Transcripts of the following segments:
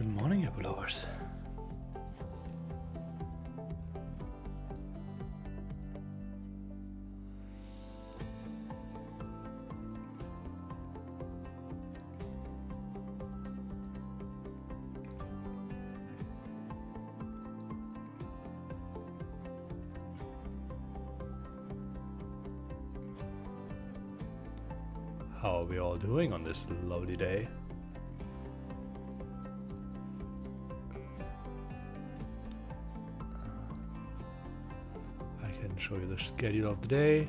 Good morning, Appleovers. How are we all doing on this lovely day? I can show you the schedule of the day.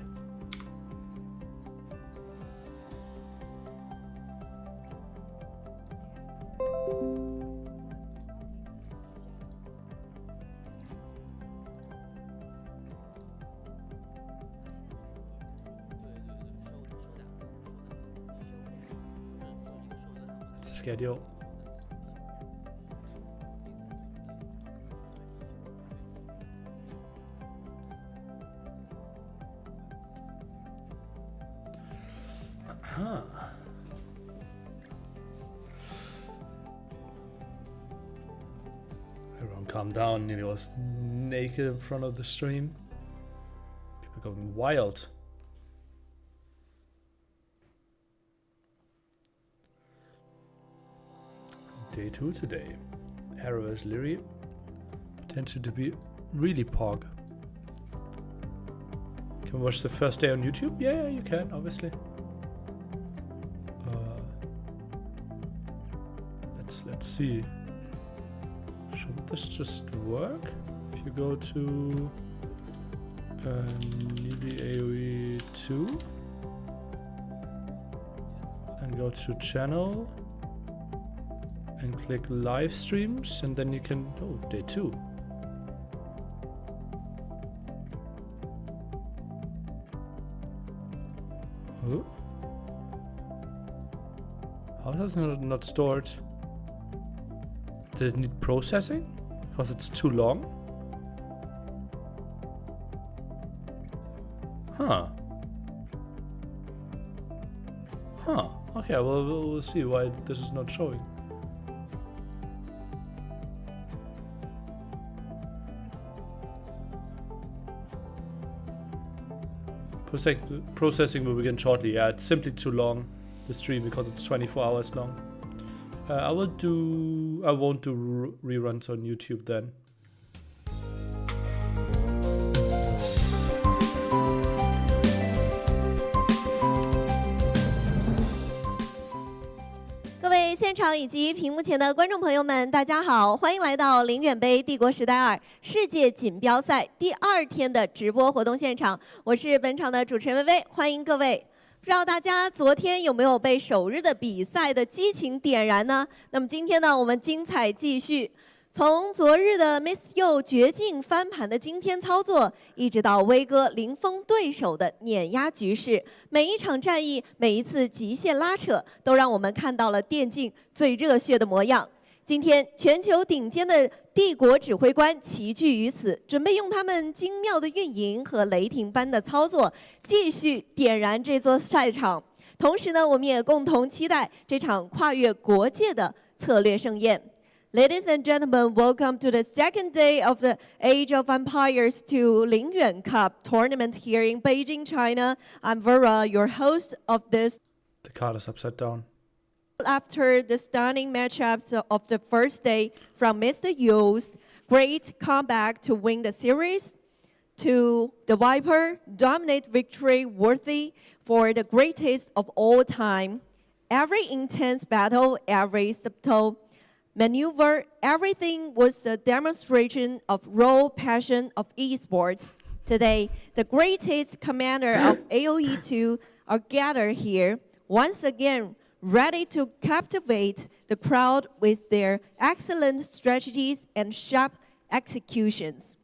Schedule. Everyone calm down. Nearly was naked in front of the stream. People going wild. Day 2 today. Hera vs Liry. Potential to be really pog. Can we watch the first day on YouTube? Yeah, you can, obviously. Let's see. Shouldn't this just work? If you go to Liry AOE 2 and go to channel and click live streams, and then you can, oh, day 2. Oh. How does it not store it? Did it need processing? Because it's too long? Huh. Huh. Okay, well, we'll see why this is not showing. Processing will begin shortly. Yeah, it's simply too long, the stream, because it's 24 hours long. I won't do reruns on YouTube then.各位现场以及屏幕前的观众朋友们，大家好，欢迎来到零远杯帝国时代2世界锦标赛第2天的直播活动现场。我是本场的主持人薇薇，欢迎各位。不知道大家昨天有没有被首日的比赛的激情点燃呢？那么今天呢，我们精彩继续。从昨日的 Miss You 绝境翻盘的惊天操作，一直到威哥零封对手的碾压局势，每一场战役，每一次极限拉扯，都让我们看到了电竞最热血的模样。今天，全球顶尖的帝国指挥官齐聚于此，准备用他们精妙的运营和雷霆般的操作，继续点燃这座赛场。同时呢，我们也共同期待这场跨越国界的策略盛宴。Ladies and gentlemen, welcome to the second day of the Age of Empires 2 Lingyuan Cup tournament here in Beijing, China. I'm Vera, your host of this. The card is upside down. After the stunning matchups of the first day from Mr. Yu's great comeback to win the series, to the Viper dominate victory worthy for the greatest of all time. Every intense battle, every subtle maneuver, everything was a demonstration of raw passion of esports. Today, the greatest commander of AOE2 are gathered here, once again ready to captivate the crowd with their excellent strategies and sharp executions.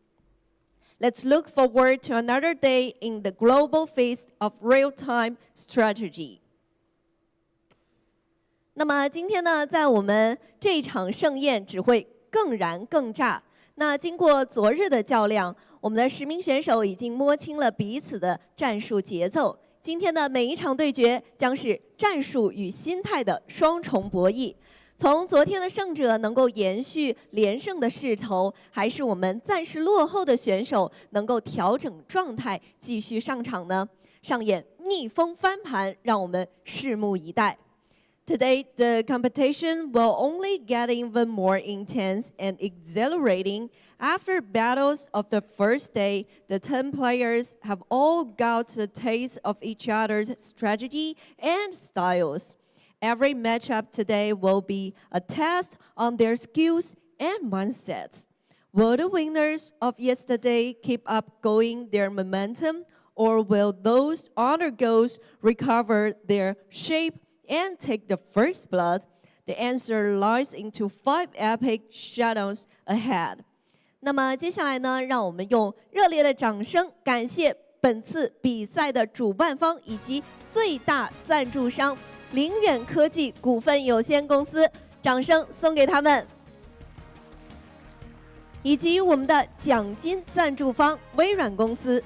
Let's look forward to another day in the global feast of real-time strategy. 那么今天呢，在我们这一场盛宴只会更燃更炸。那经过昨日的较量，我们的10名选手已经摸清了彼此的战术节奏。今天的每一场对决将是战术与心态的双重博弈。从昨天的胜者能够延续连胜的势头，还是我们暂时落后的选手能够调整状态继续上场呢？上演逆风翻盘，让我们拭目以待。Today, the competition will only get even more intense and exhilarating. After battles of the first day, the 10 players have all got a taste of each other's strategy and styles. Every matchup today will be a test on their skills and mindsets. Will the winners of yesterday keep up going their momentum, or will those underdogs recover their shape and take the first blood? The answer lies into 5 epic showdowns ahead. 那么接下来呢，让我们用热烈的掌声感谢本次比赛的主办方以及最大赞助商凌远科技股份有限公司，掌声送给他们，以及我们的奖金赞助方微软公司。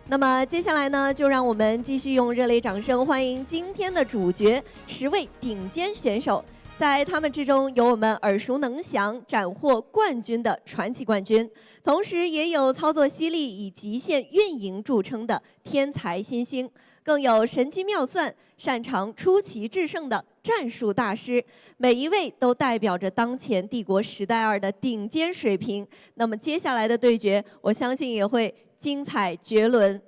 那么接下来呢，就让我们继续用热烈掌声欢迎今天的主角10位顶尖选手。在他们之中，有我们耳熟能详、斩获冠军的传奇冠军，同时也有操作犀利、以极限运营著称的天才新星，更有神机妙算、擅长出奇制胜的战术大师。每一位都代表着当前帝国时代2的顶尖水平。那么接下来的对决，我相信也会精彩绝伦。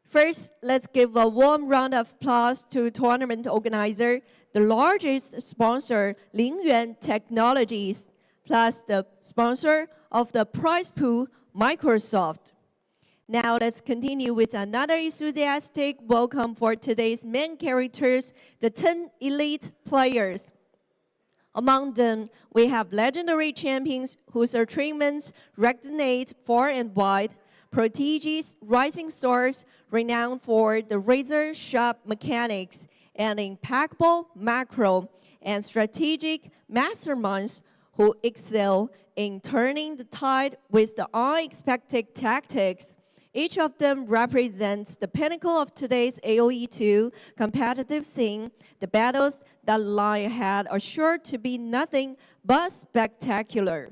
First, let's give a warm round of applause to tournament organizer, the largest sponsor, Lingyuan Technologies, plus the sponsor of the prize pool, Microsoft. Now let's continue with another enthusiastic welcome for today's main characters, the 10 elite players. Among them, we have legendary champions whose achievements resonate far and wide, prodigies, rising stars, renowned for the razor-sharp mechanics and impeccable macro, and strategic masterminds who excel in turning the tide with the unexpected tactics. Each of them represents the pinnacle of today's AoE2 competitive scene. The battles that lie ahead are sure to be nothing but spectacular.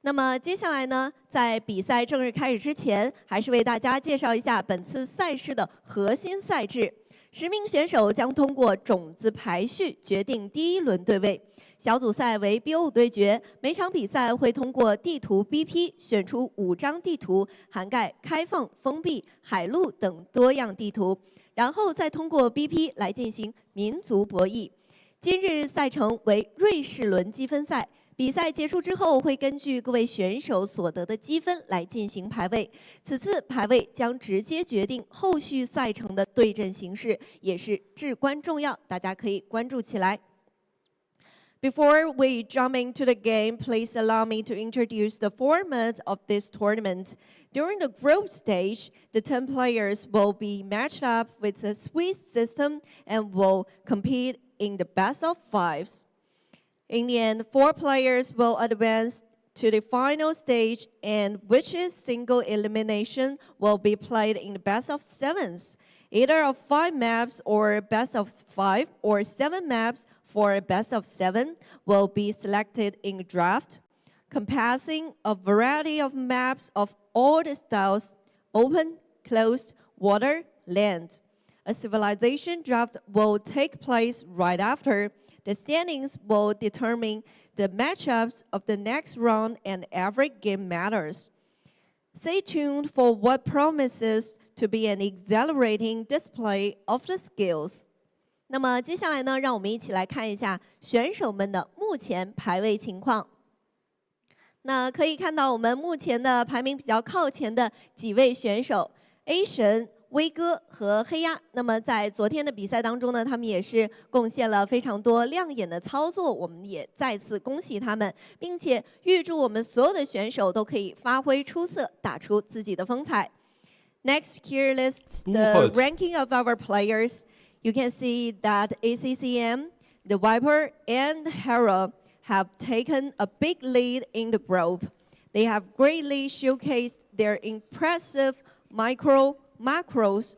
那么接下来呢，在比赛正式开始之前，还是为大家介绍一下本次赛事的核心赛制。10名选手将通过种子排序决定第1轮对位。小组赛为 BO5 对决，每场比赛会通过地图 BP 选出5张地图，涵盖开放、封闭、海陆等多样地图，然后再通过 BP 来进行民族博弈。今日赛程为瑞士轮积分赛。比赛结束之后，会根据各位选手所得的积分来进行排位。此次排位将直接决定后续赛程的对阵形势，也是至关重要，大家可以关注起来。Before we jump into the game, please allow me to introduce the format of this tournament. During the group stage, the 10 players will be matched up with a Swiss system and will compete in the best of 5s. In the end, 4 players will advance to the final stage, and which is single elimination will be played in the best of 7s. Either of 5 maps or best of 5 or 7 maps for a best of 7 will be selected in the draft, compassing a variety of maps of all the styles: open, closed, water, land. A civilization draft will take place right after. The standings will determine the matchups of the next round, and every game matters. Stay tuned for what promises to be an exhilarating display of the skills. 那么接下来呢，让我们一起来看一下选手们的目前排位情况。那可以看到我们目前的排名比较靠前的几位选手 ，A 神、威哥和黑鸭。那么在昨天的比赛当中呢，他们也是贡献了非常多亮眼的操作，我们也再次恭喜他们，并且预祝我们所有的选手都可以发挥出色，打出自己的风采。Next, here lists the ranking of our players. You can see that ACCM, the Viper, and Hera have taken a big lead in the group. They have greatly showcased their impressive macros,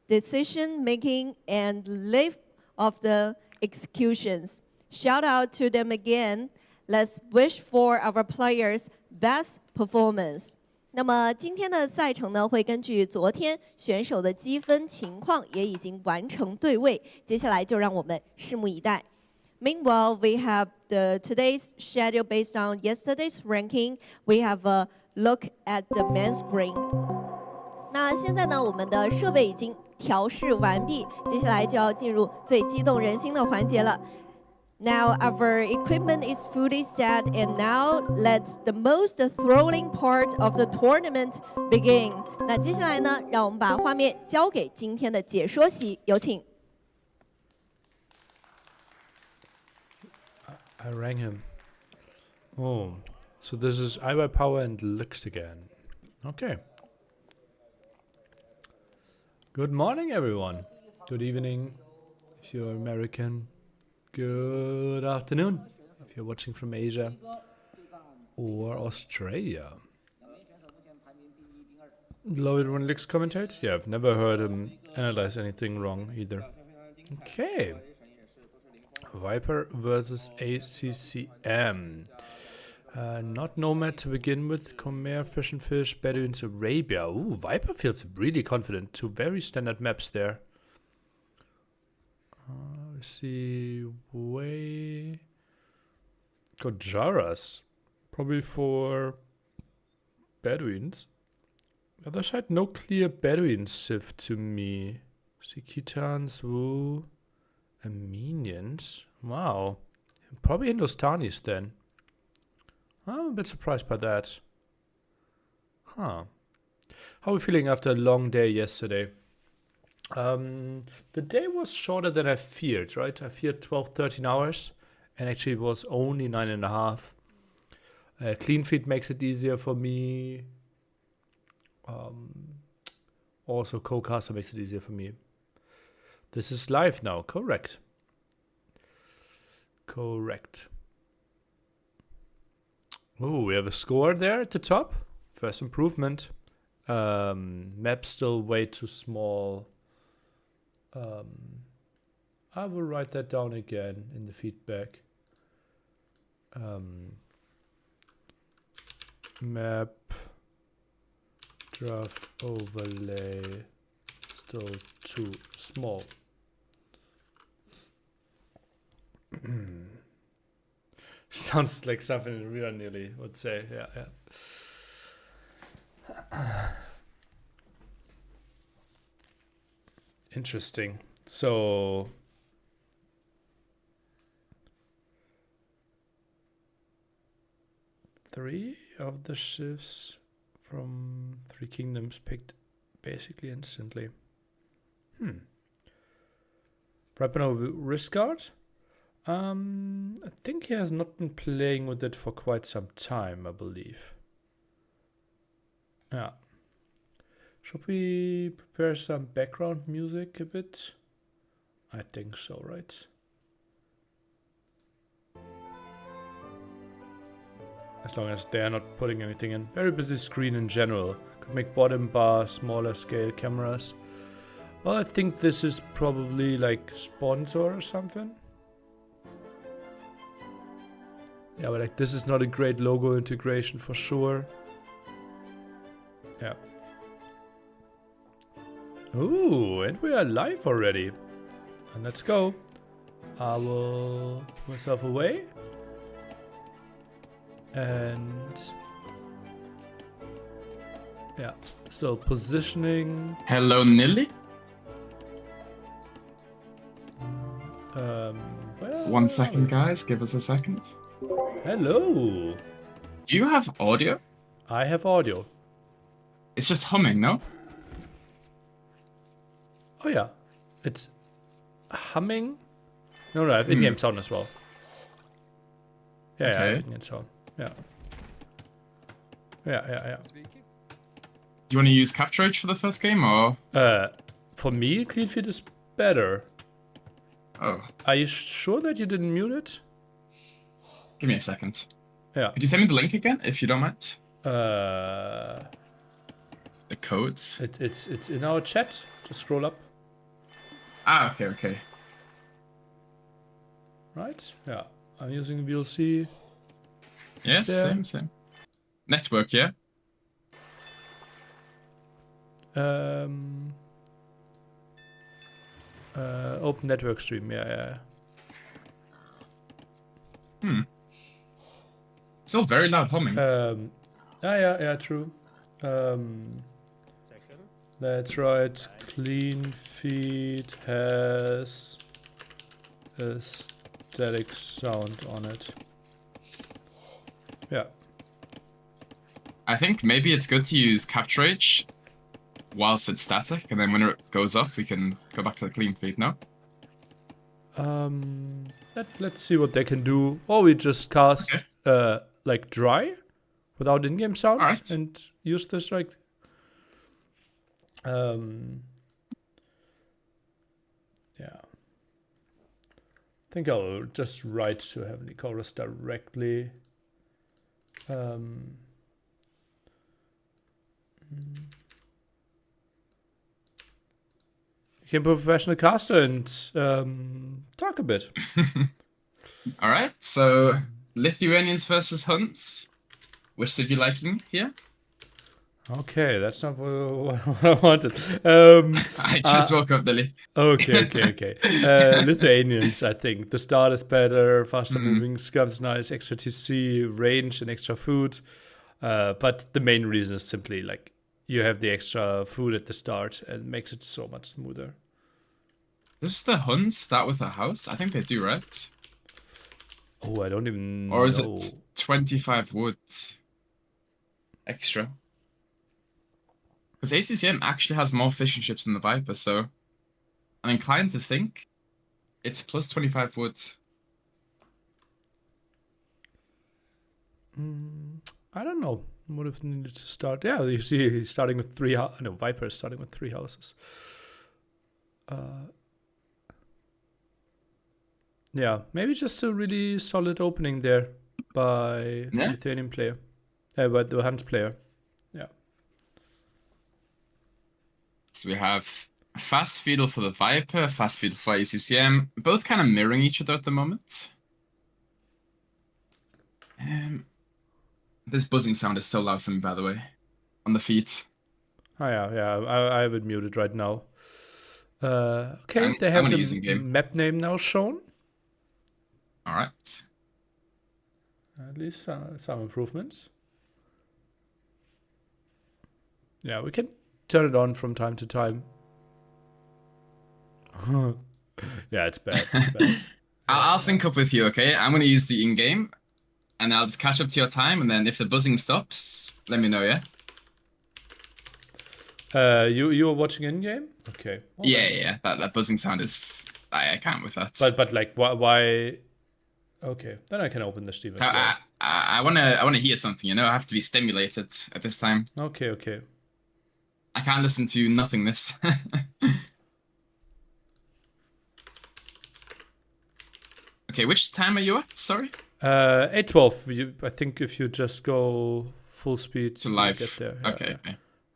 decision-making, and lift of the executions. Shout out to them again. Let's wish for our players best performance. 那么今天的赛程呢，会根据昨天选手的积分情况，也已经完成对位。接下来就让我们拭目以待。Meanwhile, we have today's schedule based on yesterday's ranking. We have a look at the main screen. 那现在呢，我们的设备已经调试完毕，接下来就要进入最激动人心的环节了。Now our equipment is fully set, and now let's the most thrilling part of the tournament begin. 那接下来呢，让我们把画面交给今天的解说席，有请。I rang him. Oh, so this is iBuyPower and LYC again. Okay. Good morning, everyone. Good evening, if you're American. Good afternoon, if you're watching from Asia or Australia. Love it when LYC commentates. Yeah, I've never heard him analyze anything wrong either. Okay. Viper versus ACCM. Not Nomad to begin with. Khmer, Fish and Fish, Bedouins, Arabia. Ooh, Viper feels really confident. Two very standard maps there. We see way. Got Jaras. Probably for Bedouins. Other side, no clear Bedouin Civ to me. See Khitans, Wu, Armenians. Wow. Probably Hindustanis then. I'm a bit surprised by that. Huh. How are we feeling after a long day yesterday? The day was shorter than I feared, right? I feared 12, 13 hours, and actually it was only 9.5. Clean feed makes it easier for me. Also, co-caster makes it easier for me. This is live now, correct. Correct. Oh, we have a score there at the top. First improvement. Map still way too small. I will write that down again in the feedback. Map draft overlay still too small. Sounds like something Rita nearly would say. Yeah, yeah. Interesting. So three of the shifts from Three Kingdoms picked basically instantly. Rapino Risk Guard. I think he has not been playing with it for quite some time, I believe. Yeah. Should we prepare some background music a bit? I think so, right? As long as they're not putting anything in. Very busy screen in general. Could make bottom bar, smaller scale cameras. Well, I think this is probably like sponsor or something. Yeah, but like this is not a great logo integration for sure. Yeah. Ooh, and we are live already. And let's go. I will put myself away. And yeah, still positioning. Hello, Nilly. Well, 1 second, guys. Give us a second. Hello. Do you have audio? I have audio. It's just humming, no? Oh yeah, it's humming. No, I have in-game sound as well. Yeah, Okay. yeah, I have in-game sound. Yeah. Yeah. Do you want to use Capture for the first game, or? For me, clean feed is better. Oh, Are you sure that you didn't mute it? give me a second. Yeah. Could you send me the link again, if you don't mind? The The codes. It's in our chat. Just scroll up. Ah, okay. right? Yeah, I'm using VLC. Yes, there. same. Network, yeah. Open network stream, yeah. It's all very loud humming. Yeah, true. That's right. Clean feed has a static sound on it. Yeah. I think maybe it's good to use capture H whilst it's static, and then when it goes off, we can go back to the clean feed, no? Let's see what they can do. Or we just cast Okay. like dry without in-game sound Alright. and use this like yeah. I think I'll just write to Heavenly Chorus directly. You can be a professional caster and talk a bit. Alright, so Lithuanians versus Huns. Which of you liking here? Okay, that's not what I wanted. I just woke up, Lily. Okay. Lithuanians, I think. The start is better, faster moving, scav's nice, extra TC, range, and extra food. But the main reason is simply like you have the extra food at the start and makes it so much smoother. Does the Huns start with a house? I think they do, right? Oh, I don't even know. Or is it 25 wood extra? Because ACCM actually has more fishing ships than the Viper, so I'm inclined to think it's plus 25 wood. I don't know. Would have needed to start. Yeah, you see, he's starting with 3. No, Viper is starting with 3 houses. Yeah, maybe just a really solid opening there by the Lithuanian player, by the Huns player. Yeah. So we have fast feudal for the Viper, fast feudal for ACCM, both kind of mirroring each other at the moment. This buzzing sound is so loud for me, by the way, on the feet. Oh yeah, I have it muted right now. Okay, they have the map name now shown. All right. At least some improvements. Yeah, we can turn it on from time to time. Yeah, it's bad. I'll sync up with you, okay? I'm going to use the in-game, and I'll just catch up to your time, and then if the buzzing stops, let me know, yeah? You were watching in-game? Okay. Well, yeah. That buzzing sound is... I can't with that. But like, why... Okay, then I can open the Steam as well. I wanna hear something, you know? I have to be stimulated at this time. Okay. I can't listen to nothingness. Okay, which time are you at? Sorry? 8:12. I think if you just go full speed to live. Get there. Okay.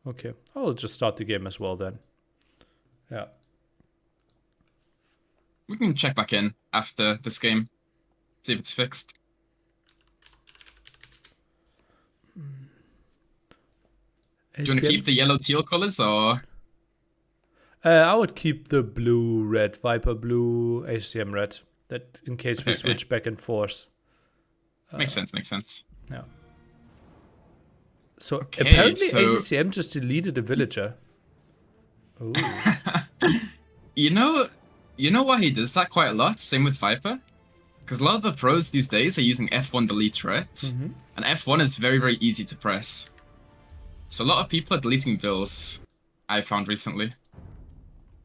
Okay. I'll just start the game as well then. Yeah. We can check back in after this game. See if it's fixed. Do you want to keep the yellow teal colors or? I would keep the blue red, Viper blue, ACCM red. That in case we switch back and forth. Makes sense. Yeah. So apparently ACCM just deleted a villager. Ooh. You know why he does that quite a lot? Same with Viper. Because a lot of the pros these days are using F1 delete, right? And F1 is very, very easy to press. So a lot of people are deleting vills, I found recently.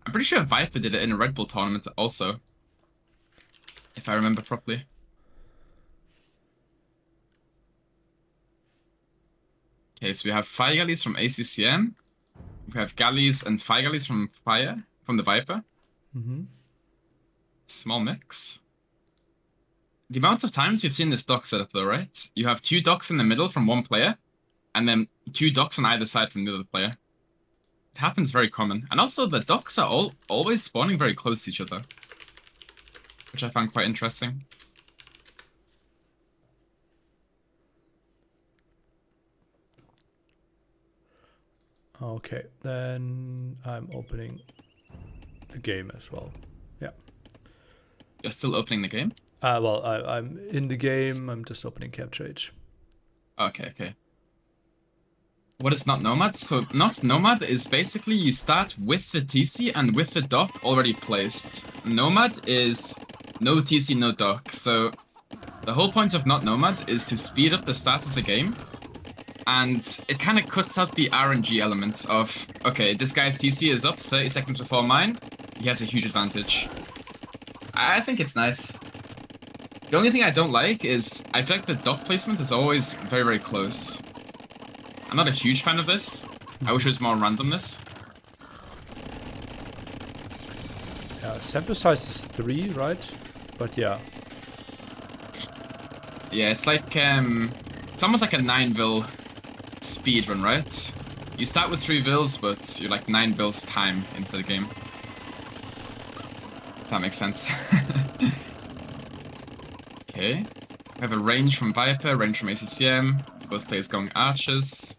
I'm pretty sure Viper did it in a Red Bull tournament also. If I remember properly. Okay, so we have Fire Galleys from ACCM. We have Galleys and Fire Galleys from the Viper. Small mix. The amount of times we've seen this dock setup though, right? You have 2 docks in the middle from one player, and then 2 docks on either side from the other player. It happens very common. And also the docks are always spawning very close to each other. which I found quite interesting. Okay, then I'm opening the game as well. Yeah. You're still opening the game? Well, I'm in the game. I'm just opening Capture Age. Okay, okay. What is Not Nomad? So Not Nomad is basically you start with the TC and with the dock already placed. Nomad is no TC, no dock. So the whole point of Not Nomad is to speed up the start of the game. And it kind of cuts out the RNG element of, okay, this guy's TC is up 30 seconds before mine. He has a huge advantage. I think it's nice. The only thing I don't like is I feel like the dock placement is always very, very close. I'm not a huge fan of this. I wish it was more randomness. Yeah, sample size is 3, right? But yeah. Yeah, it's like, it's almost like a 9-vil speedrun, right? You start with 3 vils, but you're like 9 vils time into the game. If that makes sense. Okay. We have a range from Viper, range from ACCM. Both players going archers.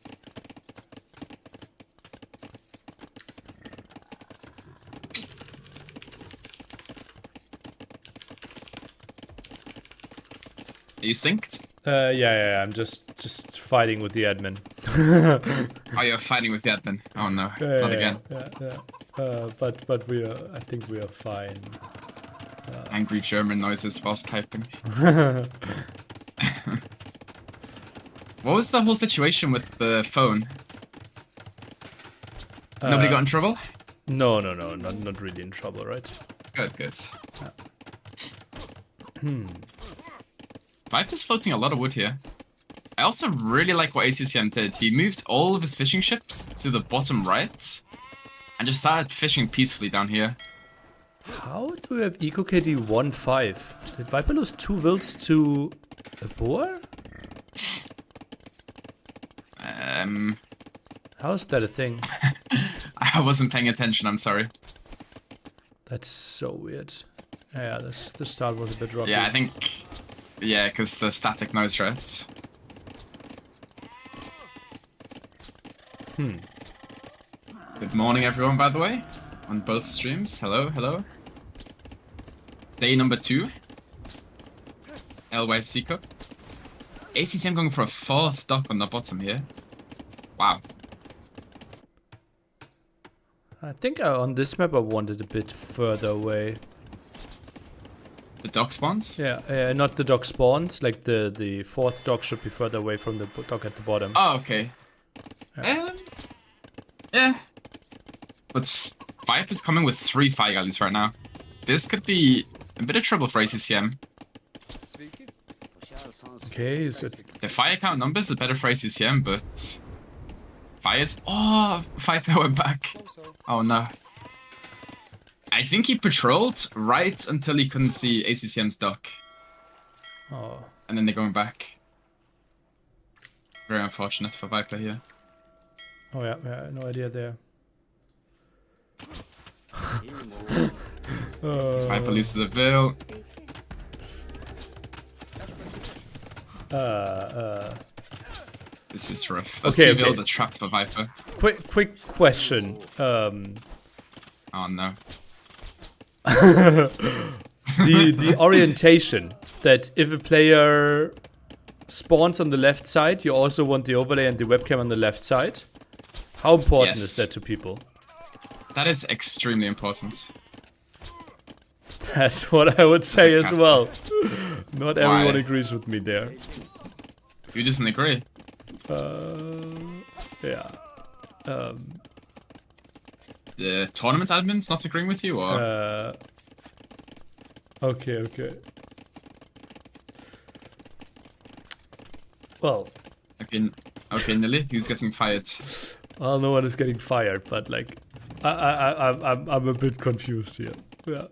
Are you synced? Yeah. I'm just fighting with the admin. Oh, you're fighting with the admin. Oh no, Yeah, not again. Yeah. But we are. I think we are fine. Angry German noises whilst typing. What was the whole situation with the phone? Nobody got in trouble? No, not really in trouble, right? Good, good. Viper's floating a lot of wood here. I also really like what ACCM did. He moved all of his fishing ships to the bottom right and just started fishing peacefully down here. How do we have EcoKD 1-5? Did Viper lose 2 wills to a boar? How is that a thing? I wasn't paying attention, I'm sorry. That's so weird. Yeah, the start was a bit rocky. Yeah, I think... Yeah, because the static noise, right? Good morning, everyone, by the way. On both streams. Hello, hello. Day number 2. LYC Cup. ACCM going for a 4th dock on the bottom here. Wow. I think on this map I wanted a bit further away. The dock spawns? Yeah, not the dock spawns. Like the 4th dock should be further away from the dock at the bottom. Oh, okay. Yeah. But Viper's coming with 3 fire galleys right now. This could be a bit of trouble for ACCM. Okay, is it? The fire count numbers are better for ACCM, but... Fires... Oh, Viper went back. Oh no. I think he patrolled right until he couldn't see ACCM's dock. Oh. And then they're going back. Very unfortunate for Viper here. Oh yeah, no idea there. Viper loses the Veil. This is rough. Those two Veils are trapped for Viper. Quick question. Oh no. The orientation that if a player spawns on the left side, you also want the overlay and the webcam on the left side. How important is that to people? That is extremely important. That's what I would say as well. Not everyone agrees with me there. Who doesn't agree? Yeah. The tournament admin's not agreeing with you, or? Okay. Well. Okay, Nilly, who's getting fired? Well, no one is getting fired, but like, I'm a bit confused here. Yeah.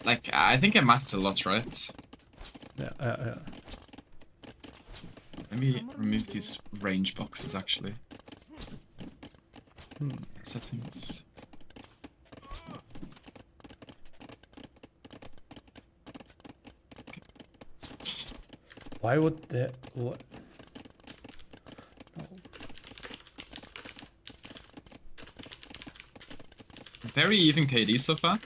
Like, I think it matters a lot, right? Yeah. Let me remove these range boxes, actually. Settings. Why would there... What? Very even KD so far.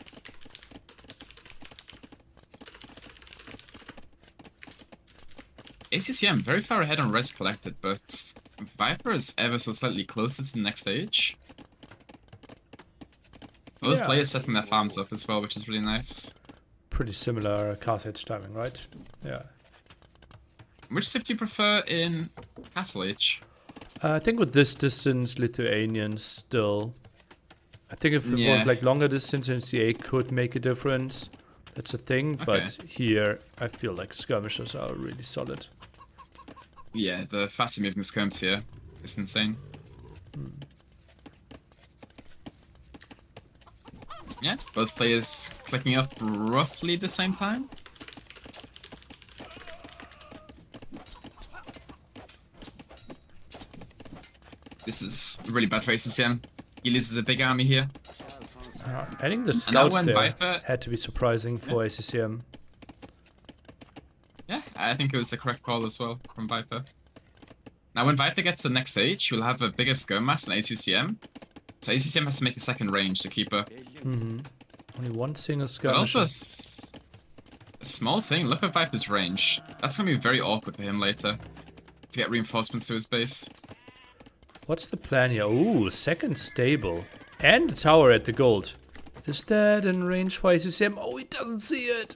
ACCM very far ahead on res collected, but Viper is ever so slightly closer to the next stage. Both Yeah. players setting their farms up as well, which is really nice. Pretty similar cast edge timing, right? Yeah. Which civ do you prefer in Castle Age? I think with this distance, Lithuanians still. I think if it was Yeah. like longer distance, NCA could make a difference. That's a thing, but here I feel like skirmishers are really solid. Yeah, the faster moving skirms here is insane. Yeah, both players clicking up roughly the same time. This is really bad for ACCM. He loses a big army here. Adding the now scouts when there Viper- had to be surprising for ACCM. Yeah, I think it was the correct call as well from Viper. Now when Viper gets to the next stage, we'll have a bigger skirm mass than ACCM. So ACCM has to make a second range to keep her. Only one single But skirmisher. also a small thing, look at Viper's range. That's going to be very awkward for him later. To get reinforcements to his base. What's the plan here? Ooh, second stable. And the tower at the gold. Is that in range for ACCM? Oh, he doesn't see it.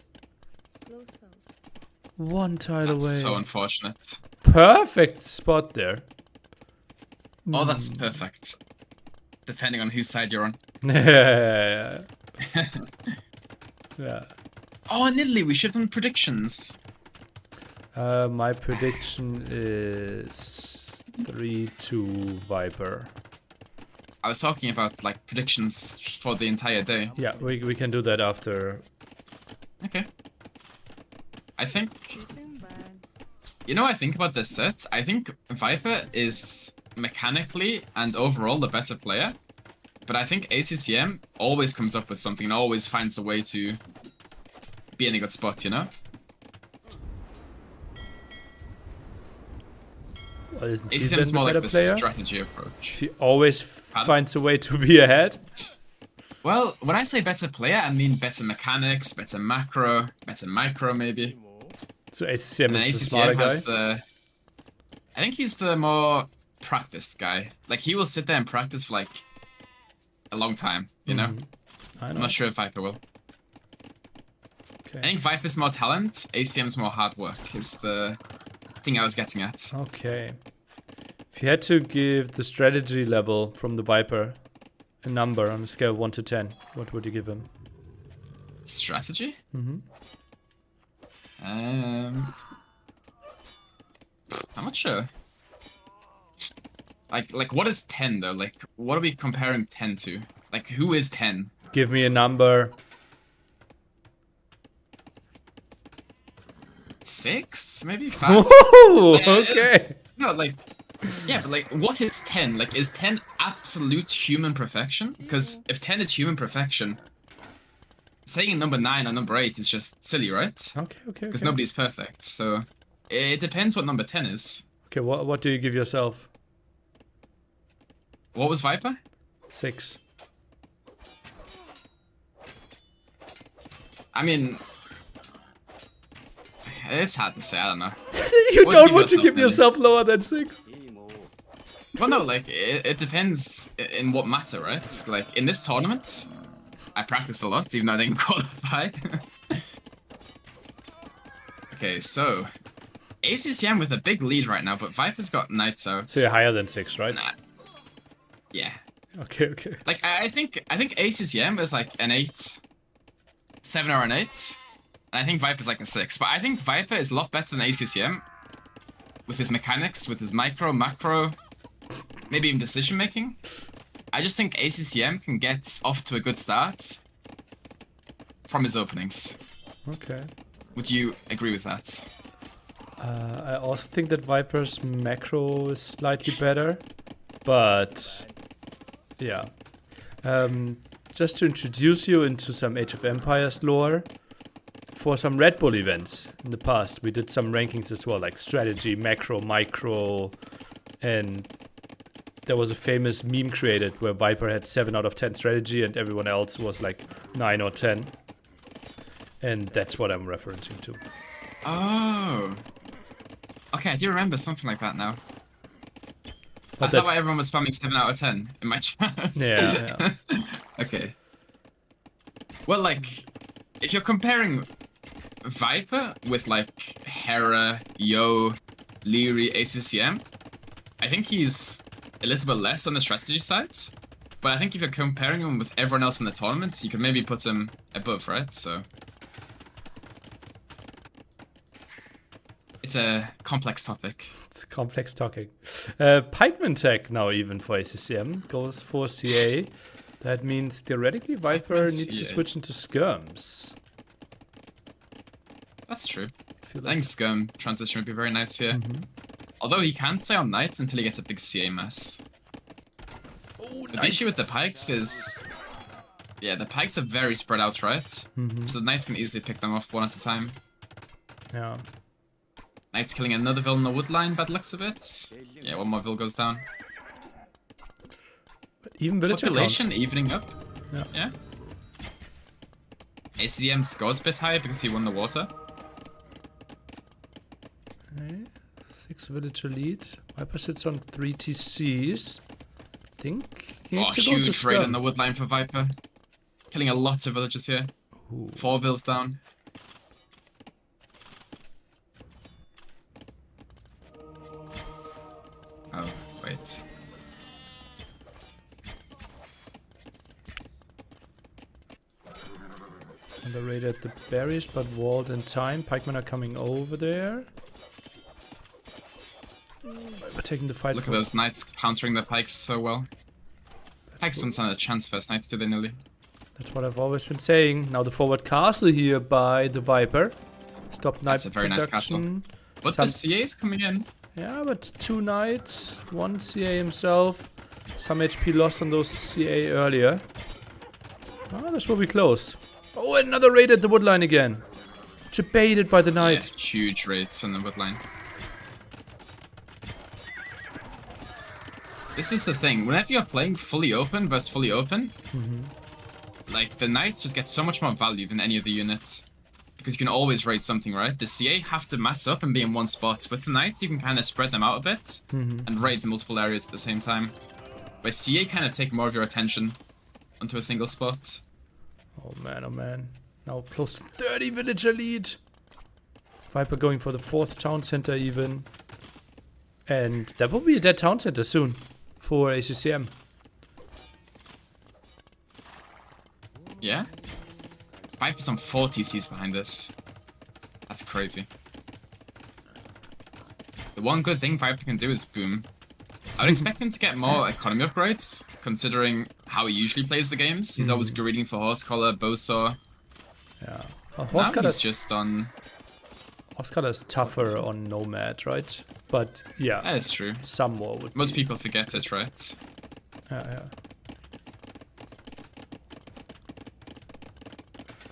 One tile That's away. so unfortunate. Perfect spot there. Oh, that's perfect. Depending on whose side you're on. Yeah. Yeah. Oh, and Italy, we should have done predictions. My prediction is 3-2 Viper. I was talking about like predictions for the entire day. Yeah, we can do that after. Okay. I think... You know what I think about this set? I think Viper is mechanically and overall the better player. But I think ACCM always comes up with something and always finds a way to be in a good spot, you know? Well, isn't he ACCM then is more the like better the player? strategy approach. He always Pardon? finds a way to be ahead. Well, when I say better player, I mean better mechanics, better macro, better micro maybe. So ACCM And then is the smarter ACCM guy. has the... I think he's the more practiced guy. Like, he will sit there and practice for, like, a long time, you know? I I'm know. not sure if Viper will. Okay. I think Viper's more talent, ACCM's more hard work, is the thing I was getting at. Okay. If you had to give the strategy level from the Viper a number on a scale of 1 to 10, what would you give him? Strategy? Mm-hmm. I'm not sure. Like what is 10 though? Like, what are we comparing 10 to? Like, who is 10? Give me a number. 6? Maybe 5? Woohoo! Yeah, Okay. No, like, yeah, but like, what is 10? Like, is 10 absolute human perfection? Because if 10 is human perfection, saying number 9 or number 8 is just silly, right? Okay. Because nobody's perfect. So it depends what number 10 is. Okay, what do you give yourself? What was Viper? 6. I mean, it's hard to say. I don't know. You What don't give want to yourself, give Nelly? yourself lower than 6. Well, no, like, it depends in what matter, right? Like, in this tournament, I practiced a lot, even though I didn't qualify. Okay, so ACCM with a big lead right now, but Viper's got Knights out. So you're higher than 6, right? Nah. Yeah. Okay. Like, I think ACCM is like an 8, 7 or an 8, and I think Viper's like a 6. But I think Viper is a lot better than ACCM with his mechanics, with his micro, macro, maybe even decision making. I just think ACCM can get off to a good start from his openings. Okay. Would you agree with that? I also think that Viper's macro is slightly better, but yeah. Just to introduce you into some Age of Empires lore, for some Red Bull events in the past. We did some rankings as well, like strategy, macro, micro, and there was a famous meme created where Viper had 7 out of 10 strategy and everyone else was like 9 or 10. And that's what I'm referencing to. Oh. Okay, I do remember something like that now. But That's that why everyone was spamming 7 out of 10 in my chat. Yeah. Okay. Well, like, if you're comparing Viper with, like, Hera, Yo, Liry, ACCM, I think he's a little bit less on the strategy side. But I think if you're comparing him with everyone else in the tournament, you can maybe put him above, right? So it's a complex topic. It's a complex talking. Pikeman tech now even for ACCM goes for CA. That means theoretically Viper needs to switch into skirms. That's true. I think skirm transition would be very nice here. Although he can stay on knights until he gets a big CA mess. Oh, the issue with the pikes is... Yeah, the pikes are very spread out, right? So the knights can easily pick them off one at a time. Yeah. Knight's killing another villain on the wood line, bad looks of it. Yeah, one more villain goes down. But even villager population evening up. Yeah. ACCM scores a bit higher because he won the water. Okay. 6 villager lead. Viper sits on 3 TCs. I think he needs to go to huge raid on skirm. the wood line for Viper. Killing a lot of villagers here. Ooh. 4 vills down. Oh, wait. Underrated the berries, but walled in time. Pikemen are coming over there. We're taking the fight. Look at those knights countering the pikes so well. Pikes don't stand a chance first knights, do they, nearly? That's what I've always been saying. Now the forward castle here by the Viper. Stop knight That's a very nice castle. production. But the CA is coming in. Yeah, but 2 knights, 1 CA himself. Some HP lost on those CA earlier. Oh, this will be close. Oh, another raid at the woodline again. Debated by the knight. Yeah, huge raids on the wood line. This is the thing. Whenever you're playing fully open versus fully open, like the knights just get so much more value than any of the units. Because you can always raid something, right? The CA have to mass up and be in one spot. With the knights, you can kind of spread them out a bit and raid multiple areas at the same time. Where CA kind of take more of your attention onto a single spot. Oh man, oh man. Now close to 30 villager lead. Viper going for the 4th town center even. And that will be a dead town center soon for ACCM. Yeah? Viper's on 4 TCs behind this. That's crazy. The one good thing Viper can do is boom. I would expect him to get more economy upgrades, considering how he usually plays the games. He's always greeting for Horse Collar, Bowsaw. Yeah. Now he's just on... Horse Collar is tougher on Nomad, right? But yeah, That is true. some more would Most be. people forget it, right? Yeah.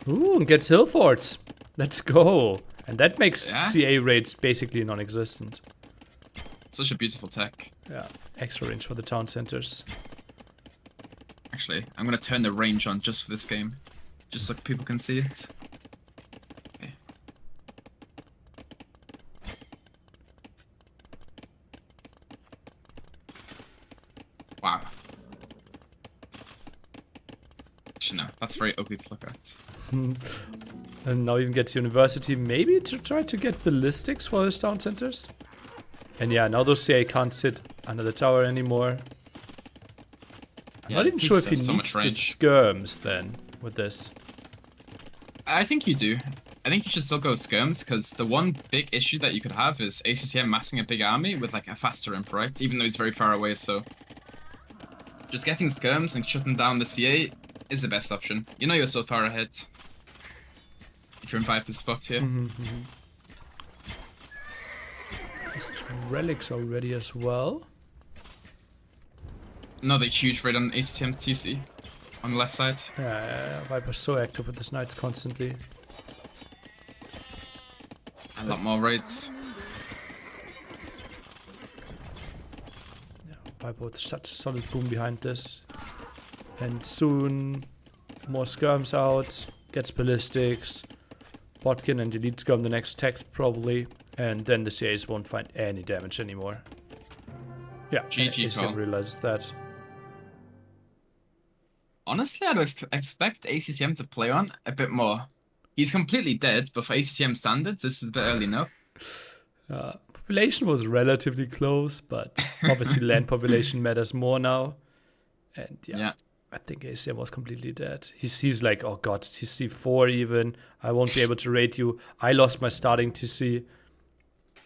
Ooh, and gets hill forts. Let's go. And that makes CA raids basically non-existent. Such a beautiful tech. Yeah, extra range for the town centers. Actually, I'm gonna turn the range on just for this game. Just so people can see it. Okay. Wow. Actually, no, that's very ugly to look at. And now even gets university, maybe to try to get ballistics for his town centers. And yeah, now those CA can't sit under the tower anymore. I'm not even sure if he so needs much the range. skirms then with this. I think you do. I think you should still go skirms, because the one big issue that you could have is ACCM massing a big army with like a faster imp, right? Even though he's very far away, so... Just getting skirms and shutting down the CA is the best option. You know you're so far ahead. If you're in Viper's spot here. There's 2 relics already as well. Another huge raid on ACCM's TC on the left side. Yeah, Viper's so active with his knights constantly. A lot more raids. Yeah, Viper with such a solid boom behind this. And soon, more skirms out, gets ballistics, Botkin and Elite skirm the next text probably, and then the CAs won't find any damage anymore. Yeah, GG ACCM call. realizes that. Honestly, I'd expect ACCM to play on a bit more. He's completely dead, but for ACCM standards, this is a bit early, no? Population was relatively close, but obviously land population matters more now. And yeah. I think ACM was completely dead. He sees like, oh god, TC 4 even. I won't be able to raid you. I lost my starting TC.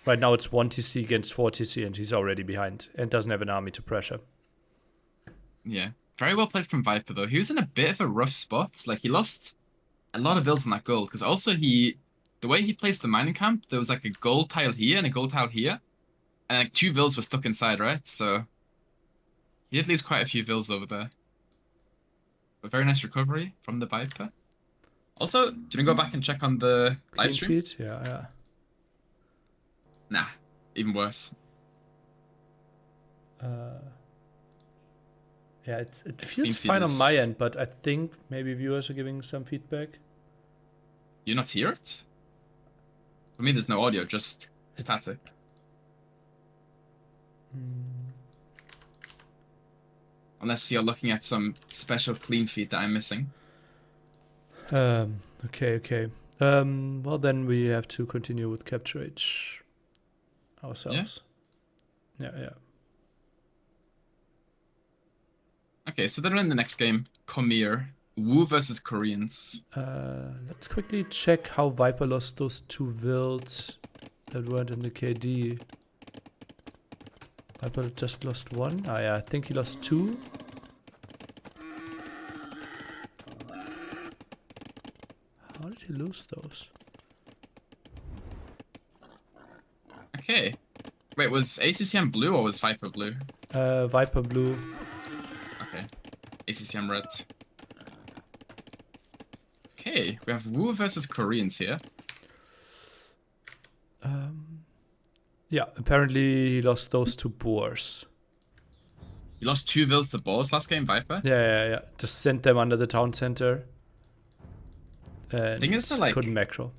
Right now it's 1 TC against 4 TC and he's already behind and doesn't have an army to pressure. Yeah. Very well played from Viper though. He was in a bit of a rough spot. Like he lost a lot of vills on that gold because also the way he placed the mining camp, there was like a gold tile here and a gold tile here. And like 2 vills were stuck inside, right? So he did lose quite a few vills over there. A very nice recovery from the Viper. Also, do you want to go back and check on the live stream? Feed? Yeah. Nah, even worse. Yeah, it feels fine on my end, but I think maybe viewers are giving some feedback. You not hear it? For me, there's no audio, just static. Unless you're looking at some special clean feed that I'm missing. Okay. Well, then we have to continue with Capture H ourselves. Yeah. Okay, so then in the next game, Khmer, Wu versus Koreans. Let's quickly check how Viper lost those 2 vills that weren't in the KD. Viper just lost 1. Yeah, I think he lost 2. How did he lose those? Okay. Wait, was ACCM blue or was Viper blue? Viper blue. Okay. ACCM red. Okay, we have Wu versus Koreans here. Yeah, apparently he lost those 2 boars. You lost 2 vills to boars last game, Viper? Yeah. Just sent them under the town center. And Thing is that, like, couldn't macro.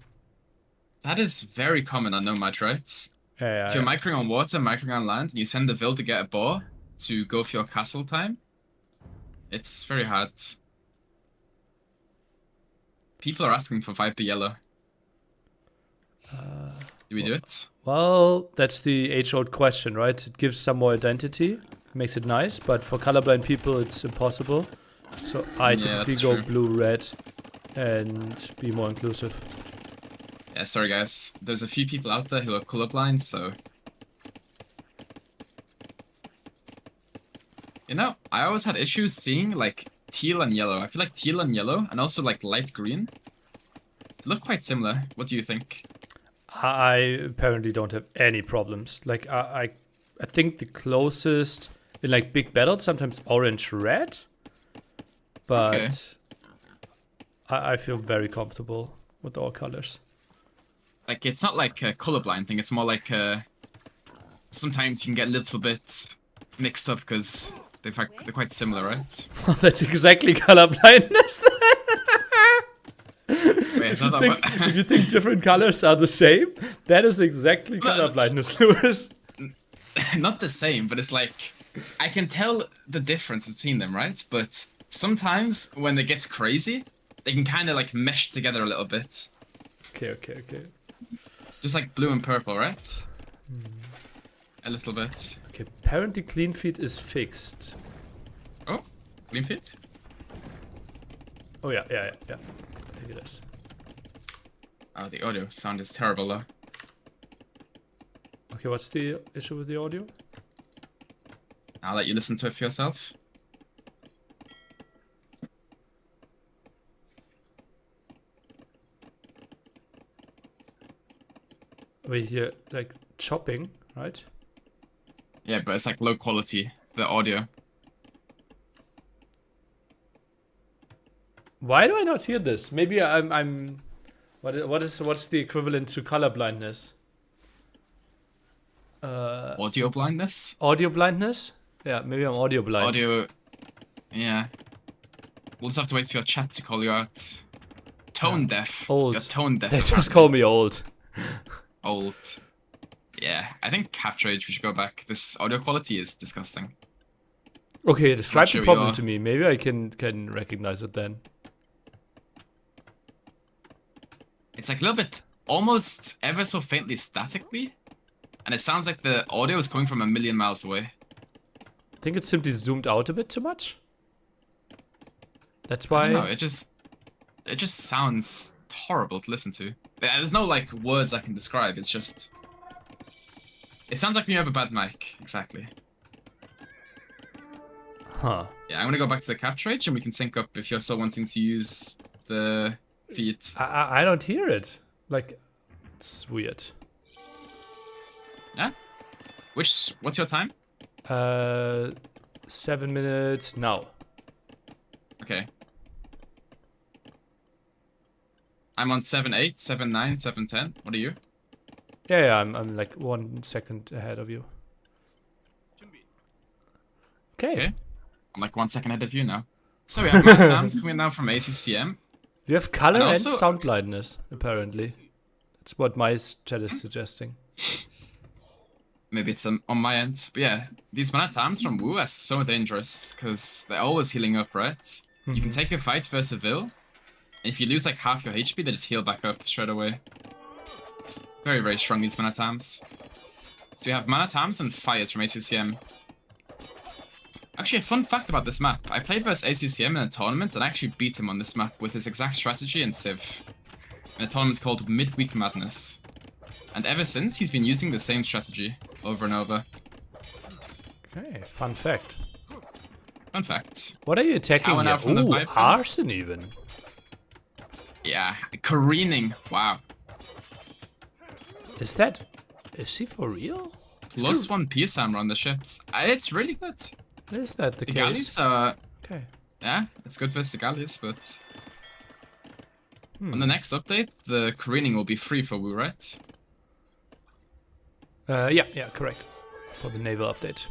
That is very common on Nomad, right? Yeah. If you're microing on water, microing on land, and you send the vill to get a boar to go for your castle time, it's very hard. People are asking for Viper yellow. Do we do it? Well, that's the age-old question, right? It gives some more identity, makes it nice, but for colorblind people, it's impossible. So I typically go blue-red and be more inclusive. Yeah, sorry guys. There's a few people out there who are colorblind, so... You know, I always had issues seeing, like, teal and yellow. I feel like teal and yellow, and also, like, light green, look quite similar. What do you think? I apparently don't have any problems. Like, I think the closest in, like, big battles, sometimes orange-red. But okay. I feel very comfortable with all colors. Like, it's not like a colorblind thing. It's more like sometimes you can get a little bit mixed up because they're quite similar, right? Well, that's exactly colorblindness. Wait, if you think different colors are the same, that is exactly colorblindness, Lewis. Not the same, but it's like I can tell the difference between them, right? But sometimes when it gets crazy, they can kind of like mesh together a little bit. Okay. Just like blue and purple, right? A little bit. Okay, apparently clean feed is fixed. Oh, clean feed? Oh yeah. I think it is. Oh, the audio sound is terrible though. Okay, what's the issue with the audio? I'll let you listen to it for yourself. We hear like chopping, right? Yeah, but it's like low quality, the audio. Why do I not hear this? Maybe I'm What's the equivalent to color blindness? Audio blindness? Audio blindness? Yeah, maybe I'm audio blind. Audio... Yeah. We'll just have to wait for your chat to call you out. Tone deaf. Old. You're tone deaf. They just call me old. Old. Yeah, I think Capture Age, we should go back. This audio quality is disgusting. Okay, describe sure the problem you're- to me. Maybe I can recognize it then. It's like a little bit, almost ever so faintly statically. And it sounds like the audio is coming from a million miles away. I think it's simply zoomed out a bit too much. That's I why. don't know, it just sounds horrible to listen to. There's no like words I can describe. It's just, it sounds like when you have a bad mic. Exactly. Huh. Yeah, I'm gonna go back to the capture age and we can sync up if you're still wanting to use the feed. I don't hear it. Like, it's weird. Yeah. What's your time? 7 minutes now. Okay. I'm on 7.8, 7.9, 7.10. What are you? Yeah, I'm like 1 second ahead of you. Okay. I'm like 1 second ahead of you now. So we have Matt Tams coming now from ACCM. You have color And and, also- sound blindness, apparently. That's what my chat is suggesting. Maybe it's on my end. But yeah, these Mana Tams from Wu are so dangerous because they're always healing up, right? You can take a fight versus a Vil. If you lose like half your HP, they just heal back up straight away. Very, very strong, these Mana Tams. So you have Mana Tams and Fires from ACCM. Actually, a fun fact about this map. I played versus ACCM in a tournament and I actually beat him on this map with his exact strategy and Civ. In a tournament called Midweek Madness. And ever since, he's been using the same strategy over and over. Okay, fun fact. Fun fact. What are you attacking Power here? now from the Ooh, Viper. arson even. Yeah, careening. Wow. Is he for real? Plus 1 PSAM on the ships. It's really good. Is that the The case? galleys are... Okay. Yeah, it's good versus the galleys, but... On the next update, the careening will be free for Wu, right? Yeah, correct. For the naval update.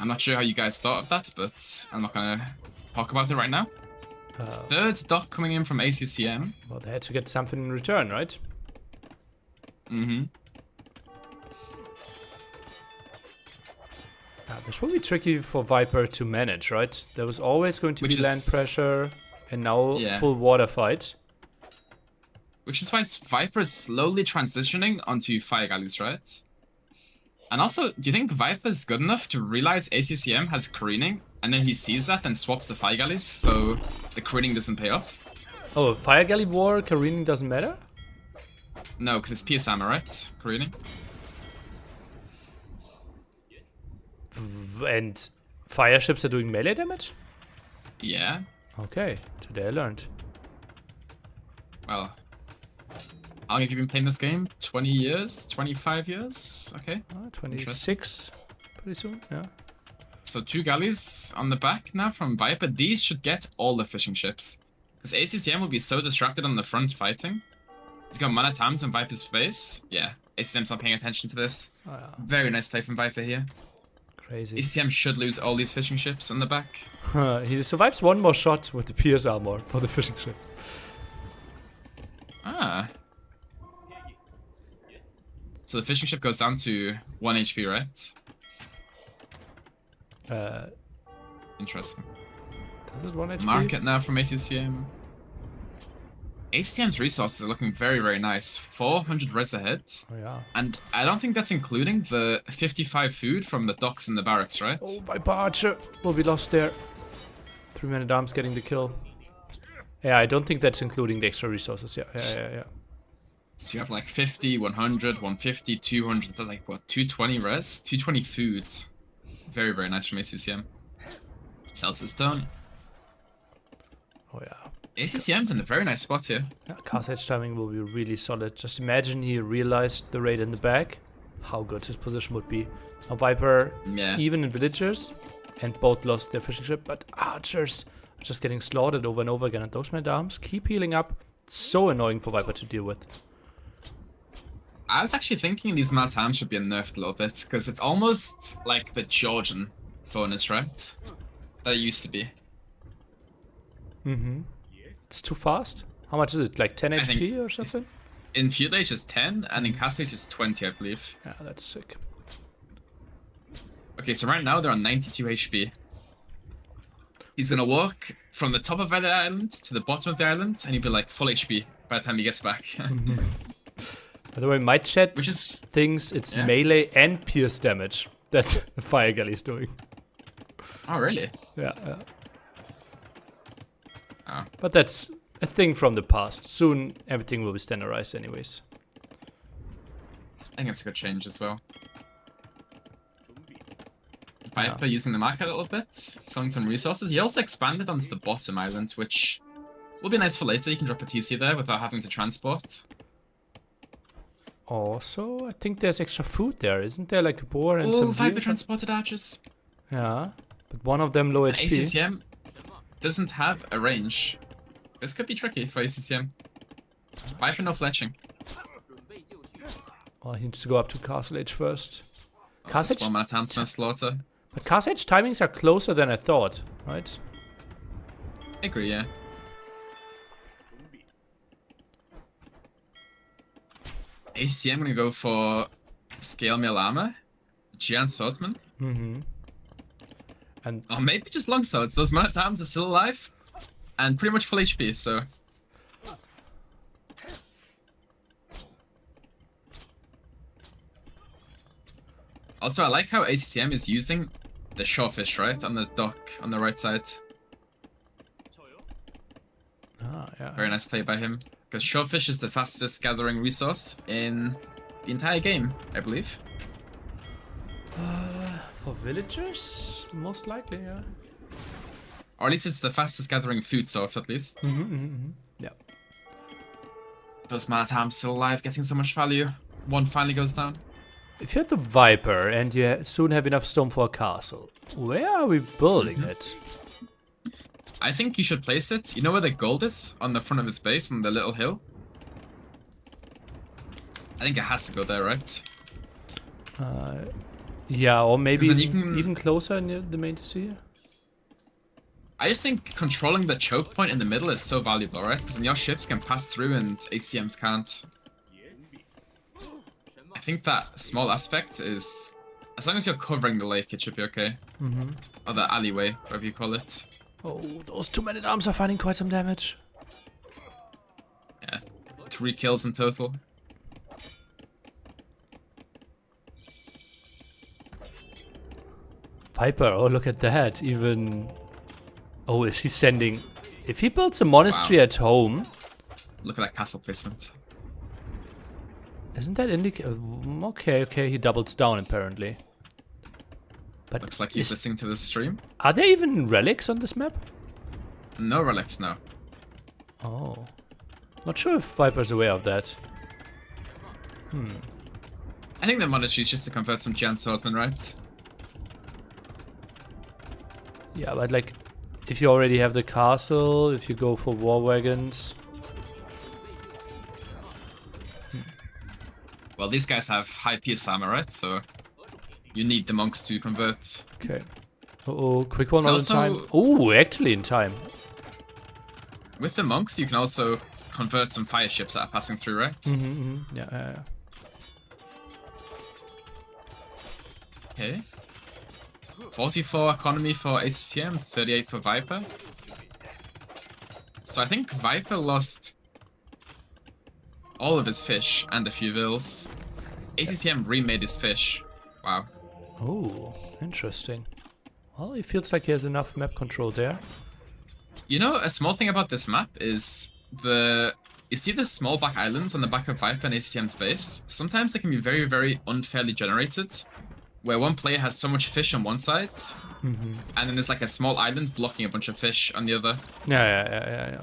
I'm not sure how you guys thought of that, but I'm not gonna talk about it right now. Third dock coming in from ACCM. Well, they had to get something in return, right? Mm-hmm. This will be tricky for Viper to manage, right? There was always going to Which be land is- pressure, and now Yeah. full water fight. Which is why Viper is slowly transitioning onto fire galleys, right? And also, do you think Viper's good enough to realize ACCM has careening, and then he sees that and swaps the fire galleys, so the careening doesn't pay off? Oh, fire galley war, careening doesn't matter? No, because it's PSAM, right? Careening. And fire ships are doing melee damage? Yeah. Okay, today I learned. Well, how long have you been playing this game? 20 years? 25 years? Okay. 26 pretty soon, yeah. So 2 galleys on the back now from Viper. These should get all the fishing ships. Because ACCM will be so distracted on the front fighting. He's got Mana Tams in Viper's face. Yeah, ACCM's not paying attention to this. Oh, yeah. Very nice play from Viper here. Crazy. ACCM should lose all these fishing ships on the back. He survives one more shot with the Pierce armor for the fishing ship. Ah. So the fishing ship goes down to 1 HP, right? Interesting. Does it 1 HP? Market now from ACCM. ACCM's resources are looking very, very nice. 400 res ahead. Oh, yeah. And I don't think that's including the 55 food from the docks and the barracks, right? Oh, Viper Archer will be lost there. 3 men at arms getting the kill. Yeah, I don't think that's including the extra resources. Yeah. So you have like 50, 100, 150, 200, that's like what, 220 res? 220 food. Very, very nice from ACCM. Sells the stone. Oh, yeah. ACCM's in a very nice spot here. Yeah, cast edge timing will be really solid. Just imagine he realized the raid in the back, how good his position would be. Now Viper is Yeah. even in villagers, and both lost their fishing ship, but archers are just getting slaughtered over and over again. And those men at arms keep healing up. so annoying for Viper to deal with. I was actually thinking these amount of times should be nerfed a little bit, because it's almost like the Georgian bonus, right? That it used to be. Mm-hmm. It's too fast? How much is it? Like 10 HP or something? In Feud Age is 10, and in Castle Age is 20, I believe. Yeah, that's sick. Okay, so right now they're on 92 HP. He's gonna walk from the top of the island to the bottom of the island, and he'll be like full HP by the time he gets back. By the way, my chat Which is thinks it's melee and pierce damage that the Fire Galley is doing. Oh, really? Yeah. Oh. But that's a thing from the past. Soon everything will be standardized anyways. I think it's a good change as well. Viper using the market a little bit, selling some resources. He also expanded onto the bottom island, which will be nice for later. You can drop a TC there without having to transport. Also, I think there's extra food there, isn't there? Like a boar and some Viper deer? transported archers. Yeah, but one of them low HP. ACCM doesn't have a range. This could be tricky for ACCM. Viper no fletching. Well, he needs to go up to Castle Age first. Castle Age, One man attempt on slaughter. but Castle Age timings are closer than I thought, right? I agree, yeah. ACCM gonna go for scale mail armor, giant swordsman, And or maybe just long swords. Those man at arms are still alive, and pretty much full HP. So also, I like how ACCM is using the shellfish right on the dock on the right side. yeah. Very nice play by him. Because shellfish is the fastest gathering resource in the entire game, I believe. For villagers, most likely, yeah. Or at least it's the fastest gathering food source, at least. Yeah. Those man-at-arms still alive, getting so much value. One finally goes down. If you have the Viper and you soon have enough stone for a castle, where are we building it? I think you should place it. You know where the gold is? On the front of his base, on the little hill? I think it has to go there, right? Yeah, or maybe then you can- even closer near the main TC. I just think controlling the choke point in the middle is so valuable, right? Because then your ships can pass through and ACMs can't. I think that small aspect is... As long as you're covering the lake, it should be okay. Or the alleyway, whatever you call it. Oh, those two men-at-arms are finding quite some damage. Yeah, 3 kills in total. Viper, oh look at that, even... Oh, is he sending... If he builds a monastery at home... Look at that castle placement. Isn't that okay, he doubles down apparently. But Looks like he's listening to the stream. Are there even relics on this map? No relics, no. Oh. Not sure if Viper's aware of that. I think the monastery is just to convert some giant swordsmen, right? Yeah, but like, if you already have the castle, if you go for war wagons... Well, these guys have high pierce armor, right? So you need the monks to convert. Okay. Uh-oh, quick one all in Also- time. Oh, actually in time. With the monks, you can also convert some fire ships that are passing through, right? Yeah. Okay. 44 economy for ACCM, 38 for Viper. So I think Viper lost all of his fish and a few vills. ACCM remade his fish. Wow. Oh, interesting. Well, it feels like he has enough map control there. You know, a small thing about this map is you see the small back islands on the back of Viper and ACCM's base? Sometimes they can be very, very unfairly generated, where one player has so much fish on one side, and then there's like a small island blocking a bunch of fish on the other. Yeah.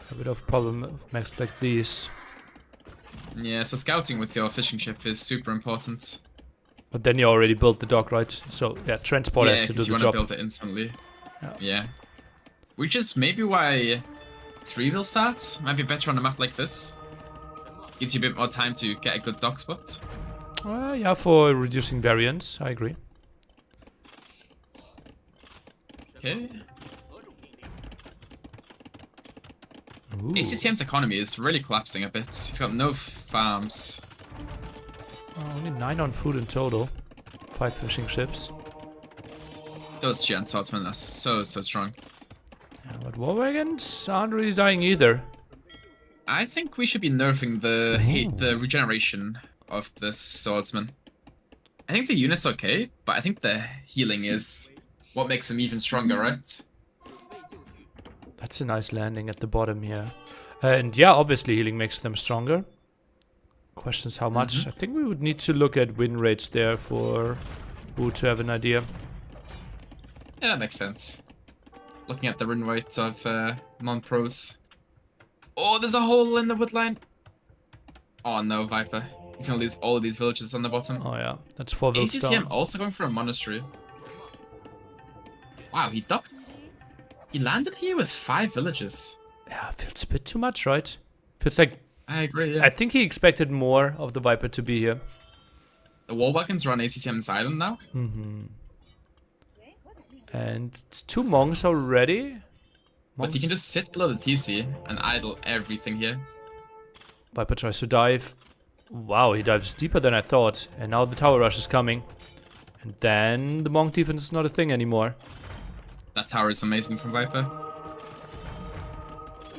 A bit of problem with maps like these. Yeah, so scouting with your fishing ship is super important. But then you already built the dock, right? So yeah, transport has to do because you the want job. to build it instantly. Yeah. Yeah. Which is maybe why 3 will start. Might be better on a map like this. Gives you a bit more time to get a good dog spot. Yeah, for reducing variance, I agree. Okay. Ooh. ACCM's economy is really collapsing a bit. He's got no farms. Only 9 on food in total. 5 fishing ships. Those giant swordsmen are so strong. Yeah, but war wagons aren't really dying either. I think we should be nerfing the regeneration of the swordsman. I think the unit's okay, but I think the healing is what makes them even stronger, right? That's a nice landing at the bottom here. And yeah, obviously healing makes them stronger. Question is how much. I think we would need to look at win rates there for Wu to have an idea. Yeah, that makes sense. Looking at the win rate of non-pros. Oh, there's a hole in the wood line. Oh no, Viper. He's gonna lose all of these villages on the bottom. Oh yeah, that's 4 villas ACCM down. also going for a monastery. Wow, he docked. He landed here with 5 villages. Yeah, feels a bit too much, right? Feels like... I agree, yeah. I think he expected more of the Viper to be here. The war wagons are on ACCM's island now. And it's 2 monks already. But he can just sit below the TC and idle everything here. Viper tries to dive. Wow, he dives deeper than I thought. And now the tower rush is coming. And then the monk defense is not a thing anymore. That tower is amazing from Viper.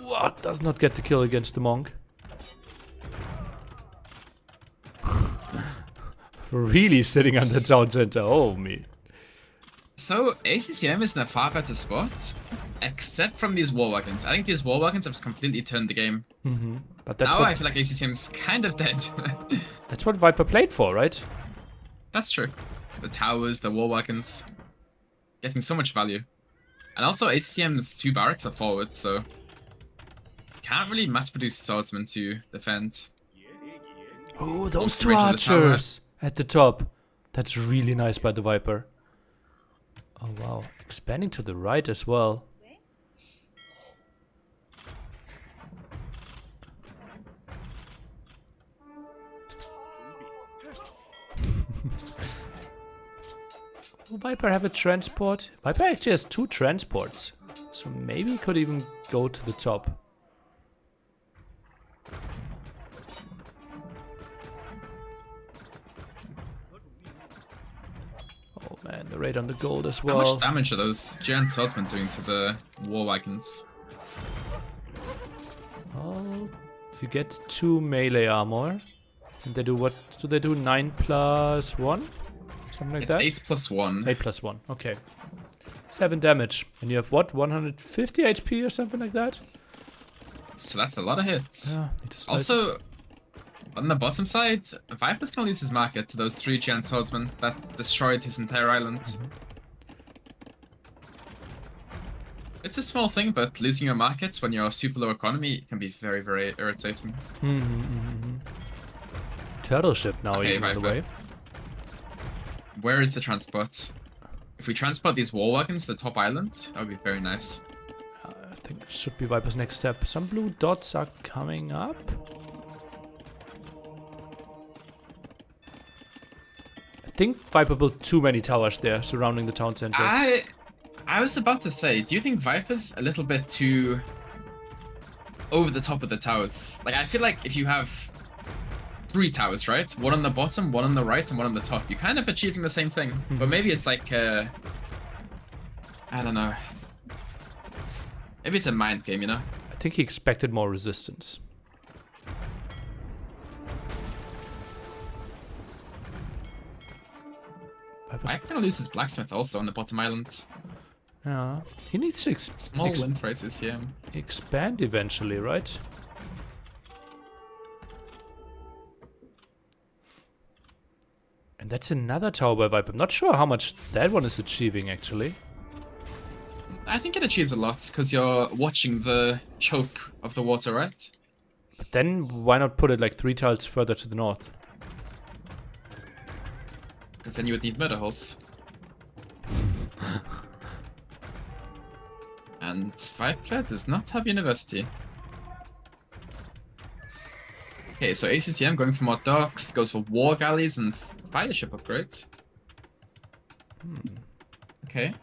What? Does not get the kill against the monk. Really sitting on the town center. Oh, me. So, ACCM is in a far better spot, except from these war wagons. I think these war wagons have completely turned the game. But that's Now what, I feel like ACCM's kind of dead. that's what Viper played for, right? That's true. The towers, the war wagons, getting so much value. And also ACCM's 2 barracks are forward, so can't really mass-produce swordsmen to defend. Oh, those Also 2 range of the tower. archers at the top. That's really nice by the Viper. Oh wow, expanding to the right as well. Will Viper have a transport? Viper actually has 2 transports. So maybe he could even go to the top. Oh man, the raid on the gold as well. How much damage are those giant swordsmen doing to the war wagons? Oh, you get 2 melee armor. And they do what? Do they do 9 plus 1? Something like It's that? 8 plus 1. 8 plus 1, okay. 7 damage. And you have what? 150 HP or something like that? So that's a lot of hits. Yeah, need to slide. Also, on the bottom side, Viper's gonna lose his market to those 3 giant swordsmen that destroyed his entire island. It's a small thing, but losing your markets when you're super low economy can be very, very irritating. Turtle ship now Okay, even on the Viper. way. Where is the transport? If we transport these war wagons to the top island, that would be very nice. I think it should be Viper's next step. Some blue dots are coming up. I think Viper built too many towers there surrounding the town center. I was about to say, do you think Viper's a little bit too over the top of the towers? Like, I feel like if you have 3 towers, right? One on the bottom, one on the right, and one on the top. You're kind of achieving the same thing. But maybe it's like, I don't know. Maybe it's a mind game, you know? I think he expected more resistance. I'm gonna lose his blacksmith also on the bottom island. Yeah, he needs to Small win prices here. expand eventually, right? And that's another tower by Viper. I'm not sure how much that one is achieving, actually. I think it achieves a lot, because you're watching the choke of the water, right? But then why not put it like 3 tiles further to the north? Because then you would need murder holes. And And Viper does not have university. Okay, so ACCM going for more docks, goes for war galleys and fire ship upgrades. Okay.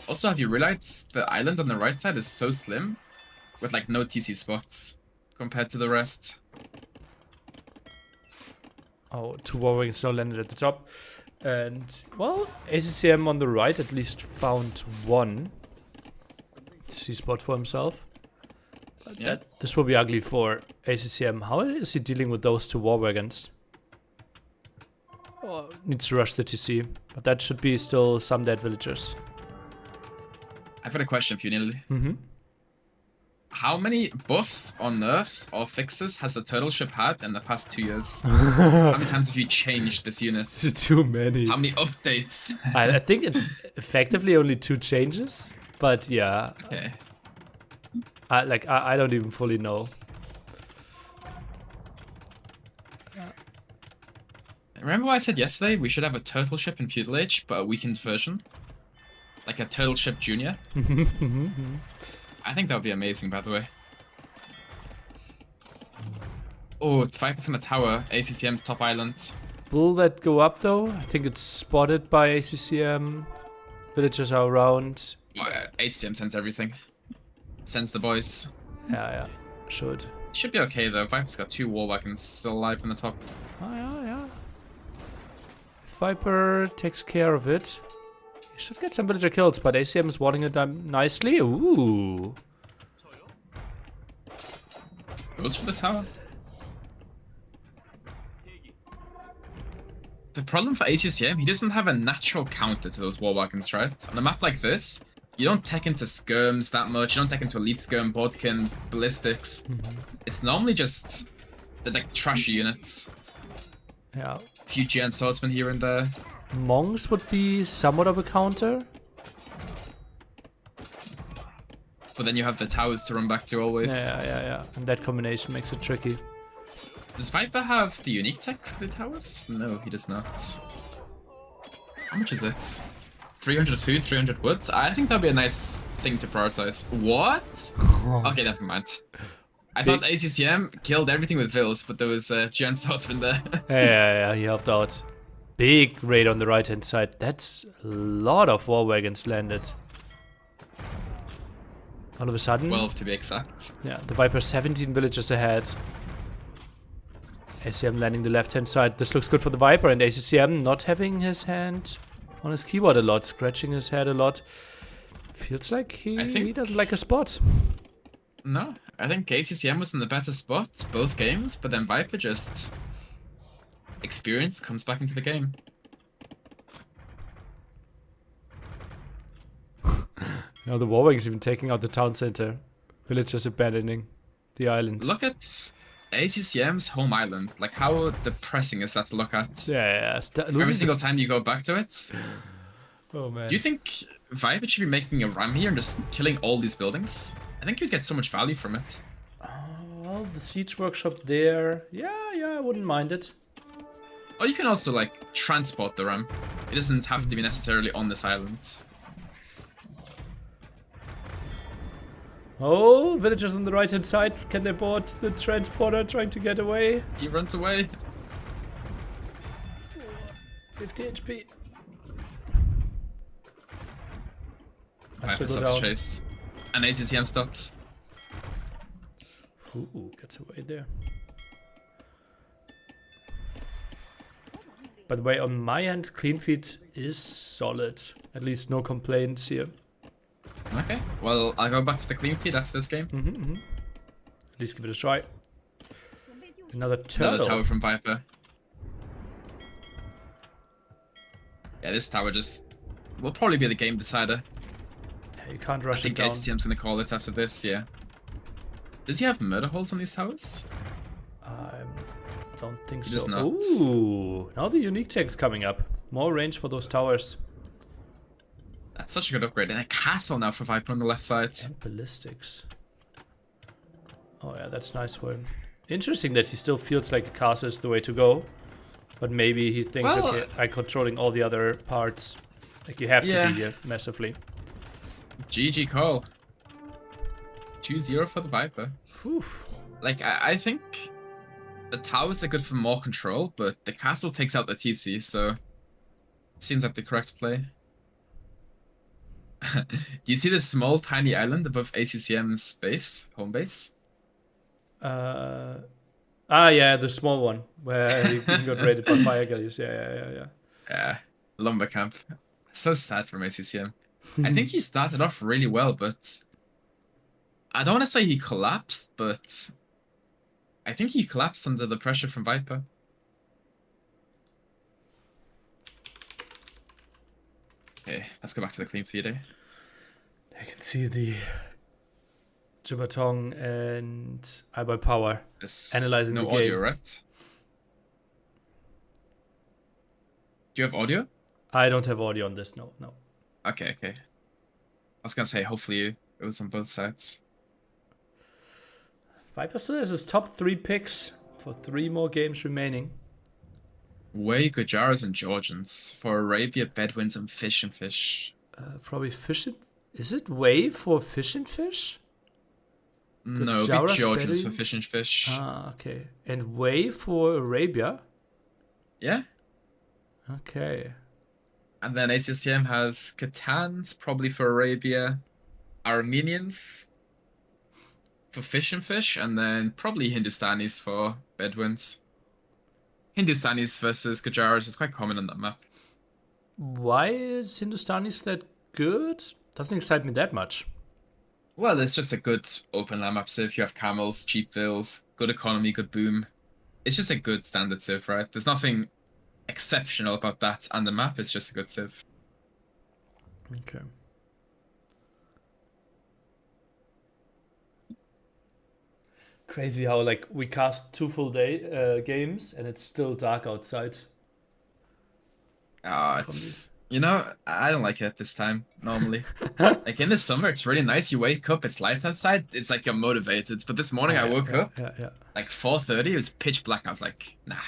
Also, have you realized the island on the right side is so slim? With like no TC spots compared to the rest. Oh, 2 war wagons now landed at the top. And, well, ACCM on the right at least found 1 TC spot for himself. Yeah. This will be ugly for ACCM. How is he dealing with those 2 war wagons? Oh, needs to rush the TC, but that should be still some dead villagers. I've got a question for you, Nearly. Mm-hmm. How many buffs or nerfs or fixes has the turtle ship had in the past 2 years? How many times have you changed this unit? Too many. How many updates? I think it's effectively only 2 changes, but yeah. Okay. I don't even fully know. Remember what I said yesterday? We should have a turtle ship in Feudal Age, but a weakened version? Like a turtle ship junior? I think that would be amazing, by the way. Oh, 5% of tower, ACCM's top island. Will that go up though? I think it's spotted by ACCM. Villagers are around. Well, ACCM sends everything. Sends the boys. Yeah, should. Should be okay though. Viper's got 2 war wagons still alive on the top. Oh, yeah. If Viper takes care of it, he should get some villager kills, but ACM is walling it down nicely. Ooh. Goes for the tower. The problem for ACCM, he doesn't have a natural counter to those war wagons, right? On a map like this, you don't tech into skirms that much. You don't tech into elite skirm, bodkin, ballistics. It's normally just the like trashy units. Yeah. A few giant swordsmen here and there. Monks would be somewhat of a counter. But then you have the towers to run back to always. Yeah. And that combination makes it tricky. Does Viper have the unique tech for the towers? No, he does not. How much is it? 300 food, 300 wood? I think that'd be a nice thing to prioritize. What? Okay, never mind. I thought ACCM killed everything with Vils, but there was a giant swordsman there. Yeah, he helped out. Big raid on the right hand side. That's a lot of war wagons landed. All of a sudden. 12 to be exact. Yeah, the Viper 17 villagers ahead. ACCM landing the left hand side. This looks good for the Viper, and ACCM not having his hand on his keyboard a lot, scratching his head a lot. Feels like he doesn't like a spot. No, I think ACCM was in the better spot both games, but then Viper just experience comes back into the game. Now the war wagons even taking out the town center. Villagers abandoning the island. Look at ACCM's home island. Like, how depressing is that to look at? Yeah. Every single time you go back to it. Oh man. Do you think Viper should be making a ram here and just killing all these buildings? I think you'd get so much value from it. Well, the siege workshop there. Yeah, I wouldn't mind it. Or you can also, like, transport the ram. It doesn't have to be necessarily on this island. Oh, villagers on the right hand side. Can they board the transporter trying to get away? He runs away. 50 HP. Viper stops chase. And ACCM stops. Ooh, gets away there. By the way, on my end, clean feed is solid. At least no complaints here. Okay, well, I'll go back to the clean feed after this game. At least give it a try. Another turtle. Another tower from Viper. Yeah, this tower just will probably be the game decider. Yeah, you can't rush I think it down. ACCM's gonna call it after this, yeah. Does he have murder holes on these towers? I don't think He so. does not. Ooh, now the unique tech's coming up. More range for those towers. That's such a good upgrade. And a castle now for Viper on the left side. And ballistics. Oh yeah, that's nice for him. Interesting that he still feels like a castle is the way to go. But maybe he thinks, Well, okay, I'm controlling all the other parts. Like you have to Yeah. be here massively. GG call. 2-0 for the Viper. Oof. Like, I think the towers are good for more control, but the castle takes out the TC, so it seems like the correct play. Do you see this small, tiny island above ACCM's base, home base? Yeah, the small one where he got raided by fire galleys. Yeah. Yeah, lumber camp. So sad from ACCM. I think he started off really well, but I don't want to say he collapsed, but I think he collapsed under the pressure from Viper. Okay, let's go back to the clean feed. I can see the Jibatong and iBuy Power analyzing no the game. audio, right? Do you have audio? I don't have audio on this, no. Okay. I was gonna say, hopefully it was on both sides. Viper still has his top 3 picks for 3 more games remaining. Way Gujaras and Georgians. For Arabia, Bedouins, and Fish and Fish. Probably fish and... Is it Way for Fish and Fish? No, it'd Gujaras, be Georgians for Bedouins? Fish and Fish. Ah, okay. And Way for Arabia? Yeah. Okay. And then ACCM has Catans, probably for Arabia. Armenians for Fish and Fish. And then probably Hindustanis for Bedouins. Hindustanis versus Gujaras is quite common on that map. Why is Hindustanis that good? Doesn't excite me that much. Well, it's just a good open land map civ. You have camels, cheap fills, good economy, good boom. It's just a good standard civ, right? There's nothing exceptional about that and the map. It's just a good civ. Okay. Crazy how like we cast 2 full day games and it's still dark outside. It's, you know, I don't like it this time normally. Like in the summer, it's really nice. You wake up, it's light outside. It's like you're motivated. But this morning I woke up like 4:30. It was pitch black. I was like, nah.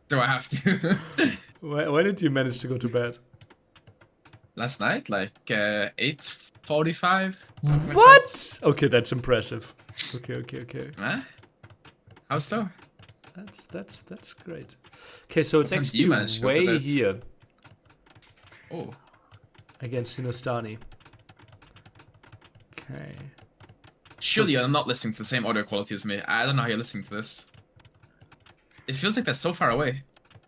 Do I have to? Why did you manage to go to bed? Last night, like 8:45. What? Okay, that's impressive. Okay. Huh? How so? That's great. Okay, so it's What time do actually you manage to go to way bed? here Oh, against Hindustani. Okay. surely you're not listening to the same audio quality as me. I don't know how you're listening to this. It feels like they're so far away.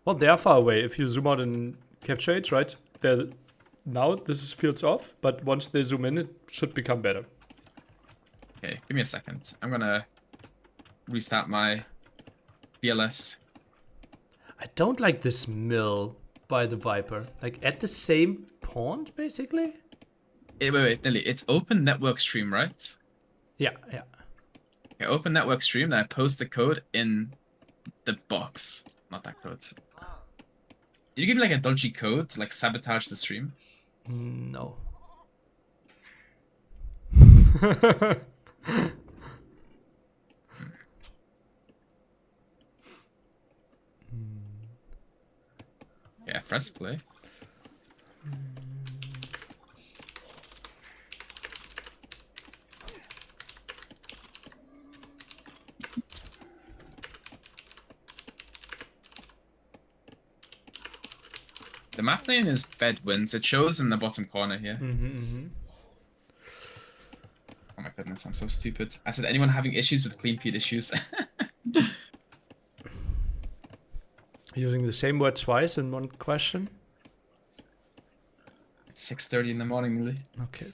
Well, they are far away. If you zoom out and capture it, right? Now this feels off, but once they zoom in, it should become better. Okay, give me a second. I'm gonna restart my BLS. I don't like this mill by the Viper. Like at the same pond, basically? Wait, Nelly. It's open network stream, right? Yeah. Okay, open network stream, then I post the code in the box. Not that code. Did you give me like a dodgy code to like sabotage the stream? No. Yeah, press play. The map name is Bedouins. It shows in the bottom corner here. Oh my goodness, I'm so stupid. I said, anyone having issues with clean feed issues? Using the same word twice in one question? It's 6:30 in the morning, Liry. Okay.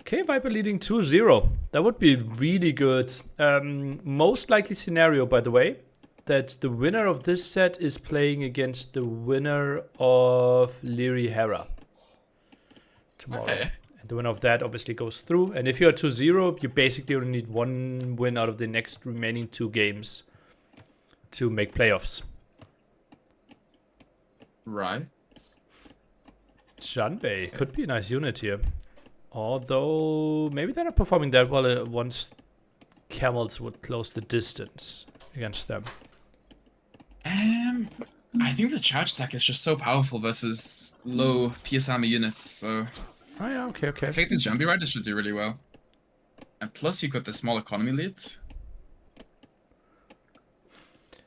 Okay, Viper leading 2-0. That would be really good. Most likely scenario, by the way, that the winner of this set is playing against the winner of Liry Hera tomorrow. Okay. And the winner of that obviously goes through. And if you're 2-0, you basically only need 1 win out of the next remaining 2 games to make playoffs. Right. Janbei could be a nice unit here. Although, maybe they're not performing that well once camels would close the distance against them. think the charge attack is just so powerful versus low PS armor units, so... Oh yeah, okay, okay. I think this Jumpy Rider should do really well. And plus you got the small economy lead.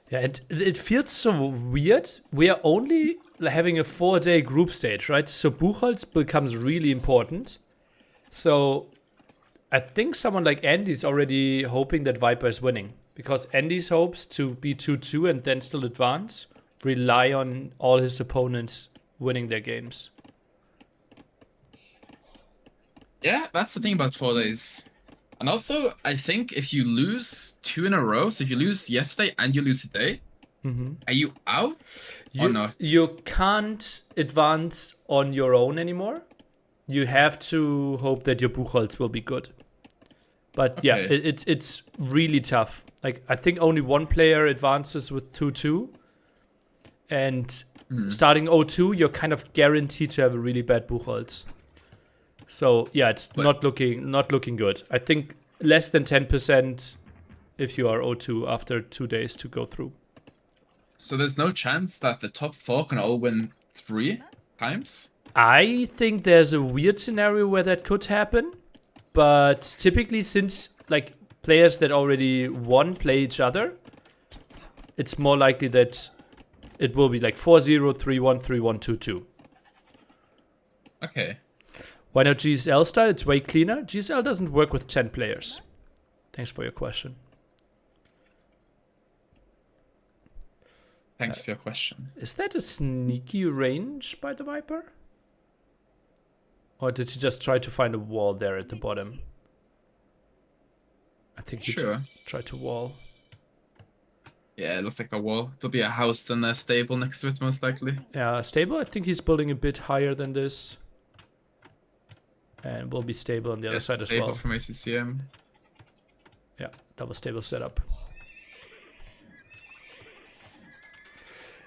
Yeah, it feels so weird. We are only having a 4-day group stage, right? So Buchholz becomes really important. So I think someone like Andy's already hoping that Viper is winning. Because Andy's hopes to be 2-2 and then still advance rely on all his opponents winning their games. Yeah, that's the thing about 4 days. And also, I think if you lose 2 in a row, so if you lose yesterday and you lose today, are you out or not? You can't advance on your own anymore. You have to hope that your Buchholz will be good. But yeah, it's really tough. Like, I think only one player advances with 2-2. And starting 0-2, you're kind of guaranteed to have a really bad Buchholz. So yeah, it's not looking good. I think less than 10% if you are 0-2 after 2 days to go through. So there's no chance that the top 4 can all win 3 times? I think there's a weird scenario where that could happen. But typically, since like players that already won play each other, it's more likely that it will be like 4-0, 3-1, 3-1, 2-2. Okay. Why not GSL style? It's way cleaner. GSL doesn't work with 10 players. Thanks for your question. Thanks for your question. Is that a sneaky range by the Viper? Or did he just try to find a wall there at the bottom? I think he just tried to wall. Yeah, it looks like a wall. There'll be a house, then a stable next to it, most likely. Yeah, stable. I think he's building a bit higher than this. And will be stable on the other side as well. Stable from ACCM. Yeah, double stable setup.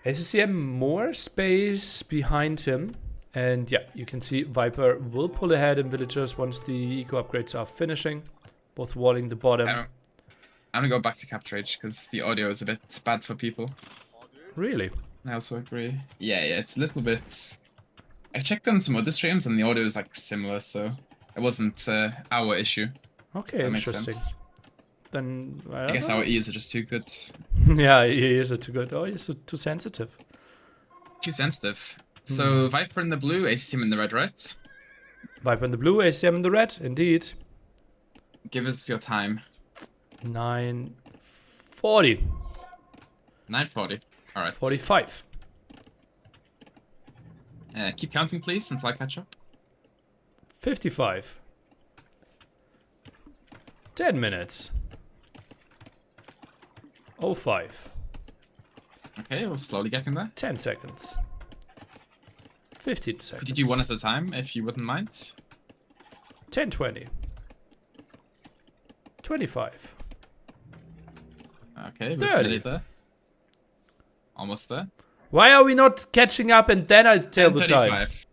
ACCM more space behind him. And yeah, you can see Viper will pull ahead in villagers once the eco upgrades are finishing. Both walling the bottom. I'm gonna go back to Capture Age because the audio is a bit bad for people. Really? I also agree. Yeah, it's a little bit... I checked on some other streams and the audio is like similar, so it wasn't our issue. Okay, that interesting. Makes sense. Then I guess our ears are just too good. Yeah, ears are too good. Oh, you're too sensitive. Too sensitive. So Viper in the blue, ACCM in the red, right? Viper in the blue, ACCM in the red, indeed. Give us your time. 9:40. 9:40. All right. 45. Keep counting, please, and fly catch up. 55. 10 minutes. 05. Okay, we're slowly getting there. 10 seconds. 15 seconds. Could you do one at a time, if you wouldn't mind? 10:20. 25. Okay, we're 30. nearly there. Almost there. Why are we not catching up and then I tell the time? 10:35.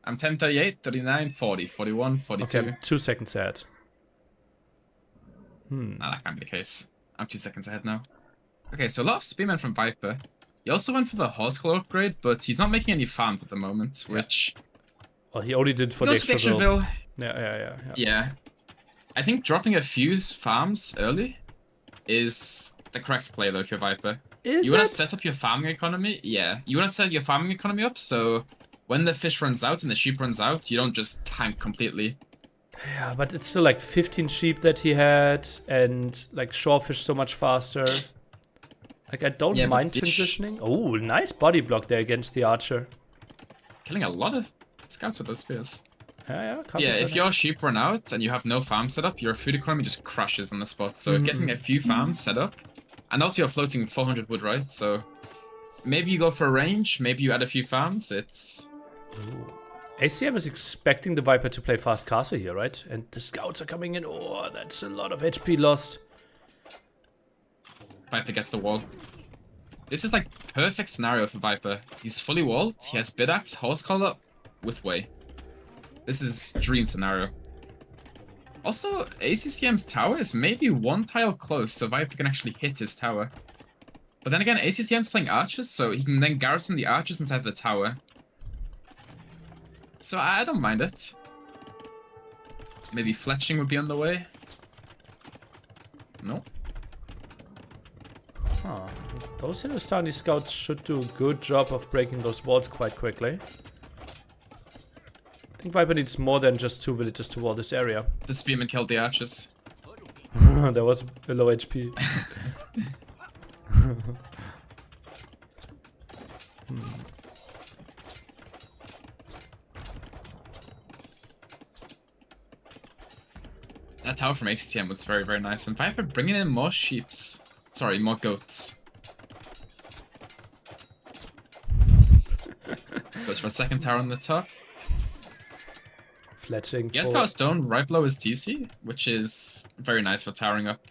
I'm 10:38, 39, 40, 41, 42. Okay, I'm 2 seconds ahead. Nah, that can't be the case. I'm 2 seconds ahead now. Okay, so a lot of spearmen from Viper. He also went for the horse color upgrade, but he's not making any farms at the moment, which... Well, he only did for the extra Extraville. Yeah. I think dropping a few farms early is the correct play, though, if you're Viper. Is you want it? to set up your farming economy? Yeah. You want to set your farming economy up, so when the fish runs out and the sheep runs out, you don't just tank completely. Yeah, but it's still like 15 sheep that he had, and like shorefish so much faster. Like, I don't mind transitioning. Oh, nice body block there against the archer. Killing a lot of scouts with those spears. Yeah, if your sheep run out and you have no farm set up, your food economy just crashes on the spot. So getting a few farms set up, and also you're floating 400 wood, right? So maybe you go for a range, maybe you add a few farms. It's... Ooh. ACM is expecting the Viper to play fast castle here, right? And the scouts are coming in. Oh, that's a lot of HP lost. Viper gets the wall. This is like perfect scenario for Viper. He's fully walled, he has Bidax, horse collar, with way. This is dream scenario. Also, ACCM's tower is maybe one tile close, so Viper can actually hit his tower. But then again, ACCM's playing archers, so he can then garrison the archers inside the tower. So I don't mind it. Maybe fletching would be on the way. No. Huh. Those Hindustani scouts should do a good job of breaking those walls quite quickly. I think Viper needs more than just 2 villagers to wall this area. The spearman killed the archers. That was a low HP. That tower from ACCM was very, very nice. And Viper bringing in more sheeps. Sorry, more goats. Goes for a second tower on the top. Fletching. He has got a stone right below his TC, which is very nice for towering up.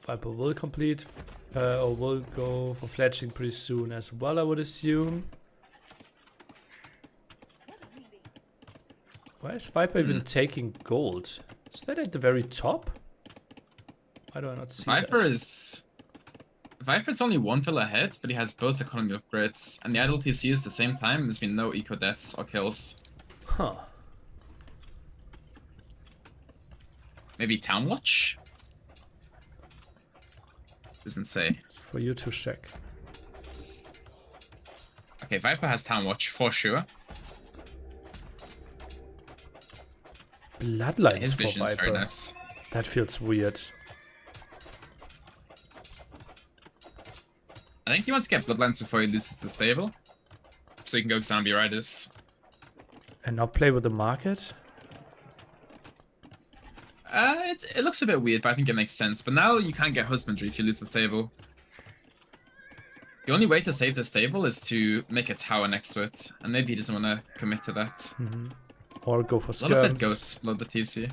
Viper will complete, or will go for fletching pretty soon as well, I would assume. Why is Viper even taking gold? Is that at the very top? Why do I not see Viper that? Viper's only 1 fill ahead, but he has both economy upgrades, and the idle TC is the same time, and there's been no eco deaths or kills. Huh. Maybe Town Watch? Doesn't say. It's for you to check. Okay, Viper has Town Watch for sure. Bloodlines His for vision's Viper. very nice. That feels weird. I think he wants to get Bloodlines before he loses the stable. So he can go Zombie Riders. And not play with the market? It looks a bit weird, but I think it makes sense. But now you can't get Husbandry if you lose the stable. The only way to save the stable is to make a tower next to it. And maybe he doesn't want to commit to that. Or go for A lot of dead skirms. goats below the TC.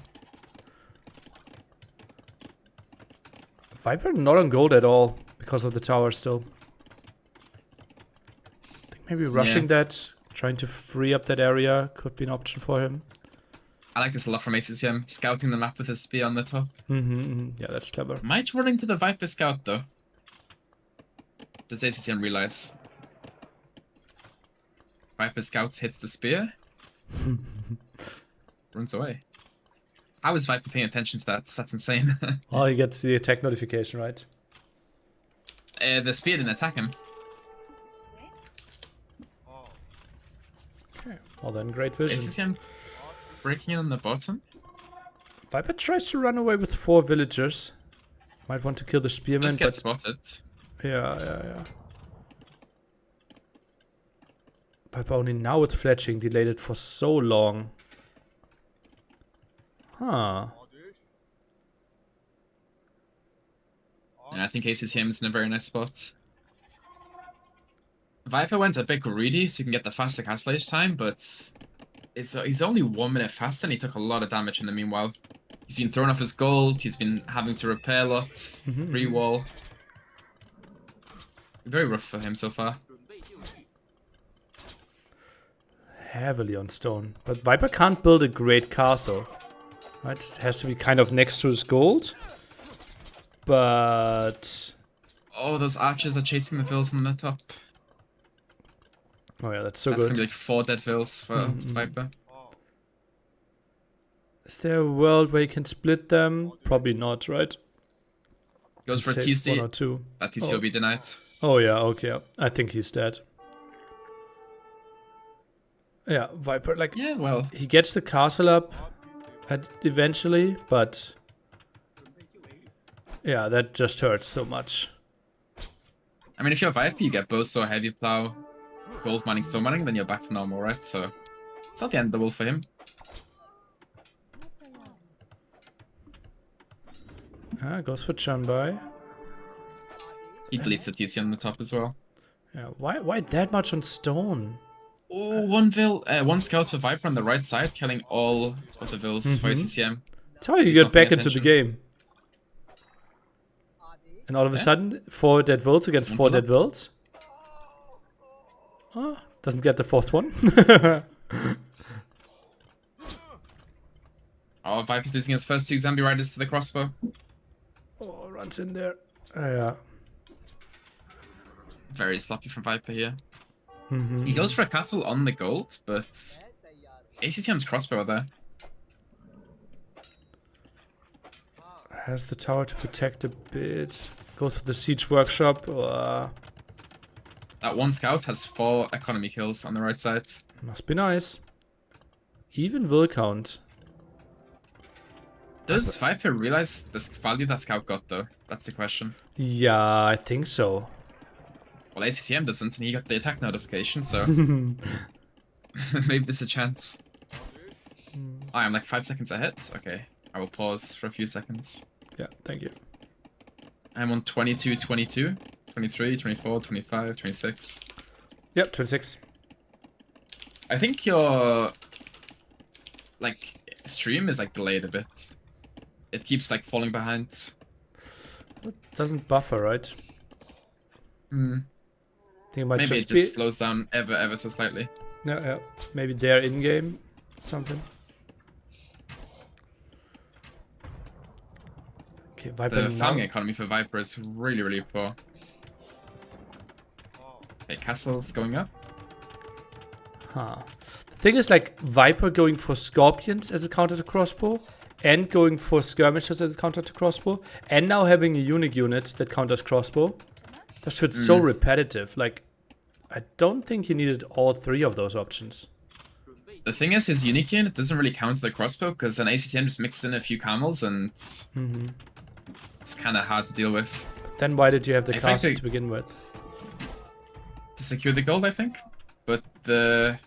Viper not on gold at all because of the tower still. I think maybe rushing that, trying to free up that area could be an option for him. I like this a lot from ACCM, scouting the map with his spear on the top. Yeah, that's clever. Might run into the Viper scout though. Does ACCM realize? Viper scouts hits the spear. Runs away. How is Viper paying attention to that? That's insane. Oh, he gets the attack notification, right? The spear didn't attack him. Okay. Well then, great vision. ACCM breaking in on the bottom. Viper tries to run away with 4 villagers. Might want to kill the spearman, Just get but spotted. yeah. Viper only now with fletching delayed it for so long. Huh. And I think ACCM is in a very nice spot. Viper went a bit greedy so you can get the faster castle age time, but he's only 1 minute faster and he took a lot of damage in the meanwhile. He's been thrown off his gold, he's been having to repair lots, re-wall. Very rough for him so far. Heavily on stone. But Viper can't build a great castle. Right? It has to be kind of next to his gold. But... Oh, those archers are chasing the vills on the top. oh yeah, that's so That's good. gonna be like 4 dead vills for Viper. Is there a world where you can split them? Probably not, right? Goes for a Say TC. 1 or 2. That TC will be denied. Oh yeah, okay. I think he's dead. Yeah, Viper, like... Yeah, well. he gets the castle up eventually, but... yeah, that just hurts so much. I mean, if you're Viper, you get Bowsaw, Heavy Plow, Gold Mining, Stone Mining, then you're back to normal, right? So, it's not the end of the world for him. Goes for Chunbai. He deletes the TC on the top as well. Yeah, why that much on stone? Oh, one scout for Viper on the right side, killing all of the vills for ACCM. That's how you He's get not back paying into the attention. game. And all of a sudden, 4 dead vills against 4 dead vills. Oh, doesn't get the 4th one. Oh, Viper's losing his first 2 zombie riders to the crossbow. Oh, Runs in there. Yeah. Very sloppy from Viper here. Mm-hmm. He goes for a castle on the gold, but ACCM's crossbow there. Has the tower to protect a bit. Goes for the siege workshop. That one scout has 4 economy kills on the right side. Must be nice. Even will count. Does Viper realize the value that scout got though? That's the question. Yeah, I think so. Well, ACCM doesn't, and he got the attack notification, so maybe there's a chance. Oh, I'm like 5 seconds ahead? Okay, I will pause for a few seconds. Yeah, thank you. I'm on 22, 22, 23, 24, 25, 26. Yep, 26. I think your like stream is like delayed a bit. It keeps like falling behind. It doesn't buffer, right? Hmm. I think it might Maybe just it just slows down ever so slightly. Yeah, yeah. Maybe they're in-game something. Okay, Viper The now. farming economy for Viper is really poor. Okay, castle's going up. Huh. The thing is, like, Viper going for Scorpions as a counter to crossbow, and going for Skirmishers as a counter to crossbow, and now having a unique unit that counters crossbow. That's what's so repetitive. Like, I don't think he needed all 3 of those options. The thing is, his unique unit doesn't really count the crossbow, because an ACCM just mixed in a few camels, and it's kind of hard to deal with. But then why did you have the I think castle they- to begin with? To secure the gold, I think. But the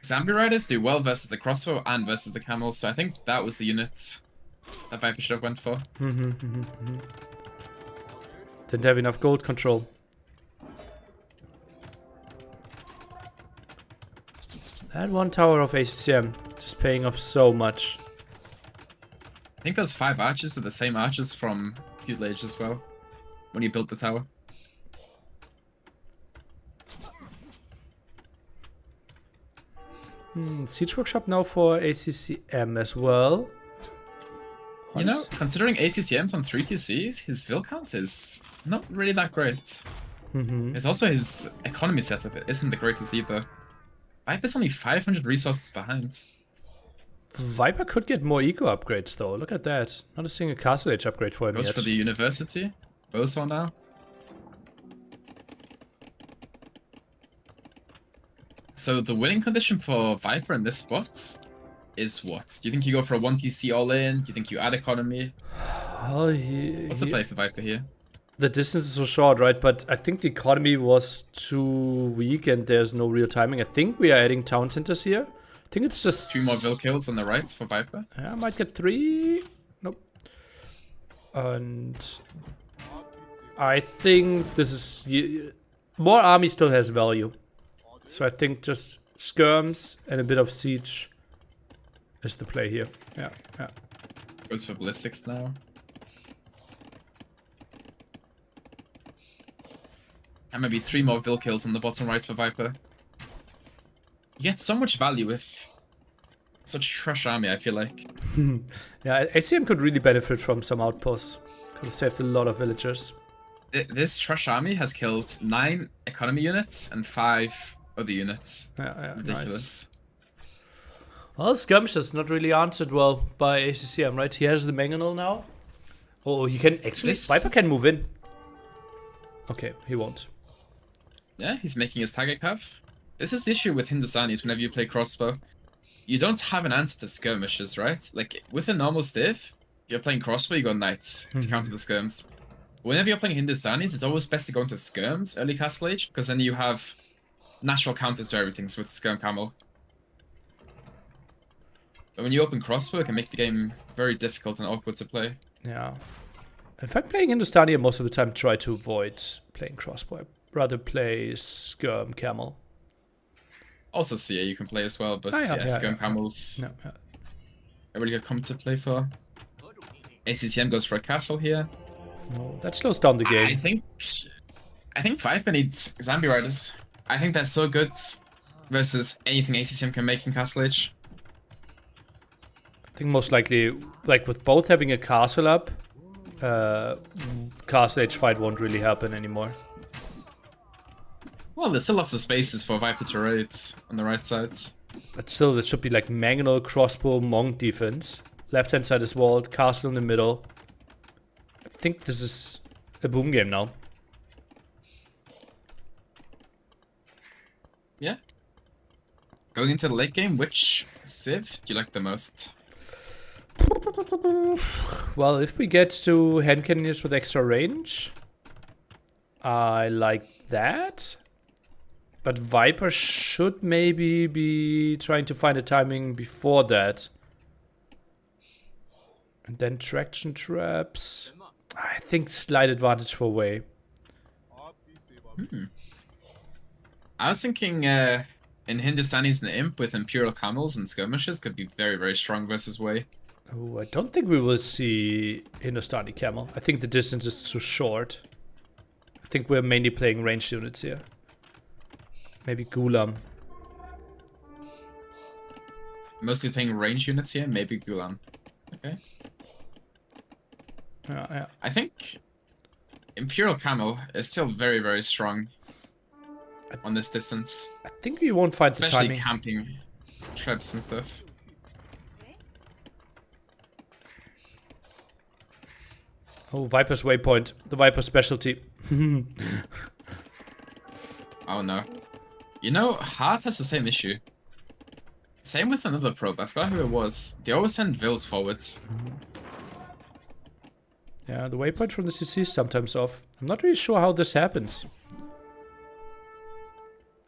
Zombie Riders do well versus the crossbow and versus the camels, so I think that was the unit that Viper should have went for. Didn't have enough gold control. That one tower of ACCM just paying off so much. I think those 5 archers are the same archers from Feudal Age as well, when you built the tower. Siege Workshop now for ACCM as well. You know, considering ACCM's on 3TC, his Vil count is not really that great. It's also his economy setup isn't the greatest either. Viper's only 500 resources behind. Viper could get more eco upgrades though. Look at that. Not a single Castle Age upgrade for him Goes yet. for the university. Boson now. So the winning condition for Viper in this spot is what? Do you think you go for a 1TC all in? Do you think you add economy? Well, What's the play for Viper here? the distance is so short, right? But I think the economy was too weak and there's no real timing. I think we are adding town centers here. I think it's just 2 more Vil kills on the right for Viper. Yeah, I might get 3. Nope. And I think this is more army still has value. So I think just skirms and a bit of siege is the play here. Yeah, yeah. Goes for ballistics now. And maybe 3 more Vil kills on the bottom right for Viper. You get so much value with such trash army, I feel like. Yeah, ACM could really benefit from some outposts. Could have saved a lot of villagers. This trash army has killed 9 economy units and 5 other units. Yeah, Ridiculous. nice. Well, skirmishes not really answered well by ACCM, right? He has the mangonel now. Oh, he can actually... Viper can move in. Okay, he won't. Yeah, he's making his target cav. This is the issue with Hindustanis whenever you play crossbow. You don't have an answer to skirmishes, right? Like, with a normal stiff, you're playing crossbow, you go knights to counter the skirms. Whenever you're playing Hindustanis, it's always best to go into skirms early Castle Age, because then you have natural counters to everything with skirm camel. But when you open crossbow, it can make the game very difficult and awkward to play. Yeah. In fact, playing Hindustani, I most of the time try to avoid playing crossbow. I'd rather play skirm camel. Also CA you can play as well, but skirm camels a really good comp to play for. ACCM goes for a castle here. No, that slows down the game. I think Viper needs Zombie Riders. I think they're so good versus anything ACCM can make in Castle Age. I think most likely, like with both having a castle up Castle Age fight won't really happen anymore. Well, there's still lots of spaces for Viper to raid on the right side. But still, there should be like Mangonel, Crossbow, Monk defense. Left hand side is walled, Castle in the middle. I think this is a boom game now. Yeah. Going into the late game, which Civ do you like the most? Well, if we get to hand cannons with extra range, I like that. But Viper should maybe be trying to find a timing before that. And then traction traps. I think slight advantage for Wei. I was thinking in Hindustani's and Imp with Imperial Camels and skirmishes could be very, very strong versus Wei. Oh, I don't think we will see Hindustani Camel. I think the distance is too short. I think we're mainly playing ranged units here. Maybe Gulam. Mostly playing range units here, maybe Gulam. Okay. Yeah. I think Imperial Camel is still very, very strong on this distance. I think we won't find the Especially timing. camping traps and stuff. Oh, Viper's waypoint. The Viper specialty. Oh no. You know, Hart has the same issue. Same with another probe, I forgot who it was. They always send Vils forwards. Yeah, the waypoint from the CC is sometimes off. I'm not really sure how this happens.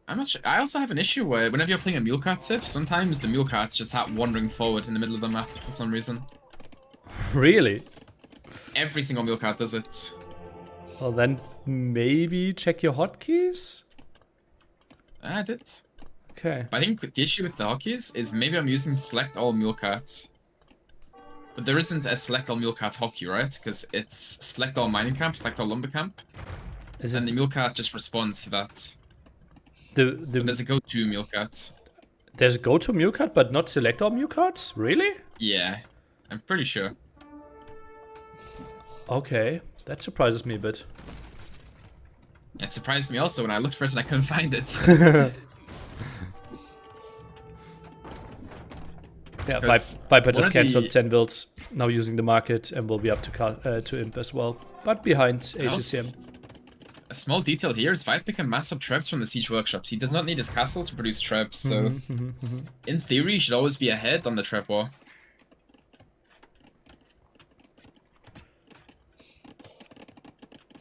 I'm not sure. I also have an issue where whenever you're playing a mule cart civ, sometimes the mule carts just start wandering forward in the middle of the map for some reason. Really? Every single mule cart does it. Well, then maybe check your hotkeys? I did. Okay. But I think the issue with the hotkeys is maybe I'm using select all mule carts. But there isn't a select all mule cart hotkey, right? Because it's select all mining camp, select all lumber camp. Is And it the mule cart just responds to that. the But there's a go-to mule cart. there's a go-to mule card, but not select all mule cards? Really? Yeah, I'm pretty sure. Okay, that surprises me a bit. It surprised me also when I looked for it and I couldn't find it. Yeah, Because Viper just one of cancelled the- 10 builds, now using the market, and will be up to Imp as well. But behind ACCM. A small detail here is Viper can mass up traps from the siege workshops. He does not need his castle to produce traps, so in theory he should always be ahead on the trap war.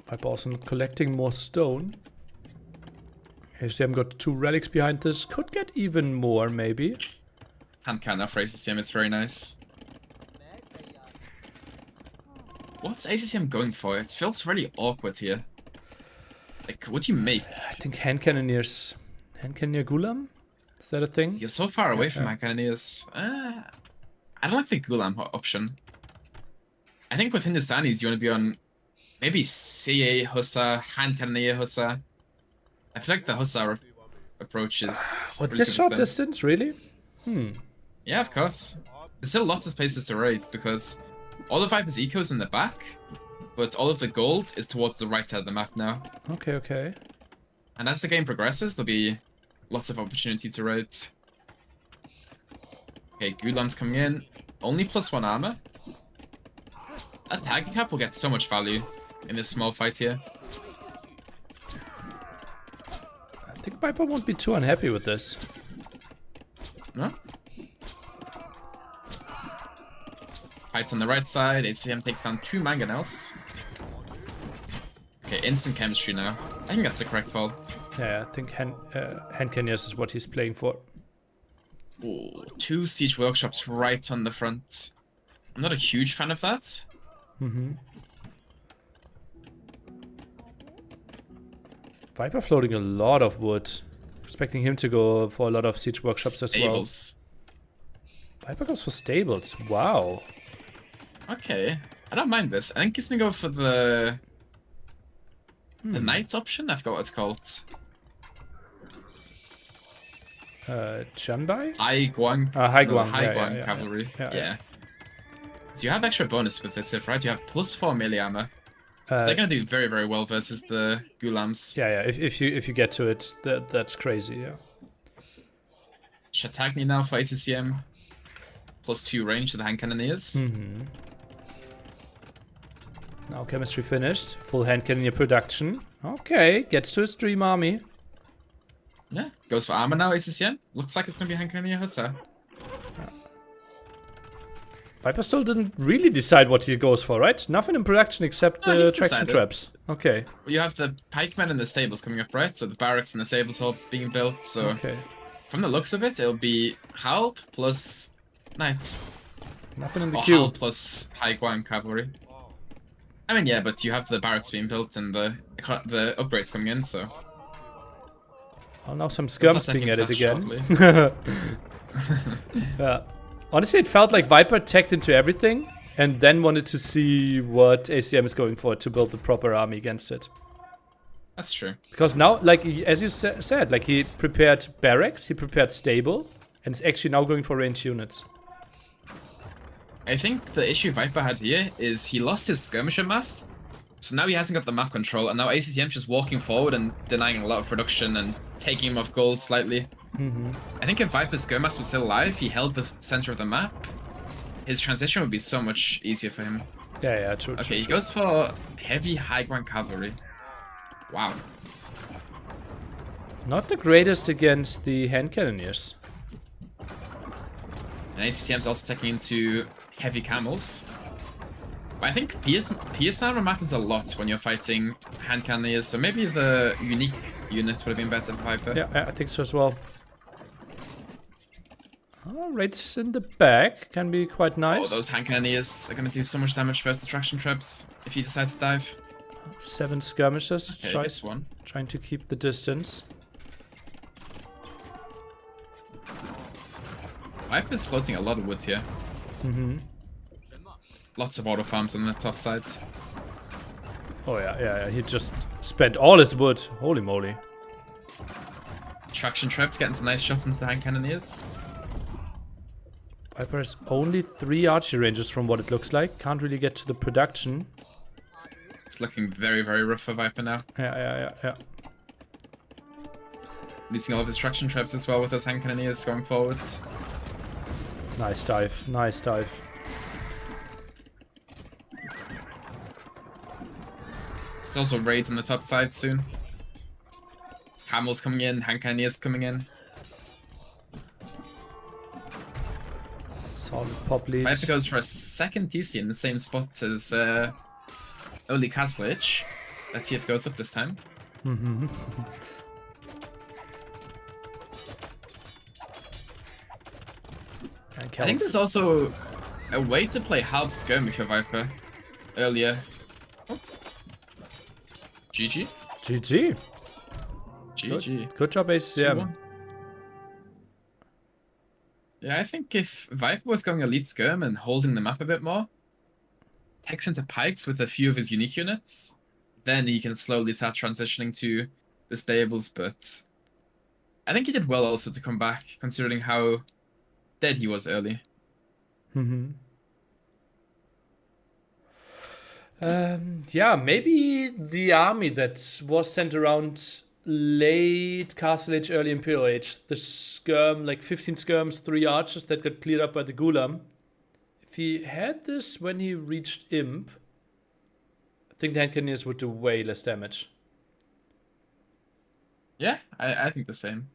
Viper also collecting more stone. ACCM got 2 relics behind this. Could get even more, maybe. Hand cannon for ACCM, it's very nice. What's ACCM going for? It feels really awkward here. Like, what do you make? I think hand cannoneers. Hand cannoneer Gulam? Is that a thing? You're so far away from Yeah. hand cannoneers. I don't like the Gulam option. I think with Hindustanis you want to be on maybe CA Hussar, hand cannoneer Hussar. I feel like the Hussar approach is. What, really this good short with them. distance, really? Yeah, of course. There's still lots of spaces to raid because all of Viper's eco is in the back, but all of the gold is towards the right side of the map now. Okay, okay. And as the game progresses, there'll be lots of opportunity to raid. Okay, Gulam's coming in. Only +1 armor. That tag cap will get so much value in this small fight here. I think Viper won't be too unhappy with this. No? Fights on the right side. ACCM takes down 2 mangonels. Okay, instant chemistry now. I think that's the correct call. Yeah, I think hand cannoneers is what he's playing for. Ooh, 2 siege workshops right on the front. I'm not a huge fan of that. Viper floating a lot of wood. Expecting him to go for a lot of siege workshops as well. Stables. Viper goes for stables. Wow. Okay, I don't mind this. I think he's gonna go for the knights option. I forgot what it's called. Chanbai? Hai Guang. Hai no, Guang. Hai Yeah, Guang yeah, cavalry. yeah. Yeah. So you have extra bonus with this, right? You have +4 melee armor. So they're gonna do very, very well versus the Gulams. Yeah, yeah. If you get to it, that's crazy. Yeah. Shatagni now for ACCM. +2 range to the hand cannoneers. Now chemistry finished. Full hand cannoneer production. Okay, gets to his dream army. Yeah, goes for armor now, ACCM. Looks like it's gonna be hand cannoneer Hussar. Viper still didn't really decide what he goes for, right? Nothing in production except the he's traction decided. traps. Okay. Well, you have the pikemen and the stables coming up, right? So the barracks and the stables all being built. So Okay. from the looks of it, it'll be Halp plus Knight. Nothing in the Or queue. Halp plus High Guam Cavalry. I mean, yeah, but you have the barracks being built and the upgrades coming in, so... Oh, now some skirms being added again. Yeah. Honestly, it felt like Viper teched into everything and then wanted to see what ACM is going for to build the proper army against it. That's true. Because now, like, as you said, like, he prepared barracks, he prepared stable, and is actually now going for ranged units. I think the issue Viper had here is he lost his skirmisher mass, so now he hasn't got the map control, and now ACCM's just walking forward and denying a lot of production and taking him off gold slightly. I think if Viper's skirmass was still alive, he held the center of the map, his transition would be so much easier for him. Yeah, yeah, true. Okay, he goes for heavy high ground cavalry. Wow. Not the greatest against the hand cannoneers. And ACCM's also taking into heavy camels. But I think PS armor matters a lot when you're fighting hand cannoneers, so maybe the unique unit would have been better for Viper. Yeah, I think so as well. Oh, raids in the back can be quite nice. Oh, those hand cannoneers are going to do so much damage versus the traction traps if he decides to dive. 7 skirmishers, Okay, this one. trying to keep the distance. Viper's floating a lot of wood here. Lots of auto farms on the top side. Oh yeah, yeah, he just spent all his wood. Holy moly. Traction traps getting some nice shots into the hand cannoneers. Viper has only 3 archery ranges from what it looks like. Can't really get to the production. It's looking very, very rough for Viper now. Yeah. Losing all of his traction traps as well with those hand cannoneers going forwards. Nice dive, nice dive. There's also raids on the top side soon. Camels coming in, hand cannoneers coming in. Solid pop lead. Viper goes for a second TC in the same spot as Oli Castlech. Let's see if it goes up this time. I think there's also a way to play half skirm if you're Viper earlier. Oh. GG. GG. GG. Good job, ACCM. 2-1. Yeah, I think if Viper was going elite skirm and holding the map a bit more, takes into pikes with a few of his unique units, then he can slowly start transitioning to the stables, but I think he did well also to come back, considering how dead he was early. Yeah, maybe the army that was sent around late Castle Age, early Imperial Age, the skirm, like 15 skirms, 3 archers that got cleared up by the Gulam. If he had this when he reached Imp, I think the hand cannoneers would do way less damage. Yeah, I think the same.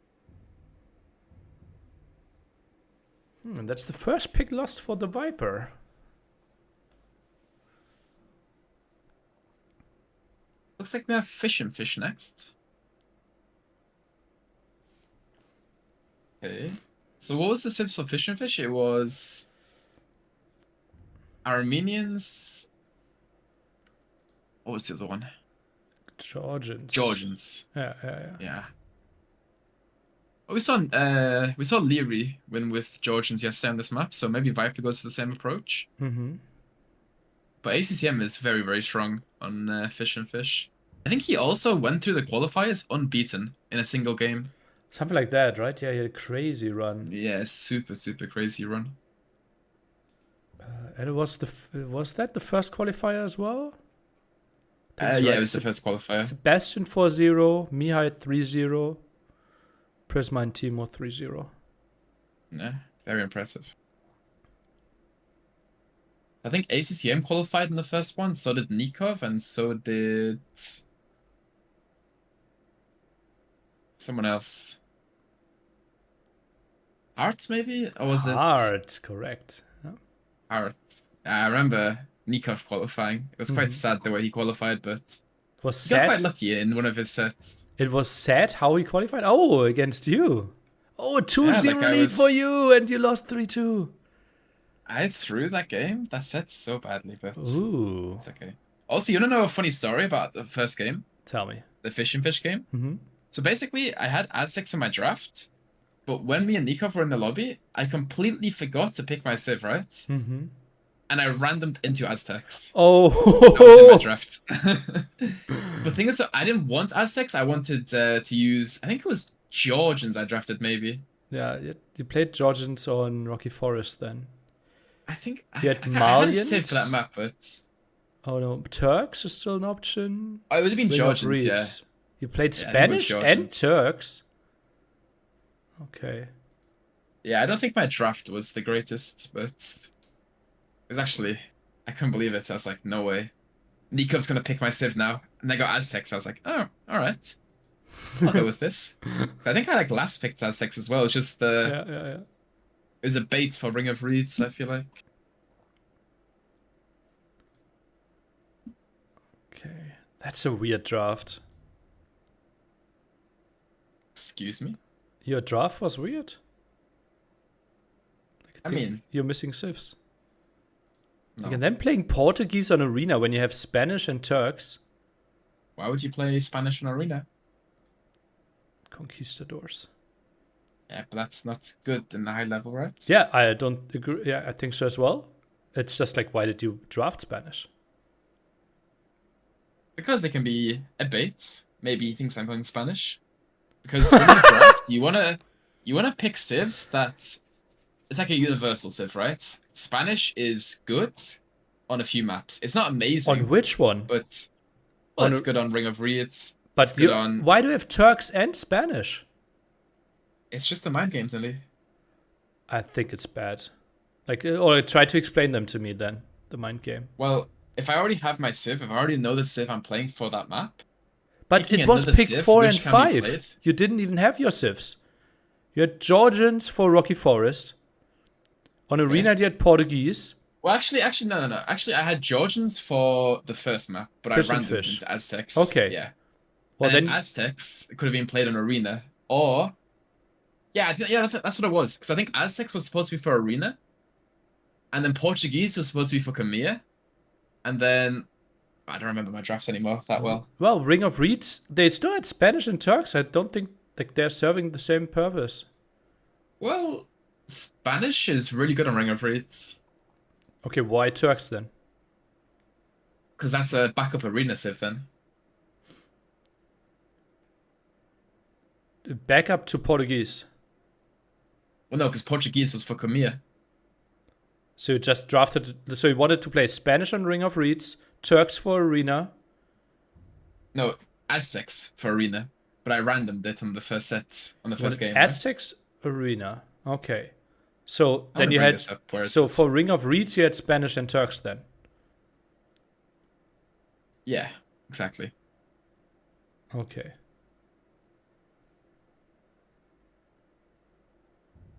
And that's the first pick lost for the Viper. Looks like we have Fish and Fish next. Okay. So what was the tips for Fish and Fish? It was Armenians. What was the other one? Georgians. Georgians. Yeah. Yeah. Well, we saw Liry win with Georgians yesterday on this map, so maybe Viper goes for the same approach. But ACCM is very, very strong on Fish and Fish. I think he also went through the qualifiers unbeaten in a single game. Something like that, right? Yeah, he had a crazy run. Yeah, super, super crazy run. And it was was that the first qualifier as well? Yeah, it was the first qualifier. Sebastian 4-0, Mihai 3-0, Prisma and Timo 3-0. Yeah, very impressive. I think ACCM qualified in the first one, so did Nikov, and so did someone else. Art, maybe? Or was it? Art, correct. Yeah. Art. I remember Nikov qualifying. It was quite sad the way he qualified, but It was he got quite sad. lucky in one of his sets. It was sad how he qualified. Oh, against you. Oh, 2-0 Yeah, like lead for you, and you lost 3-2. I threw that game, that set so badly, but Ooh. it's okay. Also, you don't know a funny story about the first game? Tell me. The Fish and Fish game? Mm-hmm. So basically, I had Aztecs in my draft, but when me and Nikov were in the lobby, I completely forgot to pick my Civ, right? Mm-hmm. And I randomed into Aztecs. Oh. That was in my draft. But the thing is, so I didn't want Aztecs. I wanted to use, I think it was Georgians I drafted, maybe. Yeah, you played Georgians on Rocky Forest then. I think You had I had a Malians? Civ for that map, but Oh no, Turks is still an option. oh, it would have been Ring of Georgians, yeah. Reeds. You played Yeah, I think it was Spanish and Georgians. Turks. Okay. Yeah, I don't think my draft was the greatest, but it was actually, I couldn't believe it. I was like, no way. Nikov's gonna pick my Civ now. And I got Aztecs. I was like, oh, alright. I'll go with this. I think I like last picked Aztecs as well. It's just Yeah. it was a bait for Ring of Reeds, I feel like. Okay. That's a weird draft. Excuse me? Your draft was weird. Like, I think mean, you're missing civs. no. Like, and then playing Portuguese on Arena when you have Spanish and Turks. Why would you play Spanish on Arena? Conquistadors. Yeah, but that's not good in the high level, right? Yeah, I don't agree. Yeah, I think so as well. It's just like, why did you draft Spanish? Because it can be a bait. Maybe he thinks I'm going Spanish. Because when you draft, you wanna pick civs that it's like a universal civ, right? Spanish is good on a few maps. It's not amazing. On which one? But well, On it's a- good on Ring of Reeds. But it's good on. why do you have Turks and Spanish? It's just the mind games, Lily. I think it's bad. Like, or try to explain them to me then. The mind game. Well, if I already have my civ, if I already know the civ I'm playing for that map. But Picking it was another pick civ 4 which and can be 5. played. You didn't even have your civs. You had Georgians for Rocky Forest. On Arena, you had Portuguese. Well, actually, no. Actually, I had Georgians for the first map, but Fish I and ran them Fish. into Aztecs. Okay. Yeah. Well, And then Aztecs could have been played on Arena, or yeah, that's what it was. Because I think Aztecs was supposed to be for Arena, and then Portuguese was supposed to be for Khmer, and then I don't remember my drafts anymore that well. well, Ring of Reeds, they still had Spanish and Turks. I don't think like they're serving the same purpose. Well, Spanish is really good on Ring of Reeds Okay, why Turks then? because that's a backup Arena civ then. Back up to Portuguese. Well, no, because Portuguese was for Khmer. So you just drafted. So you wanted to play Spanish on Ring of Reeds, Turks for Arena. No, Aztecs for Arena, but I randomed it on the first set on the first game. Aztecs Arena. Okay. So I then wanna you bring had. this up. Where is So it? for Ring of Reeds, you had Spanish and Turks then. Yeah, exactly. Okay.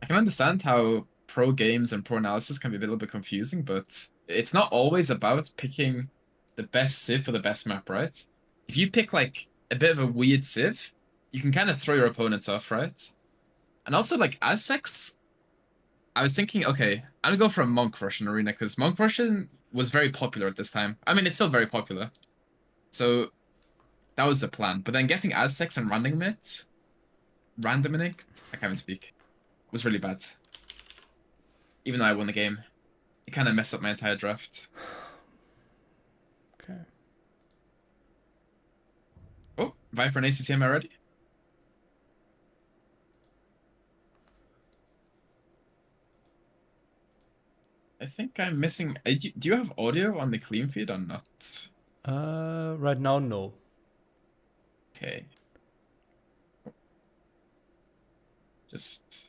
I can understand how pro games and pro analysis can be a little bit confusing, but it's not always about picking the best civ for the best map, right? If you pick like a bit of a weird civ, you can kind of throw your opponents off, right? And also like Aztecs, I was thinking, okay, I'm gonna go for a Monk Russian arena because Monk Russian was very popular at this time. I mean, it's still very popular. So that was the plan. But then getting Aztecs and randoming it, I can't even speak, was really bad. Even though I won the game, it kind of messed up my entire draft. Okay. Oh, Viper and ACCM already? I think I'm missing. Do you have audio on the clean feed or not? Right now, no. Okay. Just.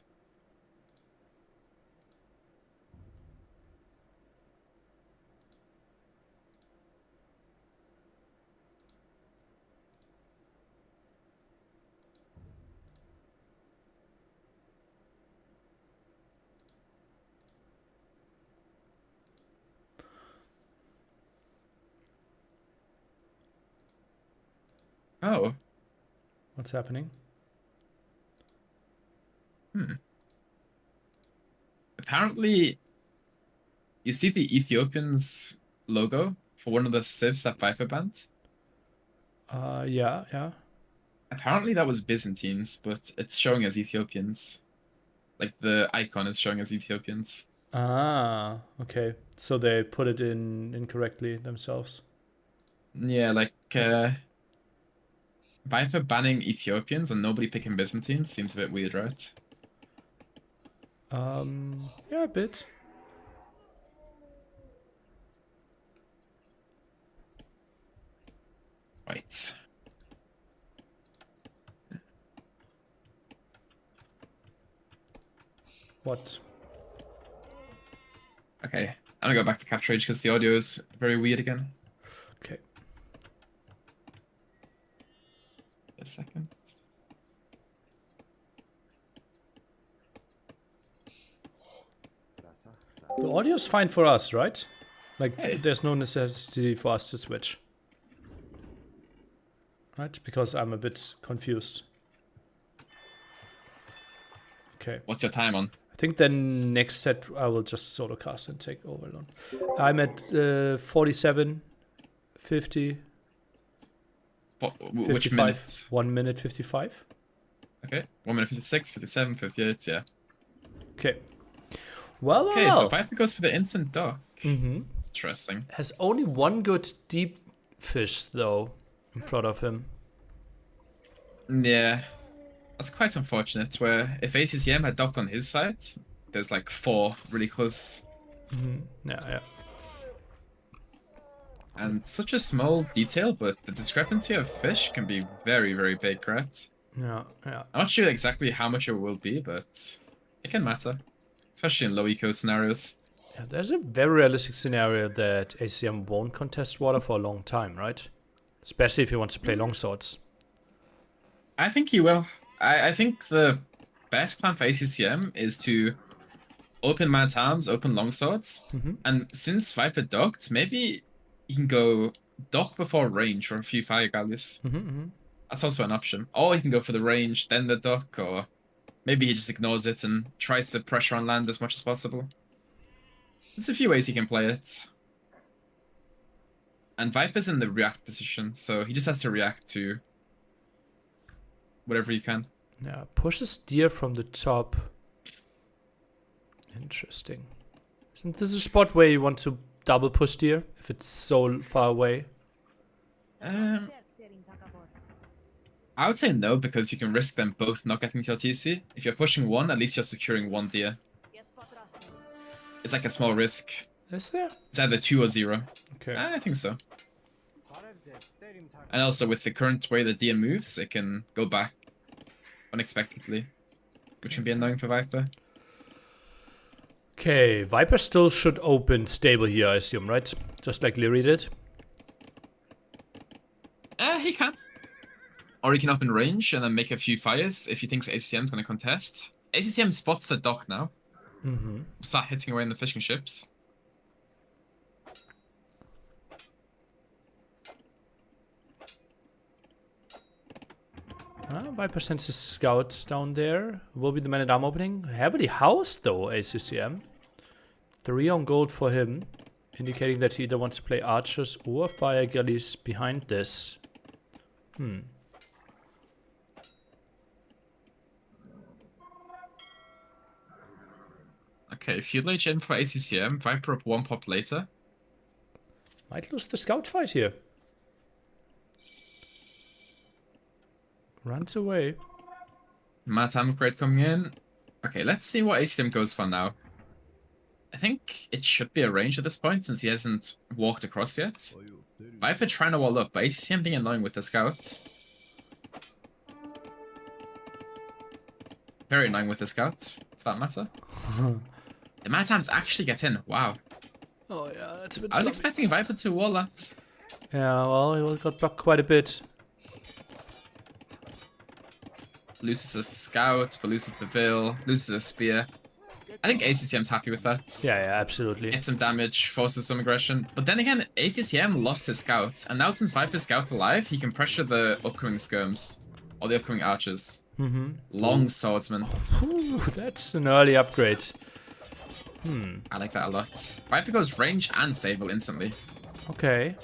Oh. What's happening? Apparently, you see the Ethiopians logo for one of the civs that Viper banned? Yeah. Apparently that was Byzantines, but it's showing as Ethiopians. Like the icon is showing as Ethiopians. Ah, okay. So they put it in incorrectly themselves. Yeah, like Viper banning Ethiopians and nobody picking Byzantines seems a bit weird, right? Yeah, a bit. Wait. What? Okay, I'm gonna go back to Capture Age because the audio is very weird again. Okay. A second. The audio's fine for us, right? Like, Hey. there's no necessity for us to switch. Right? Because I'm a bit confused. Okay. What's your time on? I think the next set I will just solo cast and take over alone. I'm at 47, 50, Which 55. minute? 1 minute 55. Okay, 1 minute 56, 57, 58, yeah. Okay. Well, Okay, so Viper goes for the instant dock. Interesting. has only one good deep fish, though, in front of him. Yeah, that's quite unfortunate, where if ACCM had docked on his side, there's like 4 really close. Yeah. And such a small detail, but the discrepancy of fish can be very, very big, right? Yeah. I'm not sure exactly how much it will be, but it can matter. Especially in low eco scenarios. Yeah, there's a very realistic scenario that ACCM won't contest water for a long time, right? Especially if he wants to play long swords. I think he will. I think the best plan for ACCM is to open man-at-arms, open longswords, and since Viper docked, maybe he can go dock before range for a few fire galleys. That's also an option. Or he can go for the range, then the dock, or maybe he just ignores it and tries to pressure on land as much as possible. There's a few ways he can play it. And Viper's in the react position, so he just has to react to whatever he can. Yeah, pushes deer from the top. Interesting. Isn't this a spot where you want to double push deer if it's so far away? I would say no, because you can risk them both not getting to your TC. If you're pushing one, at least you're securing 1 deer. It's like a small risk. Is there? It's either 2 or 0. Okay. I think so. And also with the current way the deer moves, it can go back unexpectedly, which can be annoying for Viper. Okay, Viper still should open stable here, I assume, right? Just like Liry did? He can. Or he can open range and then make a few fires if he thinks ACCM is going to contest. ACCM spots the dock now. Start hitting away in the fishing ships. Viper sends his scouts down there. Will be the man-at-arm opening. Heavily housed, though, ACCM. 3 on gold for him, indicating that he either wants to play archers or fire galleys behind this. Okay, Field Age in for ACCM, Viper up 1 pop later. Might lose the scout fight here. Runs away. Man-at-arm upgrade coming in. Okay, let's see what ACCM goes for now. I think it should be a range at this point since he hasn't walked across yet. Viper trying to wall up, but ACCM being annoying with the scouts. Very annoying with the scouts, for that matter. The amount of times actually get in, wow. Oh yeah, that's a bit I was sloppy. expecting Viper to wall that. Yeah, well, he got blocked quite a bit. Loses a scout, but loses the Vil, loses a spear. I think ACCM's happy with that. Yeah, yeah, absolutely. Gets some damage, forces some aggression. But then again, ACCM lost his scout, and now since Viper's scout's alive, he can pressure the upcoming skirms. Or the upcoming archers. Long swordsman. Ooh, that's an early upgrade. I like that a lot. Viper goes range and stable instantly. Okay.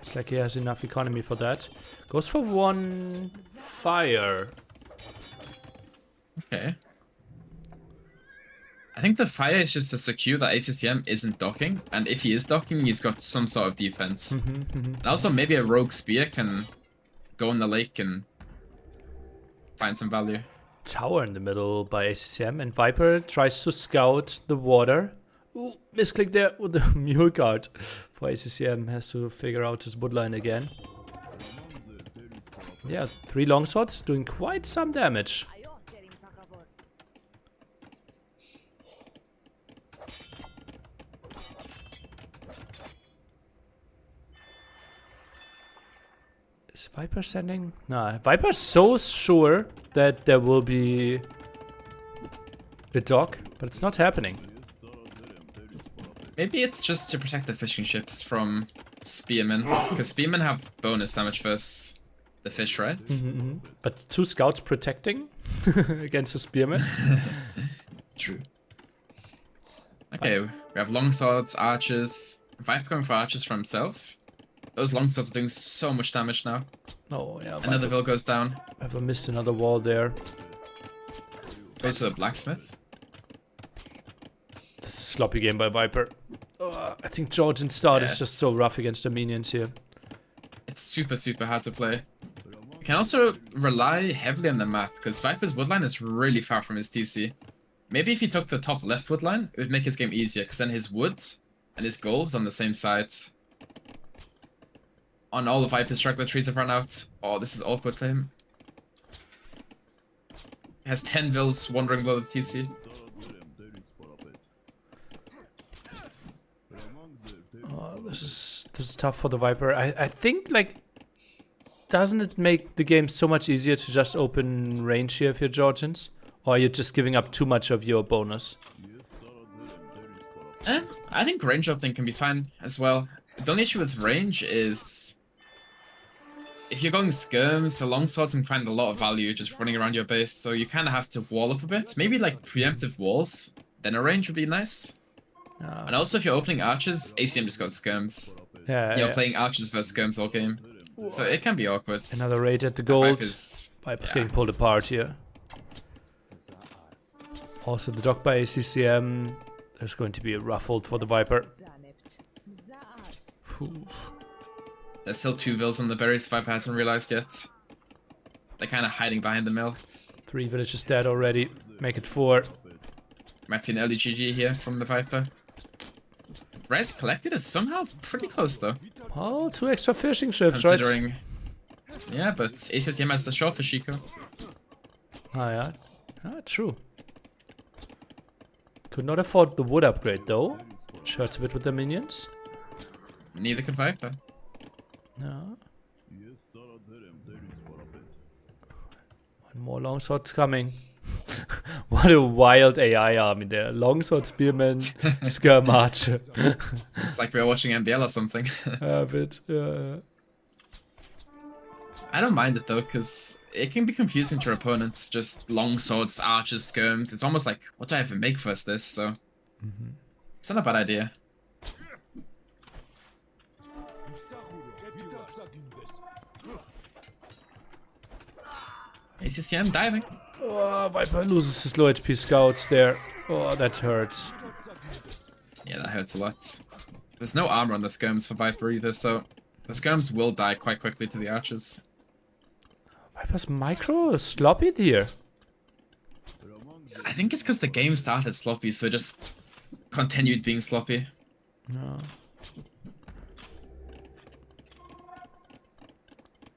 It's like he has enough economy for that. Goes for 1 fire. Okay. I think the fire is just to secure that ACCM isn't docking, and if he is docking, he's got some sort of defense. And also, maybe a rogue spear can go in the lake and find some value. Tower in the middle by ACCM, and Viper tries to scout the water. Ooh, misclick there with the mule guard. For ACCM has to figure out his woodline again. Yeah, 3 longswords doing quite some damage. Is Viper sending? Nah, Viper's so sure that there will be a dock, but it's not happening. Maybe it's just to protect the fishing ships from spearmen, because spearmen have bonus damage versus the fish, right? But 2 scouts protecting against a spearman. True. Okay, we have longswords, archers. Viper going for archers for himself. Those longswords are doing so much damage now. Oh yeah, Another Vil goes down. Viper missed another wall there. Goes to the blacksmith. This is a sloppy game by Viper. I think Georgian start is just so rough against the minions here. It's super, super hard to play. You can also rely heavily on the map, because Viper's woodline is really far from his TC. Maybe if he took the top left woodline, it would make his game easier, because then his wood and his gold's on the same side. On all of Viper's straggler trees have run out. Oh, this is awkward for him. He has 10 Vils wandering below the TC. Oh, this is tough for the Viper. I think, like, doesn't it make the game so much easier to just open range here if you're Georgians? Or are you just giving up too much of your bonus? I think range opening can be fine as well. The only issue with range is if you're going skirms, the longswords can find a lot of value just running around your base, so you kind of have to wall up a bit. Maybe like preemptive walls, then a range would be nice. And also if you're opening archers, ACM just got skirms. Yeah, You're playing archers versus skirms all game. So it can be awkward. Another raid at the gold. Viper's Getting pulled apart here. Also the dock by ACCM. There's going to be a ruffled for the Viper. Whew. There's still 2 Vils on the berries Viper hasn't realized yet. They're kind of hiding behind the mill. 3 villages dead already. Make it 4. Might see an early GG here from the Viper. Res collected is somehow pretty close though. Oh, 2 extra fishing ships, Considering... right? Yeah, but ACCM has the short for Shiko. Ah, yeah. Ah, true. Could not afford the wood upgrade though. Which hurts a bit with the minions. Neither could Viper. No. One more longsword's coming. What a wild AI army there. Longsword, spearman, skirm archer. It's like we were watching MBL or something. A bit, yeah. I don't mind it though, because it can be confusing to your opponents. Just long swords, archers, skirms. It's almost like, what do I even make versus this? So, it's not a bad idea. ACCM diving. Oh, Viper loses his low HP scouts there. Oh, that hurts. Yeah, that hurts a lot. There's no armor on the skirms for Viper either, so the skirms will die quite quickly to the archers. Viper's micro sloppy here. I think it's because the game started sloppy, so just continued being sloppy. No.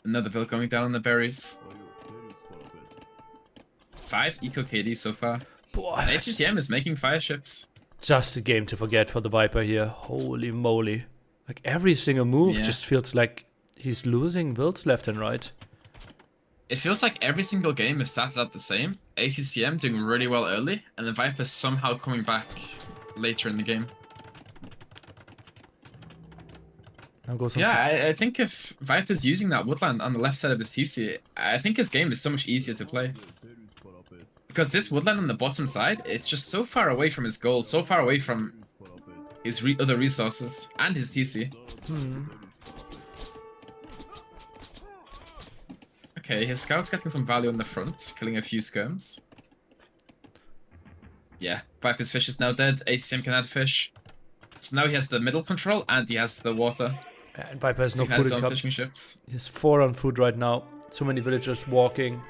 Another build going down on the berries. 5 eco KD so far. Boy, ACCM is making fire ships. just a game to forget for the Viper here. Holy moly. Like every single move just feels like he's losing builds left and right. It feels like every single game is started out the same. ACCM doing really well early, and the Viper somehow coming back later in the game. Now goes on Yeah, I think if Viper's using that woodland on the left side of his CC, I think his game is so much easier to play. Because this woodland on the bottom side, it's just so far away from his gold, so far away from his other resources, and his TC. Okay, his scout's getting some value on the front, killing a few skirms. Yeah, Viper's fish is now dead, ACCM can add fish. So now he has the middle control, and he has the water. And Viper has So no he can add food his in own cup. fishing ships. He has 4 on food right now. So many villagers walking.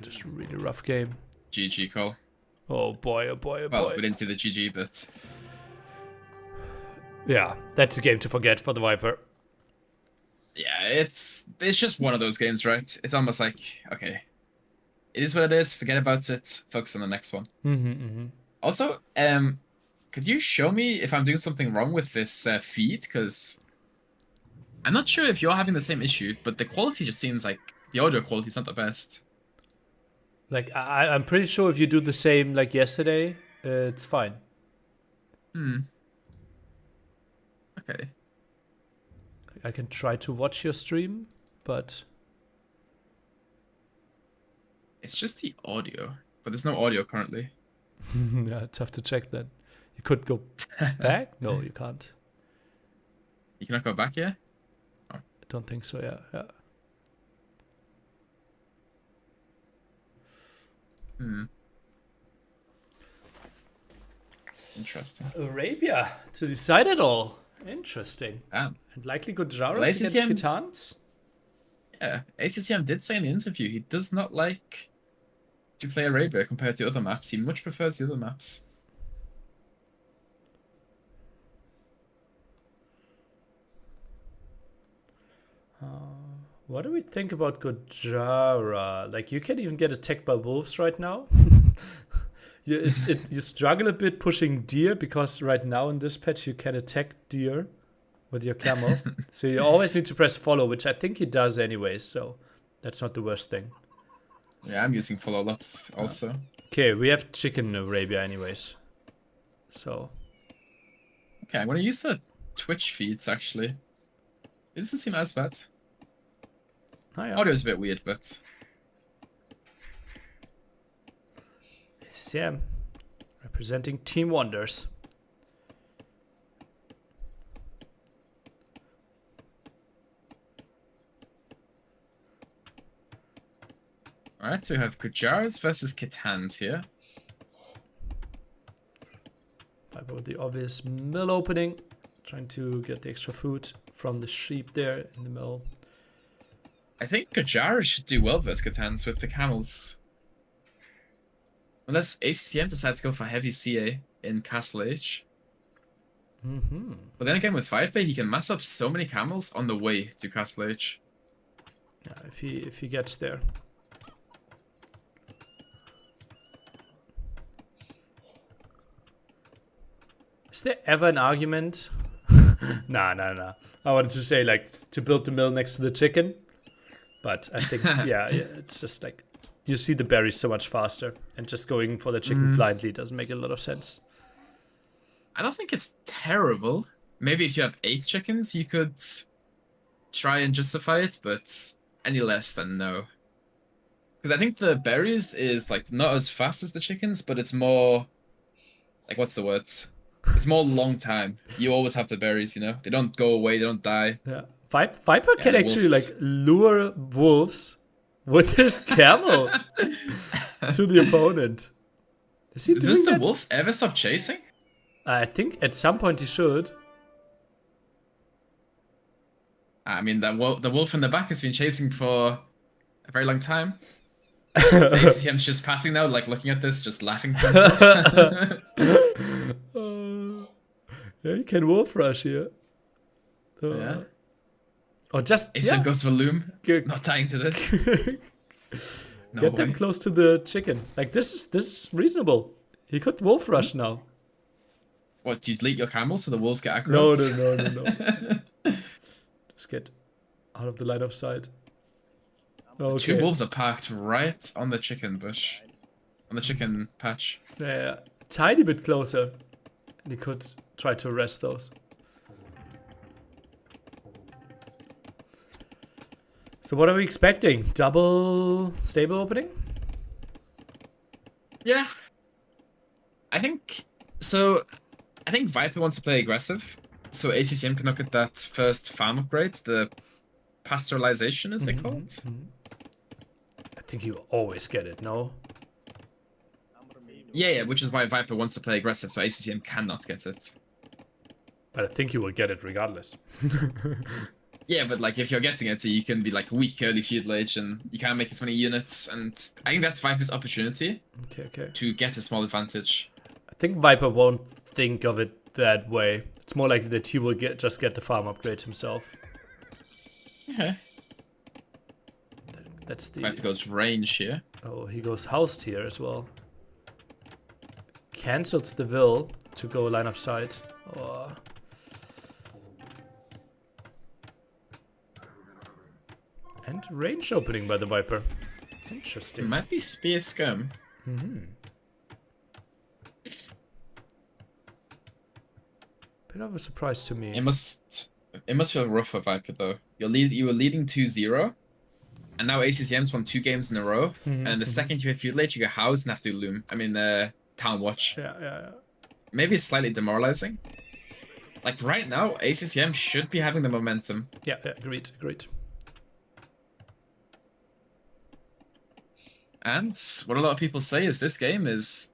Just a really rough game. GG call. Oh boy, oh boy, oh Well, boy. we didn't see the GG, but... Yeah, that's a game to forget for the Viper. Yeah, it's just one of those games, right? It's almost like, okay, it is what it is, forget about it, focus on the next one. Also, could you show me if I'm doing something wrong with this feed? Because I'm not sure if you're having the same issue, but the quality just seems like the audio quality is not the best. Like, I'm pretty sure if you do the same like yesterday, it's fine. Okay. I can try to watch your stream, but... It's just the audio, but there's no audio currently. Yeah, tough to check then. You could go back? No, you can't. You cannot go back yet? I don't think so, yeah. Interesting. Arabia to decide it all. Interesting. Damn. And likely good Jaros Well, against ACCM Kitans. Yeah, ACCM did say in the interview he does not like to play Arabia compared to other maps. He much prefers the other maps. What do we think about Gojara? Like, you can't even get attacked by wolves right now. You struggle a bit pushing deer because right now in this patch you can attack deer with your camel. So you always need to press follow, which I think he does anyway, so that's not the worst thing. Yeah, I'm using follow lots also. Okay, we have chicken in Arabia anyways. So. Okay, I'm gonna use the Twitch feeds actually. It doesn't seem as bad. Oh, yeah. Audio's a bit weird, but ACCM representing Team Wonders. alright, so we have Gujars versus Kitans here. Viper with the obvious mill opening, trying to get the extra food from the sheep there in the mill. I think Gujara should do well versus Kitans with the camels. Unless ACCM decides to go for heavy CA in Castle Age. But then again, with Viper, he can mess up so many camels on the way to Castle Age. Yeah, if he gets there. Is there ever an argument? Nah. I wanted to say, like, to build the mill next to the chicken. But I think, yeah, it's just like, you see the berries so much faster. And just going for the chicken blindly doesn't make a lot of sense. I don't think it's terrible. Maybe if you have 8 chickens, you could try and justify it, but any less than no. Because I think the berries is like not as fast as the chickens, but it's more like, what's the word? It's more long time. You always have the berries, you know? They don't go away, they don't die. Yeah. Viper can actually wolves. like lure wolves with his camel to the opponent. Is he doing Does the that? wolves ever stop chasing? I think at some point he should. I mean, the wolf in the back has been chasing for a very long time. ACCM's just passing now, like looking at this, just laughing to himself. Yeah, you can wolf rush here. Yeah. Or just ACCM goes for Loom. Good. Not dying to this. No Get them way. close to the chicken. Like this is reasonable. He could wolf rush now. What, do you delete your camel so the wolves get aggro? No. Just get out of the line of sight. Okay. 2 wolves are parked right on the chicken bush. On the chicken patch. Yeah, tiny bit closer. And he could try to arrest those. So what are we expecting? Double stable opening? Yeah. I think Viper wants to play aggressive. So ACCM can look at that first farm upgrade, the pasteurization, is it called? I think you always get it, no? Yeah, which is why Viper wants to play aggressive, so ACCM cannot get it. But I think you will get it regardless. Yeah, but like if you're getting it, you can be like weak early feudal age and you can't make as many units, and I think that's Viper's opportunity Okay. to get a small advantage. I think Viper won't think of it that way. It's more likely that he will just get the farm upgrade himself. Okay. That's the... Viper goes range here. Oh, he goes housed here as well. Cancels the will to go line of sight. Oh. And range opening by the Viper. It Interesting. might be spear scum. Bit of a surprise to me. It must feel rough for Viper though. You were leading 2-0, and now ACCM's won 2 games in a row. And the second you hit feudal age, you get housed and have to loom. I mean, town watch. Yeah. Maybe it's slightly demoralizing. Like right now, ACCM should be having the momentum. Yeah, agreed. And what a lot of people say is this game is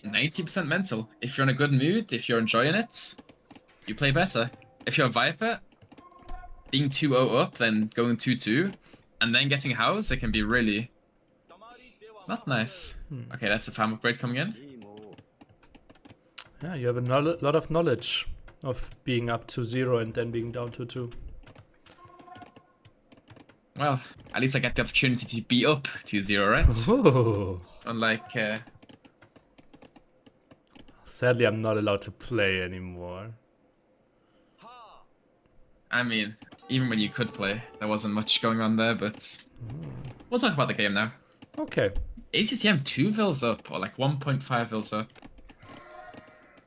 90% mental. If you're in a good mood, if you're enjoying it, you play better. If you're a Viper, being 2-0 up, then going 2-2, and then getting housed, it can be really not nice. Okay, that's the farm upgrade coming in. Yeah, you have a lot of knowledge of being up to 0 and then being down to 2. Well, at least I get the opportunity to be up 2-0, right? Oh. Unlike... Sadly, I'm not allowed to play anymore. I mean, even when you could play, there wasn't much going on there, but we'll talk about the game now. Okay. ACCM 2 vils up, or like 1.5 vils up.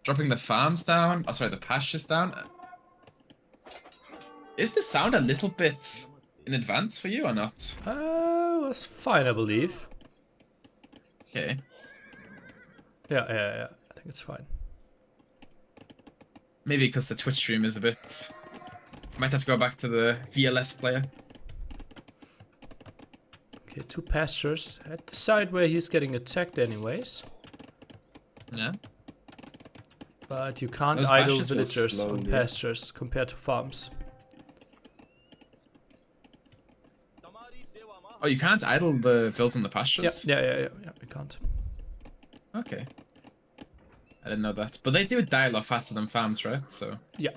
Dropping the farms down, oh sorry, the pastures down. Is the sound a little bit in advance for you or not? Was fine, I believe. Okay. Yeah. I think it's fine. Maybe because the Twitch stream is a bit... Might have to go back to the VLS player. Okay, 2 pastures at the side where he's getting attacked anyways. Yeah. But you can't Those idle pastures will villagers on slowly- pastures compared to farms. Oh, you can't idle the vils on the pastures? Yeah, we can't. Okay. I didn't know that. But they do die a lot faster than farms, right? So... Yeah.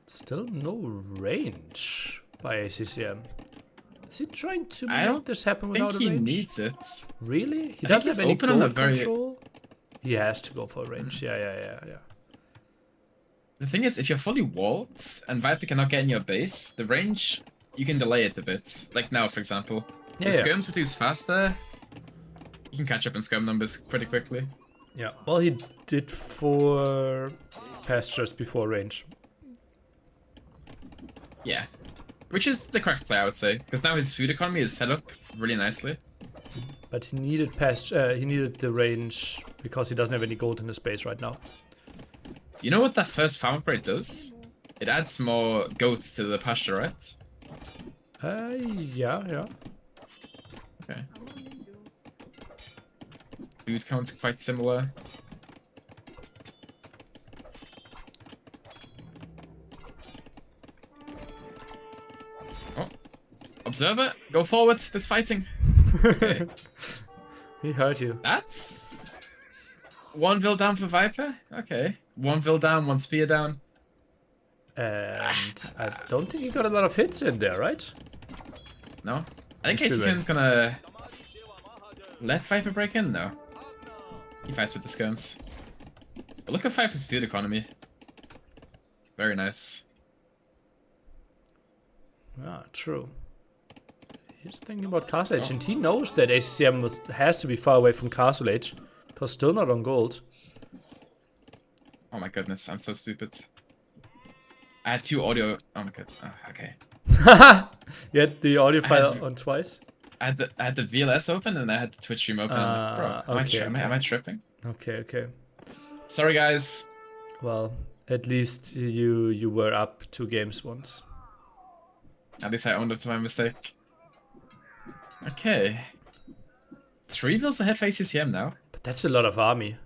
Still no range by ACCM. Is he trying to make this happen I without think a he range? needs it. Really? He I think doesn't he's have any open on the gold very- control? He has to go for a range. Yeah. The thing is, if you're fully walled and Viper cannot get in your base, the range, you can delay it a bit. Like now, for example. Yeah, The yeah. skirms produce faster. You can catch up in skirm numbers pretty quickly. Yeah, well, he did 4 pastures before range. Yeah. Which is the correct play, I would say. Because now his food economy is set up really nicely. But he needed he needed the range because he doesn't have any gold in his base right now. You know what that first farm upgrade does? It adds more goats to the pasture, right? Yeah. Okay. Food count quite similar. Observer, go forward. There's fighting. Okay. He heard you. That's 1 vil down for Viper. Okay. 1 vil down, 1 spear down. And I don't think he got a lot of hits in there, right? No. I think ACCM's gonna let Viper break in. No. He fights with the skirms. But look at Viper's field economy. Very nice. Ah, true. He's thinking about Castle Age, and he knows that ACCM has to be far away from Castle Age, because still not on gold. Oh my goodness, I'm so stupid. I had 2 audio. Oh my god. Oh, okay. You had the audio file on twice? I had the VLS open and I had the Twitch stream open. I'm like, bro, am I tripping? Okay. Sorry, guys. Well, at least you were up 2 games once. At least I owned up to my mistake. Okay. 3 vils ahead for ACCM now. But that's a lot of army.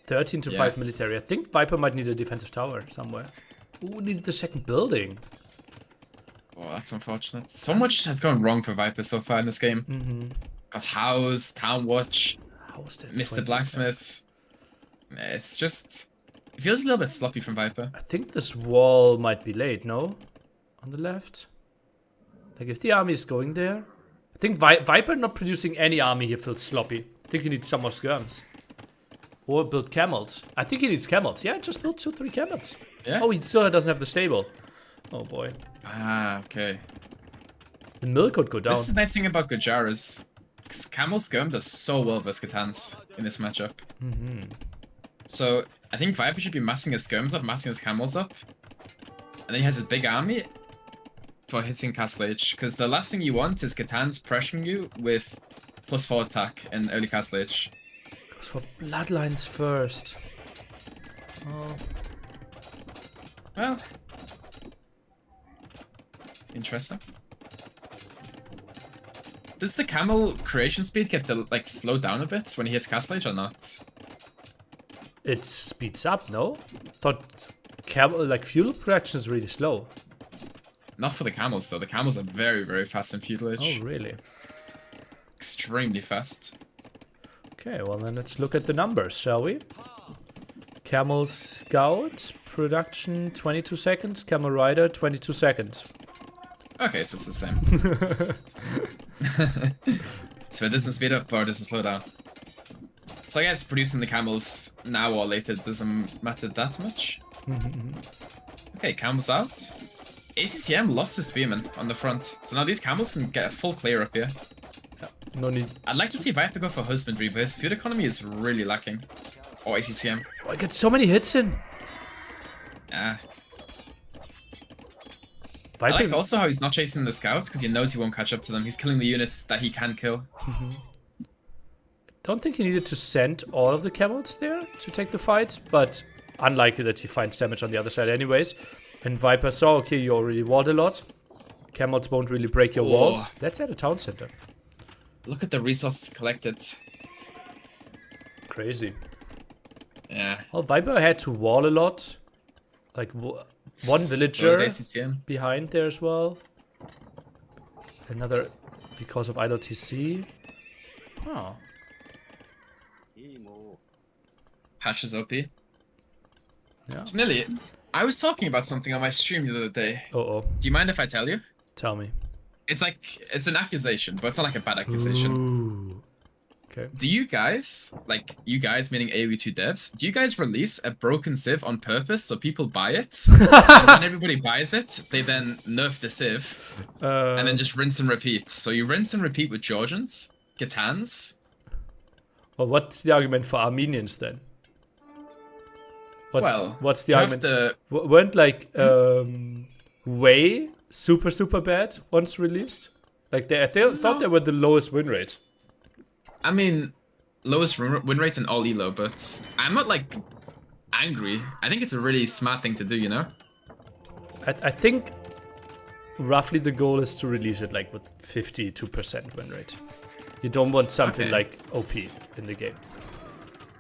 13 to 5 Yeah. military. I think Viper might need a defensive tower somewhere. Ooh, needed the second building. Oh, that's unfortunate. So much has gone wrong for Viper so far in this game. Got House, Town Watch, Mr. Blacksmith. It's just... It feels a little bit sloppy from Viper. I think this wall might be late, no? On the left? Like, if the army is going there... I think Viper not producing any army here feels sloppy. I think he needs some more skirms. Or build camels. I think he needs camels. Yeah, just build 2-3 camels. Yeah? Oh, he still doesn't have the stable. Oh boy. Ah, okay. The mill could go down. This is the nice thing about Gujaras. Camel Skirm does so well versus Khitans in this matchup. So, I think Viper should be massing his Skirms up, massing his Camels up. And then he has a big army for hitting Castle Age. Because the last thing you want is Khitans pressuring you with +4 attack in early Castle Age. Goes for bloodlines first. Oh. Well. Interesting. Does the camel creation speed get slowed down a bit when he hits Castle Age or not? It speeds up, no? Thought fuel production is really slow. Not for the camels though. The camels are very, very fast in Feudal Age. Oh, really? Extremely fast. Okay, well then let's look at the numbers, shall we? Camel Scout, production 22 seconds. Camel Rider, 22 seconds. Okay, so it's the same. So it doesn't speed up or it doesn't slow down. So I guess producing the camels now or later doesn't matter that much. Okay, camels out. ACCM lost his spearman on the front, so now these camels can get a full clear up here. No need. I'd like to see Viper go for husbandry, but his field economy is really lacking. Or ACCM. Oh, I get so many hits in. Yeah. Viper... I like also how he's not chasing the scouts because he knows he won't catch up to them. He's killing the units that he can kill. Don't think he needed to send all of the camels there to take the fight, but unlikely that he finds damage on the other side anyways. And Viper saw, okay, you already walled a lot. Camels won't really break your walls. Let's add a town center. Look at the resources collected. Crazy. Yeah. Well, Viper had to wall a lot. Like one villager behind there as well. Another because of idle TC. Oh. Patch is OP. Yeah. So Nilly, I was talking about something on my stream the other day. Uh-oh. Do you mind if I tell you? Tell me. It's an accusation, but it's not like a bad accusation. Ooh. Okay. Do you guys, you guys meaning AoE2 devs, do you guys release a broken Civ on purpose so people buy it? And when everybody buys it, they then nerf the Civ, and then just rinse and repeat. So you rinse and repeat with Georgians, Gitans. Well, what's the argument for Armenians then? What's the argument? Weren't way super bad once released? Like they thought they were the lowest win rate. I mean, lowest win rate in all elo, but I'm not angry. I think it's a really smart thing to do, you know? I think roughly the goal is to release it with 52% win rate. You don't want something OP in the game.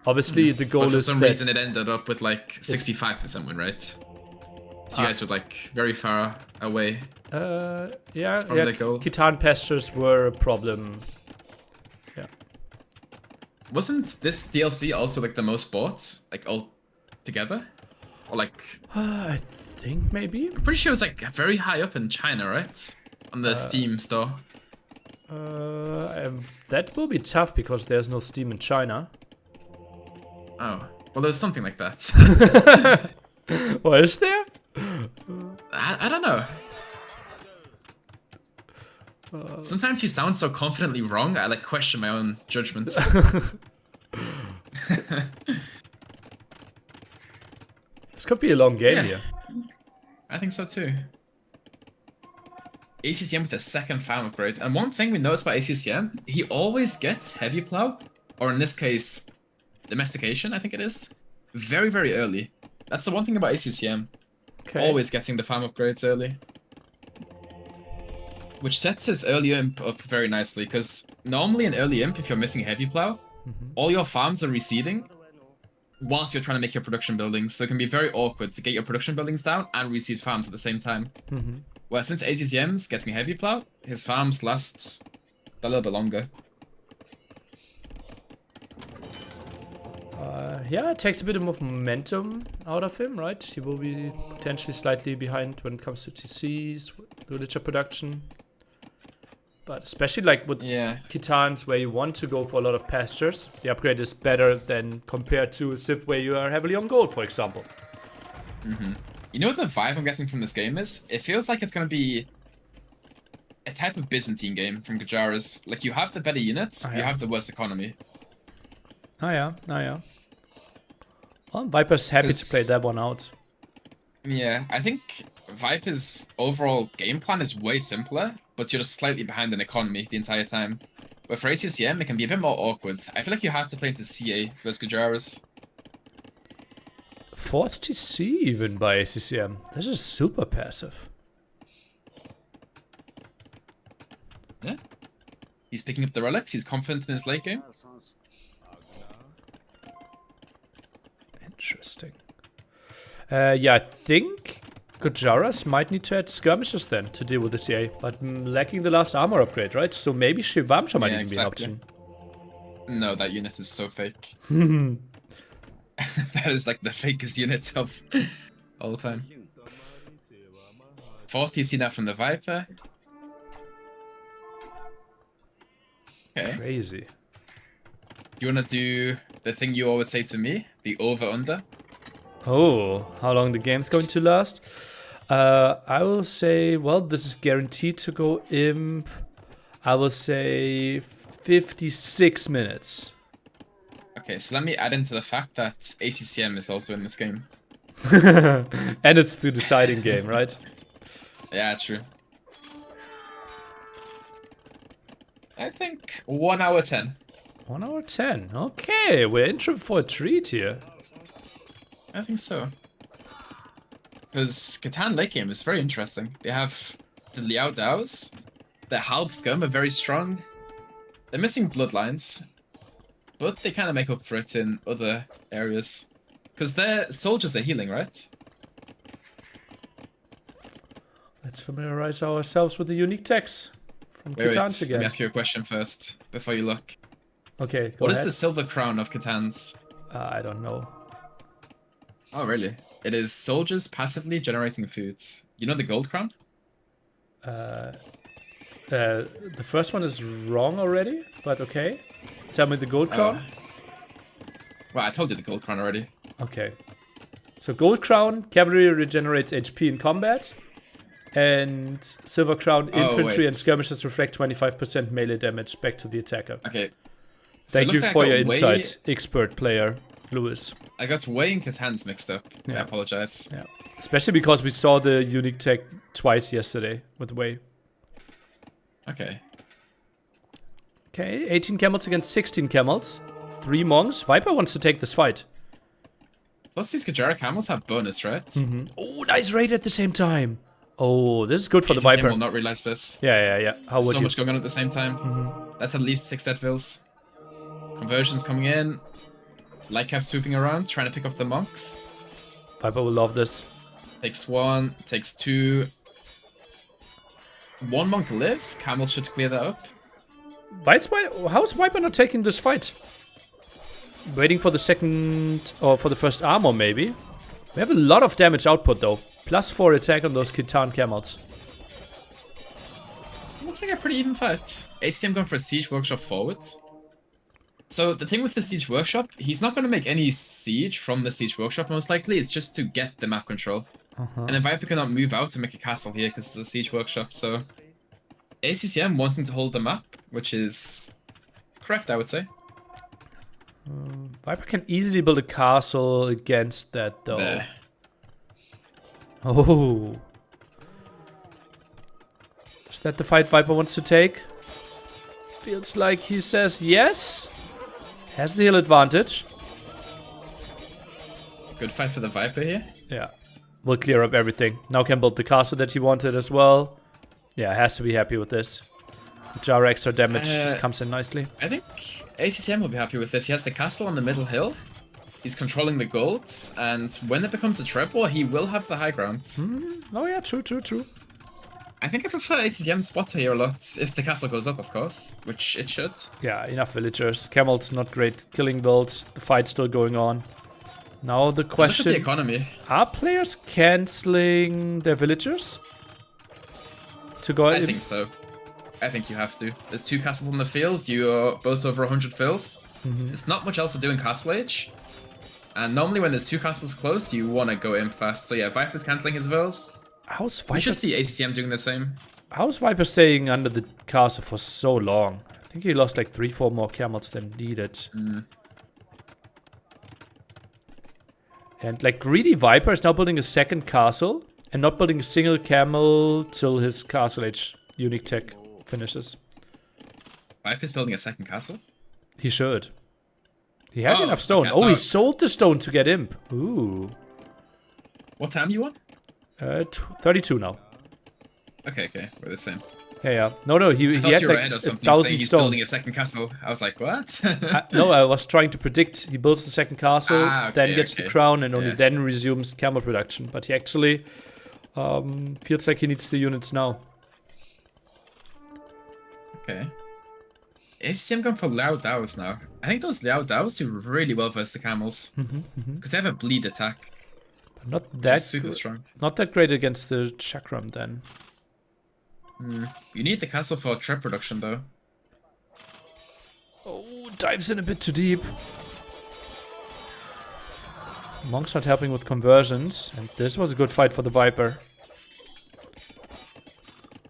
Obviously, the goal is for some reason it ended up with 65% win rate. So you guys were like very far away. Yeah, From the goal. Khitan pastures were a problem. Yeah. Wasn't this DLC also like the most bought, like all together, or like? I think maybe. I'm pretty sure it was like very high up in China, right? On the Steam store. That will be tough because there's no Steam in China. Oh, well, there's something like that. What is there? I don't know. Sometimes you sound so confidently wrong, I like question my own judgment. This could be a long game Yeah. here. I think so too. ACCM with a second farm upgrade. And one thing we noticed about ACCM, he always gets heavy plow, or in this case, domestication, I think it is, very, very early. That's the one thing about ACCM. Okay. Always getting the farm upgrades early. Which sets his early imp up very nicely, because normally in early imp, if you're missing heavy plow, all your farms are reseeding whilst you're trying to make your production buildings. So it can be very awkward to get your production buildings down and reseed farms at the same time. Well, since ACCM's getting heavy plow, his farms last a little bit longer. Yeah, it takes a bit of momentum out of him, right? He will be potentially slightly behind when it comes to TCs, villager production. But especially like with Khitans where you want to go for a lot of pastures, the upgrade is better than compared to a Civ where you are heavily on gold, for example. You know what the vibe I'm getting from this game is? It feels like it's going to be a type of Byzantine game from Gajara's. Like, you have the better units, you have the worse economy. Oh yeah. Well, Viper's happy to play that one out. Yeah, I think Viper's overall game plan is way simpler, but you're just slightly behind in economy the entire time. But for ACCM, it can be a bit more awkward. I feel like you have to play into CA versus Gajara's. 4th TC even by ACCM. This is super passive. Yeah. He's picking up the relics, he's confident in his late game. Interesting. Yeah, I think Gajara's might need to add skirmishes then to deal with the CA, but lacking the last armor upgrade, right? So maybe Shivamsha might even be an option. No, that unit is so fake. That is like the fakest unit of all time. 4th TC now from the Viper. Okay. Crazy. You wanna do the thing you always say to me? The over-under? Oh, how long the game's going to last? I will say, well, this is guaranteed to go imp. I will say 56 minutes. Okay, so let me add into the fact that ACCM is also in this game. And it's the deciding game, right? Yeah, true. I think 1 hour 10. 1 hour 10. Okay, we're in for a treat here. I think so. Because Khitan late game is very interesting. They have the Liao Daos. The Halb Scum are very strong. They're missing bloodlines. But they kind of make up for it in other areas. Because their soldiers are healing, right? Let's familiarize ourselves with the unique text from Wait, Khitan's let again. me ask you a question first, before you look. Okay, go What ahead. is the silver crown of Khitan's? I don't know. Oh, really? It is soldiers passively generating food. You know the gold crown? The first one is wrong already, but okay. Tell me the gold crown. Well, I told you the gold crown already. Okay. So gold crown, cavalry regenerates HP in combat. And silver crown, infantry and skirmishers reflect 25% melee damage back to the attacker. Okay. So Thank you for your insight, expert player, Lewis. I got Wei and Khitan's mixed up. Yeah. I apologize. Yeah. Especially because we saw the unique tech twice yesterday with Wei. Okay. Okay, 18 camels against 16 camels. 3 monks. Viper wants to take this fight. Plus these Gajara camels have bonus, right? Oh, nice raid at the same time. Oh, this is good for the ACCM Viper. will not realize this. Yeah. How would So you? much going on at the same time. That's at least 6 dead vills. Conversions coming in. Lycav swooping around, trying to pick off the monks. Viper will love this. Takes 1, takes 2. 1 monk lives. Camels should clear that up. How's Viper not taking this fight? Waiting for the second, or for the first armor, maybe. We have a lot of damage output, though. +4 attack on those Khitan camels. Looks like a pretty even fight. ACCM going for a Siege Workshop forward. So the thing with the Siege Workshop, he's not going to make any siege from the Siege Workshop, most likely. It's just to get the map control. And then Viper cannot move out to make a castle here because it's a Siege Workshop, so... ACCM wanting to hold the map, which is correct, I would say. Viper can easily build a castle against that, though. There. Oh. Is that the fight Viper wants to take? Feels like he says yes. Has the hill advantage. Good fight for the Viper here. Yeah. Will clear up everything. Now can build the castle that he wanted as well. Yeah, has to be happy with this. Jar extra damage just comes in nicely. I think ACCM will be happy with this. He has the castle on the middle hill. He's controlling the gold, and when it becomes a trap war, he will have the high ground. Oh yeah, true. I think I prefer ACCM spotter here a lot, if the castle goes up, of course, which it should. Yeah, enough villagers. Camels not great killing builds. The fight's still going on. Now the question: look at the economy. Are players canceling their villagers to go? I think so. I think you have to. There's 2 castles on the field. You're both over 100 fills. There's not much else to do in Castle Age. And normally when there's 2 castles close, you want to go in fast. So yeah, Viper's cancelling his vills. How's Viper? We should see ACCM doing the same. How's Viper staying under the castle for so long? I think he lost like 3-4 more camels than needed. And like greedy Viper is now building a second castle and not building a single camel till his Castle Age unique tech finishes. Viper's building a second castle? He should. He had enough stone. Okay, he sold the stone to get imp. Ooh. What time you on? 32 now. Okay, we're the same. Yeah. No, he I thought had you were like ahead of something 1,000 saying he's stone. building a second castle. I was like, what? No, I was trying to predict he builds the second castle, then gets the crown, and only then resumes camel production. But he actually feels like he needs the units now. Okay. ACCM going for Liao Daos now. I think those Liao Daos do really well versus the camels. Because they have a bleed attack. But not that super strong. Not that great against the Chakram then. You need the castle for trap production though. Oh, dives in a bit too deep. Monk's not helping with conversions, and this was a good fight for the Viper.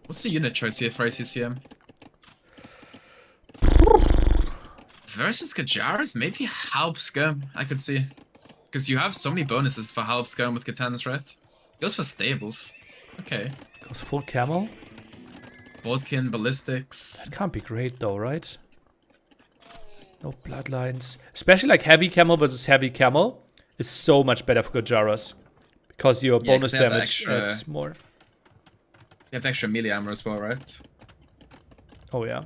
What's the unit choice here for ACCM? Versus Kajaris, maybe Halbskirm, I could see. Because you have so many bonuses for Halbskirm with Katanas, right? Goes for stables. Okay. Goes full camel? Vodkin, ballistics. That can't be great though, right? No bloodlines. Especially like heavy camel versus heavy camel is so much better for Kajaras. Because your bonus damage adds more. You have the extra melee armor as well, right? Oh yeah.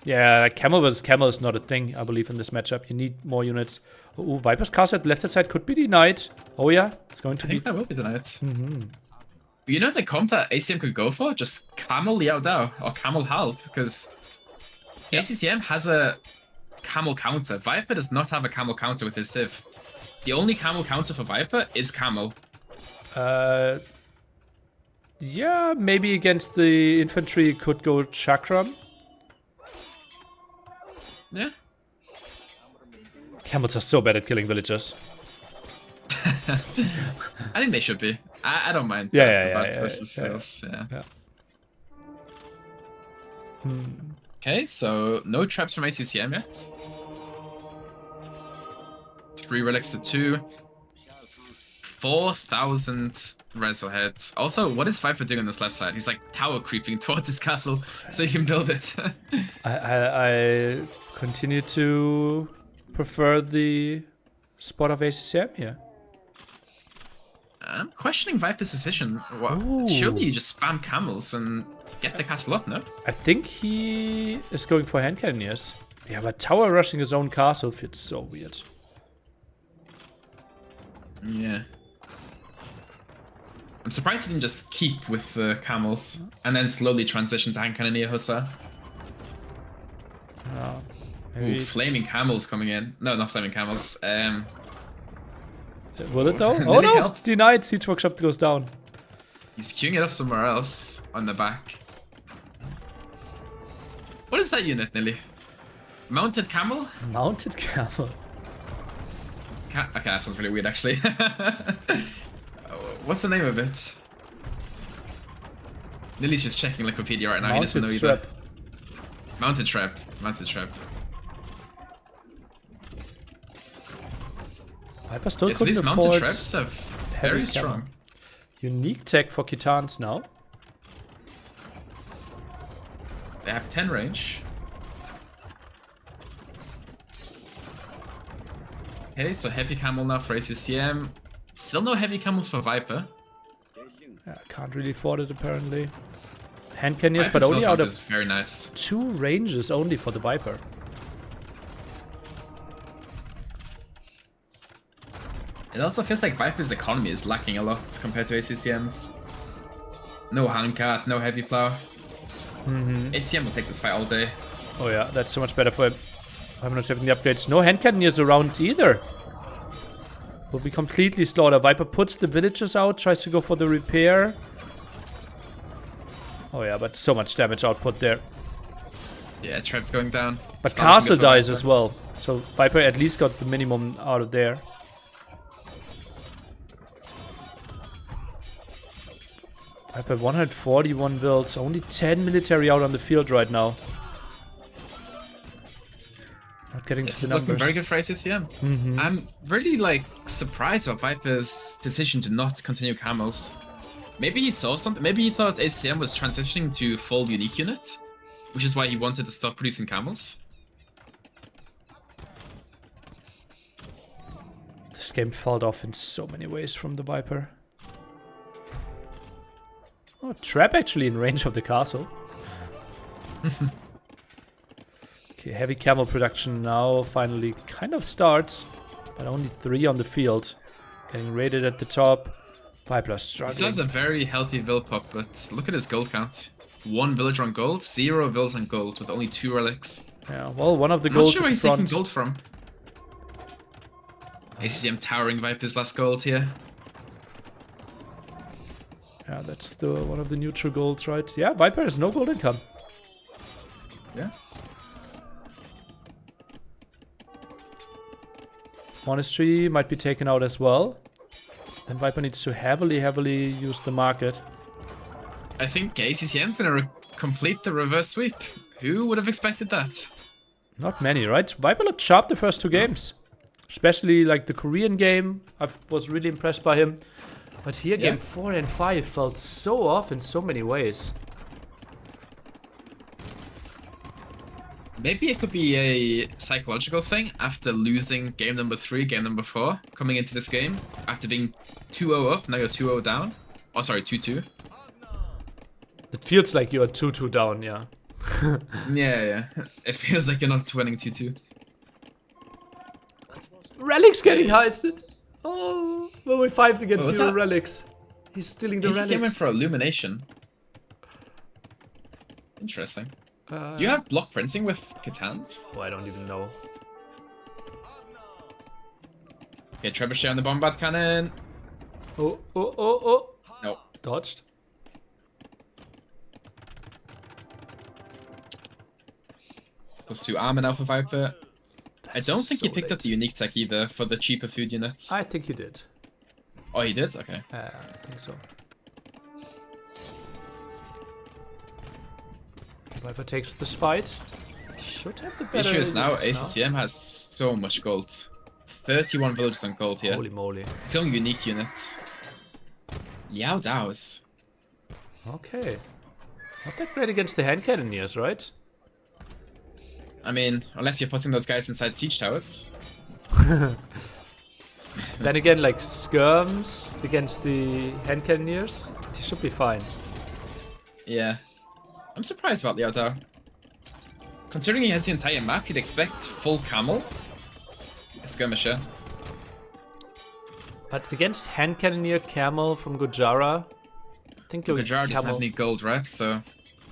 Yeah, like camel versus camel is not a thing, I believe, in this matchup. You need more units. Oh, Viper's castle at the left-hand side could be denied. Oh yeah, it's going to be. I think that will be denied. You know the comp that ACCM could go for? Just Camel Liao Dao or Camel Halb, because ACCM has a camel counter. Viper does not have a camel counter with his Civ. The only camel counter for Viper is camel. Yeah, maybe against the infantry could go Chakram. Yeah. Camels are so bad at killing villagers. I think they should be. I don't mind. Yeah. Okay, so no traps from ACCM yet. 3 relics to 2. 4,000 Rezo heads. Also, what is Viper doing on this left side? He's like tower creeping towards his castle so he can build it. I continue to prefer the spot of ACCM here. I'm questioning Viper's decision. Surely you just spam camels and get the castle up, no? I think he is going for hand cannoneers. Yeah, but tower rushing his own castle feels so weird. Yeah. I'm surprised he didn't just keep with the camels and then slowly transition to hand cannoneer hussar. Ooh, flaming camels coming in. No, not flaming camels. Will it though? Oh no! Help. Denied. Siege workshop goes down. He's queuing it up somewhere else on the back. What is that unit, Nilly? Mounted camel? Mounted camel. Okay, that sounds really weird actually. What's the name of it? Lily's just checking Wikipedia right now. He doesn't know either. Trap. Mounted trap. Mounted trap. Viper still So these couldn't mounted afford traps are very strong. Unique tech for Kitans now. They have 10 range. Okay, so heavy camel now for ACCM. Still no heavy camel for Viper. Yeah, can't really afford it apparently. Hand cannoneers, but Viper's only out of is very nice. 2 ranges only for the Viper. It also feels like Viper's economy is lacking a lot compared to ACCM's. No handcat, no heavy plow. ACCM will take this fight all day. Oh yeah, that's so much better for him. 570 upgrades. No hand cannoneers around either. Will be completely slaughtered. Viper puts the villagers out, tries to go for the repair. Oh yeah, but so much damage output there. Yeah, trap's going down. But castle dies as well. So Viper at least got the minimum out of there. Viper 141 builds, only 10 military out on the field right now. Not getting This to is the looking numbers. very good for ACCM. I'm really surprised about Viper's decision to not continue camels. Maybe he saw something. Maybe he thought ACCM was transitioning to full unique unit, which is why he wanted to stop producing camels. This game fell off in so many ways from the Viper. Oh, trap actually in range of the castle. Okay, heavy camel production now finally kind of starts, but only 3 on the field. Getting raided at the top. Viper He struggling. still has a very healthy vill pop, but look at his gold count. 1 villager on gold, 0 vills on gold, with only 2 relics. Yeah, well, one of the I'm not goals sure where at he's the taking front. gold from. ACCM towering Viper's last gold here. Yeah, that's the one of the neutral golds, right? Yeah, Viper has no gold income. Yeah. Monastery might be taken out as well. Then Viper needs to heavily use the market. I think ACCM's gonna complete the reverse sweep. Who would have expected that? Not many, right? Viper looked sharp the first 2 games. Especially like the Korean game. I was really impressed by him. But here, game 4 and 5 felt so off in so many ways. Maybe it could be a psychological thing after losing game number 3, game number 4, coming into this game. After being 2-0 up, now you're 2-0 down. Oh, sorry, 2-2. It feels like you're 2-2 down, yeah. Yeah. It feels like you're not winning 2-2. Relics getting heisted. Oh, well, we 5 against 0 that? relics. He's stealing the ACCM went relics. for illumination. Interesting. Do you have block printing with Kitans? Oh, I don't even know. Okay, trebuchet on the bombard cannon. Oh. No. Dodged. +2 armor now for Viper. I don't think he so picked up late. the unique tech either for the cheaper food units. I think he did. Oh, he did? Okay. I think so. Viper takes this fight. Should have the The better issue is now units ACCM has so much gold. 31 villagers on gold here. Holy moly. It's only unique units. Yao Daos. Okay. Not that great against the hand cannoneers, right? I mean, unless you're putting those guys inside siege towers. Then again, like skirms against the hand cannoneers, they should be fine. Yeah. I'm surprised about Liao Dao. Considering he has the entire map, you'd expect full camel. A skirmisher. But against hand cannoneer camel from Gojara, think Gujarat doesn't have Camel. any gold, right? So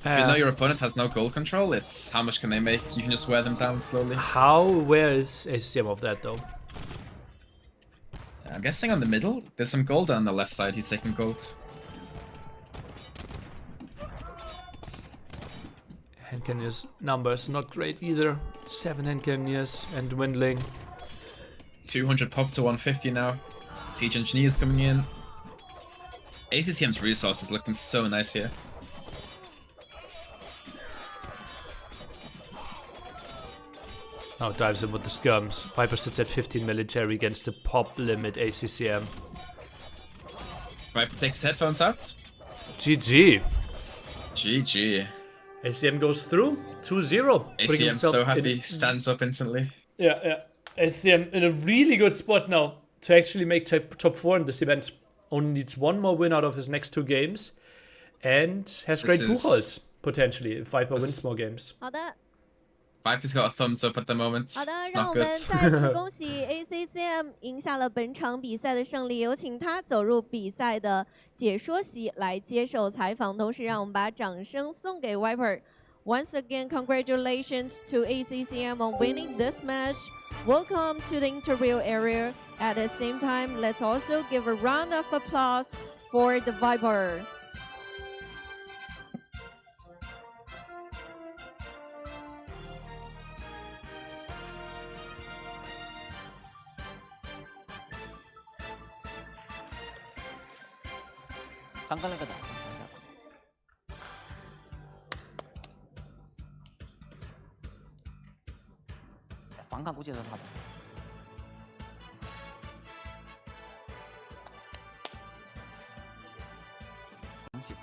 if you know your opponent has no gold control, it's how much can they make? You can just wear them down slowly. Where is ACCM of that though? I'm guessing on the middle. There's some gold on the left side. He's taking gold. Hand Cannonier's numbers not great either. 7 Hand Cannoneers and dwindling. 200 pop to 150 now. Siege Engineers coming in. ACCM's resource is looking so nice here. Now dives in with the skirms. Viper sits at 15 military against the pop limit ACCM. Viper takes his headphones out. GG. GG. ACCM goes through 2-0. ACCM so happy, stands up instantly. Yeah. ACCM in a really good spot now to actually make top 4 in this event. Only needs one more win out of his next 2 games. And has great Buchholz, potentially, if Viper wins more games. 好的， Viper's got a thumbs up at the moment. 好的， It's 让 not 我 good. 们再次恭喜 ACCM 赢下了本场比赛的胜利，有请他走入比赛的解说席来接受采访，同时让我们把掌声送给 Viper。Once again, congratulations to ACCM on winning this match. Welcome to the interview area. At the same time, let's also give a round of applause for the Viper. 刚刚那个的，反抗估计是他的。东西，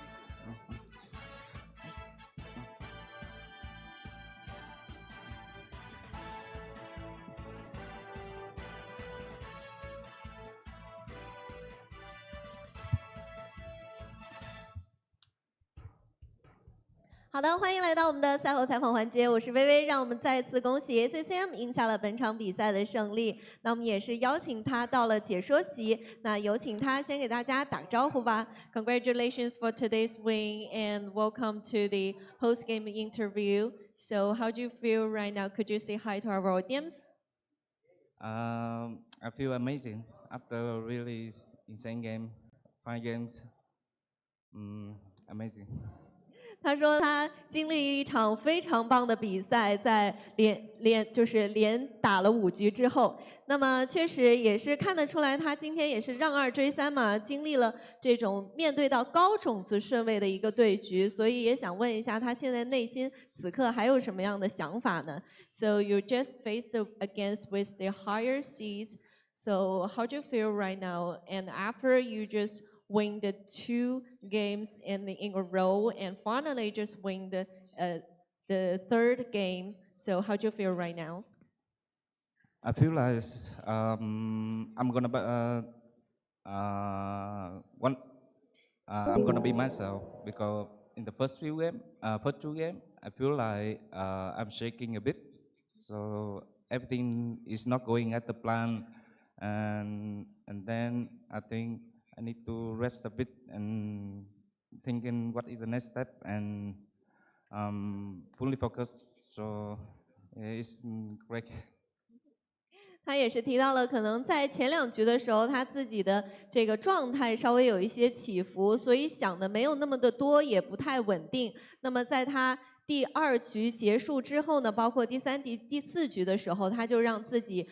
好的，欢迎来到我们的赛后采访环节，我是微微，让我们再次恭喜 ACCM 赢下了本场比赛的胜利。那我们也是邀请他到了解说席，那有请他先给大家打个招呼吧。Congratulations for today's win and welcome to the post-game interview. So how do you feel right now? Could you say hi to our audience? I feel amazing after a really insane game, 5 games. Amazing. 他说他经历一场非常棒的比赛，在连打了5局之后，那么确实也是看得出来，他今天也是让2追3嘛，经历了这种面对到高种子顺位的一个对局，所以也想问一下他现在内心此刻还有什么样的想法呢 ？So you just faced against with the higher seeds. So how do you feel right now? And after you just win the 2 games in a row and finally just win the 3rd game. So how do you feel right now? I feel like I'm gonna I'm gonna be myself because in the first 2 games, I feel like I'm shaking a bit. So everything is not going at the plan, and then I think I need to rest a bit and thinking what is the next step and fully focused. So it's great. 他也是提到了，可能在前2局的时候，他自己的这个状态稍微有一些起伏，所以想的没有那么的多，也不太稳定。那么在他第2局结束之后呢，包括第3局、第4局的时候，他就让自己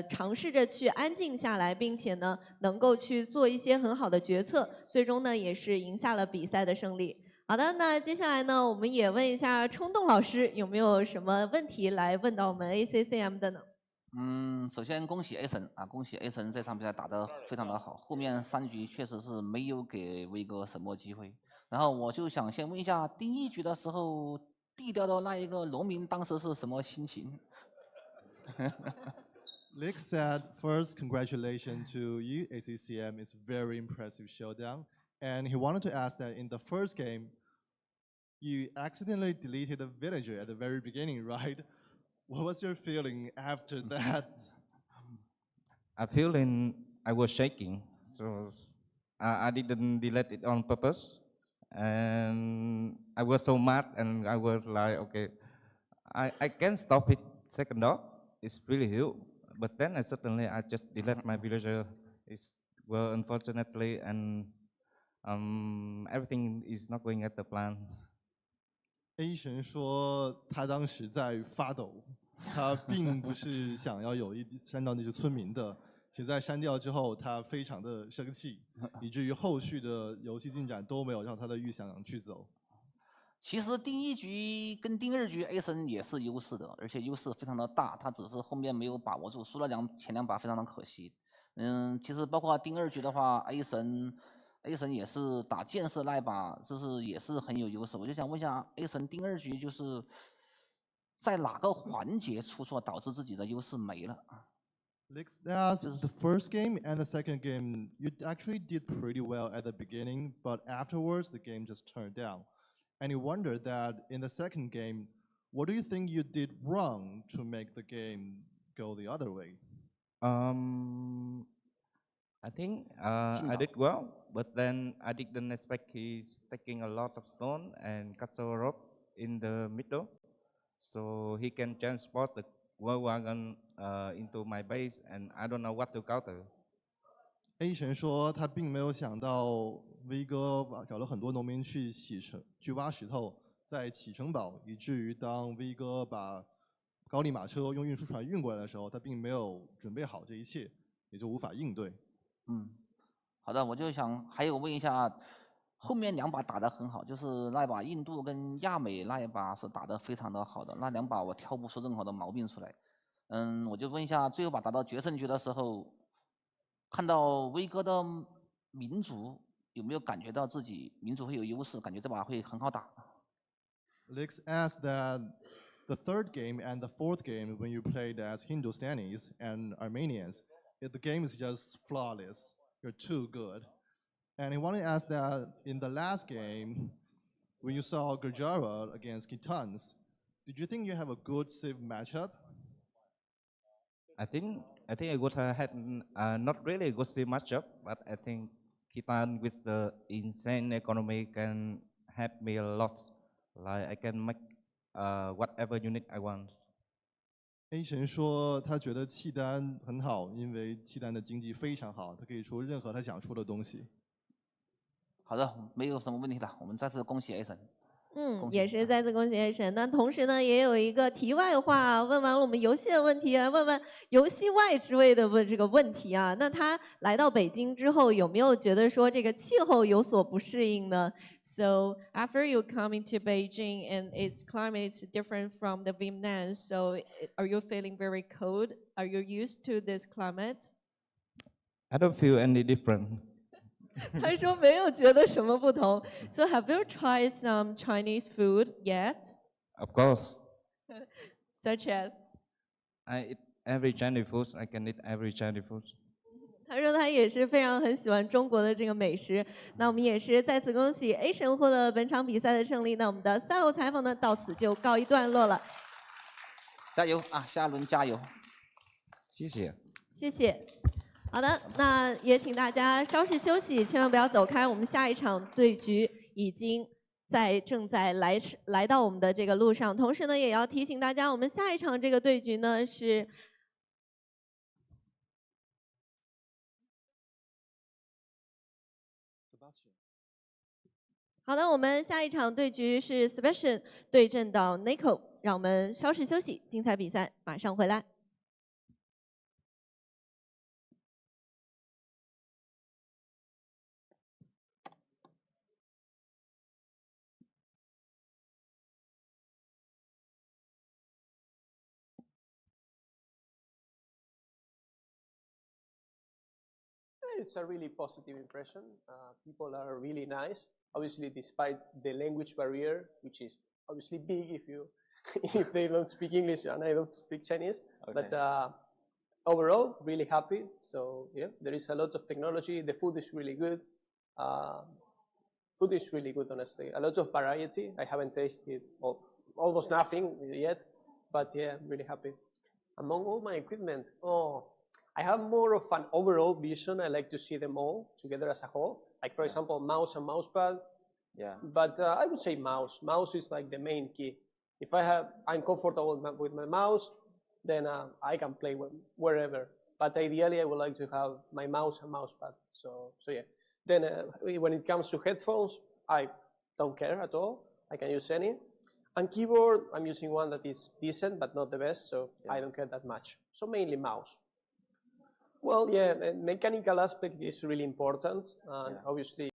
尝试着去安静下来，并且呢能够去做一些很好的决策，最终呢也是赢下了比赛的胜利。好的，那接下来呢，我们也问一下冲动老师有没有什么问题来问到我们 ACCM 的呢？首先恭喜 A 神啊，恭喜 A 神这场比赛打得非常的好，后面3局确实是没有给威哥什么机会。然后我就想先问一下，第1局的时候地掉的那一个农民当时是什么心情Lick said, first, congratulations to you, ACCM. It's a very impressive showdown. And he wanted to ask that in the first game, you accidentally deleted a villager at the very beginning, right? What was your feeling after that? I was shaking, so I didn't delete it on purpose. and I was so mad, and I was like, okay, I can stop it second dog. It's really huge. But then suddenly I just delete my villager. It's well, unfortunately, and everything is not going at the plan. A 神说他当时在发抖，他并不是想要有删掉那些村民的，且在删掉之后，他非常的生气，以至于后续的游戏进展都没有让他的预想去走。其实第一局跟第二局 A 神也是优势的，而且优势非常的大，他只是后面没有把握住，输了前两把非常的可惜。其实包括第二局的话 ，A 神也是打剑士那一把，就是也是很有优势。我就想问一下 A 神第二局就是在哪个环节出错导致自己的优势没了？Lix asked the first game and the second game, you actually did pretty well at the beginning, but afterwards the game just turned down. And you wondered that in the second game, what do you think you did wrong to make the game go the other way? I think I did well, but then I didn't expect he's taking a lot of stone and castle rope in the middle, so he can transport the world wagon into my base, and I don't know what to counter. A 神说他并没有想到 V 哥找了很多农民去挖石头，在起城堡，以至于当 V 哥把高力马车用运输船运过来的时候，他并没有准备好这一切，也就无法应对。好的，我就想还有问一下，后面两把打得很好，就是那把印度跟亚美那一把是打得非常的好的，那两把我挑不出任何的毛病出来。我就问一下，最后把打到决胜局的时候，看到威哥的民族有没有感觉到自己民族会有优势，感觉这把会很好打 ？Lix asked that the third game and the fourth game, when you played as Hindustanis and Armenians, the game is just flawless. You're too good. And he wanted to ask that in the last game, when you saw Gurjara against Khitans, did you think you have a good Civ matchup? I think I would have had not really a good Civ matchup, but I think Khitan with the insane economy can help me a lot. Like I can make whatever unit I want. A 神说他觉得契丹很好，因为契丹的经济非常好，他可以出任何他想出的东西。好的，没有什么问题了，我们再次恭喜 A 神。也是再次恭喜 A 神。那同时呢，也有一个题外话，问完了我们游戏的问题，问问游戏外之位的这个问题啊。那他来到北京之后，有没有觉得说这个气候有所不适应呢 ？So after you coming to Beijing and its climate is different from the Vietnam, so are you feeling very cold? Are you used to this climate? I don't feel any different. 他说没有觉得什么不同。So have you tried some Chinese food yet? Of course. Such as? I eat every Chinese food. I can eat every Chinese food. 他说他也是非常很喜欢中国的这个美食。那我们也是再次恭喜 A 神获得本场比赛的胜利。那我们的赛后采访呢，到此就告一段落了。加油啊！下轮加油！谢谢。谢谢。好的，那也请大家稍事休息，千万不要走开。我们下一场对局已经正在来到我们的这个路上。同时呢，也要提醒大家，我们下一场这个对局呢是。好的，我们下一场对局是 Sebastian 对阵到 Nico， 让我们稍事休息，精彩比赛马上回来。It's a really positive impression. People are really nice. Obviously, despite the language barrier, which is obviously big if they don't speak English and I don't speak Chinese. Okay. But overall, really happy. So yeah, there is a lot of technology. The food is really good. Food is really good, honestly. A lot of variety. I haven't tasted almost nothing yet, but yeah, I'm really happy. Among all my equipment, I have more of an overall vision. I like to see them all together as a whole. Like, for example, mouse and mousepad. Yeah. But I would say mouse. Mouse is like the main key. If I'm comfortable with my mouse, then I can play wherever. But ideally, I would like to have my mouse and mousepad. So yeah. Then when it comes to headphones, I don't care at all. I can use any. And keyboard, I'm using one that is decent, but not the best, so I don't care that much. So mainly mouse. Well, yeah, the mechanical aspect is really important, and obviously.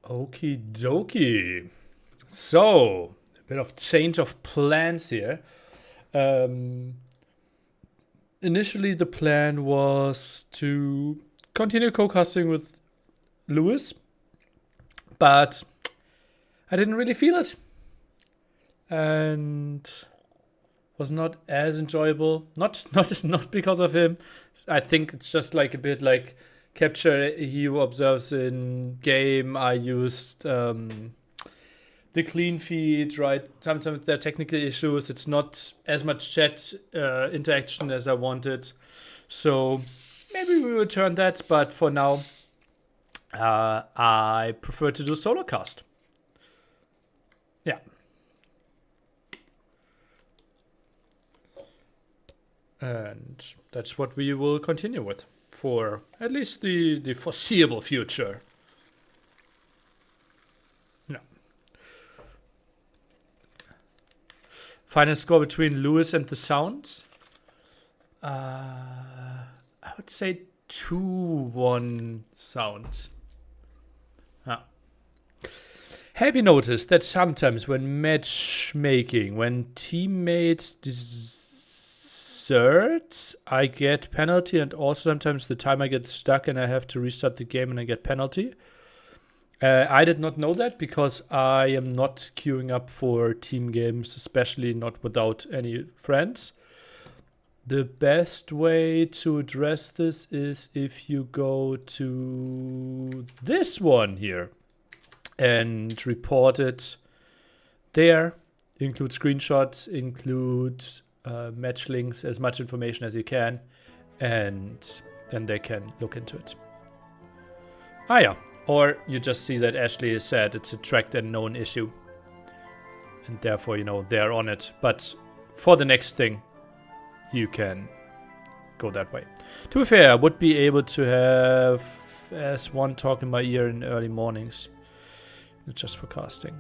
Okie dokie. So, a bit of change of plans here. Initially, the plan was to continue co-casting with Lewis, but I didn't really feel it. And was not as enjoyable. Not because of him. I think it's just like a bit like capture he observes in game. I used the clean feed, right? Sometimes there are technical issues. It's not as much chat interaction as I wanted. So maybe we will turn that, but for now, I prefer to do solo cast. Yeah. And that's what we will continue with for at least the foreseeable future. No. Final score between Lewis and the Sounds. I would say 2-1 Sound. Have you noticed that sometimes when matchmaking, when teammates deserts, I get penalty, and also sometimes the time I get stuck and I have to restart the game and I get penalty? I did not know that because I am not queuing up for team games, especially not without any friends. The best way to address this is if you go to this one here and report it there. Include screenshots, include match links, as much information as you can, and then they can look into it. Yeah. Or you just see that Ashley said it's a tracked and known issue, and therefore, they're on it. But for the next thing, you can go that way. To be fair, I would be able to have S1 talk in my ear in early mornings, just for casting.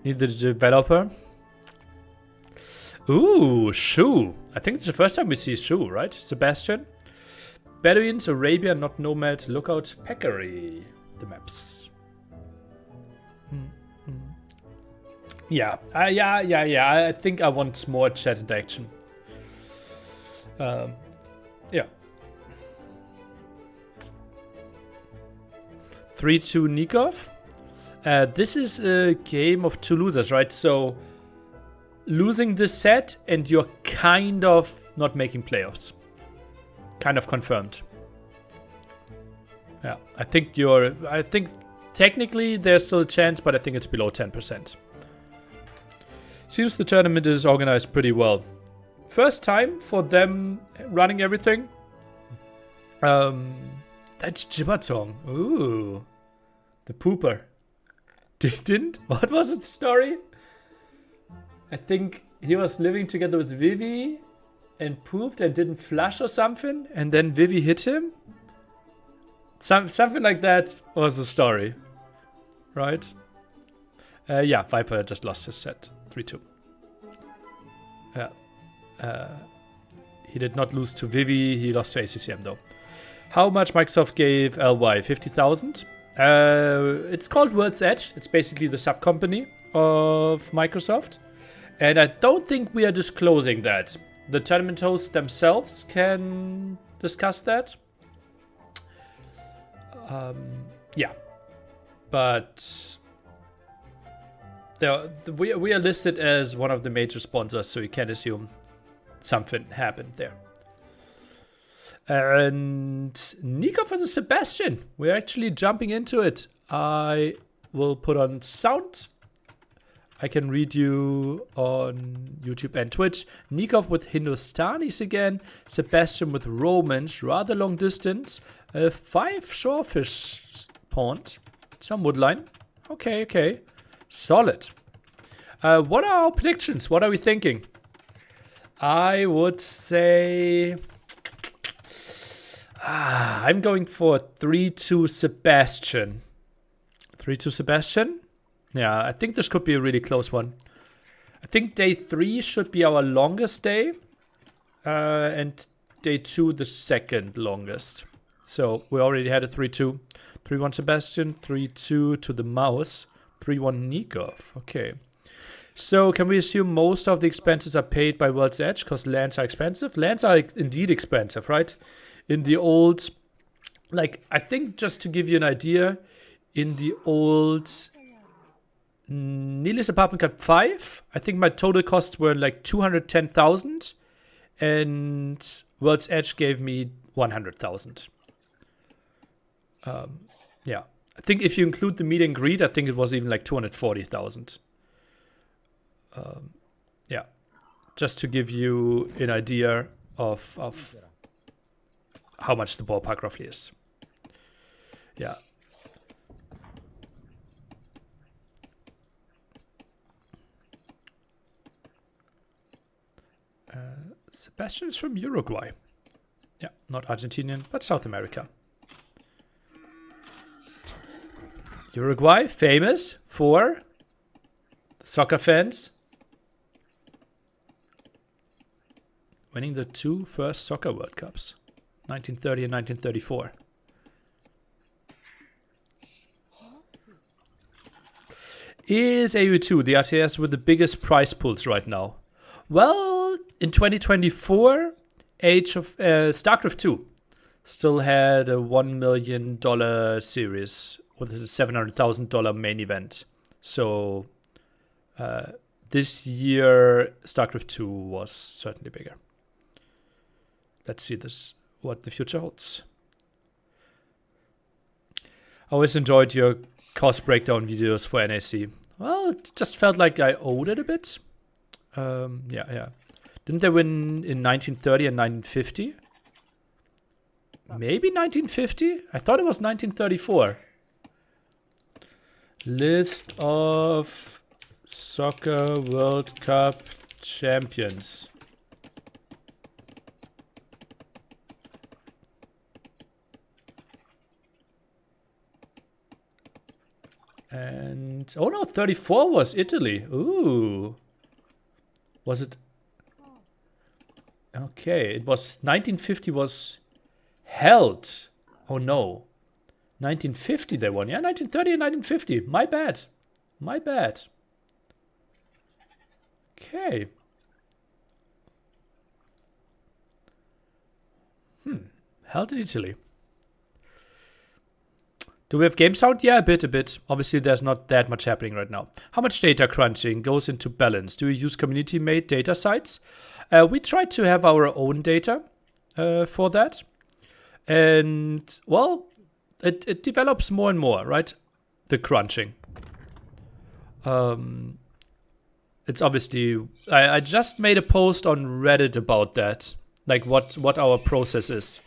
Need the developer. Ooh, Shu. I think it's the first time we see Shu, right? Sebastian. Bedouins, Arabia, not Nomad, Lookout, Peccary. The maps. Yeah. I think I want more chat interaction. Yeah. 3-2 Nikov. This is a game of two losers, right? So losing this set and you're kind of not making playoffs. Kind of confirmed. Yeah, I think technically there's still a chance, but I think it's below 10%. Seems the tournament is organized pretty well. First time for them running everything. That's Jibatong. Ooh. The pooper. What was the story? I think he was living together with Vivi and pooped and didn't flush or something, and then Vivi hit him. Something like that was the story, right? Yeah, Viper just lost his set, 3-2. He did not lose to Vivi, he lost to ACCM though. How much Microsoft gave LY? 50,000? It's called World's Edge. It's basically the sub-company of Microsoft. And I don't think we are disclosing that. The tournament hosts themselves can discuss that. Yeah, but we are listed as one of the major sponsors, so you can assume something happened there. And Nico versus Sebastian. We're actually jumping into it. I will put on sound. I can read you on YouTube and Twitch. Nikov with Hindustanis again. Sebastian with Romans, rather long distance. 5 Shorefish Pond. Some woodline. Okay, okay. Solid. What are our predictions? What are we thinking? I would say... I'm going for 3-2 Sebastian. 3-2 Sebastian? Yeah, I think this could be a really close one. I think day 3 should be our longest day. And day 2 the second longest. So we already had a 3-2. 3-1 Sebastian, 3-2 to the mouse, 3-1 Nikov. Okay. So can we assume most of the expenses are paid by World's Edge because lands are expensive? Lands are indeed expensive, right? In the old, like, I think just to give you an idea, in the old Neely's Apartment Cup 5, I think my total costs were like 210,000 and World's Edge gave me 100,000. Yeah, I think if you include the meet and greet, I think it was even like 240,000. Yeah, just to give you an idea of how much the ballpark roughly is. Yeah. Sebastian is from Uruguay. Yeah, not Argentinian, but South America. Uruguay, famous for soccer fans. Winning the 2 first soccer World Cups, 1930 and 1934. Is AU2 the RTS with the biggest prize pools right now? Well, in 2024, Age of StarCraft 2 still had a $1 million series with a $700,000 main event. So this year, StarCraft 2 was certainly bigger. Let's see what the future holds. I always enjoyed your cost breakdown videos for NAC. Well, it just felt like I owed it a bit. Yeah. Didn't they win in 1930 and 1950? Maybe 1950? I thought it was 1934. List of Soccer World Cup champions. And, oh no, 34 was Italy. Ooh. Was it? Okay, it was 1950 was held. Oh no. 1950 they won. Yeah, 1930 and 1950. My bad. My bad. Okay. Held in Italy. Do we have game sound? Yeah, a bit. Obviously, there's not that much happening right now. How much data crunching goes into balance? Do you use community-made data sites? We try to have our own data for that. And, well, it develops more and more, right? The crunching. It's obviously... I just made a post on Reddit about that. Like, what our process is.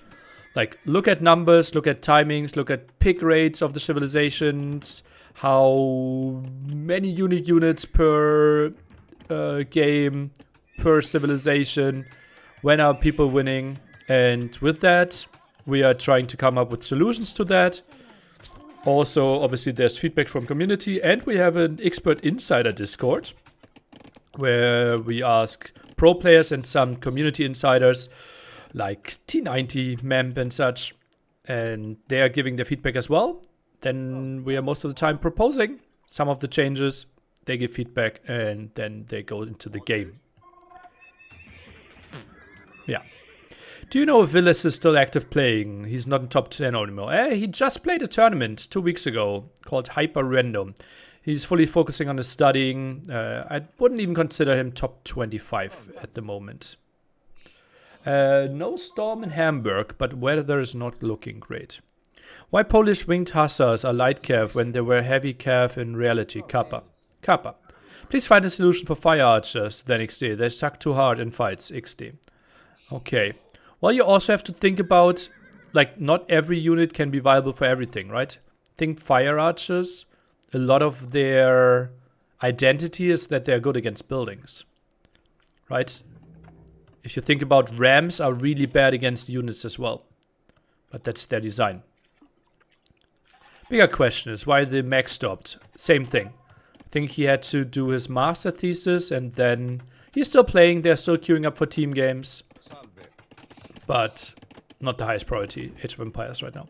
Like, look at numbers, look at timings, look at pick rates of the civilizations, how many unique units per game, per civilization, when are people winning. And with that, we are trying to come up with solutions to that. Also, obviously, there's feedback from community, and we have an expert insider Discord, where we ask pro players and some community insiders, like T90, MEMP and such, and they are giving their feedback as well. Then we are most of the time proposing some of the changes, they give feedback, and then they go into the game. Yeah. Do you know if Villas is still active playing? He's not in top 10 anymore. He just played a tournament 2 weeks ago called Hyper Random. He's fully focusing on his studying. I wouldn't even consider him top 25 at the moment. No storm in Hamburg, but weather is not looking great. Why Polish winged hussars are light cav when they were heavy cav in reality? Kappa. Kappa. Please find a solution for fire archers, then XD. They suck too hard in fights, XD. Okay. Well, you also have to think about, like, not every unit can be viable for everything, right? think Fire Archers, a lot of their identity is that they're good against buildings, right? If you think about Rams are really bad against units as well, but that's their design. Bigger question is why the mech stopped. Same thing. I think he had to do his master thesis and then he's still playing. They're still queuing up for team games, but not the highest priority Age of Empires right now.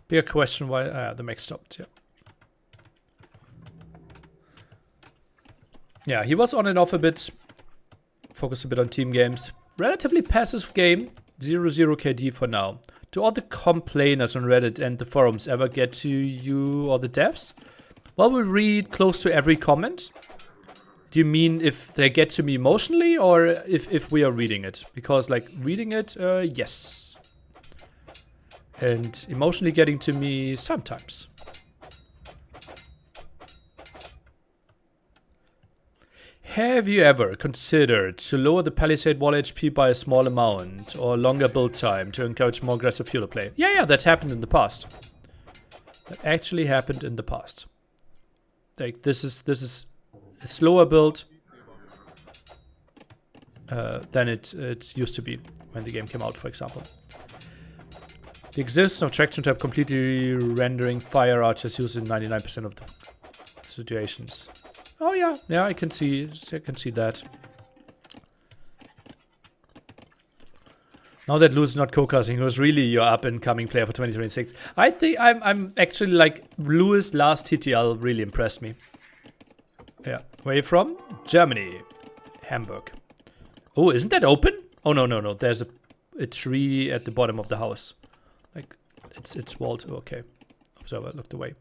Bigger question why the mech stopped. Yeah. Yeah, he was on and off a bit. Focused a bit on team games. Relatively passive game. 0-0 KD for now. Do all the complainers on Reddit and the forums ever get to you or the devs? Well, we read close to every comment. Do you mean if they get to me emotionally or if we are reading it? Because like reading it, yes. And emotionally getting to me sometimes. Have you ever considered to lower the Palisade wall HP by a small amount or longer build time to encourage more aggressive feudal play? Yeah, that's happened in the past. That actually happened in the past. Like this is a slower build than it used to be when the game came out, for example. The existence of traction tab completely rendering Fire Archers used in 99% of the situations. Oh yeah, I can see that. Now that Lou's not co-casting, who's really your up-and-coming player for 2026? I think I'm actually like Lou's last TTL really impressed me. Yeah, where are you from? Germany, Hamburg. Oh, isn't that open? Oh no. There's a tree at the bottom of the house. Like it's walled. Okay, observer looked away.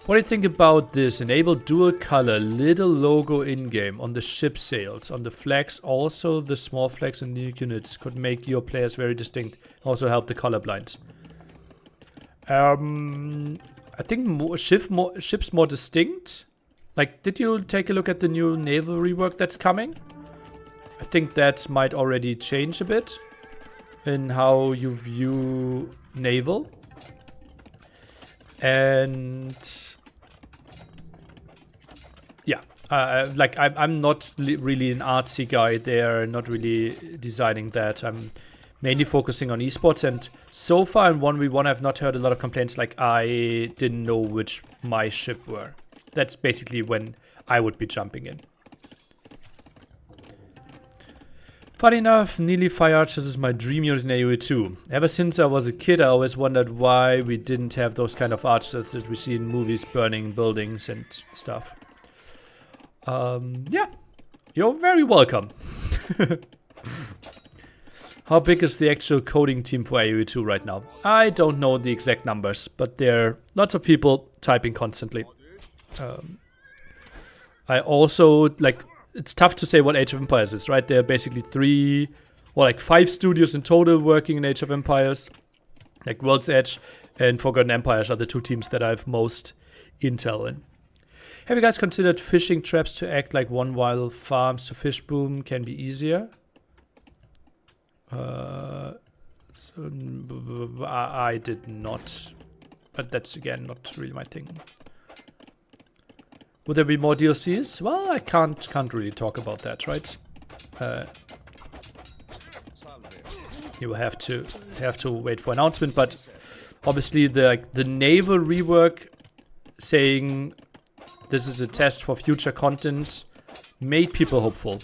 What do you think about this? Enable dual color little logo in-game on the ship sails, on the flags. Also, the small flags and new units could make your players very distinct. Also help the colorblind. I think ships more distinct. Like, did you take a look at the new naval rework that's coming? I think that might already change a bit in how you view naval. And yeah, like I'm not really an artsy guy there, not really designing that. I'm mainly focusing on esports, and so far in 1v1 I've not heard a lot of complaints like I didn't know which my ship were. That's basically when I would be jumping in. Funny enough, Nearly Fire Archers is my dream unit in AoE 2. Ever since I was a kid, I always wondered why we didn't have those kind of archers that we see in movies burning buildings and stuff. Yeah, you're very welcome. How big is the actual coding team for AoE 2 right now? I don't know the exact numbers, but there are lots of people typing constantly. I also, like, it's tough to say what Age of Empires is, right? There are basically 3 or like 5 studios in total working in Age of Empires. Like World's Edge and Forgotten Empires are the 2 teams that I have most intel in. Have you guys considered fishing traps to act like one while farms to fish boom can be easier? I did not, but that's again not really my thing. Would there be more DLCs? Well, I can't really talk about that, right? You have to wait for announcement, but obviously the naval rework saying this is a test for future content made people hopeful.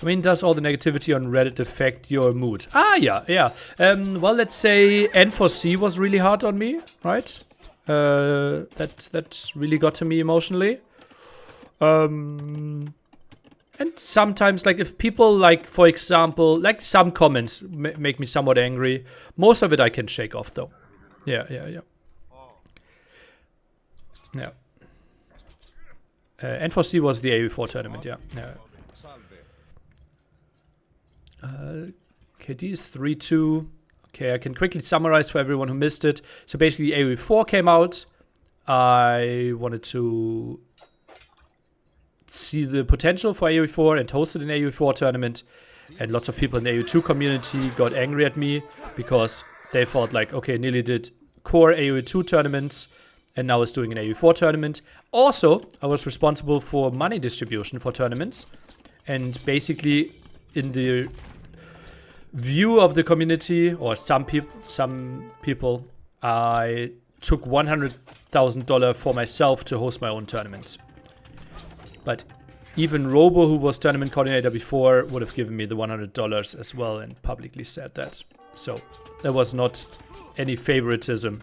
I mean, does all the negativity on Reddit affect your mood? Yeah. Well, let's say N4C was really hard on me, right? That really got to me emotionally. And sometimes, like, if people, like, for example, like some comments make me somewhat angry. Most of it I can shake off, though. Yeah. N4C was the AV4 tournament, yeah. KD is 3-2. Okay, I can quickly summarize for everyone who missed it. So basically, AoE4 came out. I wanted to see the potential for AoE4 and hosted an AoE4 tournament. And lots of people in the AoE2 community got angry at me because they thought like, okay, nearly did core AoE2 tournaments and now is doing an AoE4 tournament. Also, I was responsible for money distribution for tournaments. And basically, in the view of the community, or some people, I took $100,000 for myself to host my own tournament. But even Robo, who was tournament coordinator before, would have given me the $100 as well and publicly said that. So there was not any favoritism.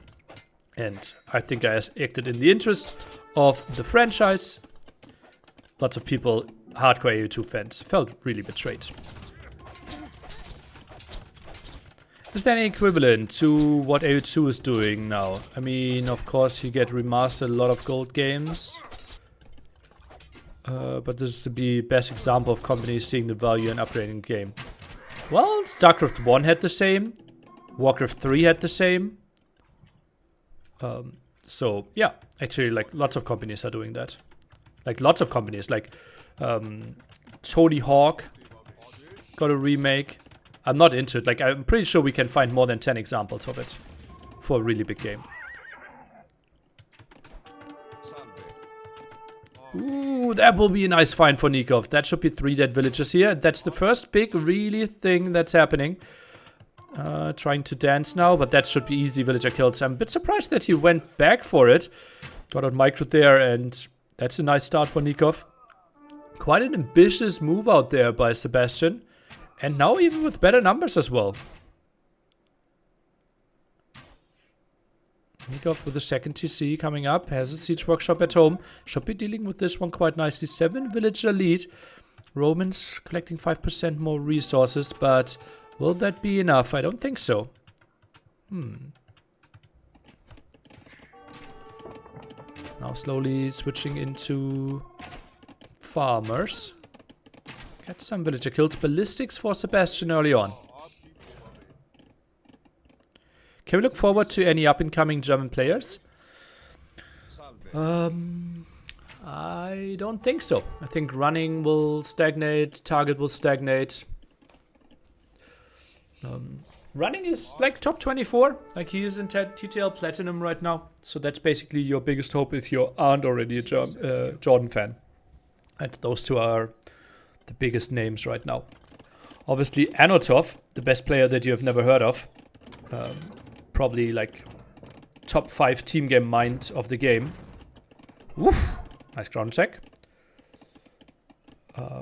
And I think I acted in the interest of the franchise. Lots of people, hardcore AoE2 fans, felt really betrayed. Is there any equivalent to what AoE2 is doing now? I mean, of course, you get remastered a lot of gold games. But this is the best example of companies seeing the value in upgrading the game. Well, StarCraft 1 had the same. Warcraft 3 had the same. So, yeah, actually, like, lots of companies are doing that. Like, lots of companies, like Tony Hawk got a remake. I'm not into it. Like, I'm pretty sure we can find more than 10 examples of it for a really big game. Ooh, that will be a nice find for Nikov. That should be 3 dead villagers here. That's the first big, really thing that's happening. Trying to dance now, but that should be easy villager kills. I'm a bit surprised that he went back for it. Got out micro there, and that's a nice start for Nikov. Quite an ambitious move out there by Sebastian. And now even with better numbers as well. Nikov with the second TC coming up. Has a siege workshop at home. Should be dealing with this one quite nicely. 7 villager lead. Romans collecting 5% more resources, but will that be enough? I don't think so. Now slowly switching into farmers. Get some villager kills. Ballistics for Sebastian early on. Can we look forward to any up-and-coming German players? I don't think so. I think running will stagnate, target will stagnate. Running is like top 24. Like he is in TTL Platinum right now. So that's basically your biggest hope if you aren't already a Jordan fan. And those two are the biggest names right now. Obviously Anotov, the best player that you have never heard of. Probably like top 5 team game mind of the game. Woof! Nice ground attack. Yeah.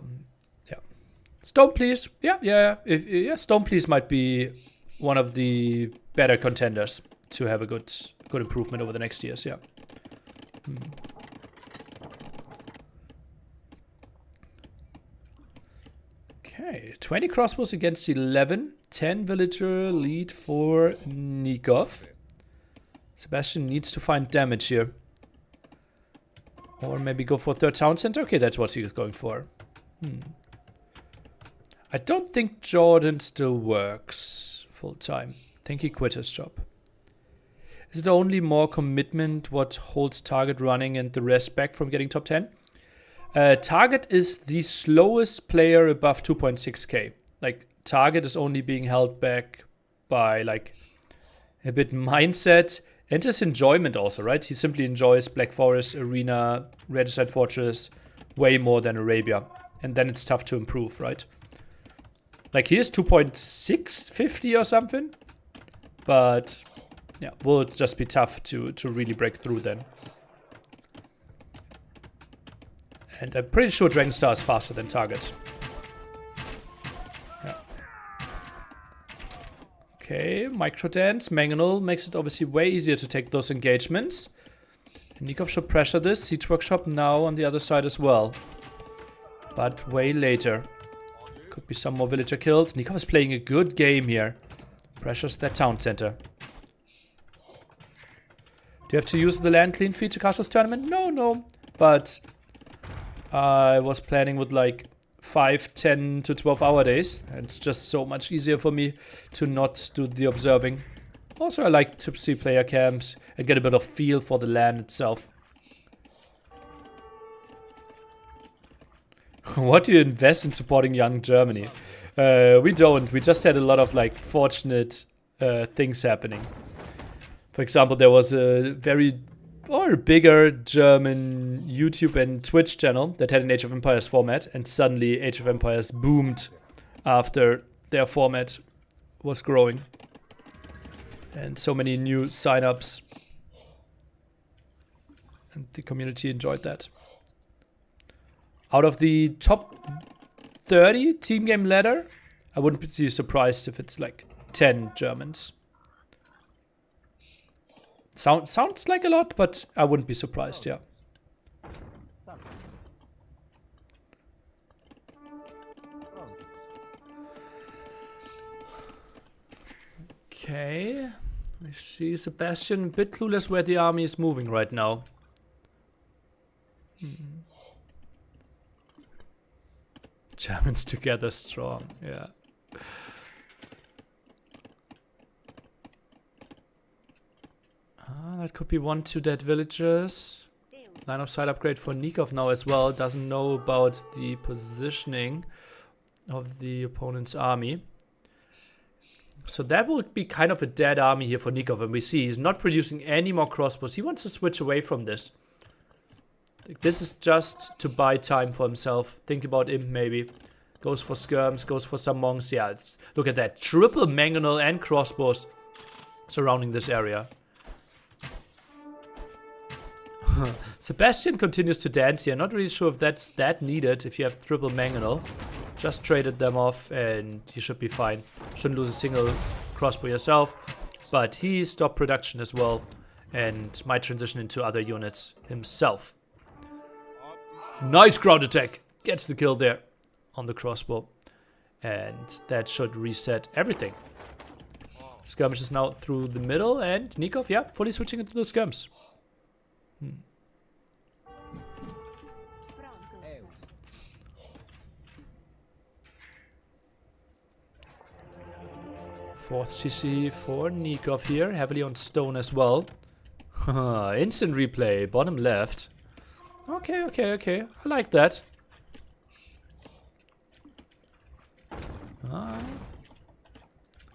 Stone Please. Yeah. Stone Please might be one of the better contenders to have a good improvement over the next years. Yeah. Okay, 20 crossbows against 11. 10 villager lead for Nikov. Sebastian needs to find damage here. Or maybe go for third town center. Okay, that's what he is going for. I don't think Jordan still works full time. I think he quit his job. Is it only more commitment what holds Target running and the rest back from getting top 10? Target is the slowest player above 2.6k. Like, Target is only being held back by, like, a bit mindset and just enjoyment also, right? He simply enjoys Black Forest, Arena, Regicide Fortress way more than Arabia. And then it's tough to improve, right? Like, he is 2.650 or something. But, yeah, will just be tough to really break through then. And I'm pretty sure Dragon Star is faster than Target. Yeah. Okay, Microdance. Mangonel makes it obviously way easier to take those engagements. And Nikov should pressure this. Siege Workshop now on the other side as well. But way later. Could be some more villager kills. Nikov is playing a good game here. Pressures that town center. Do you have to use the land clean feed to Castle's tournament? No. But I was planning with like 5, 10 to 12 hour days. And it's just so much easier for me to not do the observing. Also, I like to see player camps and get a bit of feel for the land itself. What do you invest in supporting young Germany? We don't. We just had a lot of like fortunate things happening. For example, there was a bigger German YouTube and Twitch channel that had an Age of Empires format, and suddenly Age of Empires boomed after their format was growing. And so many new signups. And the community enjoyed that. Out of the top 30 team game ladder, I wouldn't be surprised if it's like 10 Germans. Sounds like a lot, but I wouldn't be surprised, yeah. Okay. We see Sebastian a bit clueless where the army is moving right now. Germans together strong, yeah. That could be 1-2 dead villagers. Line of sight upgrade for Nikov now as well. Doesn't know about the positioning of the opponent's army. So that would be kind of a dead army here for Nikov. And we see he's not producing any more crossbows. He wants to switch away from this. This is just to buy time for himself. Think about Imp maybe. Goes for skirms, goes for some monks. Yeah, look at that. Triple mangonel and crossbows surrounding this area. Sebastian continues to dance here. Not really sure if that's that needed if you have triple mangonel. Just traded them off and you should be fine. Shouldn't lose a single crossbow yourself. But he stopped production as well and might transition into other units himself. Nice ground attack. Gets the kill there on the crossbow. And that should reset everything. Skirmish is now through the middle and Nikov, yeah, fully switching into those skirms. Fourth CC for Nikov here, heavily on stone as well. Instant replay, bottom left. Okay, okay, okay. I like that.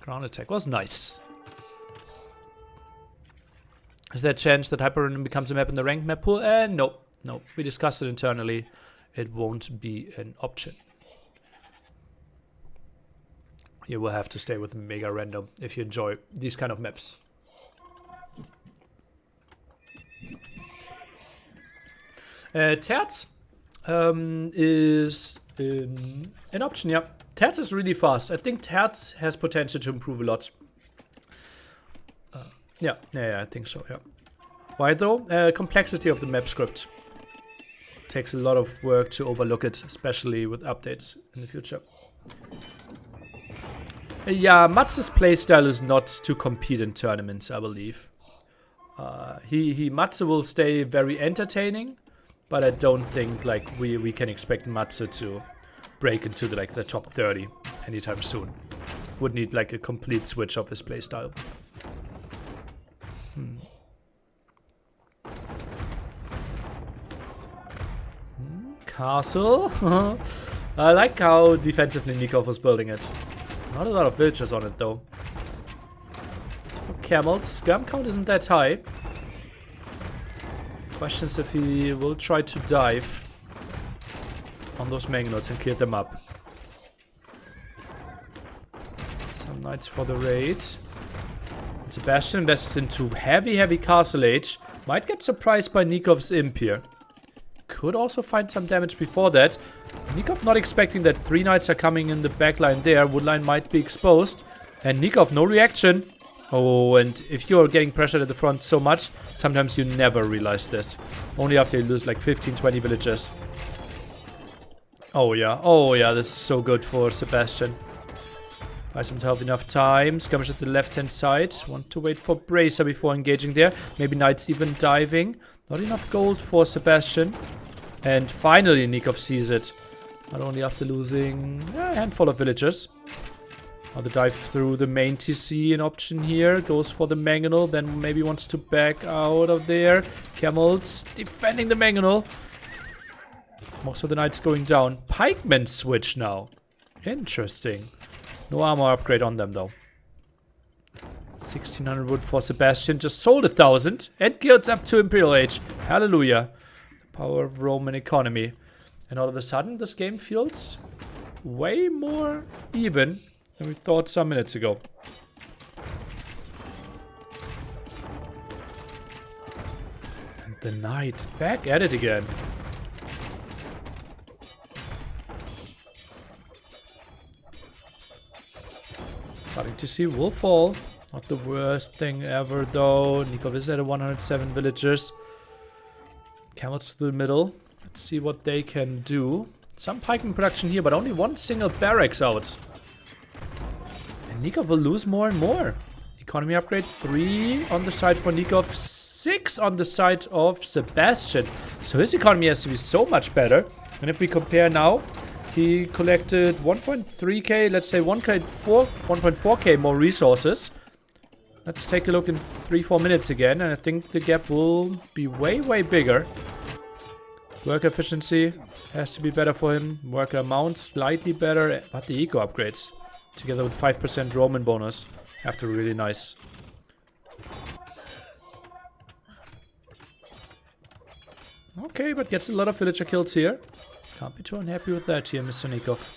Ground attack was nice. Is there a chance that Hyper becomes a map in the ranked map pool? No. No. We discussed it internally. It won't be an option. You will have to stay with Mega Random if you enjoy these kind of maps. Terz is an option, yeah. Terz is really fast. I think Terz has potential to improve a lot. Yeah, I think so, yeah. Why though? Complexity of the map script. Takes a lot of work to overlook it, especially with updates in the future. Yeah, Matze's playstyle is not to compete in tournaments, I believe. Matze will stay very entertaining, but I don't think like we can expect Matze to break into the top 30 anytime soon. Would need like a complete switch of his playstyle. Castle. I like how defensively Nikov was building it. Not a lot of villagers on it though. As for camels, skirm count isn't that high. Questions if he will try to dive on those mangonels and clear them up. Some knights for the raid. And Sebastian invests into heavy castle age. Might get surprised by Nikov's imp here. Could also find some damage before that. Nikov not expecting that 3 knights are coming in the backline there. Woodline might be exposed. And Nikov, no reaction. Oh, and if you're getting pressured at the front so much, sometimes you never realize this. Only after you lose like 15-20 villagers. Oh yeah, this is so good for Sebastian. Buys himself enough time. Skirmish at the left-hand side. Want to wait for Bracer before engaging there. Maybe knights even diving. Not enough gold for Sebastian. And finally Nikov sees it. Not only after losing a handful of villagers. Now the dive through the main TC, an option here. Goes for the mangonel, then maybe wants to back out of there. Camels defending the mangonel. Most of the knights going down. Pikemen switch now. Interesting. No armor upgrade on them though. 1600 wood for Sebastian. Just sold 1,000 and guilds up to Imperial Age. Hallelujah. The power of Roman economy. And all of a sudden, this game feels way more even than we thought some minutes ago. And the knight back at it again. Starting to see wool fall. Not the worst thing ever though. Nikov is at 107 villagers. Camels to the middle. Let's see what they can do. Some pikeman production here, but only one single barracks out. And Nikov will lose more and more. Economy upgrade 3 on the side for Nikov, 6 on the side of Sebastian. So his economy has to be so much better. And if we compare now, he collected 1.3k, let's say 1.4k more resources. Let's take a look in 3-4 minutes again, and I think the gap will be way, way bigger. Worker efficiency has to be better for him. Worker amount slightly better, but the eco upgrades, together with 5% Roman bonus, have to be really nice. Okay, but gets a lot of villager kills here. Can't be too unhappy with that here, Mr. Nikov.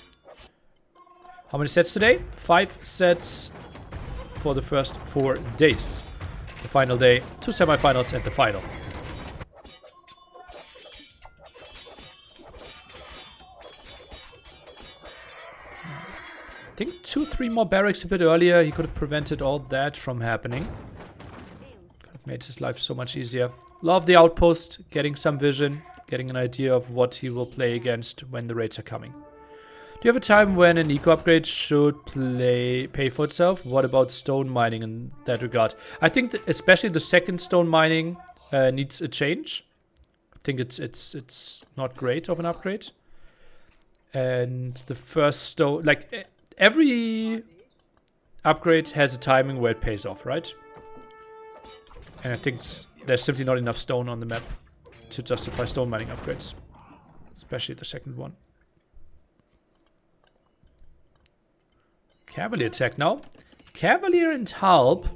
How many sets today? 5 sets for the first 4 days. The final day, 2 semifinals and the final. I think 2-3 more barracks a bit earlier. He could have prevented all that from happening. Could have made his life so much easier. Love the outpost, getting some vision. Getting an idea of what he will play against when the raids are coming. Do you have a time when an eco upgrade should pay for itself? What about stone mining in that regard? I think that especially the second stone mining needs a change. I think it's not great of an upgrade. And the first stone, like every upgrade has a timing where it pays off, right? And I think there's simply not enough stone on the map to justify stone mining upgrades, especially the second one. Cavalier attack now. Cavalier and Halb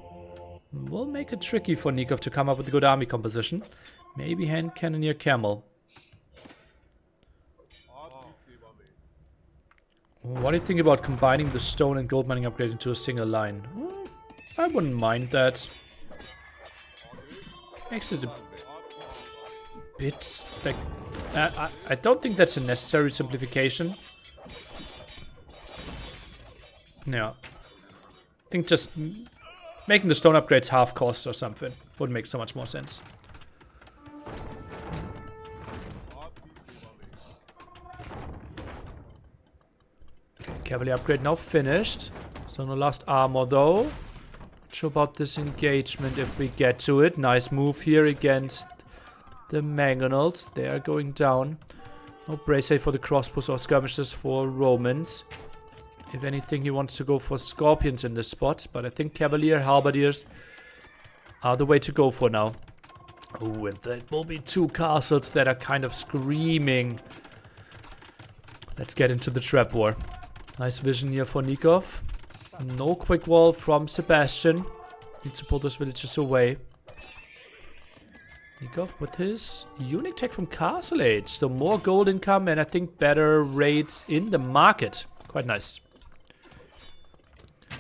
will make it tricky for Nikov to come up with a good army composition. Maybe hand cannoneer camel. What do you think about combining the stone and gold mining upgrade into a single line? I wouldn't mind that. Makes it a bit like I don't think that's a necessary simplification. Yeah, I think just making the stone upgrades half cost or something would make so much more sense. Okay, Cavalier upgrade now finished. So no last armor though. Not sure about this engagement if we get to it. Nice move here against the mangonels. They are going down. No brace for the crossbows or skirmishes for Romans. If anything, he wants to go for scorpions in this spot. But I think Cavalier halberdiers are the way to go for now. Oh, and there will be 2 castles that are kind of screaming. Let's get into the trap war. Nice vision here for Nikov. No quick wall from Sebastian. Need to pull those villagers away. Nikov with his unique tech from Castle Age. So more gold income and I think better rates in the market. Quite nice.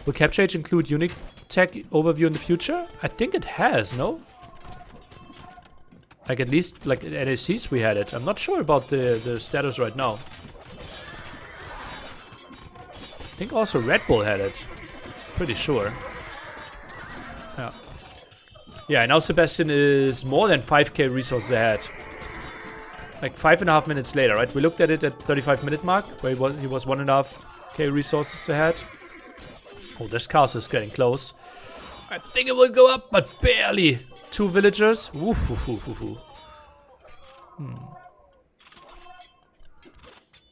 Will Capture Age include unique tech overview in the future? I think it has, no? Like at least like at ACs we had it. I'm not sure about the status right now. I think also Red Bull had it. Pretty sure. Yeah. Yeah, now Sebastian is more than 5k resources ahead. Like 5.5 minutes later, right? We looked at it at 35-minute mark, where he was 1.5k resources ahead. Oh, this castle is getting close. I think it will go up, but barely. 2 villagers.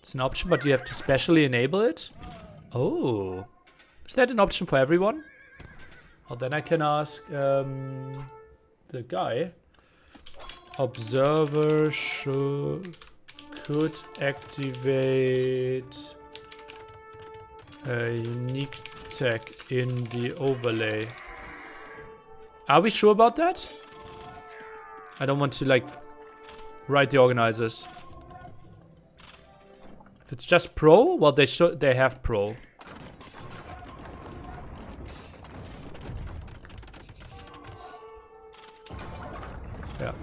It's an option, but you have to specially enable it. Oh. Is that an option for everyone? Well, then I can ask the guy. Observer could activate a unique tech in the overlay. Are we sure about that? I don't want to, like, write the organizers. If it's just pro, well, they have pro. Yeah.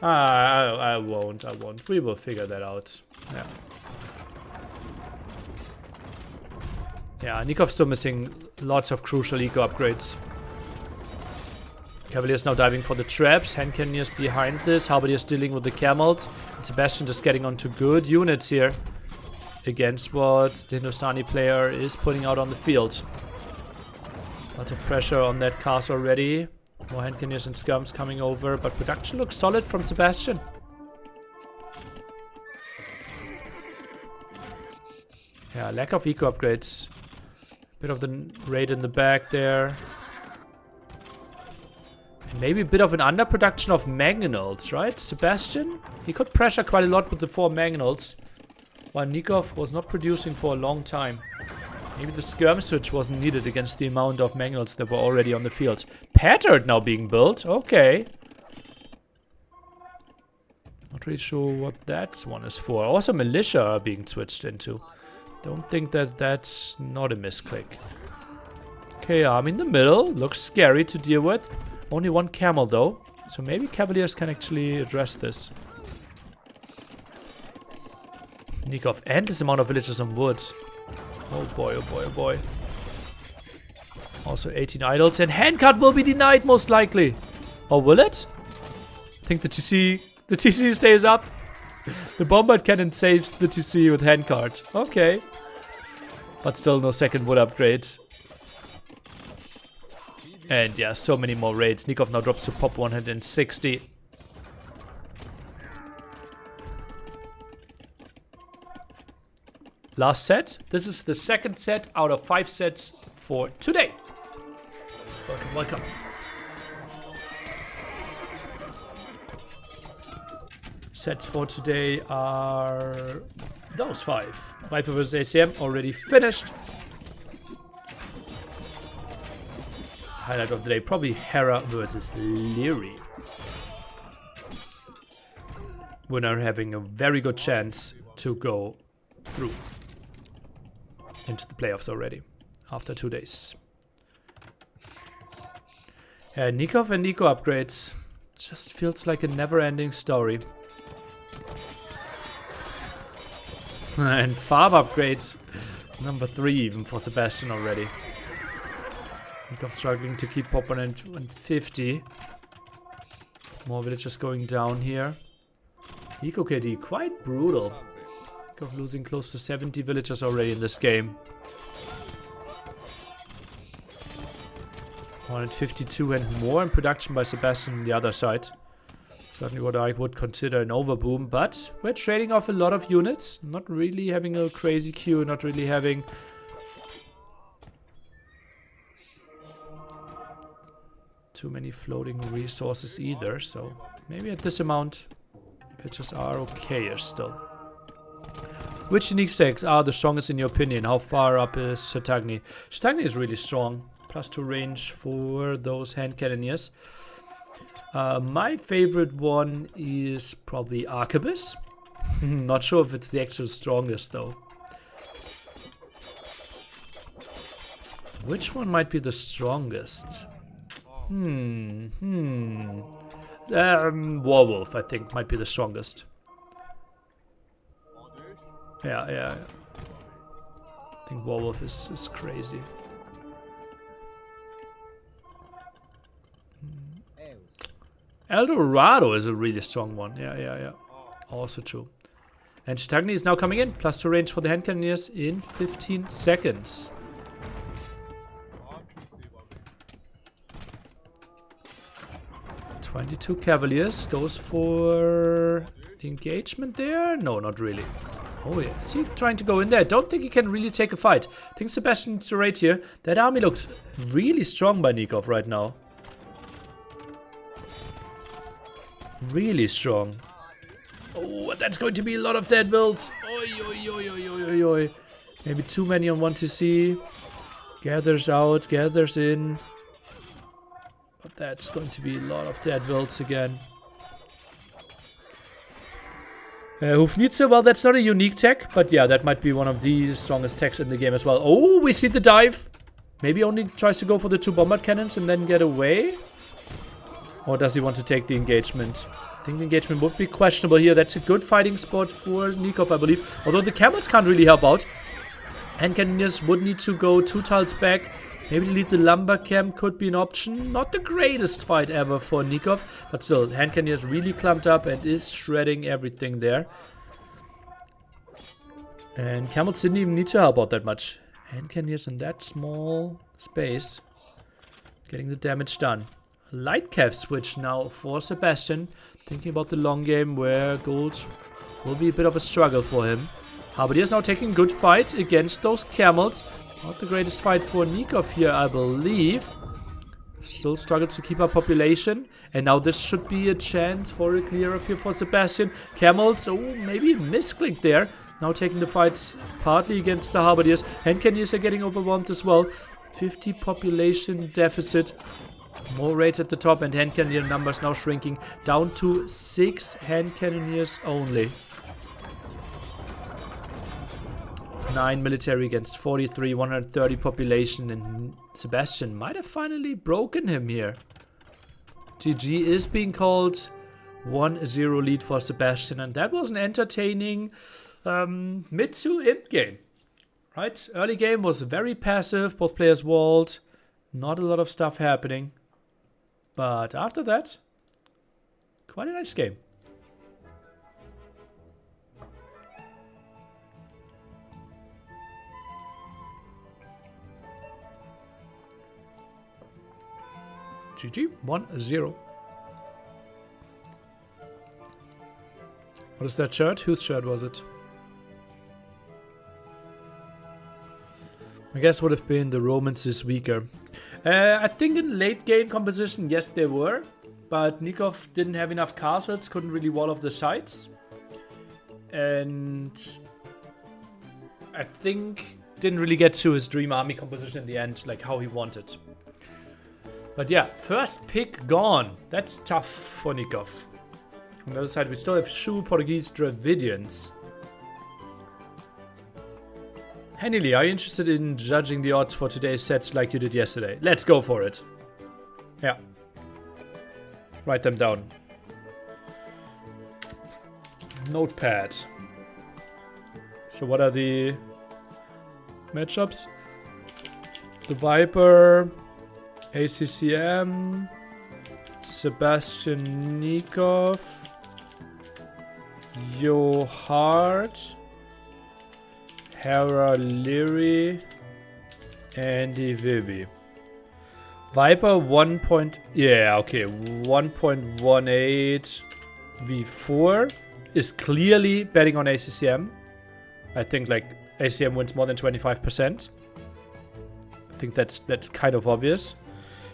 I won't. We will figure that out. Yeah. Yeah, Nikov's still missing lots of crucial eco upgrades. Cavaliers now diving for the traps. Hand Cannoneers behind this. Halberdiers dealing with the camels. And Sebastian just getting onto good units here against what the Hindustani player is putting out on the field. Lots of pressure on that cast already. More Hand Cannoneers and Skirms coming over, but production looks solid from Sebastian. Yeah, lack of eco upgrades. Bit of the raid in the back there. And maybe a bit of an underproduction of Mangonels, right? Sebastian? He could pressure quite a lot with the 4 Mangonels, while Nikov was not producing for a long time. Maybe the skirm switch wasn't needed against the amount of Mangonels that were already on the field. Pattern now being built. Okay. Not really sure what that one is for. Also militia are being switched into. Don't think that that's not a misclick. Okay, army in the middle. Looks scary to deal with. Only 1 camel though. So maybe Cavaliers can actually address this. Nikov, endless amount of villages on wood. Oh boy, oh boy, oh boy. Also 18 idols, and handcart will be denied most likely. Or will it? I think the TC stays up. The bombard cannon saves the TC with handcart. Okay. But still no second wood upgrades. And yeah, so many more raids. Nikov now drops to pop 160. Last set. This is the second set out of 5 sets for today. Welcome, welcome. Sets for today are those 5. Viper vs ACCM already finished. Highlight of the day, probably Hera versus Liry. Winner having a very good chance to go through into the playoffs already after 2 days. Nikov and Nico upgrades. Just feels like a never-ending story. And farm upgrades. Number 3 even for Sebastian already. Nikov struggling to keep pop 150. More villagers going down here. Eco KD quite brutal. Nikov losing close to 70 villagers already in this game. 152 and more in production by Sebastian on the other side. Certainly what I would consider an overboom, but we're trading off a lot of units. Not really having a crazy queue, not really having too many floating resources either, so maybe at this amount pitches are okay-ish still. Which unique stacks are the strongest in your opinion? How far up is Shatagni? Shatagni is really strong. +2 range for those hand cannoneers. My favorite one is probably Arquebus. Not sure if it's the actual strongest though. Which one might be the strongest? Warwolf, I think, might be the strongest. Yeah. I think Warwolf is crazy. Eldorado is a really strong one. Yeah. Also true. And Shatagni is now coming in. +2 range for the hand cannoneers in 15 seconds. '22 Cavaliers goes for the engagement there. No, not really. Oh yeah, is he trying to go in there? Don't think he can really take a fight. I think Sebastian needs to raid here. That army looks really strong by Nikov right now. Really strong. Oh, that's going to be a lot of dead wilds. Oi. Maybe too many on 1 TC. Gathers out, gathers in. but that's going to be a lot of dead wilds again. Hufnitze, well, that's not a unique tech, but yeah, that might be one of the strongest techs in the game as well. Oh, we see the dive. Maybe only tries to go for the 2 bombard cannons and then get away. Or does he want to take the engagement? I think the engagement would be questionable here. That's a good fighting spot for Nikov, I believe. Although the camels can't really help out. Hand Cannoneers would need to go 2 tiles back. Maybe delete the lumber camp could be an option. Not the greatest fight ever for Nikov. But still, Hand Cannoneers really clumped up and is shredding everything there. And camels didn't even need to help out that much. Hand Cannoneers in that small space. Getting the damage done. Light cav switch now for Sebastian. Thinking about the long game where gold will be a bit of a struggle for him. Halberdier is now taking good fight against those camels. Not the greatest fight for Nikov here, I believe. Still struggles to keep up population. And now this should be a chance for a clear up here for Sebastian. Camels, oh, maybe a misclick there. Now taking the fight partly against the Halberdiers. Hand Cannoneers are getting overwhelmed as well. 50 population deficit. More raids at the top, and Hand Cannoneer numbers now shrinking down to 6 Hand Cannoneers only. 9 military against 43, 130 population, and Sebastian might have finally broken him here. GG is being called. 1-0 lead for Sebastian, and that was an entertaining mid to end game. Right? Early game was very passive, both players walled, not a lot of stuff happening. But after that, quite a nice game. GG, 1-0. What is that shirt? Whose shirt was it? I guess would have been the Romans is weaker. I think in late game composition, yes, they were. But Nikov didn't have enough castles, couldn't really wall off the sides. And I think didn't really get to his dream army composition in the end, like how he wanted. But yeah, first pick gone. That's tough for Nikov. On the other side, we still have Shu, Portuguese, Dravidians. Hennily, are you interested in judging the odds for today's sets like you did yesterday? Let's go for it. Yeah. Write them down. Notepad. So what are the matchups? The Viper, ACCM, Sebastian Nikov, Johart, Hera, Liry, Andy, Vivi. Viper 1.18 V4 is clearly betting on ACCM. I think like ACCM wins more than 25%. I think that's kind of obvious.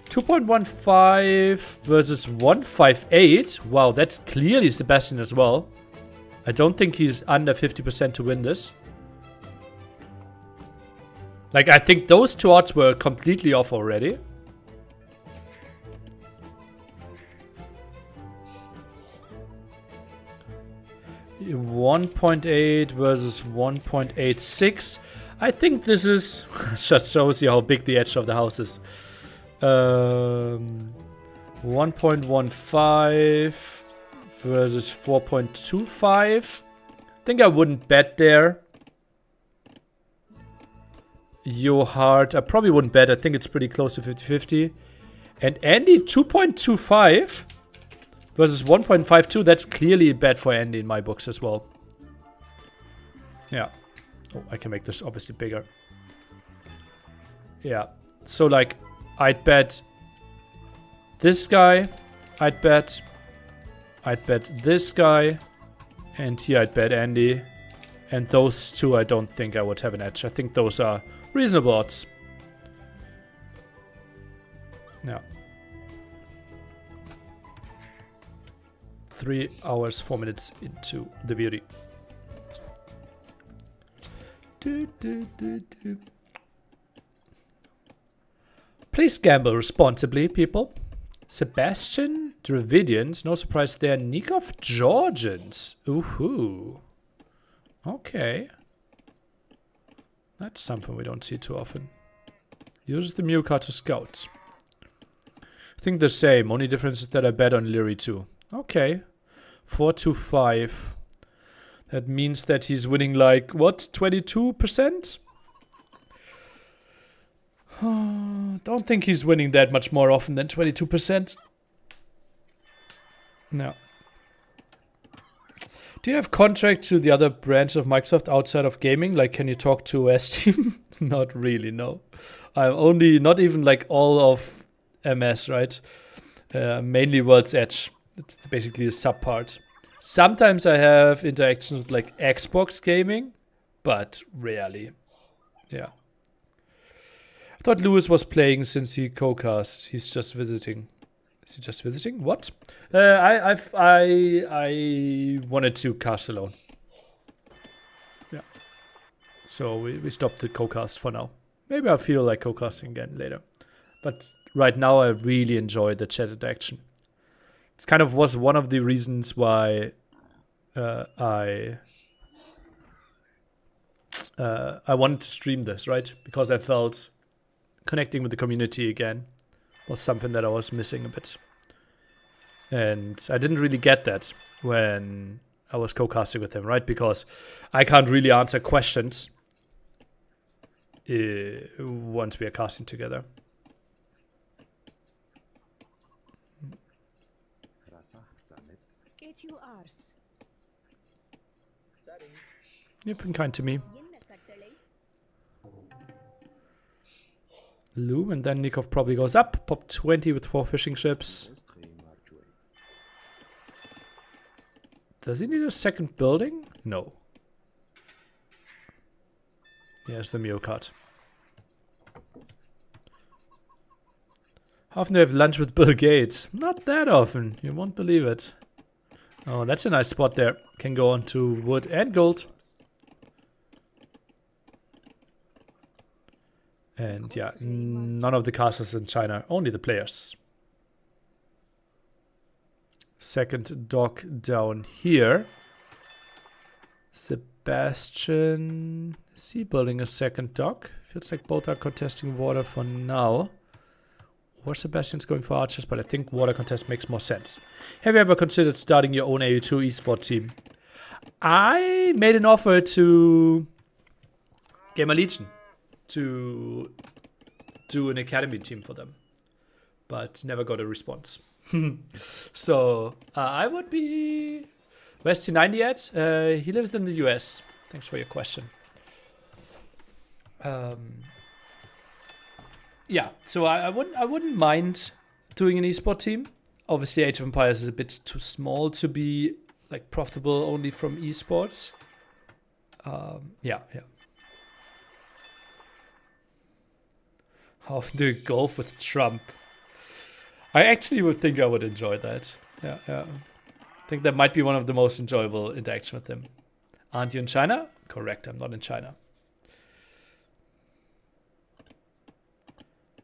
2.15 versus 158. Wow, that's clearly Sebastian as well. I don't think he's under 50% to win this. Like, I think those two odds were completely off already. .8 versus 1.86. I think this is just shows you how big the edge of the house is. 1.15 versus 4.25. I think I wouldn't bet there. Johart, I probably wouldn't bet. I think it's pretty close to 50-50. And Andy, 2.25 versus 1.52. That's clearly a bet for Andy in my books as well. Yeah. Oh, I can make this obviously bigger. Yeah. So, like, I'd bet this guy. I'd bet this guy. And here I'd bet Andy. And those two I don't think I would have an edge. I think those are reasonable odds. Yeah. 3 hours, 4 minutes into the beauty. Please gamble responsibly, people. Sebastian Dravidians, no surprise there. Nikov Georgians. Ooh. Okay. That's something we don't see too often. Uses the Mew card to scout. I think the same. Only difference is that I bet on Liry too. Okay. 4-5. That means that he's winning like, what, 22%? Don't think he's winning that much more often than 22%. No. Do you have contract to the other branches of Microsoft outside of gaming? Like, can you talk to OS team? Not really, no. I'm only, not even like all of MS, right? Mainly World's Edge. It's basically a sub part. Sometimes I have interactions with like Xbox gaming, but rarely. Yeah. I thought Lewis was playing since he co-cast. He's just visiting. Is he just visiting? What? I wanted to cast alone. Yeah. So we stopped the co-cast for now. Maybe I feel like co-casting again later. But right now I really enjoy the chat interaction. It's kind of was one of the reasons why I wanted to stream this, right? Because I felt connecting with the community again was something that I was missing a bit. And I didn't really get that when I was co-casting with him, right? Because I can't really answer questions once we are casting together. You've been kind to me. Loom, and then Nikov probably goes up. Pop 20 with 4 fishing ships. Does he need a second building? No. Here's the Mew card. How often do you have lunch with Bill Gates? Not that often. You won't believe it. Oh, that's a nice spot there. Can go on to wood and gold. And yeah, none of the castles in China, only the players. Second dock down here. Sebastian, is he building a second dock? Feels like both are contesting water for now. Or Sebastian's going for archers, but I think water contest makes more sense. Have you ever considered starting your own AU2 esport team? I made an offer to Gamer Legion to do an academy team for them, but never got a response. So I would be... Where's T90 at? He lives in the US. Thanks for your question. Yeah, so I wouldn't mind doing an esport team. Obviously, Age of Empires is a bit too small to be like profitable only from esports. Yeah. How often do you golf with Trump? I actually would think I would enjoy that. Yeah. I think that might be one of the most enjoyable interactions with him. Aren't you in China? Correct, I'm not in China.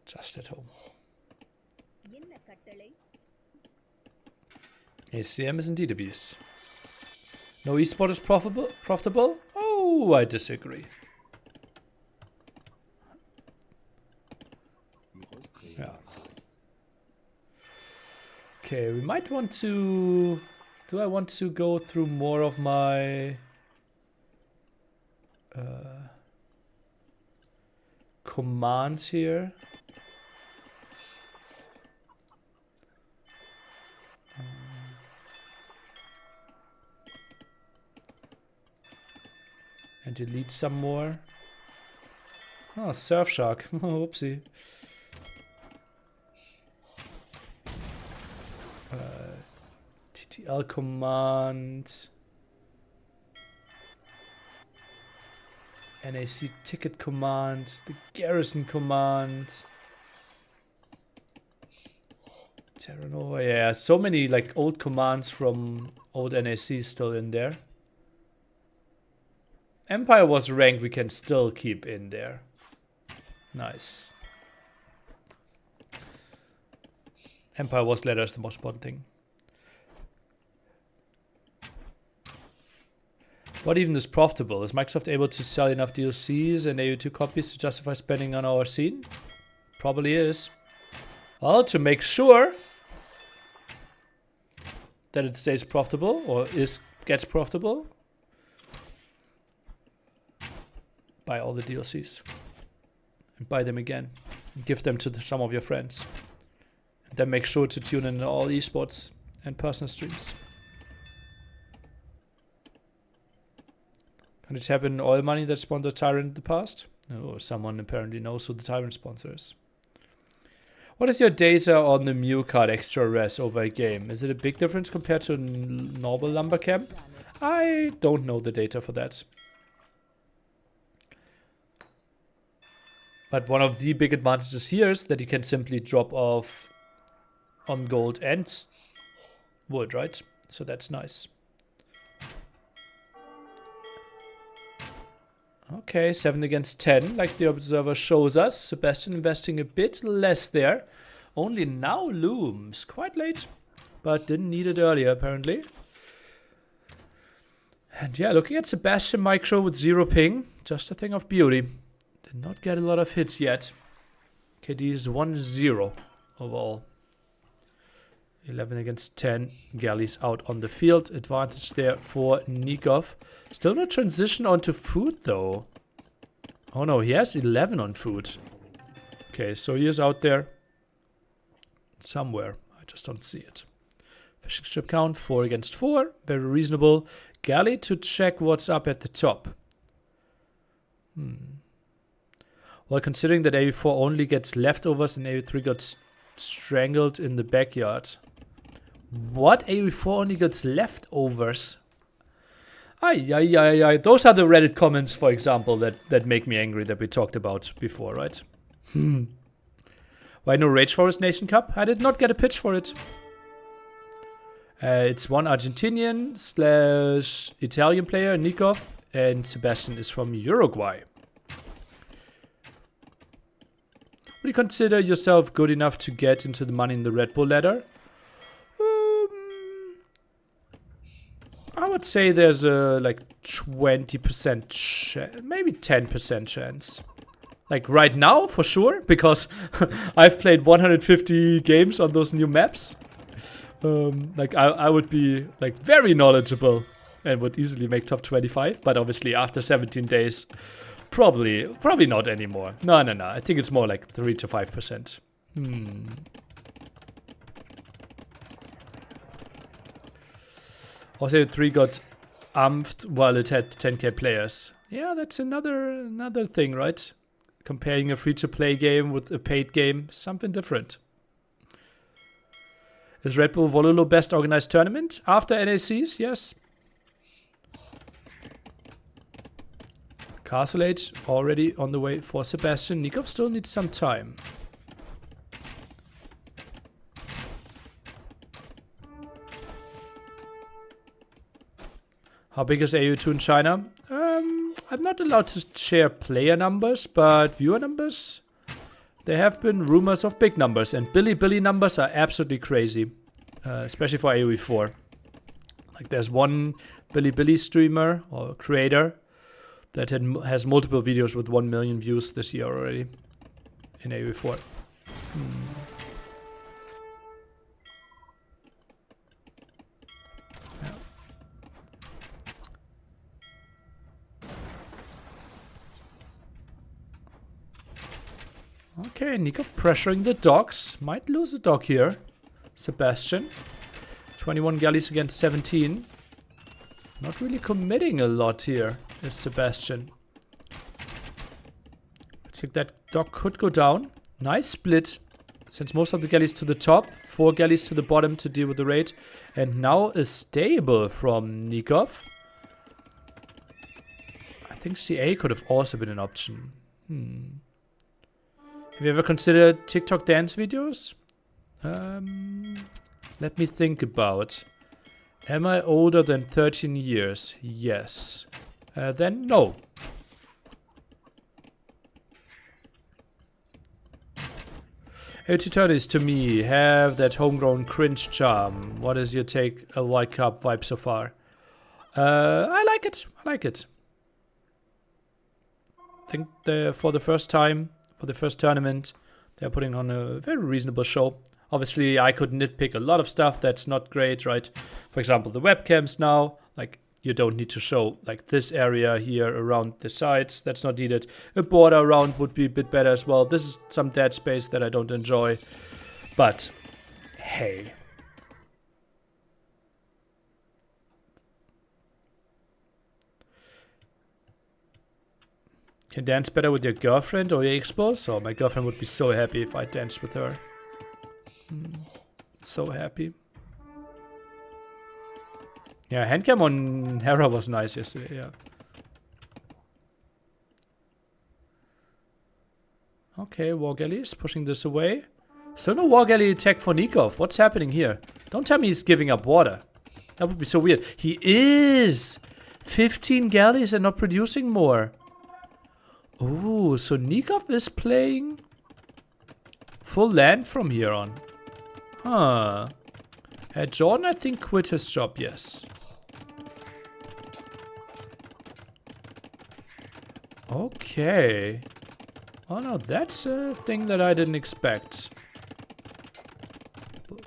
Just at home. ACCM is indeed a beast. No esport is profitable? Oh, I disagree. Yeah. Okay, we might want to... Do I want to go through more of my... commands here? And delete some more. Oh, Surfshark. Whoopsie. TTL command. NAC ticket command. The garrison command. Terra Nova. Yeah, so many like old commands from old NAC still in there. Empire was ranked, we can still keep in there. Nice. Empire Wars Letter is the most important thing. What even is profitable? Is Microsoft able to sell enough DLCs and AU2 copies to justify spending on our scene? Probably is. Well, to make sure that it stays profitable or gets profitable, buy all the DLCs and buy them again and give them to some of your friends. And then make sure to tune in all esports and personal streams. Can it happen in oil money that sponsored Tyrant in the past? Oh, someone apparently knows who the Tyrant sponsor is. What is your data on the Mew card extra res over a game? Is it a big difference compared to normal lumber camp? I don't know the data for that. But one of the big advantages here is that you can simply drop off on gold and wood, right? So that's nice. Okay, 7 against 10, like the observer shows us. Sebastian investing a bit less there. Only now looms. Quite late, but didn't need it earlier, apparently. And yeah, looking at Sebastian Micro with 0 ping, just a thing of beauty. Did not get a lot of hits yet. KD is 1-0 overall. 11 against 10. Galleys out on the field. Advantage there for Nikov. Still no transition onto food though. Oh no, he has 11 on food. Okay, so he is out there somewhere. I just don't see it. Fishing strip count 4 against 4. Very reasonable. Galley to check what's up at the top. Well, considering that AV4 only gets leftovers and AV3 got strangled in the backyard. What? AV4 only gets leftovers? Ay. Those are the Reddit comments, for example, that make me angry that we talked about before, right? Why no Rage Forest Nation Cup? I did not get a pitch for it. It's one Argentinian / Italian player, Nikov, and Sebastian is from Uruguay. Would you consider yourself good enough to get into the money in the Red Bull ladder? I would say there's a like 20%, maybe 10% chance. Like right now, for sure, because I've played 150 games on those new maps. Like I would be like very knowledgeable and would easily make top 25. But obviously after 17 days, probably not anymore. No. I think it's more like 3 to 5%. Also, 3 got amped while it had 10k players. Yeah, that's another thing, right? Comparing a free-to-play game with a paid game, something different. Is Red Bull Volulo best organized tournament? After NACs, yes. Castle Age already on the way for Sebastian. Nikov still needs some time. How big is AU2 in China? I'm not allowed to share player numbers, but viewer numbers. There have been rumors of big numbers, and Billy numbers are absolutely crazy, especially for AoE4. Like there's one Billy streamer or creator that has multiple videos with 1 million views this year already in AoE4. Okay, Nikov pressuring the dogs. Might lose a dog here. Sebastian. 21 galleys against 17. Not really committing a lot here is Sebastian. Looks like that dog could go down. Nice split. Sends most of the galleys to the top. 4 galleys to the bottom to deal with the raid. And now a stable from Nikov. I think CA could have also been an option. Have you ever considered TikTok dance videos? Let me think about. Am I older than 13 years? Yes. Then no. Tutorials to me have that homegrown cringe charm. What is your take LY Cup vibe so far? I like it. I like it. I think for the first time, for the first tournament, they're putting on a very reasonable show. Obviously, I could nitpick a lot of stuff that's not great, right? For example, the webcams now, like you don't need to show like this area here around the sides. That's not needed. A border around would be a bit better as well. This is some dead space that I don't enjoy. But hey. Can dance better with your girlfriend or your ex-boss? Oh, my girlfriend would be so happy if I danced with her. So happy. Yeah, handcam on Hera was nice yesterday, yeah. Okay, War Galley is pushing this away. Still no War Galley attack for Nikov. What's happening here? Don't tell me he's giving up water. That would be so weird. He is! 15 galleys and not producing more. Oh, so Nikov is playing full land from here on. Huh. Jordan, I think, quit his job, yes. Okay. Oh no, that's a thing that I didn't expect.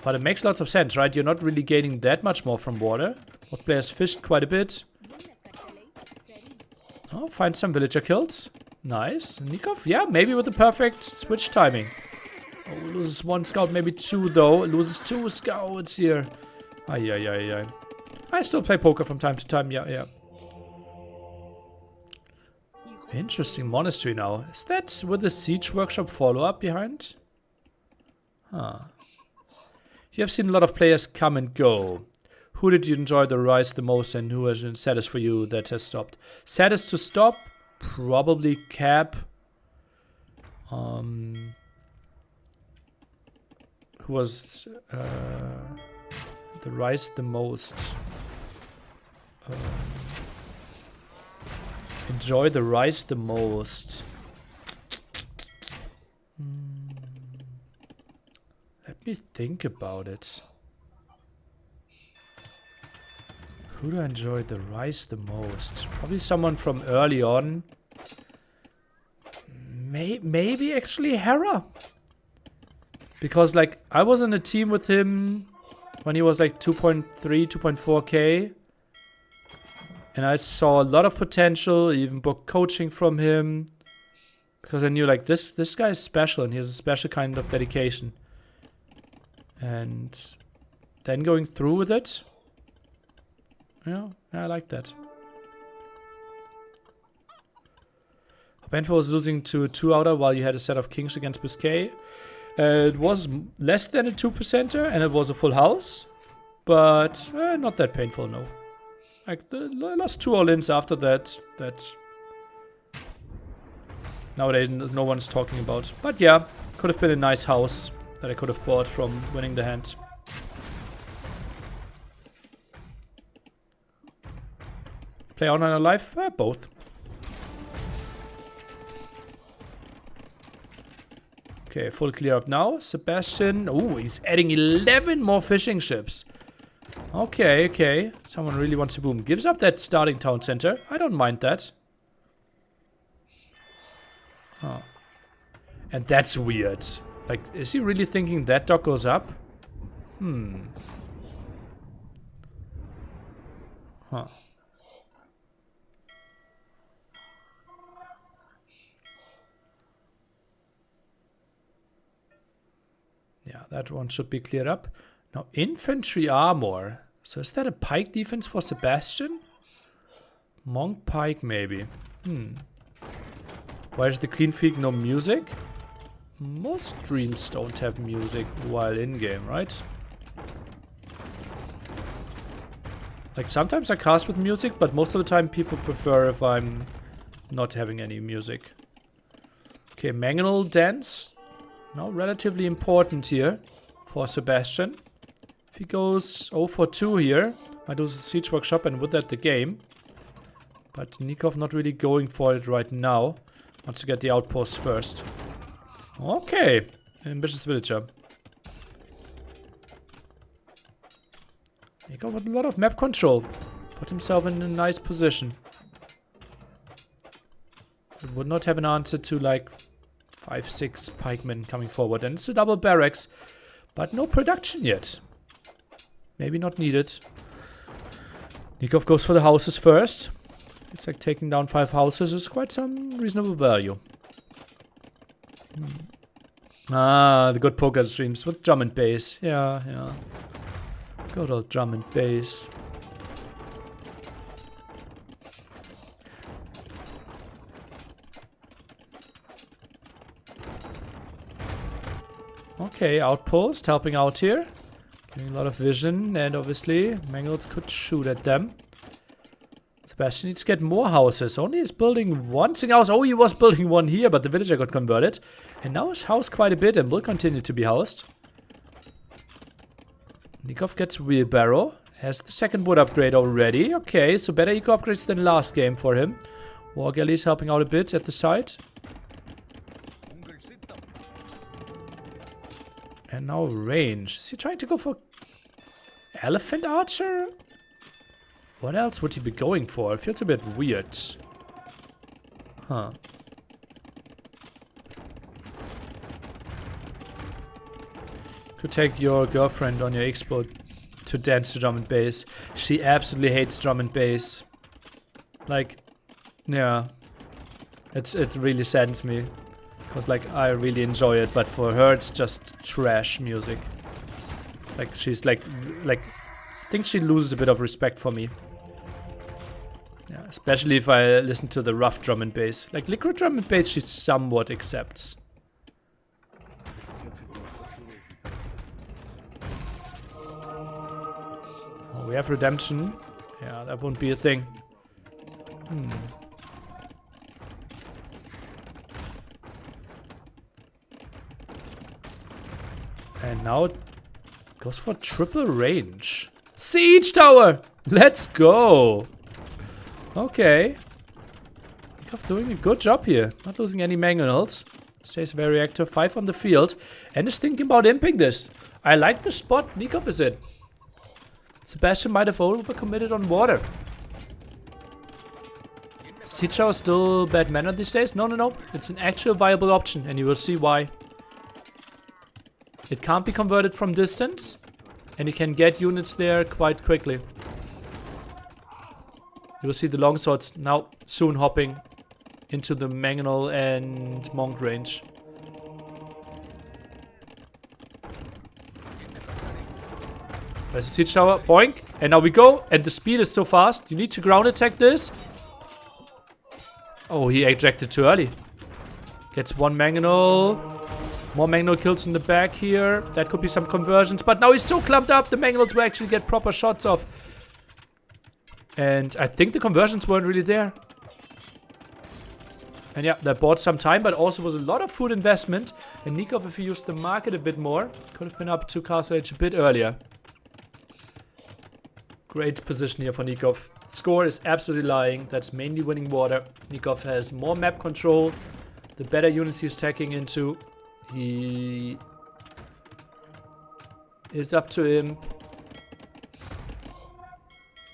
But it makes lots of sense, right? You're not really gaining that much more from water. Both players fished quite a bit. Oh, find some villager kills. Nice. Nikov, yeah, maybe with the perfect switch timing. Oh, loses one scout, maybe two though. Loses two scouts here. Ay. I still play poker from time to time, yeah. Interesting monastery now. Is that with the siege workshop follow-up behind? Huh. You have seen a lot of players come and go. Who did you enjoy the rise the most and who has been saddest for you that has stopped? Saddest to stop? Probably Cap. Who was the rise the most? Enjoy the rise the most. Let me think about it. Who do I enjoy the rise the most? Probably someone from early on. Maybe actually Hera. Because like I was in a team with him when he was like 2.3, 2.4k. And I saw a lot of potential, even booked coaching from him. Because I knew like this guy is special and he has a special kind of dedication. And then going through with it. Yeah, I like that. Benford was losing to a 2-outer while you had a set of kings against Biscay. It was less than a 2%er and it was a full house. But not that painful, no. Like the last 2 all-ins after that nowadays no one's talking about. But yeah, could have been a nice house that I could have bought from winning the hand. Play online or live? Both. Okay, full clear up now. Sebastian. Oh, he's adding 11 more fishing ships. Okay. Someone really wants to boom. Gives up that starting town center. I don't mind that. Huh. And that's weird. Like, is he really thinking that dock goes up? Huh. Yeah, that one should be cleared up. Now, infantry armor. So is that a pike defense for Sebastian? Monk pike, maybe. Why is the clean field no music? Most streams don't have music while in-game, right? Like, sometimes I cast with music, but most of the time people prefer if I'm not having any music. Okay, Mangonel dance. Now, relatively important here for Sebastian. If he goes 0 for 2 here, might lose the siege workshop and with that the game. But Nikov not really going for it right now. Wants to get the outpost first. Okay. Ambitious villager. He got a lot of map control. Put himself in a nice position. He would not have an answer to like 5-6 pikemen coming forward. And it's a double barracks. But no production yet. Maybe not needed. Nikov goes for the houses first. It's like taking down 5 houses is quite some reasonable value. Ah, the good poker streams with drum and bass. Yeah, yeah. Good old drum and bass. Okay, outpost helping out here. Getting a lot of vision, and obviously Mangles could shoot at them. Sebastian needs to get more houses. Only is building one single house. Oh, he was building one here, but the villager got converted. And now is housed quite a bit and will continue to be housed. Nikov gets wheelbarrow. Has the second wood upgrade already. Okay, so better eco upgrades than last game for him. War Galley is helping out a bit at the site. And now range. Is he trying to go for elephant archer? What else would he be going for? It feels a bit weird. Huh. Could take your girlfriend on your expo to dance to drum and bass. She absolutely hates drum and bass. Like, yeah. It really saddens me. Because like I really enjoy it, but for her it's just trash music. Like she's like I think she loses a bit of respect for me. Yeah, especially if I listen to the rough drum and bass. Like liquid drum and bass she somewhat accepts. Oh, we have redemption. Yeah, that won't be a thing. And now it goes for triple range. Siege tower! Let's go! Okay. Nikov doing a good job here. Not losing any mangonels. Stays very active. 5 on the field. And is thinking about imping this. I like the spot Nikov is in. Sebastian might have overcommitted on water. Siege tower is still bad manner these days? No. It's an actual viable option. And you will see why. It can't be converted from distance, and you can get units there quite quickly. You will see the longswords now soon hopping into the mangonel and monk range. There's a siege tower, boink, and now we go, and the speed is so fast. You need to ground attack this. Oh, he ejected too early. Gets one mangonel. More mangonel kills in the back here. That could be some conversions. But now he's so clumped up, the mangonels will actually get proper shots off. And I think the conversions weren't really there. And yeah, that bought some time, but also was a lot of food investment. And Nikov, if he used the market a bit more, could have been up to Castle Age a bit earlier. Great position here for Nikov. Score is absolutely lying. That's mainly winning water. Nikov has more map control. The better units he's tacking into. He is up to him.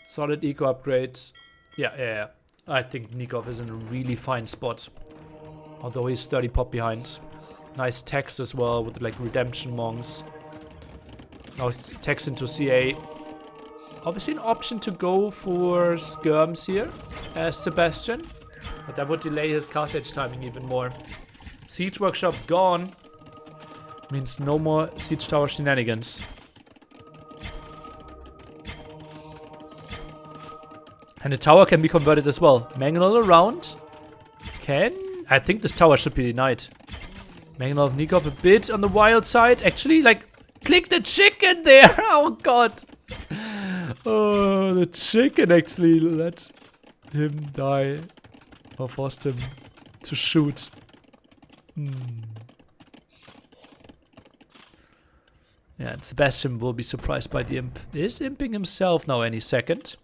Solid eco upgrades. Yeah. I think Nikov is in a really fine spot. Although he's 30 pop behind. Nice text as well with like redemption monks. Now text into CA. Obviously an option to go for skirms here as Sebastian. But that would delay his cast edge timing even more. Siege workshop gone. Means no more siege tower shenanigans. And the tower can be converted as well. Mangonel around. I think this tower should be denied. Mangonel of Nikov a bit on the wild side. Actually, like, click the chicken there. Oh, God. Oh, the chicken actually let him die. Or forced him to shoot. Yeah, and Sebastian will be surprised by the imp. Is imping himself now any second.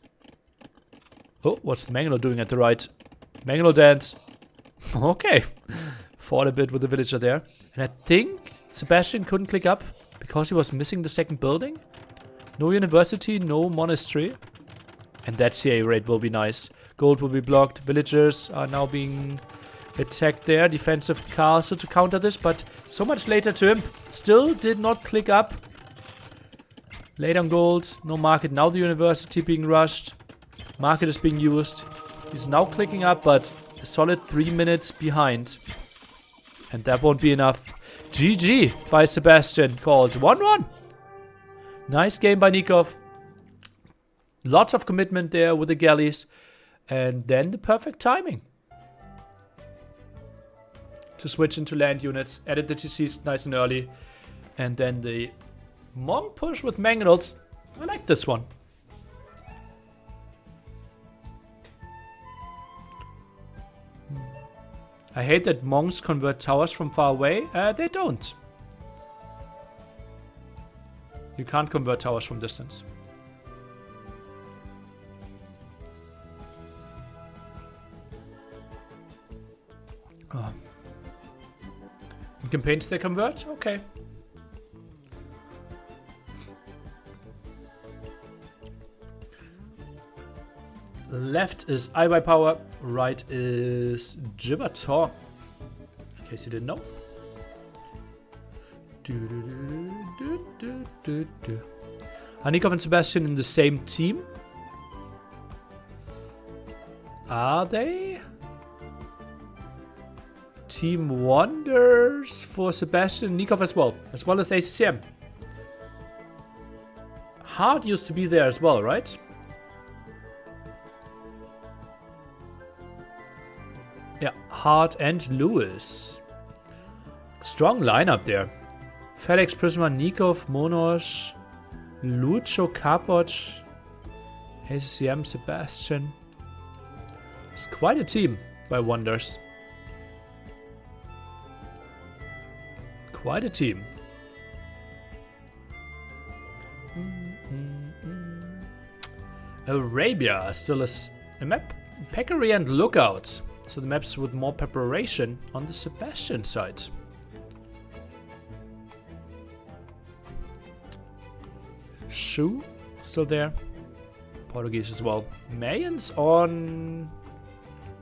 Oh, what's the Mangonel doing at the right? Mangonel dance. Okay. Fought a bit with the villager there. And I think Sebastian couldn't click up because he was missing the second building. No university, no monastery. And that CA rate will be nice. Gold will be blocked. Villagers are now being attacked there. Defensive castle to counter this, but so much later to him. Still did not click up. Late on gold. No market. Now the university being rushed. Market is being used. He's now clicking up, but a solid 3 minutes behind. And that won't be enough. GG by Sebastian, called 1-1. Nice game by Nikov. Lots of commitment there with the galleys. And then the perfect timing to switch into land units. Added the TCs nice and early. And then the Monk push with Mangonels. I like this one. I hate that monks convert towers from far away. They don't. You can't convert towers from distance. In campaigns they convert? Okay. Left is I by power, right is Gibbertor. In case you didn't know. Hanikov and Sebastian in the same team. Are they? Team Wonders for Sebastian and Nikov as well as ACCM. Hard used to be there as well, right? Yeah, Hart and Lewis. Strong lineup there. FedEx, Prisma, Nikov, Monos, Lucho, Kapoch, ACCM, Sebastian. It's quite a team by Wonders. Quite a team. Arabia still is a map. Peccary and Lookout. So the maps with more preparation on the Sebastian side. Shu still there. Portuguese as well. Mayans on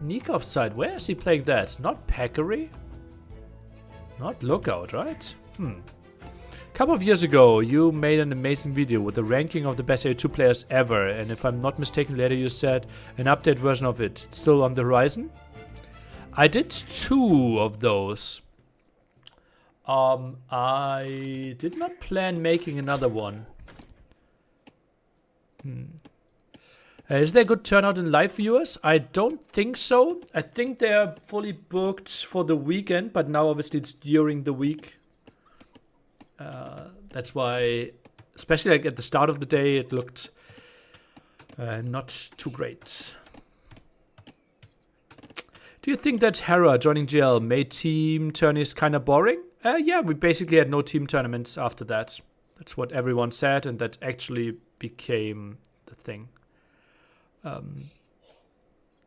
Nikov's side. Where is he playing that? Not Peccary? Not Lookout, right? A couple of years ago, you made an amazing video with the ranking of the best A2 players ever. And if I'm not mistaken, later you said an update version of it. It's still on the horizon. I did 2 of those. I did not plan making another one. Is there a good turnout in live viewers? I don't think so. I think they're fully booked for the weekend, but now obviously it's during the week. That's why, especially like at the start of the day, it looked not too great. Do you think that Hera joining GL made team tourneys kind of boring? Yeah, we basically had no team tournaments after that. That's what everyone said, and that actually became the thing.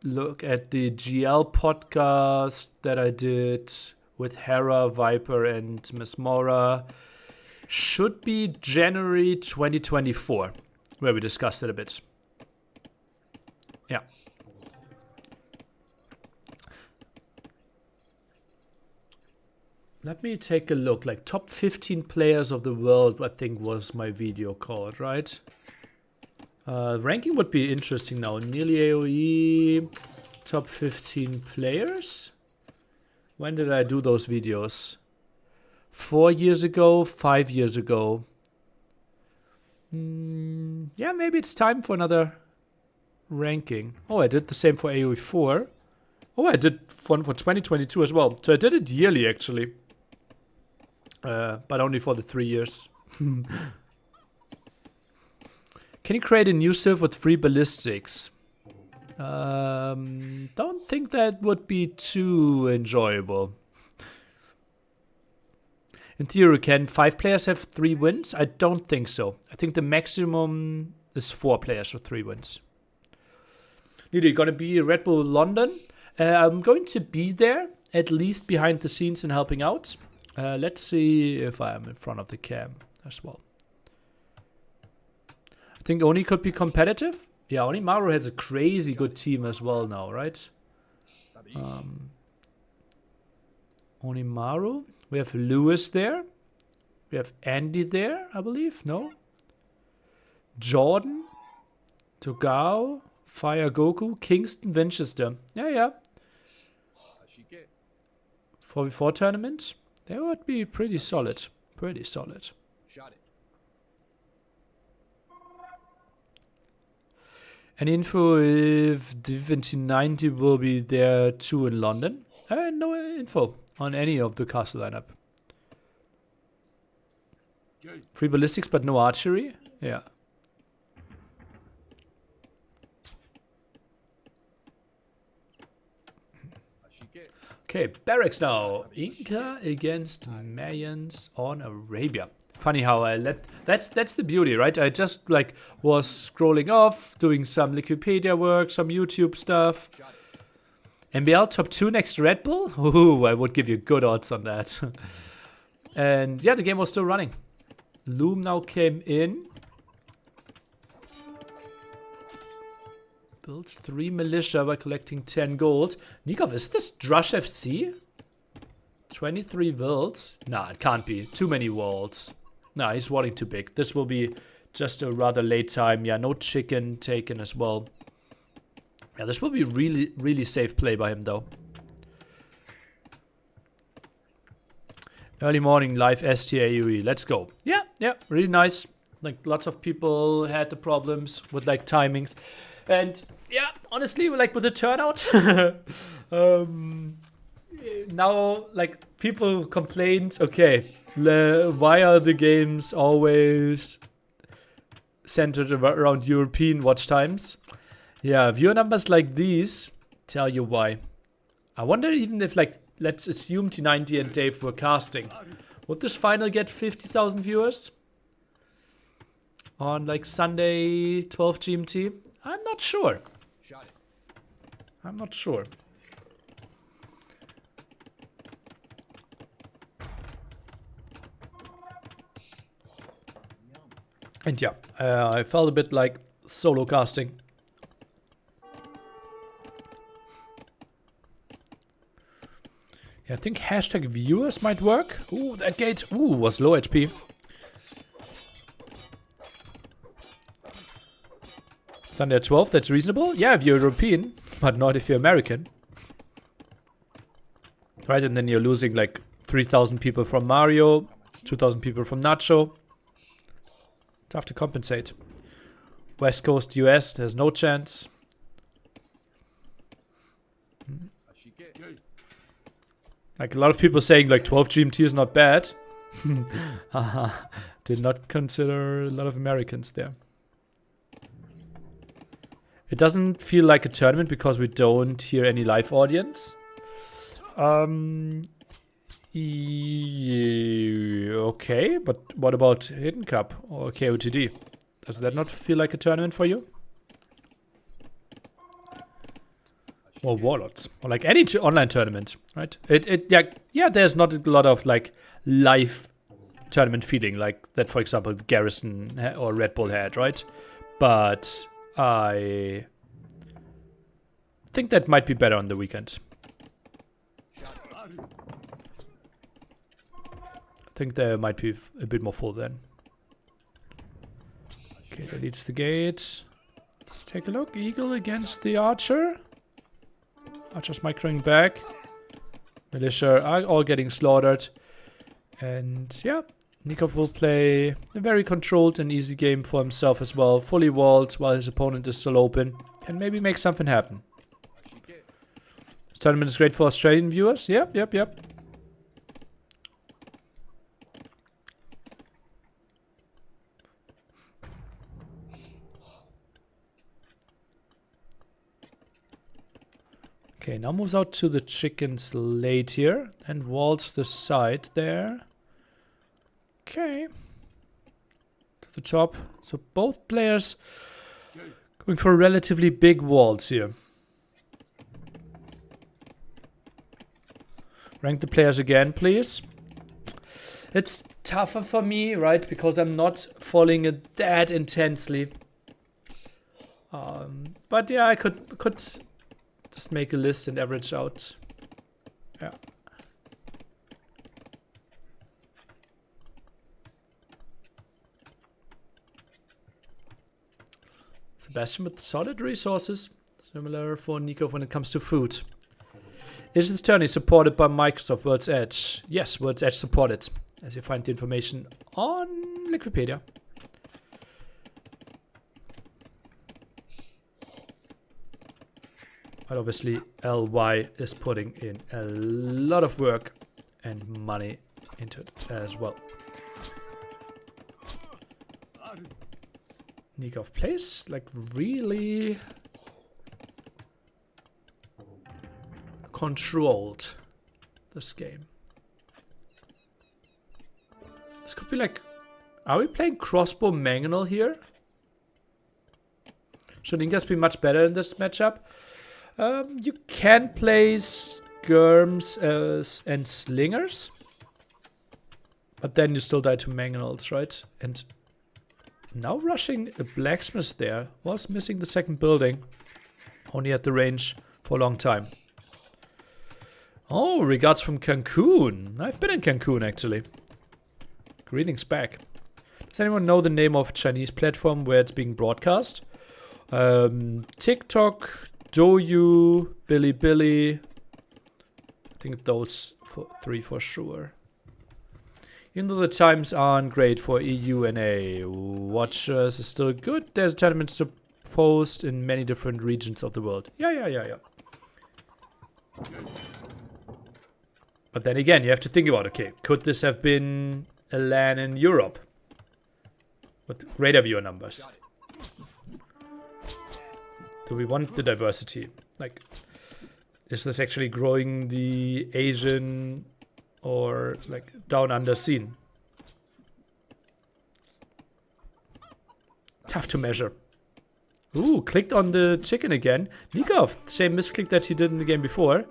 Look at the GL podcast that I did with Hera, Viper, and Miss Mora. Should be January 2024, where we discussed it a bit. Yeah. Let me take a look. Like top 15 players of the world, I think was my video called, right? Ranking would be interesting now. Nearly AOE, top 15 players. When did I do those videos? 4 years ago, 5 years ago. Yeah, maybe it's time for another ranking. Oh, I did the same for AOE 4. Oh, I did one for 2022 as well. So I did it yearly, actually. But only for the 3 years. Can you create a new civ with 3 ballistics? Don't think that would be too enjoyable. In theory, can 5 players have 3 wins? I don't think so. I think the maximum is 4 players with 3 wins. Liry, gonna be Red Bull London? I'm going to be there, at least behind the scenes and helping out. Let's see if I'm in front of the cam as well. I think Oni could be competitive. Yeah, Onimaru has a crazy good team as well now, right? Onimaru. We have Lewis there. We have Andy there, I believe. No? Jordan. Togao. Fire Goku. Kingston. Winchester. Yeah. 4v4 tournament. They would be pretty solid. Pretty solid. Any info if D2090 will be there too in London? No info on any of the castle lineup. Free ballistics but no archery? Yeah. Okay, barracks now. Inca against Mayans on Arabia. Funny how I that's the beauty, right? I just like was scrolling off, doing some Wikipedia work, some YouTube stuff. MBL top 2 next Red Bull? Ooh, I would give you good odds on that. And yeah, the game was still running. Loom now came in. Builds 3 militia by collecting 10 gold. Nikov, is this Drush FC? 23 worlds? Nah, it can't be. Too many worlds. Nah, he's walling too big. This will be just a rather late time. Yeah, no chicken taken as well. Yeah, this will be really, really safe play by him though. Early morning live STAUE. Let's go. Yeah, really nice. Like lots of people had the problems with like timings. And yeah, honestly, like with the turnout, now like people complained, okay, why are the games always centered around European watch times? Yeah, viewer numbers like these tell you why. I wonder even if like, let's assume T90 and Dave were casting. Would this final get 50,000 viewers? On like Sunday 12 GMT? I'm not sure. I'm not sure. And yeah, I felt a bit like solo casting. Yeah, I think hashtag viewers might work. Ooh, that gate was low HP. Sunday at 12, that's reasonable. Yeah, if you're European, but not if you're American. Right, and then you're losing like 3,000 people from Mario, 2,000 people from Nacho. Tough to compensate. West Coast US, there's no chance. Like a lot of people saying like 12 GMT is not bad. Did not consider a lot of Americans there. It doesn't feel like a tournament because we don't hear any live audience. Okay, but what about Hidden Cup or KOTD? Does that not feel like a tournament for you? Or Warlords, or like any online tournament, right? Yeah, there's not a lot of like live tournament feeling like that, for example, Garrison or Red Bull had, right? But I think that might be better on the weekend. I think there might be a bit more full then. Okay, that leads the gate. Let's take a look. Eagle against the Archer. Archer's microing back. Militia are all getting slaughtered. And yeah, Nikov will play a very controlled and easy game for himself as well. Fully walled while his opponent is still open. And maybe make something happen. This tournament is great for Australian viewers. Yep. Okay, now moves out to the chickens late here and walls the side there. Okay. To the top. So both players going for relatively big walls here. Rank the players again, please. It's tougher for me, right? Because I'm not following it that intensely. But yeah, I could just make a list and average out. Yeah. Sebastian with solid resources. Similar for Nico when it comes to food. Is this tourney supported by Microsoft World's Edge? Yes, World's Edge supported, as you find the information on Wikipedia. But obviously LY is putting in a lot of work and money into it as well. Nikov plays like really controlled this game. This could be like, are we playing crossbow mangonel here? Should Ingas be much better in this matchup? You can play skirms and slingers, but then you still die to mangonels, right? And now rushing a blacksmith there. Was missing the second building. Only at the range for a long time. Oh, regards from Cancun. I've been in Cancun actually. Greetings back. Does anyone know the name of Chinese platform where it's being broadcast? TikTok, Douyu, Bilibili. I think those three for sure. Even though the times aren't great for EU and A, watchers is still good. There's tournaments to post in many different regions of the world. Yeah. But then again, you have to think about, okay, could this have been a LAN in Europe? With greater viewer numbers. Do we want the diversity? Like, is this actually growing the Asian or like down under scene? Tough to measure. Ooh, clicked on the chicken again. Nikov, same misclick that he did in the game before.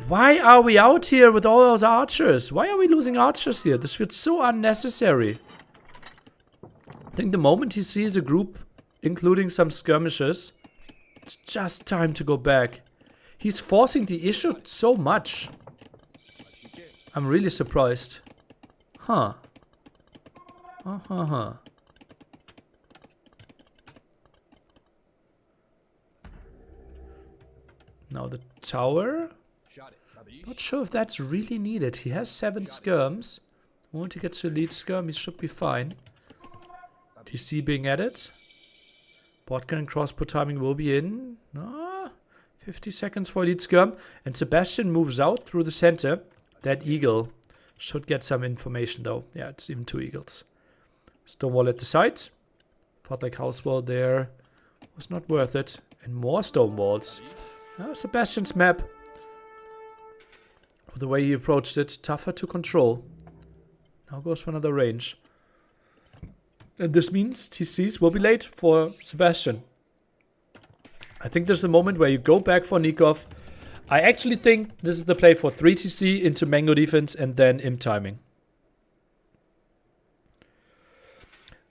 Why are we out here with all those archers? Why are we losing archers here? This feels so unnecessary. I think the moment he sees a group, including some skirmishes, it's just time to go back. He's forcing the issue so much. I'm really surprised. Huh. Now the tower. Not sure if that's really needed. He has 7 skirms. Want to get to lead skirm, he should be fine. TC being added. Bot cannon crossbow timing will be in. 50 seconds for lead skirm. And Sebastian moves out through the center. That eagle should get some information though. Yeah, it's even 2 eagles. Stonewall at the site. Felt like house wall there was not worth it. And more stone walls. Sebastian's map. The way he approached it, tougher to control. Now goes for another range. And this means TCs will be late for Sebastian. I think there's a moment where you go back for Nikov. I actually think this is the play for 3 TC into Mango defense and then imp timing.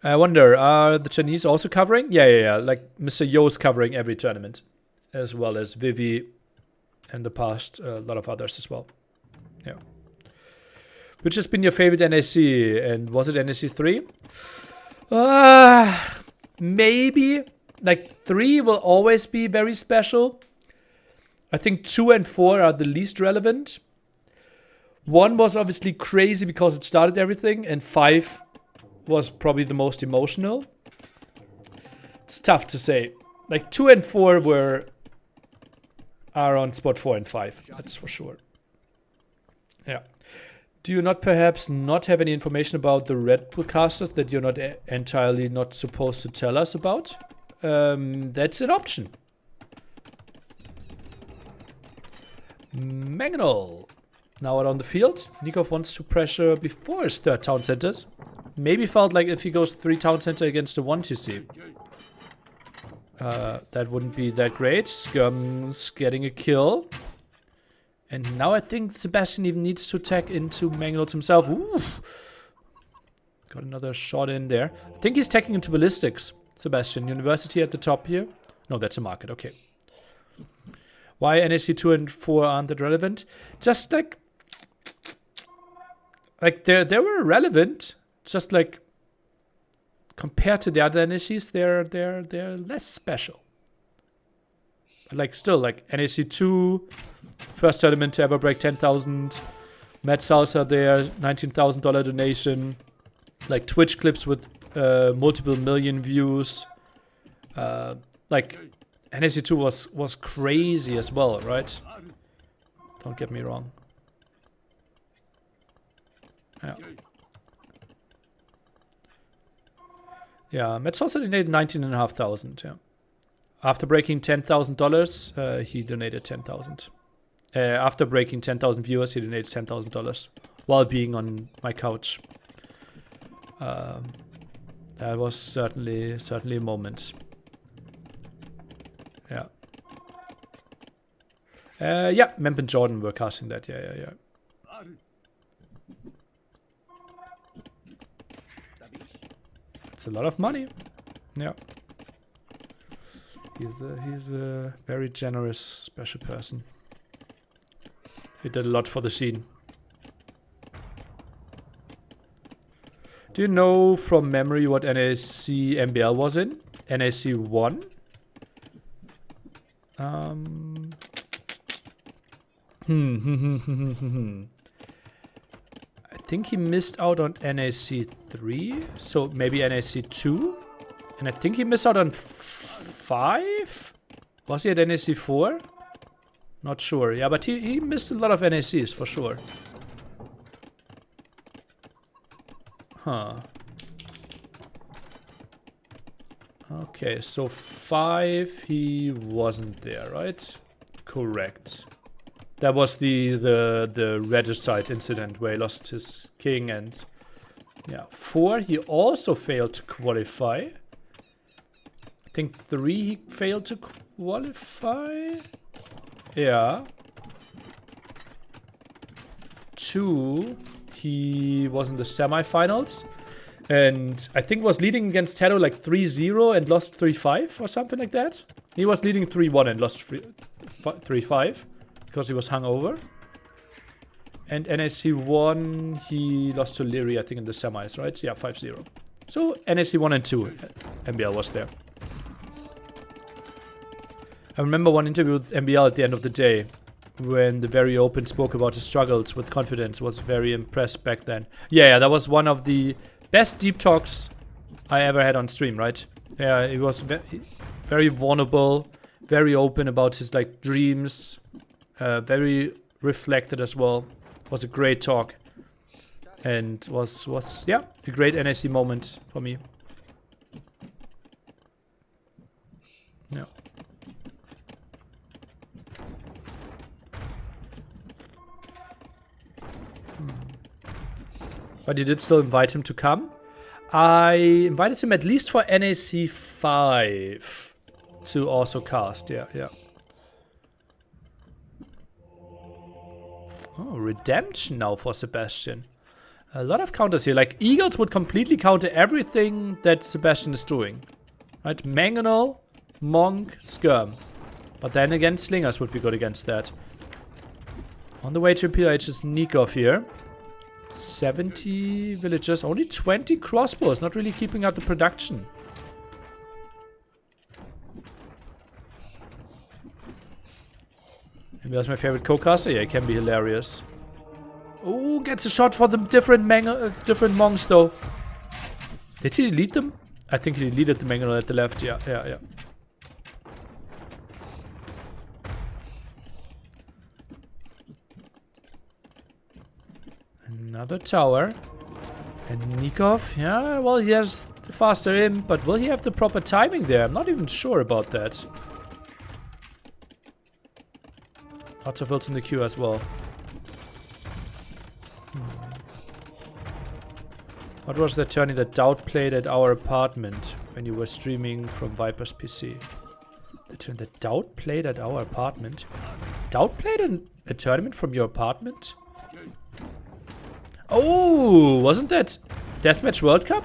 I wonder, are the Chinese also covering? Yeah. Like Mr. Yo is covering every tournament. As well as Vivi and the past, a lot of others as well. Yeah. Which has been your favorite NAC? And was it NAC 3? Maybe. Like 3 will always be very special. I think 2 and 4 are the least relevant. 1 was obviously crazy because it started everything. And 5 was probably the most emotional. It's tough to say. Like 2 and 4 are on spot 4 and 5. That's for sure. Yeah. Do you not perhaps not have any information about the Red Bull casters that you're not entirely not supposed to tell us about? That's an option. Mangonel. Now out on the field. Nikov wants to pressure before his 3rd town centers. Maybe felt like if he goes 3 town center against the 1 TC. That wouldn't be that great. Skirm's getting a kill. And now I think Sebastian even needs to tag into Mangold himself. Ooh. Got another shot in there. I think he's tagging into ballistics. Sebastian, University at the top here. No, that's a market. Okay. Why NAC 2 and 4 aren't that relevant? Just like they were relevant. Just like compared to the other NACs, they're less special. But like still, like NAC 2, first tournament to ever break 10,000. Matt Salsa there, $19,000 donation. Like Twitch clips with multiple million views. Like NAC 2 was crazy as well, right? Don't get me wrong. Yeah. Yeah, Matt Salsa donated 19,500. Yeah. After breaking $10,000, he donated 10,000. After breaking 10,000 viewers, he donated $10,000 while being on my couch. That was certainly a moment. Yeah. Yeah, Memp and Jordan were casting that. Yeah. It's a lot of money. Yeah. He's a very generous, special person. He did a lot for the scene. Do you know from memory what NAC MBL was in? NAC 1? I think he missed out on NAC 3, so maybe NAC 2? And I think he missed out on 5? Was he at NAC 4? Not sure. Yeah, but he missed a lot of NACs for sure. Huh. Okay, so 5 he wasn't there, right? Correct. That was the regicide incident where he lost his king, and yeah, 4 he also failed to qualify. I think 3 he failed to qualify. Yeah. 2 he was in the semifinals, and I think was leading against Tero like 3-0 and lost 3-5 or something like that. He was leading 3-1 and lost 3-5 because he was hungover. And NAC 1 he lost to Liry, I think, in the semis, right? Yeah, 5-0. So NAC 1 and 2 MBL was there. I remember one interview with MBL at the end of the day when the very open spoke about his struggles with confidence. Was very impressed back then. Yeah, that was one of the best deep talks I ever had on stream, right? Yeah, he was very vulnerable, very open about his like dreams, very reflected as well. Was a great talk, and was yeah, a great NAC moment for me. Yeah. But you did still invite him to come. I invited him at least for NAC 5 to also cast. Yeah. Oh, redemption now for Sebastian. A lot of counters here. Like Eagles would completely counter everything that Sebastian is doing. Right? Mangonel, Monk, Skirm. But then again, Slingers would be good against that. On the way to PLH is Nikov here. 70 villagers, only 20 crossbows, not really keeping up the production. Maybe that's my favorite co-caster. Yeah, it can be hilarious. Oh, gets a shot for the different monks though. Did he delete them? I think he deleted the Mangonel at the left. Yeah. Another tower. And Nikov, yeah, well, he has the faster aim, but will he have the proper timing there? I'm not even sure about that. Lots of ults in the queue as well. What was that tourney that Doubt played at our apartment when you were streaming from Viper's PC? The turn that Doubt played at our apartment? outplayed a tournament from your apartment? Oh, wasn't that Deathmatch World Cup?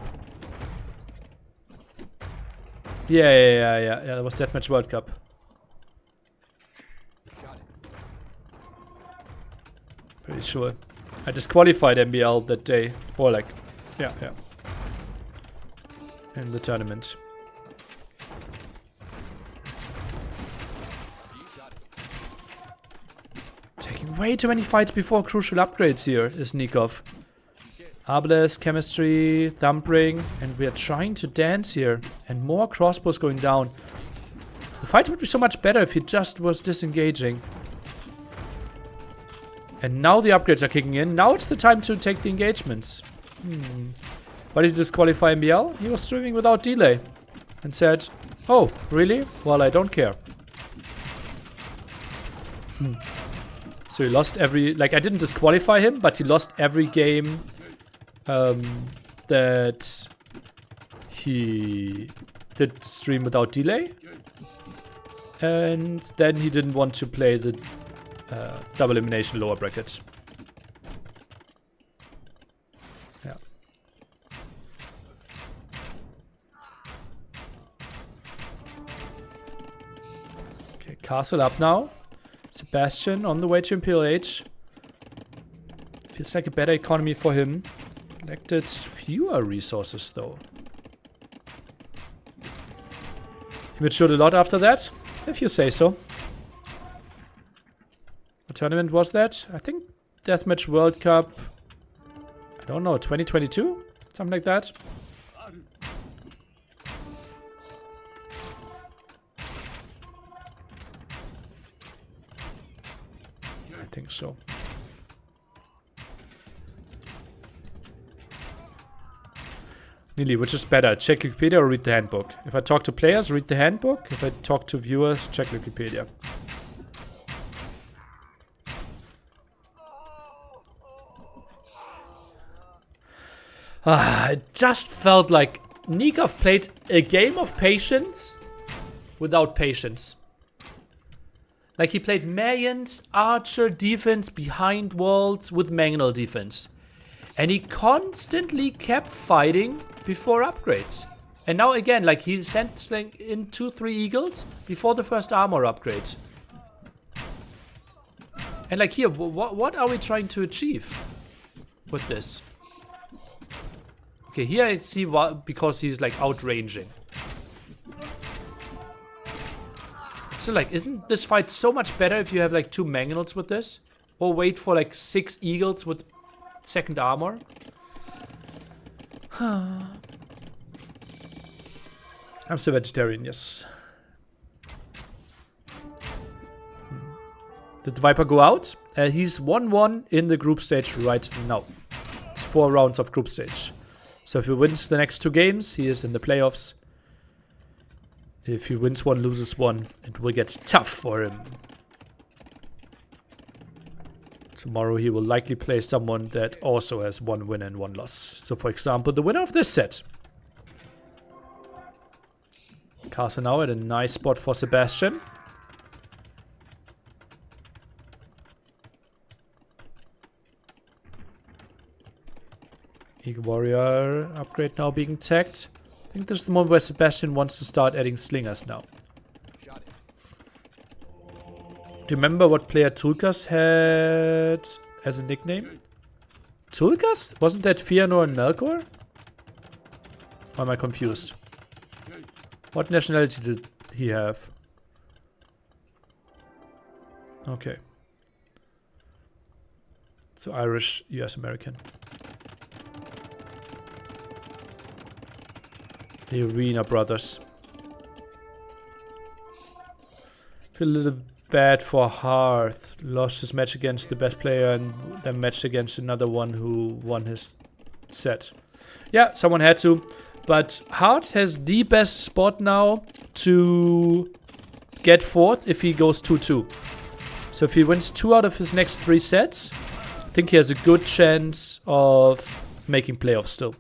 Yeah, that was Deathmatch World Cup. Pretty sure. I disqualified MBL that day. Or like, yeah. In the tournament. Taking way too many fights before crucial upgrades here is Nikov. Arbalest, chemistry, thumbring, and we are trying to dance here. And more crossbows going down. The fight would be so much better if he just was disengaging. And now the upgrades are kicking in. Now it's the time to take the engagements. Why did he disqualify MBL? He was streaming without delay. And said, oh, really? Well, I don't care. So he lost every... Like, I didn't disqualify him, but he lost every game that he did stream without delay. And then he didn't want to play the double elimination lower bracket. Yeah. Okay, Castle up now. Sebastian on the way to Imperial Age. Feels like a better economy for him. Collected fewer resources though. He matured a lot after that, if you say so. What tournament was that? I think Deathmatch World Cup, I don't know, 2022? Something like that. I think so. Nearly, which is better? Check Wikipedia or read the handbook? If I talk to players, read the handbook. If I talk to viewers, check Wikipedia. It just felt like Nikov played a game of patience without patience. Like he played Mayans, Archer defense behind walls with Mangonel defense. And he constantly kept fighting before upgrades. And now again, like he sent like, in 2-3 Eagles before the first armor upgrade. And like here, what are we trying to achieve with this? Okay, here I see what, because he's like outranging. So like, isn't this fight so much better if you have like 2 Mangonels with this? Or wait for like 6 Eagles with second armor? I'm still vegetarian, yes. Did the Viper go out? He's 1-1 in the group stage right now. It's 4 rounds of group stage. So if he wins the next 2 games, he is in the playoffs. If he wins 1, loses 1, it will get tough for him. Tomorrow he will likely play someone that also has 1 win and 1 loss. So for example, the winner of this set. Castle now at a nice spot for Sebastian. Eagle Warrior upgrade now being tagged. I think this is the moment where Sebastian wants to start adding slingers now. Do you remember what player Tulkas had as a nickname? Tulkas? Wasn't that Fëanor and Melkor? Or am I confused? What nationality did he have? Okay. So Irish, US American. The Arena Brothers. Feel a little bad for Hearth. Lost his match against the best player and then matched against another one who won his set. Yeah, someone had to. But Hearth has the best spot now to get 4th if he goes 2-2. So if he wins 2 out of his next 3 sets, I think he has a good chance of making playoffs still.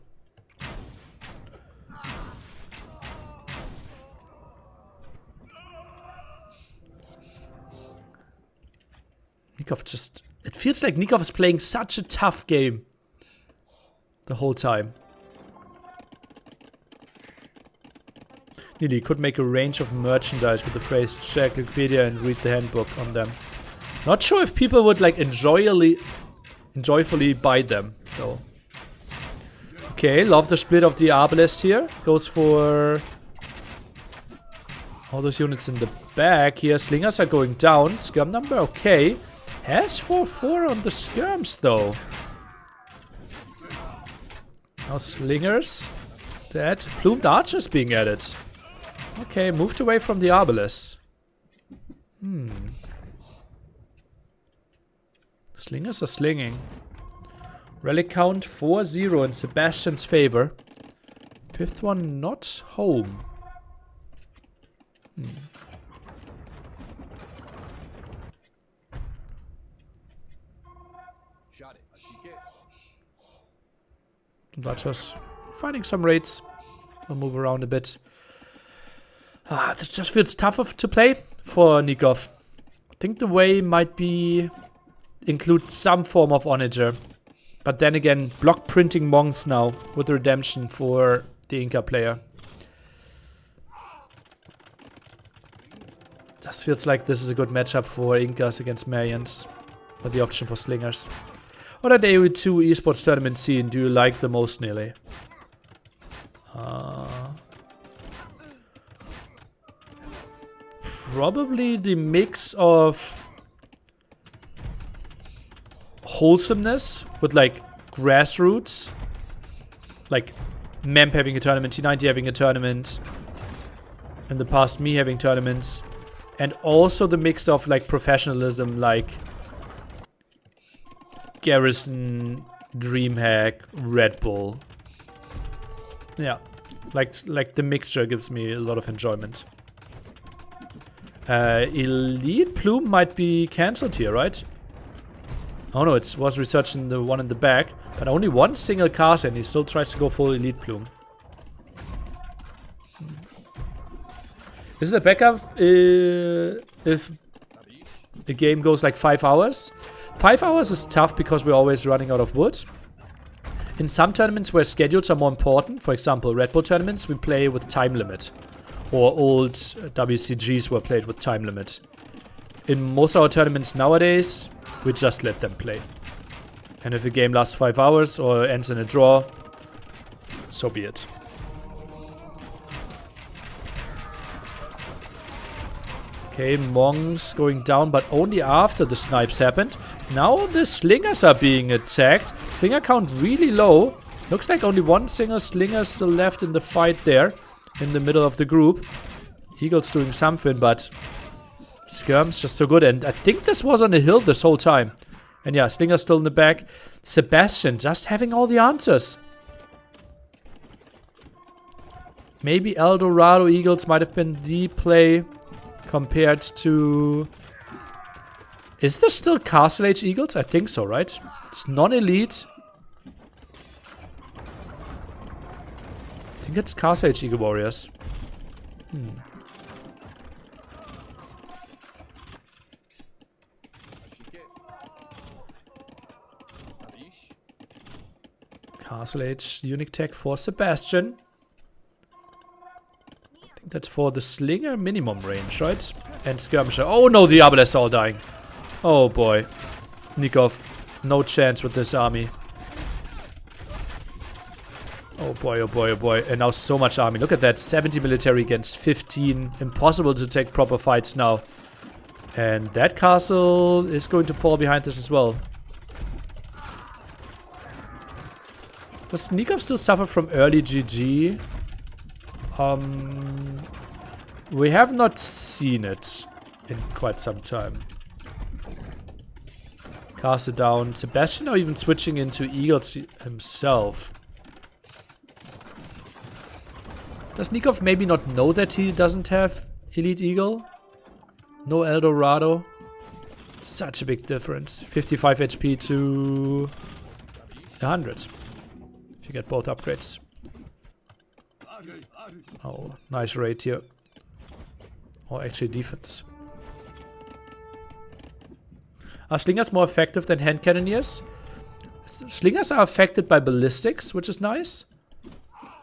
Nikov just... It feels like Nikov is playing such a tough game the whole time. Nearly could make a range of merchandise with the phrase check Wikipedia and read the handbook on them. Not sure if people would like enjoyfully buy them though. Okay, love the split of the Arbalest here. Goes for all those units in the back here. Slingers are going down. Skirm number okay. Has 4-4 on the skirms though. Now slingers. Dead. Plumed archers being added. Okay, moved away from the Arbalest. Slingers are slinging. Relic count 4-0 in Sebastian's favor. Fifth one not home. Dodgers finding some raids. We'll move around a bit. This just feels tougher to play for Nikov. I think the way might be include some form of onager. But then again, block printing monks now with the redemption for the Inca player. Just feels like this is a good matchup for Incas against Mayans. With the option for slingers. What at AOE2 esports tournament scene do you like the most, Nearly? Probably the mix of wholesomeness with like grassroots, like Memp having a tournament, T90 having a tournament, in the past me having tournaments, and also the mix of like professionalism, like Garrison, Dreamhack, Red Bull. Yeah, like the mixture gives me a lot of enjoyment. Elite Plume might be cancelled here, right? Oh no, it was researched in the one in the back, but only one single cast and he still tries to go full Elite Plume. Is it a backup if the game goes like 5 hours? 5 hours is tough because we're always running out of wood. In some tournaments where schedules are more important, for example Red Bull tournaments, we play with time limit. Or old WCGs were played with time limit. In most of our tournaments nowadays, we just let them play. And if a game lasts 5 hours or ends in a draw, so be it. Okay, monks going down, but only after the snipes happened. Now the slingers are being attacked. Slinger count really low. Looks like only one single slinger still left in the fight there. In the middle of the group. Eagle's doing something, but Skirm's just so good. And I think this was on a hill this whole time. And yeah, Slinger's still in the back. Sebastian just having all the answers. Maybe Eldorado Eagles might have been the play compared to... Is there still Castle Age Eagles? I think so, right? It's non-elite. I think it's Castle Age Eagle Warriors. Castle Age unique tech for Sebastian. I think that's for the Slinger minimum range, right? And Skirmisher. Oh no, the Arbalest all dying. Oh boy. Nikov, no chance with this army. Oh boy, oh boy, oh boy. And now so much army. Look at that. 70 military against 15. Impossible to take proper fights now. And that castle is going to fall behind this as well. Does Nikov still suffer from early GG? We have not seen it in quite some time. Cast it down. Sebastian now even switching into Eagles himself. Does Nikov maybe not know that he doesn't have Elite Eagle? No Eldorado? Such a big difference. 55 HP to 100. If you get both upgrades. Oh, nice raid here. Or actually defense. Are slingers more effective than hand cannoneers? Slingers are affected by ballistics, which is nice.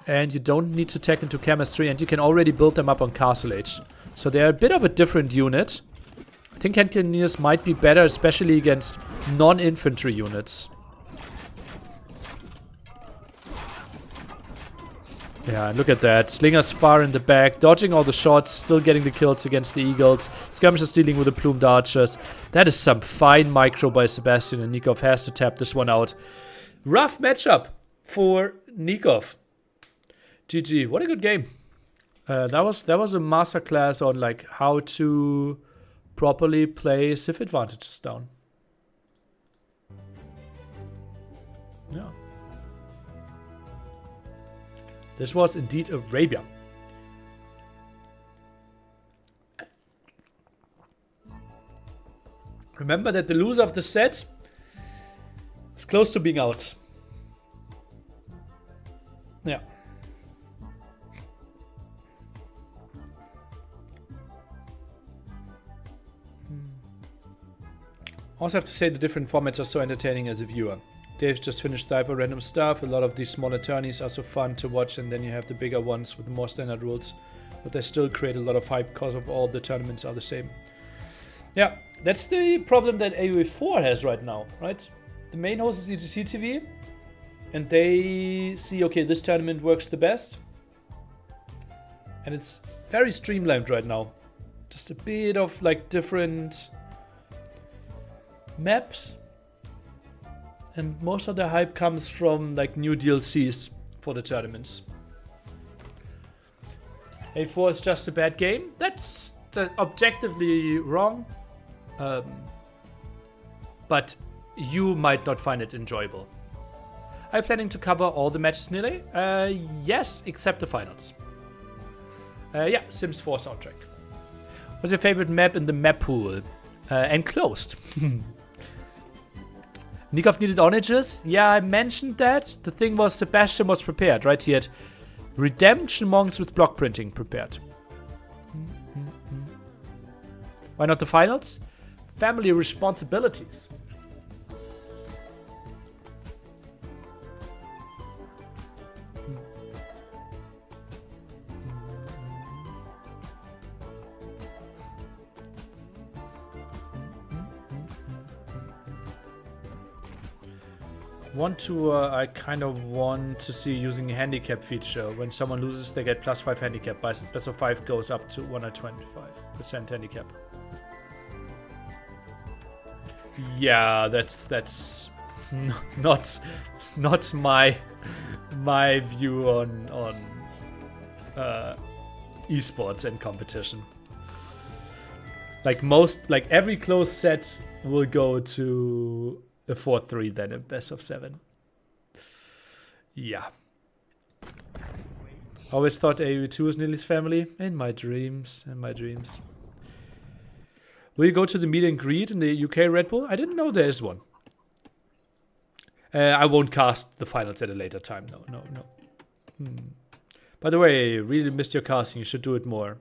And you don't need to tech into chemistry, and you can already build them up on Castle Age. So they're a bit of a different unit. I think hand cannoneers might be better, especially against non-infantry units. Yeah, and look at that. Slingers far in the back, dodging all the shots, still getting the kills against the Eagles. Skirmishers dealing with the plumed archers. That is some fine micro by Sebastian, and Nikov has to tap this one out. Rough matchup for Nikov. GG, what a good game. That was a masterclass on like how to properly play Civ advantages down. Yeah. This was indeed Arabia. Remember that the loser of the set is close to being out. Yeah. Also have to say the different formats are so entertaining as a viewer. Dave's just finished the hyper random stuff. A lot of these smaller tourneys are so fun to watch, and then you have the bigger ones with more standard rules. But they still create a lot of hype because of all the tournaments are the same. Yeah, that's the problem that AOE4 has right now, right? The main host is EGC TV, and they see, okay, this tournament works the best. And it's very streamlined right now. Just a bit of like different maps, and most of the hype comes from like new DLCs for the tournaments. A4 is just a bad game. That's objectively wrong, but you might not find it enjoyable. Are you planning to cover all the matches nearly? Yes, except the finals. Yeah, Sims 4 soundtrack. What's your favorite map in the map pool? Enclosed. Nikov needed onages? Yeah, I mentioned that. The thing was, Sebastian was prepared, right? He had Redemption Monks with block printing prepared. Why not the finals? Family responsibilities. One tour I kind of want to see using a handicap feature. When someone loses, they get +5 handicap. Best of 5 goes up to 125% handicap. Yeah, that's not my view on esports and competition. Like every close set will go to a 4-3, then a best of 7. Yeah. Always thought AU2 was Nilly's family. In my dreams. Will you go to the meet and greet in the UK Red Bull? I didn't know there is one. I won't cast the finals at a later time. No. By the way, really missed your casting. You should do it more.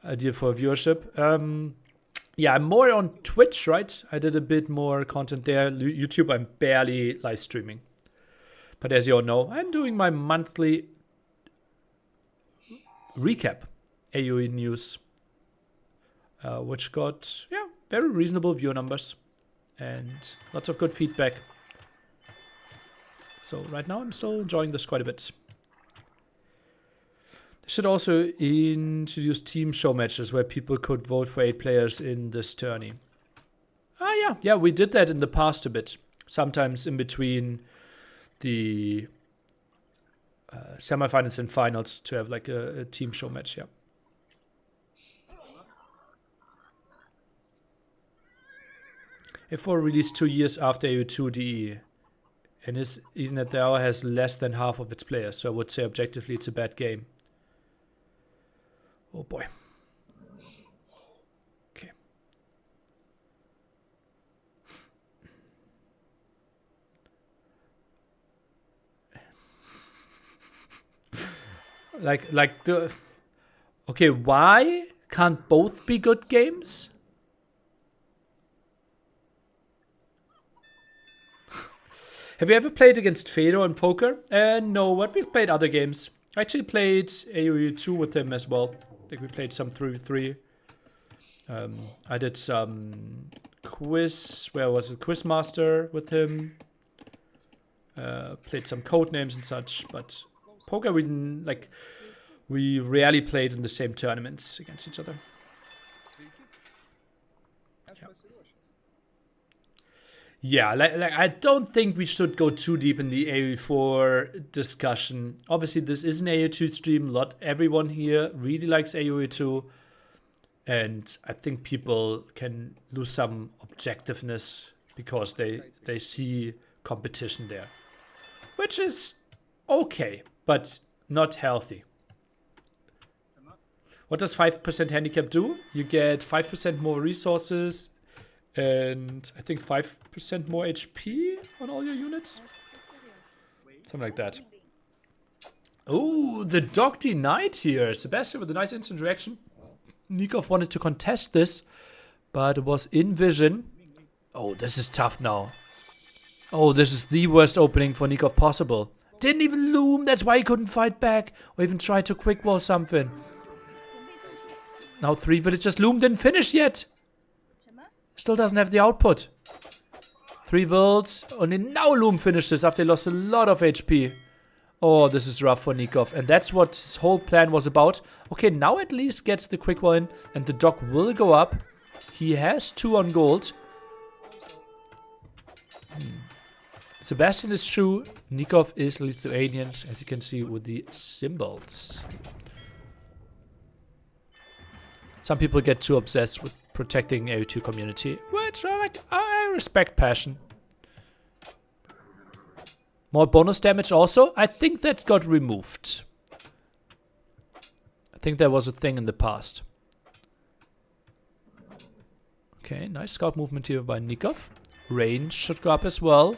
Idea for viewership. Yeah, I'm more on Twitch, right? I did a bit more content there. YouTube, I'm barely live streaming. But as you all know, I'm doing my monthly recap AOE news, which got, yeah, very reasonable viewer numbers and lots of good feedback. So right now, I'm still enjoying this quite a bit. Should also introduce team show matches where people could vote for 8 players in this tourney. Yeah, we did that in the past a bit. Sometimes in between the semifinals and finals to have like a team show match, yeah. A4 released 2 years after AO2 DE, and even at the hour has less than half of its players, so I would say objectively it's a bad game. Oh boy. Okay. Okay, why can't both be good games? Have you ever played against Fedor in poker? No, but we've played other games. I actually played AoE 2 with him as well. I think we played some 3v3. I did some quiz, where was it? Quizmaster with him. Played some code names and such, but poker we didn't, like, we rarely played in the same tournaments against each other. Yeah, like I don't think we should go too deep in the AoE4 discussion. Obviously, this is an AoE2 stream. Not everyone here really likes AoE2. And I think people can lose some objectiveness because they see competition there. Which is okay, but not healthy. What does 5% handicap do? You get 5% more resources and I think 5% more HP on all your units. Something like that. Oh, the dog denied here. Sebastian with a nice instant reaction. Nikov wanted to contest this, but it was in vision. Oh, this is tough now. Oh, this is the worst opening for Nikov possible. Didn't even loom, that's why he couldn't fight back. Or even try to quick wall something. Now 3 villagers. Loom didn't finish yet. Still doesn't have the output. 3 wilds. Only now Loom finishes after he lost a lot of HP. Oh, this is rough for Nikov. And that's what his whole plan was about. Okay, now at least gets the quick wall in. And the dog will go up. He has 2 on gold. Sebastian is true. Nikov is Lithuanian, as you can see with the symbols. Some people get too obsessed with protecting AoE2 community, which I respect passion. More bonus damage also. I think that got removed. I think that was a thing in the past. Okay, nice scout movement here by Nikov. Range should go up as well.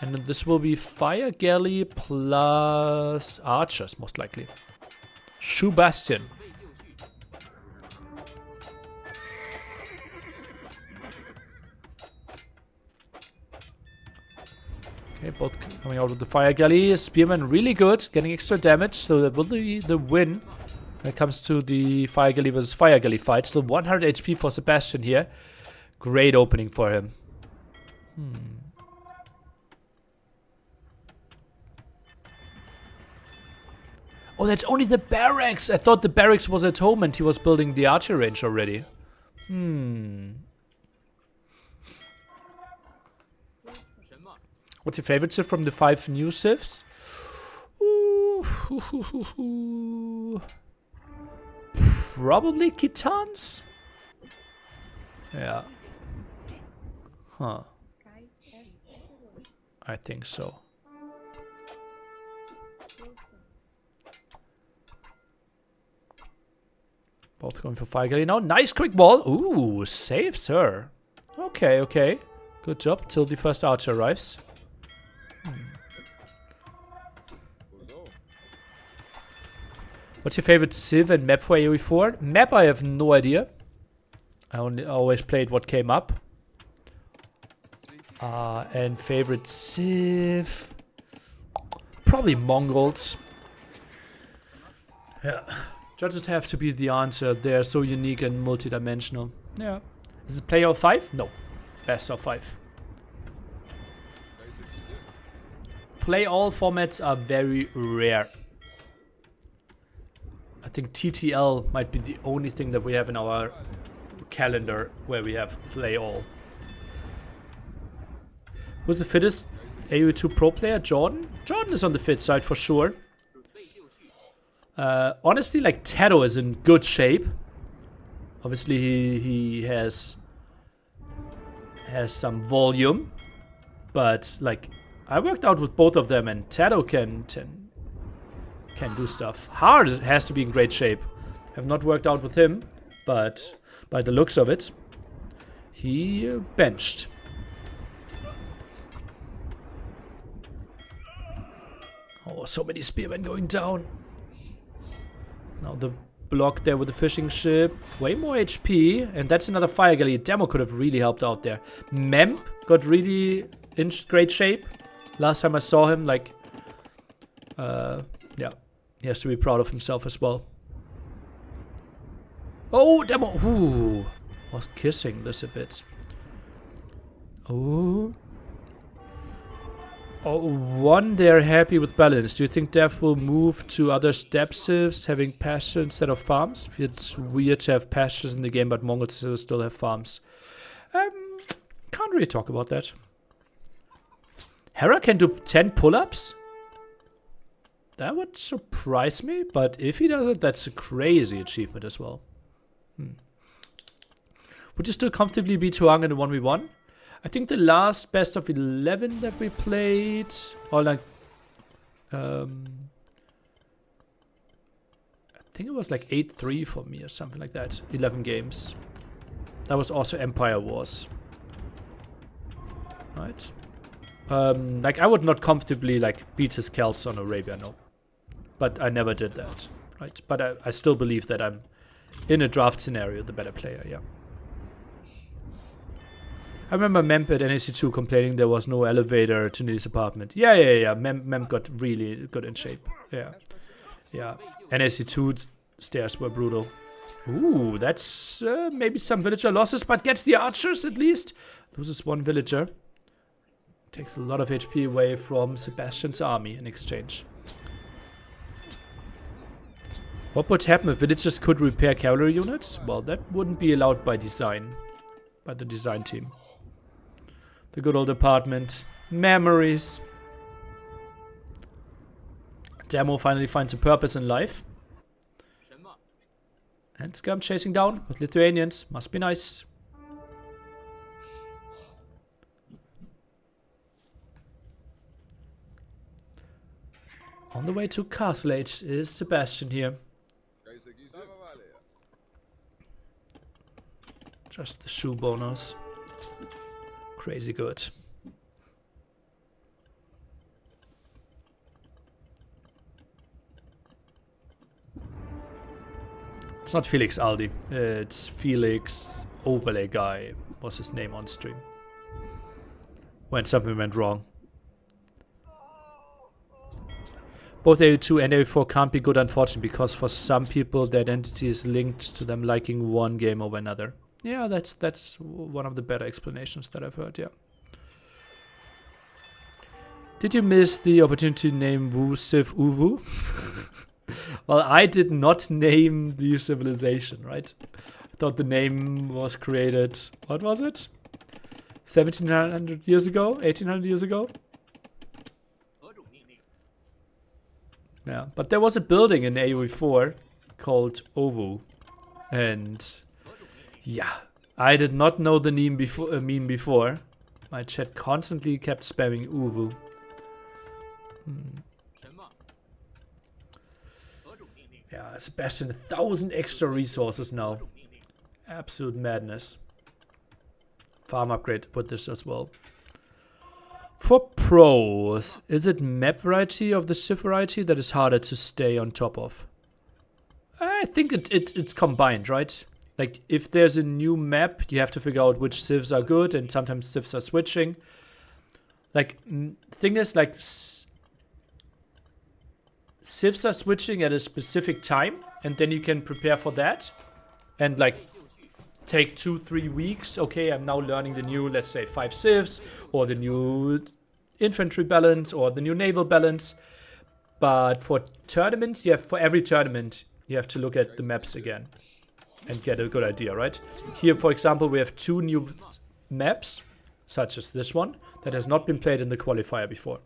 And then this will be Fire Galley plus Archers, most likely. Shoe Bastion. Okay, both coming out with the Fire Galley. Spearman really good, getting extra damage, so that will be the win when it comes to the Fire Galley versus Fire Galley fight. Still 100 HP for Sebastian here. Great opening for him. Oh, that's only the barracks! I thought the barracks was at home and he was building the archer range already. What's your favorite civ from the 5 new civs? Probably Kitans? Yeah. Huh. I think so. Both going for Fire Galley now. Nice quick ball. Ooh, saves her. Okay, okay. Good job till the first archer arrives. What's your favorite civ and map for AoE4? Map, I have no idea. I always played what came up. And favorite civ... Probably Mongols. Yeah. Judges have to be the answer. They're so unique and multidimensional. Yeah. Is it player of 5? No. Best of 5. Play all formats are very rare. I think TTL might be the only thing that we have in our calendar where we have play all. Who's the fittest AoE2 pro player? Jordan? Jordan is on the fit side for sure. Honestly, like Tato is in good shape. Obviously he has some volume, but like I worked out with both of them and Tato can do stuff. Hard has to be in great shape. Have not worked out with him, but by the looks of it, he benched. Oh, so many spearmen going down. Now the block there with the fishing ship. Way more HP, and that's another Fire Galley. Demo could have really helped out there. Memp got really in great shape. Last time I saw him, like, yeah, he has to be proud of himself as well. Oh, demo! Ooh, was kissing this a bit. Oh. Oh, one, they're happy with balance. Do you think Dev will move to other step civs, having pasture instead of farms? It's weird to have pastures in the game, but Mongols still have farms. Can't really talk about that. Hera can do 10 pull-ups? That would surprise me, but if he does it, that's a crazy achievement as well. Would you still comfortably beat Huang in a 1v1? I think the last best of 11 that we played, or like, I think it was like 8-3 for me or something like that. 11 games. That was also Empire Wars. Right? Like, I would not comfortably like beat his Celts on Arabia, no. But I never did that, right? But I still believe that I'm, in a draft scenario, the better player, yeah. I remember Memp at NAC2 complaining there was no elevator to Nili's apartment. Yeah. Memp got really good in shape. Yeah. NAC2 stairs were brutal. Ooh, that's maybe some villager losses, but gets the archers at least. Loses one villager. Takes a lot of HP away from Sebastian's army in exchange. What would happen if villagers could repair cavalry units? Well, that wouldn't be allowed by design. By the design team. The good old apartment. Memories. Demo finally finds a purpose in life. And Scum chasing down with Lithuanians. Must be nice. On the way to Castle Age is Sebastian here. Just the shoe bonus. Crazy good. It's not Felix Aldi. It's Felix Overlay Guy. Was his name on stream. When something went wrong. Both AU2 and AU4 can't be good, unfortunately, because for some people the identity is linked to them liking one game over another. Yeah, that's one of the better explanations that I've heard, yeah. Did you miss the opportunity to name Wu Civ Uwu? Well, I did not name the civilization, right? I thought the name was created, what was it? 1700 years ago? 1800 years ago? Yeah, but there was a building in AoE4 called Ovu. And yeah, I did not know the meme before. My chat constantly kept spamming Uvu. Yeah, Sebastian, 1,000 extra resources now. Absolute madness. Farm upgrade with this as well. For pros, is it map variety of the civ variety that is harder to stay on top of? I think it's combined, right? Like, if there's a new map, you have to figure out which civs are good, and sometimes civs are switching. Like, thing is, like, civs are switching at a specific time, and then you can prepare for that. And, like, take 2-3 weeks. Okay, I'm now learning the new, let's say, 5 civs, or the new infantry balance, or the new naval balance. But for tournaments, for every tournament, you have to look at the maps again and get a good idea, right? Here, for example, we have 2 new maps, such as this one, that has not been played in the qualifier before.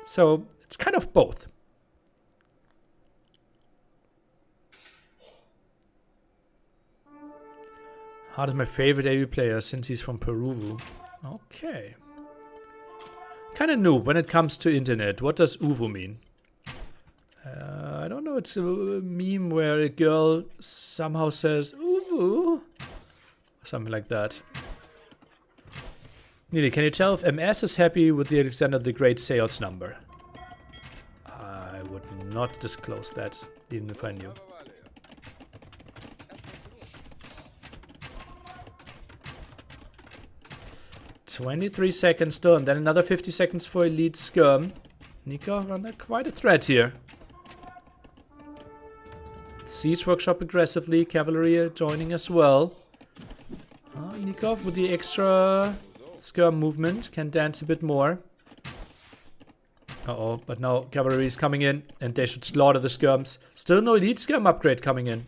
So it's kind of both. Hard is my favorite AU player since he's from Peru. Okay. Kinda noob when it comes to internet. What does Uvu mean? I don't know. It's a meme where a girl somehow says Uvu. Something like that. Nili, can you tell if MS is happy with the Alexander the Great sales number? I would not disclose that, even if I knew. 23 seconds still, and then another 50 seconds for Elite Skirm. Nikov under quite a threat here. Siege Workshop aggressively, Cavalry joining as well. Nikov with the extra Skirm movement can dance a bit more. Uh-oh, but now Cavalry is coming in, and they should slaughter the Skirms. Still no Elite Skirm upgrade coming in.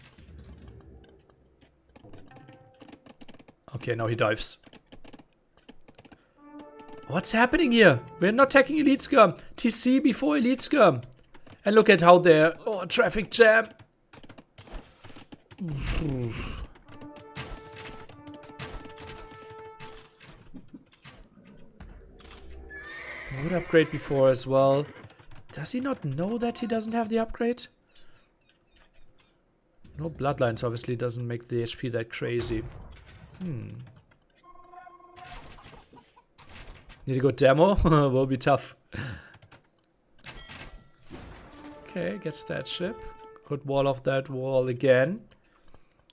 Okay, now he dives. What's happening here? We're not attacking Elite Skirm. TC before Elite Skirm. And look at how they're... Oh, traffic jam. Would upgrade before as well. Does he not know that he doesn't have the upgrade? No bloodlines obviously doesn't make the HP that crazy. Need to go demo? Will be tough. Okay, gets that ship. Could wall off that wall again.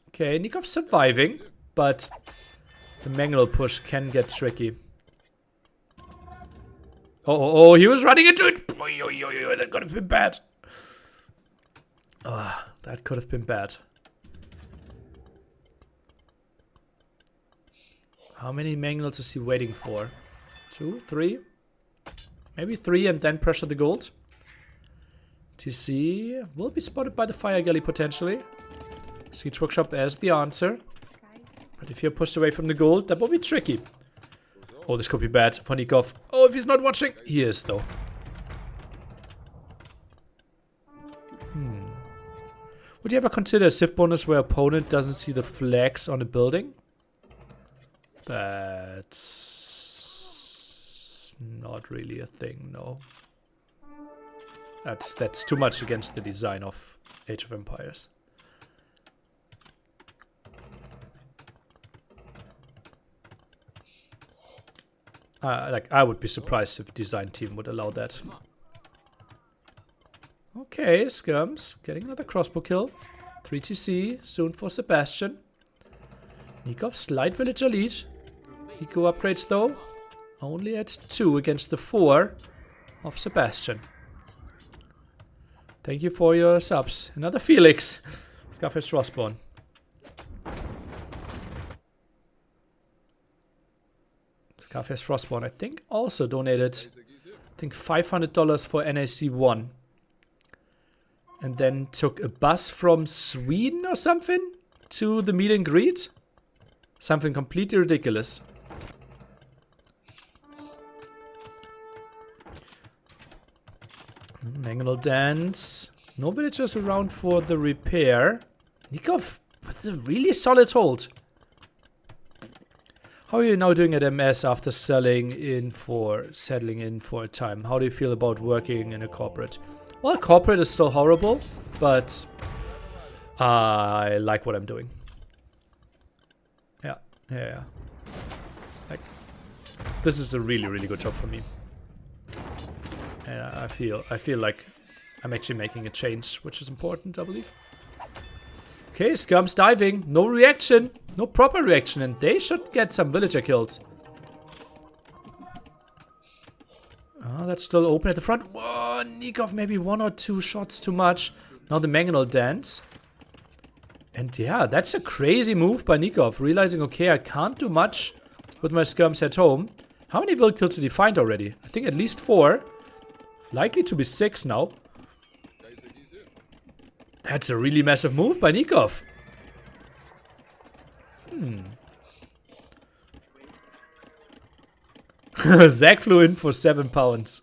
Okay, Nikov's surviving, but the Mangle push can get tricky. Oh, he was running into it! That could have been bad. That could have been bad. How many Mangles is he waiting for? 2, 3? Maybe 3 and then pressure the gold. TC will be spotted by the Fire Galley potentially. Siege Workshop as the answer. But if you're pushed away from the gold, that will be tricky. Oh, this could be bad for Nikov. Oh, if he's not watching. He is, though. Would you ever consider a Civ bonus where opponent doesn't see the flags on a building? That's not really a thing, no. That's too much against the design of Age of Empires. I would be surprised if design team would allow that. Okay, Skirms getting another crossbow kill. 3 TC soon for Sebastian. Nikov slight villager lead. Eco upgrades though. Only at 2 against the 4 of Sebastian. Thank you for your subs. Another Felix. Scarface Frostborn. Scarface Frostborn, I think, also donated, I think, $500 for NAC1. And then took a bus from Sweden or something to the meet and greet. Something completely ridiculous. Mangonel dance. No villagers around for the repair. Nikov with a really solid hold. How are you now doing at MS after settling in for a time? How do you feel about working in a corporate? Well, corporate is still horrible, but I like what I'm doing. Yeah. Like, this is a really, really good job for me. And I feel like I'm actually making a change, which is important, I believe. Okay, Skirm's diving. No reaction. No proper reaction, and they should get some villager kills. Oh, that's still open at the front. Whoa, Nikov maybe 1 or 2 shots too much. Now the Mangonel dance. And yeah, that's a crazy move by Nikov. Realizing, okay, I can't do much with my Skirms at home. How many villager kills did he find already? I think at least 4. Likely to be 6 now. That's a really massive move by Nikov. Zach flew in for £7.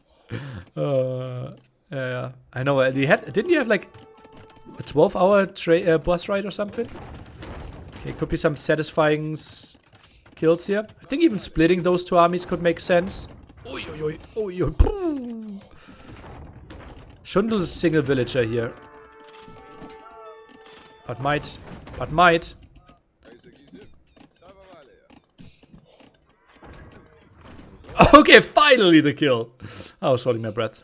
Yeah, I know. Didn't you have like a 12-hour bus ride or something? Okay, could be some satisfying kills here. I think even splitting those 2 armies could make sense. Shouldn't lose a single villager here. But might. Okay, finally the kill. I was holding my breath.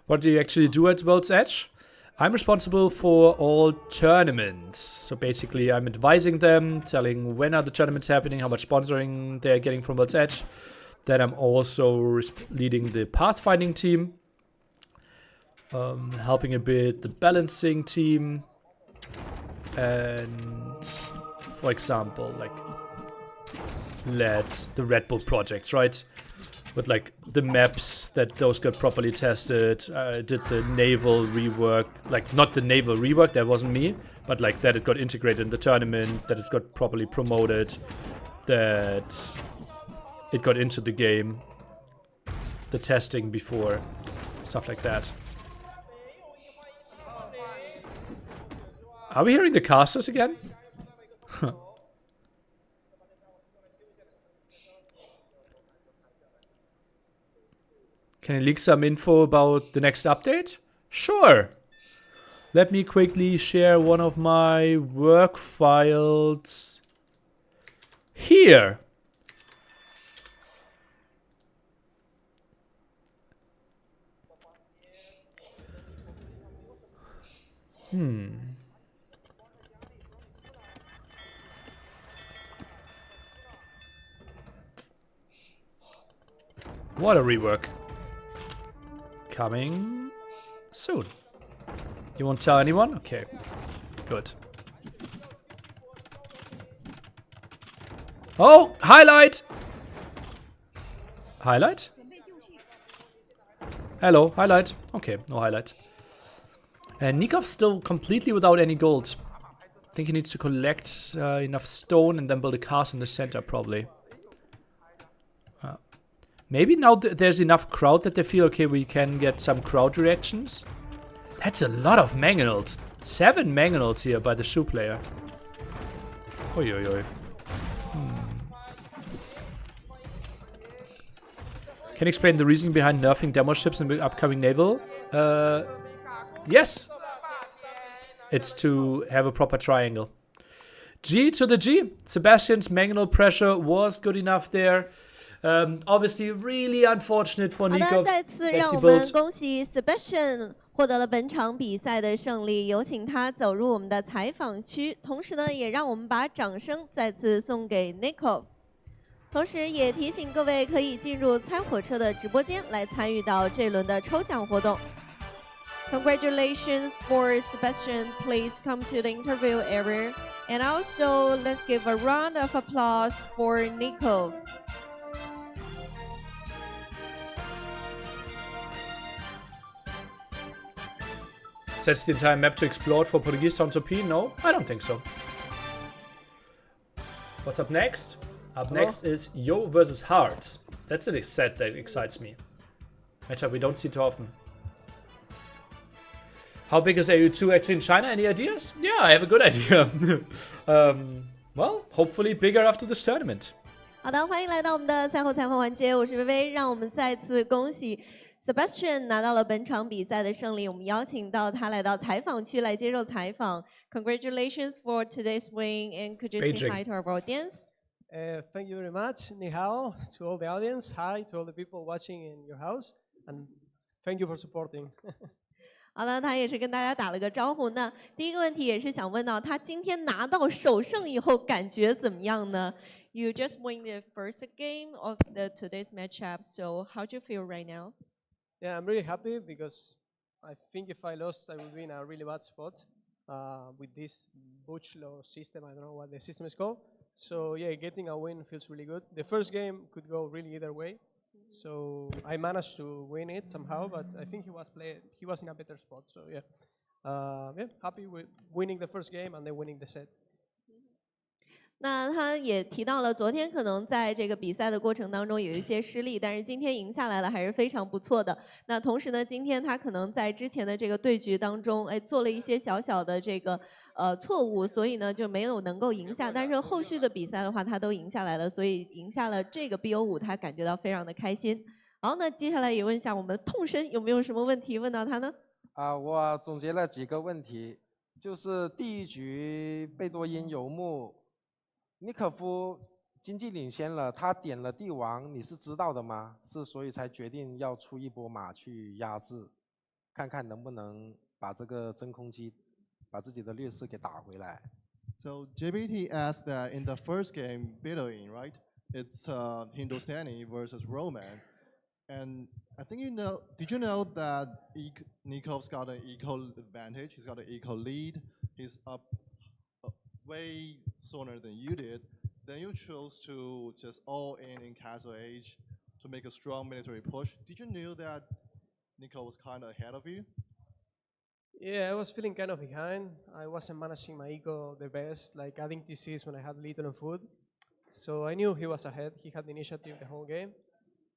What do you actually do at World's Edge? I'm responsible for all tournaments. So basically, I'm advising them, telling when are the tournaments happening, how much sponsoring they're getting from World's Edge. Then I'm also leading the pathfinding team, helping a bit the balancing team, and for example, like led the Red Bull projects, right? With like the maps that those got properly tested. Did the naval rework, like not the naval rework, that wasn't me, but like that it got integrated in the tournament, that it got properly promoted, that it got into the game, the testing before, stuff like that. Are we hearing the casters again? Can I leak some info about the next update? Sure. Let me quickly share one of my work files here. What a rework. Coming soon. You won't tell anyone? Okay, good. Oh, highlight! Highlight? Hello, highlight. Okay, no highlight. And Nikov's still completely without any gold. I think he needs to collect enough stone and then build a castle in the center, probably. Maybe now there's enough crowd that they feel, okay, we can get some crowd reactions. That's a lot of mangonels. 7 mangonels here by the shoe player. Oi, oi, oi. Can you explain the reasoning behind nerfing demo ships in the upcoming naval? Yes. It's to have a proper triangle. G to the G. Sebastian's mangonel pressure was good enough there. Obviously, really unfortunate for 好的， Nikov 再次 that 让 he 我们 built. 恭喜 Sebastian 获得了本场比赛的胜利，有请他走入我们的采访区。同时呢，也让我们把掌声再次送给 Nikov。同时也提醒各位可以进入猜火车的直播间来参与到这轮的抽奖活动。Congratulations for Sebastian. Please come to the interview area. And also, let's give a round of applause for Nikov. Sets the entire map to explode for Portuguese sounds OP? No, I don't think so. What's up next? Up next is Yo versus Heart. That's a set that excites me. Matchup we don't see too often. How big is AU2 actually in China? Any ideas? Yeah, I have a good idea. Well, hopefully bigger after this tournament. 好的，欢迎来到我们的赛后采访环节，我是薇薇，让我们再次恭喜 Sebastian 拿到了本场比赛的胜利，我们邀请到他来到采访区来接受采访。Congratulations for today's win, and could you say hi to our audience? Thank you very much. Ni hao to all the audience. Hi to all the people watching in your house. And thank you for supporting. 好的，他也是跟大家打了个招呼。那第一个问题也是想问到，他今天拿到首胜以后感觉怎么样呢？ You just win the first game of today's matchup, so how do you feel right now? Yeah, I'm really happy because I think if I lost, I would be in a really bad spot with this Butch law system. I don't know what the system is called. So yeah, getting a win feels really good. The first game could go really either way. So I managed to win it somehow, but I think he was in a better spot. So yeah, happy with winning the first game and then winning the set. 那他也提到了，昨天可能在这个比赛的过程当中有一些失利，但是今天赢下来了，还是非常不错的。那同时呢，今天他可能在之前的这个对局当中，做了一些小小的这个错误，所以呢就没有能够赢下。但是后续的比赛的话，他都赢下来了，所以赢下了这个 BO5，他感觉到非常的开心。好，那接下来也问一下我们的痛神有没有什么问题问到他呢？我总结了几个问题，就是第一局贝多因游牧。 尼可夫经济领先了，他点了帝王，你是知道的吗？是所以才决定要出一波马去压制，看看能不能把把这个真空机，把自己的劣势给打回来。So JBT asked that in the first game, Bedouin, right? It's Hindustani versus Roman. And I think you know, did you know that Nikov's got an equal advantage? He's got an equal lead. He's up way sooner than you did. Then you chose to just all in Castle Age to make a strong military push. Did you know that Nikov was kind of ahead of you? Yeah, I was feeling kind of behind. I wasn't managing my ego the best, like adding TCs when I had little on food. So I knew he was ahead. He had the initiative the whole game.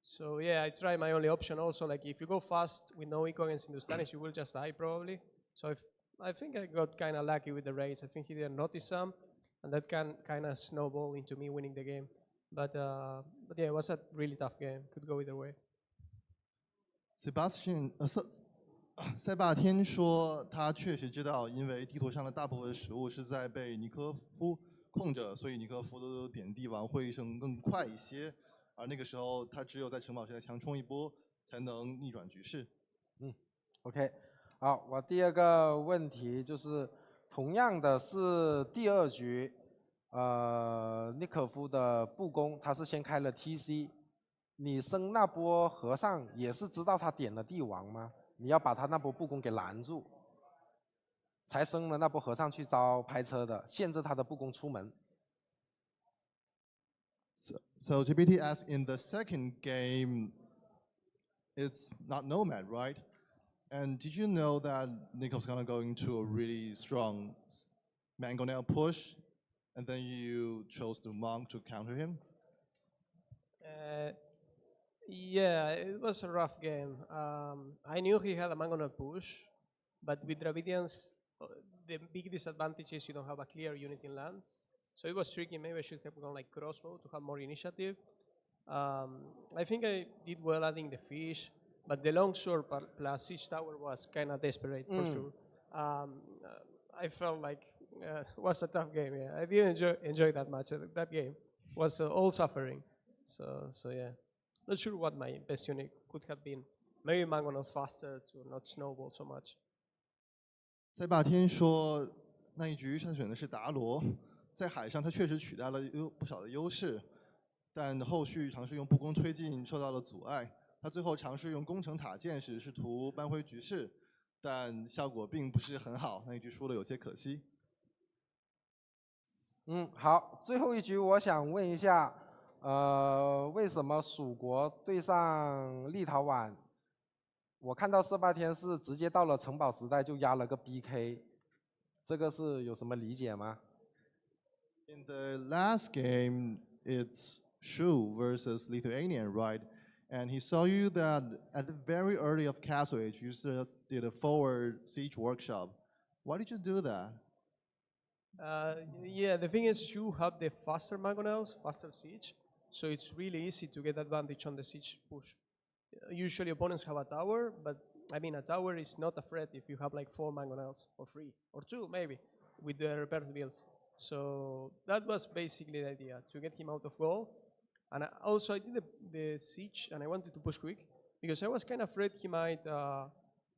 So yeah, I tried my only option also. Like if you go fast with no eco against Hindustanis, you will just die probably. So I think I got kind of lucky with the raids. I think he didn't notice some, and that can kind of snowball into me winning the game. But yeah, it was a really tough game. Could go either way. Sebastian, 塞霸天说，他确实知道，因为地图上的大部分食物是在被尼科夫控着，所以尼科夫的点地王会升更快一些，而那个时候他只有在城堡时代强冲一波，才能逆转局势。OK， 好，我第二个问题就是，同样的是第二局，尼可夫的布攻他是先开了 TC， 你升那波和尚也是知道他点了帝王吗？你要把他那波布攻给拦住，才升了那波和尚去招拍车的，限制他的布攻出门。So GPT asked in the second game, it's not Nomad, right? And did you know that Nikov's gonna go into a really strong mango nail push, and then you chose the monk to counter him? Yeah, it was a rough game. I knew he had a mango nail push, but with Dravidians, the big disadvantage is you don't have a clear unit in land. So it was tricky. Maybe I should have gone like crossbow to have more initiative. I think I did well adding the fish, but the longsword plus siege tower was kind of desperate for sure. I felt like it was a tough game. Yeah, I didn't enjoy that much. That game was all suffering. So yeah, not sure what my best unit could have been. Maybe mango not faster to not snowball so much. 塞霸天说，那一局他选的是达罗，在海上他确实取代了不少的优势，但后续尝试用布攻推进受到了阻碍。他最后尝试用攻城塔剑士试图扳回局势，但效果并不是很好，那一局输的有些可惜。好，最后一局我想问一下，为什么蜀国对上立陶宛？我看到18天是直接到了城堡时代就压了个 BK， 这个是有什么理解吗 ？In the last game, it's Shu versus Lithuanian, right? And he saw you that at the very early of Castle Age, you just did a forward siege workshop. Why did you do that? Yeah, the thing is you have the faster mangonels, faster siege, so it's really easy to get advantage on the siege push. Usually opponents have a tower, but I mean a tower is not a threat if you have like 4 mangonels or 3 or 2 maybe with the repaired builds. So that was basically the idea, to get him out of goal. And also I did the siege and I wanted to push quick because I was kind of afraid he might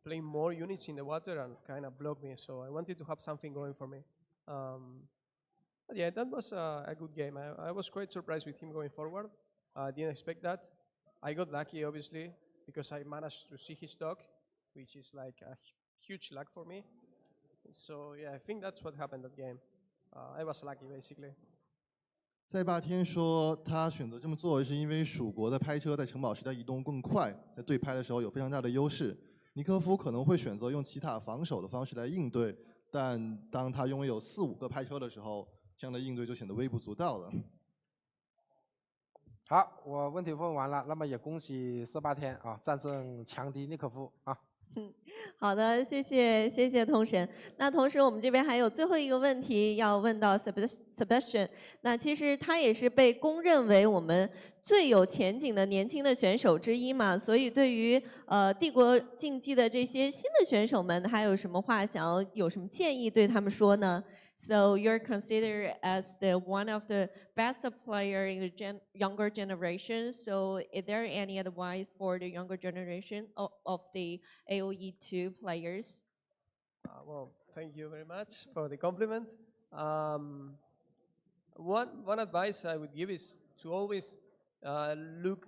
play more units in the water and kind of block me. So I wanted to have something going for me. But yeah, that was a good game. I was quite surprised with him going forward. I didn't expect that. I got lucky, obviously, because I managed to see his dog, which is like a huge luck for me. So yeah, I think that's what happened that game. I was lucky, basically. 塞霸天说，他选择这么做是因为蜀国的拍车在城堡时代移动更快，在对拍的时候有非常大的优势。尼科夫可能会选择用奇塔防守的方式来应对，但当他拥有4、5个拍车的时候，这样的应对就显得微不足道了。好，我问题问完了，那么也恭喜18天啊，战胜强敌尼可夫啊。好的，谢谢通神。那同时我们这边还有最后一个问题要问到 Sebastian。那其实他也是被公认为我们最有前景的年轻的选手之一嘛，所以对于帝国竞技的这些新的选手们，还有什么话想要有什么建议对他们说呢？ So you're considered as the one of the best player in the younger generation. So is there any advice for the younger generation of the AOE2 players? Well, thank you very much for the compliment. One advice I would give is to always look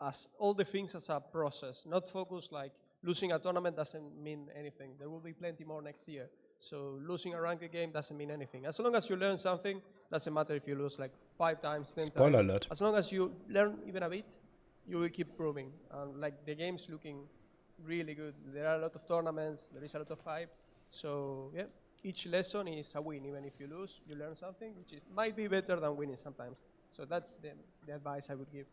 as all the things as a process, not focus like losing a tournament doesn't mean anything. There will be plenty more next year. So losing a ranked game doesn't mean anything. As long as you learn something, doesn't matter if you lose like 5 times, 10 Spoiler times. alert. As long as you learn even a bit, you will keep improving. Like the game's looking really good. There are a lot of tournaments, there is a lot of hype. So yeah, each lesson is a win. Even if you lose, you learn something, which might be better than winning sometimes. So that's the advice I would give.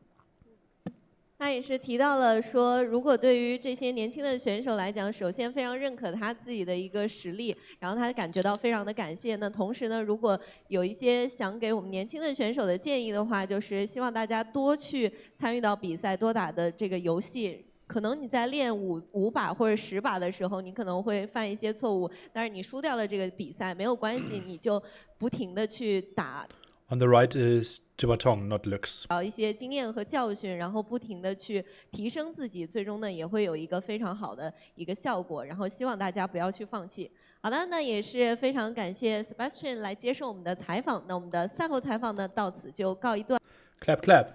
他也是提到了说，如果对于这些年轻的选手来讲，首先非常认可他自己的一个实力，然后他感觉到非常的感谢。那同时呢，如果有一些想给我们年轻的选手的建议的话，就是希望大家多去参与到比赛，多打的这个游戏。可能你在练5把或者10把的时候，你可能会犯一些错误，但是你输掉了这个比赛没有关系，你就不停的去打。 On the right is Jibatong, not Lux. 找一些经验和教训，然后不停的去提升自己，最终呢也会有一个非常好的一个效果。然后希望大家不要去放弃。好的，那也是非常感谢 Sebastian 来接受我们的采访。那我们的赛后采访呢到此就告一段。Clap, clap.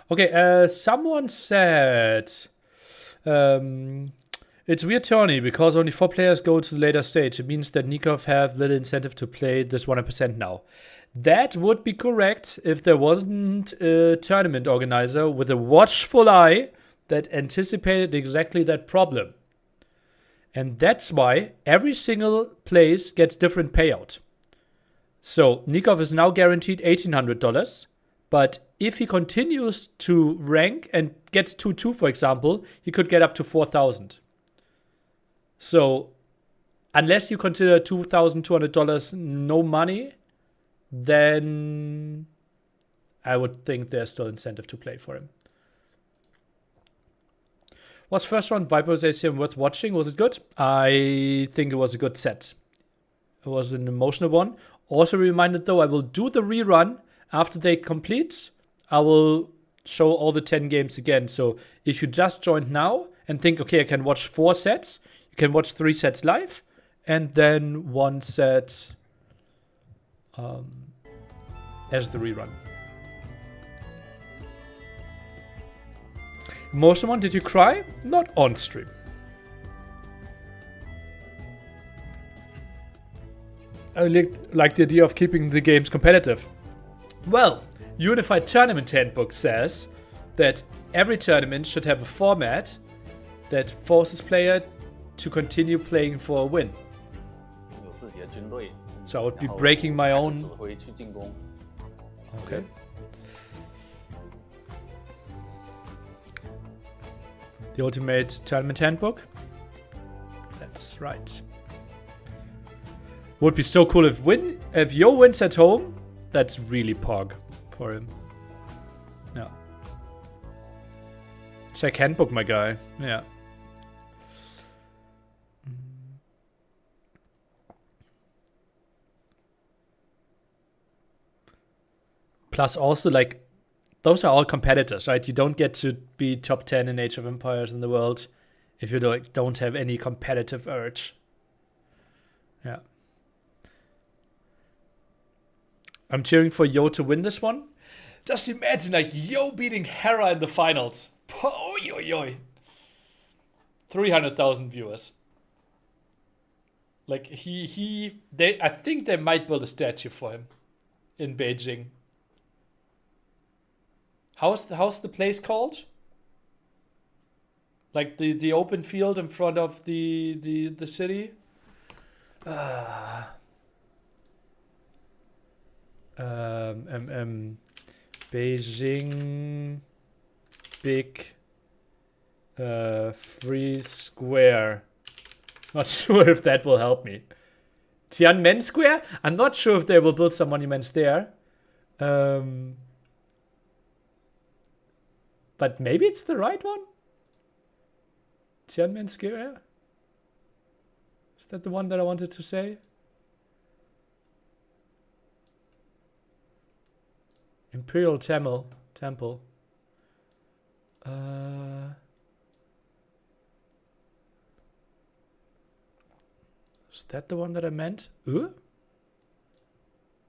Okay, someone said it's weird tourney because only 4 players go to the later stage. It means that Nikov have little incentive to play this 100% now. That would be correct if there wasn't a tournament organizer with a watchful eye that anticipated exactly that problem. And that's why every single place gets different payout. So Nikov is now guaranteed $1,800, but if he continues to rank and gets 2-2, for example, he could get up to $4,000. So unless you consider $2,200 no money, then I would think there's still incentive to play for him. Was first round Viper's ACCM worth watching? Was it good? I think it was a good set. It was an emotional one. Also reminded though, I will do the rerun after they complete. I will show all the 10 games again. So if you just joined now and think, okay, I can watch 4 sets, you can watch 3 sets live and then 1 set as the rerun. Emotional one, did you cry? Not on stream. I like the idea of keeping the games competitive. Well, Unified Tournament Handbook says that every tournament should have a format that forces player to continue playing for a win. So I would be breaking my own. Okay. The Ultimate Tournament Handbook. That's right. Would be so cool if Yo wins at home. That's really pog for him. Yeah. Check handbook, my guy. Yeah. Plus also, like, those are all competitors, right? You don't get to be top 10 in Age of Empires in the world if you don't have any competitive urge. Yeah. I'm cheering for Yo to win this one. Just imagine, like, Yo beating Hera in the finals. Oy, oy, oy. 300,000 viewers. Like, I think they might build a statue for him in Beijing. How's the place called? Like the open field in front of the city? Beijing big free square. Not sure if that will help me. Tiananmen Square? I'm not sure if they will build some monuments there. But maybe it's the right one? Tiananmen Square? Is that the one that I wanted to say? Imperial Temple. Is that the one that I meant?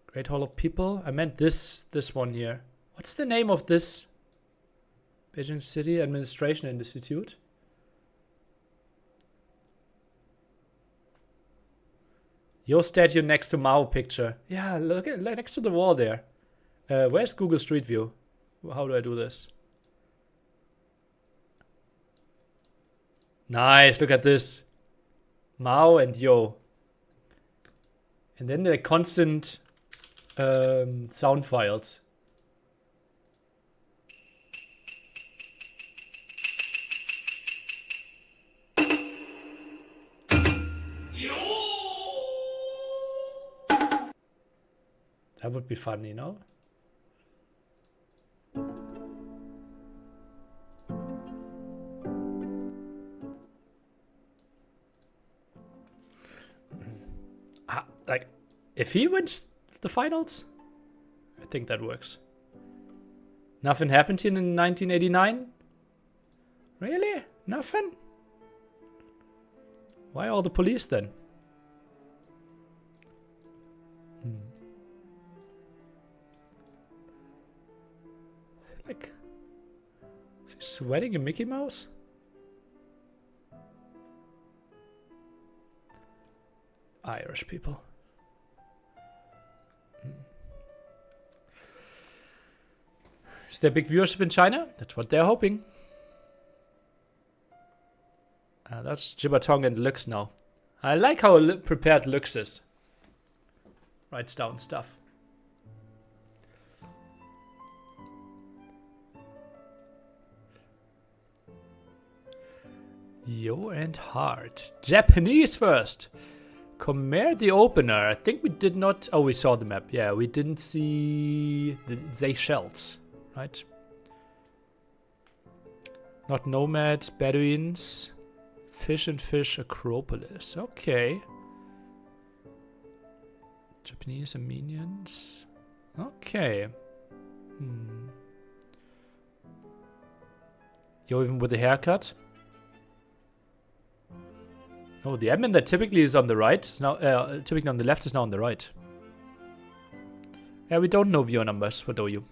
Great Hall of People. I meant this one here. What's the name of this? Beijing City Administration Institute. Your statue next to Mao picture. Yeah, look at next to the wall there. Where's Google Street View? How do I do this? Nice, look at this. Mao and Yo. And then the constant sound files. That would be fun, you know? Like, if he wins the finals, I think that works. Nothing happened here in 1989? Really? Nothing? Why all the police then? Like, is he sweating a Mickey Mouse? Irish people. Is there big viewership in China? That's what they're hoping. That's Jibatong and Lux now. I like how prepared Lux is. Writes down stuff. Yo and Hart. Japanese first. Khmer the opener. I think we did not... Oh, we saw the map. Yeah, we didn't see the Seychelles, right? Not nomads, Bedouins. Fish and Fish Acropolis. Okay. Japanese Armenians. Okay. Yo, even with the haircut. Oh, the admin that typically is on the right is now typically on the left is now on the right. Yeah, we don't know viewer numbers for Douyu.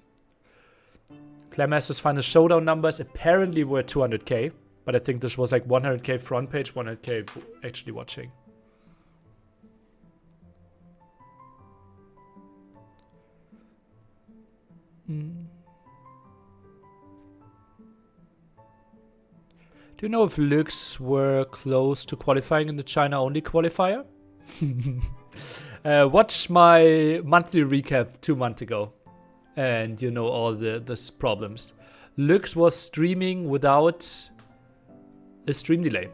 Claymaster's final showdown numbers apparently were 200k, but I think this was like 100k front page, 100k actually watching. Do you know if Lux were close to qualifying in the China-only qualifier? Watch my monthly recap 2 months ago, and you know all the problems. Lux was streaming without a stream delay,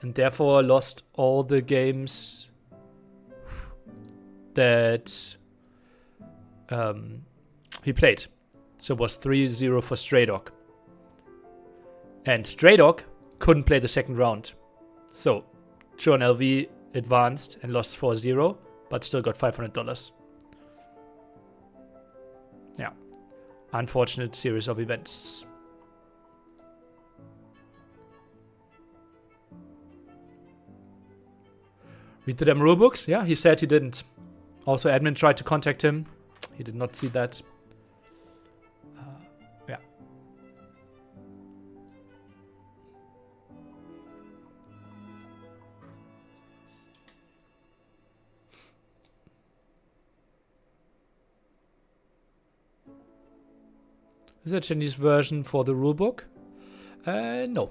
and therefore lost all the games that he played. So it was 3-0 for Stray Dog. And Stray Dog couldn't play the second round. So Chuan LV advanced and lost 4-0, but still got $500. Yeah. Unfortunate series of events. Read the damn rulebooks? Yeah, he said he didn't. Also, admin tried to contact him. He did not see that. Yeah. Is there a Chinese version for the rulebook? No.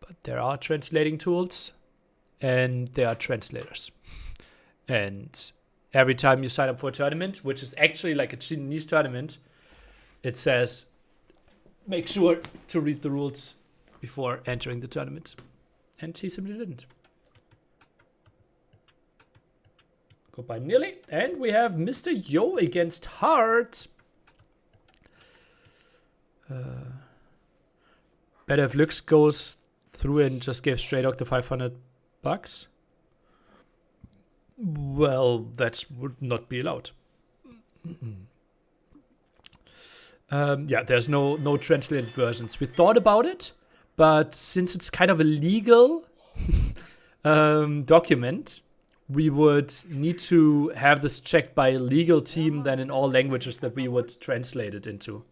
But there are translating tools and there are translators. And every time you sign up for a tournament, which is actually like a Chinese tournament, it says, make sure to read the rules before entering the tournament. And he simply didn't. Goodbye, Nearly. And we have Mr. Yo against Hart. Better if Lux goes through and just gave Stray Dog the $500. Well, that would not be allowed. Yeah, there's no translated versions. We thought about it, but since it's kind of illegal document, we would need to have this checked by a legal team then in all languages that we would translate it into.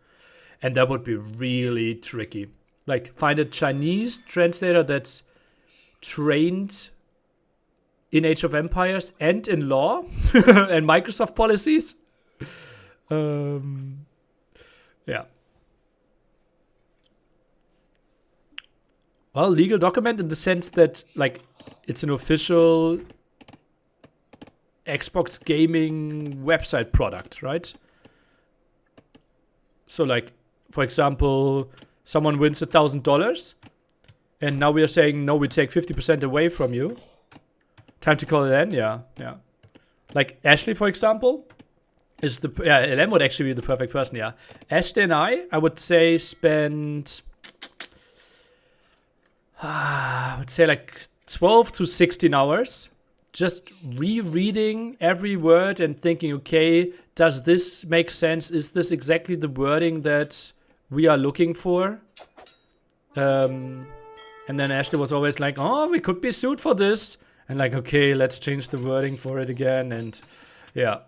And that would be really tricky. Like, find a Chinese translator that's trained in Age of Empires and in law and Microsoft policies. Yeah. Well, legal document in the sense that, like, it's an official Xbox gaming website product, right? So, like, for example, someone wins $1,000, and now we are saying, no, we take 50% away from you. Time to call it in? Yeah. Like, Ashley, for example, is the... Yeah, Ellen would actually be the perfect person, yeah. Ashley and I would say spend... I would say like 12 to 16 hours just rereading every word and thinking, okay, does this make sense? Is this exactly the wording that we are looking for? And then Ashley was always like, oh, we could be sued for this. And like, okay, let's change the wording for it again. And yeah.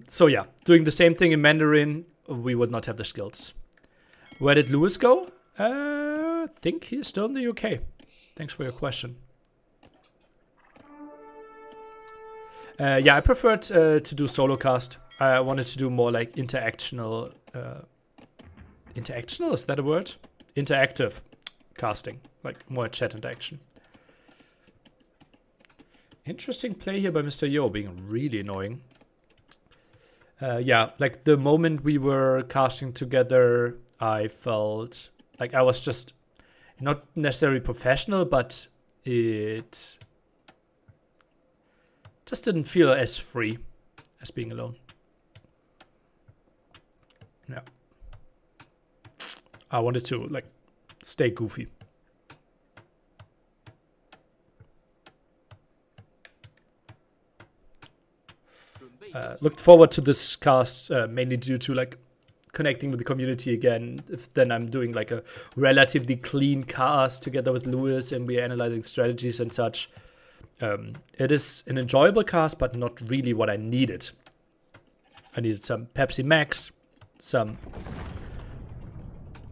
So yeah, doing the same thing in Mandarin, we would not have the skills. Where did Lewis go? I think he's still in the UK. Thanks for your question. Yeah, I preferred to do solo cast. I wanted to do more like interactional. Interactional, is that a word? Interactive casting, like more chat interaction. Interesting play here by Mr. Yo, being really annoying. Yeah, like the moment we were casting together, I felt like I was just not necessarily professional, but it just didn't feel as free as being alone. Yeah. I wanted to like stay goofy. Looked forward to this cast mainly due to like connecting with the community again. Then I'm doing like a relatively clean cast together with Lewis, and we're analyzing strategies and such. It is an enjoyable cast, but not really what I needed. I needed some Pepsi Max, some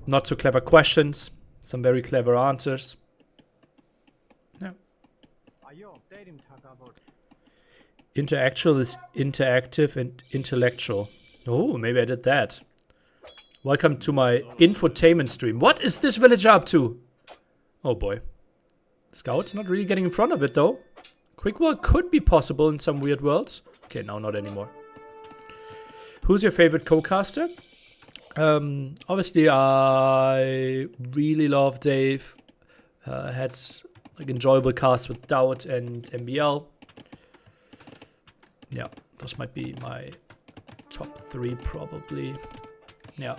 not so clever questions, some very clever answers. Yeah. Are you updating about? Interactual is interactive and intellectual. Oh, maybe I did that. Welcome to my infotainment stream. What is this villager up to? Oh boy. Scout's not really getting in front of it though. Quick work could be possible in some weird worlds. Okay, now not anymore. Who's your favorite co-caster? Obviously I really love Dave. Had like enjoyable casts with Doubt and MBL. Yeah, those might be my top 3 probably. Yeah.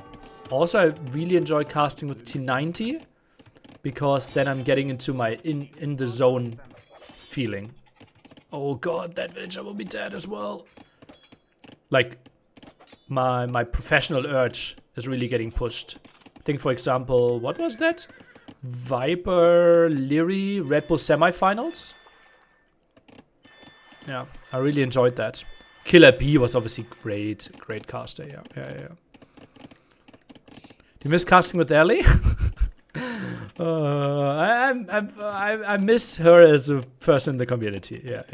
Also, I really enjoy casting with T90 because then I'm getting into my in the zone feeling. Oh god, that villager will be dead as well. Like my professional urge is really getting pushed. I think, for example, what was that? Viper, Liry, Red Bull semifinals. Yeah, I really enjoyed that. Killer B was obviously great caster. Yeah. Do you miss casting with Ellie? I miss her as a person in the community. Yeah.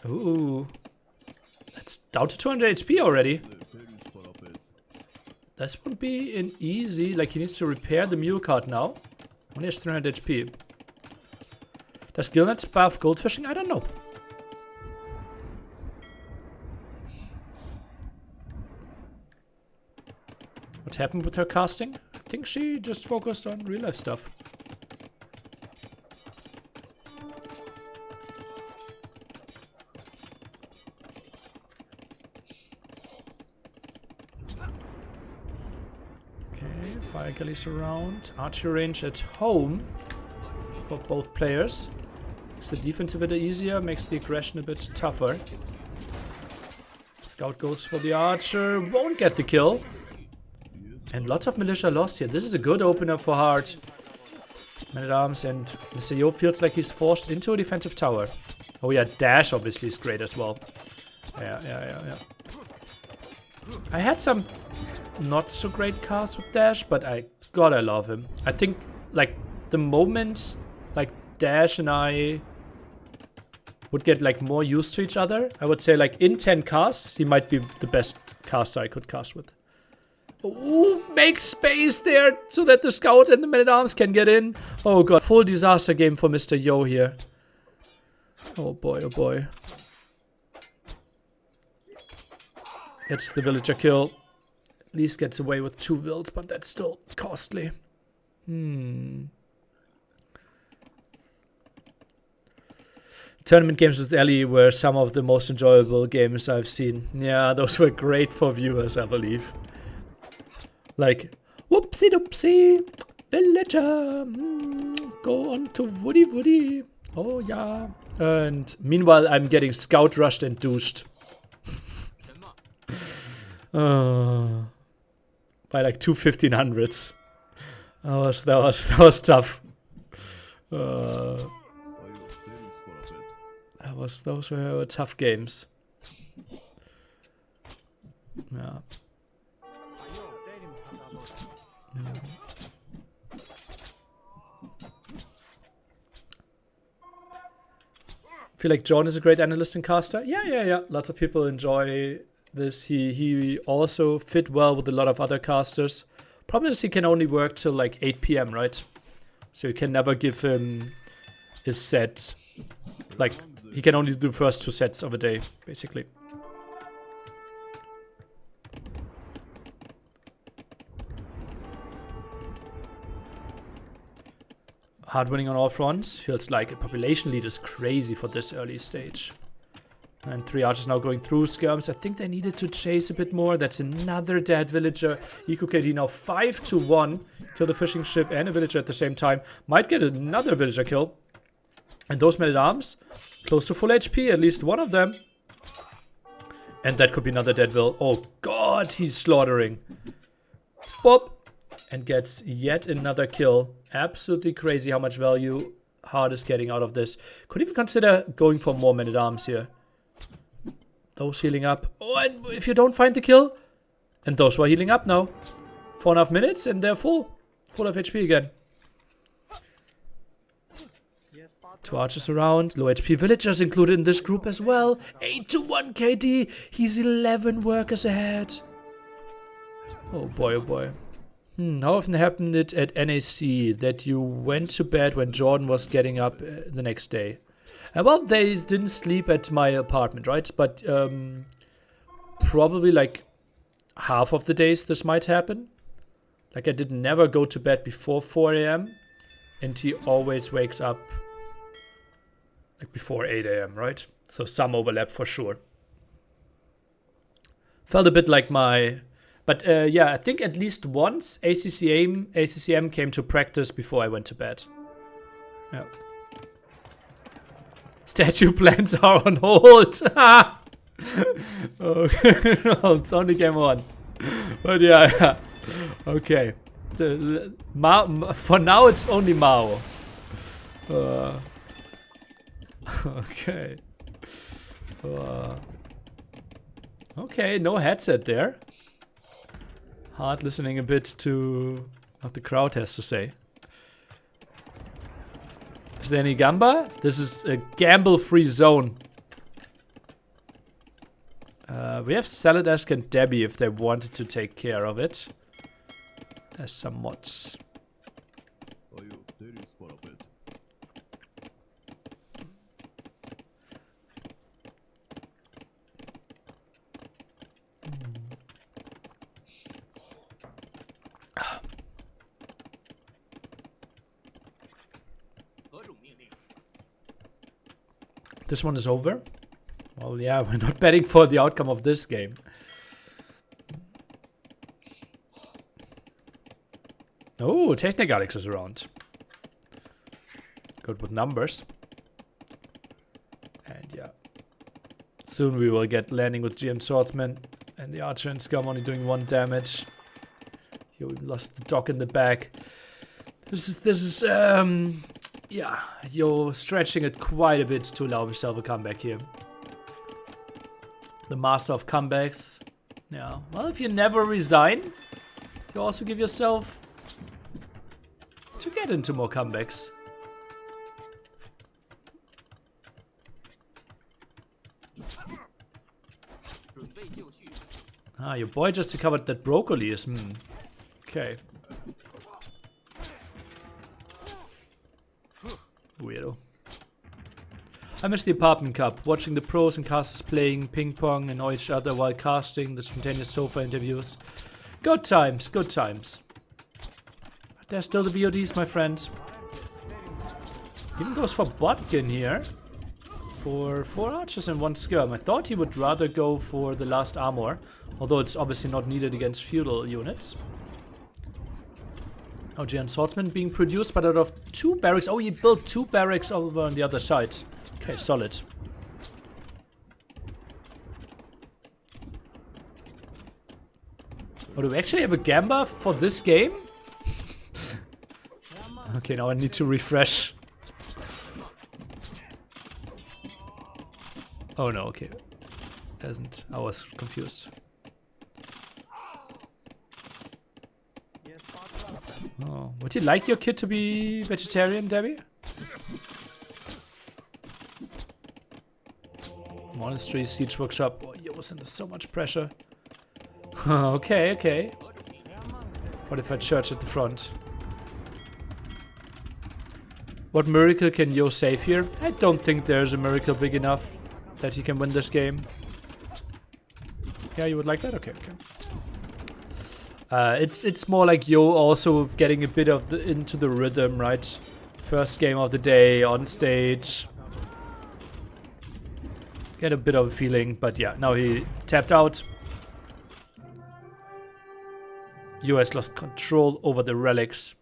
Ooh, that's down to 200 HP already. This won't be an easy. Like, he needs to repair the mule card now. Only has 300 HP. Does Gilnet buff goldfishing? I don't know. What happened with her casting? I think she just focused on real life stuff. Okay, fire galleys around. Archer range at home for both players. Makes the defense a bit easier, makes the aggression a bit tougher. Scout goes for the archer. Won't get the kill. And lots of militia lost here. This is a good opener for Hard. Man-at-Arms, and Mr. Yo feels like he's forced into a defensive tower. Oh yeah, dash obviously is great as well. Yeah. I had some not so great casts with dash, but I love him. I think like the moment like Dash and I would get like more used to each other, I would say like in 10 casts, he might be the best caster I could cast with. Ooh, make space there so that the scout and the man-at-arms can get in. Oh god, full disaster game for Mr. Yo here. Oh boy, oh boy. Gets the villager kill. At least gets away with 2 wills, but that's still costly. Tournament games with Ellie were some of the most enjoyable games I've seen. Yeah, those were great for viewers, I believe. Like, whoopsie doopsie, villager, go on to Woody Woody. Oh yeah. And meanwhile, I'm getting scout rushed and douched. By like 2 1500s. That was tough. Those were tough games. Yeah. I feel like John is a great analyst and caster. Yeah. Lots of people enjoy this. He also fit well with a lot of other casters. Problem is he can only work till like 8 PM, right? So you can never give him his set. Like, he can only do the first 2 sets of a day, basically. Hard winning on all fronts. Feels like a population lead is crazy for this early stage. And 3 archers now going through skirms. I think they needed to chase a bit more. That's another dead villager. Eco KD now 5-1. Kill the fishing ship and a villager at the same time. Might get another villager kill. And those men-at-arms, close to full HP, at least one of them. And that could be another dead will. Oh god, he's slaughtering. Bop. And gets yet another kill. Absolutely crazy how much value Hard is getting out of this. Could even consider going for more men-at-arms here. Those healing up. Oh, and if you don't find the kill. And those were healing up now. 4.5 minutes and they're full. Full of HP again. 2 archers around. Low HP villagers included in this group as well. 8-1 KD. He's 11 workers ahead. Oh boy, oh boy. How often happened it at NAC that you went to bed when Jordan was getting up the next day? Well, they didn't sleep at my apartment, right? But probably like half of the days this might happen. Like I did never go to bed before 4 AM. And he always wakes up like before 8 AM, right? So some overlap for sure. Felt a bit like my... But yeah, I think at least once ACCM came to practice before I went to bed. Yeah. Statue plans are on hold. Oh, no, it's only game 1. But yeah. Okay. For now, it's only Mao. Okay. Okay, no headset there. Hard listening a bit to what the crowd has to say. Is there any gamba? This is a gamble-free zone. We have Saladesk and Debbie if they wanted to take care of it. As some mods. This one is over. Well, yeah, we're not betting for the outcome of this game. Oh, Technic Alex is around. Good with numbers. And yeah. Soon we will get landing with GM Swordsman. And the Archer and Scum only doing 1 damage. Here we lost the dog in the back. This is yeah, you're stretching it quite a bit to allow yourself a comeback here. The master of comebacks. Yeah, well, if you never resign, you also give yourself to get into more comebacks. Ah, your boy just discovered that broccoli is... Okay. Weirdo. I miss the apartment cup, watching the pros and casters playing ping pong and each other while casting, the spontaneous sofa interviews. Good times, good times. But there's still the VODs, my friend. Even goes for Botkin here. For 4 archers and 1 skirm. I thought he would rather go for the last armor, although it's obviously not needed against feudal units. OGN Swordsman being produced, but out of 2 barracks. Oh, he built 2 barracks over on the other side. Okay, solid. Oh, do we actually have a Gamba for this game? Okay, now I need to refresh. Oh no, okay. Hasn't. I was confused. Oh, would you like your kid to be vegetarian, Debbie? Monastery, Siege Workshop. Oh, you're under so much pressure. Okay, okay. Fortified church at the front. What miracle can Yo save here? I don't think there's a miracle big enough that he can win this game. Yeah, you would like that? Okay, okay. It's more like Yo also getting a bit of into the rhythm, right? First game of the day on stage. Get a bit of a feeling, but yeah, now he tapped out. US lost control over the relics.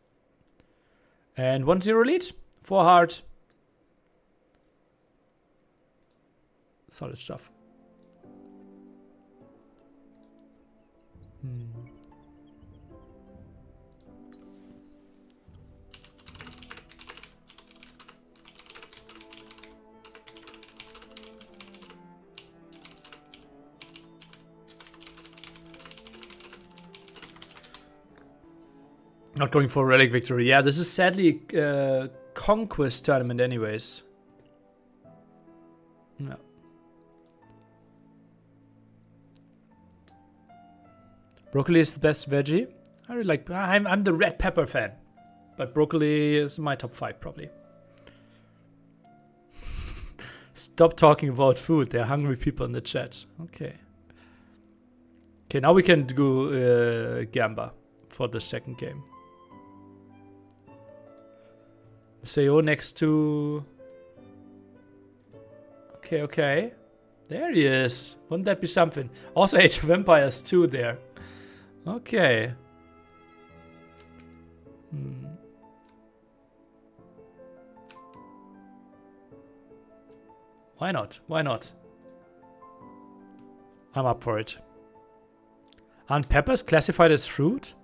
And 1-0 lead for Hard. Solid stuff. Not going for a relic victory. Yeah, this is sadly a conquest tournament anyways. No. Broccoli is the best veggie. I really like... I'm the red pepper fan. But broccoli is my top 5 probably. Stop talking about food. There are hungry people in the chat. Okay. Okay, now we can do Gamba for the second game. Seo next to... Okay, okay. There he is. Wouldn't that be something? Also Age of Empires 2 there. Okay. Why not? Why not? I'm up for it. Aren't peppers classified as fruit?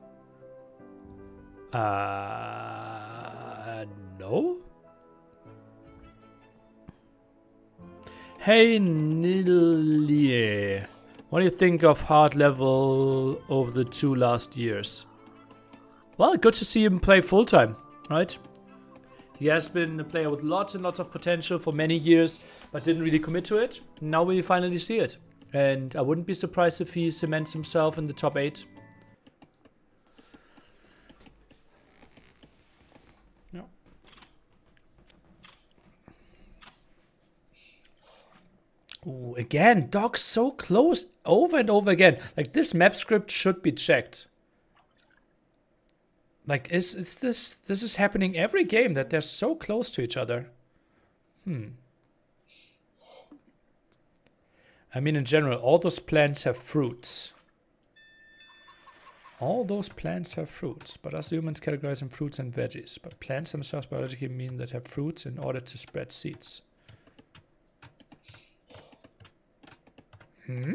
No? Hey Liry, what do you think of hard level over the 2 last years? Well, good to see him play full time, right? He has been a player with lots and lots of potential for many years, but didn't really commit to it. Now we finally see it. And I wouldn't be surprised if he cements himself in the top 8. Yeah. Ooh, again, dogs so close over and over again. Like, this map script should be checked. Like, this is happening every game, that they're so close to each other. I mean, in general, all those plants have fruits. All those plants have fruits, but us humans categorize them fruits and veggies. But plants themselves biologically mean that have fruits in order to spread seeds. Hmm?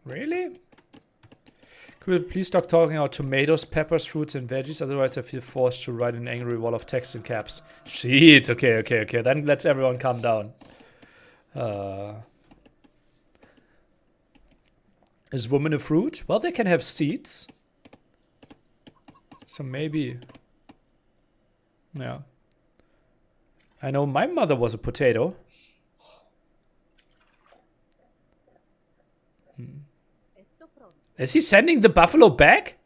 Really? Could we please stop talking about tomatoes, peppers, fruits, and veggies? Otherwise, I feel forced to write an angry wall of text in caps. Shit. Okay. Then let's everyone calm down. Is woman a fruit? Well, they can have seeds. So maybe. Yeah. I know my mother was a potato. Is he sending the buffalo back?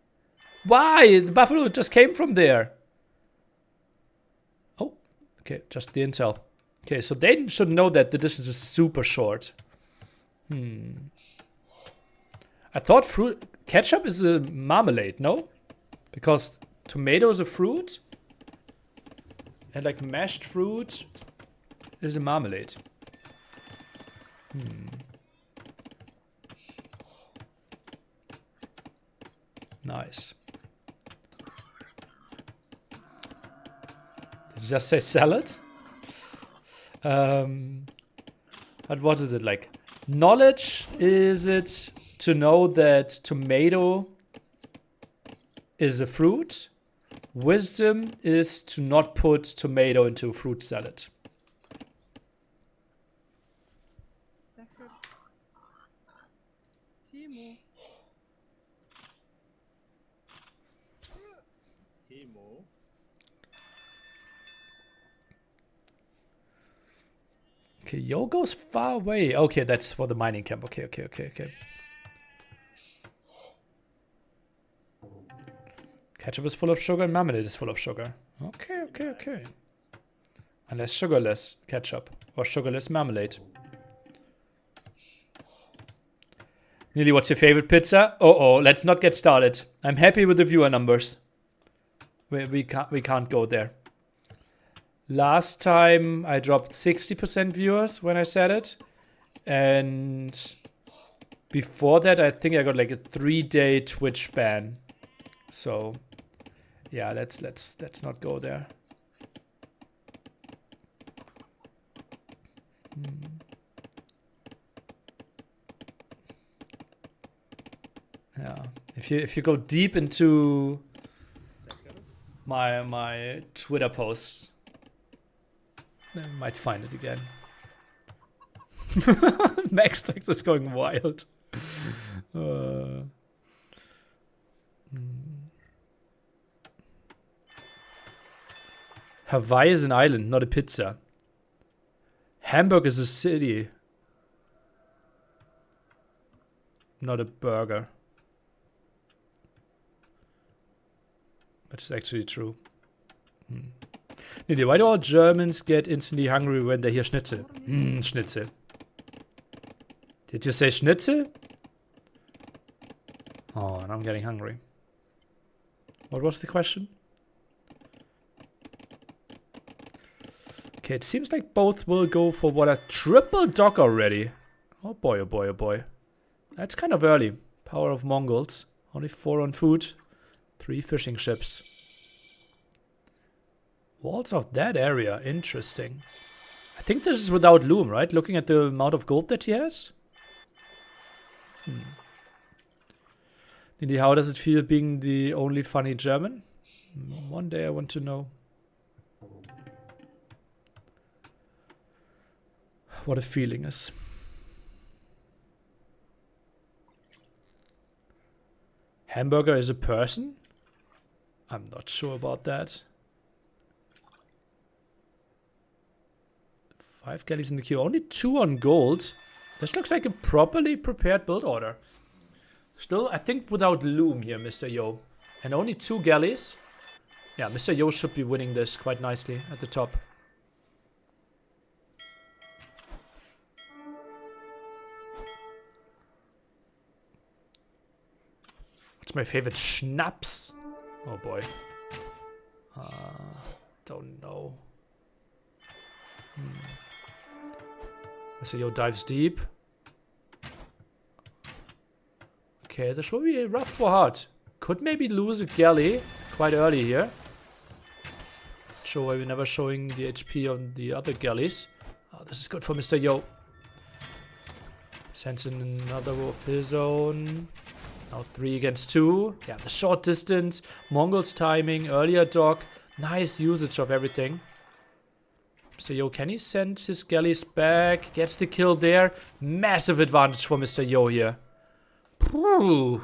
Why? The buffalo just came from there. Oh, okay, just the intel. Okay, so they should know that the distance is super short. I thought fruit ketchup is a marmalade, no? Because tomato is a fruit. And like mashed fruit is a marmalade. Nice. Did you just say salad? But what is it like? Knowledge, is it to know that tomato is a fruit? Wisdom is to not put tomato into a fruit salad. Okay, Yo goes far away. Okay, that's for the mining camp. Okay. Ketchup is full of sugar and marmalade is full of sugar. Okay. Unless sugarless ketchup or sugarless marmalade. Nearly, what's your favorite pizza? Oh, let's not get started. I'm happy with the viewer numbers. We can't go there. Last time I dropped 60% viewers when I said it. And before that, I think I got like a 3-day Twitch ban. So yeah, let's not go there. Yeah, if you go deep into my Twitter posts, then you might find it again. Max Text is going wild. Hawaii is an island, not a pizza. Hamburg is a city, not a burger. Which is actually true. Why do all Germans get instantly hungry when they hear Schnitzel? Schnitzel. Did you say Schnitzel? Oh, and I'm getting hungry. What was the question? Okay, it seems like both will go for what, a triple dog already. Oh boy, oh boy, oh boy. That's kind of early. Power of Mongols. Only 4 on food. 3 fishing ships. Walls of that area. Interesting. I think this is without loom, right? Looking at the amount of gold that he has. Nili, how does it feel being the only funny German? One day I want to know. What a feeling is. Hamburger is a person? I'm not sure about that. 5 galleys in the queue. Only 2 on gold. This looks like a properly prepared build order. Still, I think without loom here, Mr. Yo. And only 2 galleys. Yeah, Mr. Yo should be winning this quite nicely at the top. What's my favorite schnapps? Oh boy. Don't know. Mr. Yo dives deep. Okay, this will be rough for Hart. Could maybe lose a galley quite early here. Show why we're never showing the HP on the other galleys. Oh, this is good for Mr. Yo. Sends in another of his own. Now 3 against 2. Yeah, the short distance. Mongols timing. Earlier dock. Nice usage of everything. So Yo, can he send his galleys back? Gets the kill there. Massive advantage for Mr. Yo here. Whew.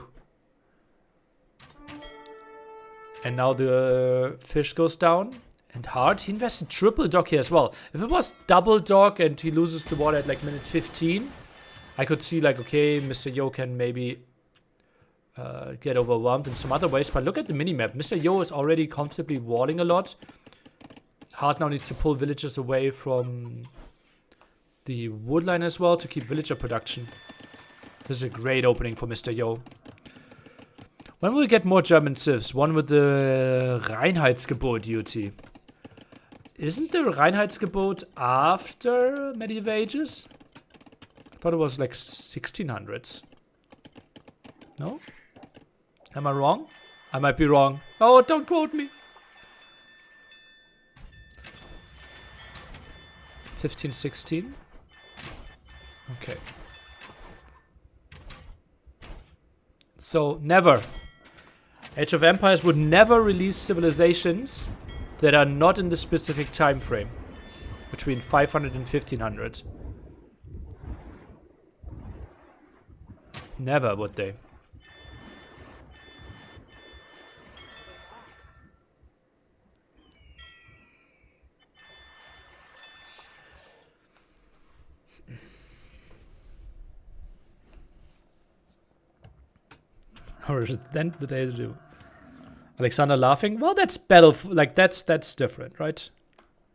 And now the fish goes down. And hard. He invested triple dock here as well. If it was double dock and he loses the water at like minute 15, I could see like, okay, Mr. Yo can maybe get overwhelmed in some other ways. But look at the minimap. Mr. Yo is already comfortably walling a lot. Hard now needs to pull villagers away from the wood line as well to keep villager production. This is a great opening for Mr. Yo. When will we get more German civs? One with the Reinheitsgebot duty. Isn't the Reinheitsgebot after medieval ages? I thought it was like 1600s. No? Am I wrong? I might be wrong. Oh, don't quote me. 1516? Okay. So, never. Age of Empires would never release civilizations that are not in the specific time frame. Between 500 and 1500. Never would they. Or is it then the day to do? Alexander laughing? Well, that's battle. Like that's different, right?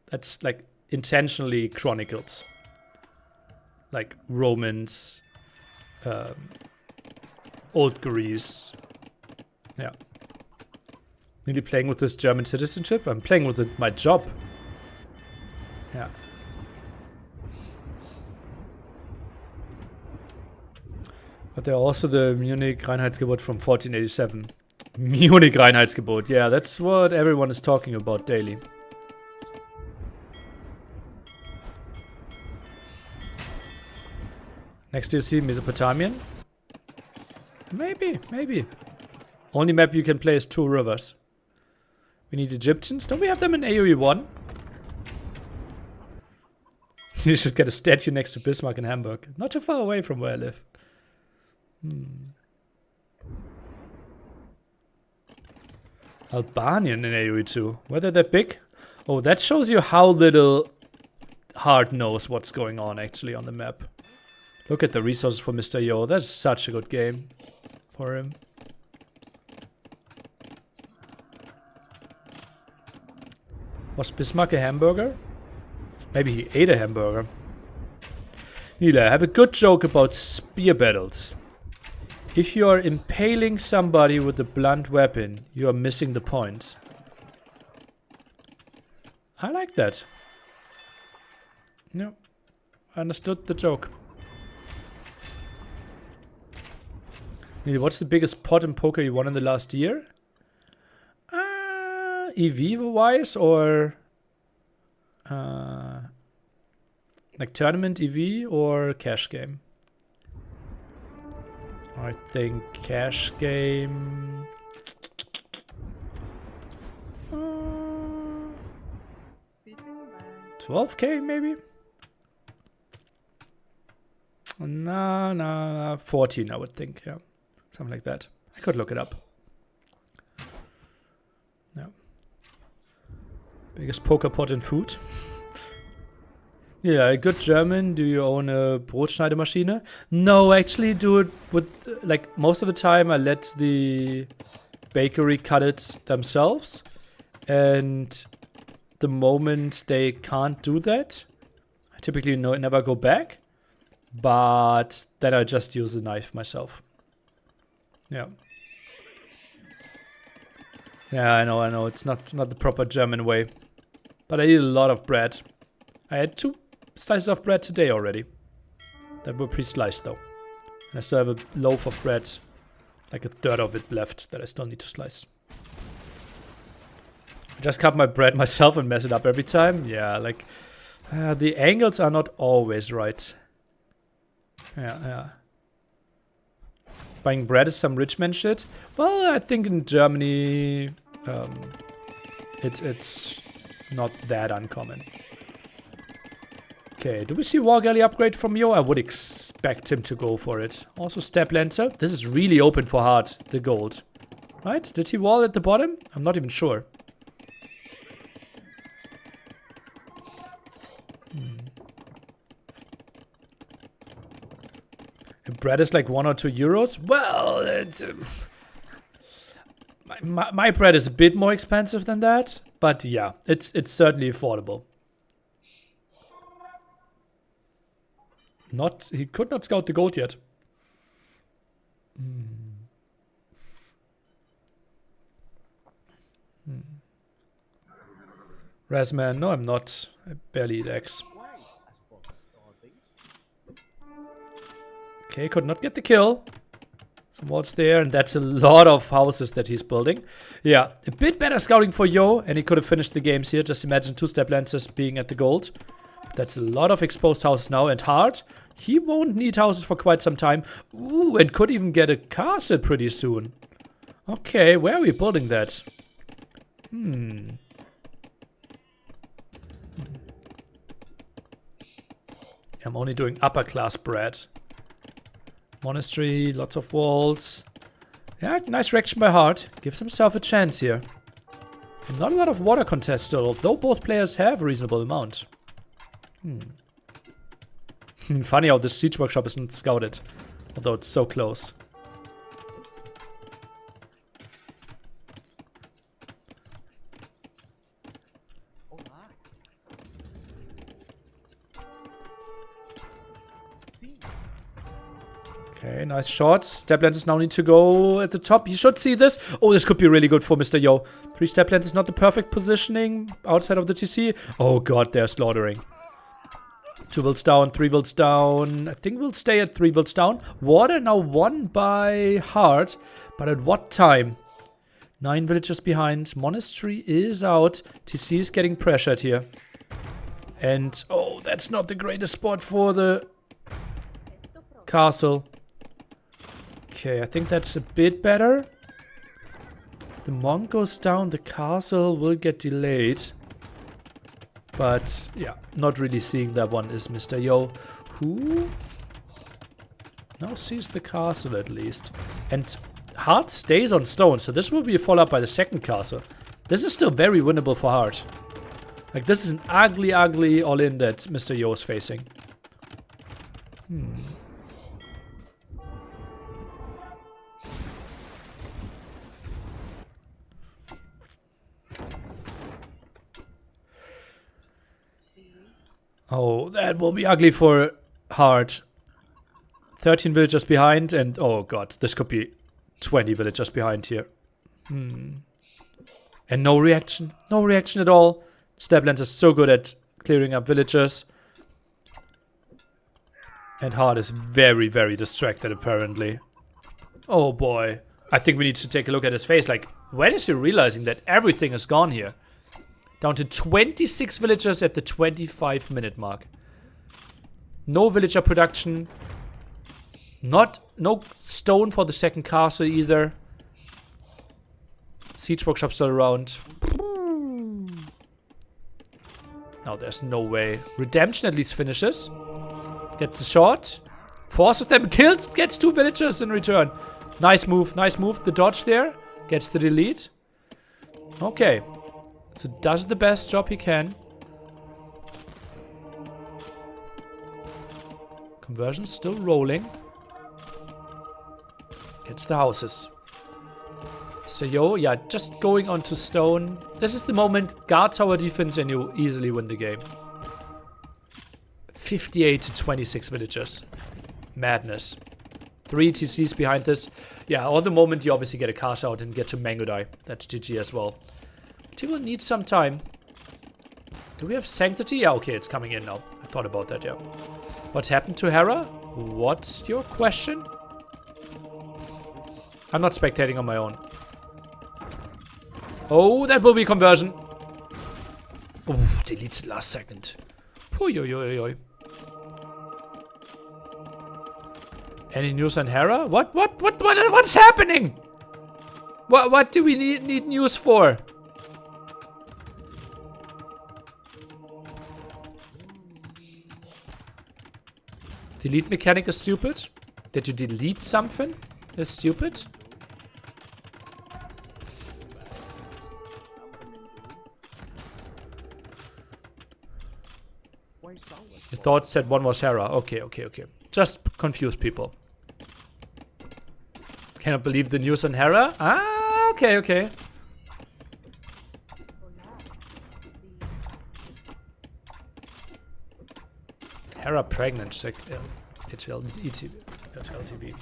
That's like intentionally chronicled. Like Romans, Old Greece. Yeah. Really playing with this German citizenship? I'm playing with my job. Yeah. But there are also the Munich Reinheitsgebot from 1487. Munich Reinheitsgebot. Yeah, that's what everyone is talking about daily. Next do you see Mesopotamian? Maybe, maybe. Only map you can play is 2 rivers. We need Egyptians. Don't we have them in AoE 1? You should get a statue next to Bismarck in Hamburg. Not too far away from where I live. Albanian in AoE 2. Were they that big? Oh, that shows you how little Hard knows what's going on actually on the map. Look at the resources for Mr. Yo. That's such a good game for him. Was Bismarck a hamburger? Maybe he ate a hamburger. Nila, I have a good joke about spear battles. If you are impaling somebody with a blunt weapon, you are missing the point. I like that. No, I understood the joke. Nila, what's the biggest pot in poker you won in the last year? EV-wise or like tournament EV or cash game? I think cash game. 12k maybe? No, 14 I would think, yeah. Something like that. I could look it up. Yeah. Biggest poker pot in food. Yeah, a good German. Do you own a Brotschneidemaschine? No, actually do it with, like, most of the time I let the bakery cut it themselves. And the moment they can't do that, I typically never go back. But then I just use a knife myself. Yeah. Yeah, I know. It's not the proper German way. But I eat a lot of bread. I had 2 slices of bread today already. That were pre-sliced though. And I still have a loaf of bread, like a third of it left that I still need to slice. I just cut my bread myself and mess it up every time. Yeah, like the angles are not always right. Yeah. Buying bread is some rich man shit. Well, I think in Germany, it's not that uncommon. Okay, do we see War Galley upgrade from Yo? I would expect him to go for it. Also Step Lancer. This is really open for hard, the gold. Right? Did he wall at the bottom? I'm not even sure. And bread is like 1 or 2 euros? Well, my bread is a bit more expensive than that. But yeah, it's certainly affordable. He could not scout the gold yet. Razman, no I'm not. I barely eat eggs. Okay, could not get the kill. Some walls there, and that's a lot of houses that he's building. Yeah, a bit better scouting for Yo, and he could have finished the games here. Just imagine 2 Step Lancers being at the gold. That's a lot of exposed houses now, and hard. He won't need houses for quite some time. Ooh, and could even get a castle pretty soon. Okay, where are we building that? I'm only doing upper class bread. Monastery, lots of walls. Yeah, nice reaction by Hart. Gives himself a chance here. And not a lot of water contest still, although both players have a reasonable amount. Funny how this siege workshop isn't scouted, although it's so close. Okay, nice shot. Step Lancers now need to go at the top. You should see this. Oh, this could be really good for Mr. Yo. 3 Step Lancers, not the perfect positioning outside of the TC. Oh god, they're slaughtering. 2 wills down, 3 wills down. I think we'll stay at 3 wills down. Water now won by Hart. But at what time? 9 villagers behind. Monastery is out. TC is getting pressured here. And, oh, that's not the greatest spot for the castle. Okay, I think that's a bit better. If the monk goes down, the castle will get delayed. But, yeah, not really seeing that one is Mr. Yo, who now sees the castle at least. And Hart stays on stone, so this will be a follow-up by the second castle. This is still very winnable for Hart. Like, this is an ugly, ugly all-in that Mr. Yo is facing. Oh, that will be ugly for Hart. 13 villagers behind, and oh god, this could be 20 villagers behind here. And no reaction. No reaction at all. Step Lancer is so good at clearing up villagers. And Hart is very, very distracted, apparently. Oh boy. I think we need to take a look at his face. Like, when is he realizing that everything is gone here? Down to 26 villagers at the 25-minute mark. No villager production. No stone for the second castle either. Siege workshop still around. No, there's no way. Redemption at least finishes. Gets the shot. Forces them. Kills. Gets 2 villagers in return. Nice move. Nice move. The dodge there. Gets the delete. Okay. So does the best job he can. Conversion still rolling. Gets the houses. So Yo, yeah, just going onto stone. This is the moment. Guard tower defense and you easily win the game. 58 to 26 villagers. Madness. 3 TCs behind this. Yeah, or the moment you obviously get a cash out and get to Mango Die. That's GG as well. He will need some time. Do we have Sanctity? Yeah, okay, it's coming in now. I thought about that, yeah. What happened to Hera? What's your question? I'm not spectating on my own. Oh, that will be conversion. Oh, deletes last second. Oy, oy, oy, oy. Any news on Hera? What's happening? What do we need news for? Delete mechanic is stupid. Did you delete something? Is stupid. You thought said one was Hera. Okay. Just confuse people. Cannot believe the news on Hera. Ah, okay. Hera pregnant. Check HLTV.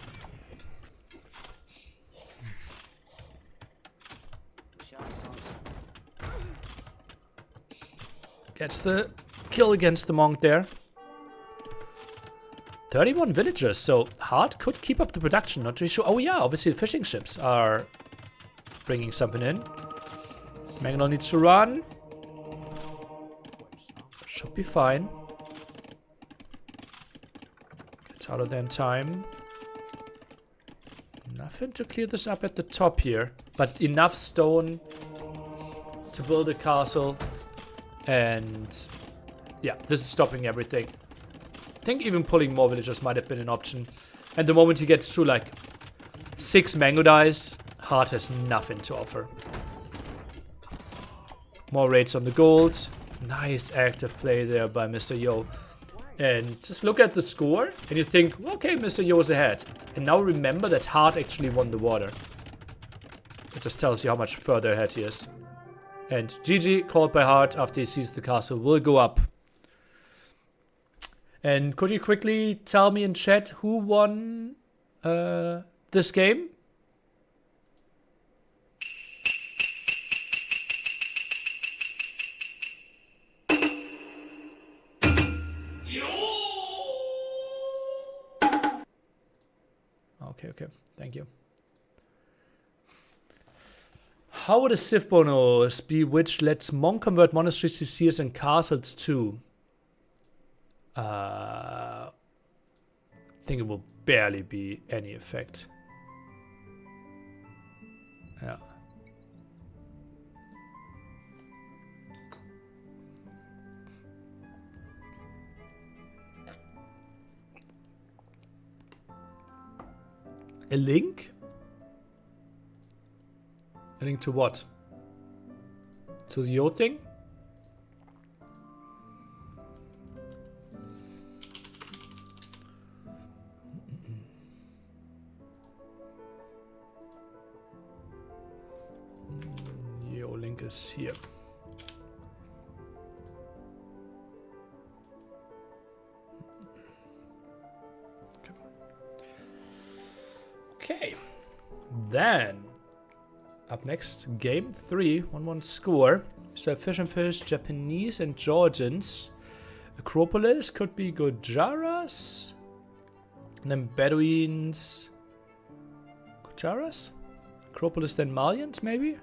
Gets the kill against the monk there. 31 villagers, so Hard could keep up the production, not really sure. Oh yeah, obviously the fishing ships are bringing something in. Mangonel needs to run. Should be fine. Gets out of there in time. Nothing to clear this up at the top here, but enough stone to build a castle. And yeah, this is stopping everything. I think even pulling more villagers might have been an option. And the moment he gets to like 6 mango dice, Hard has nothing to offer. More raids on the gold. Nice active play there by Mr. Yo. And just look at the score and you think, okay, Mr. Yo is ahead. And now remember that Hard actually won the water. It just tells you how much further ahead he is. And GG, called by Hard after he sees the castle, will go up. And could you quickly tell me in chat who won this game? Okay, thank you. How would a Civ bonus be which lets monk convert monasteries to seers and castles too? I think it will barely be any effect. Yeah. A link? A link to what? To the Yo thing? Yo link is here. Okay. Then up next, game 3, 1-1 score. So Fish and Fish, Japanese and Georgians. Acropolis could be Gujaras. And then Bedouins. Gujaras? Acropolis then Malians, maybe?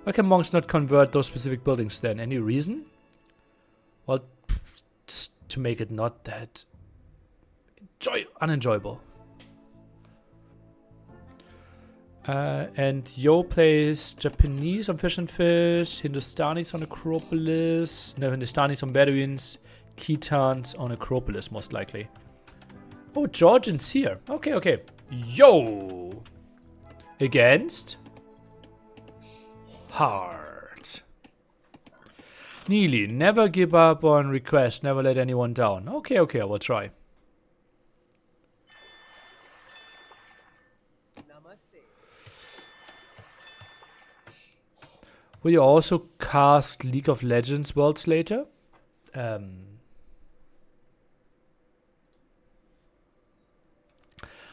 Why can monks not convert those specific buildings then? Any reason? Well, just to make it not that unenjoyable. And Yo plays Japanese on Fish and Fish, Hindustanis on Acropolis, no, Hindustanis on Bedouins, Khitans on Acropolis, most likely. Oh, Georgians here. Okay. Yo! Against Hard. Neely, never give up on request, never let anyone down. Okay, I will try. Will you also cast League of Legends Worlds later?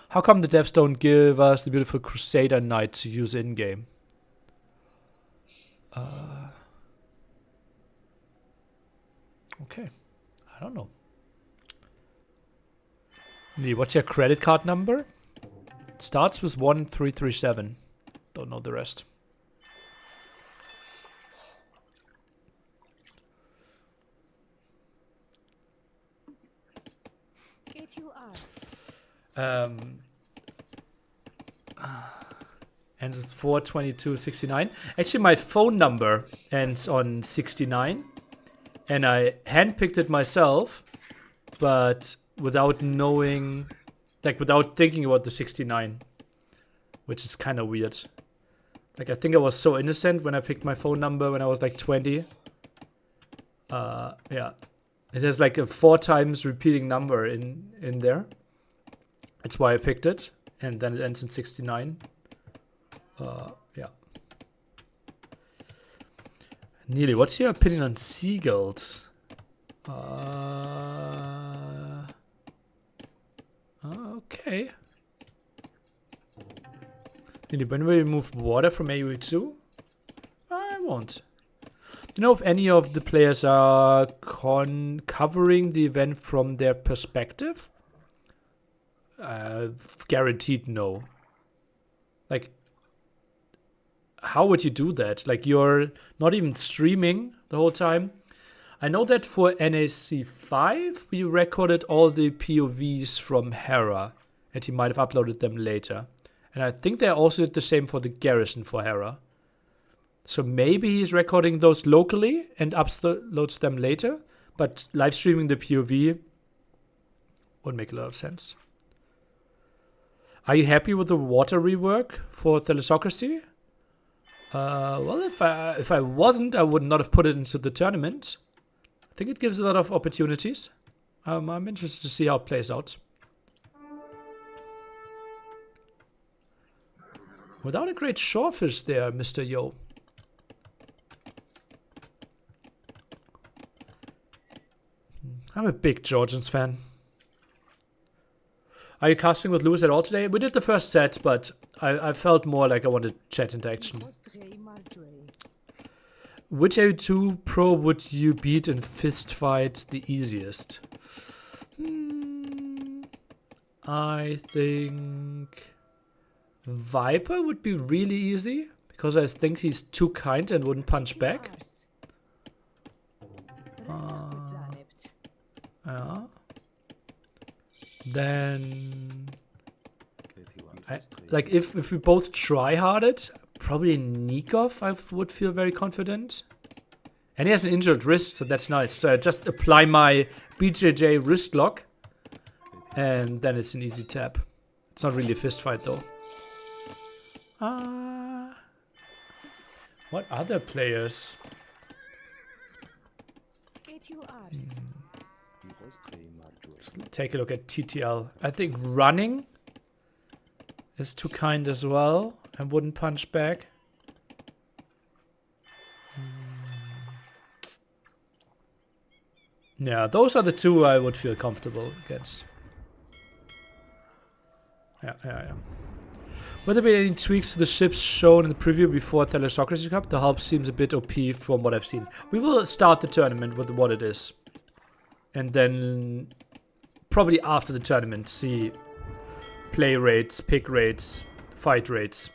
How come the devs don't give us the beautiful Crusader Knight to use in-game? Okay, I don't know. Lee, what's your credit card number? It starts with 1337. Don't know the rest. Get you us. And it's 42269. Actually, my phone number ends on 69. And I handpicked it myself, but without knowing, like without thinking about the 69. Which is kind of weird. Like, I think I was so innocent when I picked my phone number when I was like 20. Yeah. It has like a 4 times repeating number in there. That's why I picked it. And then it ends in 69. Yeah. Neely, what's your opinion on seagulls? Okay. Neely, when will you remove water from AoE2? I won't. Do you know if any of the players are covering the event from their perspective? Guaranteed no. Like, how would you do that? Like, you're not even streaming the whole time. I know that for NAC 5, we recorded all the POVs from Hera, and he might have uploaded them later. And I think they also did the same for the Garrison for Hera. So maybe he's recording those locally and uploads them later, but live streaming the POV would make a lot of sense. Are you happy with the water rework for Thalassocracy? Well, if I wasn't, I would not have put it into the tournament. I think it gives a lot of opportunities. I'm interested to see how it plays out. Without a great shorefish there, Mr. Yo. I'm a big Georgians fan. Are you casting with Lewis at all today? We did the first set, but I felt more like I wanted chat interaction. Which AU2 Pro would you beat in fist fight the easiest? I think Viper would be really easy, because I think he's too kind and wouldn't punch back. Yeah. Then, like, if we both try hard it, probably Nikov I would feel very confident. And he has an injured wrist, so that's nice. So I just apply my BJJ wrist lock, and then it's an easy tap. It's not really a fist fight though. What other players? Let's take a look at TTL. I think running is too kind as well and wouldn't punch back. Yeah, those are the two I would feel comfortable against. Yeah. Will there be any tweaks to the ships shown in the preview before Thalassocracy Cup? The help seems a bit OP from what I've seen. We will start the tournament with what it is. And then probably after the tournament, see play rates, pick rates, fight rates.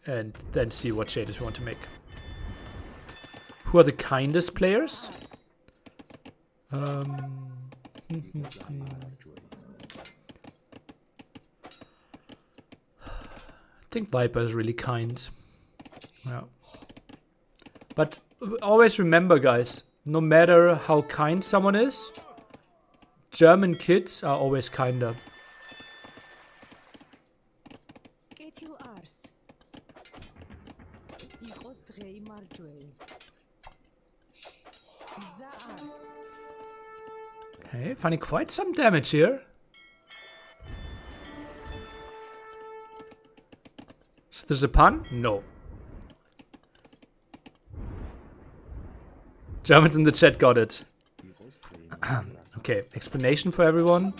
And then see what changes we want to make. Who are the kindest players? I think Viper is really kind. Yeah. But always remember, guys, no matter how kind someone is, German kids are always kinder. Okay, finding quite some damage here. Is this a pun? No. Germans in the chat got it. Okay, explanation for everyone.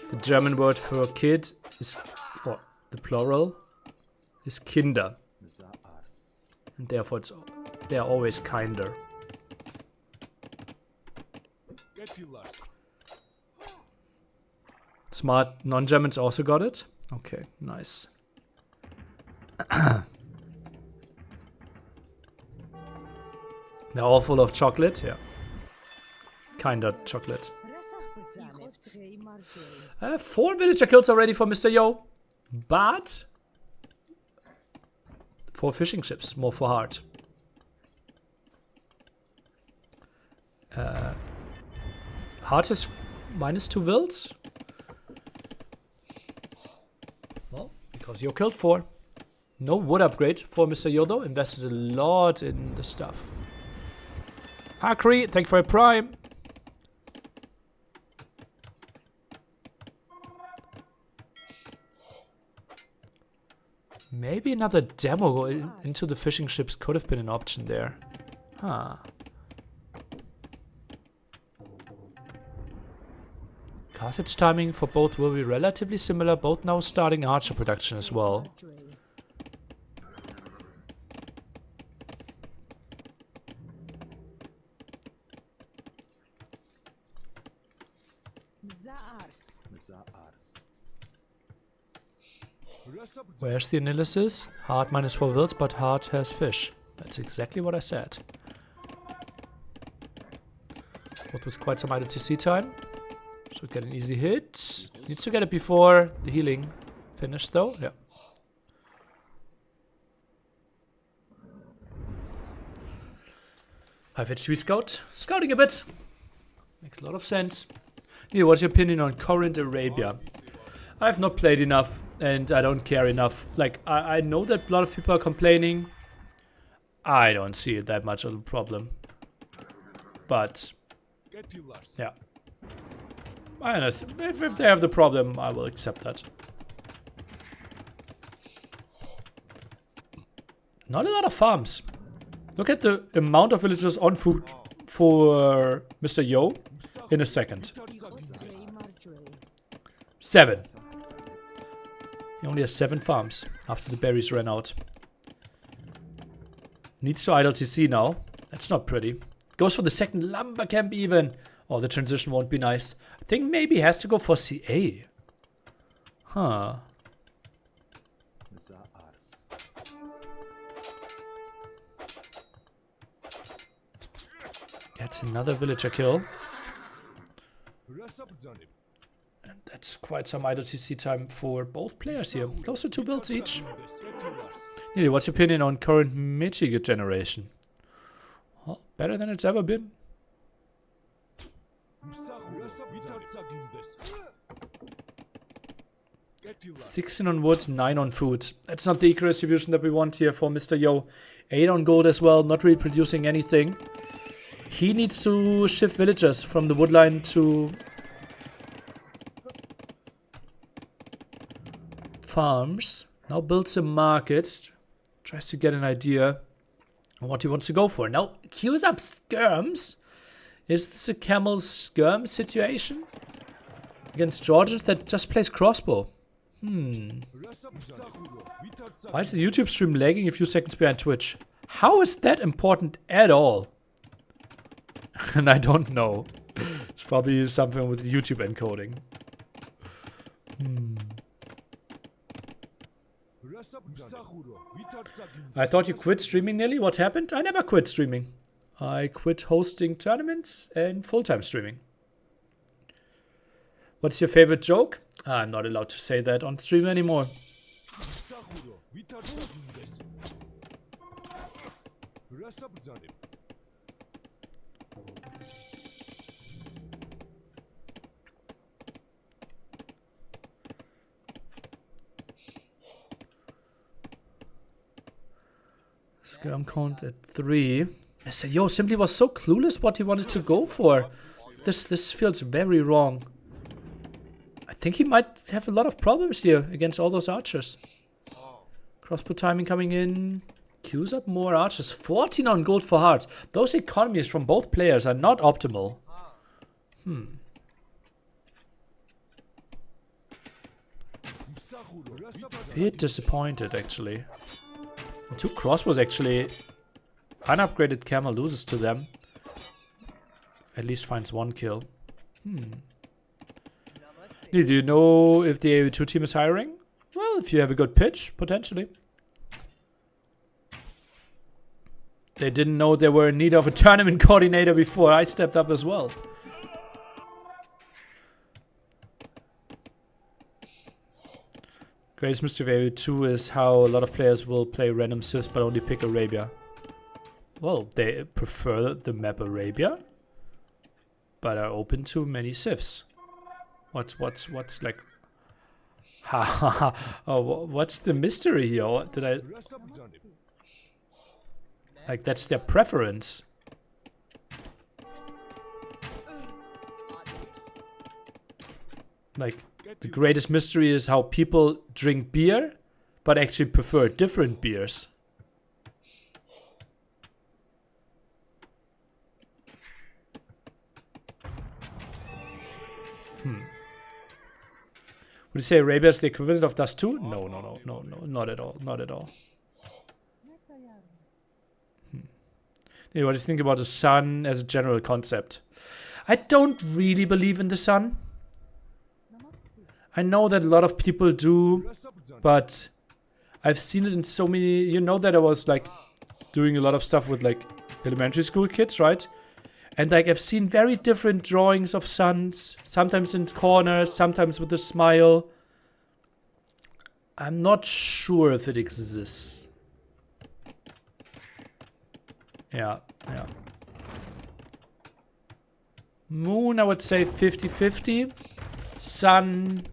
The German word for kid is, or the plural, is Kinder. And therefore they are always kinder. Smart non-Germans also got it? Okay, nice. They're all full of chocolate, yeah. Kinda chocolate. 4 villager kills already for Mr. Yo. But 4 fishing ships, more for heart. Heart is -2 wills. Well, because Yo killed 4. No wood upgrade for Mr. Yo though. Invested a lot in the stuff. Akri, thank you for your prime. Maybe another demo into the fishing ships could have been an option there. Huh. Carthage timing for both will be relatively similar, both now starting archer production as well. Where's the analysis? Heart -4 wills, but heart has fish. That's exactly what I said. Both with quite some IDTC time. Should get an easy hit. Needs to get it before the healing finished though. Yeah. I've HP scout. Scouting a bit. Makes a lot of sense. Yeah, what's your opinion on Corinth Arabia? I've not played enough and I don't care enough. Like, I know that a lot of people are complaining. I don't see it that much of a problem. But, yeah. I know, if they have the problem, I will accept that. Not a lot of farms. Look at the amount of villagers on food for Mr. Yo in a second. 7. He only has 7 farms after the berries ran out. Needs to idle TC now. That's not pretty. Goes for the second lumber camp even. Oh, the transition won't be nice. I think maybe he has to go for CA. Huh. Gets another villager kill. And that's quite some idle TC time for both players here. Close to 2 builds each. Liry, what's your opinion on current Michigan generation? Well, better than it's ever been. 16 on wood, 9 on food. That's not the equal distribution that we want here for Mr. Yo. 8 on gold as well, not really producing anything. He needs to shift villagers from the woodline to farms. Now builds a market. Tries to get an idea on what he wants to go for. Now queues up skirms. Is this a camel skirm situation? Against Georges that just plays crossbow. Why is the YouTube stream lagging a few seconds behind Twitch? How is that important at all? And I don't know. It's probably something with YouTube encoding. I thought you quit streaming nearly. What happened? I never quit streaming. I quit hosting tournaments and full-time streaming. What's your favorite joke? I'm not allowed to say that on stream anymore. Skirm count at 3. Mr. Yo simply was so clueless what he wanted to go for. This feels very wrong. I think he might have a lot of problems here against all those archers. Crossbow timing coming in. Queues up more archers. 14 on gold for hearts. Those economies from both players are not optimal. Bit disappointed actually. And 2 crossbows actually. Unupgraded camel loses to them. At least finds 1 kill. Do you know if the AV2 team is hiring? Well, if you have a good pitch, potentially. They didn't know they were in need of a tournament coordinator before I stepped up as well. Greatest mystery of AoE2 is how a lot of players will play random sifs but only pick Arabia. Well, they prefer the map Arabia, but are open to many sifs. What's like? Oh, what's the mystery here? What did I? Like that's their preference. Like the greatest mystery is how people drink beer, but actually prefer different beers. Would you say Arabia is the equivalent of Dust 2? No, not at all, not at all. Yeah, what do you think about the sun as a general concept? I don't really believe in the sun. I know that a lot of people do, but I've seen it in so many. You know that I was like doing a lot of stuff with like elementary school kids, right? And like I've seen very different drawings of suns, sometimes in corners, sometimes with a smile. I'm not sure if it exists. Yeah. Moon, I would say 50-50. Sun.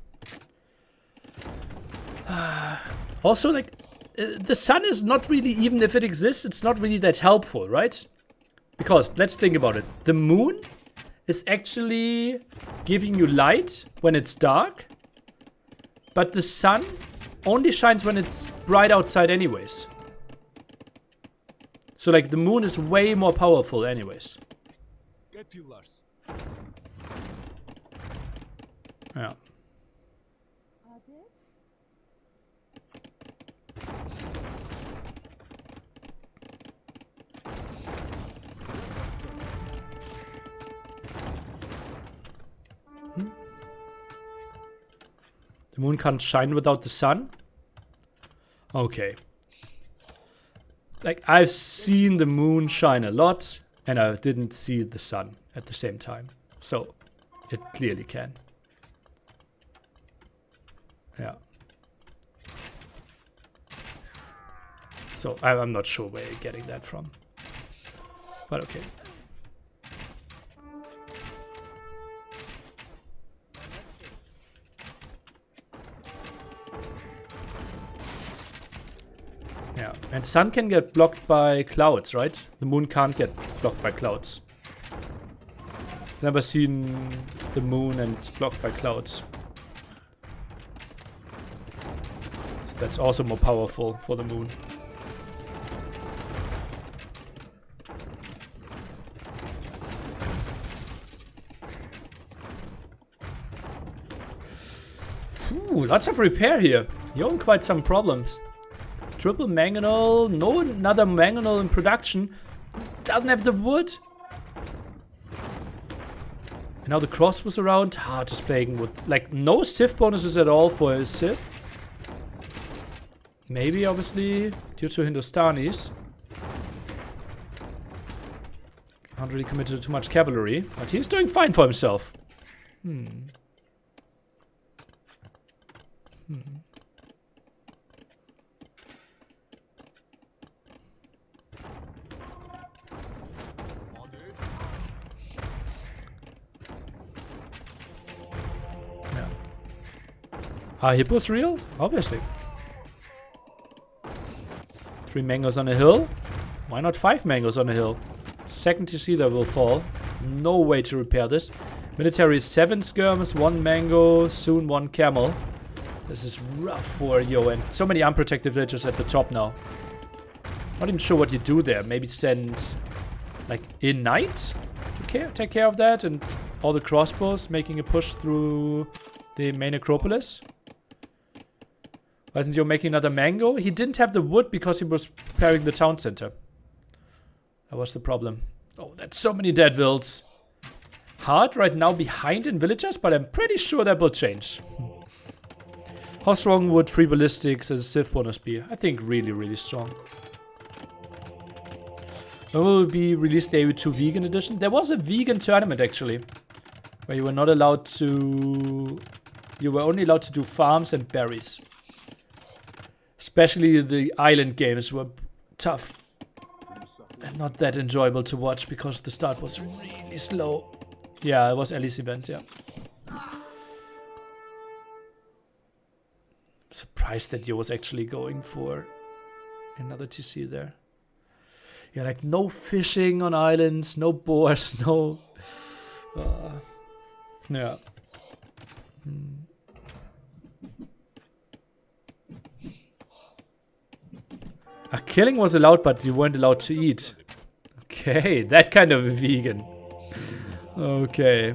Also, like, the sun is not really, even if it exists, it's not really that helpful, right? Because, let's think about it. The moon is actually giving you light when it's dark. But the sun only shines when it's bright outside anyways. So, like, the moon is way more powerful anyways. Yeah. The moon can't shine without the sun? Okay. Like, I've seen the moon shine a lot, and I didn't see the sun at the same time. So, it clearly can. Yeah. So, I'm not sure where you're getting that from. But okay. Yeah, and sun can get blocked by clouds, right? The moon can't get blocked by clouds. Never seen the moon and it's blocked by clouds. So that's also more powerful for the moon. Ooh, lots of repair here. You're in quite some problems. Triple mangonel, no another mangonel in production. Doesn't have the wood. And now the cross was around. Just playing with like no Sif bonuses at all for his Sif. Maybe obviously due to Hindustanis. Can't really commit to too much cavalry, but he's doing fine for himself. Hippo's real? Obviously. 3 mangoes on a hill. Why not 5 mangoes on a hill? Second TC that will fall. No way to repair this. Military is 7 skirms, 1 mango, soon 1 camel. This is rough for Yo, and so many unprotected villagers at the top now. Not even sure what you do there. Maybe send like a knight to take care of that, and all the crossbows making a push through the main Acropolis. Wasn't Yo making another mango? He didn't have the wood because he was preparing the town center. That was the problem. Oh, that's so many dead vills. Hard right now behind in villagers, but I'm pretty sure that will change. How strong would 3 ballistics as a Sif bonus be? I think really, really strong. When will be released the AoE2 vegan edition? There was a vegan tournament actually, where you were not allowed to... You were only allowed to do farms and berries. Especially the island games were tough and not that enjoyable to watch because the start was really slow. Yeah, it was LYC Event, yeah. Surprised that Yo was actually going for another TC there. Yeah, like no fishing on islands, no boars, no... yeah. Killing was allowed, but you weren't allowed to eat. Okay, that kind of a vegan. Okay.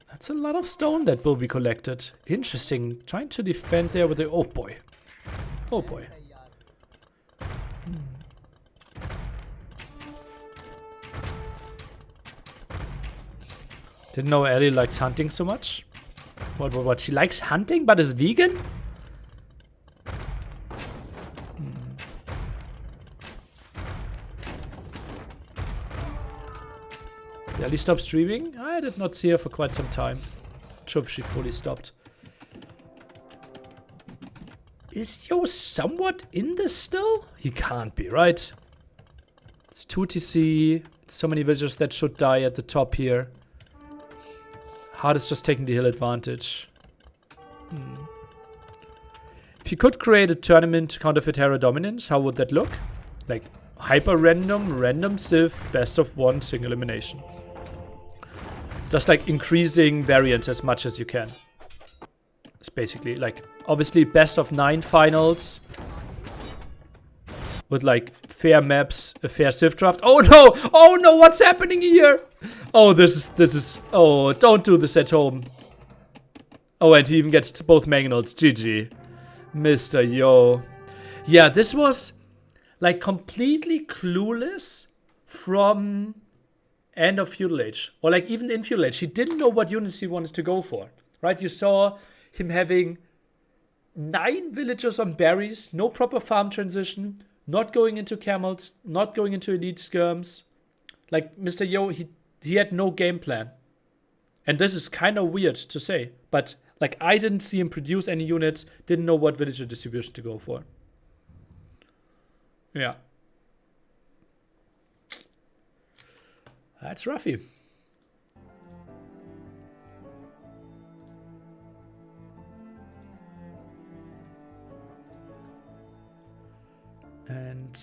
That's a lot of stone that will be collected. Interesting. Trying to defend there with the... Oh boy. Oh boy. Didn't know Ellie likes hunting so much. What? She likes hunting but is vegan? Did Ellie stop streaming? I did not see her for quite some time. Not sure if she fully stopped. Is Yo somewhat in this still? He can't be, right? It's 2TC. So many villagers that should die at the top here. Hard is just taking the hill advantage. If you could create a tournament to counterfeit Hera dominance, how would that look? Like hyper random civ, best of one, single elimination. Just like increasing variance as much as you can. It's basically like obviously best of 9 finals with like fair maps, a fair civ draft. Oh no! Oh no! What's happening here? Oh, this is. Oh, don't do this at home. Oh, and he even gets both Mangonels. GG. Mr. Yo. Yeah, this was like completely clueless from end of Feudal Age. Or like even in Feudal Age. He didn't know what units he wanted to go for. Right? You saw him having 9 villagers on berries, no proper farm transition, not going into camels, not going into elite skirms. Like Mr. Yo, he had no game plan. And this is kind of weird to say, but like I didn't see him produce any units, didn't know what villager distribution to go for. Yeah. That's roughy. And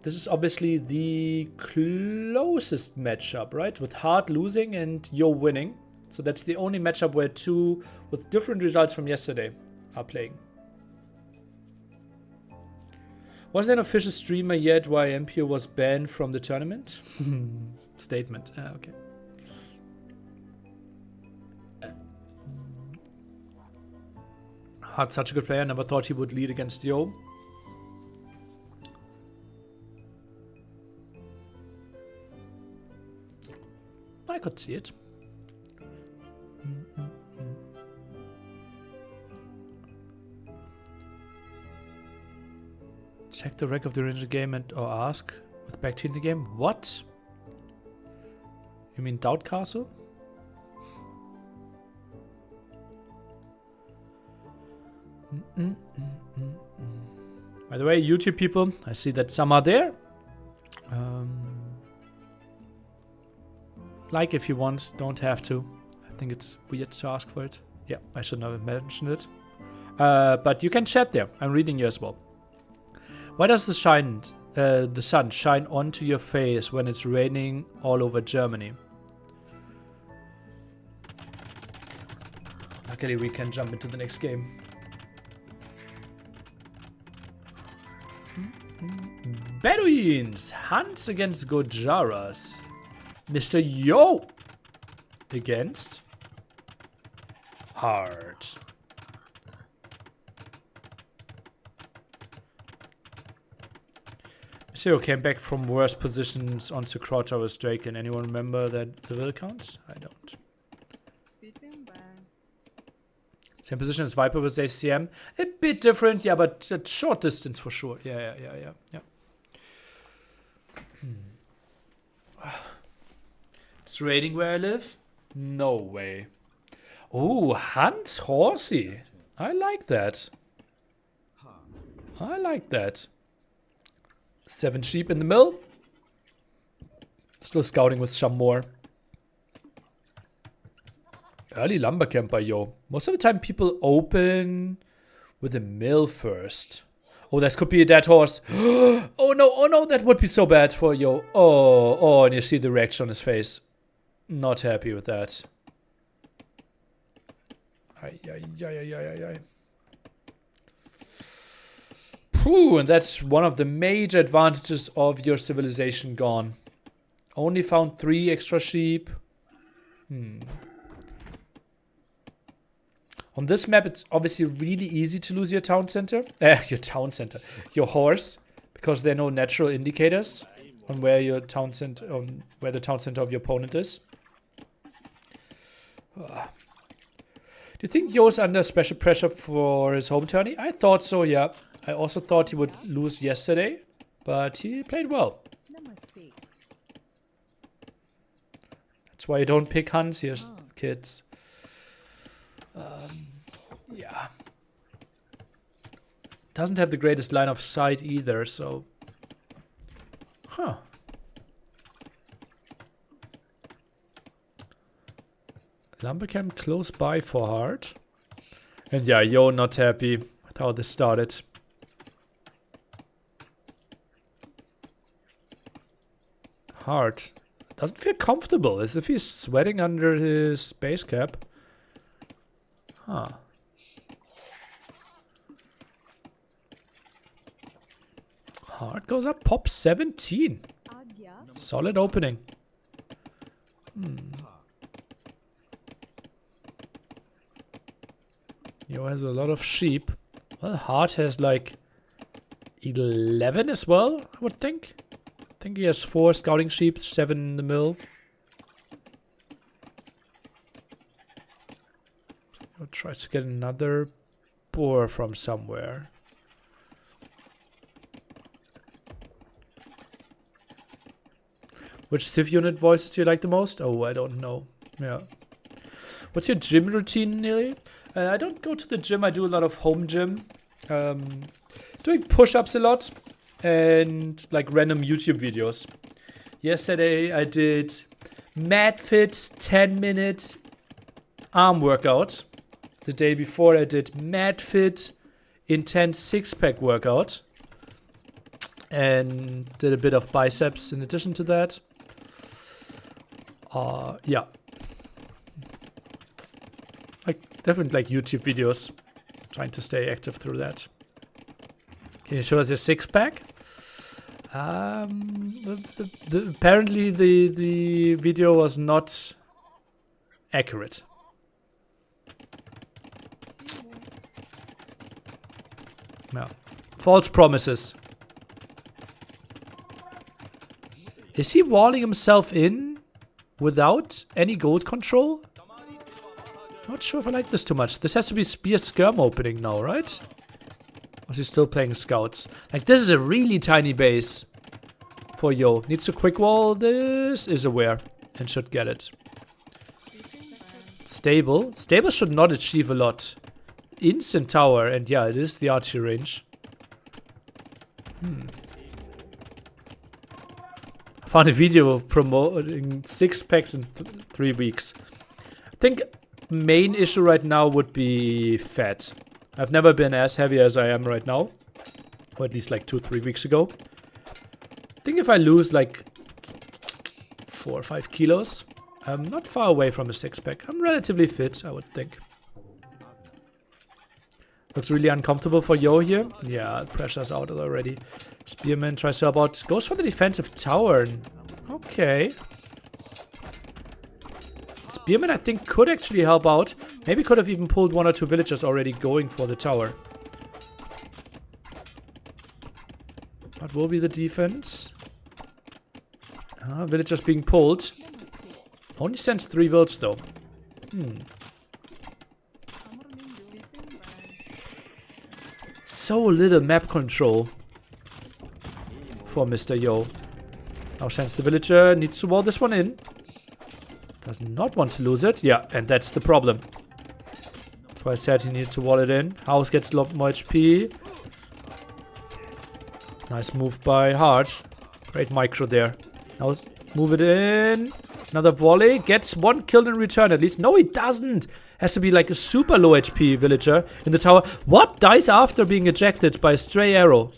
this is obviously the closest matchup, right? With Hard losing and Yo winning. So that's the only matchup where 2 with different results from yesterday are playing. Was there an official streamer yet why MPO was banned from the tournament? Statement. Okay. Hard, such a good player. Never thought he would lead against Yo. I could see it. Check the rank of the original game and or ask with back in the game. What? You mean Doubt Castle? By the way, YouTube people, I see that some are there. Like if you want, don't have to. I think it's weird to ask for it. Yeah, I should not have mentioned it. But you can chat there. I'm reading you as well. Why does the sun shine onto your face when it's raining all over Germany? Luckily, we can jump into the next game. Bedouins hunts against Gojaras. Mr. Yo against Hard. Mr. Yo came back from worse positions on Crowd Towers Drake. Can anyone remember that the will counts? I don't. Same position as Viper with ACCM. A bit different, yeah, but at short distance for sure. Yeah. It's raining where I live? No way. Oh, Hunt Horsey. I like that. I like that. 7 sheep in the mill. Still scouting with some more. Early lumber camper, yo. Most of the time people open with a mill first. Oh, this could be a dead horse. Oh no, that would be so bad for yo. Oh, and you see the reaction on his face. Not happy with that. Ay. Phew, and that's one of the major advantages of your civilization gone. Only found 3 extra sheep. On this map, it's obviously really easy to lose your town center. Your horse, because there are no natural indicators on where your town center, where the town center of your opponent is. Do you think Yo's under special pressure for his home tourney? I thought so, yeah. I also thought he would lose yesterday, but he played well. That's why you don't pick hunts here, kids. Yeah. Doesn't have the greatest line of sight either, so... Huh. Lumbercamp close by for Hard. And yeah, Yo not happy with how this started. Hard. Doesn't feel comfortable, as if he's sweating under his base cap. Huh. Hard goes up, pop 17. Solid opening. Yo has a lot of sheep. Well, Hard has like 11 as well, I would think. I think he has 4 scouting sheep, 7 in the mill. Yo tries to get another boar from somewhere. Which Civ unit voices do you like the most? Oh, I don't know. Yeah. What's your gym routine, Liry? I don't go to the gym. I do a lot of home gym. Doing push-ups a lot. And like random YouTube videos. Yesterday I did MadFit 10-minute arm workout. The day before I did MadFit intense 6-pack workout. And did a bit of biceps in addition to that. Yeah. Definitely like YouTube videos. Trying to stay active through that. Can you show us your 6-pack? Apparently the video was not accurate. No. False promises. Is he walling himself in without any gold control? Not sure if I like this too much. This has to be Spear Skirm opening now, right? Or is he still playing scouts? Like, this is a really tiny base for Yo. Needs to quick wall. This is aware and should get it. Stable. Stable should not achieve a lot. Instant tower. And yeah, it is the archery range. Found a video promoting 6-packs in 3 weeks. I think main issue right now would be fat. I've never been as heavy as I am right now. Or at least like 2-3 weeks ago. I think if I lose like 4 or 5 kilos, I'm not far away from a 6-pack. I'm relatively fit, I would think. Looks really uncomfortable for Yo here. Yeah, pressure's out already. Spearman tries to help out. Goes for the defensive tower. Okay. Spearman, I think, could actually help out. Maybe could have even pulled 1 or 2 villagers already going for the tower. What will be the defense? Villagers being pulled. Only sends 3 vills though. So little map control for Mr. Yo. Now sends the villager. Needs to wall this one in. Does not want to lose it. Yeah, and that's the problem. why I said he needed to wall it in. House gets a lot more HP. Nice move by Hart. Great micro there. Now move it in. Another volley. Gets one kill in return at least. No, he doesn't. Has to be like a super low HP villager in the tower. What? Dies after being ejected by a stray arrow.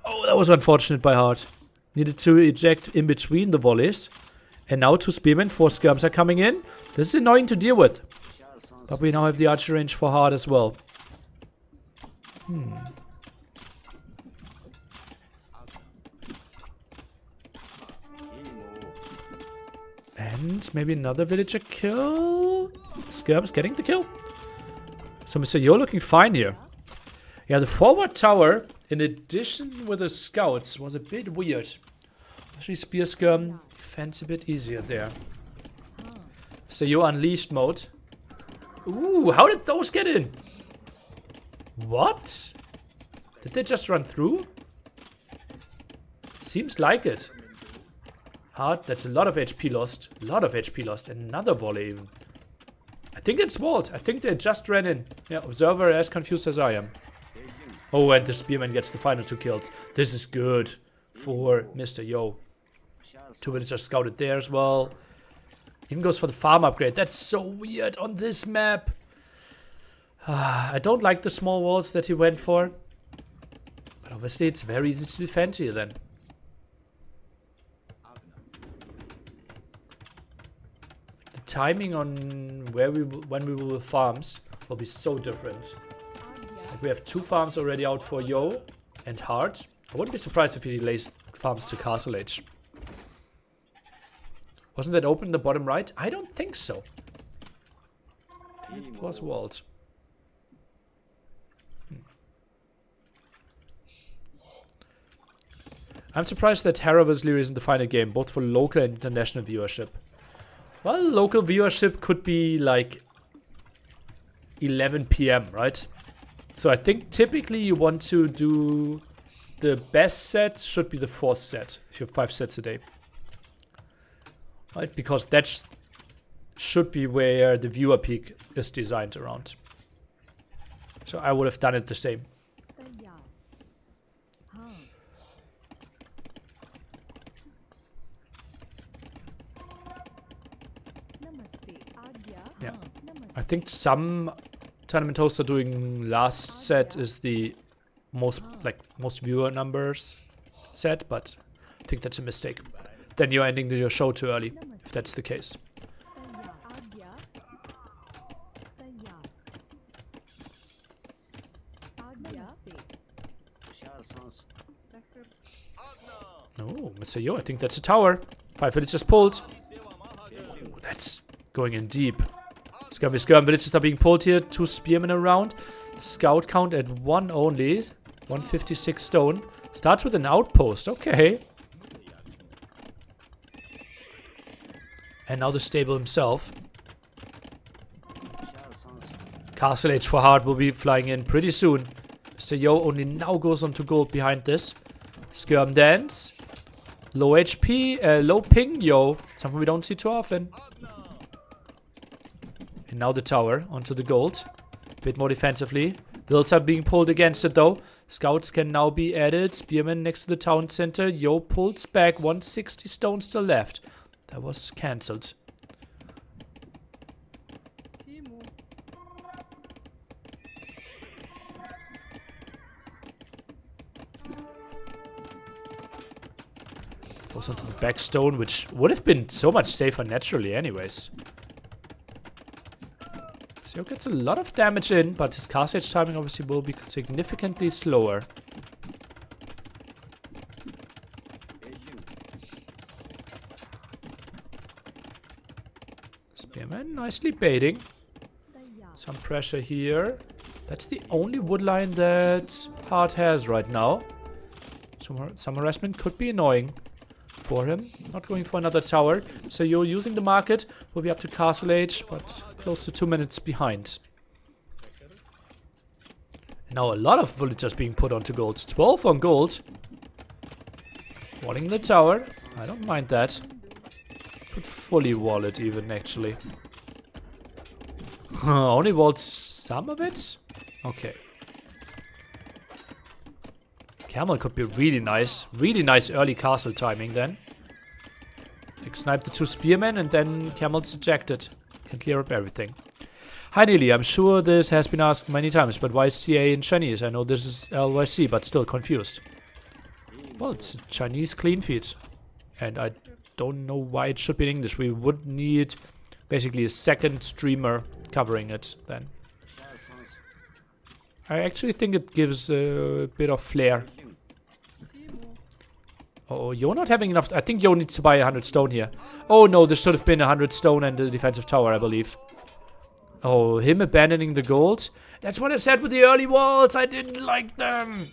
Oh, that was unfortunate by Hart. Needed to eject in between the volleys. And now 2 spearmen, 4 skirms are coming in. This is annoying to deal with. But we now have the archer range for Hart as well. And maybe another villager kill. Skirms getting the kill. So Mr. Yo looking fine here. Yeah, the forward tower, in addition with the scouts, was a bit weird. Actually, Spear Skirm defense a bit easier there. So Yo unleashed mode. Ooh, how did those get in? What? Did they just run through? Seems like it. Hard, that's a lot of HP lost. A lot of HP lost. Another volley even. I think it's walled. I think they just ran in. Yeah, Observer as confused as I am. Oh, and the Spearman gets the final 2 kills. This is good for Mr. Yo. 2 villagers scouted there as well. Even goes for the farm upgrade. That's so weird on this map. I don't like the small walls that he went for. But obviously it's very easy to defend here then. The timing on when we will farms will be so different. Like we have 2 farms already out for Yo and Hart. I wouldn't be surprised if he delays farms to Castle Age. Wasn't that open in the bottom right? I don't think so. It was walled. I'm surprised that Hera vs Liry is in the final game, both for local and international viewership. Well, local viewership could be like 11 PM, right? So I think typically you want to do the best set should be the 4th set, if you have 5 sets a day. Right, because that should be where the viewer peak is designed around. So I would have done it the same. Yeah, I think some tournament hosts are doing last set is the most viewer numbers set, but I think that's a mistake. Then you're ending your show too early, if that's the case. Oh, Mr. Yo, I think that's a tower. 5 villagers pulled. Ooh, that's going in deep. Skirm villagers are being pulled here. 2 spearmen around. Scout count at 1 only. 156 stone. Starts with an outpost. Okay. And now the stable himself. Castle Age for Hart will be flying in pretty soon. Mr. Yo only now goes on to gold behind this. Skirm dance. Low HP, low ping Yo. Something we don't see too often. And now the tower onto the gold. A bit more defensively. Vills are being pulled against it though. Scouts can now be added. Spearmen next to the town center. Yo pulls back. 160 stone still left. That was cancelled. Goes onto the back stone, which would have been so much safer naturally anyways. So gets a lot of damage in, but his cast age timing obviously will be significantly slower. Spearman nicely baiting. Some pressure here. That's the only wood line that Hart has right now. Some harassment could be annoying for him. Not going for another tower. So you're using the market. Will be up to Castle Age, but close to 2 minutes behind. And now a lot of villagers being put onto gold. 12 on gold. Walling the tower. I don't mind that. Could fully wall it even, actually. Only walled some of it? Okay. Camel could be really nice. Really nice early castle timing then. Like snipe the 2 spearmen and then Camel's ejected. Can clear up everything. Hi Neely, I'm sure this has been asked many times, but why is CA in Chinese? I know this is LYC, but still confused. Well, it's a Chinese clean feed. And I don't know why it should be in English. We would need basically a second streamer covering it then. I actually think it gives a bit of flair. Oh, you're not having enough. I think Yo needs to buy 100 stone here. Oh no, there should have been 100 stone and the defensive tower, I believe. Oh, him abandoning the gold. That's what I said with the early walls. I didn't like them.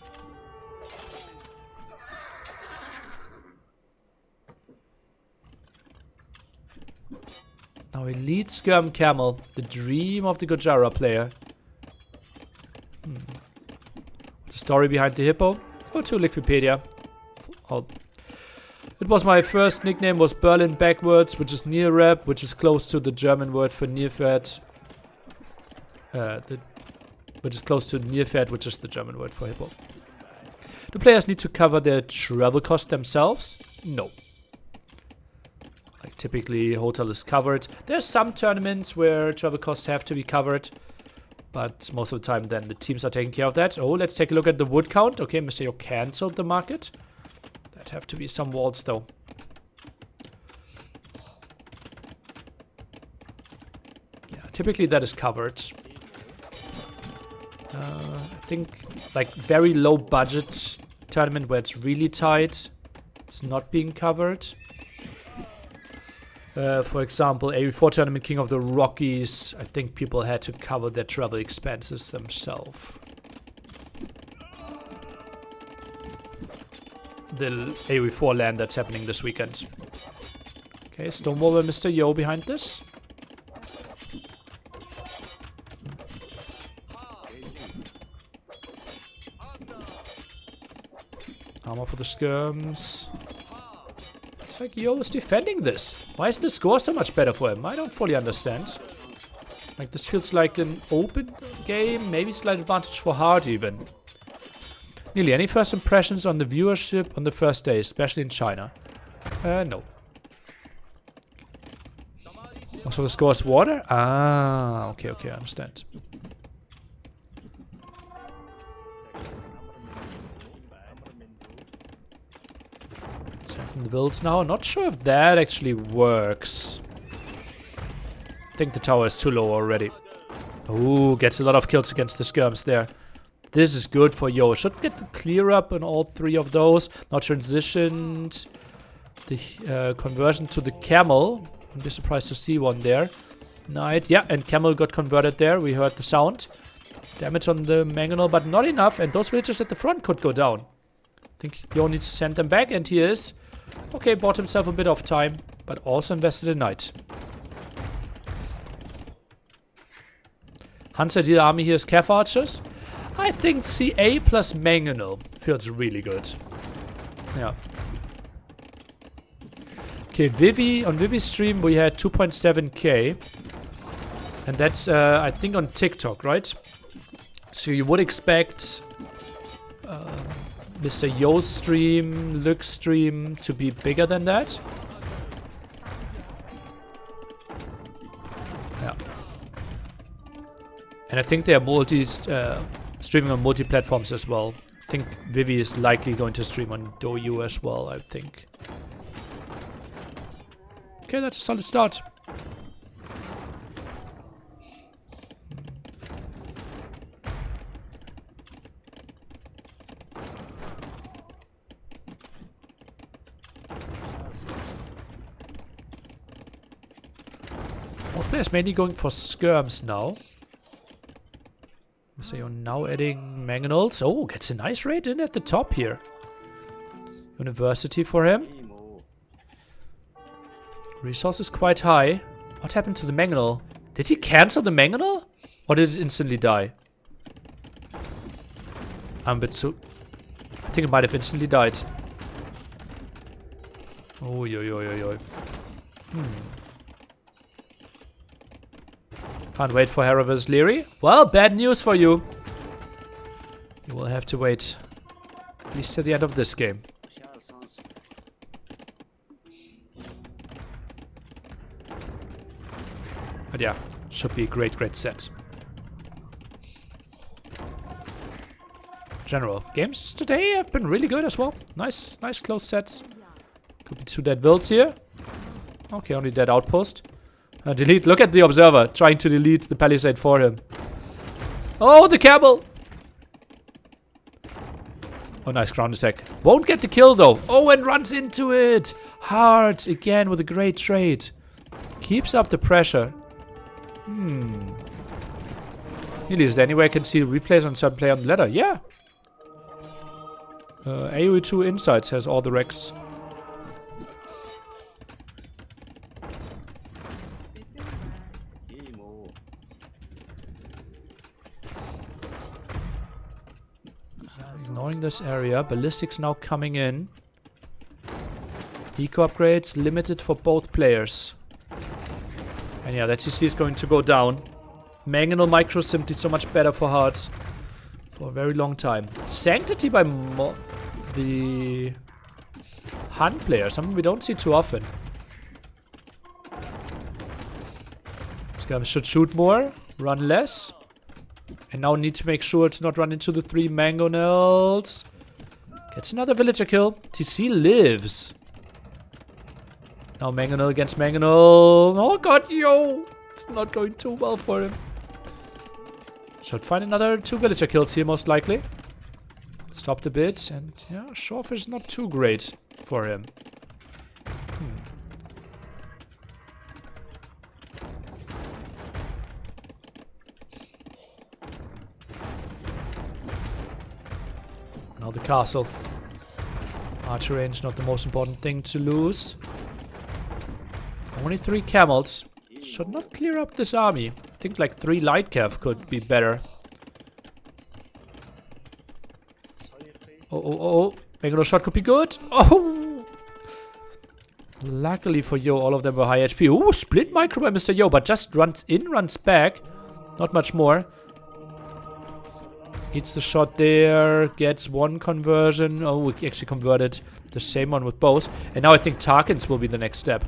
Now elite Skirm Camel, the dream of the Gojara player. What's the story behind the hippo? Go to Wikipedia. It was my first nickname was Berlin backwards, which is near rap, which is close to the German word for near fat. Which is close to near fat, which is the German word for hippo. Do players need to cover their travel costs themselves? No. Like typically hotel is covered. There's some tournaments where travel costs have to be covered. But most of the time then the teams are taking care of that. Oh, let's take a look at the wood count. Okay, Mr. Yo cancelled the market. That have to be some walls though. Yeah, typically that is covered. I think like very low budget tournament where it's really tight, it's not being covered. For example, AV4 tournament King of the Rockies, I think people had to cover their travel expenses themselves. The AV4 LAN that's happening this weekend. Okay, Stonewall and Mr. Yo behind this. Armor for the skirms. It's like Yo is defending this. Why is the score so much better for him? I don't fully understand. Like this feels like an open game, maybe slight advantage for hard even. Nearly any first impressions on the viewership on the first day, especially in China? No. Also the score is water? Ah, okay, I understand. Strengthen the builds now. Not sure if that actually works. I think the tower is too low already. Ooh, gets a lot of kills against the skirms there. This is good for Yo. Should get the clear up on all 3 of those. Now transitioned the conversion to the camel. Wouldn't be surprised to see one there. Knight, yeah, and camel got converted there. We heard the sound. Damage on the mangonel, but not enough. And those villagers at the front could go down. I think Yo needs to send them back, and he is. Okay, bought himself a bit of time, but also invested in Knight. Hans ideal army here is Cav archers. I think CA plus mangonel feels really good. Yeah. Okay, Vivi, on Vivi's stream we had 2.7k. And that's, I think, on TikTok, right? So you would expect Mr. Yo's stream, Luke's stream to be bigger than that. Yeah. And I think they are streaming on multi-platforms as well. I think Vivi is likely going to stream on DouYu as well, I think. Okay, that's a solid start. Both players mainly going for skirms now. So you're now adding mangonels. Oh, gets a nice rate in at the top here. University for him. Resource is quite high. What happened to the mangonel? Did he cancel the mangonel? Or did it instantly die? I'm a bit so... I think it might have instantly died. Oh, yo. Can't wait for Hera vs Liry. Well, bad news for you. You will have to wait at least to the end of this game. But yeah, should be a great, great set. General games today have been really good as well. Nice close sets. Could be 2 dead wilds here. Okay, only dead outpost. Delete. Look at the observer trying to delete the palisade for him. Oh, the camel! Oh, nice ground attack. Won't get the kill though. Oh, and runs into it. Hard again with a great trade. Keeps up the pressure. Really, is there any way I can see replays on some play on the ladder? Yeah. AoE2 Insights has all the wrecks. Ignoring this area. Ballistics now coming in. Eco upgrades limited for both players. And yeah, that CC is going to go down. Mangonel micro simply so much better for hearts. For a very long time. Sanctity by the Han player. Something we don't see too often. Scum should shoot more. Run less. And now need to make sure to not run into the 3 Mangonels. Gets another villager kill. TC lives. Now Mangonel against Mangonel. Oh god, yo! It's not going too well for him. Should find another 2 villager kills here, most likely. Stopped a bit, and yeah, Shortfish is not too great for him. Now the castle. Archer range, not the most important thing to lose. Only 3 camels. Should not clear up this army. I think like 3 light cav could be better. Oh. Mangonel shot could be good. Oh! Luckily for Yo, all of them were high HP. Ooh, split micro by Mr. Yo, but just runs in, runs back. Not much more. Hits the shot there. Gets 1 conversion. Oh, we actually converted the same one with both. And now I think Tarkins will be the next step.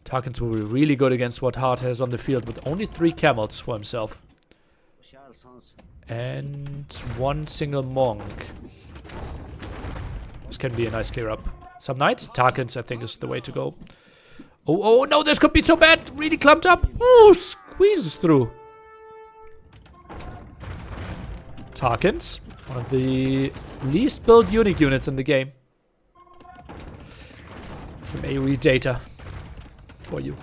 Tarkins will be really good against what Hart has on the field with only 3 camels for himself. And 1 single monk. This can be a nice clear up. Some knights. Tarkins, I think, is the way to go. Oh, no, this could be so bad. Really clumped up. Oh, squeezes through. Tarkins, one of the least built unique units in the game. Some AoE data for you.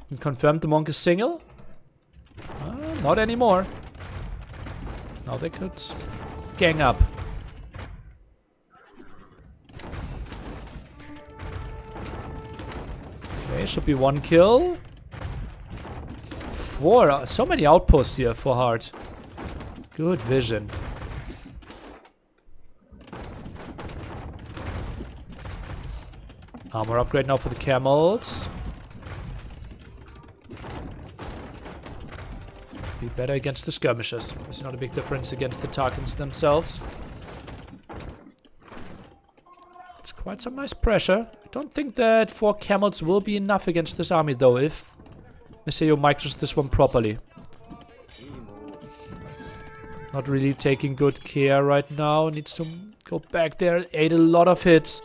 And confirmed the monk is single. Not anymore. Now they could gang up. Okay, should be 1 kill. 4. So many outposts here for Hart. Good vision. Armor upgrade now for the camels. Be better against the skirmishers. It's not a big difference against the Tarkins themselves. It's quite some nice pressure. I don't think that 4 camels will be enough against this army though, if Mr. Yo micros this one properly. Not really taking good care right now. Needs to go back there. Ate a lot of hits.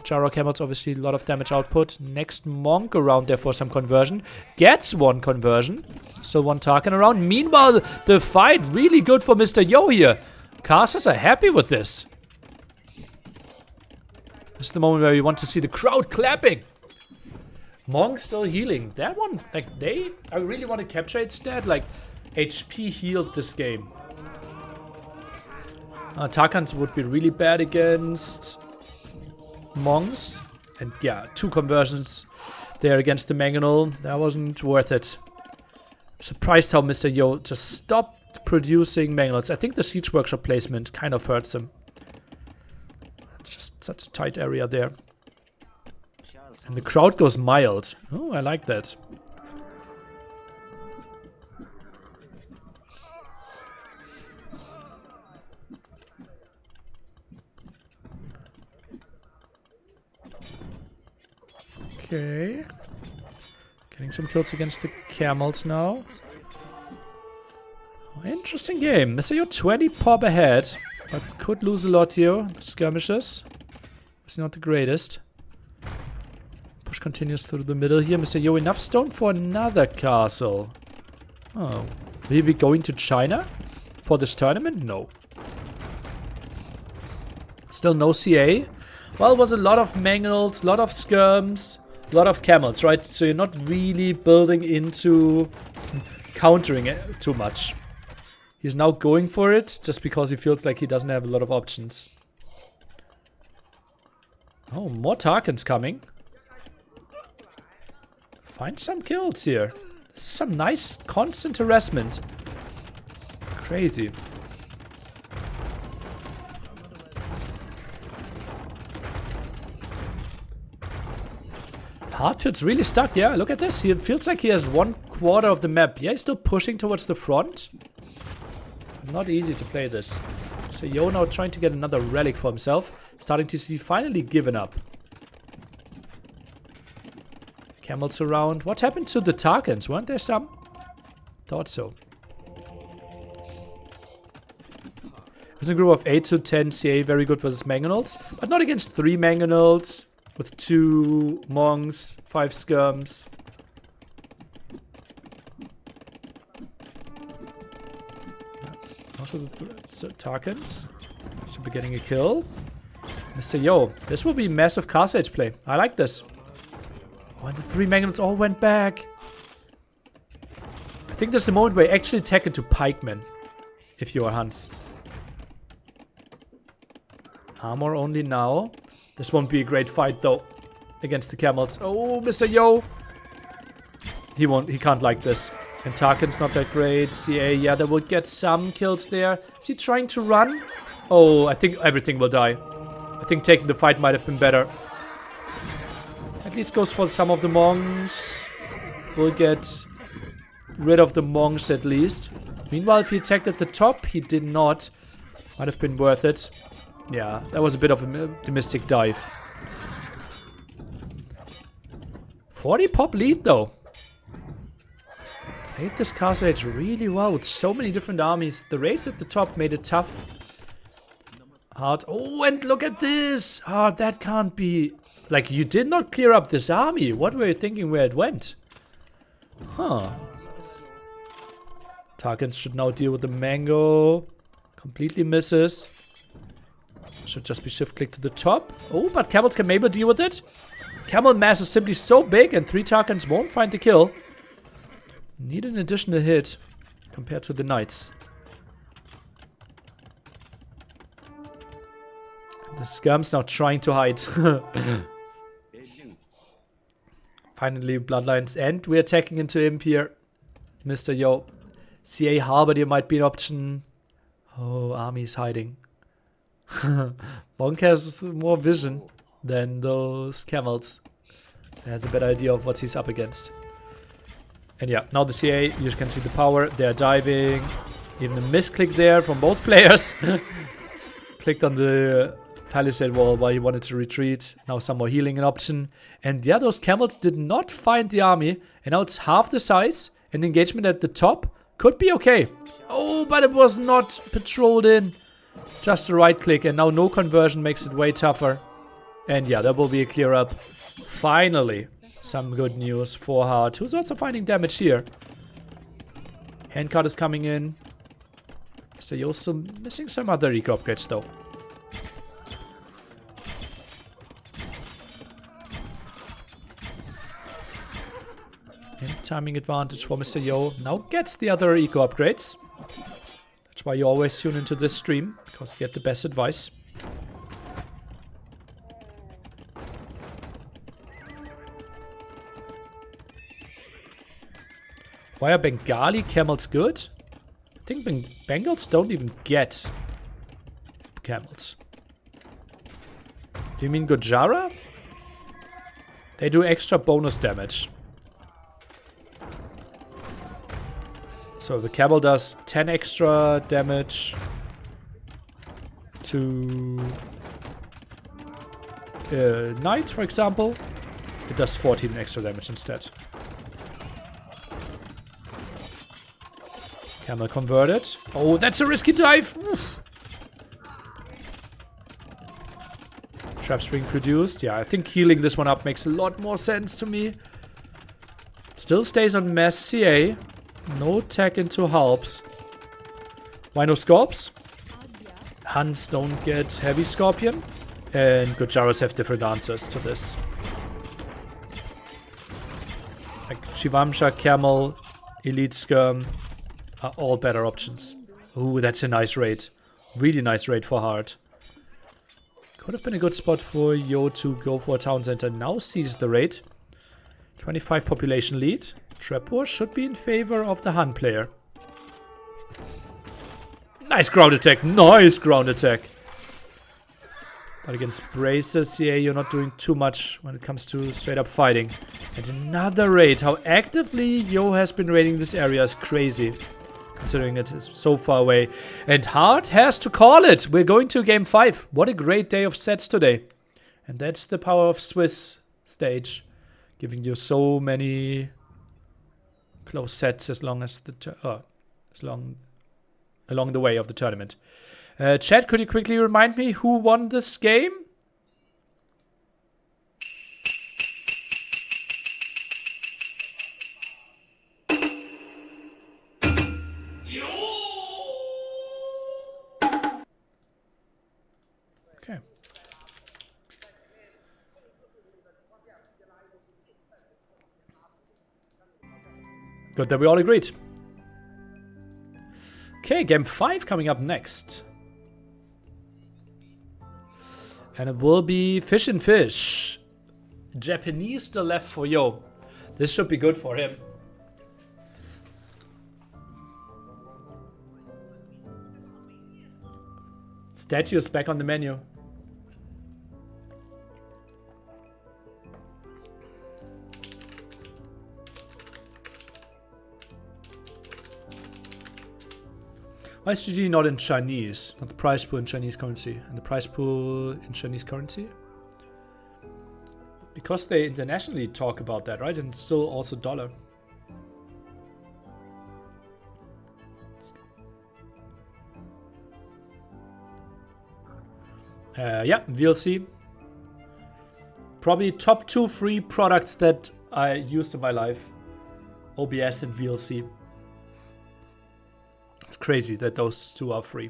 Jaro camels, obviously, a lot of damage output. Next monk around there for some conversion. Gets 1 conversion. Still 1 Tarkin around. Meanwhile, the fight really good for Mr. Yo here. Casters are happy with this. This is the moment where we want to see the crowd clapping. Monk still healing. That one, like, I really want to capture its stat. Like, HP healed this game. Tarkans would be really bad against monks. And yeah, 2 conversions there against the Mangonel. That wasn't worth it. Surprised how Mr. Yo just stopped producing Mangonels. I think the Siege Workshop placement kind of hurts him. It's just such a tight area there. And the crowd goes mild. Oh, I like that. Okay. Getting some kills against the camels now. Interesting game. Mr. Yo 20 pop ahead, but could lose a lot here. The skirmishes. It's not the greatest. Push continues through the middle here. Mr. Yo, enough stone for another castle. Oh. Will he be going to China for this tournament? No. Still no CA. Well, it was a lot of mangles, a lot of skirms, a lot of camels, right? So you're not really building into countering it too much. He's now going for it just because he feels like he doesn't have a lot of options. Oh, more Tarkans coming. Find some kills here. Some nice constant harassment. Crazy. Hartfield's really stuck. Yeah, look at this. He feels like he has 1/4 of the map. Yeah, he's still pushing towards the front. Not easy to play this. So Yo now trying to get another relic for himself. Starting to see finally given up. Camels around. What happened to the Tarkans? Weren't there some? Thought so. There's a group of 8 to 10 CA, very good versus Mangonels. But not against 3 Mangonels. With 2 Monks, 5 Skirms. Also the Tarkans. Should be getting a kill. Mr. Yo, this will be massive Cast Age play. I like this. Oh, and the 3 Mangonels all went back. I think there's the moment where you actually attack into Pikemen. If you are Hans. Armor only now. This won't be a great fight though. Against the camels. Oh, Mr. Yo. He can't like this. And Tarkin's not that great. CA, yeah, they will get some kills there. Is he trying to run? Oh, I think everything will die. I think taking the fight might have been better. At least goes for some of the monks. We'll get rid of the monks at least. Meanwhile, if he attacked at the top, he did not. Might have been worth it. Yeah, that was a bit of a optimistic dive. 40 pop lead though. Played this Cast Age really well with so many different armies. The raids at the top made it tough. Hard. Oh, and look at this. Ah, that can't be. Like, you did not clear up this army. What were you thinking where it went? Huh. Tarkans should now deal with the mango. Completely misses. Should just be shift click to the top. Oh, but camels can maybe deal with it. Camel mass is simply so big and 3 Tarkans won't find the kill. Need an additional hit compared to the knights. The Skirm's now trying to hide. Finally, Bloodlines end. We're attacking into Imp here. Mr. Yo. CA Halberdier might be an option. Oh, army's hiding. Monk has more vision than those camels. So he has a better idea of what he's up against. And yeah, now the CA, you can see the power. They're diving. Even a misclick there from both players. Clicked on the palisade wall while he wanted to retreat. Now some more healing an option. And yeah, those camels did not find the army. And now it's half the size. And the engagement at the top could be okay. Oh, but it was not patrolled in. Just a right click. And now no conversion makes it way tougher. And yeah, that will be a clear up. Finally, some good news for Hart, who's also finding damage here. Handcart is coming in. So you're still missing some other eco upgrades though. And timing advantage for Mr. Yo. Now gets the other eco upgrades. That's why you always tune into this stream, because you get the best advice. Why are Bengali camels good? I think Bengals don't even get camels. Do you mean Gojara? They do extra bonus damage. So the camel does 10 extra damage to knight, for example. It does 14 extra damage instead. Camel converted. Oh, that's a risky dive. Oof. Traps being produced. Yeah, I think healing this one up makes a lot more sense to me. Still stays on mass CA. No tech into helps. Why no Scorps? Huns don't get heavy Scorpion. And Gojaras have different answers to this. Like Shivamsha, Camel, Elite Skirm are all better options. Ooh, that's a nice raid. Really nice raid for Hard. Could have been a good spot for Yo to go for a town center. Now sees the raid. 25 population lead. Trapor should be in favor of the Han player. Nice ground attack. Nice ground attack. But against Bracer CA, you're not doing too much when it comes to straight up fighting. And another raid. How actively Yo has been raiding this area is crazy, considering it is so far away. And Hard has to call it. We're going to game 5. What a great day of sets today. And that's the power of Swiss stage, giving you so many close sets as long as along the way of the tournament. Chat, could you quickly remind me who won this game? Okay. Good that we all agreed. Okay, game 5 coming up next. And it will be Fish and Fish. Japanese still left for Yo. This should be good for him. Statues back on the menu. Why is GG not in Chinese? Not the price pool in Chinese currency. And the price pool in Chinese currency? Because they internationally talk about that, right? And still also dollar. Yeah, VLC. Probably top 2 free products that I used in my life. OBS and VLC. It's crazy that those 2 are free.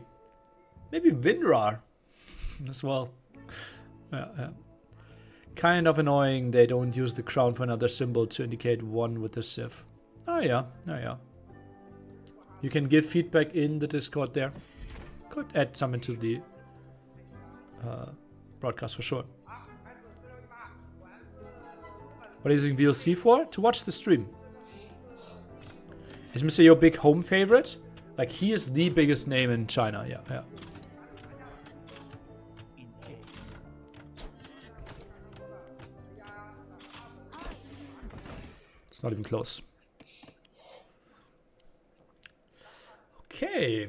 Maybe WinRAR as well. Yeah. Kind of annoying they don't use the crown for another symbol to indicate 1 with the Civ. Oh yeah. You can give feedback in the Discord there. Could add some into the broadcast for sure. What are you using VLC for? To watch the stream. Is Mr. Yo big home favorite? Like, he is the biggest name in China, yeah. It's not even close. Okay.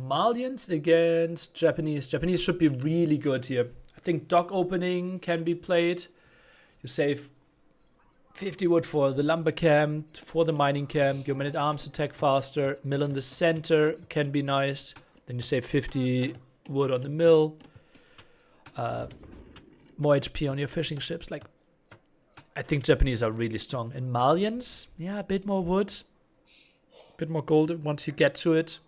Malians against Japanese. Japanese should be really good here. I think dock opening can be played. You save 50 wood for the lumber camp, for the mining camp. Your man-at-arms attack faster. Mill in the center can be nice. Then you save 50 wood on the mill. More HP on your fishing ships. Like, I think Japanese are really strong. And Malians, yeah, a bit more wood. A bit more gold once you get to it.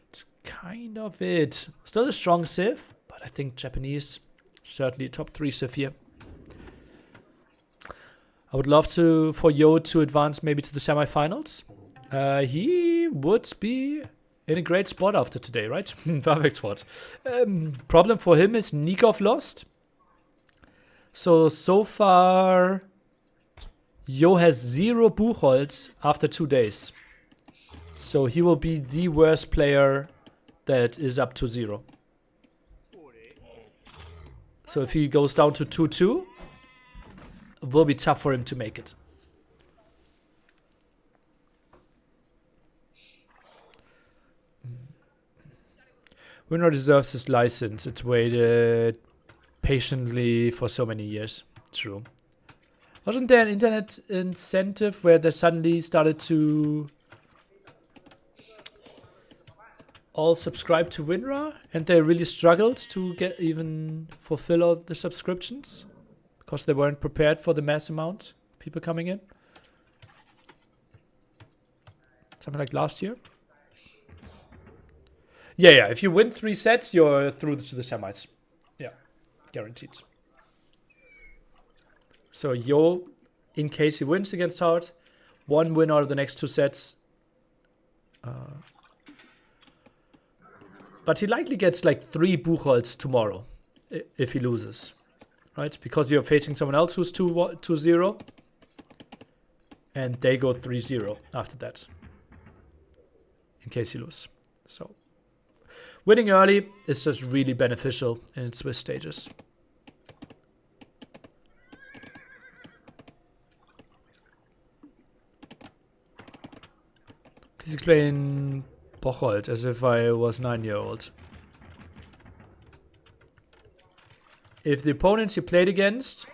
It's kind of it. Still a strong Civ, but I think Japanese, certainly top 3 Civ here. I would love for Yo to advance maybe to the semifinals. He would be in a great spot after today, right? Perfect spot. Problem for him is Nikov lost. So far, Yo has 0 Buchholz after 2 days. So he will be the worst player that is up to 0. So if he goes down to 2-2, it will be tough for him to make it. Winner deserves his license. It's waited patiently for so many years. True. Wasn't there an internet incentive where they suddenly started to all subscribe to WinRAR and they really struggled to fulfill all the subscriptions because they weren't prepared for the mass amount of people coming in? Something like last year? Yeah. If you win 3 sets, you're through to the semis. Yeah, guaranteed. So Yo, in case he wins against Hart, 1 win out of the next 2 sets. But he likely gets like 3 Buchholz tomorrow if he loses, right? Because you're facing someone else who's 2-0, and they go 3-0 after that, in case you lose. So winning early is just really beneficial in Swiss stages. Please explain Bocholt as if I was 9-year-old. If the opponents you played against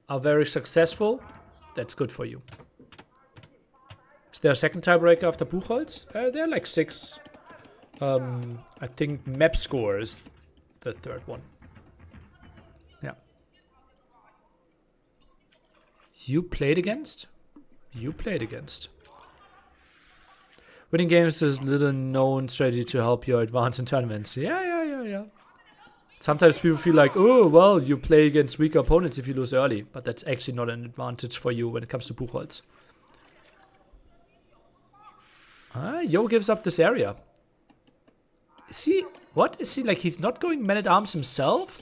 are very successful, that's good for you. Is there a second tiebreaker after Buchholz? There are like 6. I think map score is the 3rd one. Yeah. You played against? You played against. Winning games is a little known strategy to help you advance in tournaments. Yeah. Sometimes people feel like, oh, well, you play against weaker opponents if you lose early. But that's actually not an advantage for you when it comes to Buchholz. Yo gives up this area. Is he... What? Is he like... He's not going Man-at-Arms himself?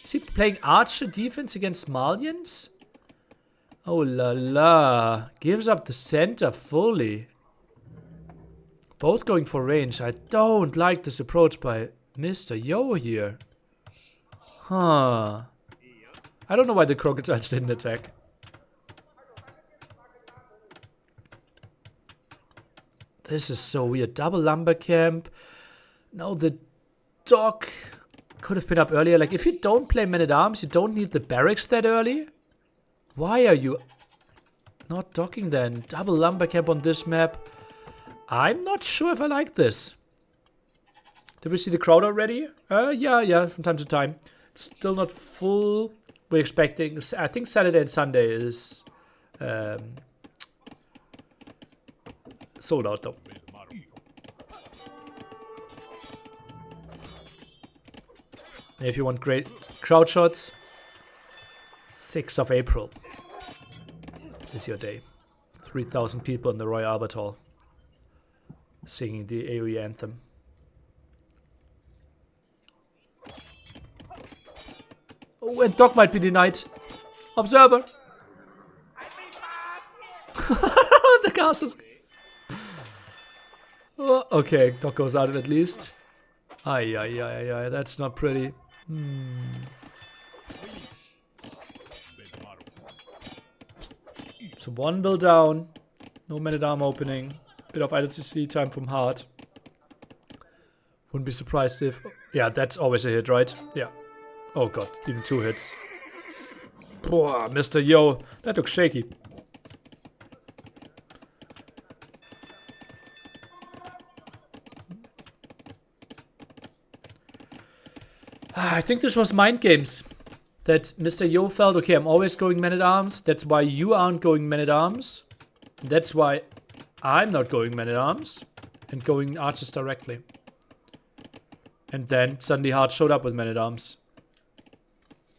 Is he playing Archer defense against Malians? Oh la la. Gives up the center fully. Both going for range. I don't like this approach by Mr. Yo here. Huh. I don't know why the crocodiles didn't attack. This is so weird. Double lumber camp. No, the dock could have been up earlier. Like, if you don't play Man-at-Arms, you don't need the barracks that early. Why are you not docking then? Double lumber camp on this map. I'm not sure if I like this. Did we see the crowd already? Yeah, from time to time. It's still not full. We're expecting... I think Saturday and Sunday is sold out though. And if you want great crowd shots, 6th of April is your day. 3,000 people in the Royal Albert Hall singing the AoE anthem. Oh, and Doc might be denied. Observer! The castles. Oh, okay, Doc goes out at least. Ay, that's not pretty. So 1 bill down. No Man-at-Arm opening. Bit of IWC time from Hart. Wouldn't be surprised if... Yeah, that's always a hit, right? Yeah. Oh god, even 2 hits. Boah, Mr. Yo, that looks shaky. I think this was mind games. That Mr. Yo felt, okay, I'm always going Man-at-Arms. That's why you aren't going Man-at-Arms. That's why I'm not going Man-at-Arms. And going Archers directly. And then suddenly Hart showed up with Man-at-Arms.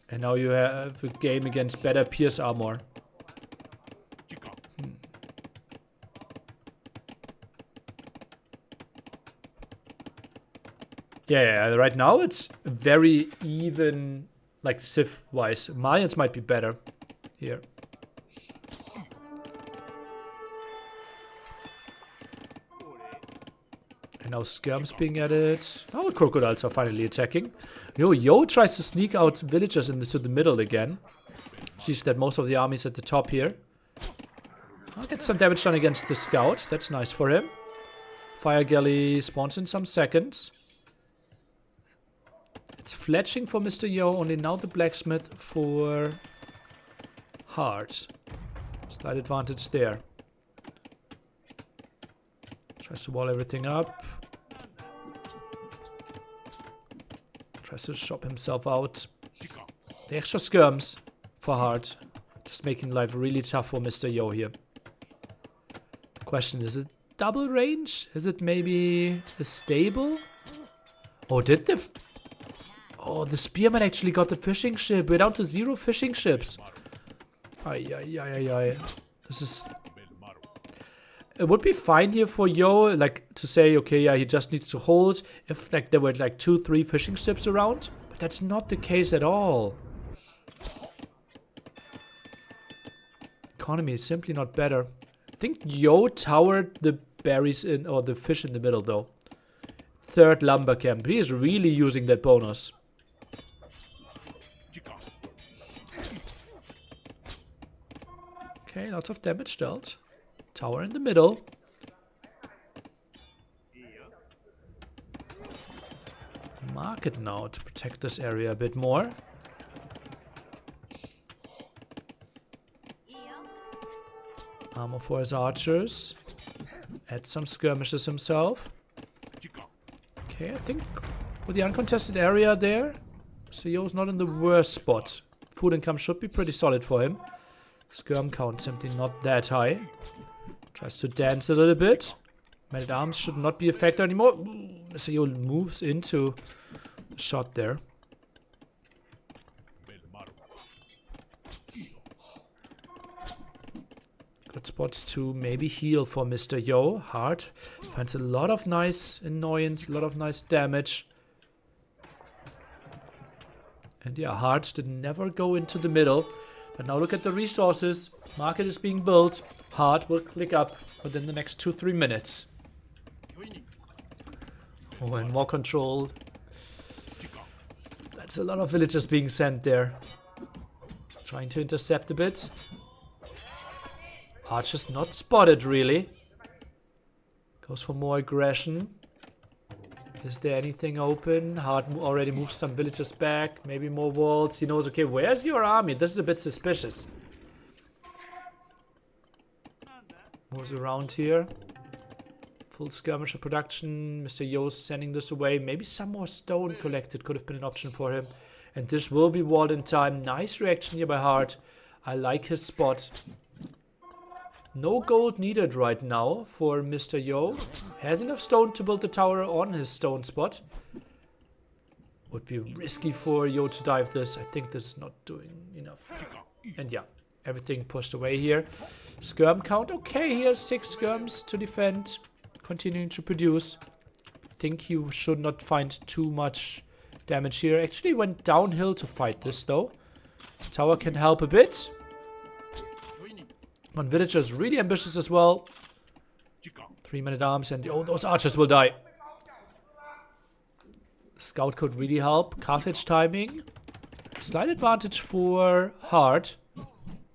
And now you have a game against better Pierce Armor. Yeah, right now it's very even, like Civ-wise. Malians might be better here. And now Skirm's being added. Now the crocodiles are finally attacking. Yo tries to sneak out villagers into the middle again. Sees that most of the army's at the top here. I'll get some damage done against the scout. That's nice for him. Fire galley spawns in some seconds. It's fletching for Mr. Yo. Only now the blacksmith for Hard. Slight advantage there. Tries to wall everything up. Tries to shop himself out. The extra skirms for Hard. Just making life really tough for Mr. Yo here. The question is it double range? Is it maybe a stable? Oh, did the... Oh, the Spearman actually got the fishing ship. We're down to 0 fishing ships. Ay, ay, ay, ay, ay. This is... It would be fine here for Yo, like, to say, okay, yeah, he just needs to hold if, like, there were, like, 2-3 fishing ships around. But that's not the case at all. Economy is simply not better. I think Yo towered the berries in, or the fish in the middle, though. 3rd lumber camp. He is really using that bonus. Okay, lots of damage dealt. Tower in the middle. Market now to protect this area a bit more. Armor for his archers. Add some skirmishes himself. Okay, I think with the uncontested area there, Yo's not in the worst spot. Food income should be pretty solid for him. Skirm count simply not that high. Tries to dance a little bit. Man-at-Arms should not be a factor anymore. Yo moves into the shot there. Good spots to maybe heal for Mr. Yo. Hard. Finds a lot of nice annoyance, a lot of nice damage. And yeah, Hard did never go into the middle. But now look at the resources. Market is being built. Hard will click up within the next 2-3 minutes. Oh, and more control. That's a lot of villagers being sent there. Trying to intercept a bit. Archer's not spotted, really. Goes for more aggression. Is there anything open? Hard already moves some villagers back. Maybe more walls. He knows, okay, where's your army? This is a bit suspicious. Moves around here. Full skirmisher production. Mr. Yo's sending this away. Maybe some more stone collected could have been an option for him. And this will be walled in time. Nice reaction here by Hard. I like his spot. No gold needed right now for Mr. Yo. Has enough stone to build the tower on his stone spot. Would be risky for Yo to dive this. I think this is not doing enough. And yeah, everything pushed away here. Skirm count, okay, he has 6 skirms to defend. Continuing to produce. I think he should not find too much damage here. Actually went downhill to fight this though. Tower can help a bit. One villager is really ambitious as well. 3 men-at-arms and oh, those archers will die. Scout could really help. Carthage timing. Slight advantage for Hard.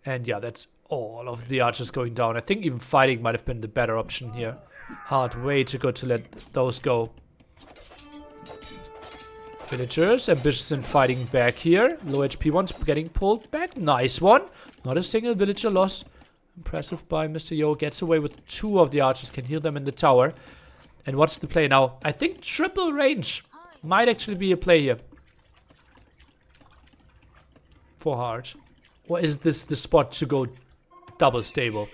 And yeah, that's all of the archers going down. I think even fighting might have been the better option here. Hard, way too good to let those go. Villagers, ambitious in fighting back here. Low HP ones getting pulled back. Nice one. Not a single villager loss. Impressive by Mr. Yo. Gets away with 2 of the archers. Can heal them in the tower. And what's the play now? I think triple range might actually be a play here. For Hard. Or is this the spot to go double stable?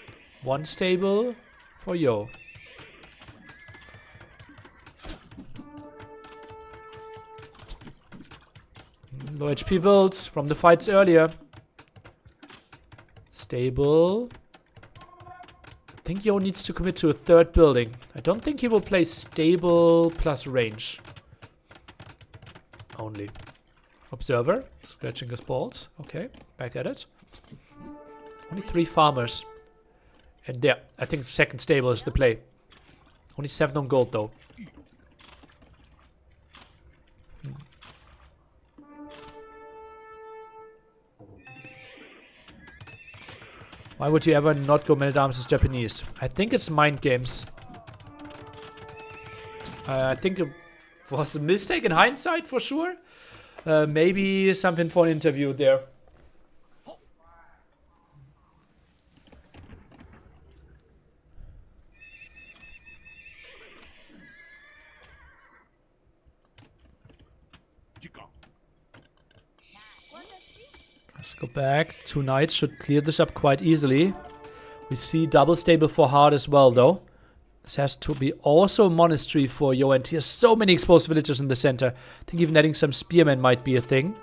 1 stable for Yo. Low HP builds from the fights earlier. Stable. I think Yo needs to commit to a 3rd building. I don't think he will play stable plus range. Only. Observer. Scratching his balls. Okay, back at it. Only 3 farmers. And there, I think 2nd stable is the play. Only 7 on gold though. Why would you ever not go men-at-arms as Japanese? I think it's mind games. I think it was a mistake in hindsight for sure. Maybe something for an interview there. Let's go back. 2 knights should clear this up quite easily. We see double stable for Hard as well, though. This has to be also a monastery for Yo, and he has so many exposed villagers in the center. I think even adding some spearmen might be a thing.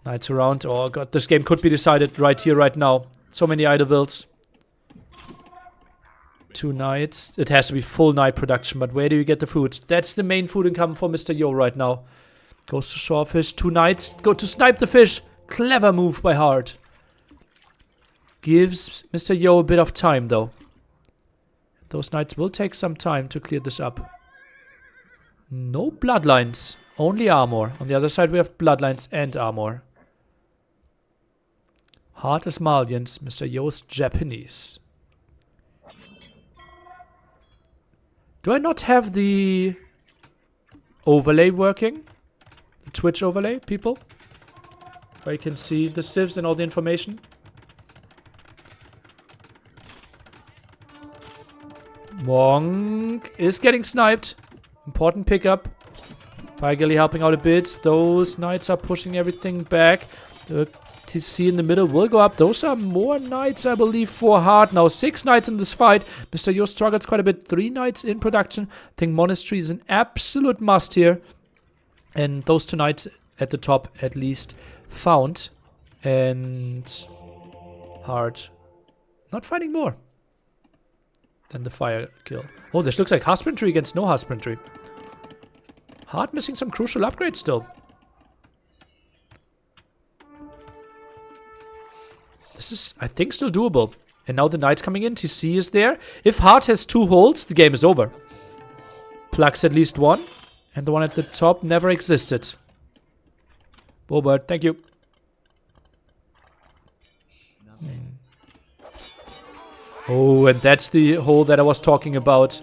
Knights around. Oh god, this game could be decided right here, right now. So many idle vills. 2 knights. It has to be full knight production, but where do you get the food? That's the main food income for Mr. Yo right now. Goes to shorefish. 2 knights. Go to snipe the fish. Clever move by Hard. Gives Mr. Yo a bit of time, though. Those knights will take some time to clear this up. No bloodlines. Only armor. On the other side, we have bloodlines and armor. Hard as Malians. Mr. Yo's Japanese. Do I not have the overlay working? The Twitch overlay, people? Where you can see the civs and all the information. Monk is getting sniped. Important pickup. Fire helping out a bit. Those knights are pushing everything back. The TC in the middle will go up. Those are more knights, I believe, for Hard. Now 6 knights in this fight. Mr. Yo struggles quite a bit. 3 knights in production. I think Monastery is an absolute must here. And those 2 knights at the top at least found. And Hard not finding more than the fire kill. Oh, this looks like husbandry against no husbandry. Hard missing some crucial upgrades still. This is, I think, still doable. And now the knight's coming in. TC is there. If Hard has 2 holds, the game is over. Plugs at least 1. And the one at the top never existed. Bobert, thank you. Oh, and that's the hole that I was talking about.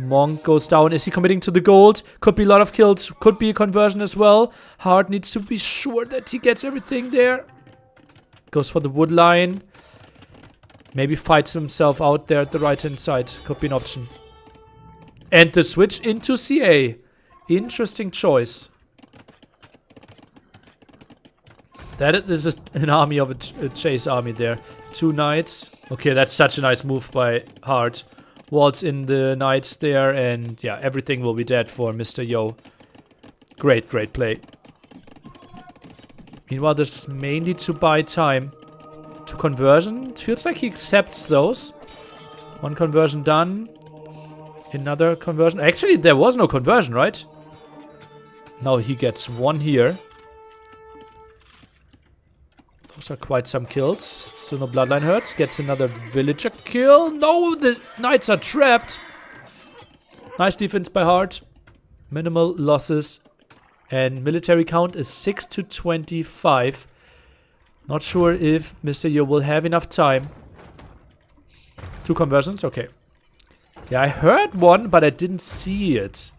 Monk goes down. Is he committing to the gold? Could be a lot of kills. Could be a conversion as well. Hard needs to be sure that he gets everything there. Goes for the wood line. Maybe fights himself out there at the right-hand side. Could be an option. And the switch into CA. Interesting choice. That is an army of a chase army there. 2 knights. Okay, that's such a nice move by Hard. Waltz in the knights there, and yeah, everything will be dead for Mr. Yo. Great, great play. Meanwhile, this is mainly to buy time. To conversion. It feels like he accepts those. 1 conversion done. Another conversion. Actually, there was no conversion, right? Now he gets 1 here. Those are quite some kills. Still no bloodline hurts. Gets another villager kill. No, the knights are trapped. Nice defense by Hard. Minimal losses. And military count is 6 to 25. Not sure if Mr. Yo will have enough time. 2 conversions? Okay. Yeah, I heard 1, but I didn't see it.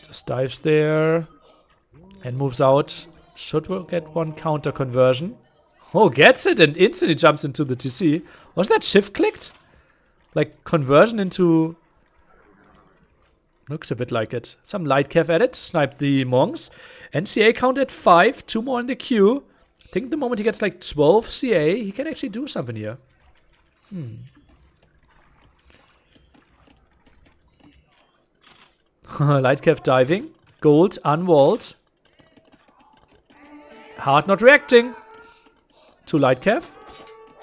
Just dives there. And moves out. Should we get 1 counter conversion? Oh, gets it and instantly jumps into the TC. Was that shift clicked? Like conversion into... Looks a bit like it. Some light cav added. Snipe the monks. NCA count at 5. 2 more in the queue. I think the moment he gets like 12 CA, he can actually do something here. Light cav diving. Gold unwalled. Hard not reacting. 2 light cav.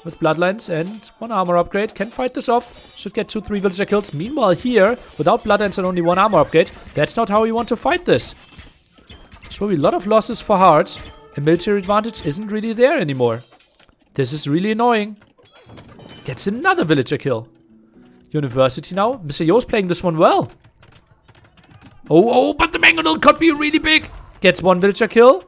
With bloodlines and 1 armor upgrade. Can fight this off. Should get 2-3 villager kills. Meanwhile here, without bloodlines and only 1 armor upgrade, that's not how you want to fight this. There's probably a lot of losses for Hard. And military advantage isn't really there anymore. This is really annoying. Gets another villager kill. University now. Mr. Yo's playing this one well. Oh, but the Mangonel could be really big. Gets 1 villager kill.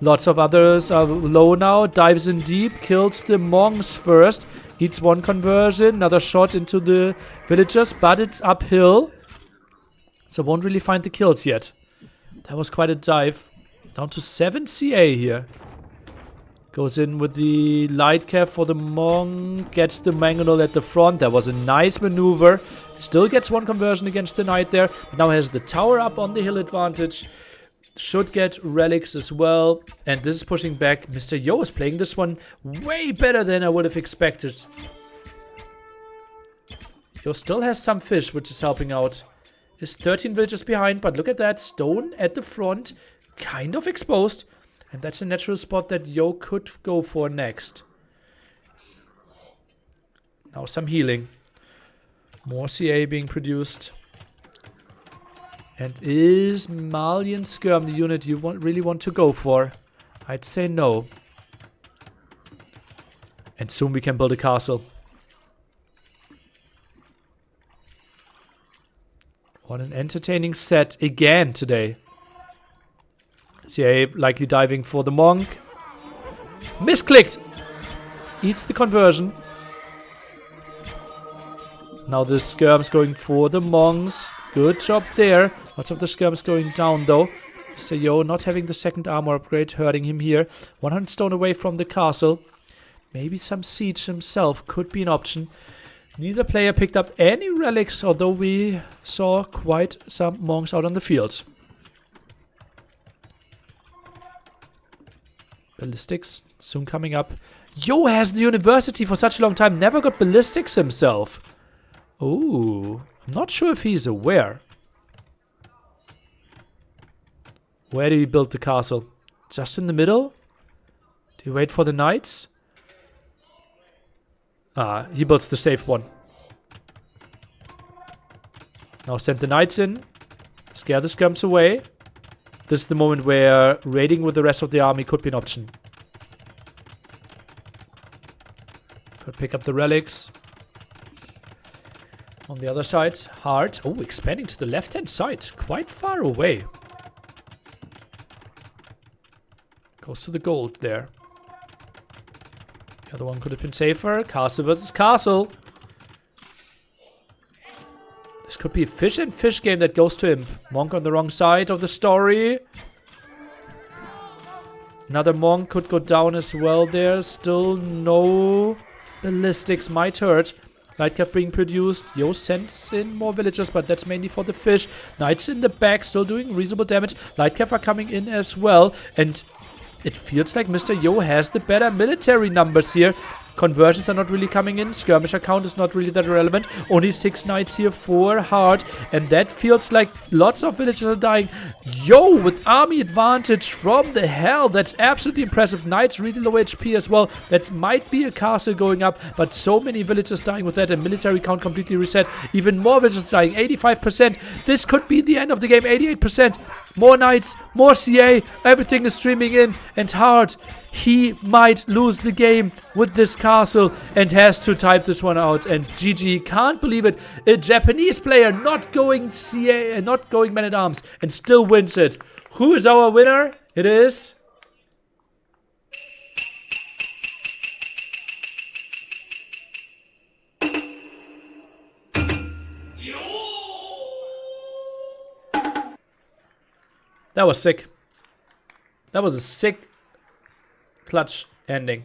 Lots of others are low now. Dives in deep. Kills the monks first. Needs 1 conversion. Another shot into the villagers. But it's uphill. So won't really find the kills yet. That was quite a dive. Down to 7 CA here. Goes in with the light cap for the Monk. Gets the Mangonel at the front. That was a nice maneuver. Still gets one conversion against the Knight there. But now has the tower up on the hill advantage. Should get relics as well. And this is pushing back. Mr. Yo is playing this one way better than I would have expected. Yo still has some fish, which is helping out. Is 13 villages behind, but look at that. Stone at the front. Kind of exposed. And that's a natural spot that Yo could go for next. Now some healing. More CA being produced. And is Malian Skirm the unit you really want to go for? I'd say no. And soon we can build a castle. What an entertaining set again today. CA likely diving for the Monk. Misclicked! Eats the conversion. Now the Skirm's going for the Monks. Good job there. Lots of the Skirms going down though. Mr. Yo not having the second armor upgrade, hurting him here. 100 stone away from the castle. Maybe some siege himself could be an option. Neither player picked up any relics, although we saw quite some Monks out on the field. Ballistics soon coming up. Yo has the university for such a long time, never got ballistics himself. Ooh, I'm not sure if he's aware. Where do you build the castle? Just in the middle? Do you wait for the knights? Ah, he builds the safe one. Now send the knights in. Scare the Skirms away. This is the moment where raiding with the rest of the army could be an option. Could pick up the relics. On the other side, hard. Oh, expanding to the left-hand side. Quite far away. Goes to the gold there. The other one could have been safer. Castle versus castle. This could be a fish and fish game that goes to him. Monk on the wrong side of the story. Another Monk could go down as well there. Still no ballistics. Might hurt. Lightcap being produced. Yo sends in more villagers, but that's mainly for the fish. Knights in the back, still doing reasonable damage. Lightcap are coming in as well. And it feels like Mr. Yo has the better military numbers here. Conversions are not really coming in. Skirmisher count is not really that relevant. Only 6 knights here for hard. And that feels like lots of villagers are dying. Yo, with army advantage from the hell. That's absolutely impressive. Knights really low HP as well. That might be a castle going up. But so many villagers dying with that. And military count completely reset. Even more villagers dying. 85%. This could be the end of the game. 88%. More knights. More CA. Everything is streaming in. And hard. He might lose the game with this castle and has to type this one out. And GG, can't believe it. A Japanese player not going CA, not going Man at Arms, and still wins it. Who is our winner? It is that was sick. That was a sick clutch ending.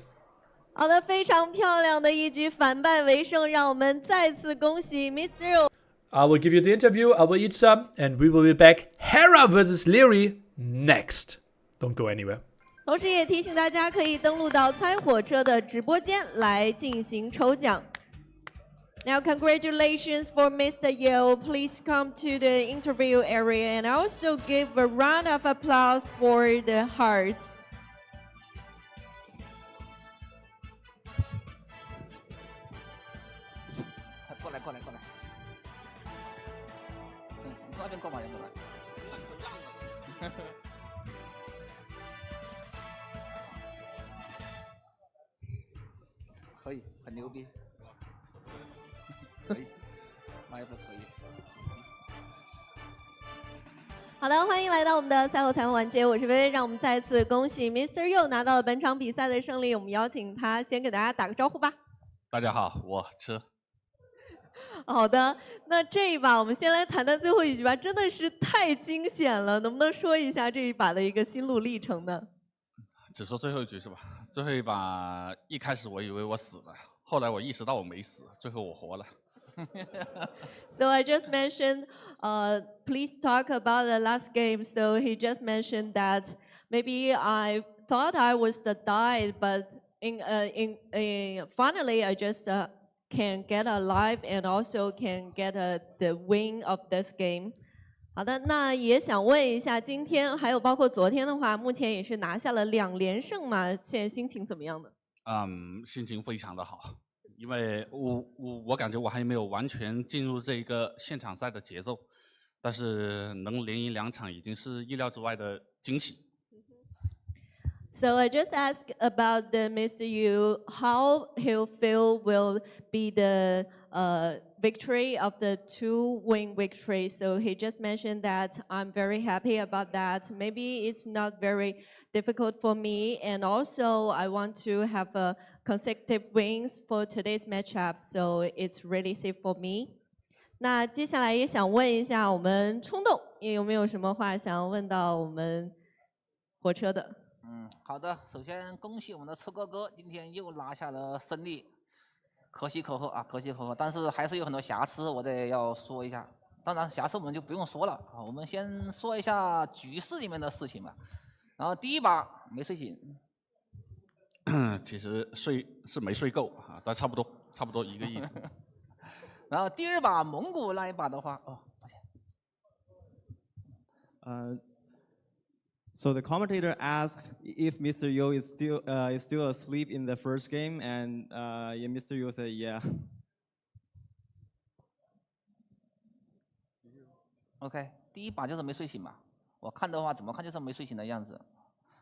好的，非常漂亮的一局反败为胜，让我们再次恭喜 Mr. I will give you the interview, I will eat some, and we will be back. Hera versus Liry next. Don't go anywhere. 同时也提醒大家可以登录到猜火车的直播间来进行抽奖。Now, congratulations for Mr. Yo. Please come to the interview area and also give a round of applause for the hearts. 过来。你从那边过嘛，要不然。可以，很牛逼。可以，妈呀，不可以。好的，欢迎来到我们的赛后采访环节，我是薇薇，让我们再次恭喜 Mr. Yo 拿到了本场比赛的胜利。我们邀请他先给大家打个招呼吧。大家好，我吃。好的，那这一把我们先来谈谈最后一局吧，真的是太惊险了，能不能说一下这一把的一个心路历程呢？只说最后一局是吧？最后一把一开始我以为我死了，后来我意识到我没死，最后我活了。So I just mentioned, please talk about the last game. So he just mentioned that maybe I thought I was the died, but finally I just can get alive and also can get the win of this game. 好的，那也想问一下，今天还有包括昨天的话，目前也是拿下了2连胜嘛，现在心情怎么样呢？心情非常的好，因为我感觉我还没有完全进入这个现场赛的节奏，但是能连赢2场已经是意料之外的惊喜。So I just asked about the Mr. Yu, how he'll feel will be the victory of the 2-win victory. So he just mentioned that I'm very happy about that. Maybe it's not very difficult for me, and also I want to have consecutive wins for today's matchup. So it's really safe for me. 那接下来也想问一下我们冲动，也有没有什么话想要问到我们火车的？好的，首先恭喜我们的车哥哥今天又拿下了胜利，可喜可贺啊，可喜可贺。但是还是有很多瑕疵，我得要说一下。当然，瑕疵我们就不用说了啊，我们先说一下局势里面的事情吧。然后第一把没睡醒，其实是没睡够啊，但差不多一个意思。然后第2把蒙古那一把的话，哦，抱歉。So the commentator asked if Mr. Yo is still asleep in the first game, and yeah, Mr. Yo said yeah. OK， 第1把就是没睡醒嘛，我看的话怎么看就是没睡醒的样子。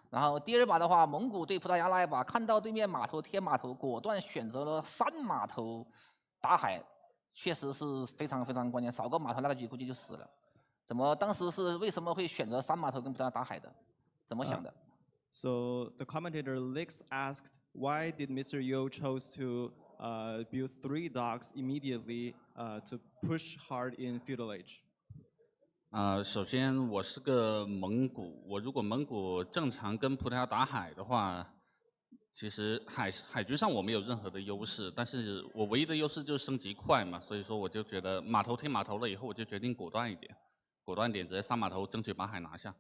然后第2把的话，蒙古对葡萄牙那一把，看到对面码头贴码头，果断选择了3码头打海，确实是非常非常关键，少个码头那个局估计就死了。当时是为什么会选择3码头跟葡萄牙打海的？怎么想的？So the commentator Lix asked, why did Mr. Yo chose to build 3 docks immediately to push hard in feudal age? 首先我是个蒙古，我如果蒙古正常跟葡萄牙打海的话，其实海局上我没有任何的优势，但是我唯一的优势就是升级快嘛，所以说我就觉得码头贴码头了以后，我就决定果断一点，直接3码头争取把海拿下。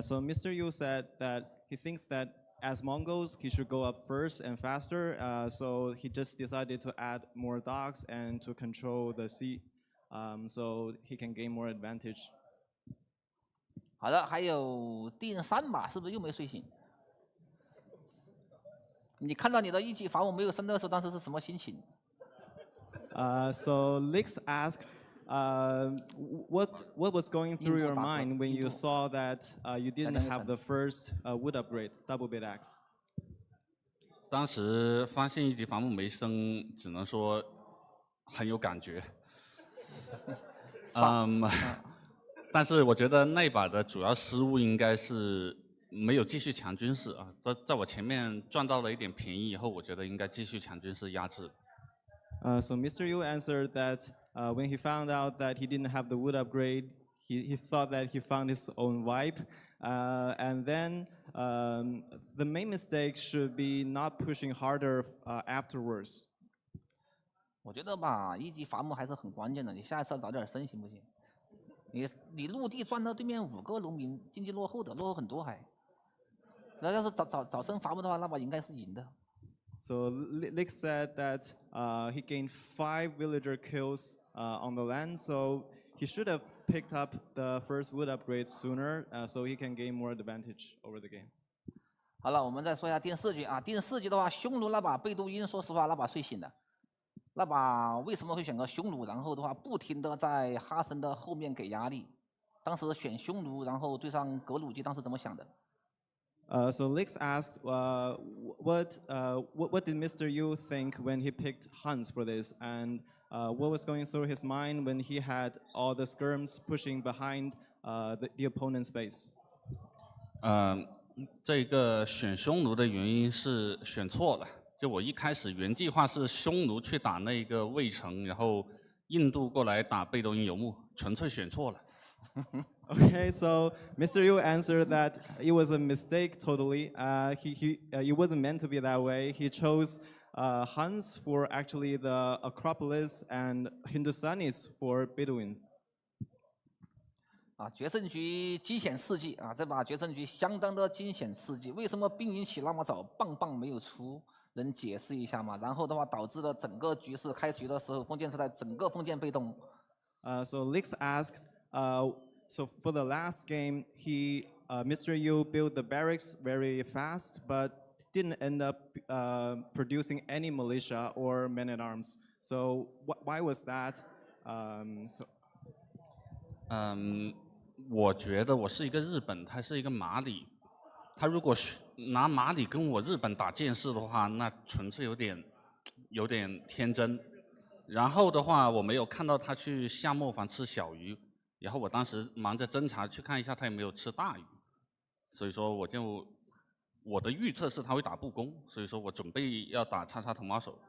So Mr. Yu said that he thinks that as Mongols, he should go up first and faster. So he just decided to add more docks and to control the sea, so he can gain more advantage. 好的，还有第3把是不是又没睡醒？你看到你的1级伐木没有升的时候，当时是什么心情？So Lix asked, what was going through your mind when you saw that you didn't have the first wood upgrade, double bit axe? 当时发现1级伐木没升，只能说很有感觉。但是我觉得那把的主要失误应该是没有继续强军事啊，在我前面赚到了一点便宜以后，我觉得应该继续强军事压制。So Mr. Yu answered that when he found out that he didn't have the wood upgrade, he thought that he found his own wipe, and then the main mistake should be not pushing harder afterwards. 我觉得吧，1级伐木还是很关键的，你下一次早点升行不行？你陆地赚到对面5个农民，经济落后很多还。那要是早升伐木的话，那把应该是赢的。So Lick said that he gained 5 villager kills on the land, so he should have picked up the first wood upgrade sooner, so he can gain more advantage over the game. 好了，我们再说一下第4局啊。第4局的话，匈奴那把贝都因，说实话那把睡醒了。那把为什么会选择匈奴？然后的话，不停的在哈森的后面给压力。当时选匈奴，然后对上格鲁吉，当时怎么想的？ So Lix asked, what did Mr. Yu think when he picked Huns for this, and what was going through his mind when he had all the skirms pushing behind the opponent's base? 这个选匈奴的原因是选错了。就我一开始原计划是匈奴去打那个魏城，然后印度过来打贝都因游牧，纯粹选错了。Okay, so Mr. Yu answered that it was a mistake totally. It wasn't meant to be that way. He chose Huns for actually the Acropolis and Hindustanis for Bedouins. 决胜局惊险刺激这把决胜局相当的惊险刺激。为什么兵营起那么早，棒棒没有出？能解释一下吗？然后的话导致了整个局势开局的时候，封建时代整个封建被动。So Lix asked. So for the last game, Mr. Yu built the barracks very fast, but didn't end up producing any militia or men-at-arms. So why was that? 我觉得我是一个日本，他是一个马里，他如果拿马里跟我日本打剑士的话，那纯粹有点天真。然后的话，我没有看到他去下磨坊吃小鱼。然后我当时忙着侦查，去看一下他有没有吃大鱼，所以说我的预测是他会打步攻，所以说我准备要打叉叉藤马手。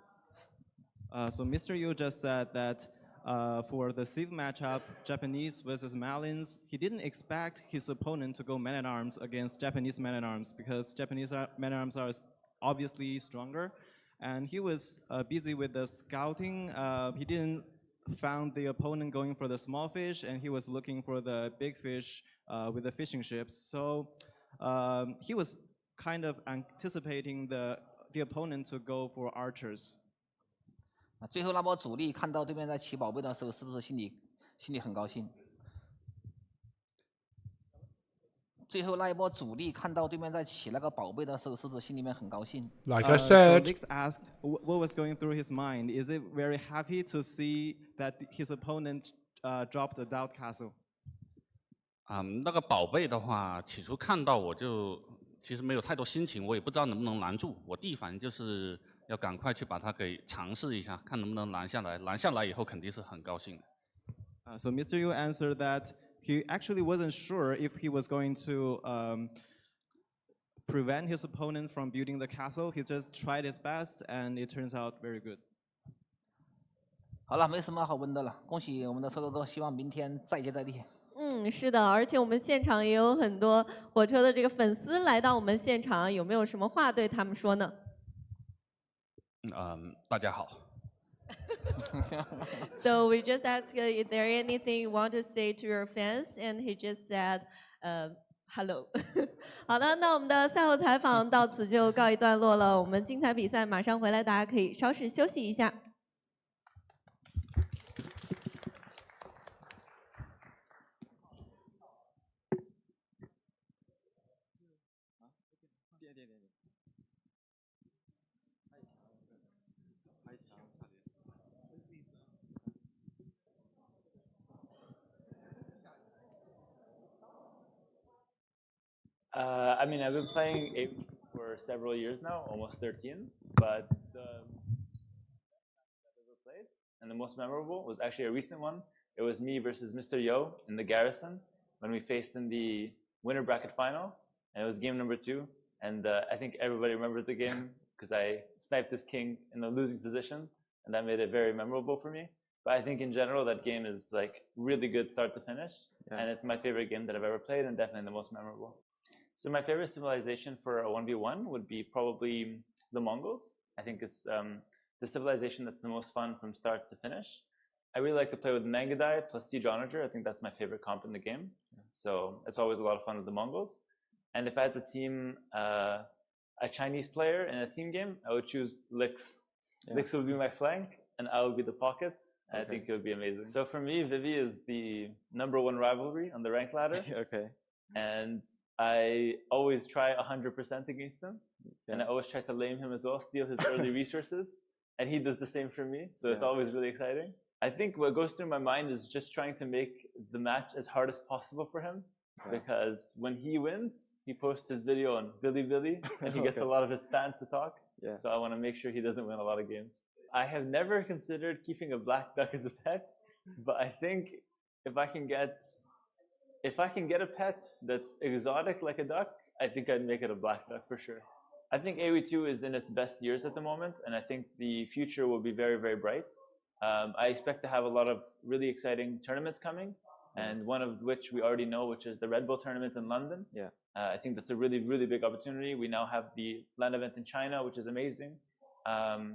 So Mr. Yu just said that for the Civ matchup, Japanese versus Malins, he didn't expect his opponent to go man-at-arms against Japanese men-at-arms because Japanese men-at-arms are obviously stronger, and he was busy with the scouting. He didn't found the opponent going for the small fish, and he was looking for the big fish with the fishing ships. So he was kind of anticipating the opponent to go for archers. 最后那波主力看到对面在起宝贝的时候，是不是心里很高兴？最后那一波主力看到对面在起那个宝贝的时候，是不是心里面很高兴 Like I said. So Lix asked what was going through his mind. Is it very happy to see that his opponent dropped the doubt castle? 那个宝贝的话，起初看到我就其实没有太多心情，我也不知道能不能拦住。我第一反应就是要赶快去把它给尝试一下，看能不能拦下来。拦下来以后肯定是很高兴的。So Mr. Yu answered that he actually wasn't sure if he was going to prevent his opponent from building the castle. He just tried his best, and it turns out very good. 好了，没什么好问的了。恭喜我们的车哥哥，希望明天再接再厉。是的，而且我们现场也有很多火车的这个粉丝来到我们现场，有没有什么话对他们说呢？大家好。So we just asked, is there anything you want to say to your fans? And he just said, hello. 好的，那我们的赛后采访到此就告一段落了。我们精彩比赛马上回来，大家可以稍事休息一下。I mean, I've been playing AV for several years now, almost 13, but the I've ever played and the most memorable was actually a recent one. It was me versus Mr. Yo in the Garrison when we faced in the winner bracket final, and it was game number 2. And I think everybody remembers the game because I sniped this king in the losing position, and that made it very memorable for me. But I think in general, that game is like really good start to finish, and it's my favorite game that I've ever played, and definitely the most memorable. So my favorite civilization for a 1v1 would be probably the Mongols. I think it's the civilization that's the most fun from start to finish. I really like to play with Mangadai plus Siege Onager. I think that's my favorite comp in the game. So it's always a lot of fun with the Mongols. And if I had to team a Chinese player in a team game, I would choose Lix. Lix would be my flank, and I would be the pocket. I think it would be amazing. So for me, Vivi is the #1 rivalry on the rank ladder. And I always try 100% against him, and I always try to lame him as well, steal his early resources, and he does the same for me, so it's always really exciting. I think what goes through my mind is just trying to make the match as hard as possible for him, because when he wins, he posts his video on Bilibili, and he gets a lot of his fans to talk, so I want to make sure he doesn't win a lot of games. I have never considered keeping a black duck as a pet, but I think if I can get a pet that's exotic like a duck, I think I'd make it a black duck for sure. I think AoE2 is in its best years at the moment, and I think the future will be very, very bright. I expect to have a lot of really exciting tournaments coming, and one of which we already know, which is the Red Bull tournament in London. Yeah. I think that's a really, really big opportunity. We now have the LAN event in China, which is amazing.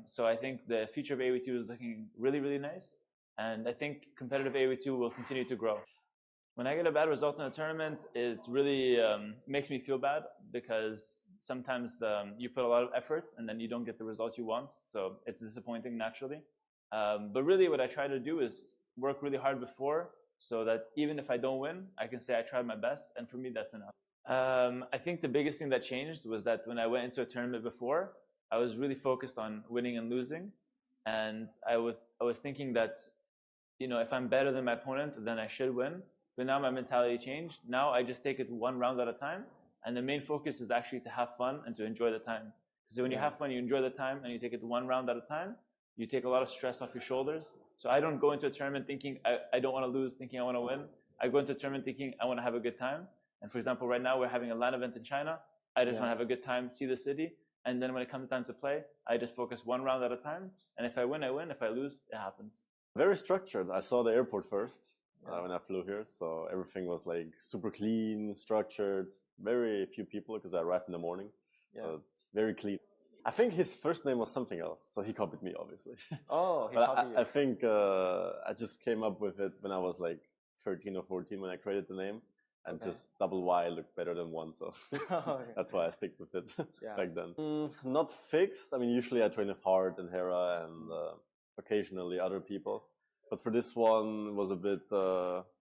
So I think the future of AOE2 is looking really, really nice. And I think competitive AOE2 will continue to grow. When I get a bad result in a tournament, it really makes me feel bad because sometimes you put a lot of effort and then you don't get the result you want. So it's disappointing naturally. But really what I try to do is work really hard before so that even if I don't win, I can say I tried my best. And for me, that's enough. I think the biggest thing that changed was that when I went into a tournament before, I was really focused on winning and losing. And I was thinking that, you know, if I'm better than my opponent, then I should win. But now my mentality changed. Now I just take it one round at a time. And the main focus is actually to have fun and to enjoy the time. Because when you have fun, you enjoy the time and you take it one round at a time, you take a lot of stress off your shoulders. So I don't go into a tournament thinking I don't want to lose, thinking I want to win. I go into a tournament thinking I want to have a good time. And for example, right now we're having a LAN event in China. I just want to have a good time, see the city. And then when it comes time to play, I just focus one round at a time. And if I win, I win. If I lose, it happens. Very structured. I saw the airport first when I flew here. So everything was like super clean, structured. Very few people because I arrived in the morning. But very clean. I think his first name was something else. So he copied me, obviously. Oh, he but copied you. I think I just came up with it when I was like 13 or 14 when I created the name. And just double Y looked better than one, so that's why I stick with it back then. Not fixed. I mean, usually I train with Hart and Hera and occasionally other people. But for this one, it was a bit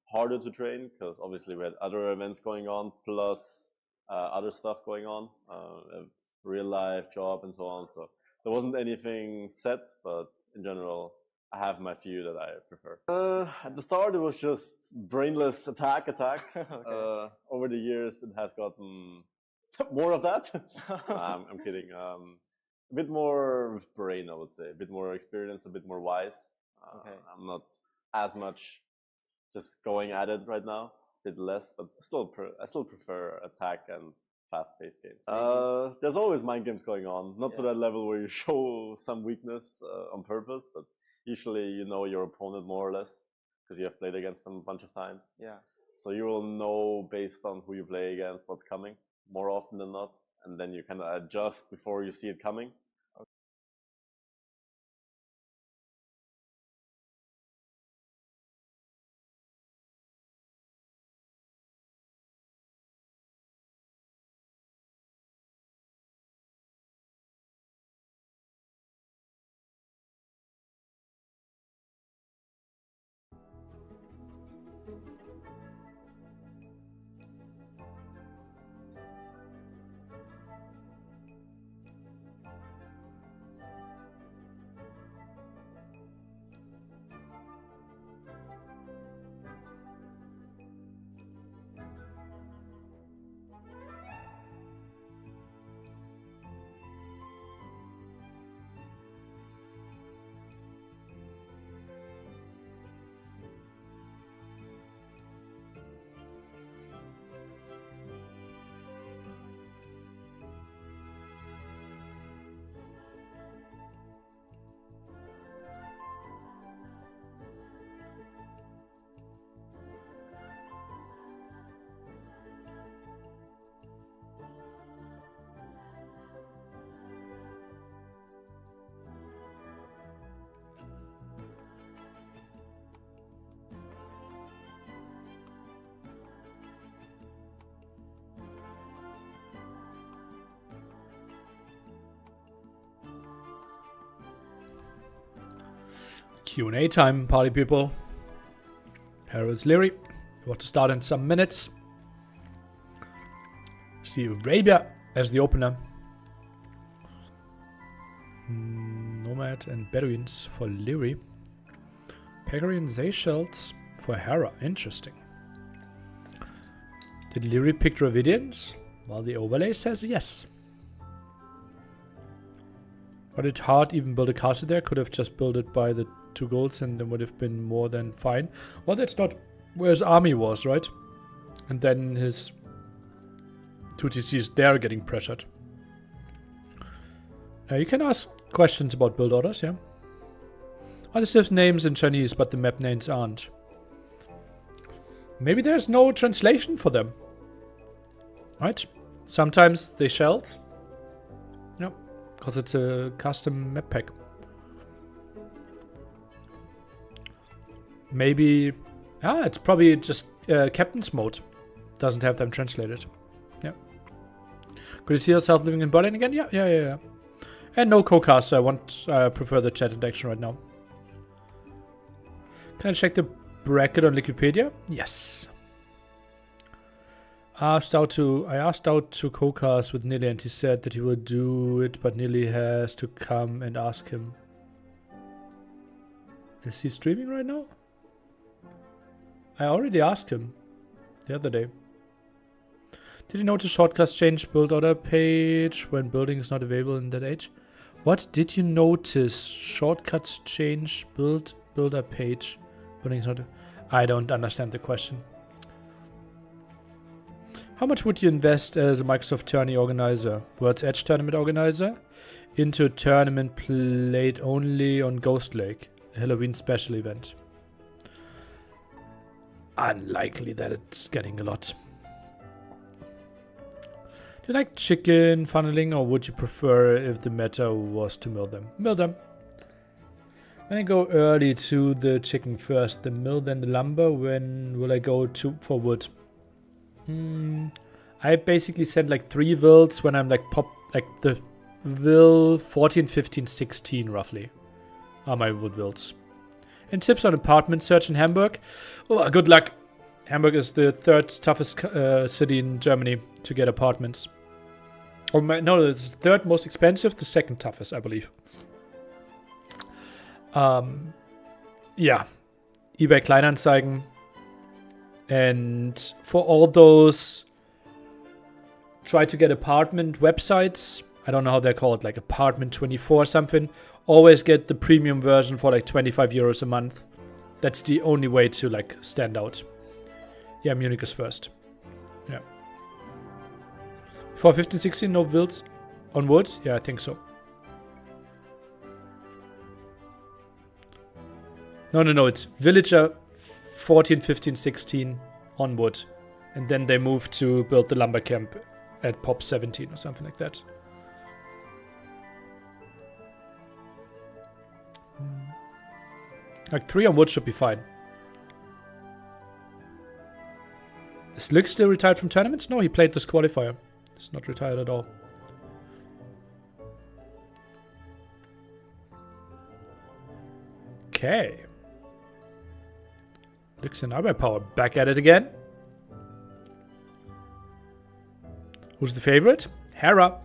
harder to train because obviously we had other events going on plus other stuff going on, a real life job and so on. So there wasn't anything set, but in general, I have my few that I prefer. At the start, it was just brainless attack. Over the years, it has gotten more of that. I'm kidding. A bit more brain, I would say. A bit more experienced, a bit more wise. I'm not as much just going at it right now. A bit less, but I still prefer attack and fast-paced games. There's always mind games going on. Not to that level where you show some weakness on purpose, but usually you know your opponent more or less because you have played against them a bunch of times. Yeah. So you will know based on who you play against what's coming more often than not. And then you kind of adjust before you see it coming. Q&A time, party people. Here is Liry. About to start in some minutes. See Arabia as the opener. Nomad and Bedouins for Liry. Peccary and Seychelles for Hera. Interesting. Did Liry pick Dravidians? Well, the overlay says yes. But did Hart even build a castle there? Could have just built it by the 2 golds and then would have been more than fine. Well, that's not where his army was, right? And then his 2 TCs there getting pressured. You can ask questions about build orders, yeah? Oh, this has names in Chinese, but the map names aren't. Maybe there's no translation for them. Right? Sometimes they shelled. Yep. Because it's a custom map pack. Maybe... it's probably just Captain's Mode. Doesn't have them translated. Yeah. Could you see yourself living in Berlin again? Yeah. And no co-cast, so I prefer the chat interaction right now. Can I check the bracket on Wikipedia? Yes. I asked out to co-cast with Nili and he said that he will do it, but Nili has to come and ask him. Is he streaming right now? I already asked him the other day. Did you notice shortcuts change build order page when building is not available in that age? What did you notice? Shortcuts change builder page. Building is not. I don't understand the question. How much would you invest as a Microsoft tourney organizer, World's Edge tournament organizer, into a tournament played only on Ghost Lake, a Halloween special event? Unlikely that it's getting a lot. Do you like chicken funneling, or would you prefer if the meta was to mill them? Mill them. When I go early to the chicken first, the mill, then the lumber. When will I go for wood? I basically send like 3 wills when I'm like the will 14, 15, 16 roughly are my wood wills. And tips on apartment search in Hamburg. Oh, good luck. Hamburg is the 3rd toughest city in Germany to get apartments. Or no, it's the 3rd most expensive, the 2nd toughest, I believe. Yeah. eBay Kleinanzeigen. And for all those try to get apartment websites, I don't know how they're called, like Apartment 24 or something, always get the premium version for like 25 euros a month. That's the only way to like stand out. Yeah, Munich is first. Yeah. For 15, 16, no builds on wood? Yeah, I think so. No, it's Villager 14, 15, 16 on wood. And then they move to build the lumber camp at Pop 17 or something like that. Like 3 on wood should be fine. Is Luke still retired from tournaments? No, he played this qualifier. He's not retired at all. Okay. Luke's and Power back at it again. Who's the favorite? Hera.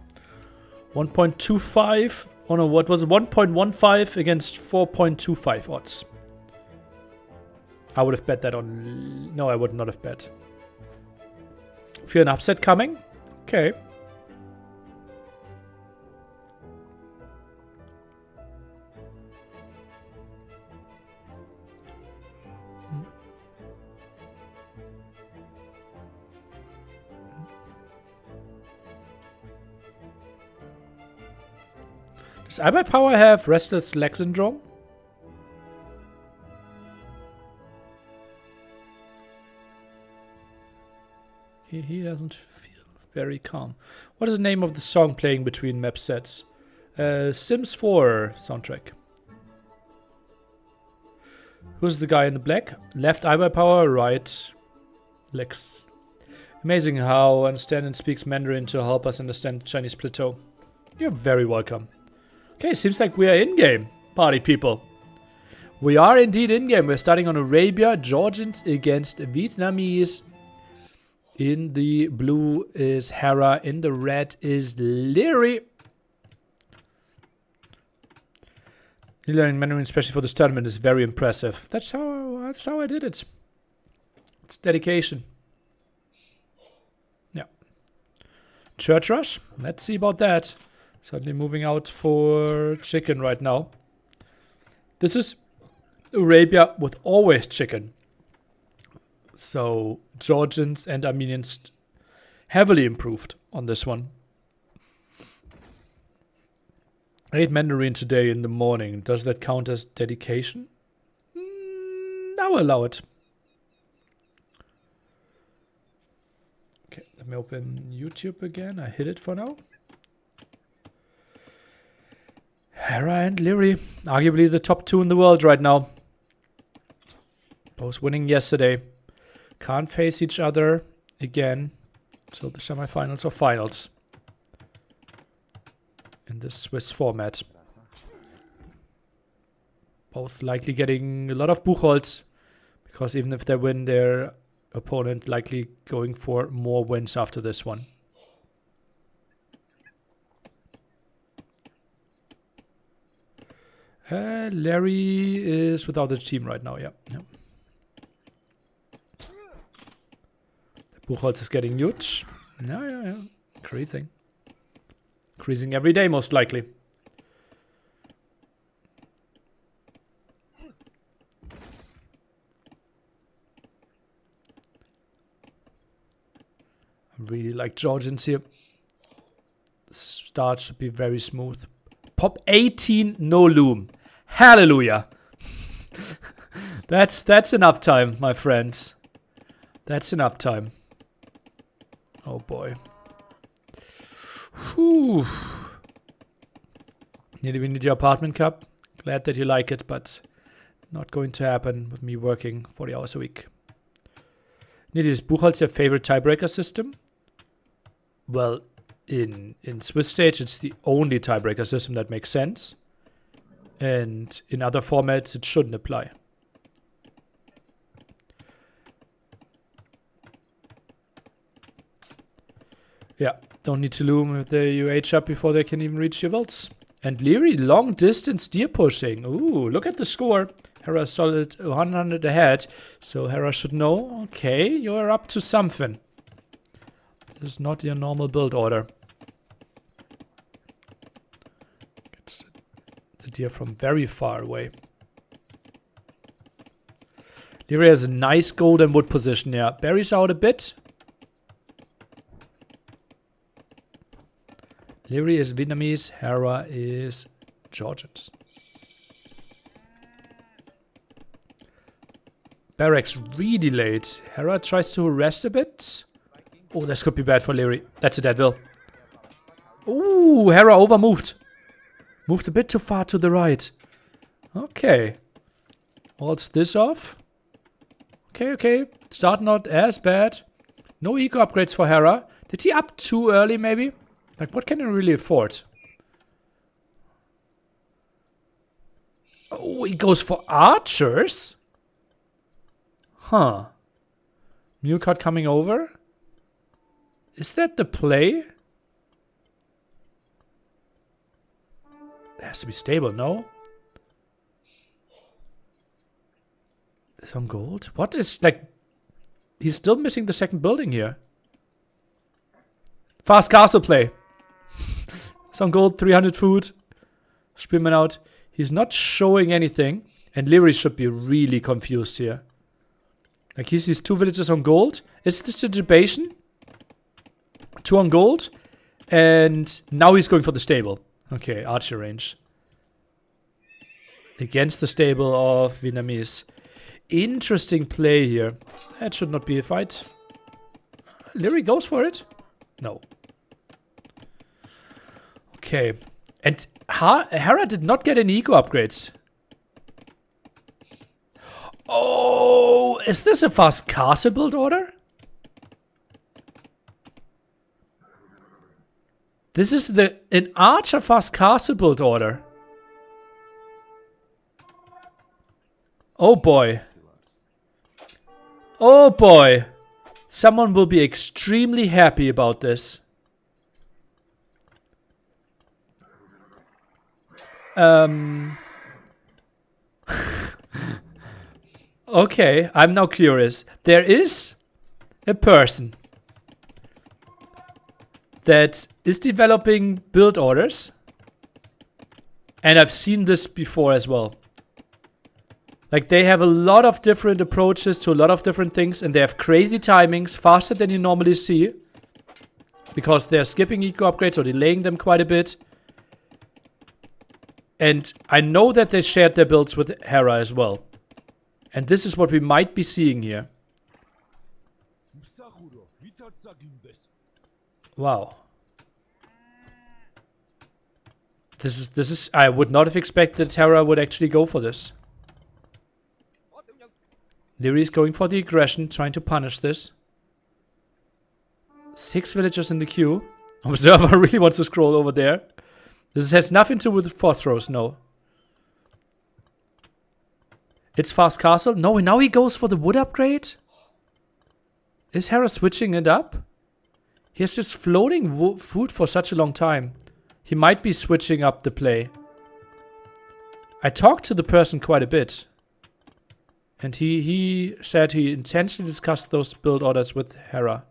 1.25. Oh no, what was it? 1.15 against 4.25 odds. I would have bet that on... No, I would not have bet. Feel an upset coming? Okay. Does Power have restless leg syndrome? He doesn't feel very calm. What is the name of the song playing between map sets? Sims 4 soundtrack. Who's the guy in the black? Left Power, right Lex. Amazing how understand and speaks Mandarin to help us understand Chinese plateau. You're very welcome. Okay, seems like we are in-game, party people. We are indeed in-game. We're starting on Arabia, Georgians against Vietnamese. In the blue is Hera, in the red is Liry. Learning Mandarin, especially for this tournament, is very impressive. That's how I did it. It's dedication. Yeah. Church rush? Let's see about that. Suddenly moving out for chicken right now. This is Arabia with always chicken. So Georgians and Armenians heavily improved on this one. I ate Mandarin today in the morning. Does that count as dedication? I'll allow it. Okay, let me open YouTube again. I hid it for now. Hera and Liry, arguably the top 2 in the world right now. Both winning yesterday. Can't face each other again till the semifinals or finals in the Swiss format. Both likely getting a lot of Buchholz, because even if they win, their opponent likely going for more wins after this one. Larry is without the team right now, yeah. Buchholz is getting huge. Yeah. Increasing. Increasing every day, most likely. I really like Georgians here. Start should be very smooth. Pop 18, no loom. Hallelujah. That's enough time, my friends. That's enough time. Oh boy. Whew. We need your apartment cup. Glad that you like it, but not going to happen with me working 40 hours a week. Nidhi, is Buchholz your favorite tiebreaker system? Well, in Swiss stage, it's the only tiebreaker system that makes sense. And in other formats, it shouldn't apply. Yeah, don't need to loom with the UH up before they can even reach your vaults. And Liry, long distance deer pushing. Ooh, look at the score. Hera solid 100 ahead. So Hera should know, okay, you're up to something. This is not your normal build order. Gets the deer from very far away. Liry has a nice golden wood position, yeah. Buries out a bit. Liry is Vietnamese, Hera is Georgians. Barracks really late. Hera tries to rest a bit. Oh, this could be bad for Liry. That's a dead will. Ooh, Hera overmoved. Moved a bit too far to the right. Okay. Waltz this off. Okay. Start not as bad. No eco upgrades for Hera. Did he up too early, maybe? Like, what can he really afford? Oh, he goes for archers? Huh. Mule-Cod coming over? Is that the play? It has to be stable, no? Some gold? What is, like... He's still missing the second building here. Fast castle play. Some gold, 300 food. Spearman out. He's not showing anything. And Liry should be really confused here. Like, he sees 2 villages on gold. Is this a debation? 2 on gold. And now he's going for the stable. Okay, archer range. Against the stable of Vietnamese. Interesting play here. That should not be a fight. Liry goes for it. No. Okay. And Hera did not get any eco upgrades. Oh, is this a fast castle build order? This is an archer fast castle build order. Oh boy. Oh boy. Someone will be extremely happy about this. Okay, I'm now curious. There is a person that is developing build orders. And I've seen this before as well. Like, they have a lot of different approaches to a lot of different things, and they have crazy timings, faster than you normally see. Because they're skipping eco upgrades or delaying them quite a bit. And I know that they shared their builds with Hera as well. And this is what we might be seeing here. Wow. This is I would not have expected Hera would actually go for this. Liry is going for the aggression, trying to punish this. 6 villagers in the queue. Observer really wants to scroll over there. This has nothing to do with 4 throws, no. It's fast castle. No, now he goes for the wood upgrade? Is Hera switching it up? He has just floating food for such a long time. He might be switching up the play. I talked to the person quite a bit. And he said he intentionally discussed those build orders with Hera.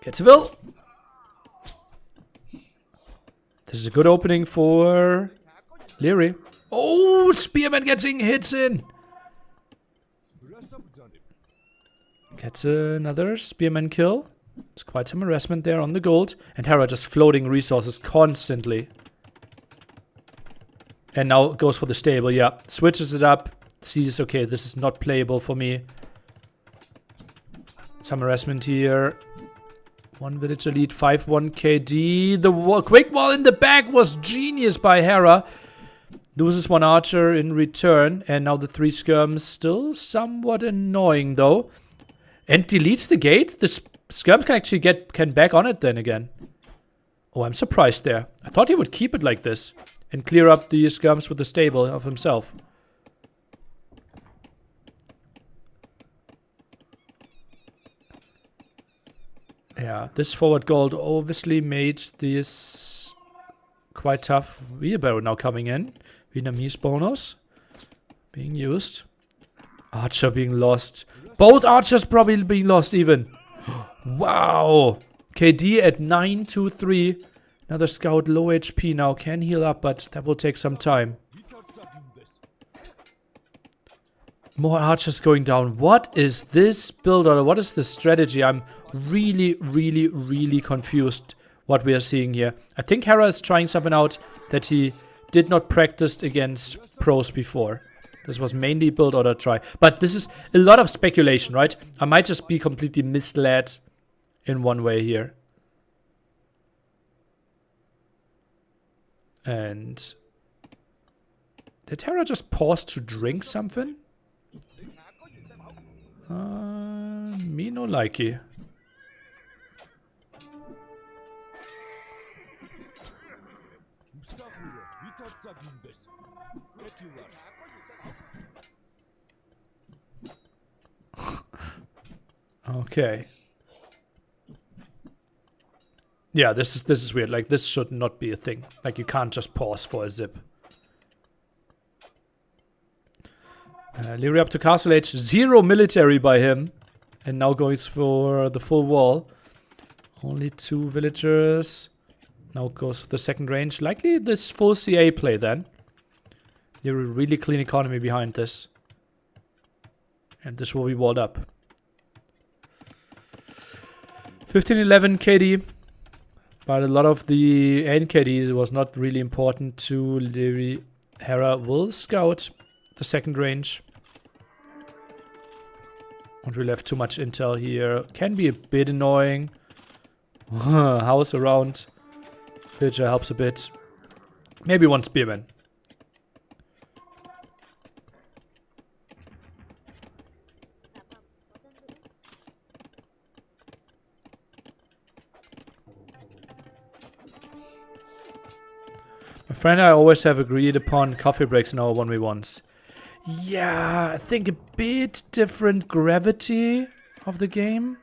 Getzville. This is a good opening for Liry. Oh, Spearman getting hits in. Gets another Spearman kill. It's quite some harassment there on the gold. And Hera just floating resources constantly. And now goes for the stable, yeah. Switches it up. Sees, okay, this is not playable for me. Some harassment here. 1 villager lead, 5-1 KD. The quick wall in the back was genius by Hera. Loses 1 archer in return. And now the 3 skirms. Still somewhat annoying, though. And deletes the gate. The skirms can actually can back on it then again. Oh, I'm surprised there. I thought he would keep it like this. And clear up the skirms with the stable of himself. Yeah, this forward gold obviously made this quite tough. Wheelbarrow now coming in. Vietnamese bonus being used. Archer being lost. Both archers probably being lost even. Wow. KD at 923. Another scout low HP now. Can heal up, but that will take some time. More archers going down. What is this build order? What is this strategy? I'm really, really, really confused what we are seeing here. I think Hera is trying something out that he did not practice against pros before. This was mainly build order try. But this is a lot of speculation, right? I might just be completely misled in one way here. And did Hera just pause to drink something? Me no likey. Okay. Yeah, this is weird. Like, this should not be a thing. Like, you can't just pause for a zip. Liry up to Castle Age. 0 military by him. And now goes for the full wall. Only 2 villagers. Now goes for the second range. Likely this full CA play then. Liry really clean economy behind this. And this will be walled up. 15-11 KD. But a lot of the NKD was not really important to Liry. Hera will scout the second range. Don't really have too much intel here. Can be a bit annoying. House around. Villager helps a bit. Maybe 1 spearman. My friend and I always have agreed upon coffee breaks in our 1v1s. Yeah, I think a bit different gravity of the game.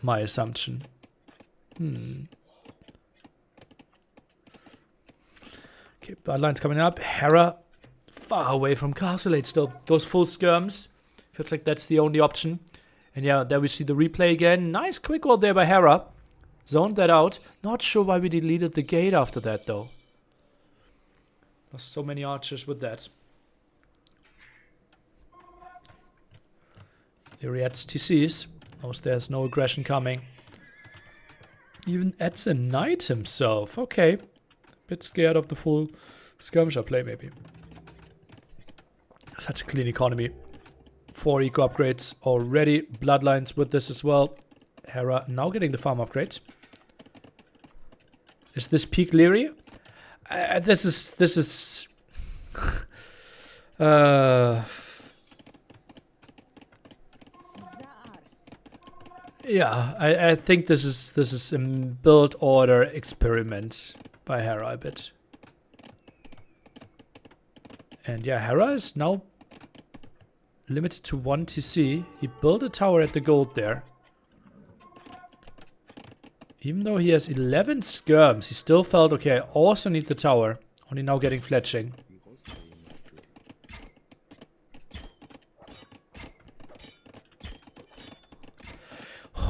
My assumption. Okay, bloodline's coming up. Hera far away from Castle Age still. Goes full skirms. Feels like that's the only option. And yeah, there we see the replay again. Nice quick wall there by Hera. Zoned that out. Not sure why we deleted the gate after that though. Lost so many archers with that. Liry adds TCs. Knows there's no aggression coming. Even adds a knight himself. Okay. Bit scared of the full skirmisher play, maybe. Such a clean economy. 4 eco upgrades already. Bloodlines with this as well. Hera now getting the farm upgrades. Is this peak Liry? This is yeah, I think this is a build order experiment by Hera a bit. And yeah, Hera is now limited to 1 TC. He built a tower at the gold there. Even though he has 11 skirms, he still felt, okay, I also need the tower. Only now getting fletching.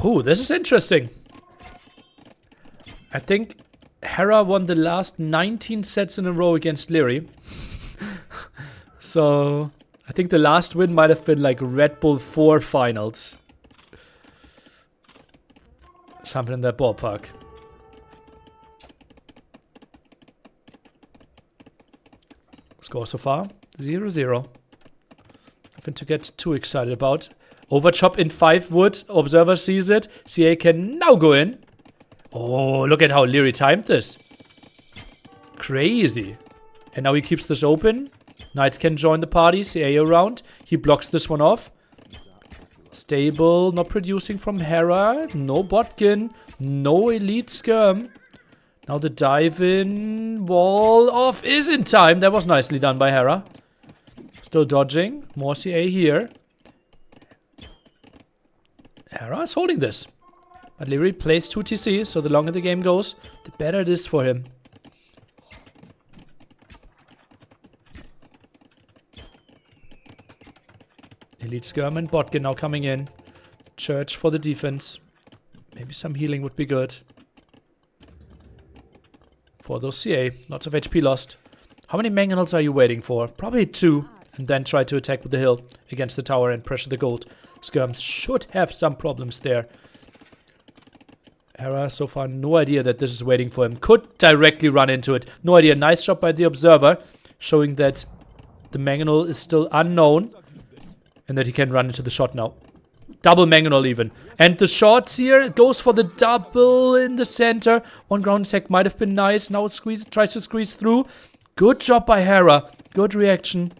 Oh, this is interesting. I think Hera won the last 19 sets in a row against Liry. So I think the last win might have been like Red Bull 4 finals. Something in that ballpark. Score so far, 0-0. Nothing to get too excited about. Overchop in 5 wood. Observer sees it. CA can now go in. Oh, look at how Liry timed this. Crazy. And now he keeps this open. Knights can join the party. CA around. He blocks this one off. Stable, not producing from Hera. No botkin. No elite skirm. Now the dive in. Wall off is in time. That was nicely done by Hera. Still dodging. More CA here. Hera is holding this. But Liry plays 2 TC, so the longer the game goes, the better it is for him. Elite Skirm and Botkin now coming in. Church for the defense. Maybe some healing would be good. For those CA, lots of HP lost. How many mangonels are you waiting for? Probably 2. And then try to attack with the hill against the tower and pressure the gold. Skirms should have some problems there. Hera, so far, no idea that this is waiting for him. Could directly run into it. No idea. Nice job by the observer. Showing that the mangonel is still unknown. And that he can run into the shot now. Double mangonel even. And the shots here, it goes for the double in the center. One ground attack might have been nice. Now it tries to squeeze through. Good job by Hera. Good reaction.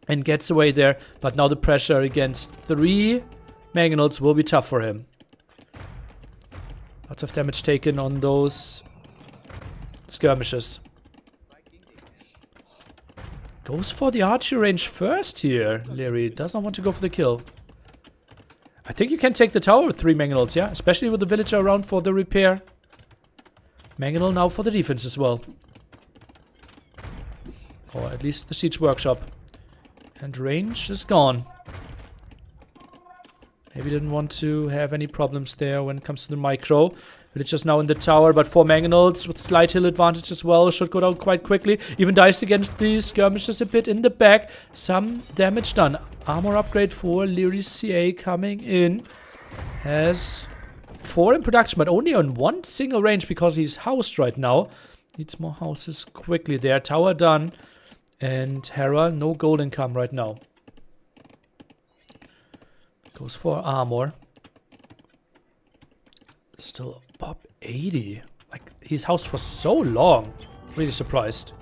And gets away there. But now the pressure against 3 mangonels will be tough for him. Lots of damage taken on those skirmishes. Goes for the archer range first here. Liry does not want to go for the kill. I think you can take the tower with 3 mangonels, yeah? Especially with the villager around for the repair. Mangonel now for the defense as well. Or at least the siege workshop. And range is gone. Maybe didn't want to have any problems there when it comes to the micro. Villagers now in the tower, but 4 mangonels with slight hill advantage as well. Should go down quite quickly. Even diced against these skirmishes a bit in the back. Some damage done. Armor upgrade for Liry CA coming in. Has 4 in production, but only on 1 single range because he's housed right now. Needs more houses quickly there. Tower done. And Hera, no gold income right now. Goes for armor. Still pop 80. Like, he's housed for so long. Really surprised.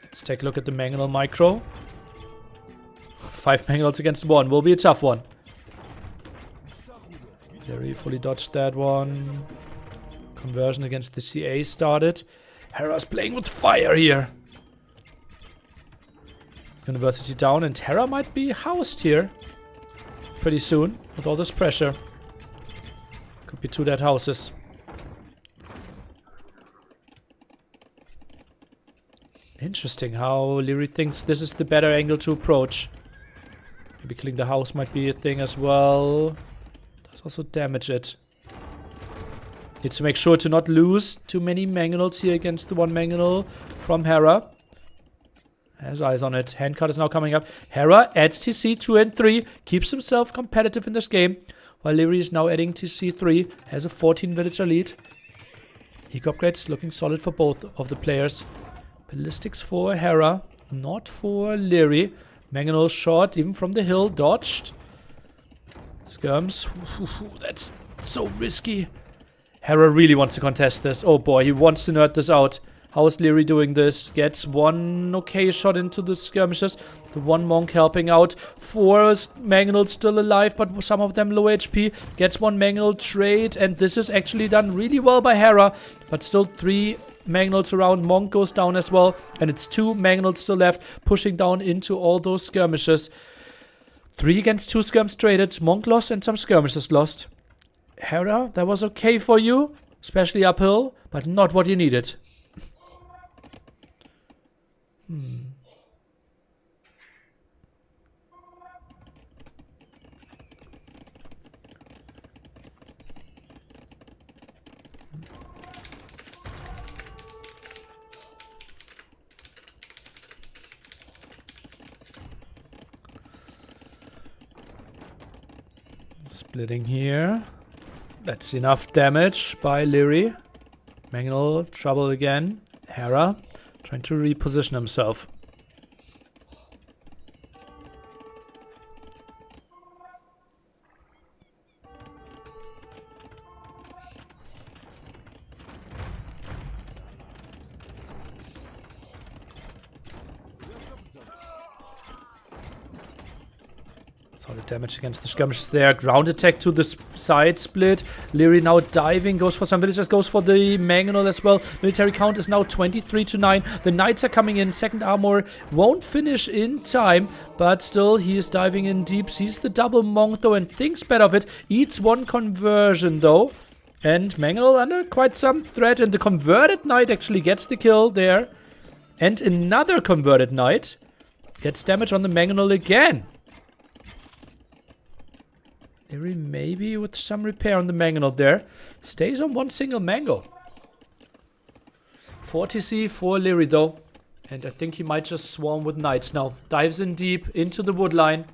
Let's take a look at the mangonel micro. 5 mangonels against 1. Will be a tough one. Liry fully dodged that one. Conversion against the CA started. Hera's playing with fire here. University down, and Hera might be housed here pretty soon with all this pressure. Could be 2 dead houses. Interesting how Liry thinks this is the better angle to approach. Maybe killing the house might be a thing as well. Does also damage it. Needs to make sure to not lose too many mangonels here against the 1 mangonel from Hera. Has eyes on it. Handcard is now coming up. Hera adds TC 2 and 3. Keeps himself competitive in this game. while Liry is now adding to C3, has a 14 villager lead. Eco upgrades looking solid for both of the players. Ballistics for Hera, not for Liry. Mangonel shot, even from the hill, dodged. Skirms, that's so risky. Hera really wants to contest this. Oh boy, he wants to nerd this out. How is Liry doing this? Gets one okay shot into the skirmishes. The one monk helping out. 4 Mangonels still alive, but some of them low HP. Gets one Mangonel trade, and this is actually done really well by Hera. But still 3 Mangonels around. Monk goes down as well, and it's 2 Mangonels still left, pushing down into all those skirmishes. 3 against 2 skirms traded. Monk lost and some skirmishes lost. Hera, that was okay for you, especially uphill, but not what you needed. Splitting here. That's enough damage by Liry. Mangonel, trouble again. Hera trying to reposition himself. Solid damage against the skirmishes there. Ground attack to the side split. Liry now diving, goes for some villagers, goes for the Mangonel as well. Military count is now 23-9. The knights are coming in. Second armor won't finish in time, but still he is diving in deep. Sees the double monk though and thinks better of it. Eats one conversion though. And Mangonel under quite some threat, and the converted knight actually gets the kill there. And another converted knight gets damage on the Mangonel again. Liry maybe with some repair on the Mangonel there. Stays on one single mango. 40C for Liry though. And I think he might just swarm with knights now. Dives in deep into the wood line.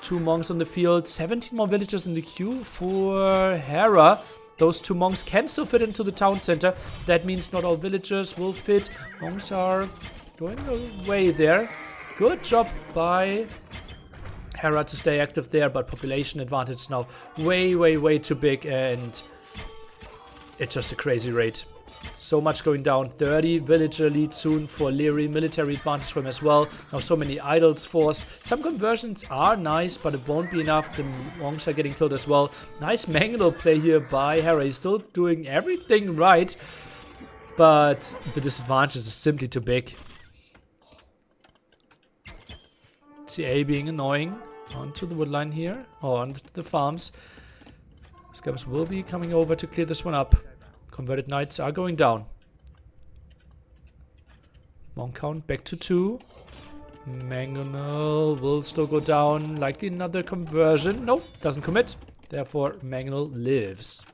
2 monks on the field. 17 more villagers in the queue for Hera. Those 2 monks can still fit into the town center. That means not all villagers will fit. Monks are going away there. Good job by Hera to stay active there, but population advantage now way too big, and it's just a crazy rate. So much going down. 30 villager lead soon for Liry. Military advantage for him as well. Now so many idols forced. Some conversions are nice, but it won't be enough. The monks are getting killed as well. Nice Mangonel play here by Hera. He's still doing everything right, but the disadvantage is simply too big. CA being annoying onto the woodline here, or onto the farms. Skirmers will be coming over to clear this one up. Converted knights are going down. Monk count back to 2. Mangonel will still go down. Likely another conversion. Nope, doesn't commit. Therefore, Mangonel lives.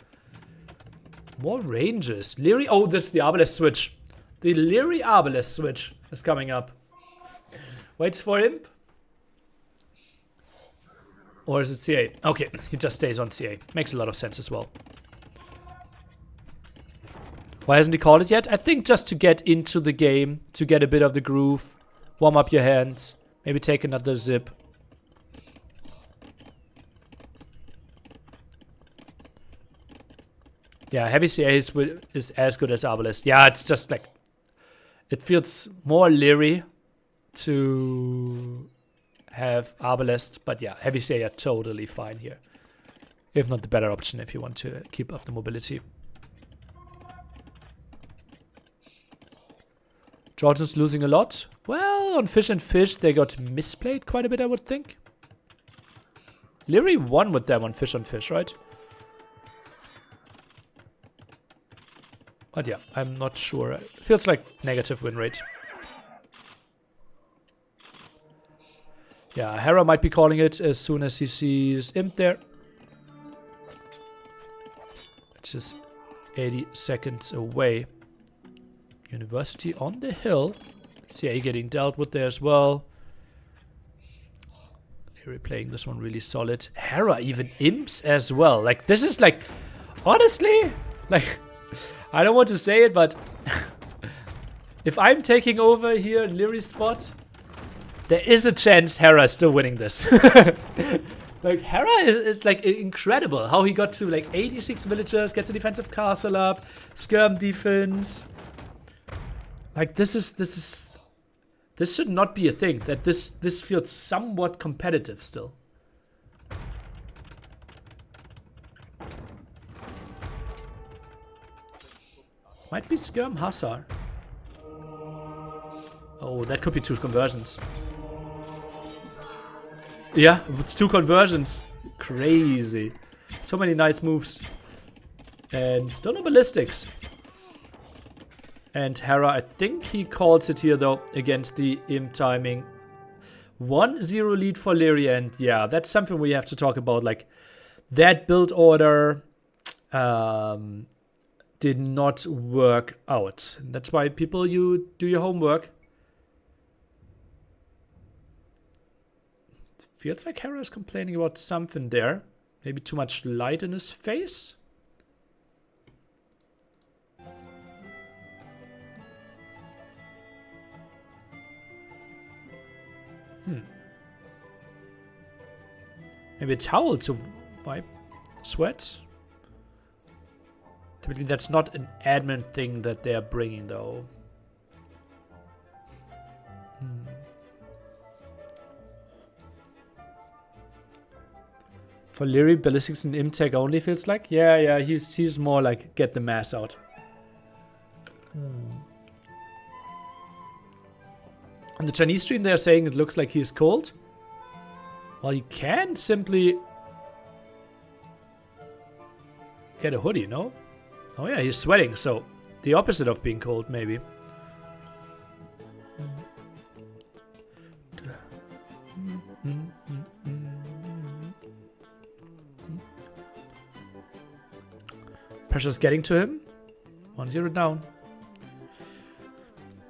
More ranges. Liry. Oh, this is the Arbalest switch. The Liry Arbalest switch is coming up. Waits for Imp. Or is it CA? Okay, he just stays on CA. Makes a lot of sense as well. Why hasn't he called it yet? I think just to get into the game, to get a bit of the groove, warm up your hands, maybe take another zip. Yeah, heavy CA is as good as Arbalest. Yeah, it's just like, it feels more Liry to have Arbalest, but yeah, heavy CA are totally fine here. If not the better option if you want to keep up the mobility. Jordan's losing a lot. Well, on Fish and Fish, they got misplayed quite a bit, I would think. Liry won with them on Fish on Fish, right? But yeah, I'm not sure. It feels like negative win rate. Yeah, Hera might be calling it as soon as he sees Imp there. Which is 80 seconds away. University on the hill. CA getting dealt with there as well. Liry playing this one really solid. Hera even imps as well. Like, this is like, honestly, like, I don't want to say it, but if I'm taking over here in Liry's spot, there is a chance Hera is still winning this. Like, Hera is like incredible how he got to like 86 villagers, gets a defensive castle up, skirm defense. Like, this should not be a thing. That this feels somewhat competitive still. Might be skirm Hussar. Oh, that could be 2 conversions. Yeah, it's 2 conversions. Crazy. So many nice moves. And still no ballistics. And Hera, I think he calls it here though, against the imp timing. 1-0 lead for Liry, and yeah, that's something we have to talk about. Like, that build order did not work out. That's why people, you do your homework. Feels like Hera is complaining about something there. Maybe too much light in his face. Maybe a towel to wipe sweat. Typically that's not an admin thing that they're bringing though. For Liry, ballistics and imp tech only feels like? Yeah, he's more like get the mass out. On the Chinese stream they're saying it looks like he's cold. Well, you can simply get a hoodie, no? Oh yeah, he's sweating, so the opposite of being cold, maybe. Pressure's getting to him. 1-0 down.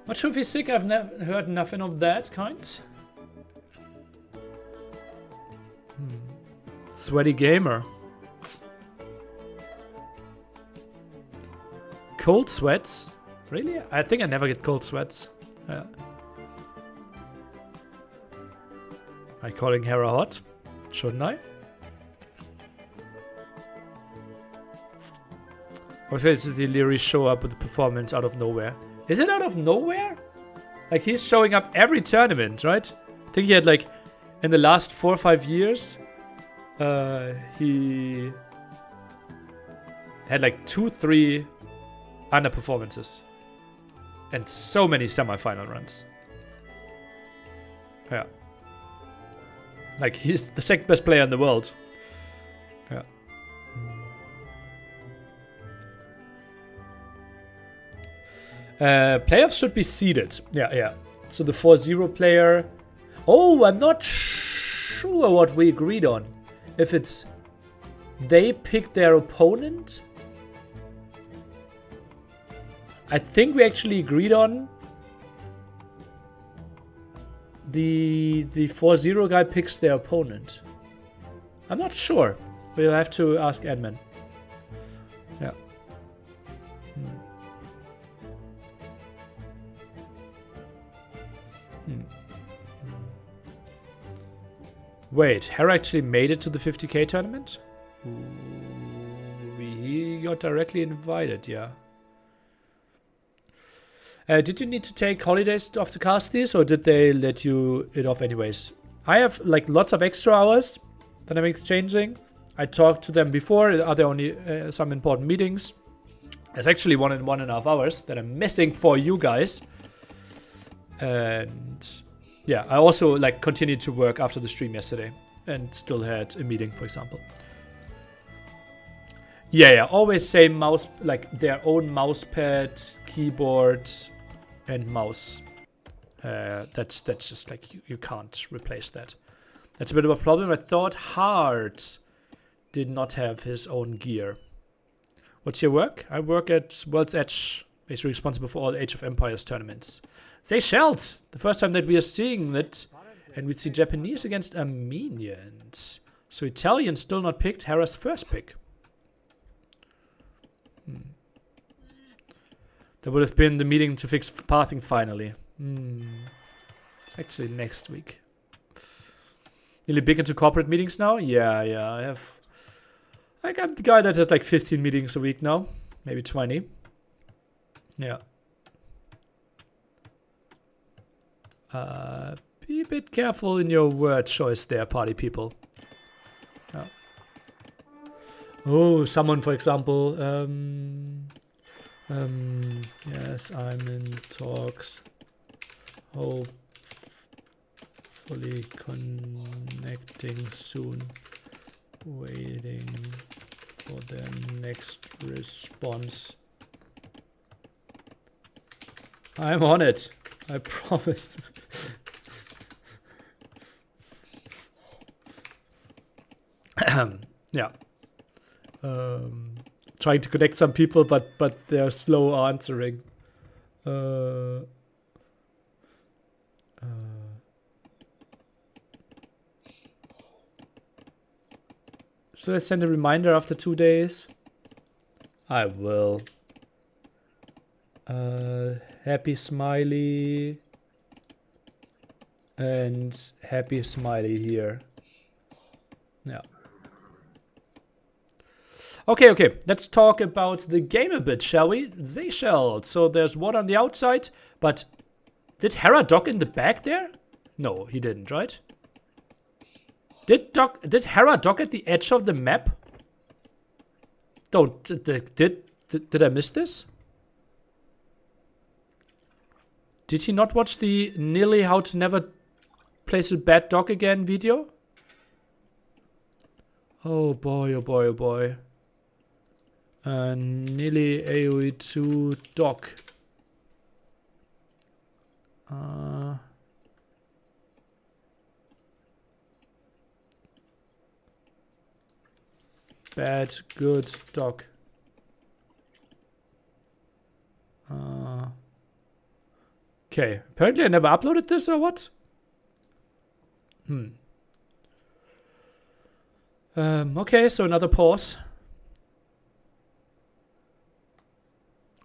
Not sure if he's sick, I've never heard nothing of that kind. Sweaty gamer. Cold sweats? Really? I think I never get cold sweats. Yeah. Am I calling Hera hot? Shouldn't I? I was going to see Liry show up with a performance out of nowhere. Is it out of nowhere? Like, he's showing up every tournament, right? I think he had like, in the last 4 or 5 years, he had like 2-3 underperformances. And so many semi-final runs. Yeah. Like, he's the second best player in the world. Yeah. Playoffs should be seeded. Yeah. So the 4-0 player... Oh, I'm not sure what we agreed on. If it's... They pick their opponent? I think we actually agreed on... The 4-0 guy picks their opponent. I'm not sure. We'll have to ask admin. Yeah. Wait, Hera actually made it to the 50k tournament? He got directly invited, yeah. Did you need to take holidays off to cast these, or did they let you it off anyways? I have like lots of extra hours that I'm exchanging. I talked to them before. Are there only some important meetings? There's actually 1.5 hours that I'm missing for you guys. And yeah, I also like continued to work after the stream yesterday and still had a meeting, for example. Yeah, always same mouse, like their own mouse pad, keyboard, and mouse. That's just like you can't replace that. That's a bit of a problem. I thought Hart did not have his own gear. What's your work? I work at World's Edge, basically responsible for all Age of Empires tournaments. Seychelles, the first time that we are seeing that And we see Japanese against Armenians. So Italian still not picked. Hera's first pick. That would have been the meeting to fix pathing finally. It's actually next week. Really big into corporate meetings now? Yeah. I got the guy that has like 15 meetings a week now. Maybe 20. Yeah. Be a bit careful in your word choice there, party people. Yeah. Oh, someone, for example, yes, I'm in talks. Hopefully connecting soon. Waiting for their next response. I'm on it. I promise. Yeah. Trying to connect some people, but they're slow answering. Should I send a reminder after 2 days? I will. Happy smiley. And happy smiley here. Yeah. Okay. Let's talk about the game a bit, shall we? Seychelles. So there's water on the outside, but did Hera dock in the back there? No, he didn't, right? Did Hera dock at the edge of the map? Did I miss this? Did he not watch the nearly how to never place a bad dock again video? Oh boy. Nearly AoE 2 dock. Bad, good, doc. Okay, apparently I never uploaded this or what? Okay, so another pause.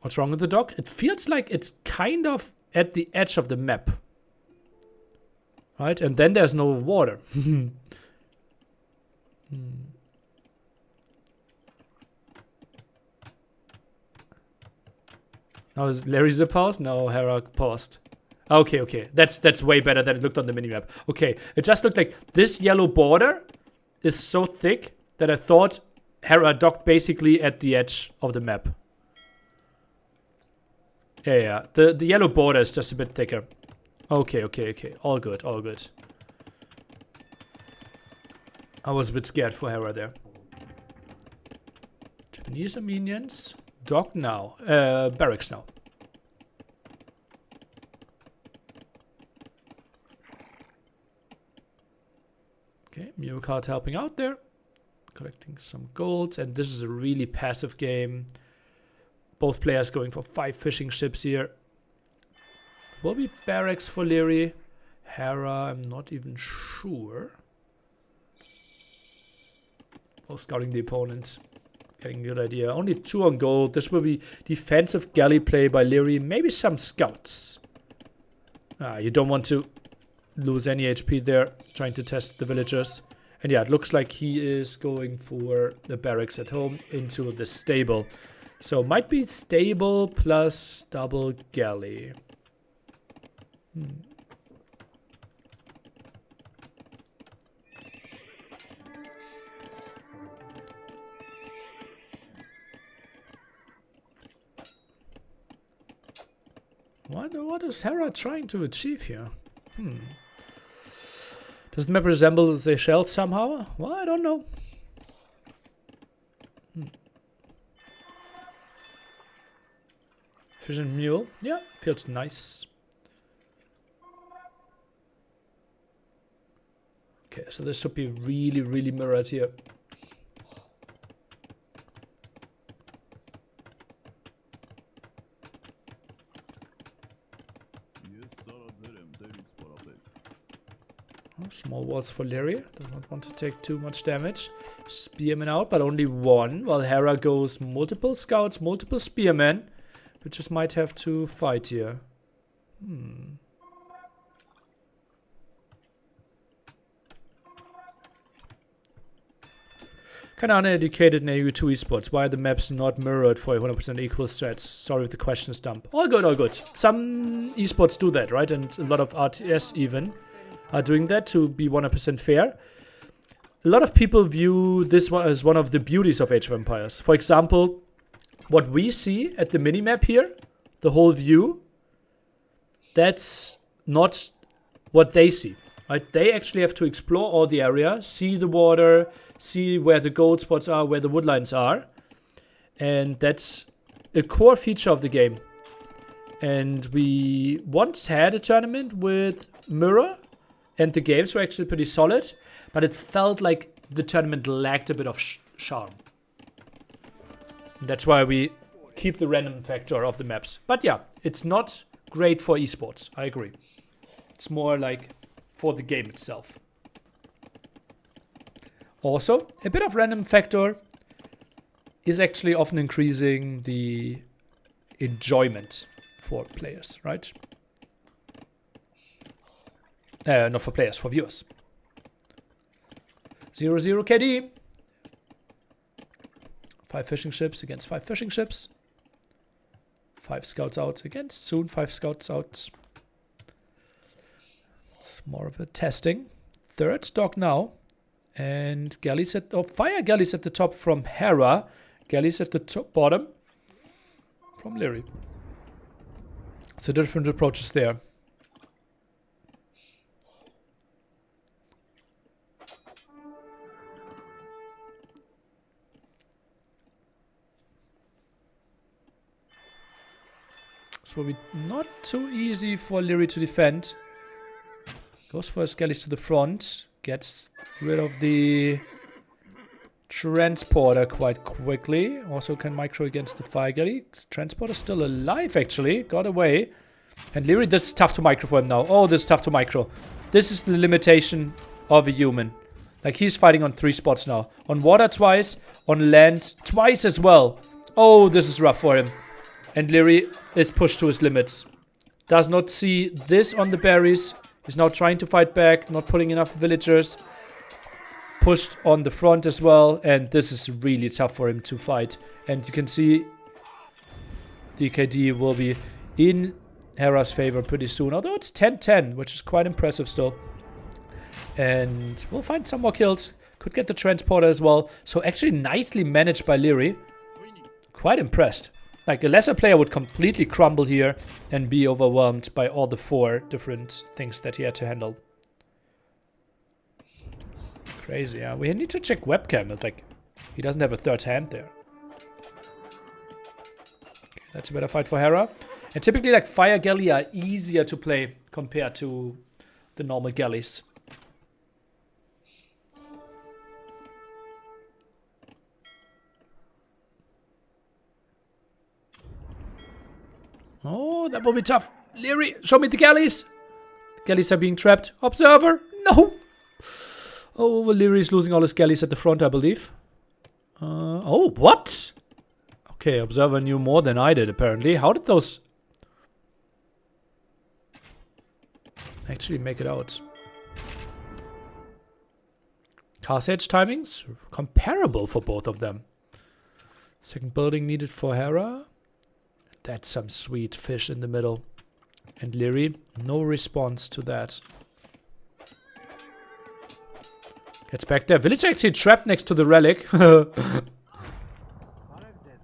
What's wrong with the dock? It feels like it's kind of at the edge of the map. Right, and then there's no water. Now is Liry's the pause? No, Hera paused. Okay. That's way better than it looked on the minimap. Okay, it just looked like this yellow border is so thick that I thought Hera docked basically at the edge of the map. Yeah. The yellow border is just a bit thicker. Okay. All good. I was a bit scared for Hera there. Japanese Armenians. Dock now. Barracks now. Okay, Mewcard helping out there. Collecting some gold. And this is a really passive game. Both players going for 5 fishing ships here. Will be barracks for Liry. Hera, I'm not even sure. Both scouting the opponents. Getting a good idea. Only 2 on gold. This will be defensive galley play by Liry. Maybe some scouts. You don't want to lose any HP there. Trying to test the villagers. And yeah, it looks like he is going for the barracks at home into the stable. So might be stable plus double galley. What is Hera trying to achieve here? Does the map resemble Seychelles somehow? Well, I don't know. Efficient mule. Yeah, feels nice. Okay, so this should be really mirrored here. Oh, small walls for Liry. Does not want to take too much damage. Spearmen out, but only one. While Hera goes multiple scouts, multiple spearmen. We just might have to fight here. Kind of uneducated in AU2 esports. Why are the maps not mirrored for 100% equal strats? Sorry if the question is dumb. All good, all good. Some esports do that, right? And a lot of RTS even are doing that to be 100% fair. A lot of people view this as one of the beauties of Age of Empires. For example, what we see at the minimap here, the whole view, that's not what they see. Right? They actually have to explore all the area, see the water, see where the gold spots are, where the wood lines are. And that's a core feature of the game. And we once had a tournament with Mirror, and the games were actually pretty solid, but it felt like the tournament lacked a bit of charm. That's why we keep the random factor of the maps. But yeah, it's not great for esports, I agree. It's more like for the game itself. Also, a bit of random factor is actually often increasing the enjoyment for players, right? Not for players, for viewers. 0-0 KD. 5 fishing ships against 5 fishing ships. 5 scouts out against soon 5 scouts out. It's more of a testing. Third dock now. And galleys at fire galleys at the top from Hera. Galleys at the top bottom from Liry. So different approaches there. This will be not too easy for Liry to defend. Goes for his galleys to the front. Gets rid of the transporter quite quickly. Also can micro against the fire galley. Transporter still alive actually. Got away. And Liry, this is tough to micro for him now. Oh, this is tough to micro. This is the limitation of a human. Like he's fighting on 3 spots now. On water twice. On land twice as well. Oh, this is rough for him. And Liry is pushed to his limits. Does not see this on the berries. He's now trying to fight back, not pulling enough villagers. Pushed on the front as well, and this is really tough for him to fight. And you can see the KD will be in Hera's favor pretty soon, although it's 10-10, which is quite impressive still. And we'll find some more kills. Could get the transporter as well. So actually nicely managed by Liry. Quite impressed. Like a lesser player would completely crumble here and be overwhelmed by all the 4 different things that he had to handle. Crazy, yeah. We need to check webcam. It's like he doesn't have a third hand there. Okay, that's a better fight for Hera. And typically like fire galley are easier to play compared to the normal galleys. Oh, that will be tough. Liry, show me the galleys. The galleys are being trapped. Observer, no. Oh, well, Liry is losing all his galleys at the front, I believe. Oh, what? Okay, Observer knew more than I did, apparently. How did those actually make it out? Cast edge timings? Comparable for both of them. Second building needed for Hera. That's some sweet fish in the middle. And Liry, no response to that. Gets back there. Village actually trapped next to the relic. Oh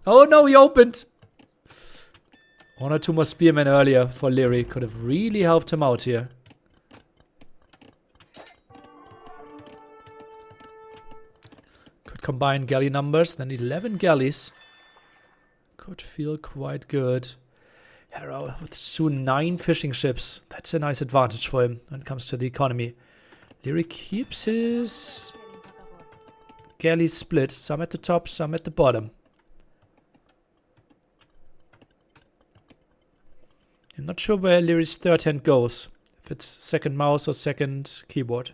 no, he opened. 1 or 2 more spearmen earlier for Liry. Could have really helped him out here. Could combine galley numbers. Then 11 galleys. Could feel quite good. Hera with soon 9 fishing ships. That's a nice advantage for him when it comes to the economy. Liry keeps his galleys split. Some at the top, some at the bottom. I'm not sure where Liry's third hand goes. If it's second mouse or second keyboard.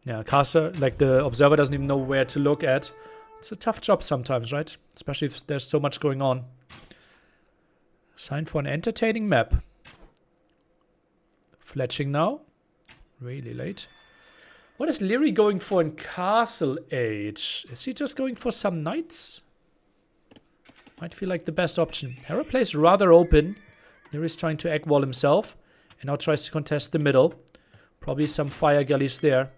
Yeah, caster, like the observer doesn't even know where to look at. It's a tough job sometimes, right? Especially if there's so much going on. Sign for an entertaining map. Fletching now. Really late. What is Liry going for in Castle Age? Is he just going for some knights? Might feel like the best option. Hera plays rather open. Liry's trying to egg wall himself. And now tries to contest the middle. Probably some fire galleys there.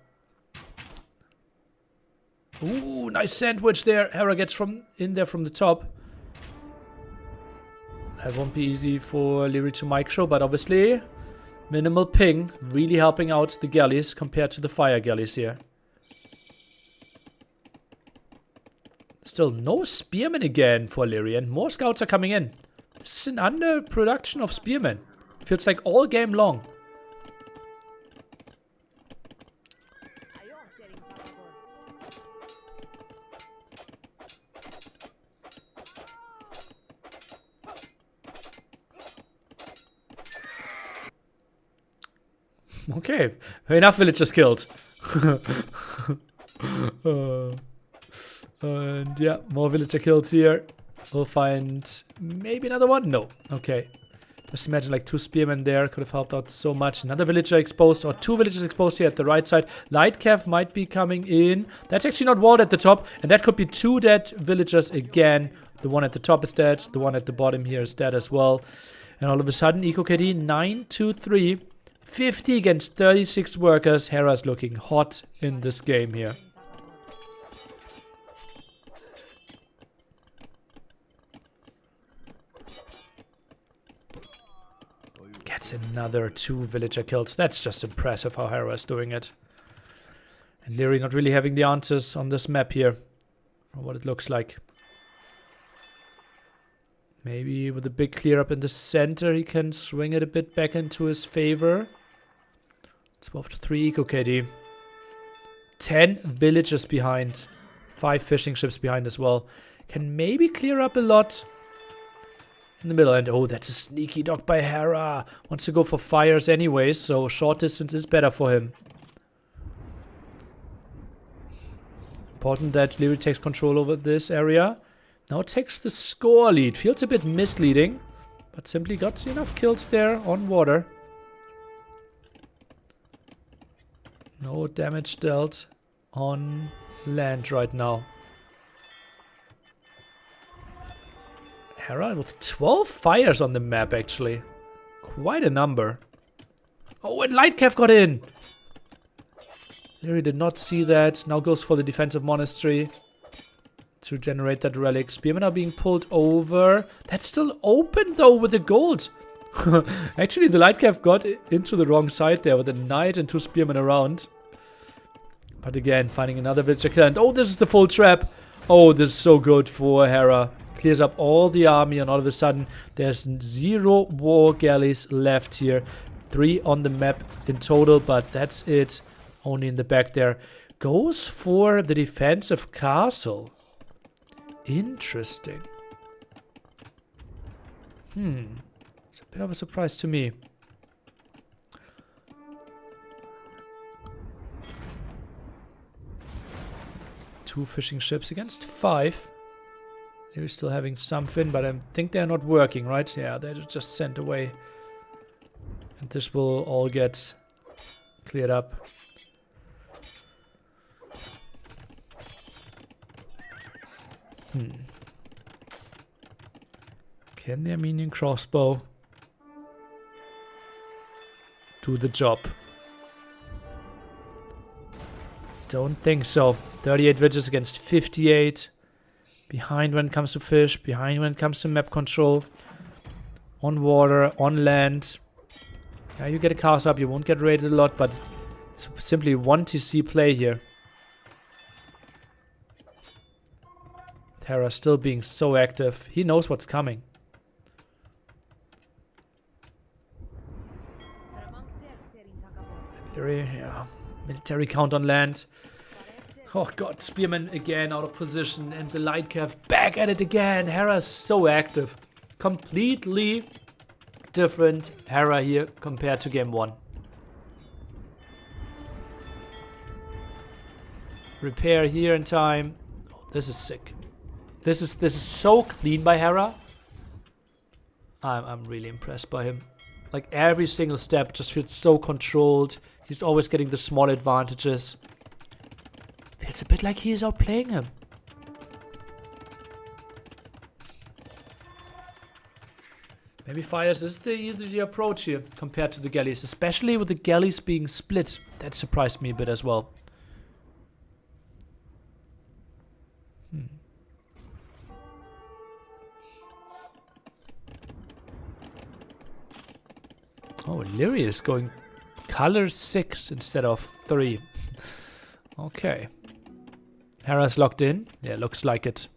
Ooh, nice sandwich there. Hera gets in there from the top. That won't be easy for Liry to micro, but obviously minimal ping really helping out the galleys compared to the fire galleys here. Still no spearmen again for Liry, and more scouts are coming in. This is an underproduction of spearmen. Feels like all game long. Okay, enough villagers killed. And yeah, more villager kills here. We'll find maybe another one. No, okay. Just imagine like 2 spearmen there could have helped out so much. Another villager exposed, or 2 villagers exposed here at the right side. Light cav might be coming in. That's actually not walled at the top, and that could be 2 dead villagers again. The one at the top is dead. The one at the bottom here is dead as well. And all of a sudden, EcoKD 9-2-3. 50 against 36 workers. Hera's looking hot in this game here. Gets another 2 villager kills. That's just impressive how Hera's doing it. And Liry not really having the answers on this map here. Or what it looks like. Maybe with a big clear up in the center, he can swing it a bit back into his favor. 12-3 EcoKD. 10 villagers behind. 5 fishing ships behind as well. Can maybe clear up a lot in the middle. And oh, that's a sneaky dog by Hera. Wants to go for fires anyways, so short distance is better for him. Important that Liry takes control over this area. Now takes the score lead. Feels a bit misleading, but simply got enough kills there on water. No damage dealt on land right now. Hera with 12 fires on the map, actually. Quite a number. Oh, and Lightcav got in! Liry did not see that. Now goes for the defensive monastery to generate that relic. Spearmen are being pulled over. That's still open, though, with the gold. Actually, the Lightcav got into the wrong side there with a knight and 2 spearmen around. But again, finding another villager kill. And oh, this is the full trap. Oh, this is so good for Hera. Clears up all the army, and all of a sudden, there's 0 war galleys left here. 3 on the map in total, but that's it. Only in the back there. Goes for the defensive castle. Interesting. It's a bit of a surprise to me. Two fishing ships against 5. They're still having something, but I think they're not working, right? Yeah, they're just sent away. And this will all get cleared up. Can the Armenian crossbow do the job? Don't think so. 38 villages against 58. Behind when it comes to fish. Behind when it comes to map control. On water, on land. Yeah, you get a cast up. You won't get raided a lot, but it's simply 1 TC play here. Hera still being so active. He knows what's coming. Yeah. Military count on land. Oh god, spearmen again out of position, and the light cav back at it again. Hera's so active. Completely different Hera here compared to game 1. Repair here in time. Oh, this is sick. This is so clean by Hera. I'm really impressed by him. Like every single step just feels so controlled. He's always getting the small advantages. Feels a bit like he is outplaying him. Maybe Fires is the easier approach here compared to the Galleys, especially with the Galleys being split. That surprised me a bit as well. Oh, Liry is going color 6 instead of 3. Okay. Hera's locked in. Yeah, looks like it.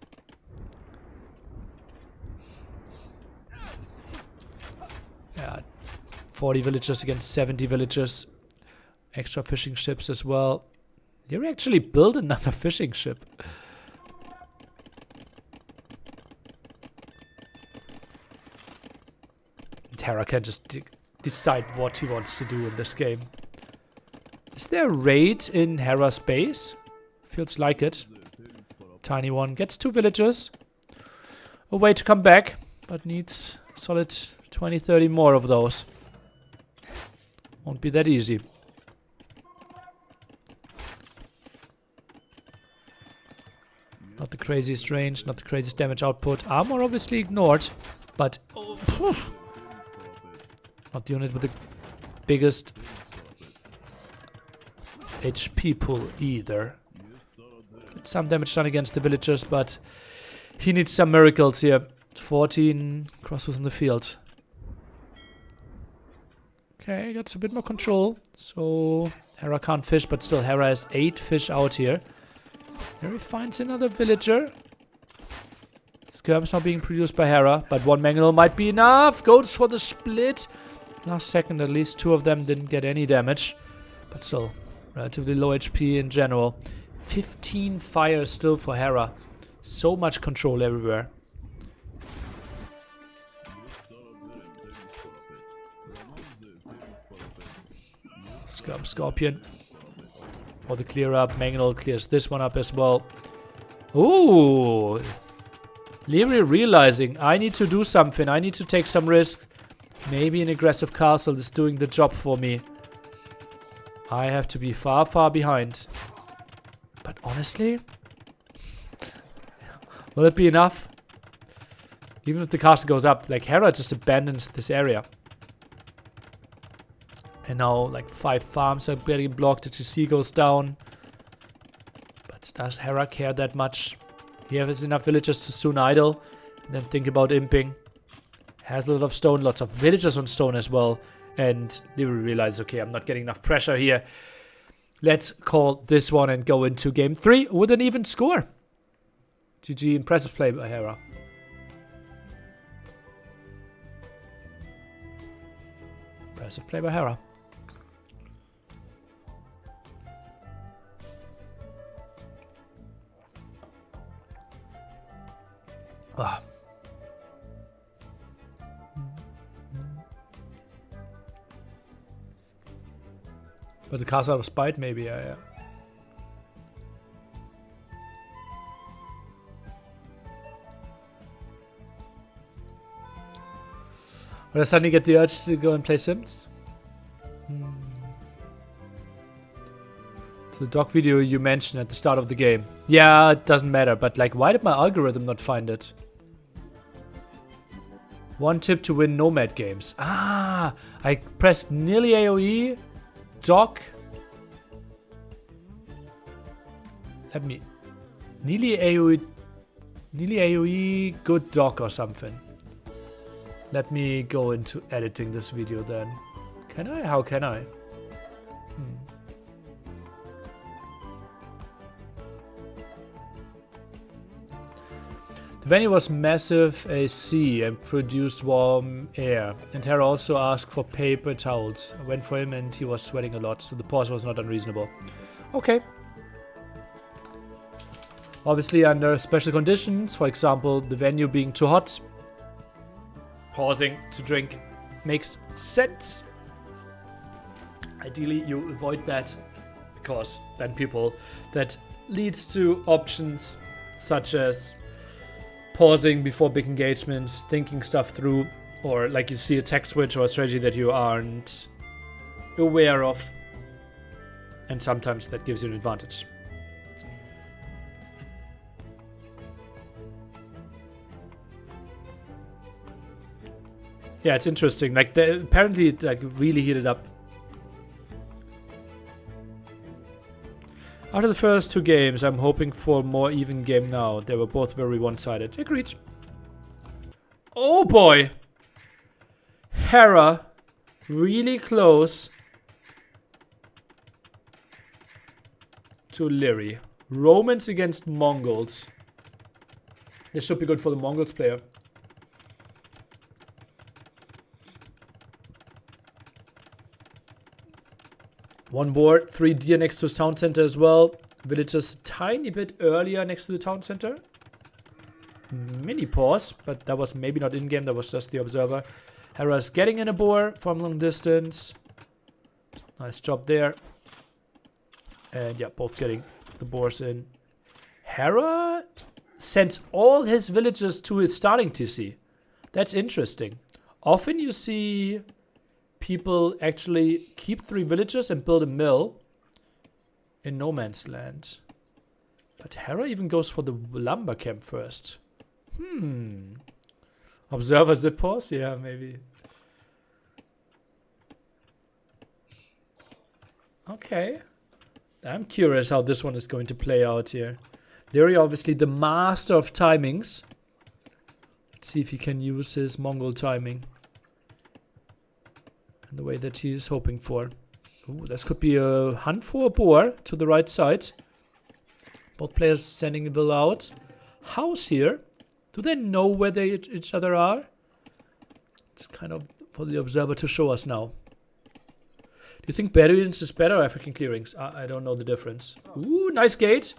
Yeah, 40 villagers against 70 villagers. Extra fishing ships as well. Liry actually built another fishing ship. Hera can just decide what he wants to do in this game. Is there a raid in Hera's base? Feels like it. Tiny one gets 2 villagers. A way to come back, but needs solid 20-30 more of those. Won't be that easy. Not the craziest range, not the craziest damage output. Armor obviously ignored, but not the unit with the biggest HP pool either. Got some damage done against the villagers, but he needs some miracles here. 14 crossbows in the field. Okay, got a bit more control. So Hera can't fish, but still Hera has 8 fish out here. There he finds another villager. Skirms now being produced by Hera, but 1 mangonel might be enough. Goes for the split. Last second, at least 2 of them didn't get any damage. But still, relatively low HP in general. 15 fires still for Hera. So much control everywhere. Skirm Scorpion. For the clear up. Mangonel clears this one up as well. Ooh! Liry realizing, I need to do something. I need to take some risk. Maybe an aggressive castle is doing the job for me. I have to be far, far behind. But honestly, will it be enough? Even if the castle goes up, like Hera just abandons this area. And now like 5 farms are getting blocked, the GC goes down. But does Hera care that much? He has enough villagers to soon idle and then think about imping. Has a lot of stone, lots of villagers on stone as well. And Liry realizes, okay, I'm not getting enough pressure here. Let's call this one and go into game 3 with an even score. GG, impressive play by Hera. Impressive play by Hera. Ah. But the castle out of spite, maybe, yeah. But I suddenly get the urge to go and play Sims. So the dog video you mentioned at the start of the game. Yeah, it doesn't matter, but like, why did my algorithm not find it? One tip to win Nomad games. Ah, I pressed nearly AoE. Doc. Let me. Nearly AoE good doc or something. Let me go into editing this video then. Can I? How can I? The venue was massive AC and produced warm air. And Hera also asked for paper towels. I went for him and he was sweating a lot, so the pause was not unreasonable. Okay. Obviously under special conditions, for example, the venue being too hot, pausing to drink makes sense. Ideally you avoid that, because then people that leads to options such as pausing before big engagements, thinking stuff through, or like you see a tech switch or a strategy that you aren't aware of, and sometimes that gives you an advantage. Yeah, it's interesting. Like apparently it like really heated up. After the first 2 games, I'm hoping for a more even game now. They were both very one-sided. Agreed. Oh boy! Hera, really close to Liry. Romans against Mongols. This should be good for the Mongols player. One board, 3 deer next to his town center as well. Villagers tiny bit earlier next to the town center. Mini pause, but that was maybe not in-game, that was just the observer. Hera's getting in a boar from long distance. Nice job there. And yeah, both getting the boars in. Hera sends all his villagers to his starting TC. That's interesting. Often you see people actually keep 3 villagers and build a mill in no man's land. But Hera even goes for the lumber camp first. Observer zip pause? Yeah, maybe. Okay. I'm curious how this one is going to play out here. Liry obviously the master of timings. Let's see if he can use his Mongol timing in the way that he's hoping for. Ooh, this could be a hunt for a boar to the right side. Both players sending a bill out. House here. Do they know where they each other are? It's kind of for the observer to show us now. Do you think Bedouins is better or African clearings? I don't know the difference. Ooh, nice gate.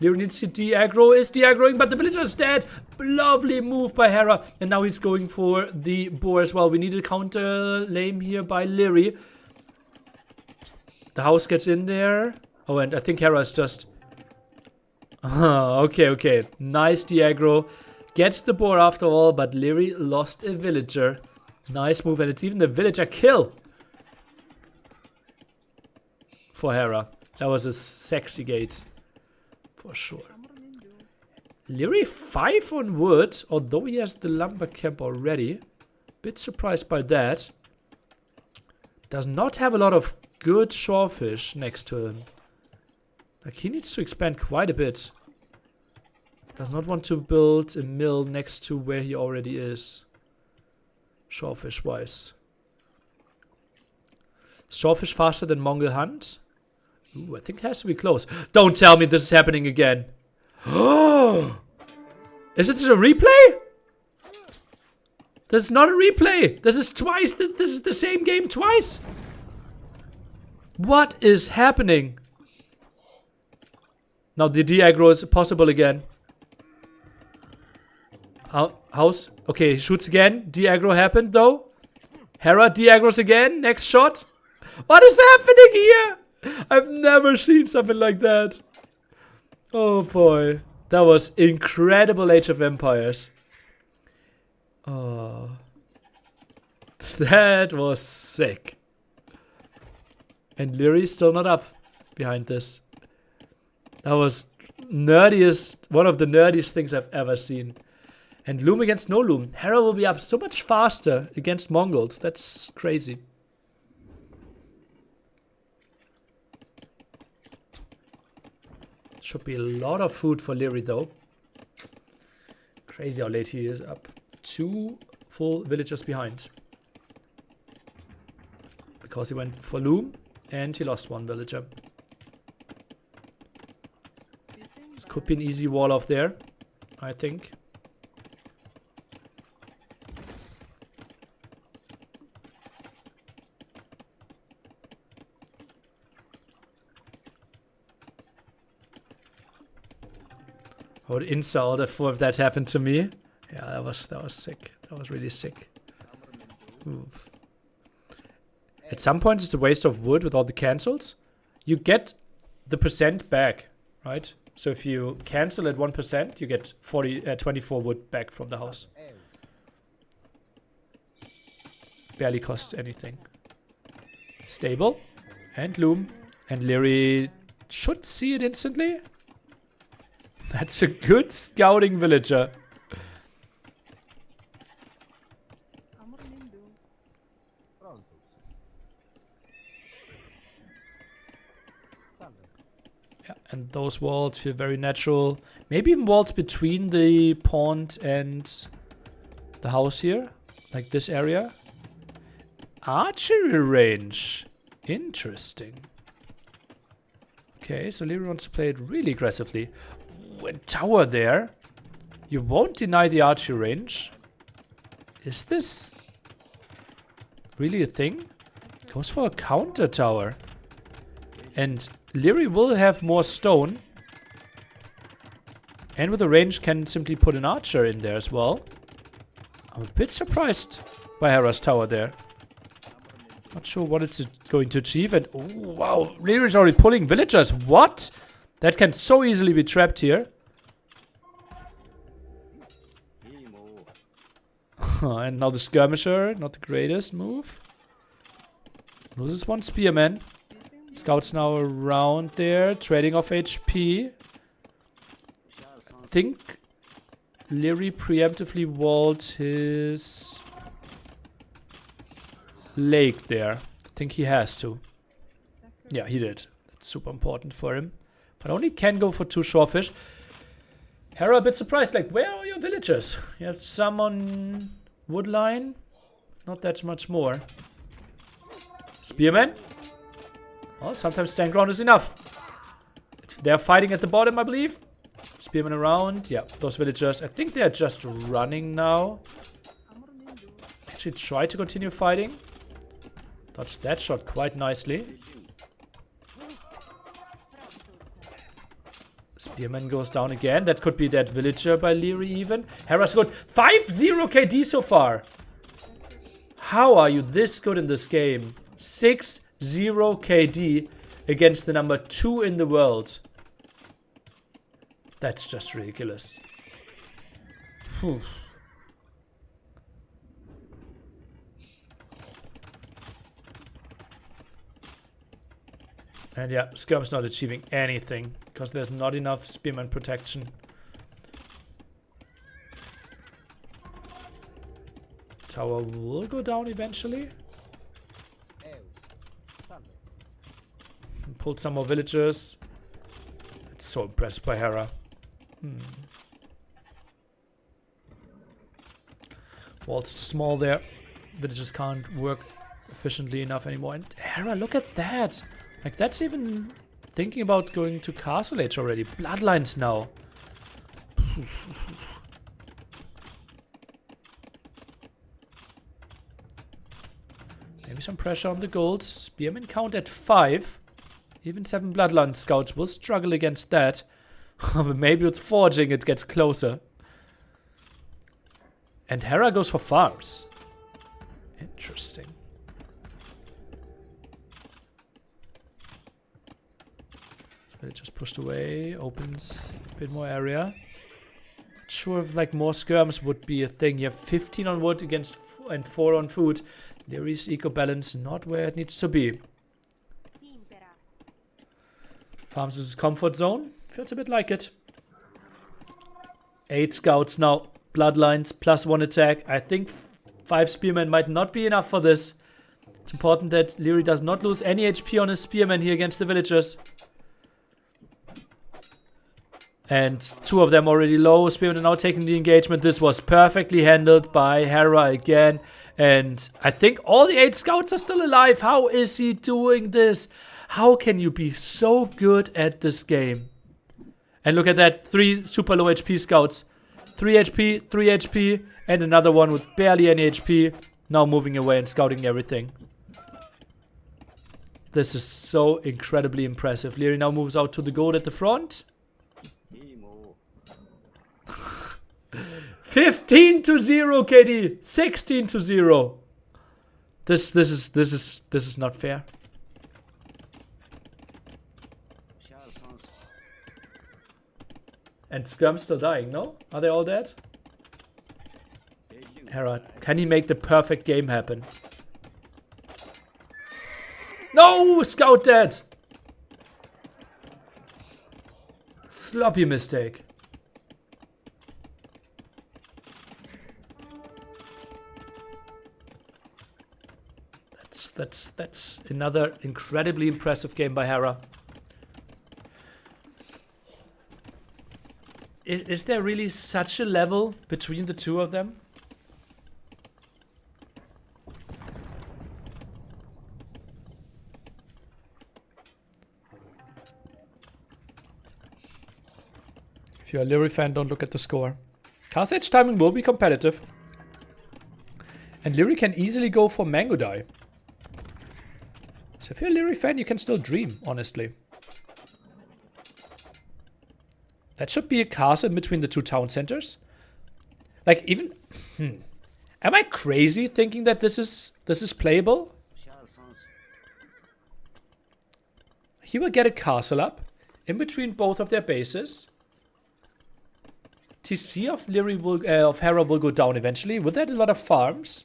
Liry needs to de-aggro. Is de-aggroing, but the villager is dead. Lovely move by Hera. And now he's going for the boar as well. We need a counter lame here by Liry. The house gets in there. Oh, and I think Hera is just... okay. Nice de-aggro. Gets the boar after all, but Liry lost a villager. Nice move, and it's even the villager kill for Hera. That was a sexy gate. For sure. Liry 5 on wood, although he has the lumber camp already. Bit surprised by that. Does not have a lot of good shorefish next to him. Like, he needs to expand quite a bit. Does not want to build a mill next to where he already is. Shorefish wise. Shorefish faster than Mongol hunt? Ooh, I think it has to be close. Don't tell me this is happening again. Is it a replay? This is not a replay. This is twice. This is the same game twice. What is happening? Now the de-aggro is possible again. House. Okay, he shoots again. De-aggro happened though. Hera de-aggros again. Next shot. What is happening here? I've never seen something like that. Oh boy. That was incredible Age of Empires. Oh. That was sick. And Liry's still not up behind this. That was nerdiest, one of the nerdiest things I've ever seen. And Loom against no Loom. Hera will be up so much faster against Mongols. That's crazy. Should be a lot of food for Liry though. Crazy how late he is up. 2 full villagers behind. Because he went for Loom and he lost 1 villager. This could be an easy wall off there, I think. I would insult if that happened to me. Yeah, that was sick. That was really sick. Oof. At some point, it's a waste of wood with all the cancels. You get the percent back right? So if you cancel at 1%, you get 24 wood back from the house. Barely costs anything. Stable. And loom. And Liry should see it instantly. That's a good scouting villager. Yeah, and those walls feel very natural. Maybe even walls between the pond and the house here. Like this area. Archery range. Interesting. Okay, so Liry wants to play it really aggressively. And tower there. You won't deny the archery range. Is this really a thing? Goes for a counter tower. And Liry will have more stone. And with the range can simply put an archer in there as well. I'm a bit surprised by Hera's tower there. Not sure what it's going to achieve. And oh, wow, Liry's already pulling villagers. What? That can so easily be trapped here. And now the skirmisher, not the greatest move. Loses one spearman. Scouts now around there, trading off HP. I think Liry preemptively walled his lake there. I think he has to. Yeah, he did. That's super important for him. But only can go for 2 shorefish. Hera a bit surprised, like, where are your villagers? You have some on woodline. Not that much more. Spearman. Well, sometimes stand ground is enough. They're fighting at the bottom, I believe. Spearman around. Yeah, those villagers. I think they're just running now. Actually, try to continue fighting. Dodged that shot quite nicely. Spearman goes down again. That could be that villager by Liry even. Hera's good. 5-0 KD so far. How are you this good in this game? 6-0 KD against the number 2 in the world. That's just ridiculous. Whew. And yeah, Skirm's not achieving anything because there's not enough spearman protection. Tower will go down eventually. And pulled some more villagers. It's so impressed by Hera. Wall's too small there. Villagers can't work efficiently enough anymore. And Hera, look at that! Like, that's even thinking about going to Castle Age already. Bloodlines now. Maybe some pressure on the gold. Spearman count at 5. Even 7 Bloodline scouts will struggle against that. Maybe with forging it gets closer. And Hera goes for farms. Interesting. It just pushed away, opens a bit more area. Not sure if like more skirms would be a thing. You have 15 on wood against and 4 on food. Liry's eco balance not where it needs to be. Farms is his comfort zone. Feels a bit like it. 8 scouts now. Bloodlines plus 1 attack. I think 5 spearmen might not be enough for this. It's important that Liry does not lose any HP on his spearmen here against the villagers. And 2 of them already low. Spearmen are now taking the engagement. This was perfectly handled by Hera again. And I think all the 8 scouts are still alive. How is he doing this? How can you be so good at this game? And look at that. 3 super low HP scouts. 3 HP, 3 HP, and another one with barely any HP. Now moving away and scouting everything. This is so incredibly impressive. Liry now moves out to the gold at the front. 15-0 KD, 16-0. This is not fair. And Skirm's still dying, no? Are they all dead? Hera, can he make the perfect game happen? No! Scout dead! Sloppy mistake. That's another incredibly impressive game by Hera. Is there really such a level between the two of them? If you're a Liry fan, don't look at the score. Cast Edge timing will be competitive. And Liry can easily go for Mango Die. So if you're a Liry fan, you can still dream, honestly. That should be a castle in between the two town centers. Like, even... Am I crazy thinking that this is playable? He will get a castle up in between both of their bases. TC of Liry will, of Hera will go down eventually. With that, a lot of farms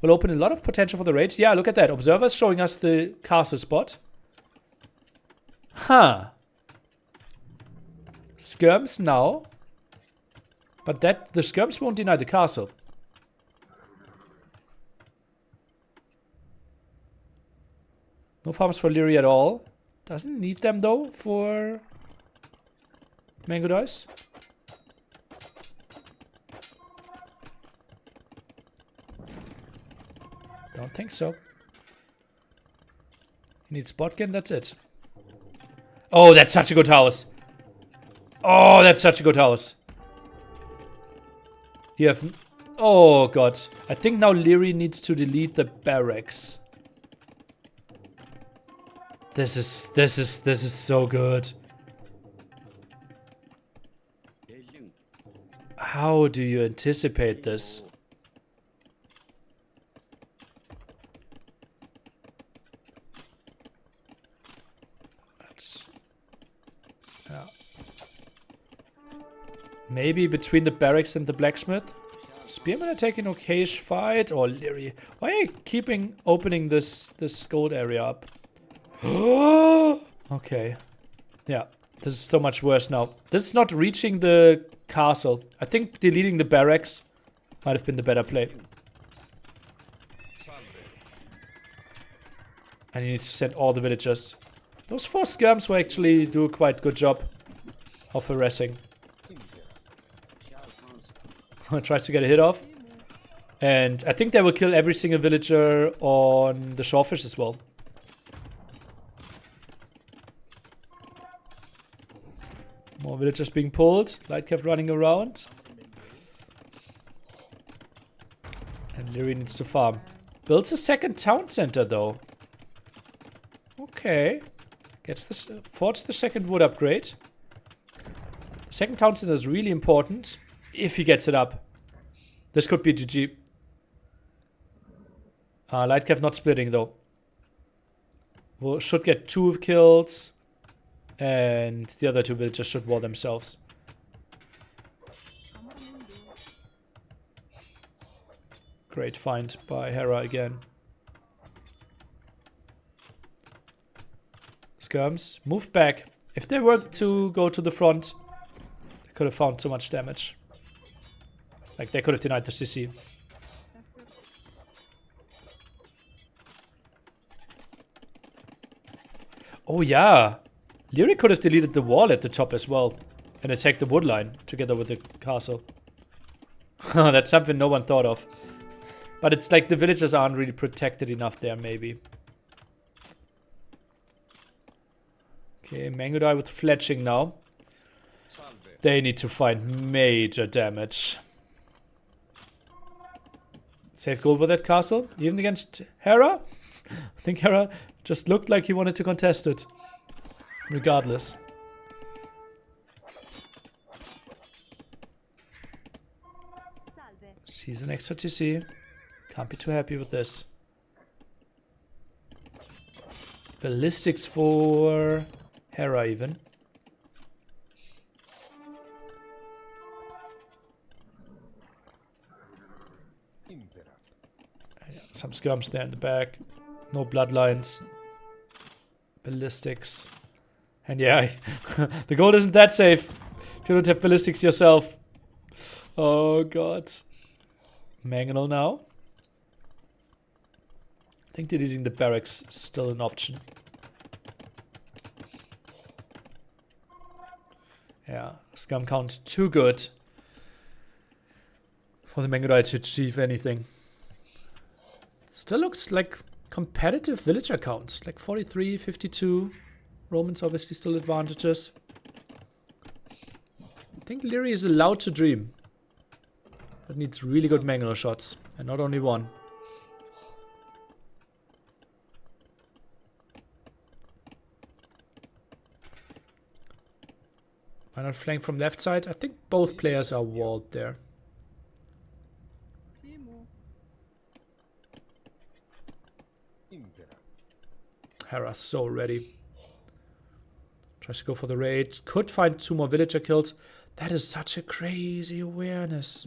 will open a lot of potential for the raids. Yeah, look at that. Observers showing us the castle spot. Huh. Skirms now. But that the Skirms won't deny the castle. No farms for Liry at all. Doesn't need them though for Mango Dice. Don't think so. He needs Botkin, that's it. Oh, that's such a good house. Oh, that's such a good house. You have... Oh, God. I think now Liry needs to delete the barracks. This is so good. How do you anticipate this? Yeah. Maybe between the barracks and the blacksmith. Spearmen are taking an okayish fight, or Liry. Why are you keeping opening this gold area up? Okay. Yeah, this is so much worse now. This is not reaching the castle. I think deleting the barracks might have been the better play. And he needs to send all the villagers. Those 4 skirms will actually do a quite good job of harassing. Tries to get a hit off. And I think they will kill every single villager on the shawfish as well. More villagers being pulled. Light kept running around. And Liry needs to farm. Builds a second town center though. Okay. Gets this, forged the second wood upgrade. The second town center is really important. If he gets it up. This could be GG. Lightcap not splitting though. Well, should get 2 kills. And the other 2 villagers should war themselves. Great find by Hera again. Skirms, move back. If they were to go to the front, they could have found so much damage. Like, they could have denied the CC. Oh, yeah. Liry could have deleted the wall at the top as well. And attacked the wood line together with the castle. That's something no one thought of. But it's like the villagers aren't really protected enough there, maybe. Okay, Mangodai with fletching now. They need to find major damage. Save gold with that castle, even against Hera. I think Hera just looked like he wanted to contest it. Regardless. Season extra TC. Can't be too happy with this. Ballistics for Hera even. Some skirms there in the back. No bloodlines. Ballistics. And yeah, the gold isn't that safe if you don't have ballistics yourself. Oh god. Mangonel now. I think deleting the barracks is still an option. Yeah, scum count too good for the Mangodai to achieve anything. Still looks like competitive villager counts, like 43, 52. Romans obviously still advantages. I think Liry is allowed to dream. But needs really good Mangonel shots, and not only one. Why not flank from left side? I think both players are walled there. Hera's so ready. Tries to go for the raid. Could find 2 more villager kills. That is such a crazy awareness.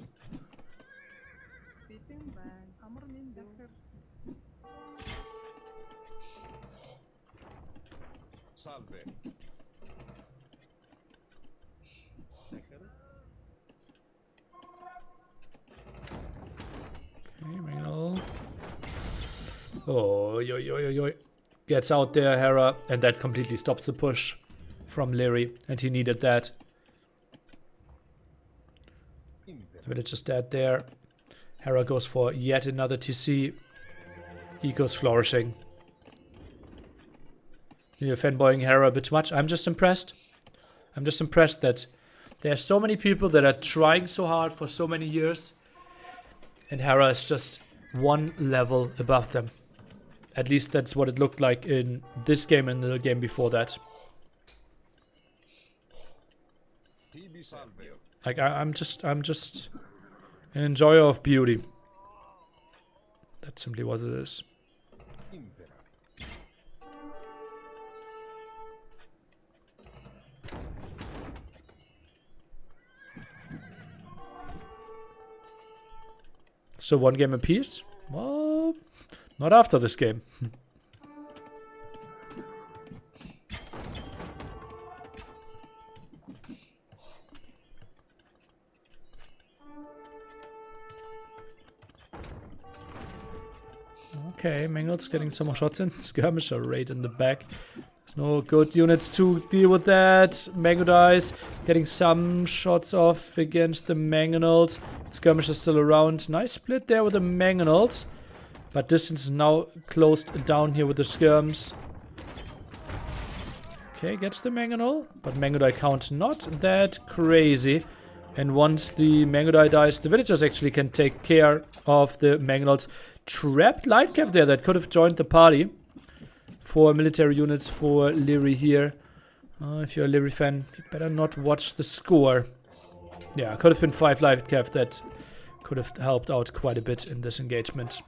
Okay, Mangonel. Oh, yo, yo, yo, yo. Gets out there, Hera, and that completely stops the push from Liry, and he needed that. The village is dead there. Hera goes for yet another TC. Eco's flourishing. You're fanboying Hera a bit too much. I'm just impressed. I'm just impressed that there are so many people that are trying so hard for so many years, and Hera is just one level above them. At least that's what it looked like in this game and the game before that. Like I'm just an enjoyer of beauty. That's simply what it is. So 1 game apiece? Well, not after this game. Okay, Mangold's getting some more shots in. Skirmisher raid in the back. There's no good units to deal with that. Mangodai's getting some shots off against the Mangonels. Skirmisher's still around. Nice split there with the Mangonels. But distance is now closed down here with the skirms. Okay, gets the Mangonel. But Mangodai count not that crazy. And once the Mangodai dies, the villagers actually can take care of the Mangonels. Trapped light cap there that could have joined the party. 4 military units for Liry here. If you're a Liry fan, you better not watch the score. Yeah, could have been 5 light cap that could have helped out quite a bit in this engagement.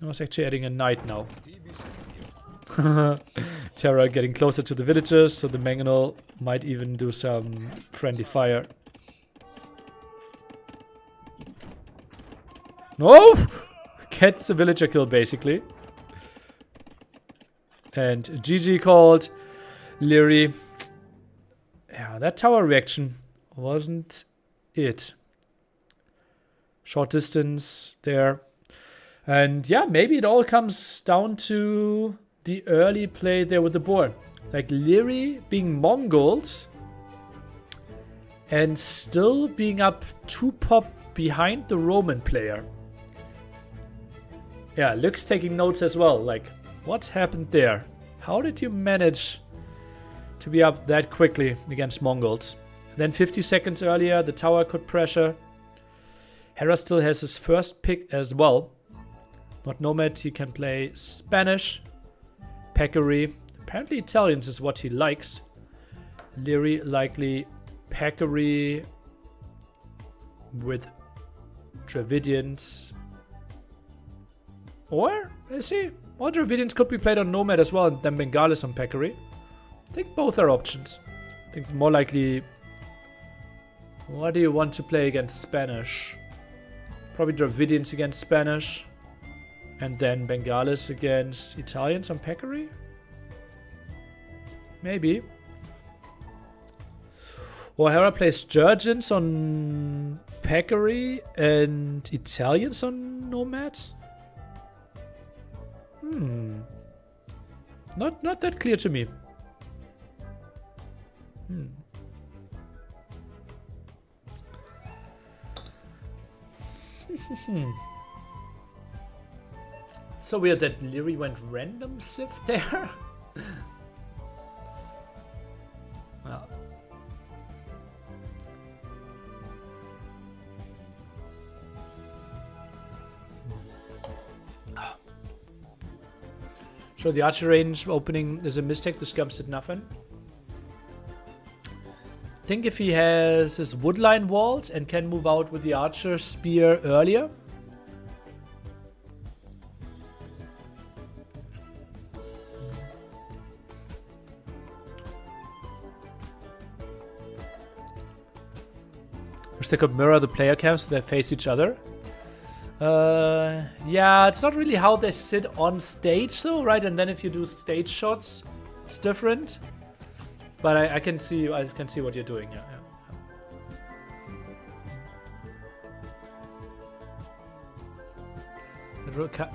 I was actually adding a knight now. Terra getting closer to the villagers, so the Mangonel might even do some friendly fire. No! Gets a villager kill basically. And GG called. Liry. Yeah, that tower reaction wasn't it. Short distance there. And yeah, maybe it all comes down to the early play there with the board. Like Liry being Mongols and still being up 2 pop behind the Roman player. Yeah, Luke's taking notes as well. Like, what happened there? How did you manage to be up that quickly against Mongols? Then 50 seconds earlier, the tower could pressure. Hera still has his first pick as well. Not Nomad, he can play Spanish. Peccary. Apparently Italians is what he likes. Liry likely Peccary with Dravidians. Or, let's see, all Dravidians could be played on Nomad as well, and then Bengalis on Peccary. I think both are options. I think more likely, what do you want to play against Spanish? Probably Dravidians against Spanish. And then Bengalis against Italians on Peccary? Maybe. Or Hera plays Georgians on Peccary and Italians on Nomad? Not that clear to me. So weird that Liry went random sift there. Well. So the archer range opening is a mistake. The Scums did nothing. I think if he has his woodline walled and can move out with the archer spear earlier. Wish they could mirror the player cams so they face each other. Yeah, it's not really how they sit on stage though, right? And then if you do stage shots, it's different. But I can see what you're doing. Yeah.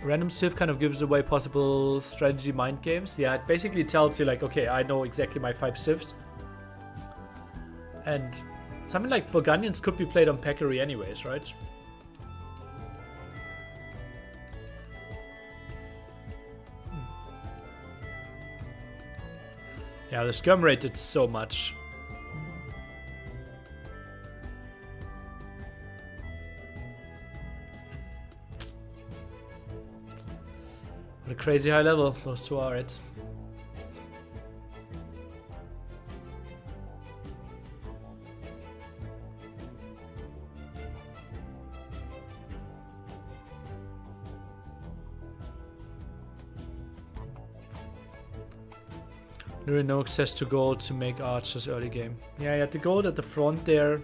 Random Civ kind of gives away possible strategy mind games. Yeah, it basically tells you like, okay, I know exactly my 5 civs. And something like Burgundians could be played on Peccary anyways, right? Yeah, the scum rate did so much. What a crazy high level those two are at. Really no access to gold to make archers early game. Yeah, you had the gold at the front there.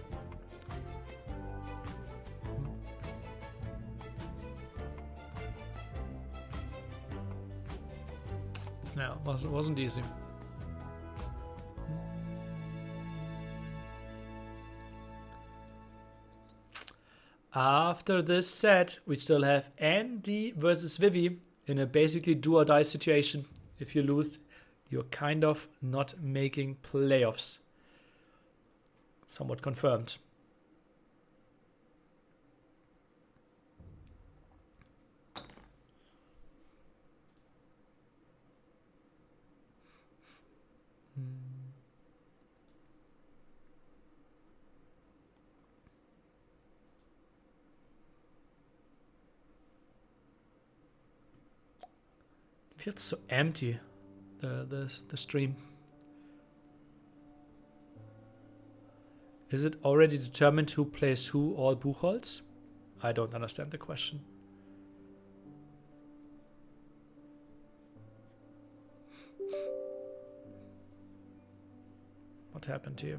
No, it wasn't easy. After this set, we still have Andy versus Vivi in a basically do or die situation. If you lose, you're kind of not making playoffs. Somewhat confirmed. It feels so empty. The stream. Is it already determined who plays who all Buchholz? I don't understand the question. What happened here?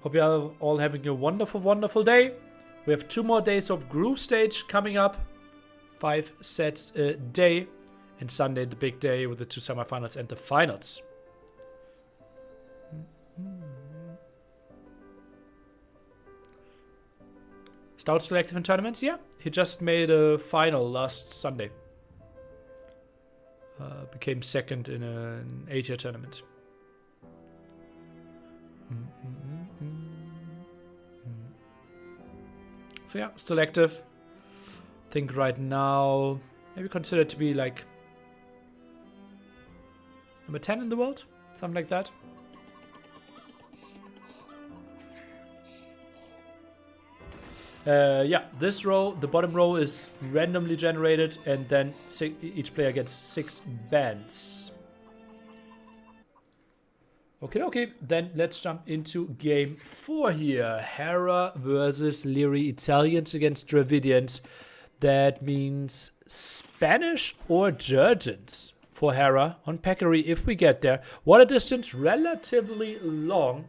Hope you are all having a wonderful, wonderful day. We have 2 more days of group stage coming up. 5 sets a day. And Sunday, the big day with the 2 semifinals and the finals. Stout still active in tournaments? Yeah. He just made a final last Sunday. Became second in an Asia tournament. So yeah, still active. I think right now, maybe considered to be like number 10 in the world, something like that. Yeah, this row, the bottom row is randomly generated, and then each player gets 6 bands. Okay, then let's jump into game 4 here. Hera versus Liry, Italians against Dravidians. That means Spanish or Georgians for Hera on Peccary if we get there. Water distance relatively long.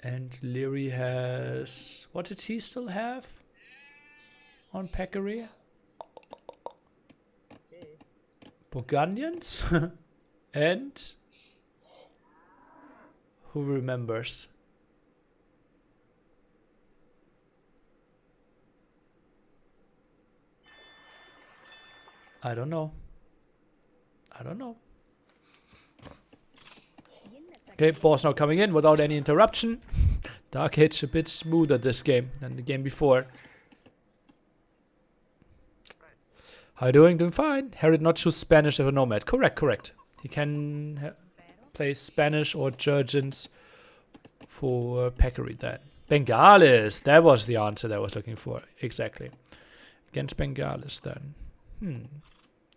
And Liry has... What did he still have on Peccary? Burgundians? And... Who remembers? I don't know. I don't know. Okay, boss now coming in without any interruption. Dark Age a bit smoother this game than the game before. How you doing? Doing fine. Hera did not choose Spanish as a nomad. Correct, correct. He can play Spanish or Georgians for Peccary then. Bengalis. That was the answer that I was looking for. Exactly. Against Bengalis then.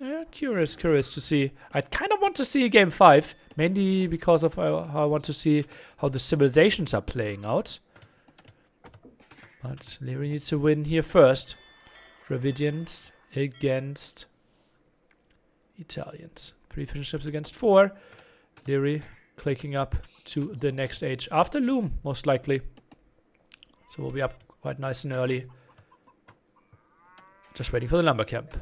Yeah, curious to see. I kind of want to see game 5, mainly because of how I want to see how the civilizations are playing out. But Liry needs to win here first. Dravidians against Italians. 3 fishing ships against 4. Liry clicking up to the next age after Loom, most likely. So we'll be up quite nice and early. Just waiting for the lumber camp.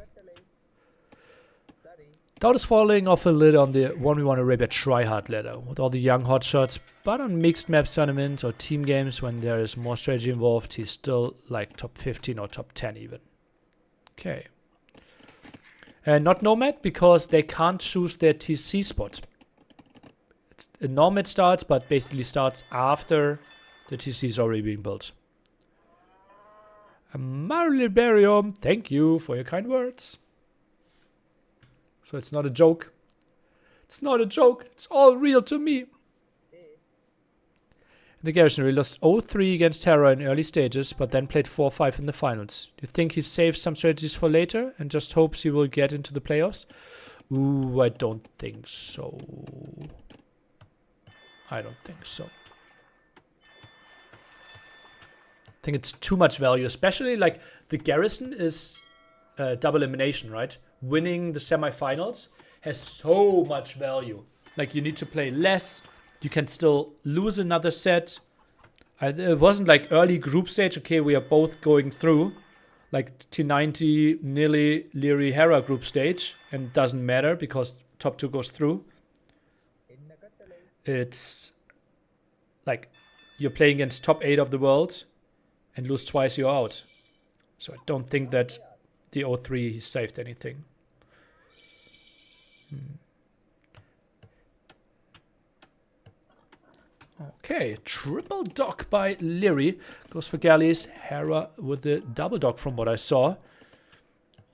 Doubt is falling off a little on the 1v1 Arabia tryhard ladder with all the young hotshots, but on mixed maps tournaments or team games when there is more strategy involved, he's still like top 15 or top 10 even. Okay. Not Nomad because they can't choose their TC spot. It's a Nomad starts, but basically starts after the TC is already being built. Marliberium, thank you for your kind words. So it's not a joke. It's not a joke. It's all real to me. The Garrison really lost 0-3 against Hera in early stages, but then played 4-5 in the finals. Do you think he saves some strategies for later and just hopes he will get into the playoffs? Ooh, I don't think so. I don't think so. I think it's too much value, especially like the Garrison is double elimination, right? Winning the semifinals has so much value. Like you need to play less. You can still lose another set. It wasn't like early group stage. Okay, we are both going through. Like T90, nearly Liry Hera group stage. And it doesn't matter because top 2 goes through. It's like you're playing against top 8 of the world. And lose twice, you're out. So I don't think that the 0-3 saved anything. Okay, triple dock by Liry. Goes for galleys. Hera with the double dock from what I saw.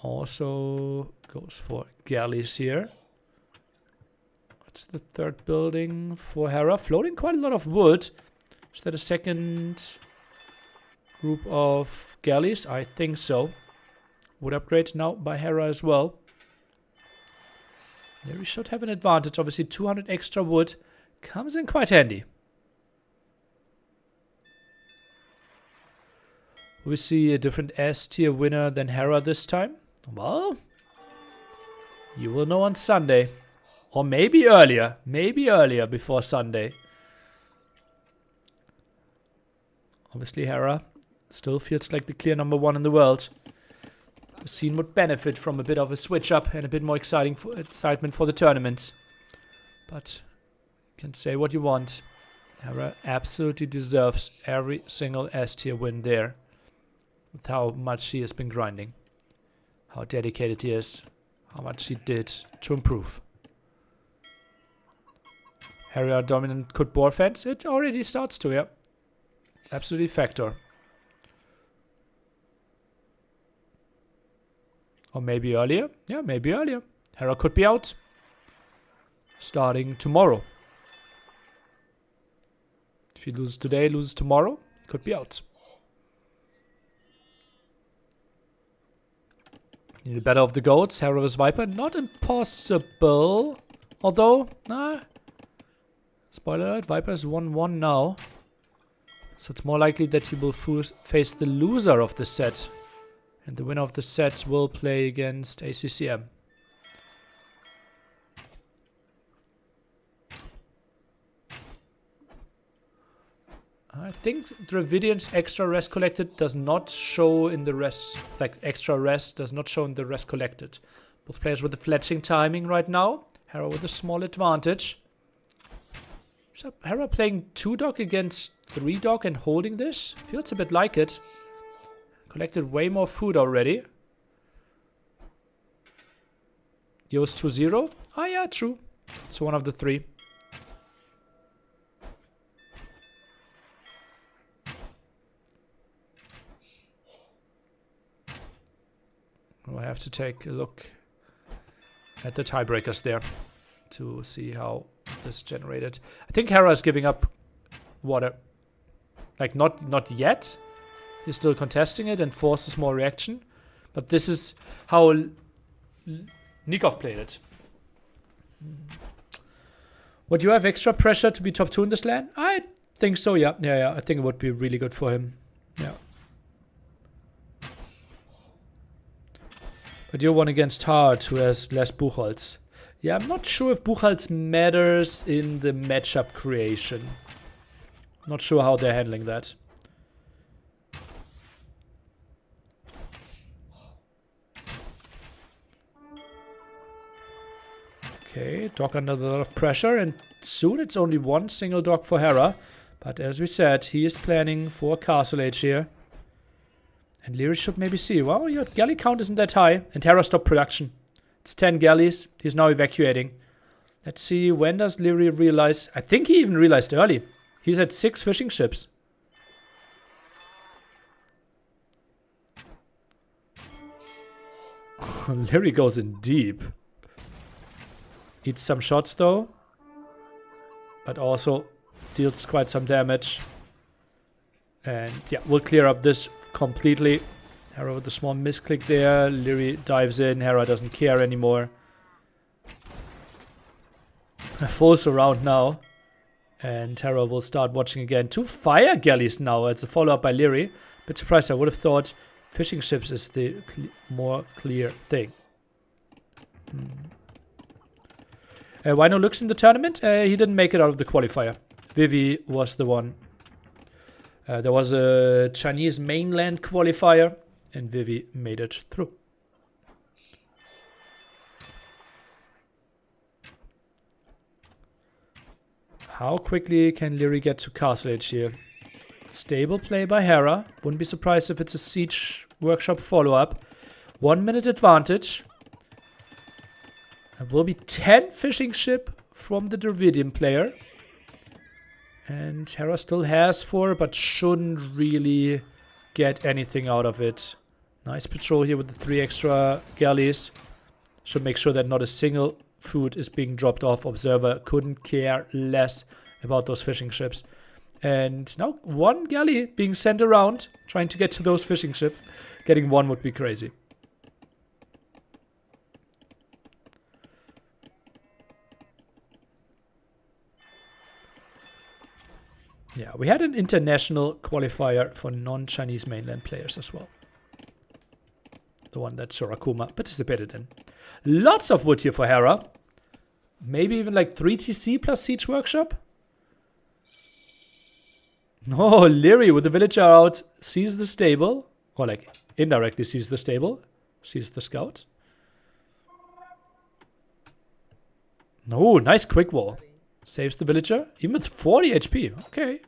Also goes for galleys here. What's the third building for Hera? Floating quite a lot of wood. Is that a second group of galleys? I think so. Wood upgrade now by Hera as well. Liry should have an advantage. Obviously 200 extra wood comes in quite handy. We see a different S tier winner than Hera this time. Well, you will know on Sunday. Or maybe earlier. Maybe earlier before Sunday. Obviously Hera still feels like the clear number 1 in the world. The scene would benefit from a bit of a switch up and a bit more excitement for the tournaments. But you can say what you want. Hera absolutely deserves every single S tier win there. With how much she has been grinding. How dedicated he is. How much she did to improve. Hera dominant could board fence. It already starts to, yeah. Absolutely factor. Or maybe earlier. Yeah, maybe earlier. Hera could be out. Starting tomorrow. If he loses today, loses tomorrow, he could be out. Need a battle of the goats. Hera vs Viper. Not impossible. Although, nah. Spoiler alert, Viper is 1-1 now. So it's more likely that he will face the loser of the set. And the winner of the set will play against ACCM. I think Dravidian's extra rest collected does not show in the rest, like extra rest does not show in the rest collected. Both players with the fletching timing right now. Hera with a small advantage. So Hera playing 2-dog against 3-dog and holding this. Feels a bit like it. Collected way more food already. Yo's 2-0. Ah, yeah, true. So one of the 3. We'll have to take a look at the tiebreakers there to see how this generated. I think Hera is giving up water. Like, not yet. He's still contesting it and forces more reaction. But this is how Nikov played it. Would you have extra pressure to be top 2 in this LAN? I think so, yeah. Yeah, I think it would be really good for him. Yeah. But you're one against Hart, who has less Buchholz. Yeah, I'm not sure if Buchholz matters in the matchup creation. Not sure how they're handling that. Okay, dog under a lot of pressure, and soon it's only one single dog for Hera. But as we said, he is planning for Castle Age here. And Liry should maybe see, well, your galley count isn't that high. And Hera stopped production. It's 10 galleys. He's now evacuating. Let's see, when does Liry realize? I think he even realized early. He's at 6 fishing ships. Liry goes in deep. Eats some shots though. But also deals quite some damage. And yeah, we'll clear up this completely. Hera with a small misclick there. Liry dives in. Hera doesn't care anymore. A full surround now. And Hera will start watching again. 2 fire galleys now. It's a follow-up by Liry. Bit surprised. I would have thought fishing ships is the more clear thing. Wino looks in the tournament. He didn't make it out of the qualifier. Vivi was the one. There was a Chinese mainland qualifier, and Vivi made it through. How quickly can Liry get to Castle Age here? Stable play by Hera. Wouldn't be surprised if it's a Siege Workshop follow-up. 1 minute advantage. It will be 10 fishing ship from the Dravidian player. And Hera still has 4, but shouldn't really get anything out of it. Nice patrol here with the 3 extra galleys. Should make sure that not a single food is being dropped off. Observer couldn't care less about those fishing ships. And now 1 galley being sent around, trying to get to those fishing ships. Getting 1 would be crazy. Yeah, we had an international qualifier for non-Chinese mainland players as well. The one that Sorakuma participated in. Lots of wood here for Hera. Maybe even like 3 TC plus Siege Workshop. Oh, Liry with the villager out sees the stable. Or like indirectly sees the stable. Sees the scout. Oh, nice quick wall. Saves the villager. Even with 40 HP. Okay.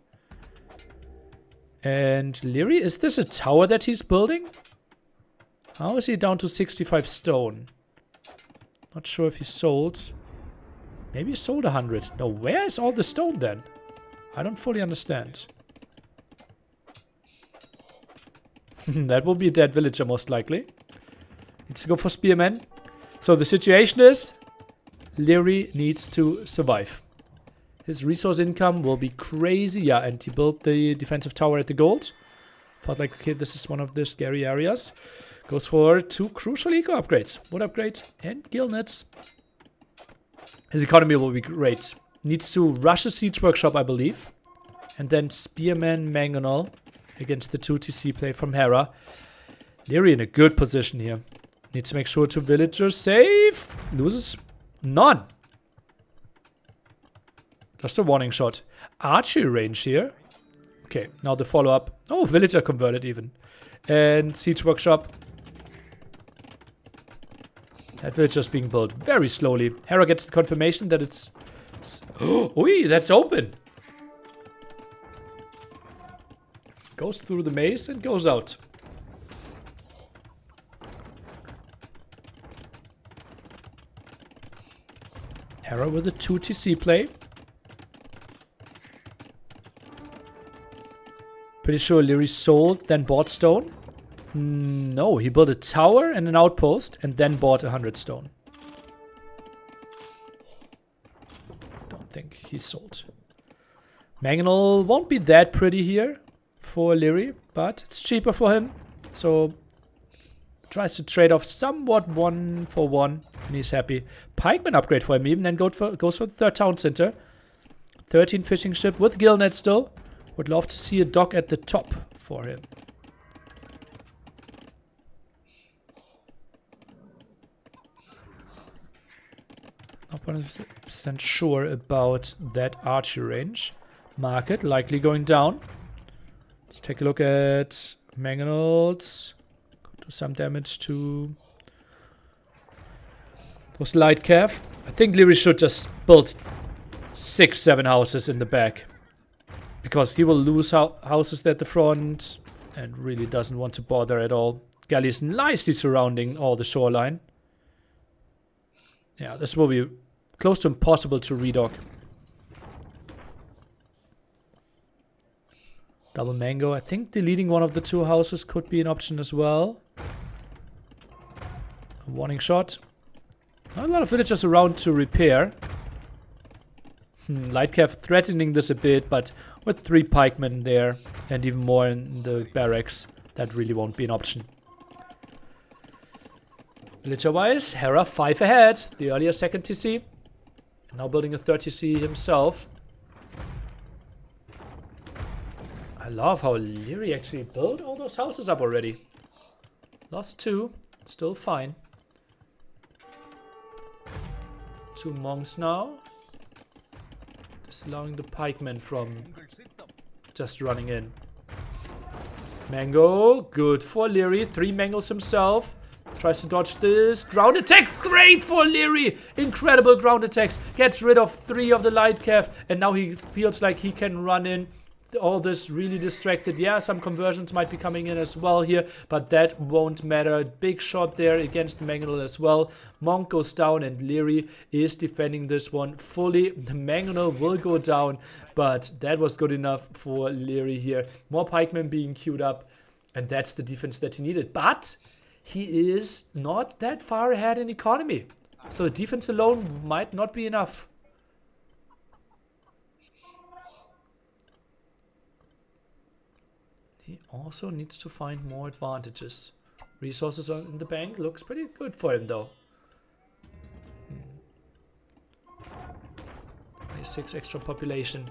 And Liry, is this a tower that he's building? How is he down to 65 stone? Not sure if he sold. Maybe he sold 100. No, where is all the stone then? I don't fully understand. That will be a dead villager most likely. Needs to go for spearmen. So the situation is Liry needs to survive. His resource income will be crazy. Yeah, and he built the defensive tower at the gold. Felt like, okay, this is one of the scary areas. Goes for 2 crucial eco upgrades. Wood upgrade and gillnets. His economy will be great. Needs to rush a siege workshop, I believe. And then Spearman Mangonel against the 2TC play from Hera. Liry in a good position here. Needs to make sure 2 villagers safe. Loses none. Just a warning shot. Archery range here. Okay, now the follow-up. Oh, villager converted even. And siege workshop. That villager's being built very slowly. Hera gets the confirmation that it's... Oh, that's open. Goes through the maze and goes out. Hera with a 2TC play. Pretty sure Liry sold, then bought stone. No, he built a tower and an outpost, and then bought 100 stone. Don't think he sold. Mangonel won't be that pretty here for Liry, but it's cheaper for him. So tries to trade off somewhat 1 for 1, and he's happy. Pikeman upgrade for him even, then goes for the 3rd town center. 13 fishing ship with gillnet still. Would love to see a dock at the top for him. Not 100% sure about that archery range. Market likely going down. Let's take a look at Mangonels. Do some damage to those light cav. I think Liry should just build 6-7 houses in the back. Because he will lose houses at the front and really doesn't want to bother at all. Galley is nicely surrounding all the shoreline. Yeah, this will be close to impossible to redock. Double mango. I think deleting one of the 2 houses could be an option as well. A warning shot. Not a lot of villagers around to repair. Lightcav threatening this a bit, but with 3 pikemen there and even more in the barracks, that really won't be an option. Villager-wise, Hera 5 ahead. The earlier 2nd TC. Now building a 3rd TC himself. I love how Liry actually built all those houses up already. Lost 2, still fine. 2 monks now. Allowing the pikemen from just running in. Mango, good for Liry. 3 mangles himself. Tries to dodge this. Ground attack, great for Liry. Incredible ground attacks. Gets rid of 3 of the light cav. And now he feels like he can run in. All this really distracted. Yeah, some conversions might be coming in as well here, but that won't matter. Big shot there against the Mangonel as well. Monk goes down and Liry is defending this one fully. The Mangonel will go down, but that was good enough for Liry here. More pikemen being queued up, and that's the defense that he needed. But he is not that far ahead in economy, so defense alone might not be enough. He also needs to find more advantages. Resources in the bank looks pretty good for him though. 26 extra population.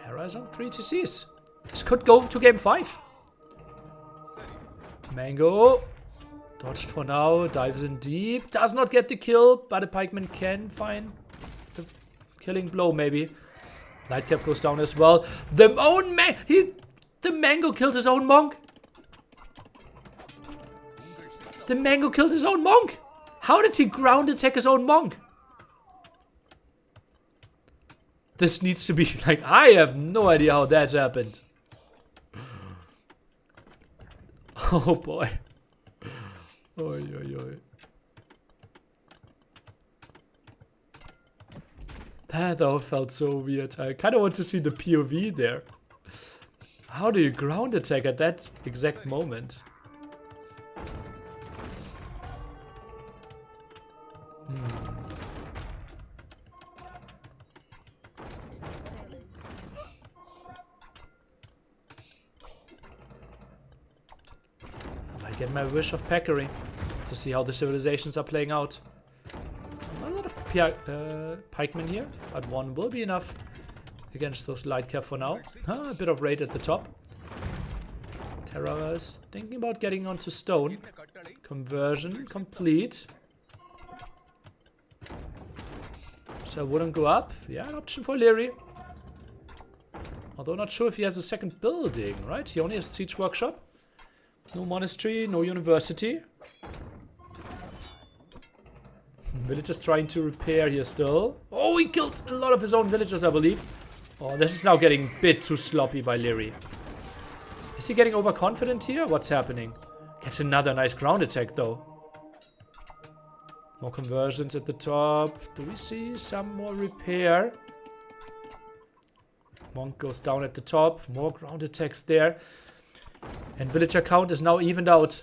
Hera is on 3 TCs. This could go to game 5. Mango. Dodged for now. Dives in deep. Does not get the kill, but a pikeman can find the killing blow maybe. Lightcap goes down as well. The Mango killed his own monk. The Mango killed his own monk. How did he ground attack his own monk? This needs to be like, I have no idea how that happened. Oh boy. Oy, oy, oy. That though felt so weird. I kind of want to see the POV there. How do you ground attack at that exact moment? I get my wish of Peccary to see how the civilizations are playing out. Not a lot of pikemen here, but 1 will be enough. against those light cap for now. A bit of raid at the top. Terra is thinking about getting onto stone. Conversion complete. So wouldn't go up. Yeah, an option for Liry. Although not sure if he has a second building, right? He only has Siege Workshop. No monastery, no university. Villagers trying to repair here still. Oh, he killed a lot of his own villagers, I believe. Oh, this is now getting a bit too sloppy by Liry. Is he getting overconfident here? What's happening? Gets another nice ground attack, though. More conversions at the top. Do we see some more repair? Monk goes down at the top. More ground attacks there. And villager count is now evened out.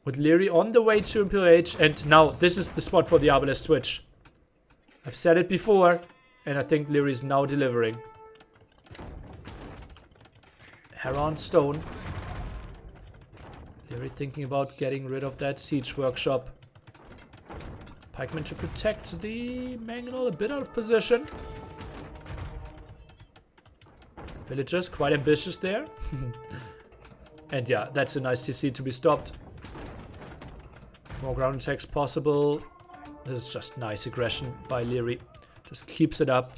With Liry on the way to Imperial Age. And now this is the spot for the Arbalest switch. I've said it before. And I think Liry is now delivering. Hera on stone. Liry thinking about getting rid of that Siege Workshop. Pikeman to protect the Mangonel, a bit out of position. Villagers quite ambitious there. And yeah, that's a nice TC to be stopped. More ground attacks possible. This is just nice aggression by Liry. Just keeps it up.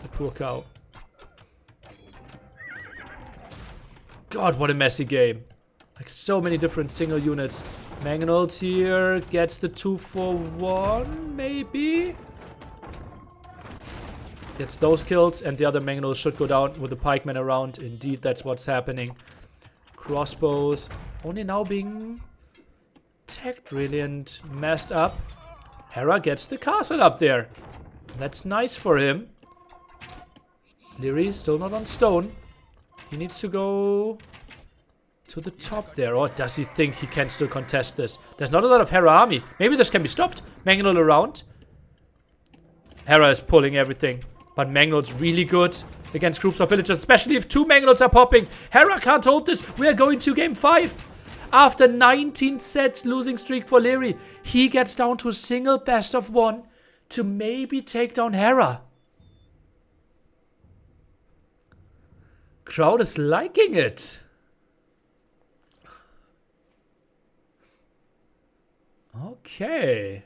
The poor cow. God, what a messy game. Like so many different single units. Mangonels here gets the 2-for-1, maybe? Gets those kills, and the other Mangonels should go down with the pikemen around. Indeed, that's what's happening. Crossbows only now being attacked really and messed up. Hera gets the castle up there. That's nice for him. Liry still not on stone. He needs to go to the top there. Or does he think he can still contest this? There's not a lot of Hera army. Maybe this can be stopped. Mangonel around. Hera is pulling everything. But Mangonel's really good against groups of villagers, especially if 2 Mangonels are popping. Hera can't hold this. We are going to game 5. After 19 sets losing streak for Liry, he gets down to a single best of 1 to maybe take down Hera. Crowd is liking it. Okay.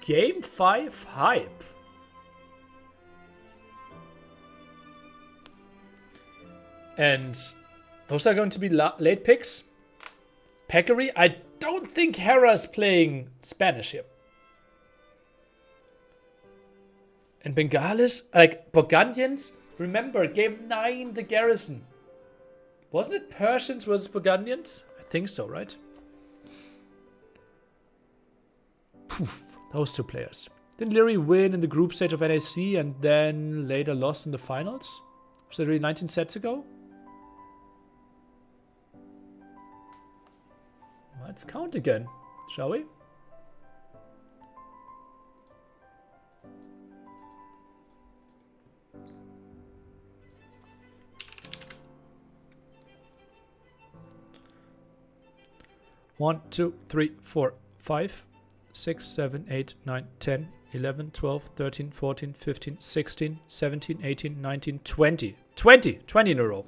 Game 5 hype. And those are going to be late picks. Peccary, I don't think Hera is playing Spanish here. And Bengalis, like Burgundians, remember game 9, the Garrison. Wasn't it Persians versus Burgundians? I think so, right? Poof. Those 2 players. Didn't Liry win in the group stage of NAC and then later lost in the finals? Was that really 19 sets ago? Let's count again, shall we? One, 2, 3, 4, 5. 6, 7, 8, 9, 10, 11, 12, 13, 14, 15, 16, 17, 18, 19, 20. 20 in a row.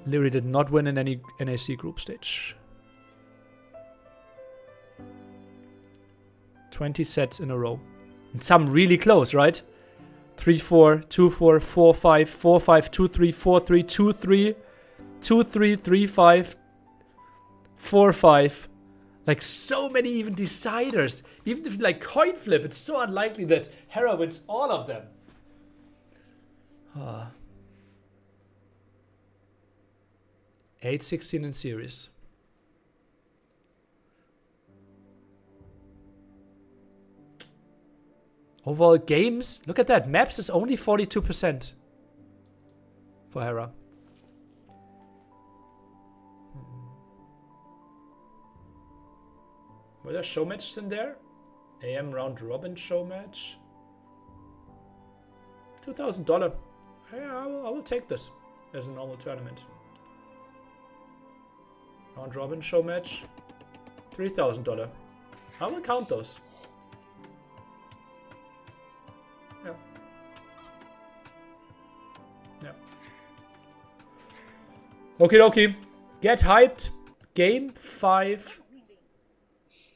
Liry did not win in any NAC group stage. 20 sets in a row. And some really close, right? 3-4, 2-4, 4-5, 4-5, 2-3, 4-3, 2-3, 2-3, 3-5. 4-5. Like so many even deciders. Even if like coin flip, it's so unlikely that Hera wins all of them. 8-16 in series. Overall games, look at that. Maps is only 42% for Hera. Were there show matches in there? AM round robin show match. $2,000. Yeah, I will take this as a normal tournament. Round robin show match. $3,000. I will count those. Yeah. Yeah. Okie dokie. Get hyped. Game 5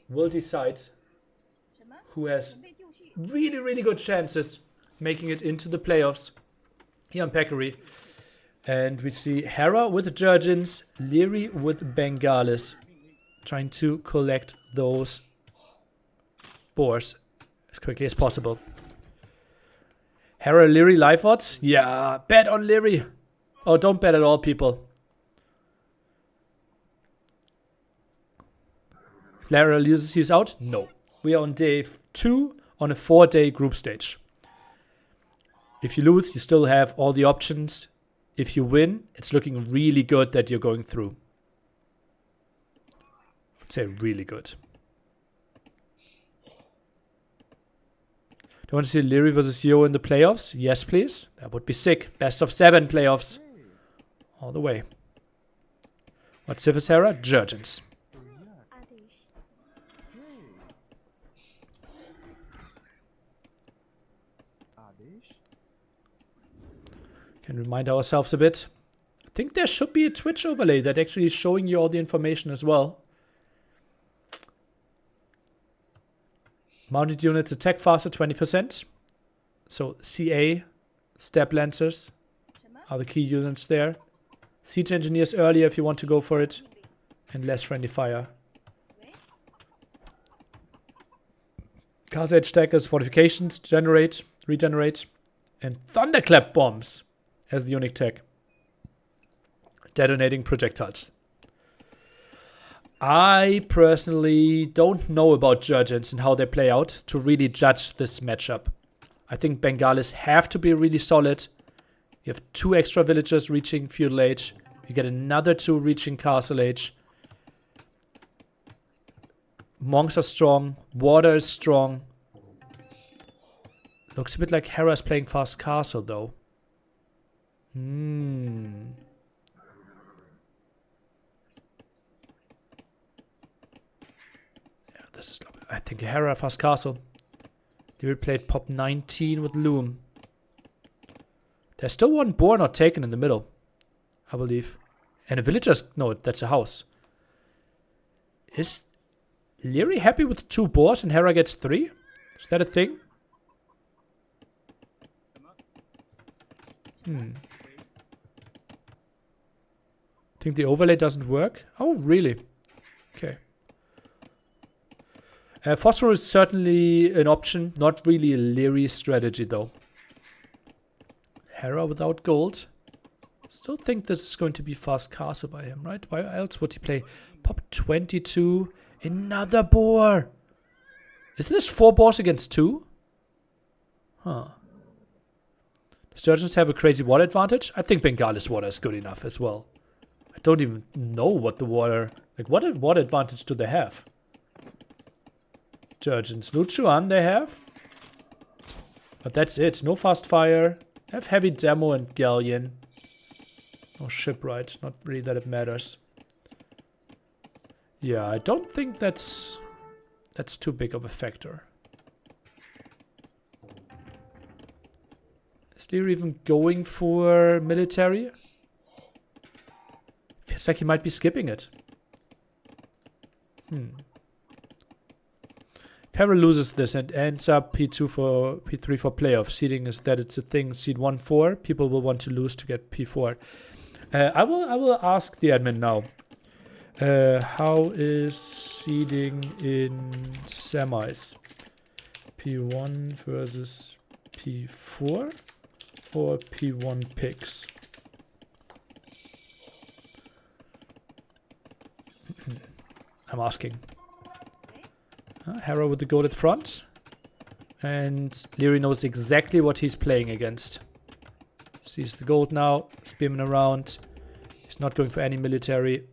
will decide who has really, really good chances making it into the playoffs here on Peccary. And we see Hera with Jurgens, Liry with Bengalis, trying to collect those boars as quickly as possible. Hera, Liry, live odds? Yeah, bet on Liry. Oh, don't bet at all, people. If Hera loses, he's out? No. We are on day 2 on a 4-day group stage. If you lose, you still have all the options. If you win, it's looking really good that you're going through. I'd say really good. Do you want to see Liry versus Yo in the playoffs? Yes, please. That would be sick. Best of 7 playoffs. All the way. What civ is Hera? Jurgens. Can remind ourselves a bit. I think there should be a Twitch overlay that actually is showing you all the information as well. Mounted units attack faster 20%. So CA, Step Lancers are the key units there. Siege Engineers earlier if you want to go for it. And less friendly fire. Cars Edge Stackers, Fortifications, regenerate. And Thunderclap Bombs as the unique tech. Detonating projectiles. I personally don't know about Jurgens and how they play out to really judge this matchup. I think Bengalis have to be really solid. You have 2 extra villagers reaching feudal age. You get another 2 reaching castle age. Monks are strong. Water is strong. Looks a bit like Hera's playing fast castle though. Yeah, this is. I think Hera fast castle. They played pop 19 with Loom. There's still 1 boar not taken in the middle, I believe, and a villager's. No, that's a house. Is Liry happy with 2 boars and Hera gets 3? Is that a thing? Think the overlay doesn't work? Oh, really? Okay. Phosphor is certainly an option. Not really a Liry strategy, though. Hera without gold. Still think this is going to be fast castle by him, right? Why else would he play? Pop 22. Another boar. Is this 4 boars against 2? Huh. Does Jurgens have a crazy water advantage? I think Bengalis water is good enough as well. I don't even know what the water... Like, what water advantage do they have? Jurgens. Luchuan they have. But that's it. No fast fire. They have heavy demo and galleon. No shipwright. Not really that it matters. Yeah, I don't think that's too big of a factor. Is Liry even going for military? Feels like he might be skipping it. If Hera loses this and ends up P2 for P3 for playoff, seeding is that it's a thing. Seed 1-4, people will want to lose to get P4. I will ask the admin now. How is seeding in semis? P1 versus P4 or P1 picks? I'm asking. Hera with the gold at front. And Liry knows exactly what he's playing against. Sees the gold now, spinning around. He's not going for any military.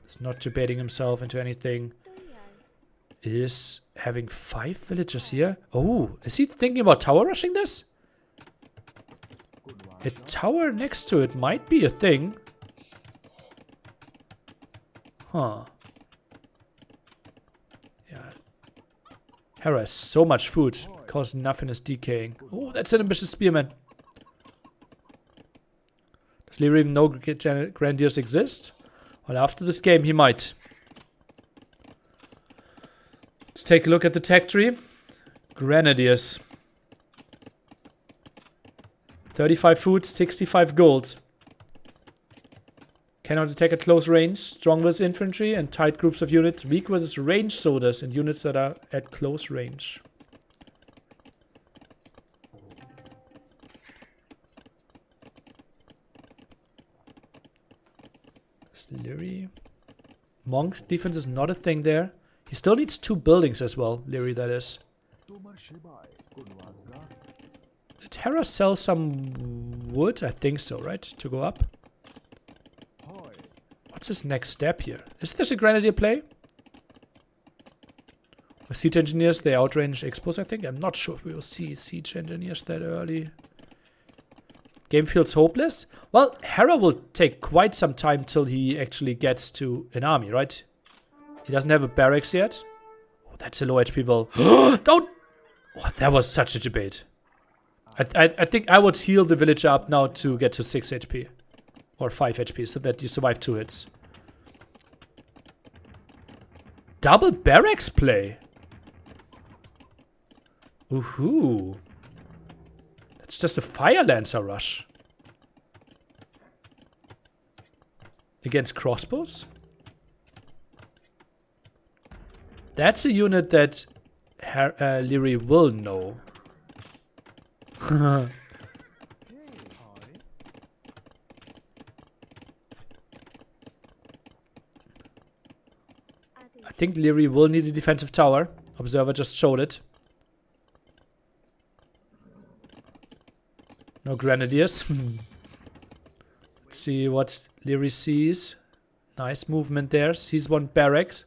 He's not debating himself into anything. Is having 5 villagers here. Oh, is he thinking about tower rushing this? A tower next to it might be a thing. Huh. Yeah. Hera has so much food, because nothing is decaying. Oh, that's an ambitious spearman. Does Liry even know Grenadiers exist? Well, after this game, he might. Let's take a look at the tech tree. Grenadiers. 35 food, 65 gold. Cannot attack at close range. Strong versus infantry and tight groups of units. Weak versus range soldiers and units that are at close range. Liry. Monk's defense is not a thing there. He still needs 2 buildings as well, Liry, that is. Did Hera sell some wood? I think so, right? To go up. What's his next step here? Is this a Grenadier play? With Siege Engineers, they outrange Expos, I think. I'm not sure if we will see Siege Engineers that early. Game feels hopeless. Well, Hera will take quite some time till he actually gets to an army, right? He doesn't have a barracks yet. Oh, that's a low HP will. Don't! Oh, that was such a debate. I think I would heal the villager up now to get to 6 HP. Or 5 HP, so that you survive 2 hits. Double barracks play. Woohoo. That's just a Fire Lancer rush. Against crossbows? That's a unit that Liry will know. I think Liry will need a defensive tower. Observer just showed it. No Grenadiers. Let's see what Liry sees. Nice movement there. Sees 1 barracks.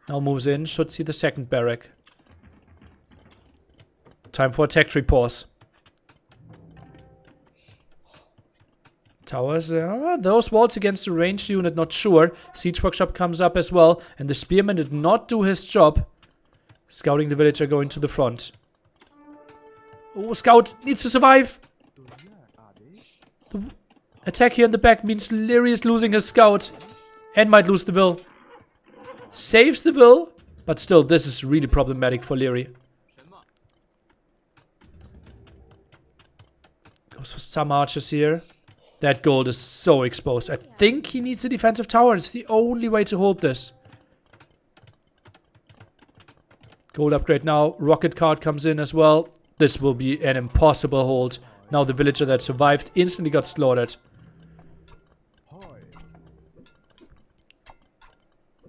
Now moves in. Should see the 2nd barrack. Time for a tech tree pause. Towers, those walls against the ranged unit, not sure. Siege Workshop comes up as well, and the Spearman did not do his job. Scouting the villager going to the front. Oh, Scout needs to survive. The attack here in the back means Liry is losing his Scout and might lose the Will. Saves the Will, but still, this is really problematic for Liry. Goes for some archers here. That gold is so exposed. I think he needs a defensive tower. It's the only way to hold this. Gold upgrade now. Rocket card comes in as well. This will be an impossible hold. Now the villager that survived instantly got slaughtered.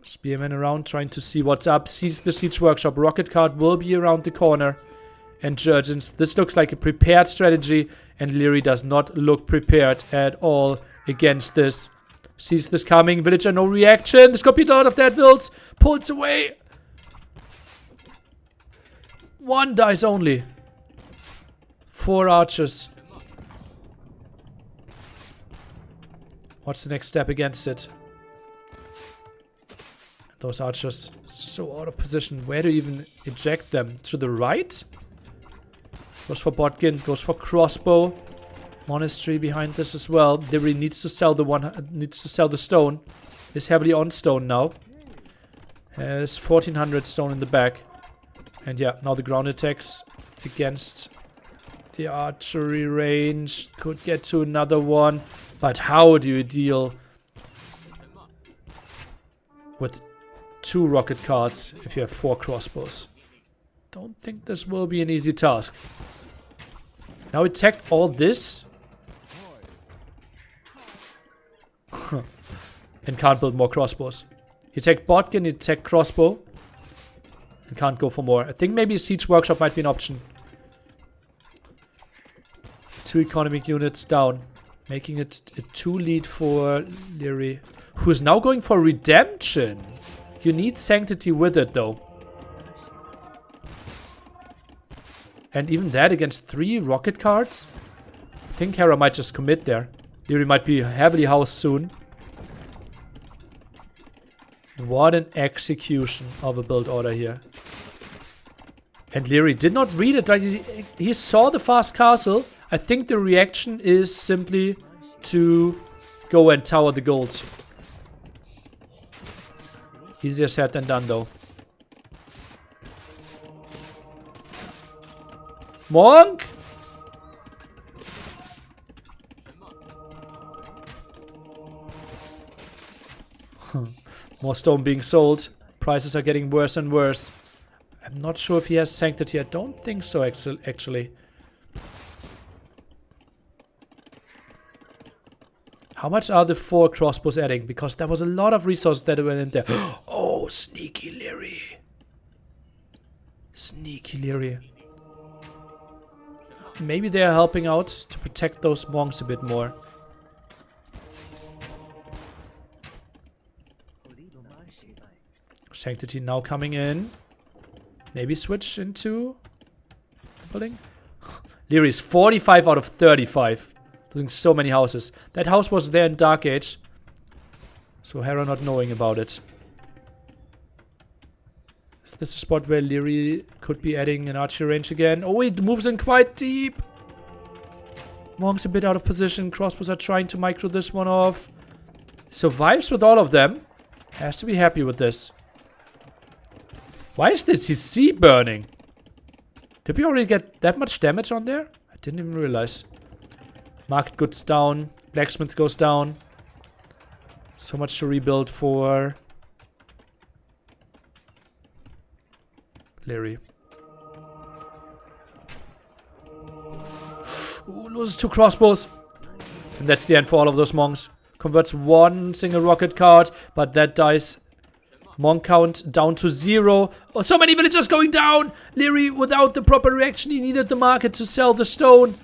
Spearman around trying to see what's up. Sees the Siege Workshop. Rocket card will be around the corner. And Jurgens. This looks like a prepared strategy. And Liry does not look prepared at all against this. Sees this coming. Villager, no reaction. The Scorpion out of that builds. Pulls away. 1 dies only. 4 archers. What's the next step against it? Those archers so out of position. Where to even eject them? To the right? Goes for Botkin, goes for crossbow. Monastery behind this as well. Liry needs to sell the stone. Is heavily on stone now. Has 1400 stone in the back. And yeah, now the ground attacks against the archery range. Could get to another one. But how do you deal with 2 rocket cards if you have 4 crossbows? Don't think this will be an easy task. Now attacked all this. And can't build more crossbows. He attacked Botkin, he attacked crossbow. And can't go for more. I think maybe a Siege Workshop might be an option. 2 economic units down. Making it a 2 lead for Liry. Who is now going for redemption. You need sanctity with it though. And even that against 3 rocket cards? I think Hera might just commit there. Liry might be heavily housed soon. What an execution of a build order here. And Liry did not read it, right? He saw the fast castle. I think the reaction is simply to go and tower the gold. Easier said than done, though. Monk! More stone being sold. Prices are getting worse and worse. I'm not sure if he has Sanctity. I don't think so, actually. How much are the 4 crossbows adding? Because there was a lot of resources that went in there. Oh, sneaky Liry. Sneaky Liry. Maybe they are helping out to protect those monks a bit more. Sanctity now coming in. Maybe switch into pulling. Liry is 45 out of 35. Doing so many houses. That house was there in Dark Age. So Hera not knowing about it. Is this a spot where Liry could be adding an archery range again? Oh, he moves in quite deep. Monk's a bit out of position. Crossbows are trying to micro this one off. Survives with all of them. Has to be happy with this. Why is the CC burning? Did we already get that much damage on there? I didn't even realize. Market goods down. Blacksmith goes down. So much to rebuild for Liry. Ooh, loses 2 crossbows. And that's the end for all of those monks. Converts 1 single rocket card, but that dies. Monk count down to 0. Oh, so many villagers going down. Liry, without the proper reaction, he needed the market to sell the stone.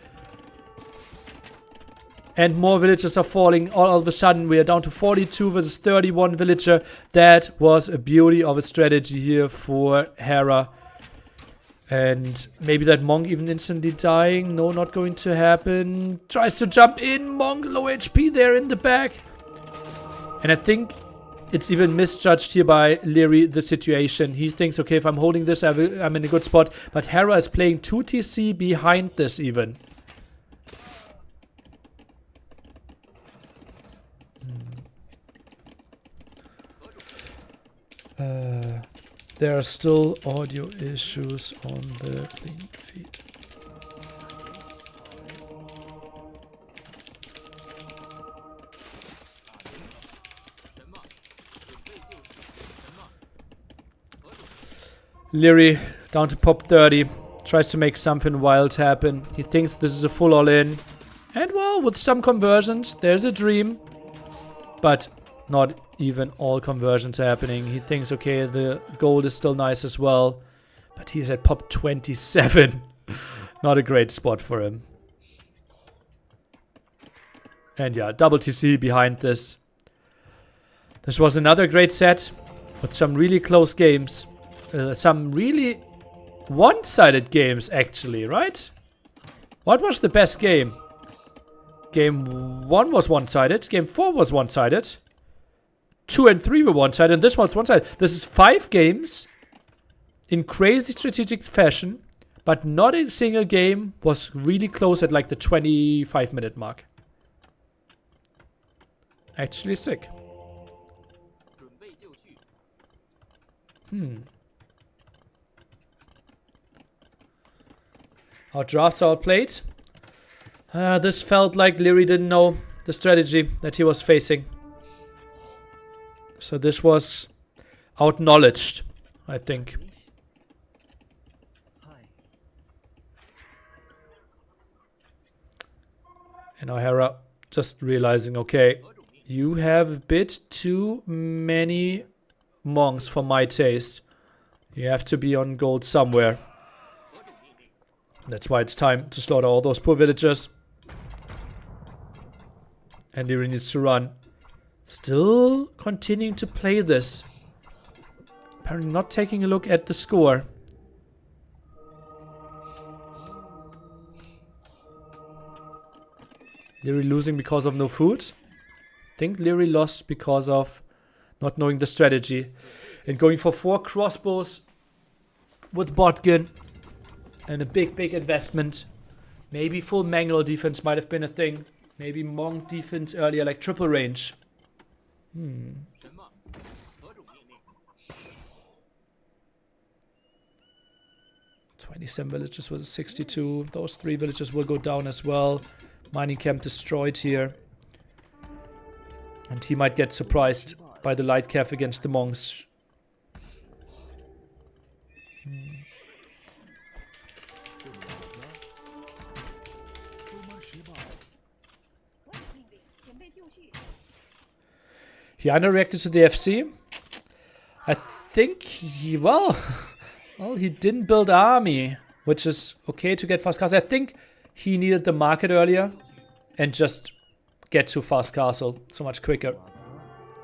And more villagers are falling all of a sudden. We are down to 42 versus 31 villager. That was a beauty of a strategy here for Hera. And maybe that monk even instantly dying. No, not going to happen. Tries to jump in. Monk low HP there in the back. And I think it's even misjudged here by Liry, the situation. He thinks, okay, if I'm holding this, I'm in a good spot. But Hera is playing 2 TC behind this even. There are still audio issues on the clean feed. Liry down to pop 30. Tries to make something wild happen. He thinks this is a full all-in. And well, with some conversions, there's a dream. But not even all conversions happening. He thinks, okay, the gold is still nice as well. But he's at pop 27. Not a great spot for him. And yeah, double TC behind this. This was another great set. With some really close games. Some really one-sided games, actually, right? What was the best game? Game 1 was one-sided. Game 4 was one-sided. 2 and 3 were one-sided, and this one's one-sided. This is 5 games in crazy strategic fashion, but not a single game was really close at like the 25-minute mark. Actually sick. Our drafts are outplayed. This felt like Liry didn't know the strategy that he was facing. So this was out-knowledged, I think. And now Hera just realizing, okay, you have a bit too many monks for my taste. You have to be on gold somewhere. That's why it's time to slaughter all those poor villagers. And Liry needs to run. Still continuing to play this. Apparently not taking a look at the score. Liry losing because of no food. I think Liry lost because of not knowing the strategy. And going for 4 crossbows with botgun and a big investment. Maybe full Manglor defense might have been a thing. Maybe Monk defense earlier, like triple range. 27 villages with a 62. Those 3 villages will go down as well. Mining camp destroyed here. And he might get surprised by the light cav against the monks. He underreacted to the FC. I think he, well, he didn't build army, which is okay to get fast castle. I think he needed the market earlier and just get to fast castle so much quicker.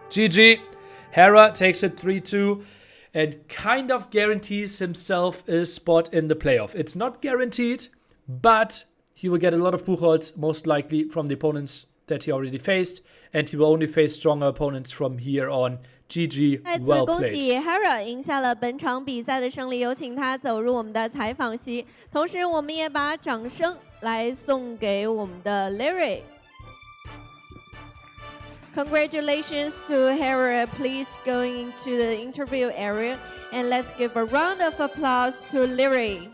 GG. Hera takes it 3-2 and kind of guarantees himself a spot in the playoff. It's not guaranteed, but he will get a lot of Buchholz, most likely from the opponents that he already faced, and he will only face stronger opponents from here on. GG, 再次 well 恭 played. 喜 Hera 赢下了本场比赛的胜利，有请他走入我们的采访席。同时，我们也把掌声来送给我们的 Liry。Congratulations to Hera. Please going into the interview area and let's give a round of applause to Liry.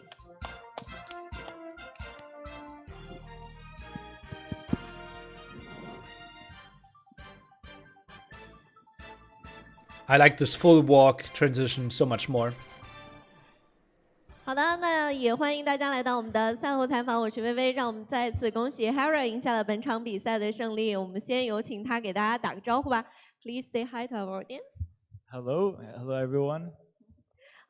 I like this full walk transition so much more. 好的，那也欢迎大家来到我们的赛后采访，我是薇薇，让我们再次恭喜 Hera 赢下了本场比赛的胜利。我们先有请他给大家打个招呼吧。Please say hi to our audience. Hello everyone.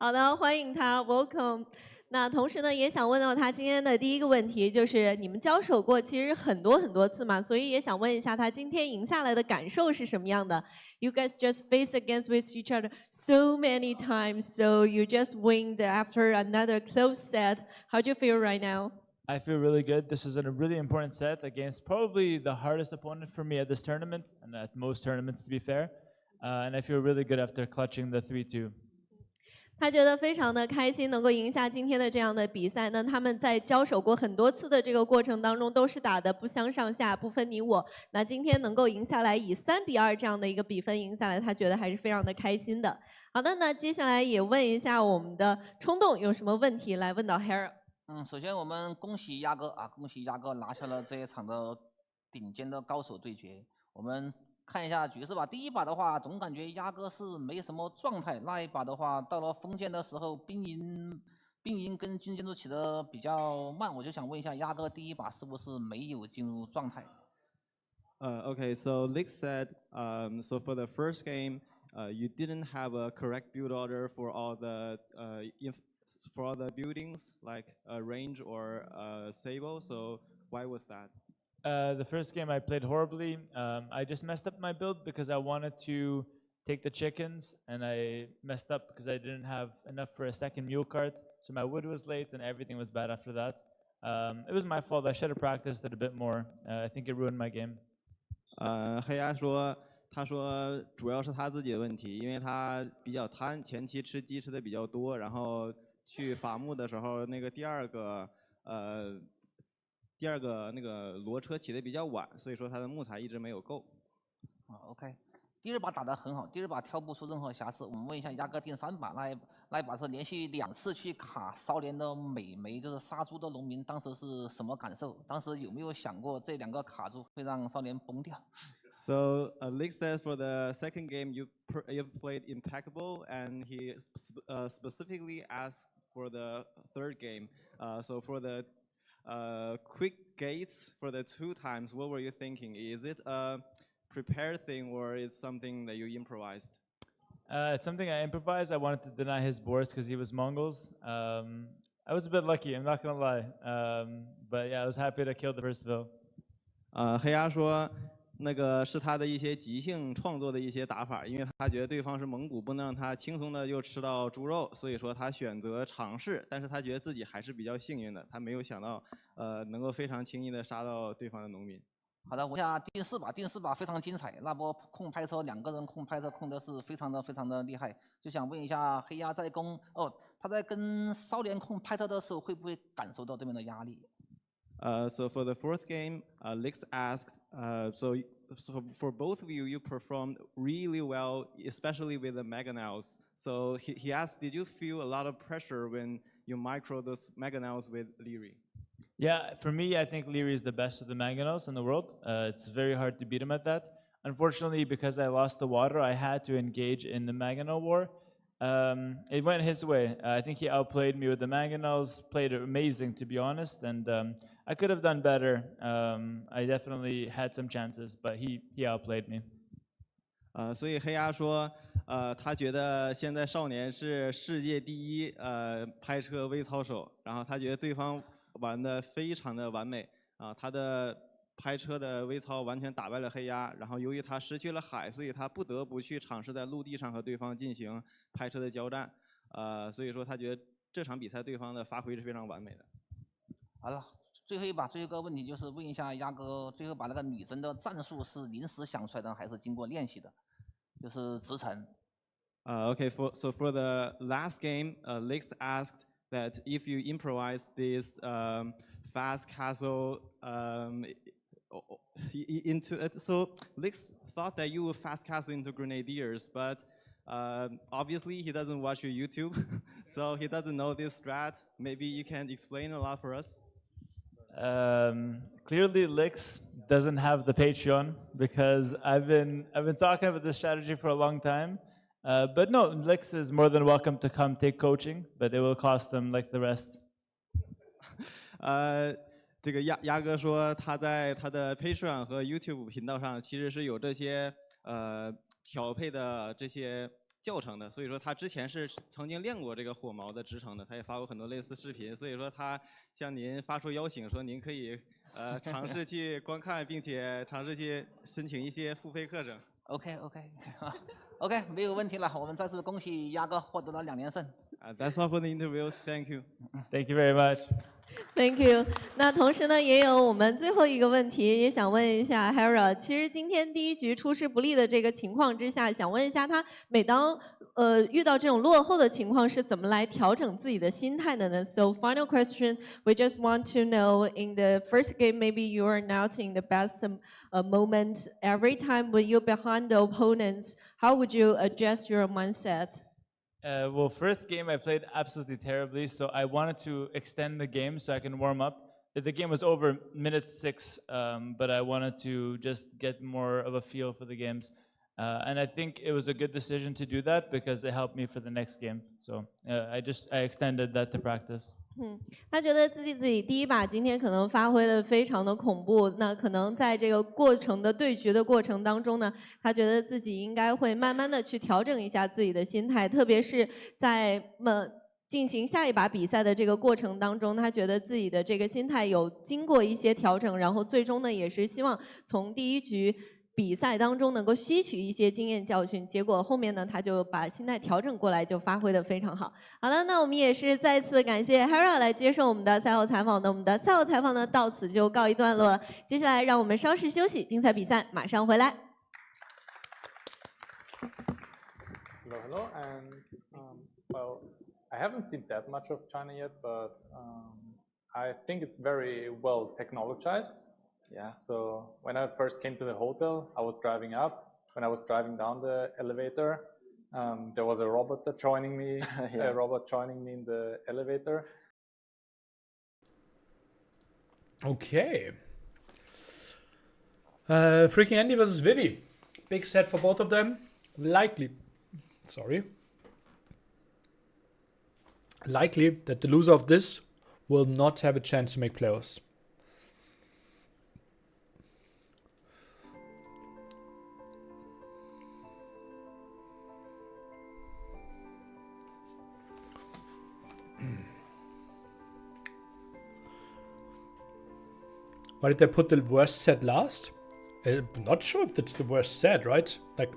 好的，欢迎他 ，Welcome。那同时呢，也想问到他今天的第一个问题，就是你们交手过其实很多次嘛，所以也想问一下他今天赢下来的感受是什么样的 ？You guys just face against with each other so many times, so you just win after another close set. How do you feel right now? I feel really good. This was a really important set against probably the hardest opponent for me at this tournament, and at most tournaments to be fair. And I feel really good after clutching the 3-2. 他觉得非常的开心，能够赢下今天的这样的比赛。那他们在交手过很多次的这个过程当中，都是打的不相上下，不分你我。那今天能够赢下来，以3-2这样的一个比分赢下来，他觉得还是非常的开心的。好的，那接下来也问一下我们的冲动有什么问题来问到 Hera。首先我们恭喜鸭哥啊，恭喜鸭哥拿下了这一场的顶尖的高手对决。我们看一下局势吧。第一把的话，总感觉鸭哥是没什么状态。那一把的话，到了封建的时候，兵营跟军建筑起的比较慢，我就想问一下，鸭哥第一把是不是没有进入状态？ Okay, so Lick said, so for the first game, you didn't have a correct build order for all the buildings like range or sable. So why was that? The first game I played horribly. I just messed up my build because I wanted to take the chickens, and I messed up because I didn't have enough for a second mule cart. So my wood was late, and everything was bad after that. It was my fault. I should have practiced it a bit more. I think it ruined my game. 黑鸭说，他说主要是他自己的问题，因为他比较贪，前期吃鸡吃的比较多，然后去伐木的时候，那个第二个那个骡车起的比较晚，所以说他的木材一直没有够。OK， 第二把打得很好，第二把挑不出任何瑕疵。我们问一下鸭哥，第三把那一把是连续2次去卡骚连的美眉，就是杀猪的农民，当时是什么感受？当时有没有想过这2个卡住会让骚连崩掉？ So Lick says for the second game you played impeccable, and he specifically asked for the third game. So for the quick gates for the 2 times, what were you thinking? Is it a prepared thing or is something that you improvised? It's something I improvised. I wanted to deny his boards because he was Mongols. I was a bit lucky, I'm not gonna lie. But yeah, I was happy to kill the first Ville. 黑鸭说，那个是他的一些即兴创作的一些打法，因为他觉得对方是蒙古，不能让他轻松的就吃到猪肉，所以说他选择尝试，但是他觉得自己还是比较幸运的，他没有想到能够非常轻易的杀到对方的农民。好的，我下第四把非常精彩，那波控拍车2个人控拍车控的是非常的厉害，就想问一下黑鸭在他在跟少年控拍车的时候会不会感受到这边的压力？ So for the fourth game, Lix asked, so for both of you, you performed really well, especially with the Meganels. So he asked, did you feel a lot of pressure when you micro those Meganels with Liry? Yeah, for me, I think Liry is the best of the Mangonels in the world. It's very hard to beat him at that. Unfortunately, because I lost the water, I had to engage in the Mangonel war. It went his way. I think he outplayed me with the Mangonels, played amazing, to be honest, and I could have done better. I definitely had some chances, but he outplayed me. 所以黑鸭说，他觉得现在少年是世界第一拍车微操手，然后他觉得对方玩的非常的完美他的拍车的微操完全打败了黑鸭，然后由于他失去了海，所以他不得不去尝试在陆地上和对方进行拍车的交战，所以说他觉得这场比赛对方的发挥是非常完美的。好了。 最后一个问题就是问一下鸭哥，最后把那个女真的战术是临时想出来的，还是经过练习的？就是直程。Okay, so for the last game, Lix asked that if you improvise this fast castle into so Lix thought that you would fast castle into Grenadiers, but obviously he doesn't watch your YouTube, so he doesn't know this strat. Maybe you can explain a lot for us. Clearly, Lix doesn't have the Patreon because I've been talking about this strategy for a long time. But no, Lix is more than welcome to come take coaching, but it will cost them like the rest. 这个鸭哥说他在他的 Patreon 和 YouTube 频道上其实是有这些调配的这些教程的，所以说他之前是曾经练过这个火毛的支撑的，他也发过很多类似视频，所以说他向您发出邀请，说您可以尝试去观看，并且尝试去申请一些付费课程。OK， 没有问题了，我们再次恭喜鸭哥获得了2连胜。That's all for the interview. Thank you. Thank you very much. Thank you。那同时呢，也有我们最后一个问题，也想问一下 Hera。其实今天第一局出师不利的这个情况之下，想问一下他，每当遇到这种落后的情况，是怎么来调整自己的心态的呢 ？So final question, we just want to know in the first game, maybe you are not in the best moment. Every time when you're behind the opponents, how would you adjust your mindset? Well, first game I played absolutely terribly, so I wanted to extend the game so I can warm up. The game was over minute 6, but I wanted to just get more of a feel for the games. And I think it was a good decision to do that because it helped me for the next game. So I extended that to practice. 他觉得自己第一把今天可能发挥的非常的恐怖，那可能在这个过程的对局的过程当中呢，他觉得自己应该会慢慢的去调整一下自己的心态，特别是在进行下一把比赛的这个过程当中，他觉得自己的这个心态有经过一些调整，然后最终呢也是希望从第一局比赛当中能够吸取一些经验教训，结果后面呢他就把心态调整过来，就发挥得非常好。好了，那我们也是再次感谢 Hera 来接受我们的赛后采访的，我们的赛后采访呢到此就告一段落了。接下来让我们稍事休息，精彩比赛马上回来。Hello, and well, I haven't seen that much of China yet, but I think it's very well technologized. Yeah, so when I first came to the hotel, I was driving up. When I was driving down the elevator, there was a robot joining me, a robot joining me in the elevator. Okay. Freaking Andy versus Vivi. Big set for both of them. Likely that the loser of this will not have a chance to make playoffs. Why did they put the worst set last? I'm not sure if that's the worst set, right? Like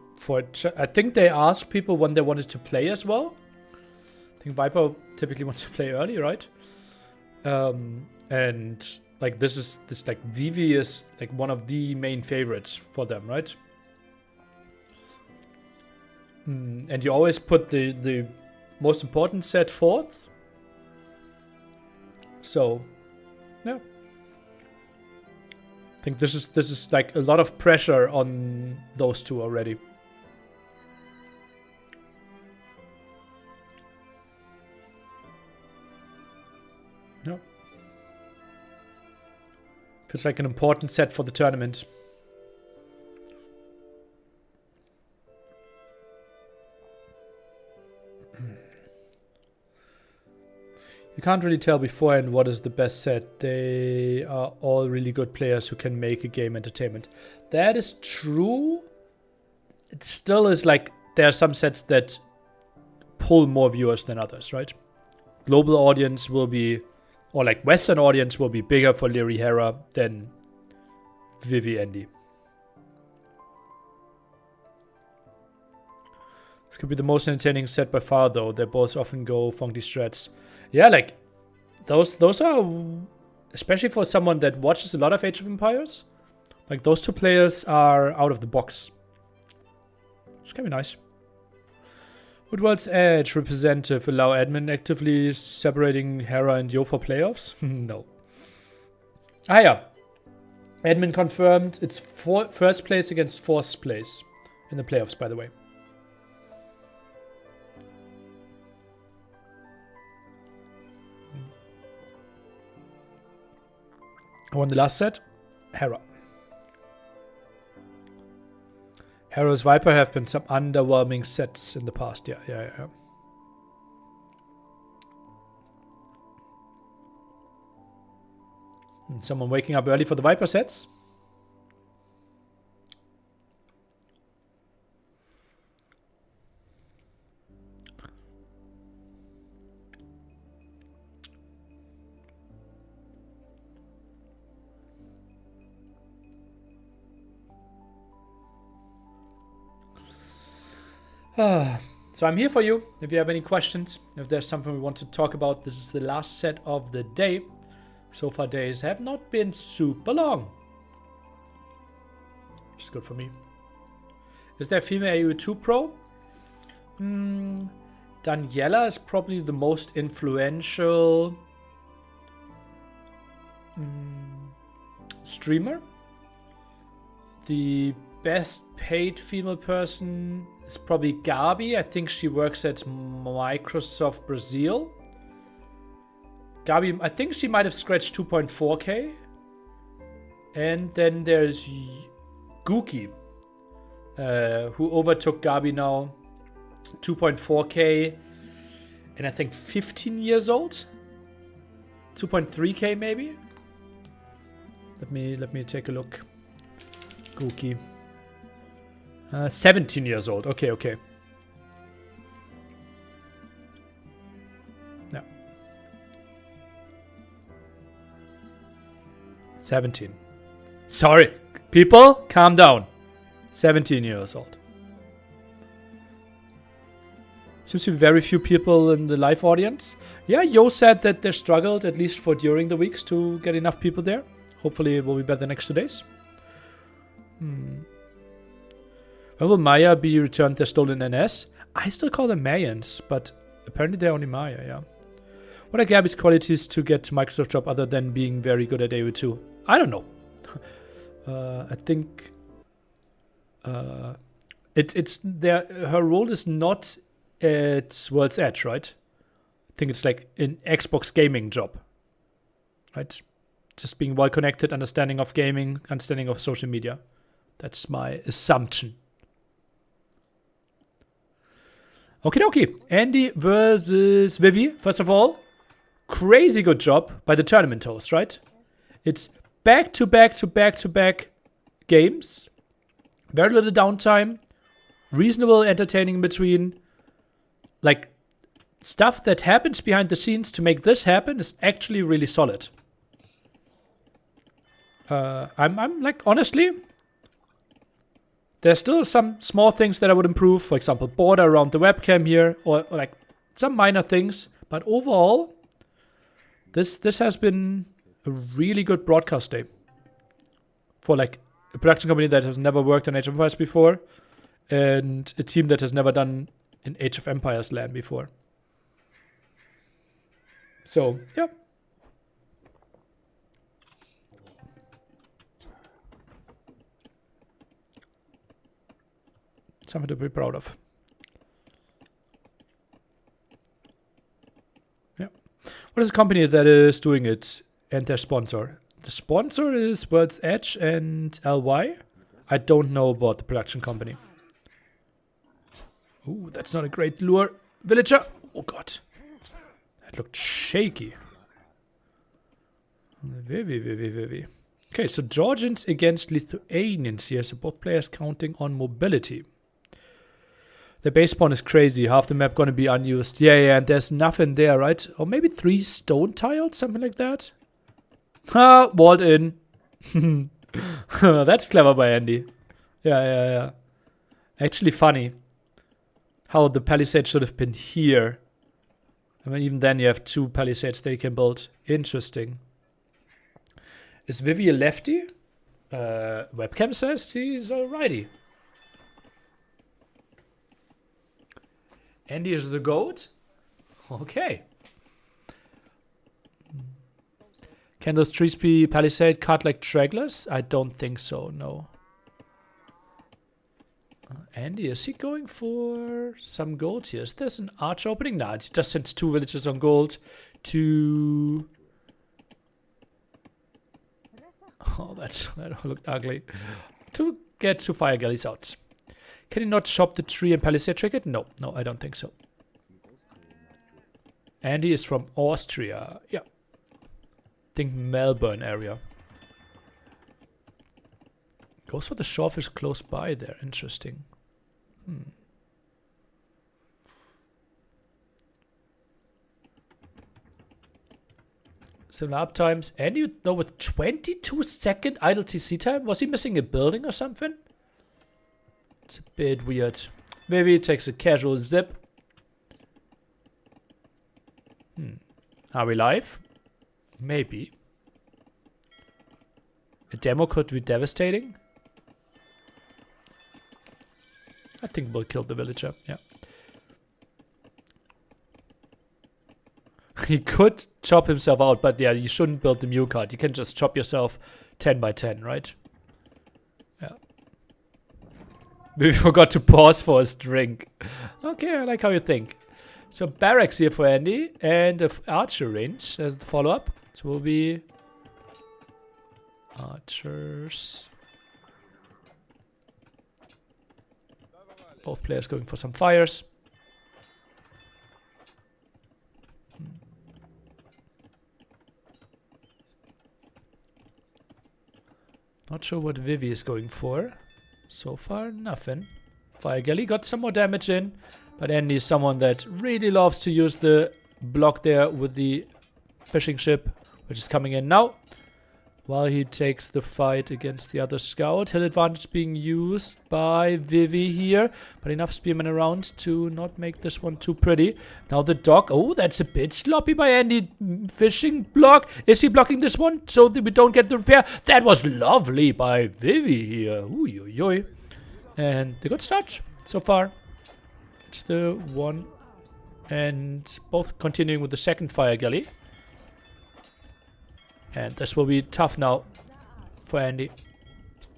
I think they asked people when they wanted to play as well. I think Viper typically wants to play early, right? And like this like Vivi is like one of the main favorites for them, right? And you always put the most important set fourth. So, yeah. I think this is like a lot of pressure on those two already. No. Feels like an important set for the tournament. You can't really tell beforehand what is the best set. They are all really good players who can make a game entertainment. That is true. It still is like there are some sets that pull more viewers than others, right? Global audience will be, or like Western audience will be bigger for Liry Hera than Vivi Andy. This could be the most entertaining set by far, though. They both often go funky strats. Yeah, like those are, especially for someone that watches a lot of Age of Empires, like those two players are out of the box. It's gonna be nice. Would World's Edge representative allow admin actively separating Hera and Yo for playoffs? No. Ah yeah. Admin confirmed it's first place against fourth place in the playoffs, by the way. Who won the last set? Hera. Hera's Viper have been some underwhelming sets in the past. Yeah. Someone waking up early for the Viper sets? So I'm here for you if you have any questions, if there's something we want to talk about. This is the last set of the day. So far days have not been super long, which is good for me. Is there a female AU2 pro? Daniela is probably the most influential streamer. The best paid female person is probably Gabi. I think she works at Microsoft Brazil. Gabi, I think she might have scratched 2.4k. And then there's Gookie, who overtook Gabi now. 2.4k. And I think 15 years old. 2.3k maybe. Let me take a look. Gookie. 17 years old. Okay. Yeah. 17. Sorry. People, calm down. 17 years old. Seems to be very few people in the live audience. Yeah, Yo said that they struggled, at least for during the weeks, to get enough people there. Hopefully it will be better the next 2 days. When will Maya be returned their stolen NS? I still call them Mayans, but apparently they're only Maya, yeah. What are Gabi's qualities to get to Microsoft job other than being very good at AO2? I don't know. I think it's there. Her role is not at World's Edge, right? I think it's like an Xbox gaming job, right? Just being well connected, understanding of gaming, understanding of social media. That's my assumption. Okie dokie. Andy versus Vivi. First of all, crazy good job by the tournament host, right? It's back to back games. Very little downtime. Reasonable entertaining in between. Like, stuff that happens behind the scenes to make this happen is actually really solid. I'm like, honestly, there's still some small things that I would improve. For example, border around the webcam here, or like some minor things. But overall, this has been a really good broadcast day for like a production company that has never worked on Age of Empires before, and a team that has never done an Age of Empires LAN before. So, yeah. Something to be proud of. Yeah. What is the company that is doing it and their sponsor? The sponsor is World's Edge and LY. I don't know about the production company. Ooh, that's not a great lure. Villager! Oh god. That looked shaky. Very. Okay, so Georgians against Lithuanians here. So both players counting on mobility. The base spawn is crazy. Half the map gonna be unused. Yeah, and there's nothing there, right? Or maybe 3 stone tiles, something like that. Ha! Walled in. That's clever by Andy. Yeah. Actually funny. How the palisade should have been here. I mean, even then you have 2 palisades that you can build. Interesting. Is Vivi a lefty? Webcam says he's a righty. Andy is the GOAT? Okay. Can those trees be palisade cut like stragglers? I don't think so, no. Andy, is he going for some gold here? Is this an arch opening? Nah, he just sends 2 villagers on gold to... Oh, that looked ugly. To get 2 fire galleys out. Can he not chop the tree and palisade trick it? No, I don't think so. Andy is from Austria. Yeah. I think Melbourne area. Goes for the shawfish close by there. Interesting. Similar up times. Andy, though, with 22-second idle TC time? Was he missing a building or something? It's a bit weird. Maybe he takes a casual zip. Are we live? Maybe. A demo could be devastating. I think we'll kill the villager. Yeah. He could chop himself out, but yeah, you shouldn't build the mule card. You can just chop yourself 10 by 10, right? Yeah. We forgot to pause for his drink. Okay, I like how you think. So barracks here for Andy and the archer range as the follow-up. So we'll be archers. Both players going for some fires. Not sure what Vivi is going for. So far, nothing. Fire Galley got some more damage in. But Andy is someone that really loves to use the block there with the fishing ship, which is coming in now. While he takes the fight against the other scout. Hill advantage being used by Vivi here. But enough spearmen around to not make this one too pretty. Now the dog. Oh, that's a bit sloppy by Andy. Fishing block. Is he blocking this one so that we don't get the repair? That was lovely by Vivi here. Ooh. And the good start so far. It's the one. And both continuing with the second fire galley. And this will be tough now for Andy.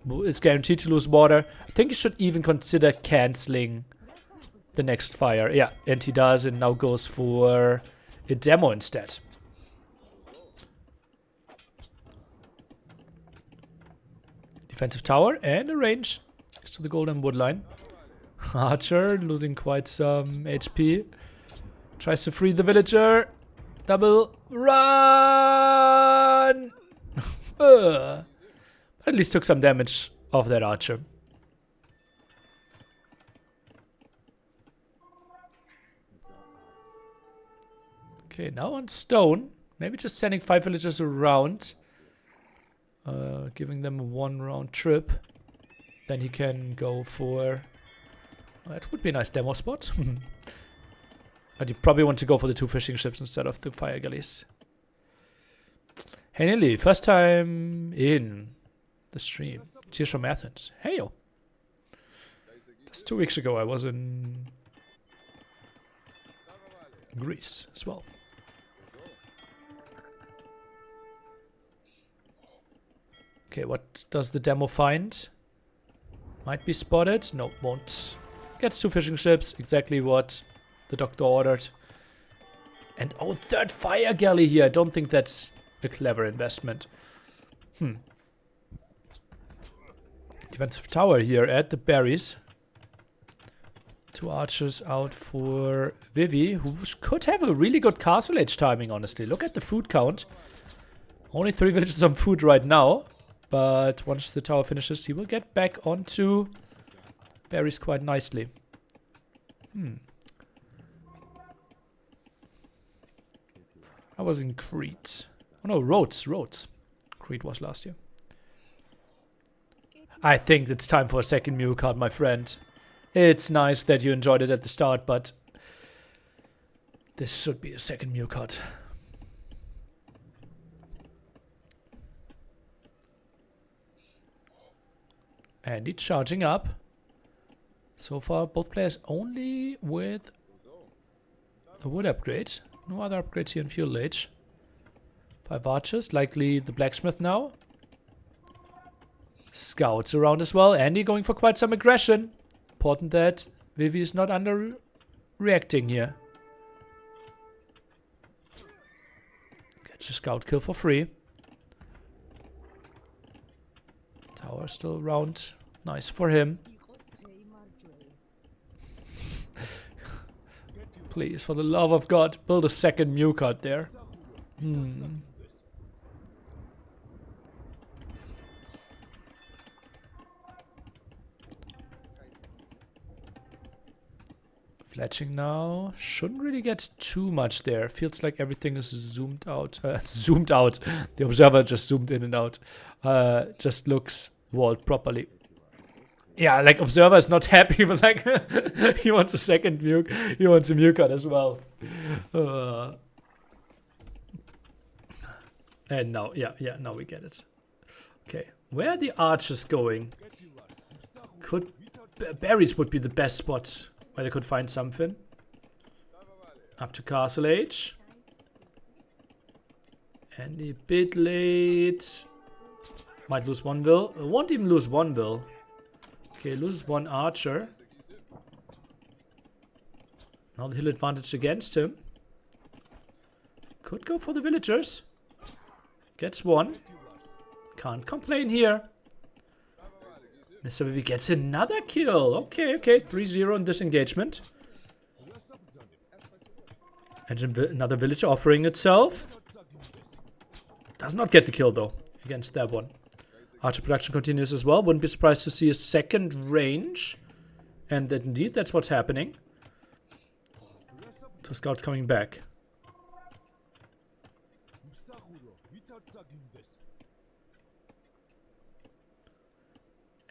It's guaranteed to lose water. I think he should even consider cancelling the next fire. Yeah, and he does, and now goes for a demo instead. Defensive tower and a range next to the golden wood line. Archer losing quite some HP. Tries to free the villager. Double run! At least took some damage off that archer. Okay, now on stone. Maybe just sending 5 villagers around. Giving them a 1 round trip. Then he can go for... Well, that would be a nice demo spot. But you probably want to go for the 2 fishing ships instead of the fire galleys. Hey Nili, first time in the stream. Cheers from Athens. Hey yo. Just 2 weeks ago I was in Greece as well. Okay, what does the demo find? Might be spotted. No, won't. Gets 2 fishing ships. Exactly what the doctor ordered. And oh, 3rd fire galley here. I don't think that's a clever investment. Defensive tower here at the berries. 2 archers out for Vivi, who could have a really good castle age timing, honestly. Look at the food count. Only 3 villages on food right now. But once the tower finishes, he will get back onto berries quite nicely. I was in Crete. Oh no, Rhodes. Crete was last year. I think it's time for a second Mew card, my friend. It's nice that you enjoyed it at the start, but this should be a second Mew card. Andy charging up. So far, both players only with a wood upgrade. No other upgrades here in Fuel Age. 5 archers, likely the blacksmith now. Scouts around as well. Andy going for quite some aggression. Important that Vivi is not reacting here. Gets a scout kill for free. Tower still around. Nice for him. Please, for the love of God, build a second Mew card there. Fletching now. Shouldn't really get too much there. Feels like everything is zoomed out. Zoomed out. The observer just zoomed in and out. Just looks walled properly. Yeah, like observer is not happy, but like he wants a second Mew. He wants a Mew card as well. And now, yeah, now we get it. Okay, where are the archers going? Berries would be the best spot where they could find something. Up to Castle Age. And a bit late. Might lose 1 will. Won't even lose 1 will. Okay, loses 1 archer. Now the hill advantage against him. Could go for the villagers. Gets 1. Can't complain here. Mr. Vivi gets another kill. Okay. 3-0 in this engagement. And another villager offering itself. Does not get the kill though against that one. Archer production continues as well. Wouldn't be surprised to see a second range. And indeed, that's what's happening. 2 scouts coming back.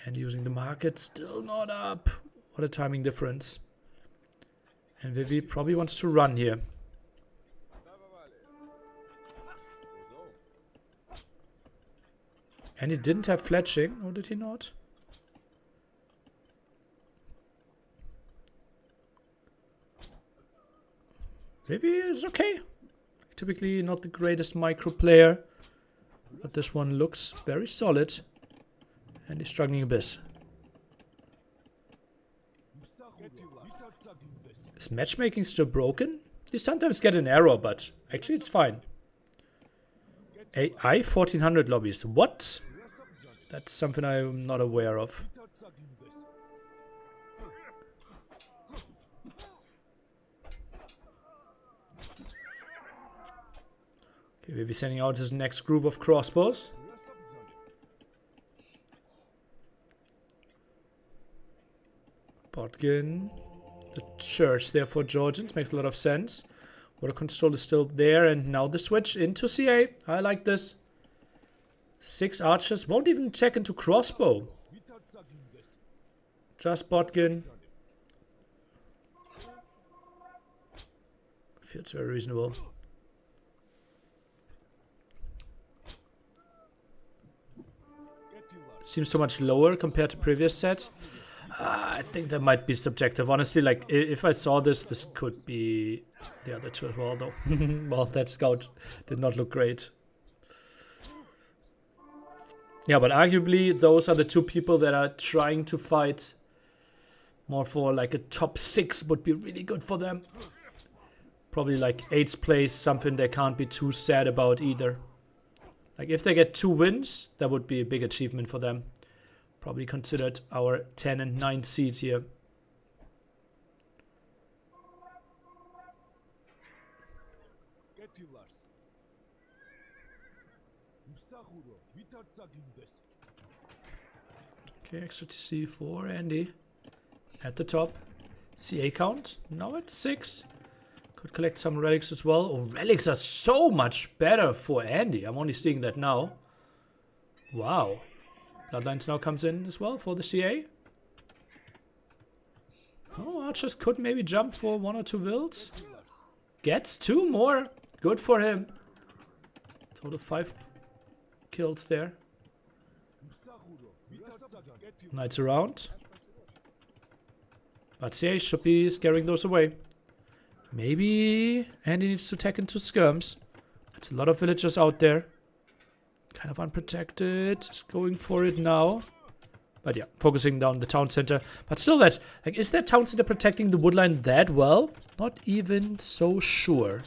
And using the market, still not up. What a timing difference. And Vivi probably wants to run here. And he didn't have fletching, or did he not? Maybe it's okay. Typically not the greatest micro player, but this one looks very solid. And he's struggling a bit. Is matchmaking still broken? You sometimes get an error, but actually it's fine. AI 1400 lobbies. What? That's something I'm not aware of. Okay, we'll be sending out his next group of crossbows. Botkin. The church there for Georgians makes a lot of sense. Water control is still there, and now the switch into CA. I like this. 6 archers won't even check into crossbow. Just Botkin. Feels very reasonable. seems so much lower compared to previous sets. I think that might be subjective. Honestly, like, if I saw this, this could be the other two as well, though. Well, that scout did not look great. Yeah, but arguably, those are the two people that are trying to fight more for, like, a top 6 would be really good for them. Probably, like, 8th place, something they can't be too sad about either. Like, if they get 2 wins, that would be a big achievement for them. Probably considered our 10 and 9 seeds here. Okay, extra TC for Andy. At the top. CA count. Now at 6. Could collect some relics as well. Oh, relics are so much better for Andy. I'm only seeing that now. Wow. Bloodlines now comes in as well for the CA. Oh, Archers could maybe jump for 1 or 2 wills. Gets 2 more. Good for him. Total 5 kills there. Knights around. But CA should be scaring those away. Maybe Andy needs to tech into skirms. There's a lot of villagers out there. Kind of unprotected. Just going for it now. But yeah, focusing down the town center. But still, that's like, is that town center protecting the woodline that well? Not even so sure.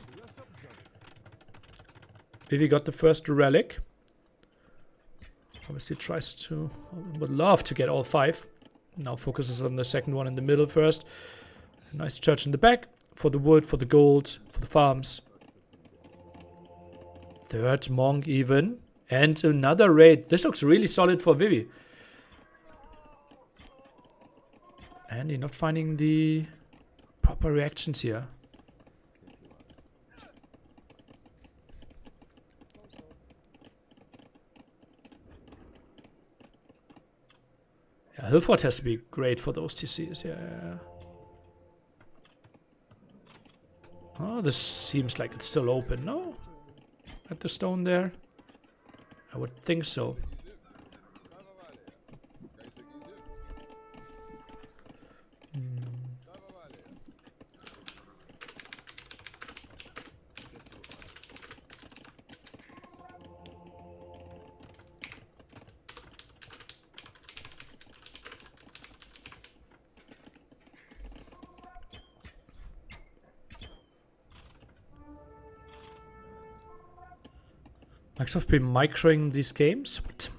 Vivi got the first relic. Obviously tries to, would love to get all 5. Now focuses on the second one in the middle first. A nice church in the back. For the wood, for the gold, for the farms. 3rd monk even. And another raid. This looks really solid for Vivi. Andy not finding the proper reactions here. Yeah, Hilford has to be great for those TCs, yeah. Oh, this seems like it's still open, no? At the stone there? I would think so. Microsoft been microing these games? What?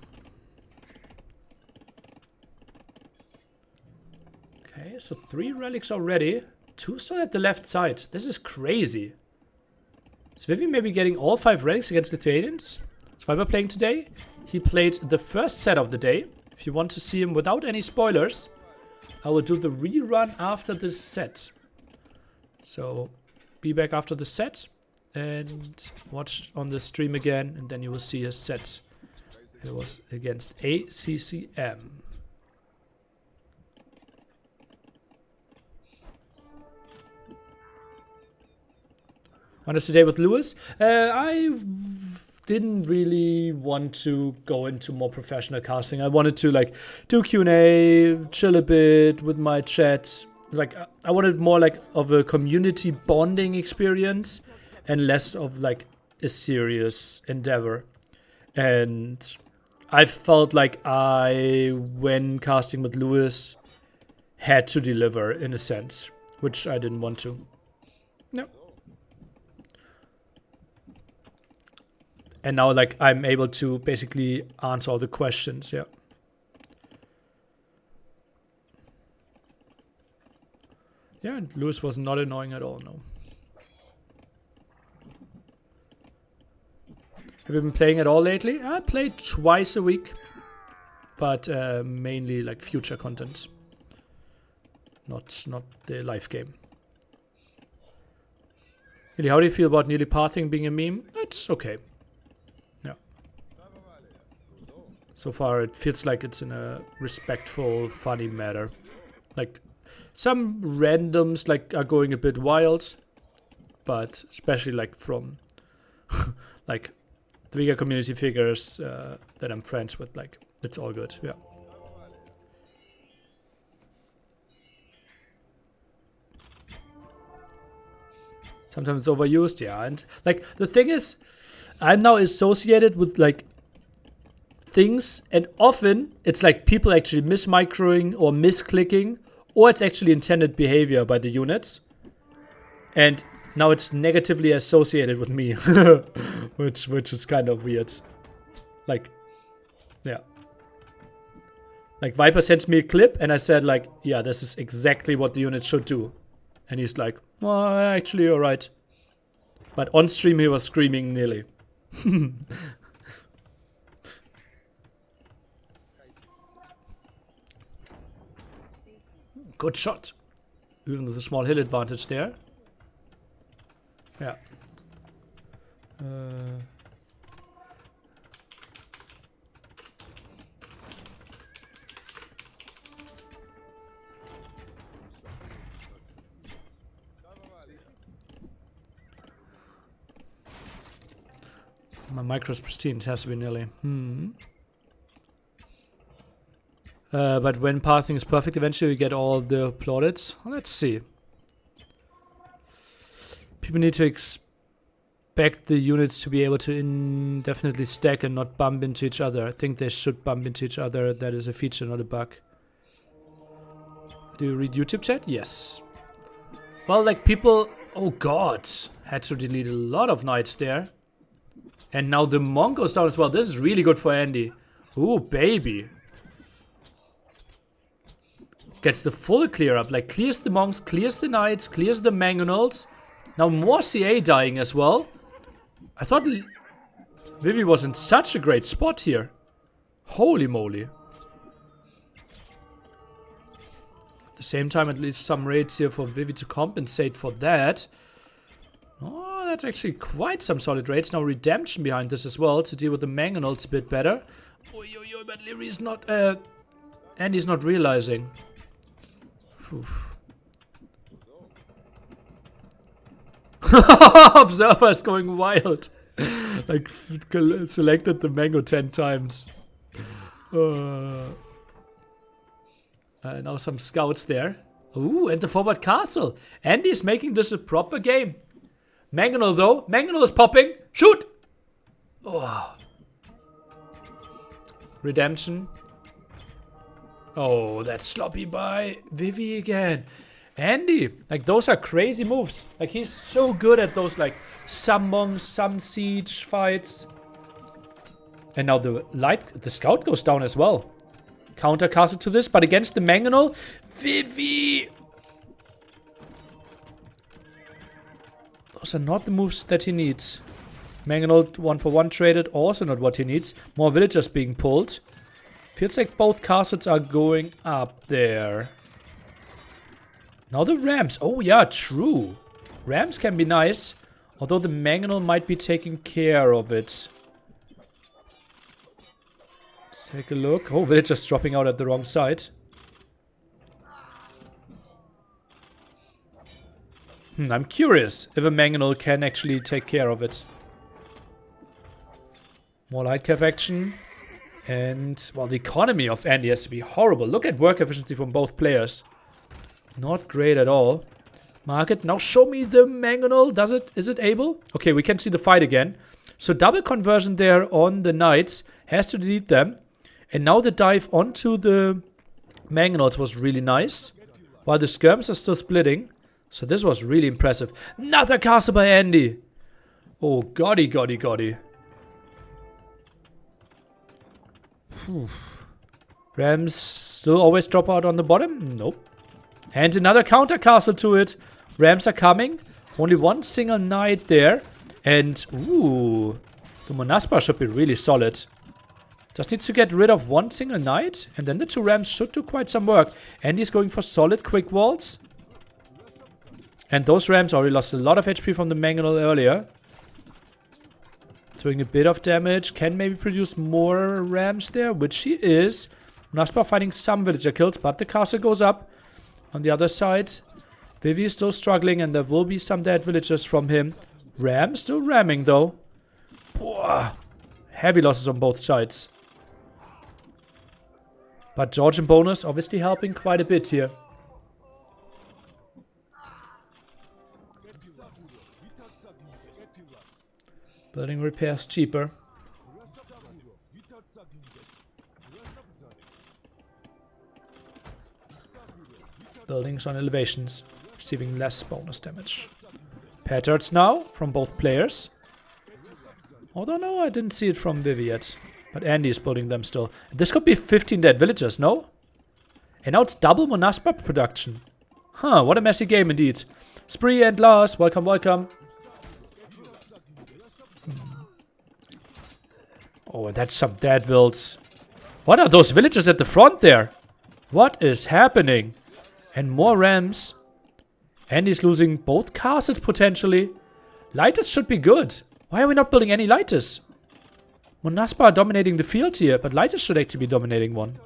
Okay, so 3 relics already. 2 still at the left side. This is crazy. Is Vivi maybe getting all 5 relics against Lithuanians? Is Viper playing today? He played the first set of the day. If you want to see him without any spoilers, I will do the rerun after this set. So, be back after the set. And watch on the stream again, and then you will see a set. It was against ACCM. On today with Lewis, I didn't really want to go into more professional casting. I wanted to like do Q&A, chill a bit with my chat. Like I wanted more like of a community bonding experience. And less of like a serious endeavor. And I felt like when casting with Lewis, had to deliver in a sense, which I didn't want to. No. And now like I'm able to basically answer all the questions, yeah. Yeah, and Lewis was not annoying at all, no. Have you been playing at all lately? I played twice a week, but mainly like future content, not the live game. Really, how do you feel about nearly pathing being a meme? It's okay. Yeah. So far, it feels like it's in a respectful, funny manner. Like some randoms like are going a bit wild, but especially like from like the bigger community figures that I'm friends with. Like, it's all good. Yeah. Sometimes it's overused, yeah. And like the thing is, I'm now associated with like things, and often it's like people actually mismicroing or misclicking, or it's actually intended behavior by the units. And now it's negatively associated with me, which is kind of weird. Like, yeah. Like Viper sends me a clip and I said like, yeah, this is exactly what the unit should do. And he's like, well, actually, you're right. But on stream, he was screaming nearly. Good shot. Even with a small hill advantage there. Yeah. My micro's pristine, it has to be nearly. But when pathing is perfect, eventually you get all the plaudits. Well, let's see. People need to expect the units to be able to indefinitely stack and not bump into each other. I think they should bump into each other. That is a feature, not a bug. Do you read YouTube chat? Yes. Well, like people... Oh god. Had to delete a lot of knights there. And now the monk goes down as well. This is really good for Andy. Ooh, baby. Gets the full clear up. Like, clears the monks, clears the knights, clears the mangonels. Now more CA dying as well. I thought Vivi was in such a great spot here. Holy moly. At the same time, at least some raids here for Vivi to compensate for that. Oh, that's actually quite some solid raids. Now redemption behind this as well to deal with the mangonels a bit better. But Liry's not... Andy's not realizing. Oof. Observer's going wild. Like, selected the mango 10 times. Now some scouts there. Ooh, and the forward castle. Andy's making this a proper game. Mangonel though. Mangonel is popping. Shoot! Oh. Redemption. Oh, that's sloppy by Vivi again. Andy, like those are crazy moves. Like he's so good at those like some monks, some siege fights. And now the scout goes down as well. Counter castle to this, but against the mangonel, Vivi. Those are not the moves that he needs. Mangonel 1-for-1 traded, also not what he needs. More villagers being pulled. Feels like both castles are going up there. Now the rams. Oh yeah, true. Rams can be nice. Although the mangonel might be taking care of it. Let's take a look. Oh, villagers dropping out at the wrong side. I'm curious if a mangonel can actually take care of it. More light cav action. And, well, the economy of Andy has to be horrible. Look at work efficiency from both players. Not great at all. Market, now show me the mangonel. Is it able? Okay, we can see the fight again. So double conversion there on the knights. Has to delete them. And now the dive onto the mangonels was really nice. While the skirms are still splitting. So this was really impressive. Another castle by Andy. Oh, goddy. Rams still always drop out on the bottom? Nope. And another counter castle to it. Rams are coming. Only one single knight there. And, ooh, the Monaspa should be really solid. Just needs to get rid of one single knight. And then the two Rams should do quite some work. Andy's going for solid quick walls. And those Rams already lost a lot of HP from the mangonel earlier. Doing a bit of damage. Can maybe produce more Rams there, which he is. Monaspa finding some villager kills, but the castle goes up. On the other side, Vivi is still struggling, and there will be some dead villagers from him. Ram still ramming, though. Whoa. heavy losses on both sides. But Georgian bonus obviously helping quite a bit here. Building repairs cheaper. Buildings on elevations, receiving less bonus damage. Patterns now from both players. Although no, I didn't see it from Vivi yet. But Andy is building them still. This could be 15 dead villagers, no? And now it's double Monaspa production. Huh, what a messy game indeed. Spree and Lars, welcome, welcome. Oh, that's some dead vills. What are those villagers at the front there? What is happening? And more rams. Andy's losing both castles potentially. Lighters should be good. Why are we not building any lighters? Monaspa are dominating the field here, but lighters should actually be dominating one.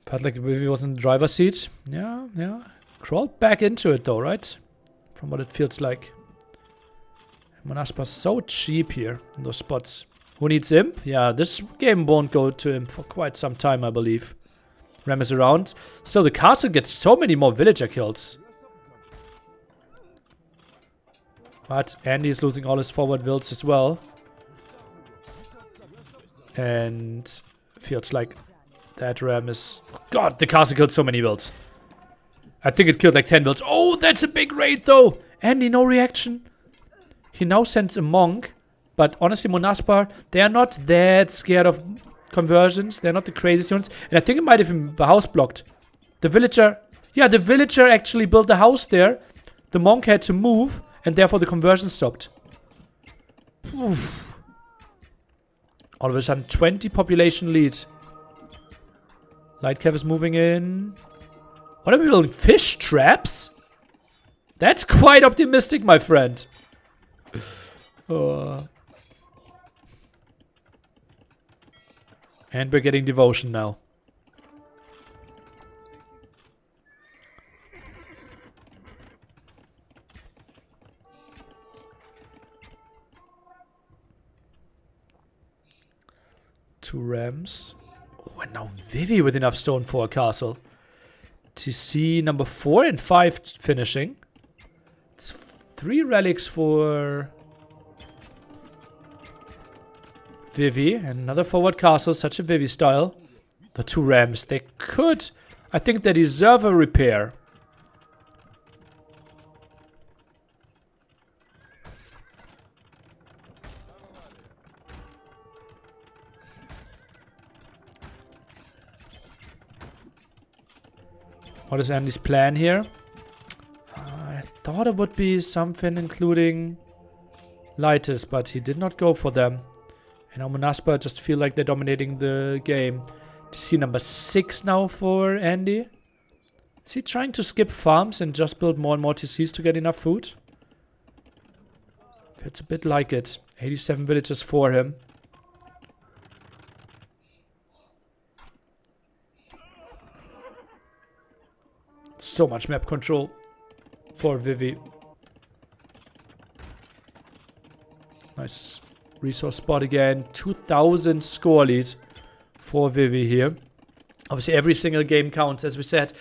Felt like Vivi was in the driver's seat. Yeah, yeah. Crawled back into it though, right? From what it feels like. Monaspa's so cheap here in those spots. Who needs Imp? Yeah, this game won't go to Imp for quite some time, I believe. Ram is around. Still, the castle gets so many more villager kills. But Andy is losing all his forward builds as well. And feels like that Ram is... God, the castle killed so many builds. I think it killed like 10 builds. Oh, that's a big raid though. Andy, no reaction. He now sends a monk. But honestly, Monaspa, they are not that scared of conversions. They're not the craziest units. And I think it might have been the house blocked. The villager... Yeah, the villager actually built the house there. The monk had to move. And therefore the conversion stopped. Oof. All of a sudden, 20 population lead. Lightcav is moving in. What are we building? Fish traps? That's quite optimistic, my friend. And we're getting devotion now. Two rams. Oh, and now Vivi with enough stone for a castle. TC number 4 and 5 finishing. It's 3 relics for Vivi. And another forward castle, such a Vivi style. The 2 rams, they could... I think they deserve a repair. What is Andy's plan here? I thought it would be something including lighters, but he did not go for them. And now Monaspa just feel like they're dominating the game. TC number 6 now for Andy. Is he trying to skip farms and just build more and more TCs to get enough food? It's a bit like it. 87 villagers for him. So much map control for Vivi. Nice resource spot again. 2000 score lead for Vivi here. Obviously every single game counts, as we said.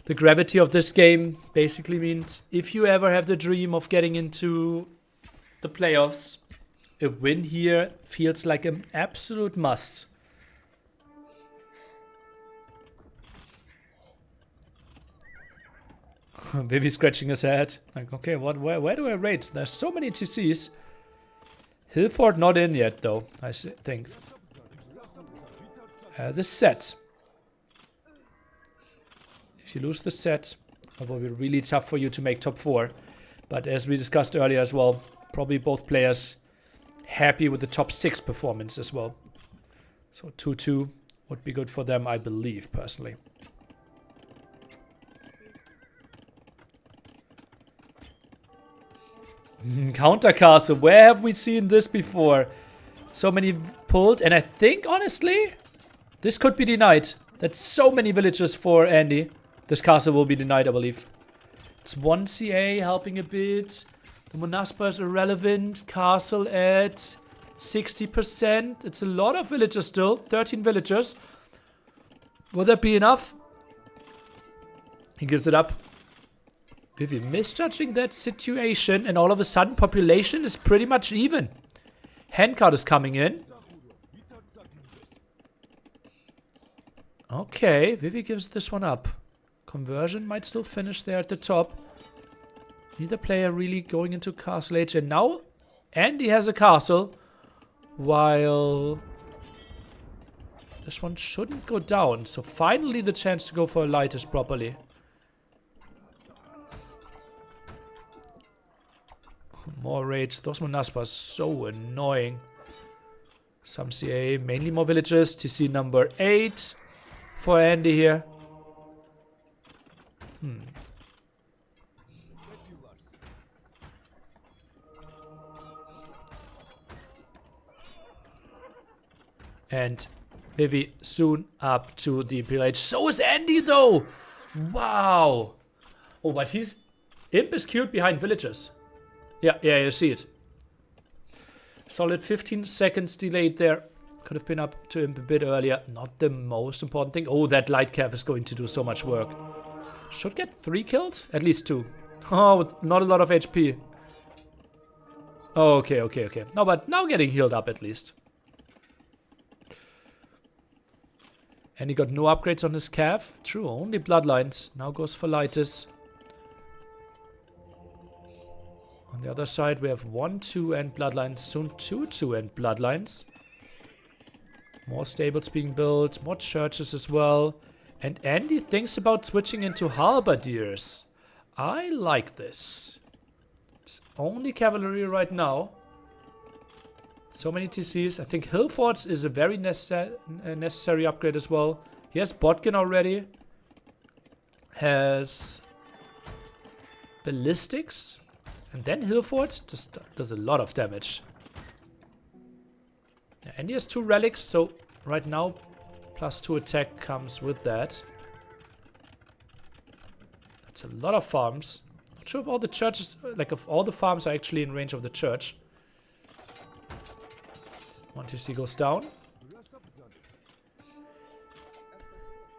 The gravity of this game basically means if you ever have the dream of getting into the playoffs, a win here feels like an absolute must. Vivi scratching his head. Like, okay, where do I rate? There's so many TCs. Hillfort not in yet, though, I think. The set. If you lose the set, it will be really tough for you to make top 4. But as we discussed earlier as well, probably both players happy with the top 6 performance as well. So 2-2 would be good for them, I believe, personally. Counter castle. Where have we seen this before? So many pulled. And I think, honestly, this could be denied. That's so many villages for Andy. This castle will be denied, I believe. It's 1 CA helping a bit. The Monaspa is irrelevant. Castle at 60%. It's a lot of villagers still. 13 villagers. Will that be enough? He gives it up. Vivi misjudging that situation, and all of a sudden population is pretty much even. Handcard is coming in. Okay, Vivi gives this one up. Conversion might still finish there at the top. Neither player really going into castle age, and now Andy has a castle, while this one shouldn't go down. So finally the chance to go for a lightest properly. More raids. Those Monaspa are so annoying. Some CA, mainly more villages. TC number 8 for Andy here. And Vivi soon up to the Imperial Age. So is Andy though! Wow! Oh, but he's... Imp is queued behind villagers. Yeah, you see it. Solid 15 seconds delayed there. Could have been up to Imp a bit earlier. Not the most important thing. Oh, that light cav is going to do so much work. Should get 3 kills? At least 2. Oh, with not a lot of HP. Oh, okay. No, but now getting healed up at least. And he got no upgrades on his cav. True, only bloodlines. Now goes for Lightus. On the other side, we have 1-2 and bloodlines. Soon 2-2 and bloodlines. More stables being built. More churches as well. And Andy thinks about switching into halberdiers. I like this. It's only cavalry right now. So many TCs. I think Hillforts is a very necessary upgrade as well. He has Botkin already. Has ballistics. And then Hillfort just does a lot of damage. Yeah, and he has 2 relics, so right now +2 attack comes with that. That's a lot of farms. Not sure if all the churches, like if all the farms are actually in range of the church. 1 TC goes down.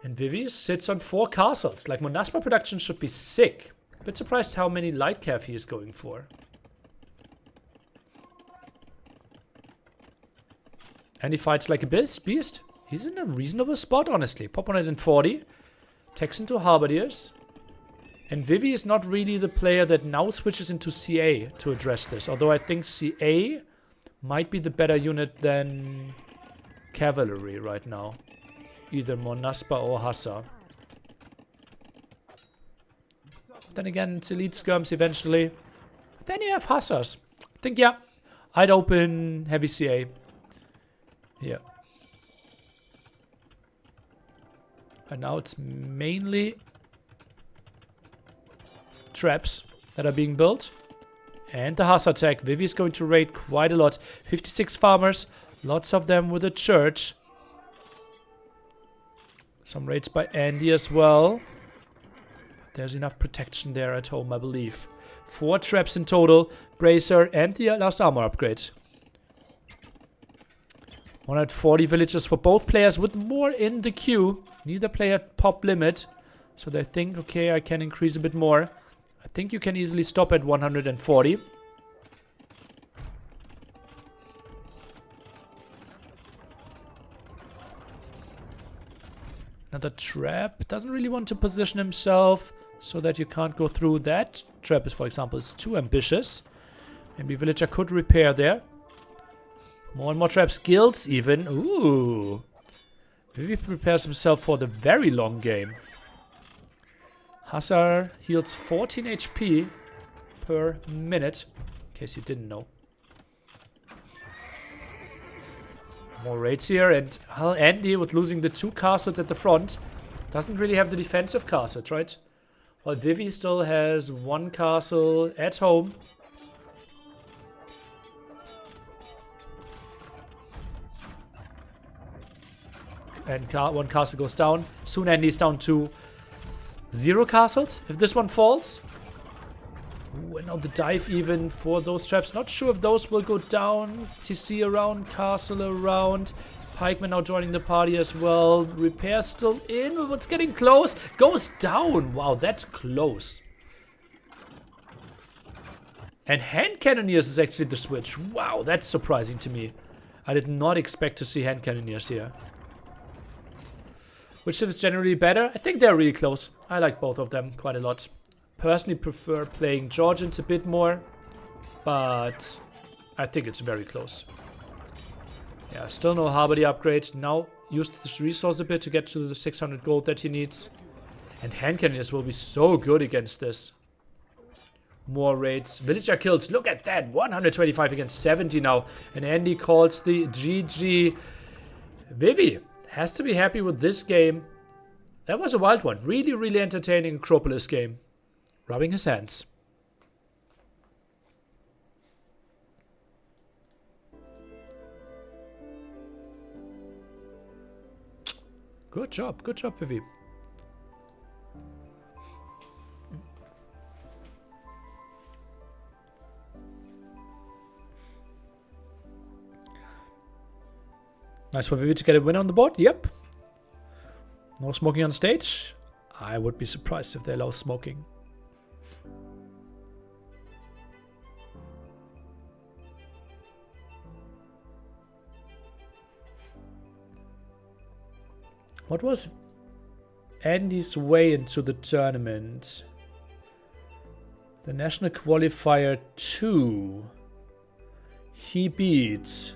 And Vivi sits on 4 castles. Like Monaspa production should be sick. Bit surprised how many light cav he is going for. And he fights like a beast. He's in a reasonable spot, honestly. Pop 140. Takes into halberdiers. And Vivi is not really the player that now switches into CA to address this. Although I think CA might be the better unit than cavalry right now. Either Monaspa or Hassa. Then again, it's elite skirms eventually. But then you have Hassas. I think, yeah, I'd open heavy CA. Yeah. And now it's mainly traps that are being built. And the Hassa attack. Vivi is going to raid quite a lot. 56 farmers. Lots of them with a church. Some raids by Andy as well. There's enough protection there at home, I believe. 4 traps in total. Bracer and the last armor upgrade. 140 villagers for both players with more in the queue. Neither player pop limit. So they think, okay, I can increase a bit more. I think you can easily stop at 140. Another trap. Doesn't really want to position himself so that you can't go through that. Trap is, for example, is too ambitious. Maybe villager could repair there. More and more traps. Guilds even. Ooh. Vivi prepares himself for the very long game. Hassar heals 14 HP per minute. In case you didn't know. More raids here, and Andy, with losing the 2 castles at the front, doesn't really have the defensive castles, right? While Vivi still has 1 castle at home. And one castle goes down. Soon Andy's down to 0 castles. If this one falls. Ooh, and now the dive even for those traps. Not sure if those will go down. TC around, castle around. Pikeman now joining the party as well. Repair still in. What's getting close? Goes down. Wow, that's close. And hand cannoneers is actually the switch. Wow, that's surprising to me. I did not expect to see hand cannoneers here. Which is generally better? I think they're really close. I like both of them quite a lot. Personally prefer playing Georgians a bit more. But I think it's very close. Yeah, still no Harmony upgrade. Now use this resource a bit to get to the 600 gold that he needs. And hand cannoneers will be so good against this. More raids. Villager kills. Look at that. 125 against 70 now. And Andy called the GG. Vivi has to be happy with this game. That was a wild one. Really, really entertaining Acropolis game. Rubbing his hands. Good job, Vivi. Nice for Vivi to get a win on the board. Yep. No smoking on stage. I would be surprised if they allow smoking. What was Andy's way into the tournament? The National Qualifier 2. He beat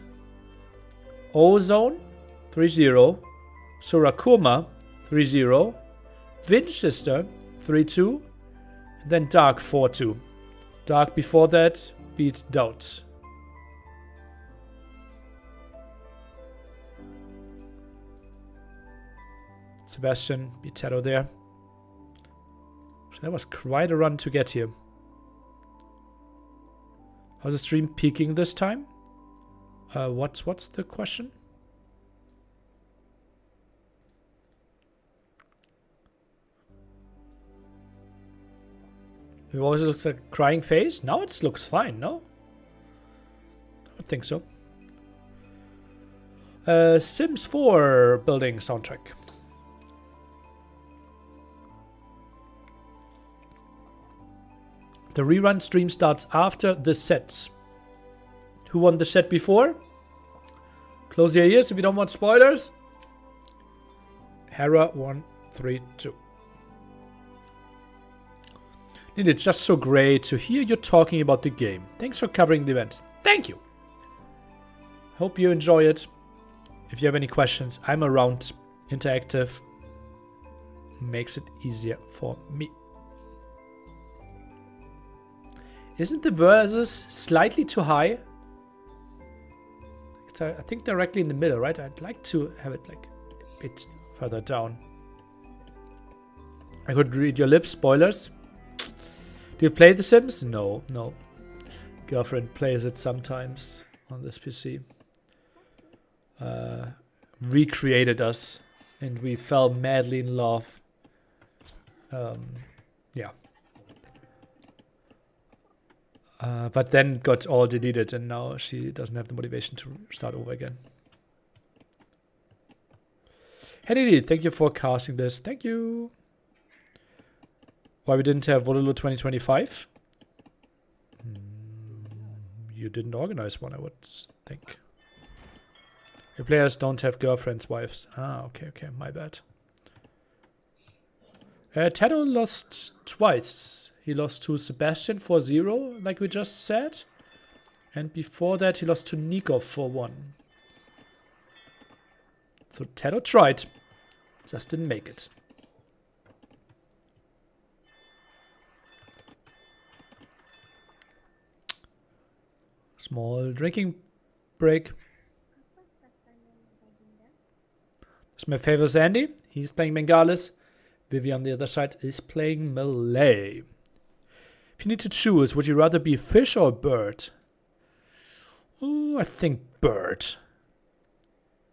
Ozone 3-0, Surakuma 3-0, Winchester 3-2, and then Dark 4-2. Dark before that beat Doubt. Sebastian beat Tero there. So that was quite a run to get here. How's the stream peaking this time? What's the question? It always looks like a crying face. Now it looks fine, no? I don't think so. Sims 4 building soundtrack. The rerun stream starts after the sets. Who won the set before? Close your ears if you don't want spoilers. Hera 1-3-2. It's just so great to hear you talking about the game. Thanks for covering the event. Thank you. Hope you enjoy it. If you have any questions, I'm around. Interactive makes it easier for me. Isn't the versus slightly too high? I think directly in the middle, right? I'd like to have it like a bit further down. I could read your lips. Spoilers. Do you play The Sims? No. Girlfriend plays it sometimes on this PC. Recreated us and we fell madly in love. Yeah. But then got all deleted and now she doesn't have the motivation to start over again. Henry, thank you for casting this. Thank you. Why we didn't have Vololo 2025? You didn't organize one, I would think. Your players don't have girlfriends, wives. Ah, okay, my bad. Tado lost twice. He lost to Sebastian 4-0, like we just said. And before that, he lost to Nico 4-1. So Tado tried. Just didn't make it. Small drinking break. That's my favorite Andy. He's playing Bengalis. Vivi on the other side is playing Malay. If you need to choose, would you rather be a fish or a bird? Ooh, I think bird.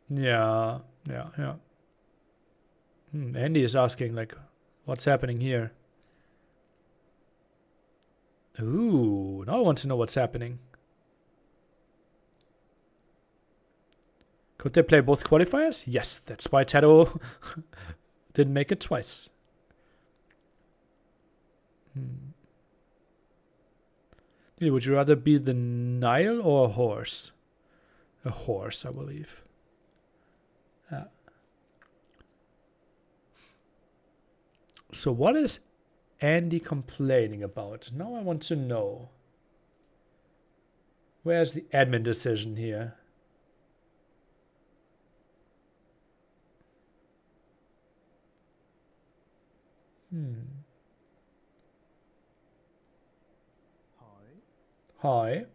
Yeah. Andy is asking, like, what's happening here? Ooh, now I want to know what's happening. Could they play both qualifiers? Yes, that's why Tado didn't make it twice. Would you rather be the Nile or a horse? A horse, I believe. So what is Andy complaining about? Now I want to know. Where's the admin decision here? Hi.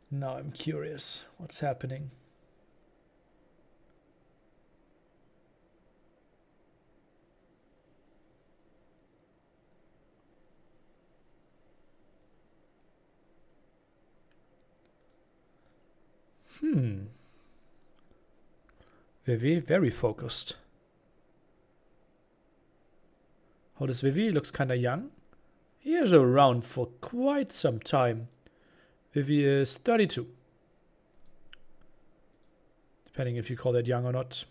Now I'm curious. What's happening? Vivi, very focused. How does Vivi? Looks kind of young. He is around for quite some time. Vivi is 32. Depending if you call that young or not.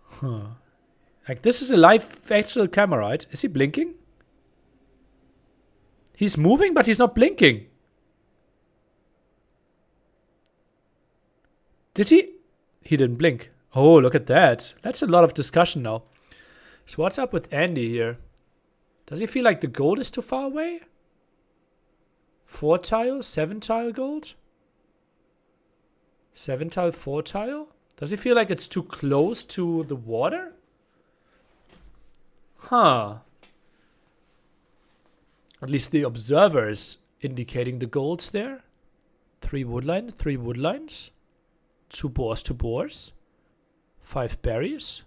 Huh. Like, this is a live actual camera, right? Is he blinking? He's moving, but he's not blinking. Did he? He didn't blink. Oh, look at that. That's a lot of discussion now. So what's up with Andy here? Does he feel like the gold is too far away? 4 tile, 7 tile gold? 7 tile, 4 tile? Does he feel like it's too close to the water? Huh. At least the observers indicating the golds there. 3 woodline, 3 woodlines. 2 boars, 2 boars. 5 berries.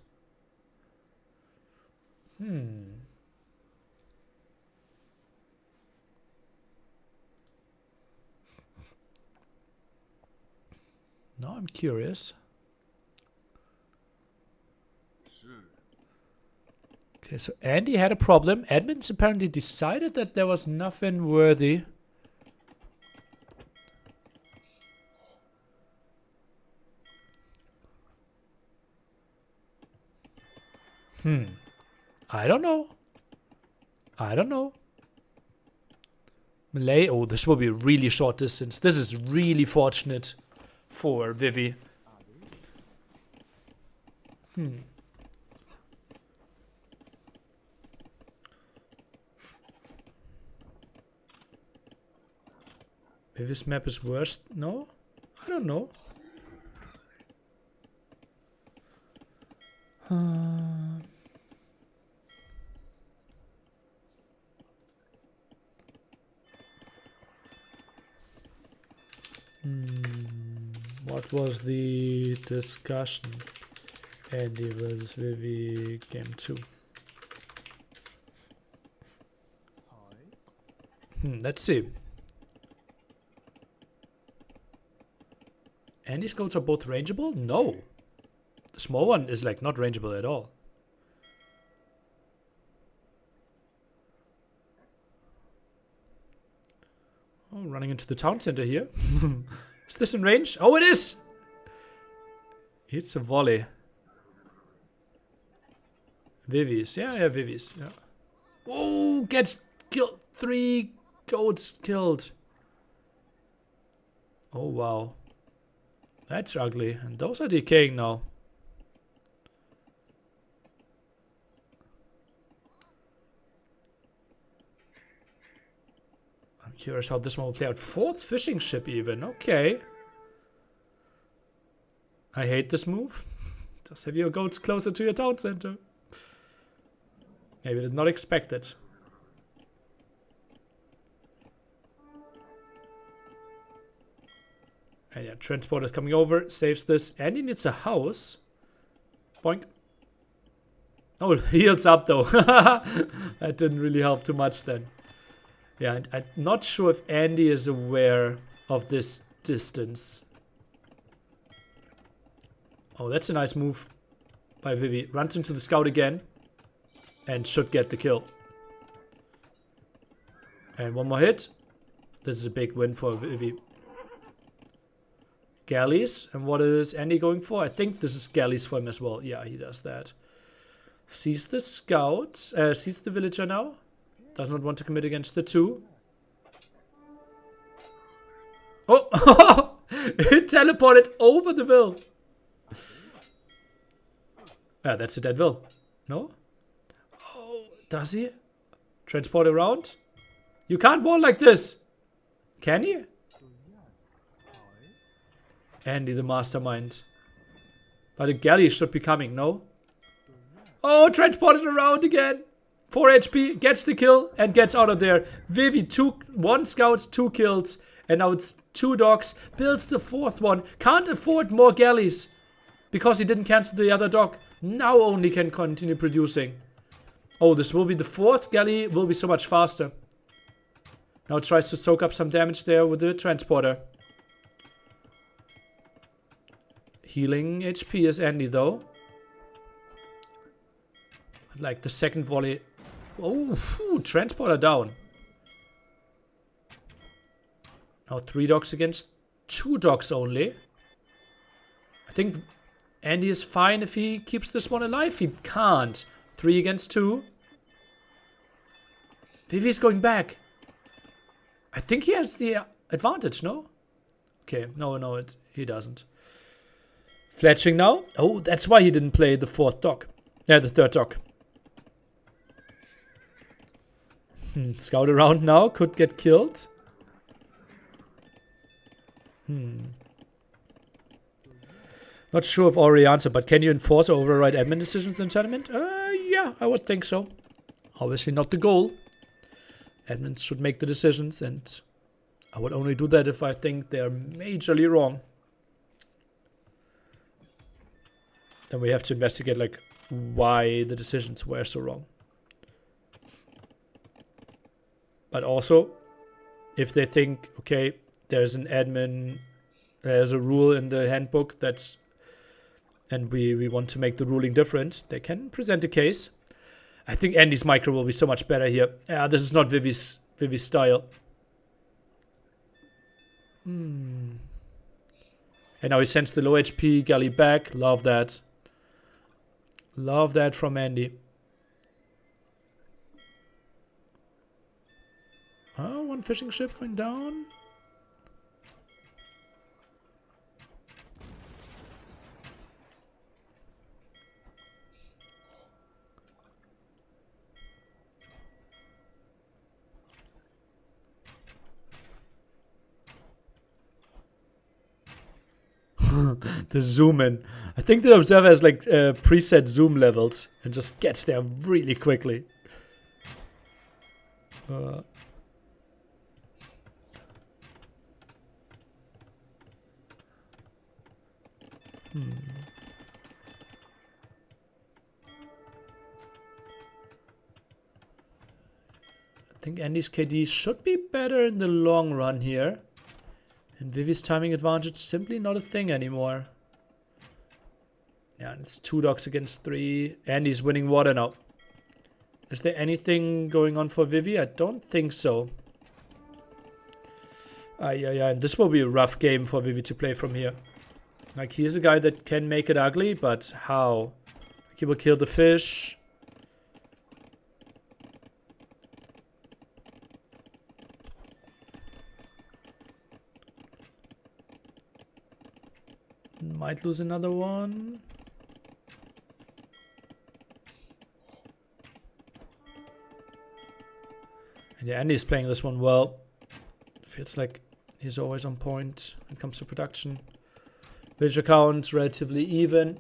Now I'm curious. Okay, so Andy had a problem. Admins apparently decided that there was nothing worthy. I don't know. I don't know. Malay. Oh, this will be a really short distance. This is really fortunate for Vivi. Vivi's map is worse. No? I don't know. What was the discussion? Andy versus Vivi game 2. Let's see. Andy's goats are both rangeable? No. The small one is like not rangeable at all. Oh, running into the town center here. Is this in range? Oh, it is! It's a volley. Vivi's. Yeah, Vivi's. Yeah. Oh, gets killed. 3 goats killed. Oh, wow. That's ugly. And those are decaying now. I'm curious how this one will play out. 4th fishing ship even. Okay. I hate this move. Just have your goats closer to your town center. Maybe did not expect it. Yeah, transporter's coming over, saves this. Andy needs a house. Boink. Oh, heals up though. That didn't really help too much then. Yeah, I'm not sure if Andy is aware of this distance. Oh, that's a nice move by Vivi. Runs into the scout again and should get the kill. And one more hit. This is a big win for Vivi. Galleys. And what is Andy going for? I think this is galleys for him as well. Yeah, he does that. Sees the scout. Sees the villager now. Does not want to commit against the 2. Oh! It teleported over the mill. Yeah, that's a dead will. No? Oh, does he? Transport around? You can't wall like this. Can you? Andy, the mastermind. But a galley should be coming, no? Oh, transported around again. 4 HP, gets the kill and gets out of there. Vivi, 1 scout, 2 kills. And now it's 2 dogs. Builds the 4th one. Can't afford more galleys. Because he didn't cancel the other dog. Now only can continue producing. Oh, this will be the 4th galley. Will be so much faster. Now tries to soak up some damage there with the transporter. Healing HP is Andy though. Like the second volley. Oh, phew, transporter down. Now 3 dogs against 2 dogs only. I think Andy is fine if he keeps this one alive. He can't. 3 against 2. Vivi's going back. I think he has the advantage, no? Okay, no, he doesn't. Fletching now. Oh, that's why he didn't play the 4th dog. Yeah, the 3rd dog. Scout around now. Could get killed. Not sure if already answered, but can you enforce or override admin decisions in tournament? Yeah, I would think so. Obviously not the goal. Admins should make the decisions, and I would only do that if I think they're majorly wrong. Then we have to investigate like why the decisions were so wrong. But also, if they think, okay, there's an admin, there's a rule in the handbook that's, and we want to make the ruling different, they can present a case. I think Andy's micro will be so much better here. Yeah, this is not Vivi's style. And now he sends the low HP galley back. Love that. Love that from Andy. Oh, 1 fishing ship going down. The zoom in. I think the observer has like preset zoom levels and just gets there really quickly. I think Andy's KD should be better in the long run here. And Vivi's timing advantage simply not a thing anymore. Yeah, and it's 2 dogs against 3. Andy's winning water now. Is there anything going on for Vivi? I don't think so. Yeah, and this will be a rough game for Vivi to play from here. Like, he's a guy that can make it ugly, but how? He will kill the fish. Might lose another one. And yeah, Andy's playing this one well. Feels like he's always on point when it comes to production. Villager count relatively even.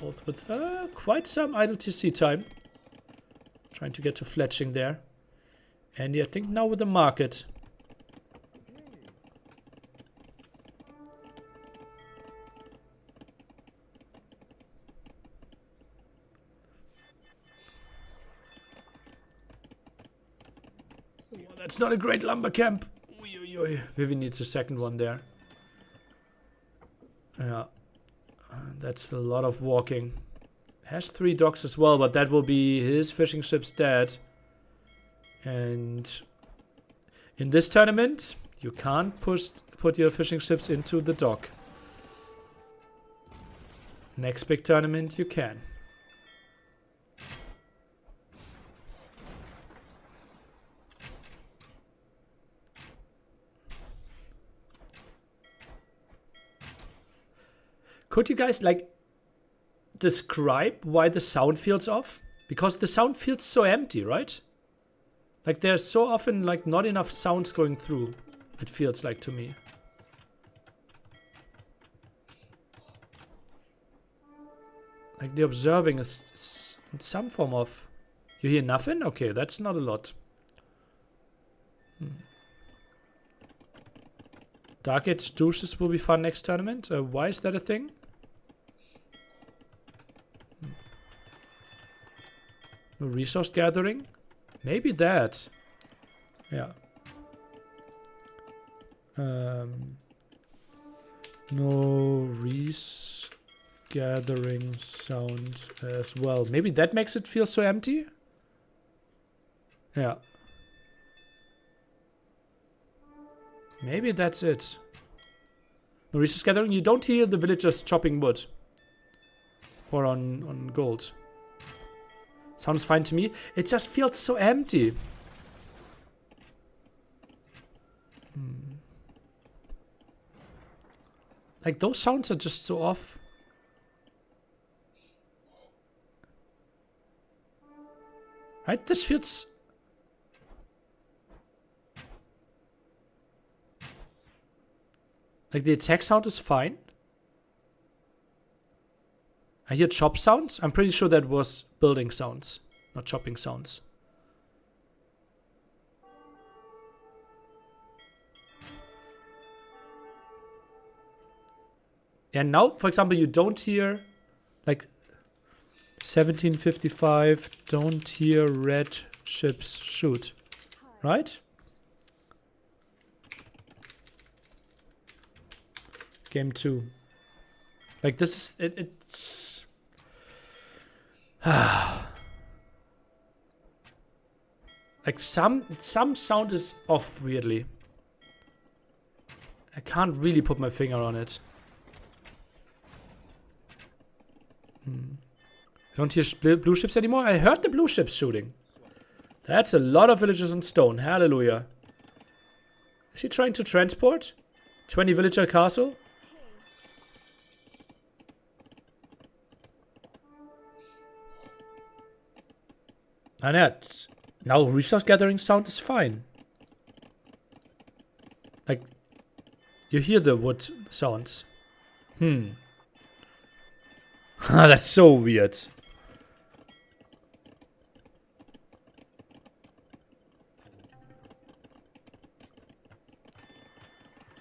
Both with quite some idle TC time. Trying to get to fletching there. Andy, I think now with the market. That's not a great lumber camp. Vivi needs a second one there. Yeah. That's a lot of walking. Has 3 docks as well, but that will be his fishing ships dead. And in this tournament, you can't put your fishing ships into the dock. Next big tournament, you can. Could you guys like describe why the sound feels off? Because the sound feels so empty, right? Like there's so often like not enough sounds going through. It feels like to me. Like the observing is in some form of... You hear nothing? Okay, that's not a lot. Dark Age Deuces will be fun next tournament. Why is that a thing? No resource gathering? Maybe that. Yeah. No res gathering sound as well. Maybe that makes it feel so empty? Yeah. Maybe that's it. No resource gathering. You don't hear the villagers chopping wood. Or on gold. Sounds fine to me. It just feels so empty. Like those sounds are just so off. Right? This feels... Like the attack sound is fine. I hear chop sounds. I'm pretty sure that was building sounds, not chopping sounds. And now, for example, you don't hear, like, 1755, don't hear red ships shoot, right? Game 2. Like, this is, it's... like, some sound is off weirdly. I can't really put my finger on it. I don't hear blue ships anymore. I heard the blue ships shooting. That's a lot of villagers on stone. Hallelujah. Is he trying to transport? 20 villager castle? And that now resource gathering sound is fine. Like you hear the wood sounds. That's so weird.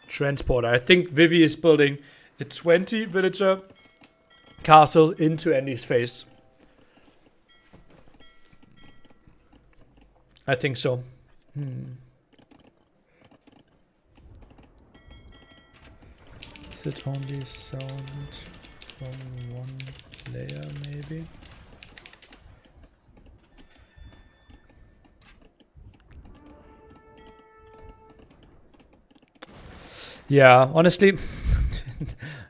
Transporter. I think Vivi is building a 20 villager castle into Andy's face. I think so. Is it only sound from one layer, maybe? Yeah, honestly, in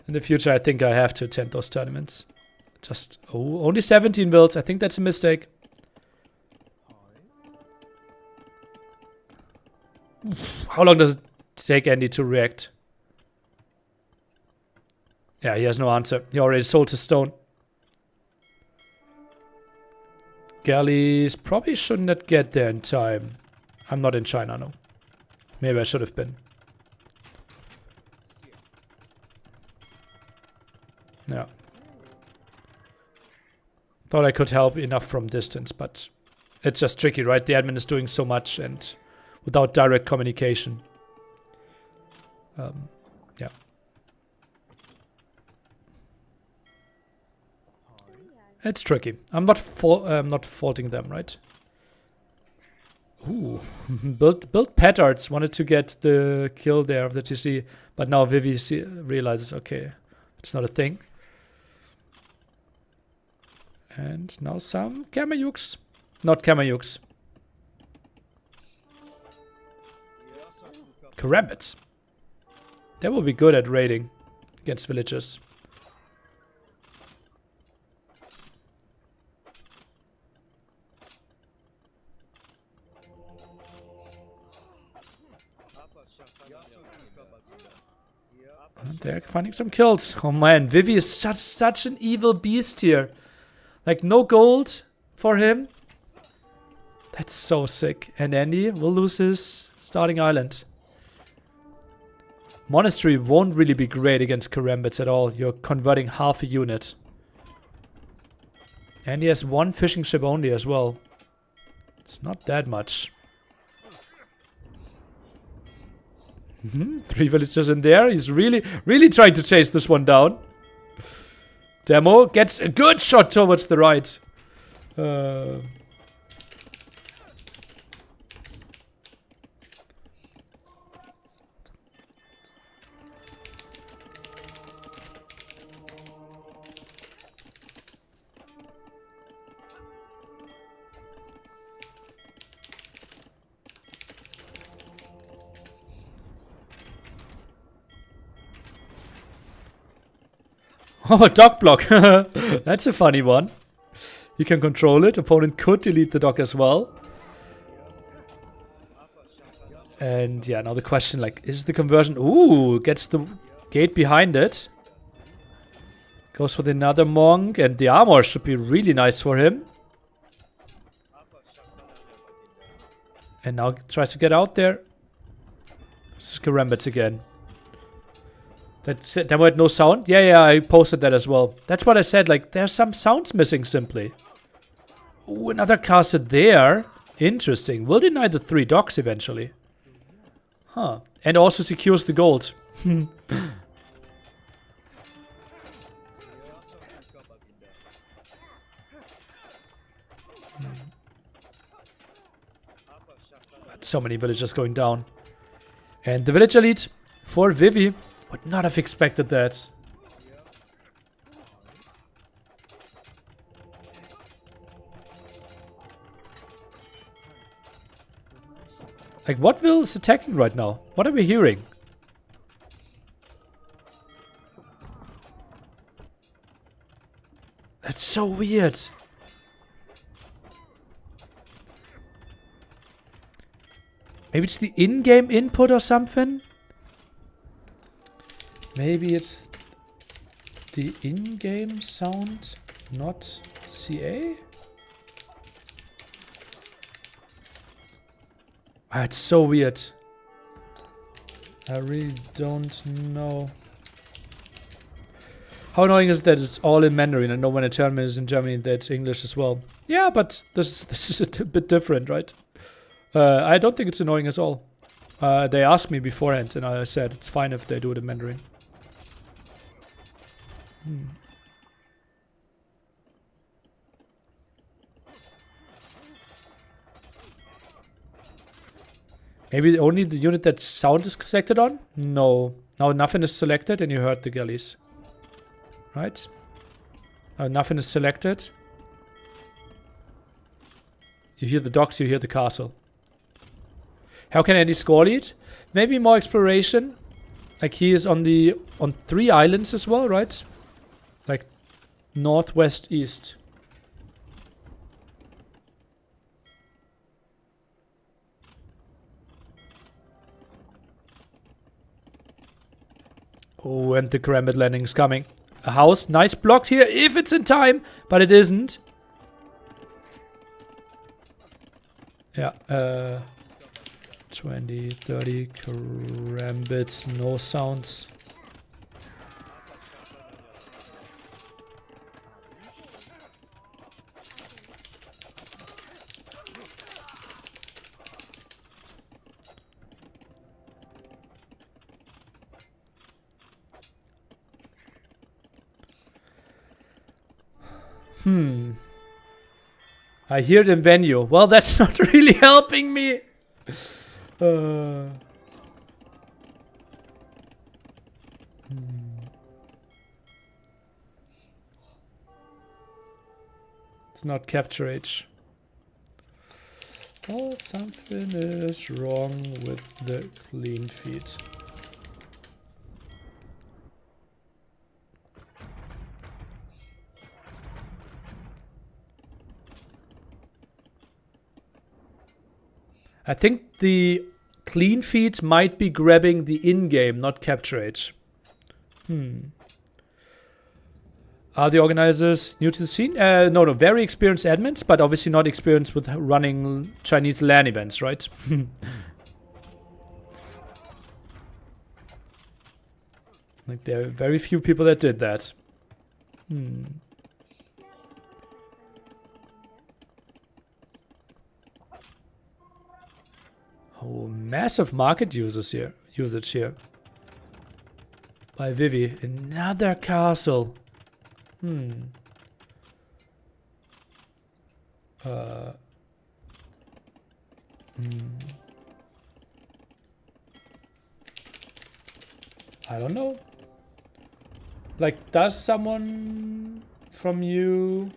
the future, I think I have to attend those tournaments. Just, only 17 builds. I think that's a mistake. How long does it take Andy to react? Yeah, he has no answer. He already sold his stone. Galleys probably should not get there in time. I'm not in China, no. Maybe I should have been. Yeah. Thought I could help enough from distance, but it's just tricky, right? The admin is doing so much and without direct communication. Yeah. It's tricky. I'm not faulting them, right? Ooh, built petards. Wanted to get the kill there of the TC, but now Vivi realizes, okay, it's not a thing. And now some Kamayuks. Not Kamayuks. Karambits. That will be good at raiding against villagers. And they're finding some kills. Oh man, Vivi is such an evil beast here. Like, no gold for him. That's so sick. And Andy will lose his starting island. Monastery won't really be great against Karambits at all. You're converting half a unit. And he has one fishing ship only as well. It's not that much. 3 villagers in there. He's really trying to chase this one down. Demo gets a good shot towards the right. Oh, dock block. That's a funny one. You can control it. Opponent could delete the dock as well. And yeah, now the question, like, is the conversion... Ooh, gets the gate behind it. Goes with another monk, and the armor should be really nice for him. And now tries to get out there. This is Karambits again. That's it. There was no sound? Yeah, I posted that as well. That's what I said, like, there's some sounds missing simply. Ooh, another castle there. Interesting. Will deny the 3 docks eventually. Huh. And also secures the gold. So many villagers going down. And the village elite for Vivi. Would not have expected that. Like, what will is attacking right now? What are we hearing? That's so weird. Maybe it's the in-game input or something? Maybe it's the in-game sound, not CA? Ah, it's so weird. I really don't know. How annoying is that it's all in Mandarin? I know when a tournament is in Germany that's English as well. Yeah, but this is a bit different, right? I don't think it's annoying at all. They asked me beforehand and I said it's fine if they do it in Mandarin. Maybe only the unit that sound is selected on? No. Now nothing is selected and you heard the galleys. Right? Nothing is selected. You hear the docks, you hear the castle. How can Andy score lead? Maybe more exploration. Like he is on 3 islands as well, right? Like northwest east. Oh, and the Karambit landing is coming. A house, nice blocked here if it's in time, but it isn't. Yeah, 20, 30 Karambits, no sounds. I hear it in venue. Well, that's not really helping me. It's not capture H. Oh, something is wrong with the clean feed. I think the clean feed might be grabbing the in-game, not capture H. Are the organizers new to the scene? No, very experienced admins, but obviously not experienced with running Chinese LAN events, right? Like there are very few people that did that. Oh, massive market usage here. By Vivi. Another castle. I don't know. Like, does someone from you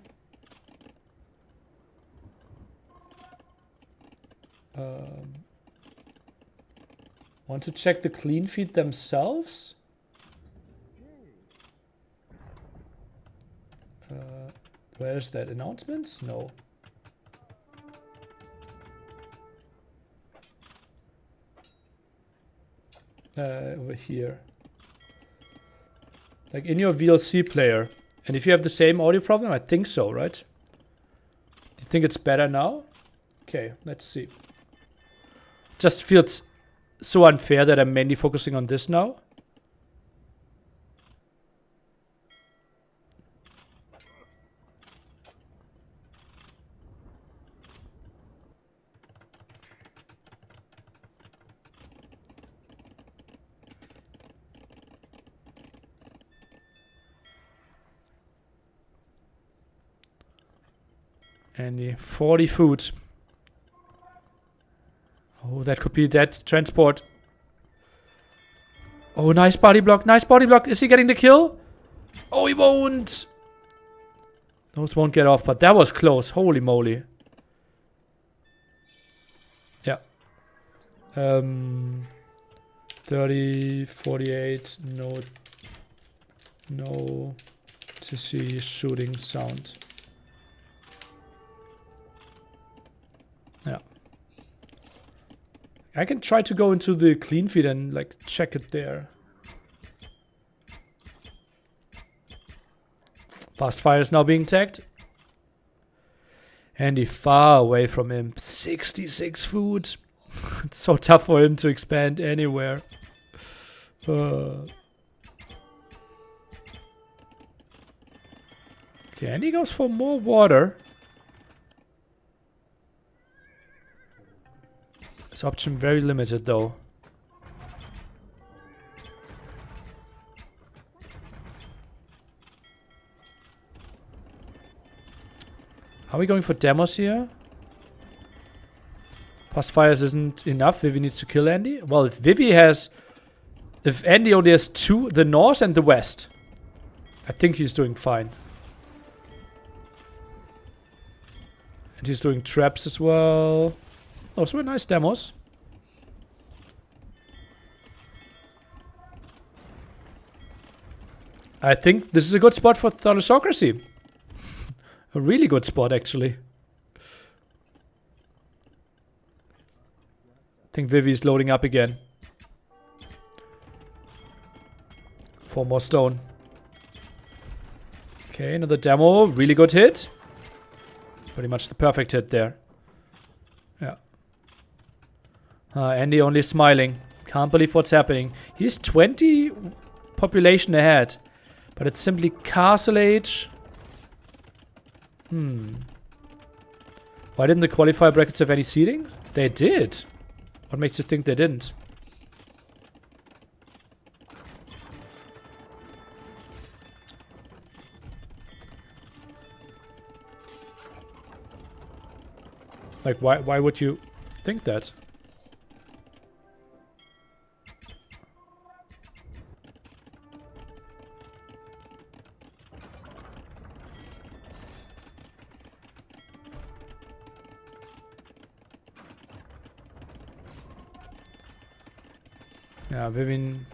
want to check the clean feed themselves? Where's that? Announcements? No. Over here. Like in your VLC player. And if you have the same audio problem, I think so, right? Do you think it's better now? Okay, let's see. Just feels so unfair that I'm mainly focusing on this now. And the 40 food. Oh, that could be that transport. Oh, nice body block. Nice body block. Is he getting the kill? Oh, he won't. Those won't get off, but that was close. Holy moly. Yeah. 30, 48. No to see shooting sound. Yeah. I can try to go into the clean feed and like check it there. Fast fire is now being tagged. Andy far away from him. 66 food. It's so tough for him to expand anywhere. Okay, Andy goes for more water. This option very limited though. Are we going for demos here? Fast fires isn't enough. Vivi needs to kill Andy. Well, if Andy only has two, the north and the west, I think he's doing fine. And he's doing traps as well. Those were nice demos. I think this is a good spot for Thalassocracy. A really good spot, actually. I think Vivi is loading up again. 4 more stone. Okay, another demo. Really good hit. Pretty much the perfect hit there. Yeah. Andy only smiling. Can't believe what's happening. He's 20 population ahead. But it's simply Castle Age. Why didn't the qualifier brackets have any seeding? They did. What makes you think they didn't? Like, why would you think that? Yeah, Vivian.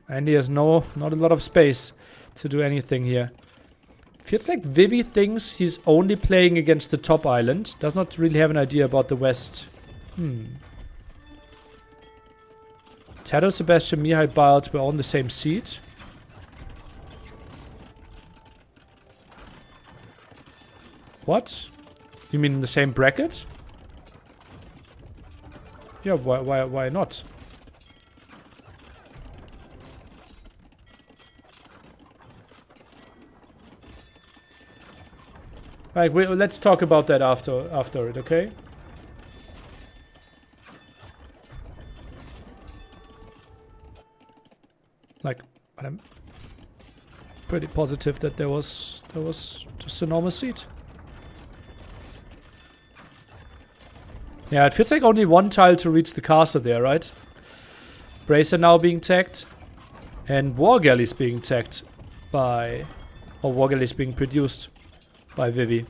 Andy has not a lot of space to do anything here. Feels like Vivi thinks he's only playing against the top island. Does not really have an idea about the west. Tado, Sebastian, Mihai, Biles were all on the same seat. What? You mean in the same bracket? Yeah, why not? Like, let's talk about that after it, okay? Like, but I'm pretty positive that there was just a normal seat. Yeah, it feels like only one tile to reach the castle there, right? Bracer now being tagged, and War Galleys being tagged by, or War Galleys being produced by Vivi.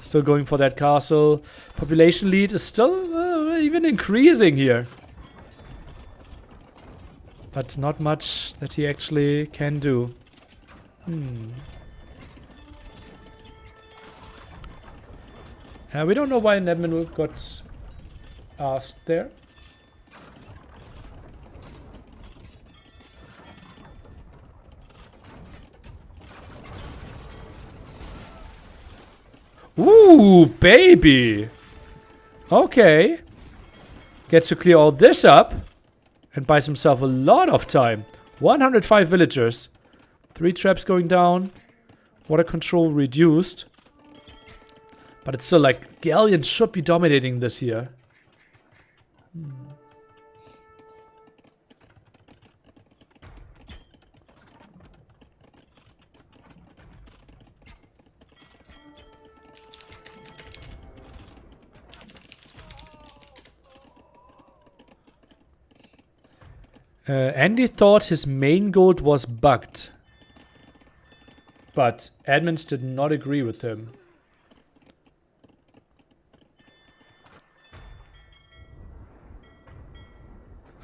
Still going for that castle. Population lead is still even increasing here. But not much that he actually can do. We don't know why an admin got asked there. Ooh, baby! Okay. Gets to clear all this up. And buys himself a lot of time. 105 villagers. 3 traps going down. Water control reduced. But it's still like, Galleon should be dominating this year. Andy thought his main gold was bugged. But admins did not agree with him.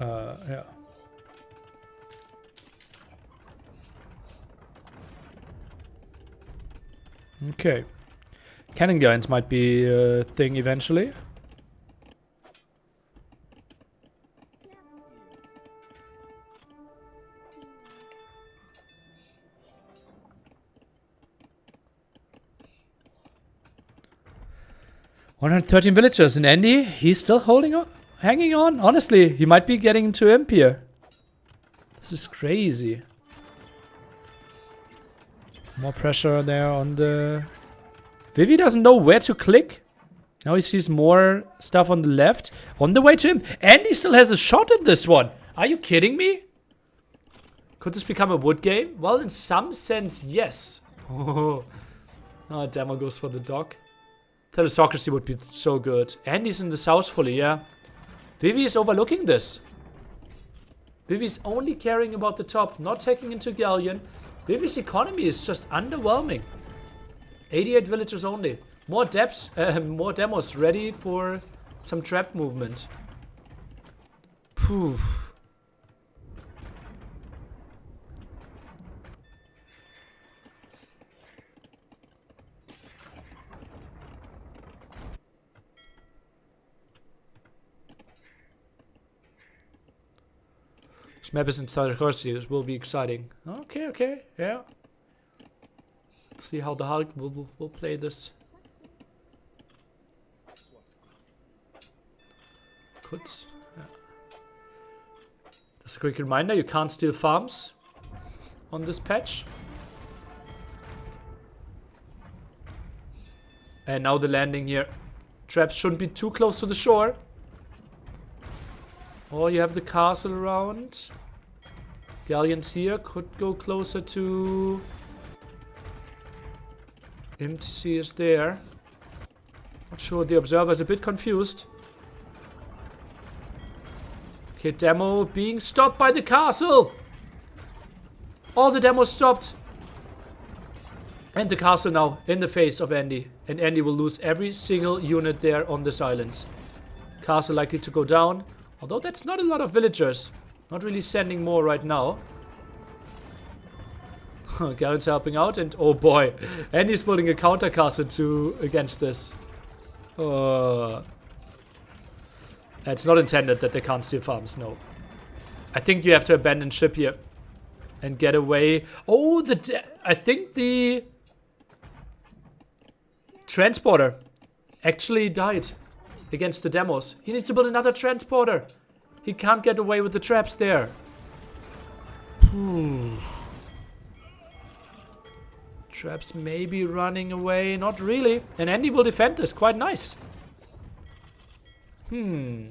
Yeah. Okay. Cannon guns might be a thing eventually. $113 villagers, and Andy, he's still holding on, hanging on. Honestly, he might be getting into imp here. This is crazy. More pressure there on the... Vivi doesn't know where to click. Now he sees more stuff on the left. On the way to him. Andy still has a shot in this one. Are you kidding me? Could this become a wood game? Well, in some sense, yes. Oh, Demo goes for the dog. Telesocracy would be so good. Andy's in the south fully, yeah. Vivi is overlooking this. Vivi's only caring about the top, not taking into Galleon. Vivi's economy is just underwhelming. 88 villagers only. More depths, more demos ready for some trap movement. Poof. Mapis and Telesocracy will be exciting. Okay, yeah. Let's see how the Hulk will play this. Just a quick reminder, you can't steal farms on this patch. And now the landing here. Traps shouldn't be too close to the shore. Or you have the castle around. Galleons here could go closer to... MTC is there. Not sure, the observer is a bit confused. Okay, demo being stopped by the castle. All the demos stopped. And the castle now in the face of Andy. And Andy will lose every single unit there on this island. Castle likely to go down. Although that's not a lot of villagers. Not really sending more right now. Garen's helping out, and oh boy, Andy's building a counter castle against this. It's not intended that they can't steal farms, no. I think you have to abandon ship here and get away. Oh, I think the transporter actually died against the demos. He needs to build another transporter. He can't get away with the traps there. Traps maybe running away. Not really. And Andy will defend this. Quite nice. LOL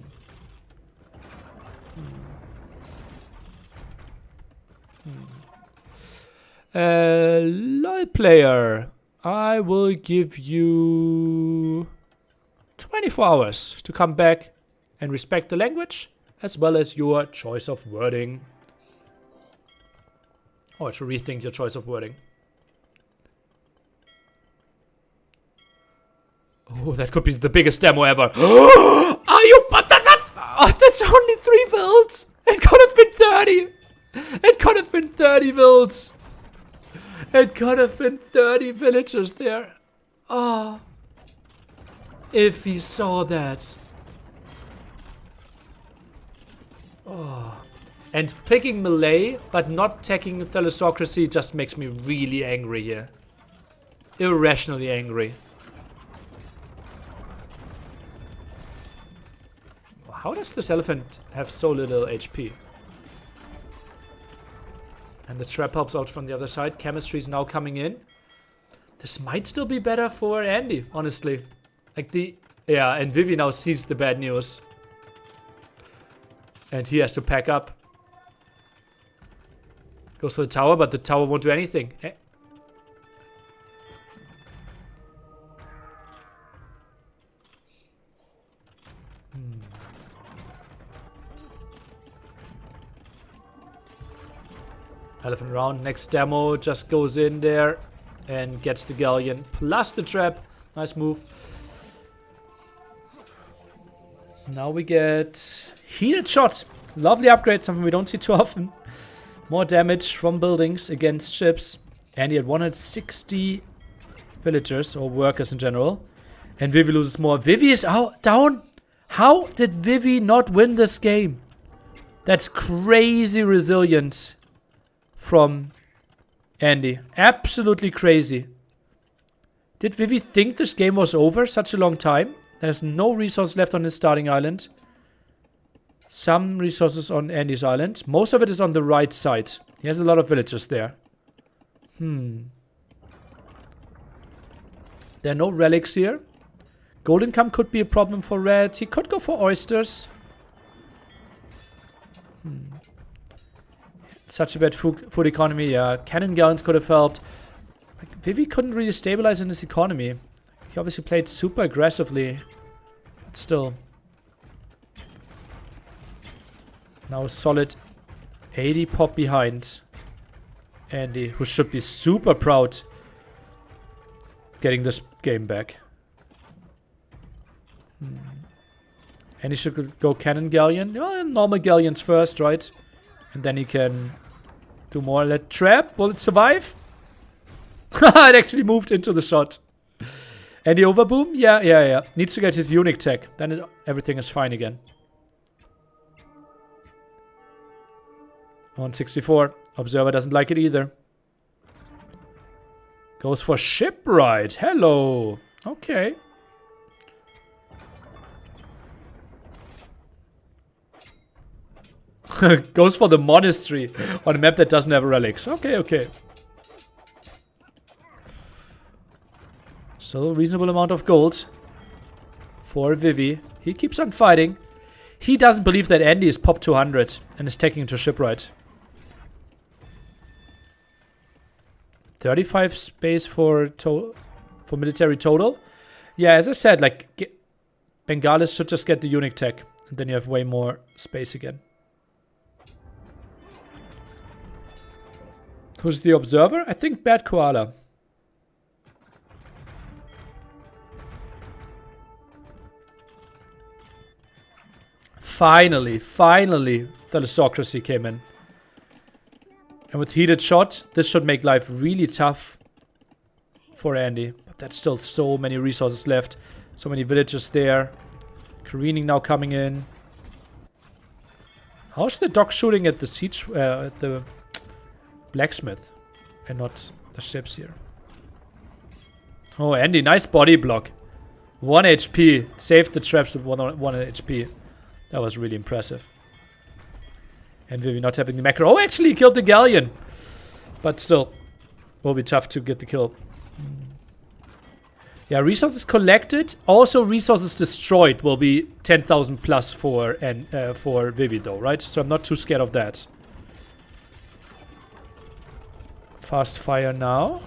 player. I will give you 24 hours to come back and respect the language as well as your choice of wording. Or to rethink your choice of wording. Oh, that could be the biggest demo ever. Are you? But that's only 3 builds. It could have been 30. It could have been 30 builds. It could have been 30 villagers there. Ah. If he saw that. Oh. And picking melee, but not taking thalassocracy just makes me really angry here. Irrationally angry. How does this elephant have so little HP? And the trap helps out from the other side. Chemistry is now coming in. This might still be better for Andy, honestly. Like yeah, and Vivi now sees the bad news. And he has to pack up. Goes for the tower, but the tower won't do anything. Elephant round. Next demo just goes in there and gets the galleon plus the trap. Nice move. Now we get heated shot. Lovely upgrade, something we don't see too often. More damage from buildings against ships. And he had 160 villagers or workers in general. And Vivi loses more. Vivi is out, down. How did Vivi not win this game? That's crazy resilient from Andy. Absolutely crazy. Did Vivi think this game was over such a long time? There's no resource left on his starting island. Some resources on Andy's island. Most of it is on the right side. He has a lot of villagers there. There are no relics here. Gold income could be a problem for Red. He could go for oysters. Such a bad food economy. Yeah, cannon gallons could have helped. Vivi couldn't really stabilize in this economy. He obviously played super aggressively. But still. Now a solid 80 pop behind Andy, who should be super proud getting this game back. And he should go cannon galleon. Well, normal galleons first, right? And then he can do more. Let trap. Will it survive? It actually moved into the shot. And the overboom? Yeah. Needs to get his unique tech. Then everything is fine again. 164. Observer doesn't like it either. Goes for shipwright. Hello. Okay. Goes for the monastery on a map that doesn't have relics. Okay. Still a reasonable amount of gold for Vivi. He keeps on fighting. He doesn't believe that Andy is pop 200 and is taking to shipwright. 35 space for military total. Yeah, as I said, like, Bengalis should just get the unique tech, and then you have way more space again. Who's the observer? I think Bad Koala. Finally, the Lysocracy came in. And with heated shot, this should make life really tough for Andy. But that's still so many resources left. So many villagers there. Careening now coming in. How's the dog shooting at the siege, at the blacksmith? And not the ships here. Oh, Andy, nice body block. 1 HP. Saved the traps with 1 HP. That was really impressive. And Vivi not having the macro. Oh, actually, he killed the galleon. But still, will be tough to get the kill. Yeah, resources collected. Also, resources destroyed will be 10,000 plus for Vivi, though, right? So I'm not too scared of that. Fast fire now.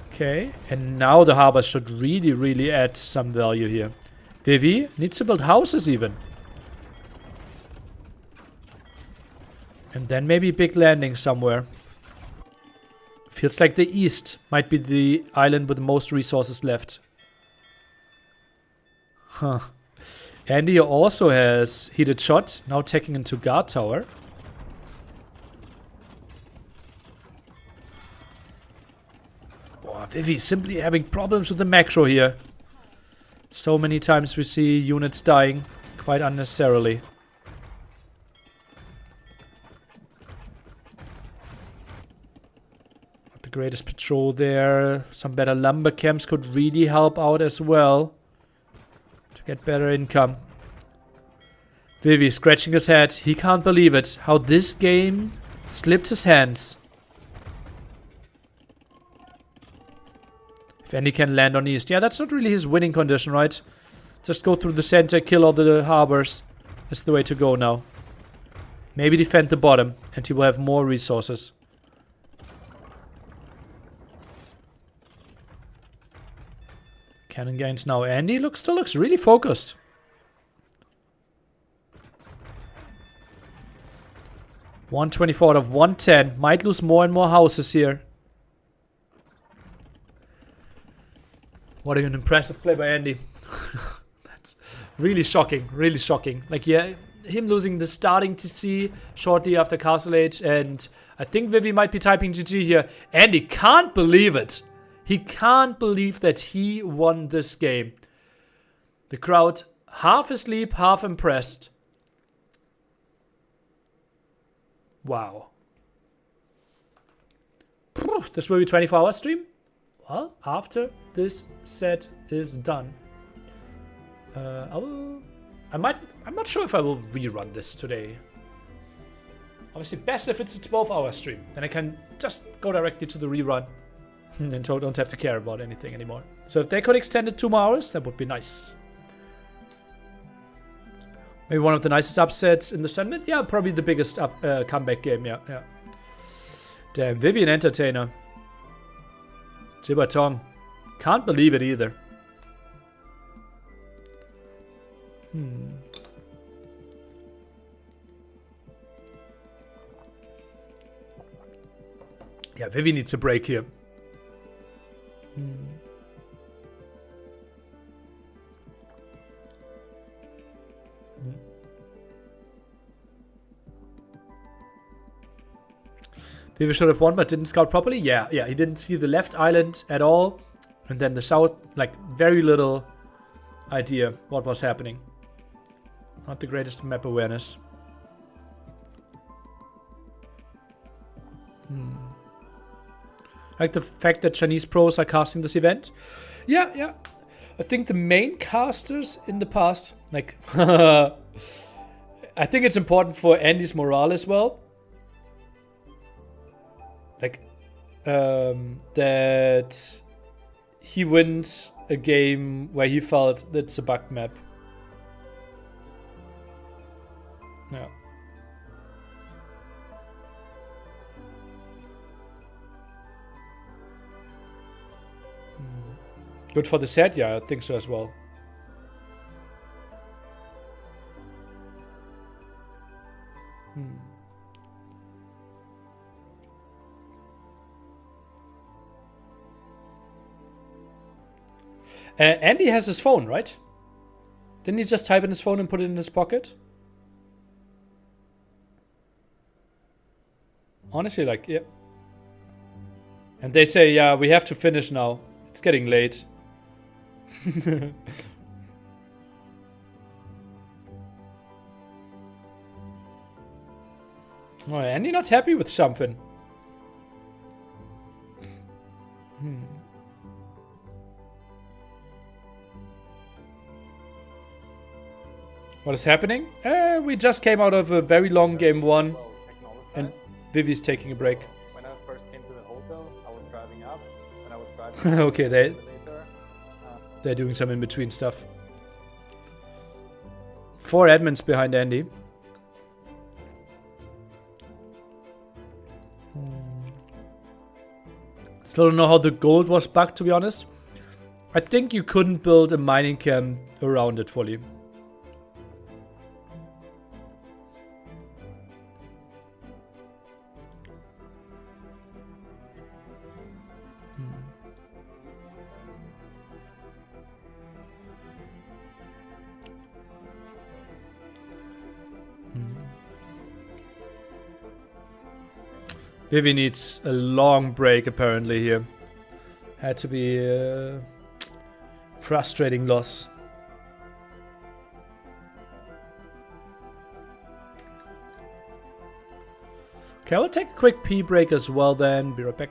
Okay, and now the harbor should really, really add some value here. Vivi needs to build houses even. And then maybe big landing somewhere. Feels like the east might be the island with the most resources left. Huh. Andy also has heated shot. Now taking into guard tower. Oh, Vivi simply having problems with the macro here. So many times we see units dying quite unnecessarily. Not the greatest patrol there. Some better lumber camps could really help out as well. To get better income. Vivi scratching his head. He can't believe it. How this game slipped his hands. If Andy can land on east. Yeah, that's not really his winning condition, right? Just go through the center, kill all the harbors. That's the way to go now. Maybe defend the bottom, and he will have more resources. Cannon gains now. Andy still looks really focused. $124 out of 110. Might lose more and more houses here. What an impressive play by Andy. That's really shocking, really shocking. Like, yeah, him losing the starting TC shortly after Castle Age, and I think Vivi might be typing GG here. Andy can't believe it. He can't believe that he won this game. The crowd half asleep, half impressed. Wow. This will be 24-hour stream? Well, after this set is done, I'm not sure if I will rerun this today. Obviously, best if it's a 12-hour stream. Then I can just go directly to the rerun and don't have to care about anything anymore. So if they could extend it 2 more hours, that would be nice. Maybe one of the nicest upsets in the tournament. Yeah, probably the biggest comeback game. Yeah. Damn, Vivian Entertainer. Jibatong. Can't believe it either. Yeah, Vivi needs a break here. Vivi should have won, but didn't scout properly. Yeah, he didn't see the left island at all. And then the south, like, very little idea what was happening. Not the greatest map awareness. Like the fact that Chinese pros are casting this event. Yeah. I think the main casters in the past, like, I think it's important for Andy's morale as well. Like, that he wins a game where he felt that's a bug map. Yeah. Good for the set? Yeah, I think so as well. Andy has his phone, right? Didn't he just type in his phone and put it in his pocket? Honestly, like, yeah. And they say, yeah, we have to finish now. It's getting late. Oh, Andy not happy with something. What is happening? We just came out of a very long game 1. And Vivi's taking a break. When I first came to the hotel, I was driving up. When I was driving okay, they're doing some in-between stuff. 4 admins behind Andy. Still don't know how the gold was bugged, to be honest. I think you couldn't build a mining camp around it fully. Vivi needs a long break apparently here. Had to be a frustrating loss. Okay, I'll take a quick pee break as well then. Be right back.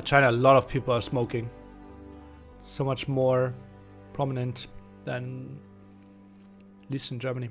China, a lot of people are smoking. So much more prominent than at least in Germany.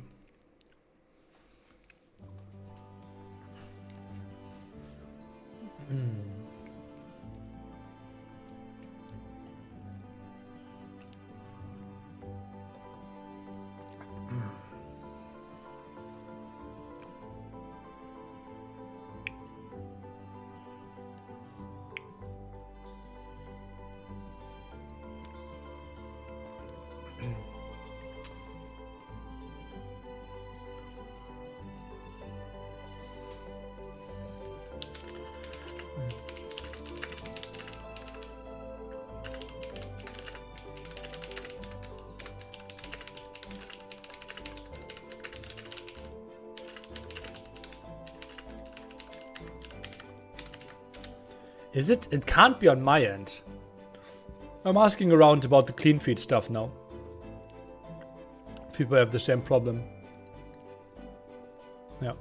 Is it? It can't be on my end. I'm asking around about the clean feed stuff now. People have the same problem. Yeah.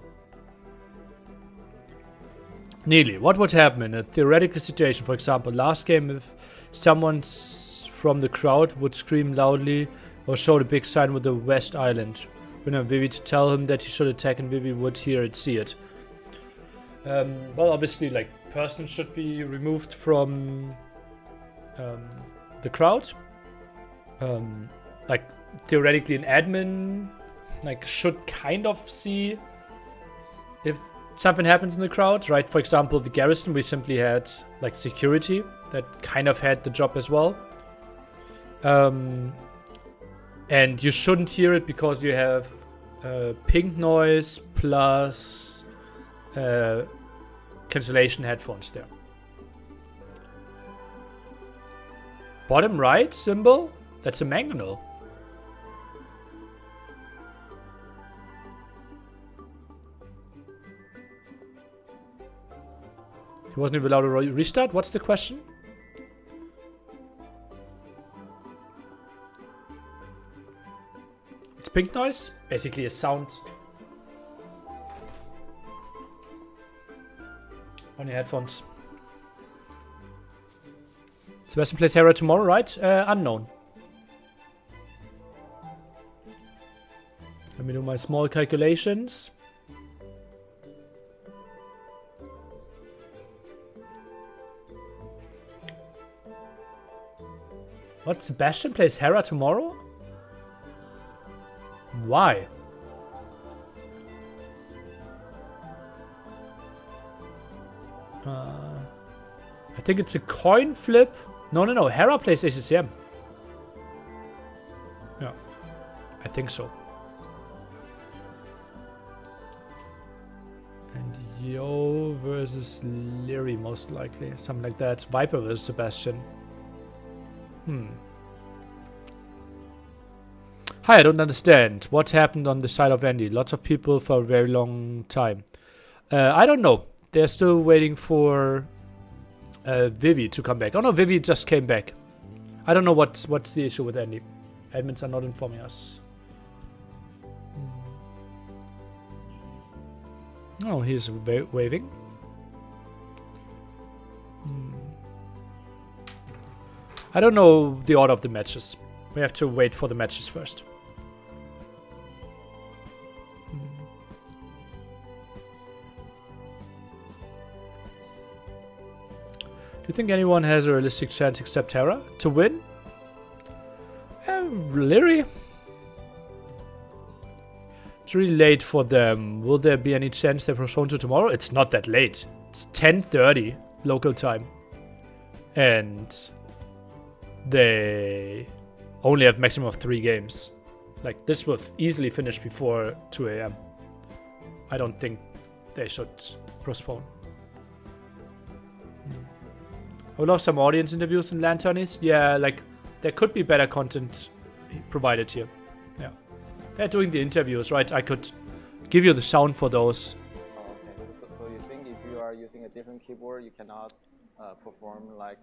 Nearly. What would happen in a theoretical situation? For example, last game, if someone from the crowd would scream loudly or show the big sign with the West Island. When Vivi to tell him that he should attack and Vivi would hear it, see it. Well, obviously, like, persons should be removed from the crowd. Like, theoretically, an admin like should kind of see if something happens in the crowd, right? For example, the garrison, we simply had like security that kind of had the job as well. And you shouldn't hear it because you have ping noise plus cancellation headphones there. Bottom right symbol, that's a mangonel. He wasn't even allowed to restart? What's the question? It's pink noise, basically a sound on your headphones. Sebastian plays Hera tomorrow, right? Unknown. Let me do my small calculations. What? Sebastian plays Hera tomorrow? Why? I think it's a coin flip. No. Hera plays ACCM. Yeah. I think so. And Yo versus Liry, most likely. Something like that. Viper versus Sebastian. Hi, I don't understand. What happened on the side of Andy? Lots of people for a very long time. I don't know. They're still waiting for Vivi to come back. Oh no, Vivi just came back. I don't know what's the issue with Andy. Admins are not informing us. Oh, he's waving. I don't know the order of the matches. We have to wait for the matches first. Do you think anyone has a realistic chance except Hera to win? Liry? It's really late for them. Will there be any chance they're postponed to tomorrow? It's not that late. It's 10:30 local time. And they only have maximum of 3 games. Like, this will easily finish before 2 AM. I don't think they should postpone. I would love some audience interviews in LAN tourneys. Yeah, like, there could be better content provided here. Yeah. They're doing the interviews, right? I could give you the sound for those. Oh, okay. So you think if you are using a different keyboard, you cannot perform like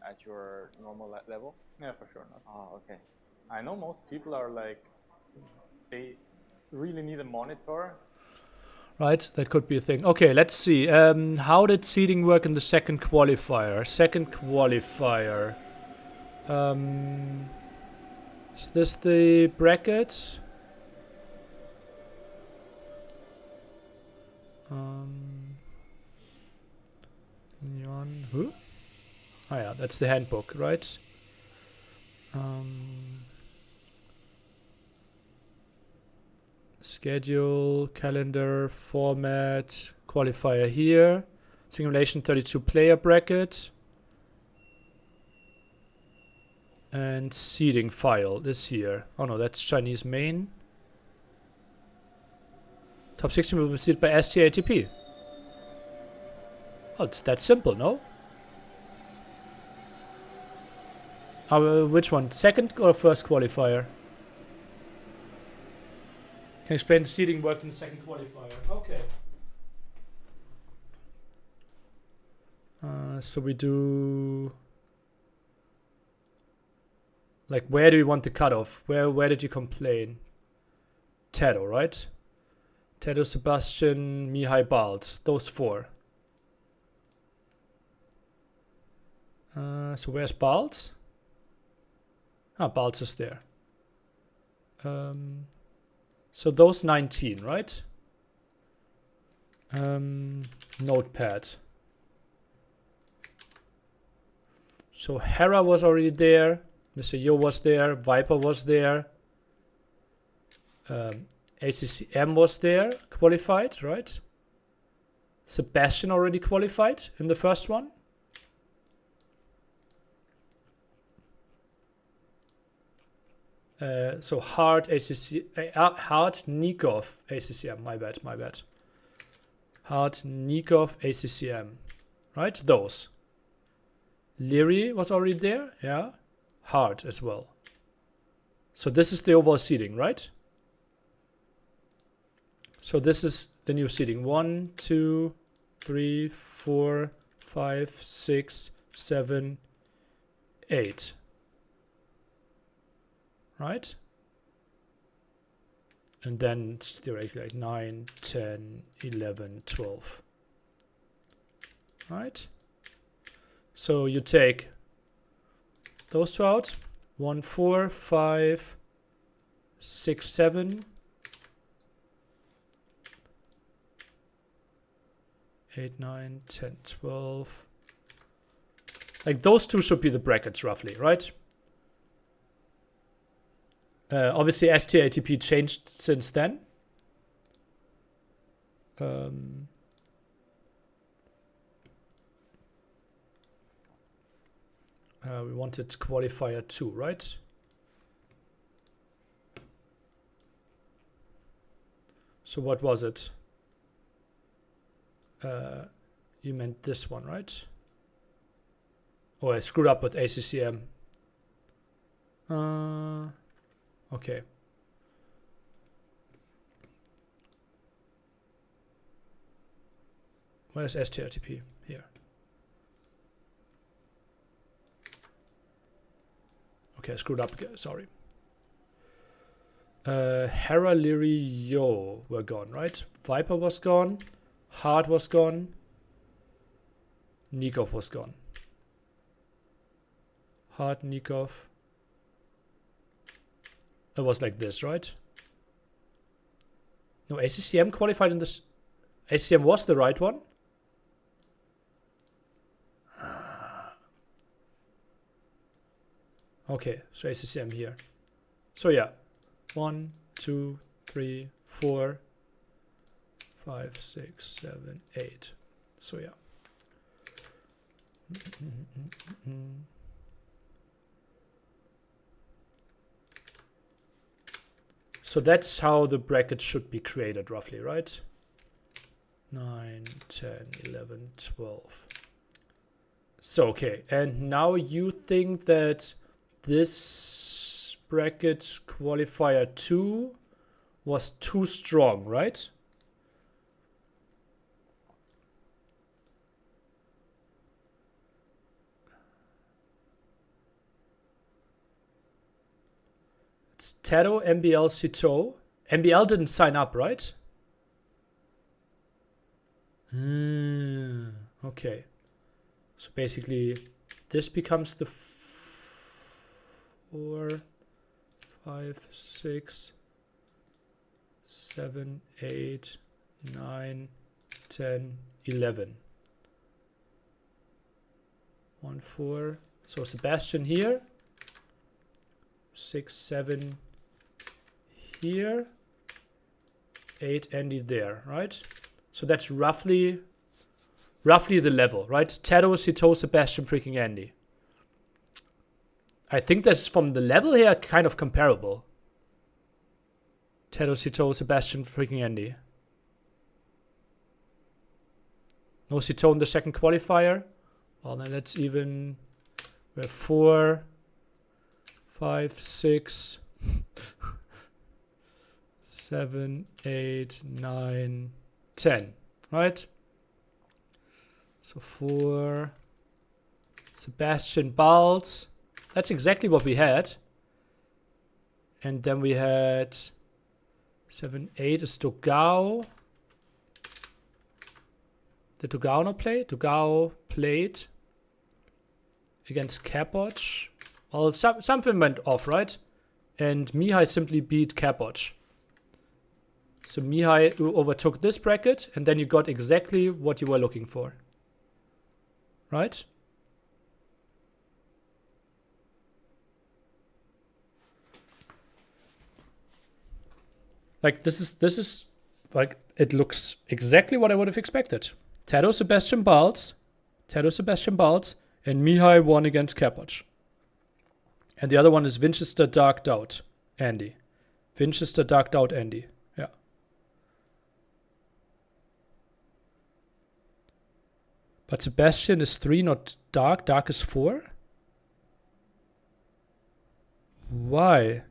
at your normal level? Yeah, for sure not. Oh, okay. I know most people are like, they really need a monitor. Right, that could be a thing. Okay, let's see. How did seeding work in the second qualifier? Is this the bracket? Who? Oh yeah, that's the handbook, right? Schedule, calendar, format, qualifier here. Simulation 32 player bracket. And seeding file is here. Oh no, that's Chinese main. Top 16 will be seeded by STATP. Oh, it's that simple, no? Which one? Second or first qualifier? Can explain the seeding work in the second qualifier. Okay. So we do... Like, where do you want the cutoff? Where did you complain? Tedo, right? Tedo, Sebastian, Mihai, Balz. Those 4. So where's Balz? Ah, Balz is there. So those 19, right? Notepad. So Hera was already there. Mr. Yo was there. Viper was there. ACCM was there, qualified, right? Sebastian already qualified in the first one. So Hard Nikov ACCM. My bad. Hard Nikov ACCM, right? Those. Liry was already there, yeah. Hard as well. So this is the overall seeding, right? So this is the new seeding. 1, 2, 3, 4, 5, 6, 7, 8. Right? And then it's theoretically like 9, 10, 11, 12. Right? So you take those two out. 1, 4, 5, 6, 7. 8, 9, 10, 12. Like those two should be the brackets roughly, right? Obviously STATP changed since then. We wanted qualifier 2, right? So what was it? You meant this one, right? Oh, I screwed up with ACCM. Okay. Where's STRTP? Here. Okay, I screwed up again, sorry. Hera, Liry, Yo were gone, right? Viper was gone. Hard was gone. Nikov was gone. Hard, Nikov. It was like this, right? No, ACCM qualified in this. ACCM was the right one. Okay, so ACCM here. So yeah, 1, 2, 3, 4, 5, 6, 7, 8. So yeah. So that's how the bracket should be created roughly, right? 9, 10, 11, 12. So, okay. And now you think that this bracket qualifier 2 was too strong, right? It's Tedo, MBL, Cito. MBL didn't sign up, right? Okay. So basically, this becomes the 4, 5, 6, 7, 8, 9, 10, 11. 1, 4. So Sebastian here. 6, 7 here. 8 Andy there, right? So that's roughly the level, right? Tedo, Cito, Sebastian, freaking Andy. I think that's from the level here kind of comparable. Tedo, Cito, Sebastian, freaking Andy. No Cito in the second qualifier. Well, then let's even. We have 4, 5, 6, 7, 8, 9, 10, right? So 4, Sebastian Balz. That's exactly what we had. And then we had 7, 8 is Togao. Did Togao not play? Togao played against Kapoch. Well, something went off, right? And Mihai simply beat Kapoch. So Mihai overtook this bracket, and then you got exactly what you were looking for. Right? Like this is like, it looks exactly what I would have expected. Tado Sebastian Balz, and Mihai won against Kapoc. And the other one is Winchester Dark Doubt, Andy. Winchester Dark Doubt, Andy. Yeah. But Sebastian is 3, not Dark. Dark is 4? Why?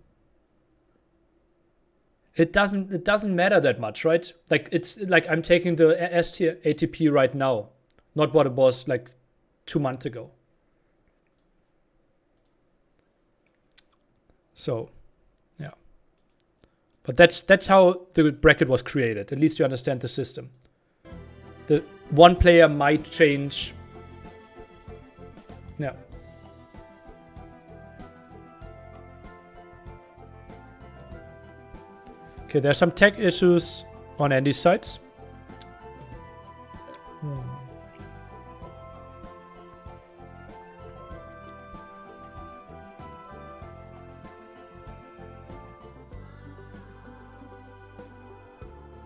It doesn't matter that much, right? Like, it's like I'm taking the ST ATP right now, not what it was like 2 months ago. So, yeah. But that's how the bracket was created. At least you understand the system. The one player might change. Yeah. Okay, there's some tech issues on Andy's sides.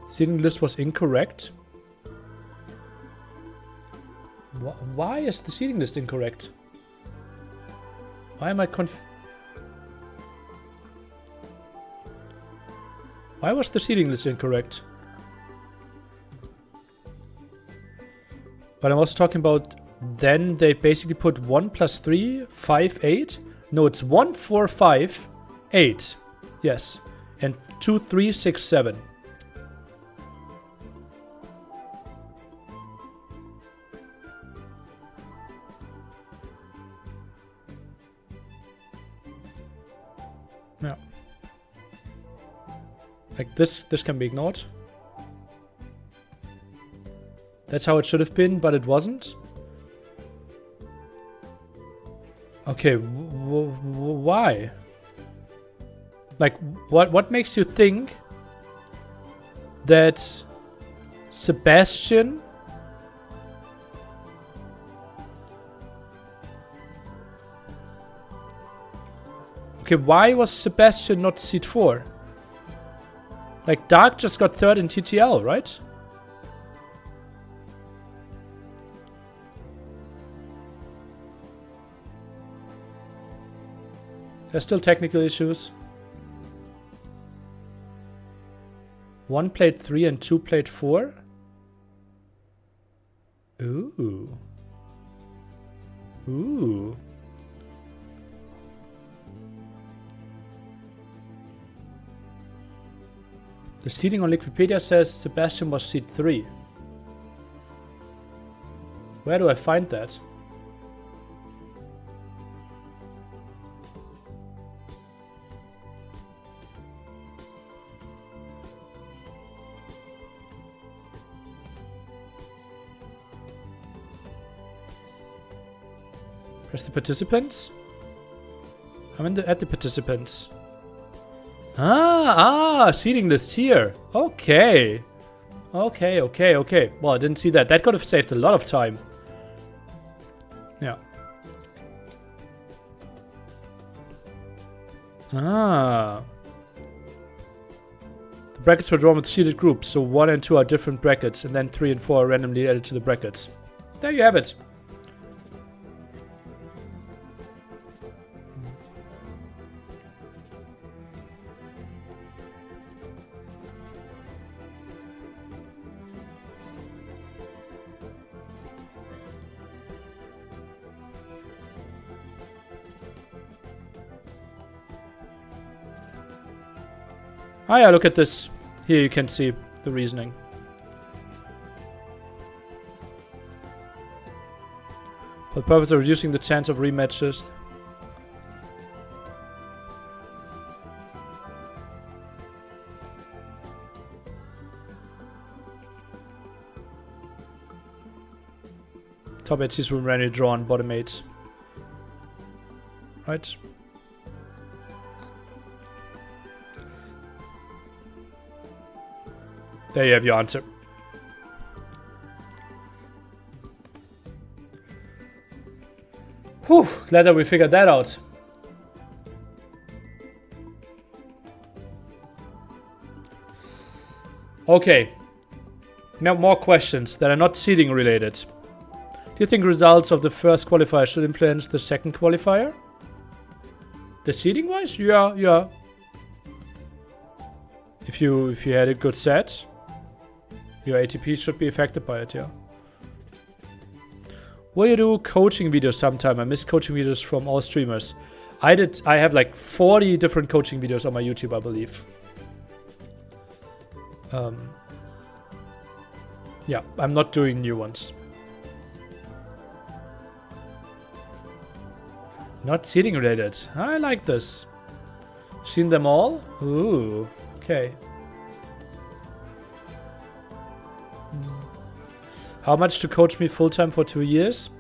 Seeding list was incorrect. Why is the seeding list incorrect? Why am I Why was the seeding list incorrect? But I'm also talking about, then they basically put 1 + 3, 5, 8. No, it's 1, 4, 5, 8. Yes. And 2, 3, 6, 7. Yeah. Like this can be ignored. That's how it should have been, but it wasn't. Okay, why? Like, what makes you think that Sebastian Okay, why was Sebastian not seed 4? Like, Dark just got 3rd in TTL, right? There's still technical issues. 1 played 3 and 2 played 4? Ooh. Ooh. The seeding on Wikipedia says Sebastian was seed 3. Where do I find that? Press the participants? I'm at the participants. Seeding list here. Okay. Okay. Well, I didn't see that. That could have saved a lot of time. Yeah. The brackets were drawn with seeded groups, so 1 and 2 are different brackets, and then 3 and 4 are randomly added to the brackets. There you have it. Ah, yeah, look at this. Here you can see the reasoning. For the purpose of reducing the chance of rematches. Top 8 seeds were randomly drawn, bottom 8. Right? There you have your answer. Whew, glad that we figured that out. Okay. Now more questions that are not seeding related. Do you think results of the first qualifier should influence the second qualifier? The seeding wise? Yeah. If you had a good set, your ATP should be affected by it, yeah. Will you do coaching videos sometime? I miss coaching videos from all streamers. I have like 40 different coaching videos on my YouTube, I believe. Yeah, I'm not doing new ones. Not seating related. I like this. Seen them all? Ooh, okay. How much to coach me full-time for 2 years?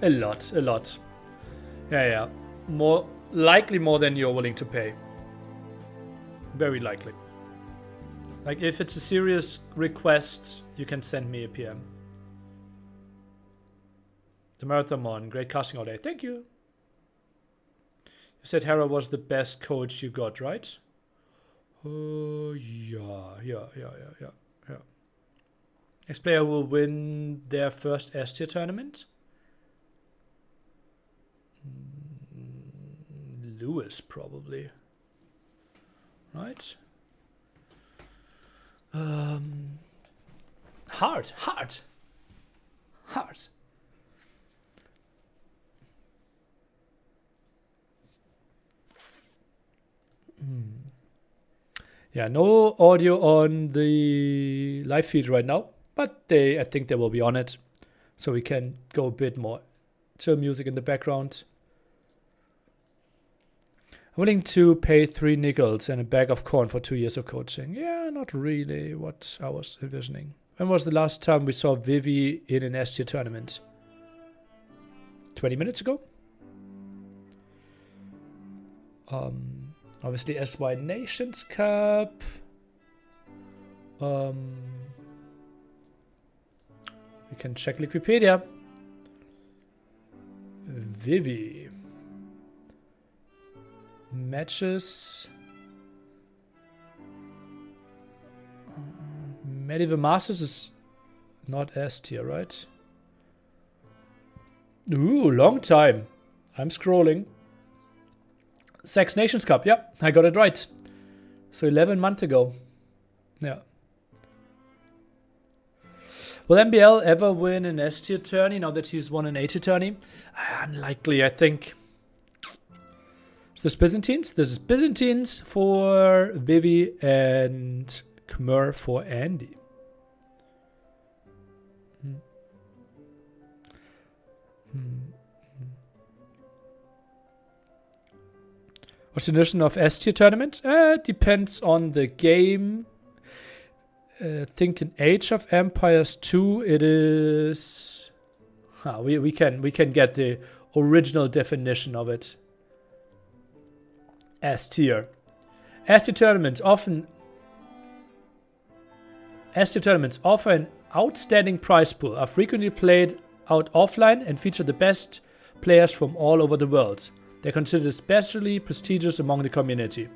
A lot. Yeah. Likely more than you're willing to pay. Very likely. Like, if it's a serious request, you can send me a PM. The Marathon, great casting all day. Thank you. You said Hera was the best coach you got, right? Yeah. Next player will win their first S-tier tournament. Lewis, probably. Right? Hard. Yeah, no audio on the live feed right now, but I think they will be on it, so we can go a bit more chill music in the background. I'm willing to pay 3 nickels and a bag of corn for 2 years of coaching. Yeah, not really what I was envisioning. When was the last time we saw Vivi in an S-tier tournament? 20 minutes ago? Obviously SY Nations Cup. We can check Wikipedia. Vivi. Matches. Medieval Masters is not S tier, right? Ooh, long time. I'm scrolling. Sex Nations Cup, yeah, I got it right. So 11 months ago. Yeah. Will MBL ever win an S tier tourney now that he's won an A tier tourney? Unlikely, I think. Is this Byzantines? This is Byzantines for Vivi and Khmer for Andy. What's the definition of S tier tournament? Depends on the game. Think in Age of Empires 2 it is. We can get the original definition of it. S tier. S tier tournaments offer an outstanding prize pool, are frequently played out offline and feature the best players from all over the world. They're considered especially prestigious among the community.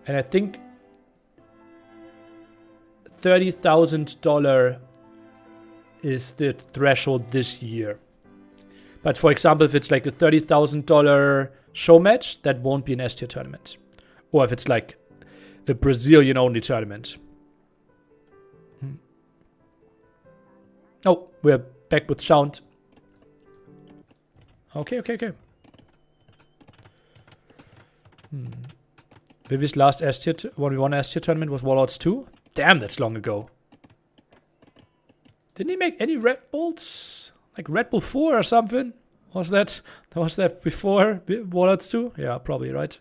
And I think $30,000 is the threshold this year. But for example, if it's like a $30,000 show match, that won't be an S tier tournament. Or if it's like a Brazilian only tournament. Oh, we're back with sound. Okay. Vivi's last S tier 1v1 S tier tournament was Warlords 2. Damn, that's long ago. Didn't he make any Red Bulls? Like Red Bull 4 or something? Was that before Warlords 2? Yeah, probably, right?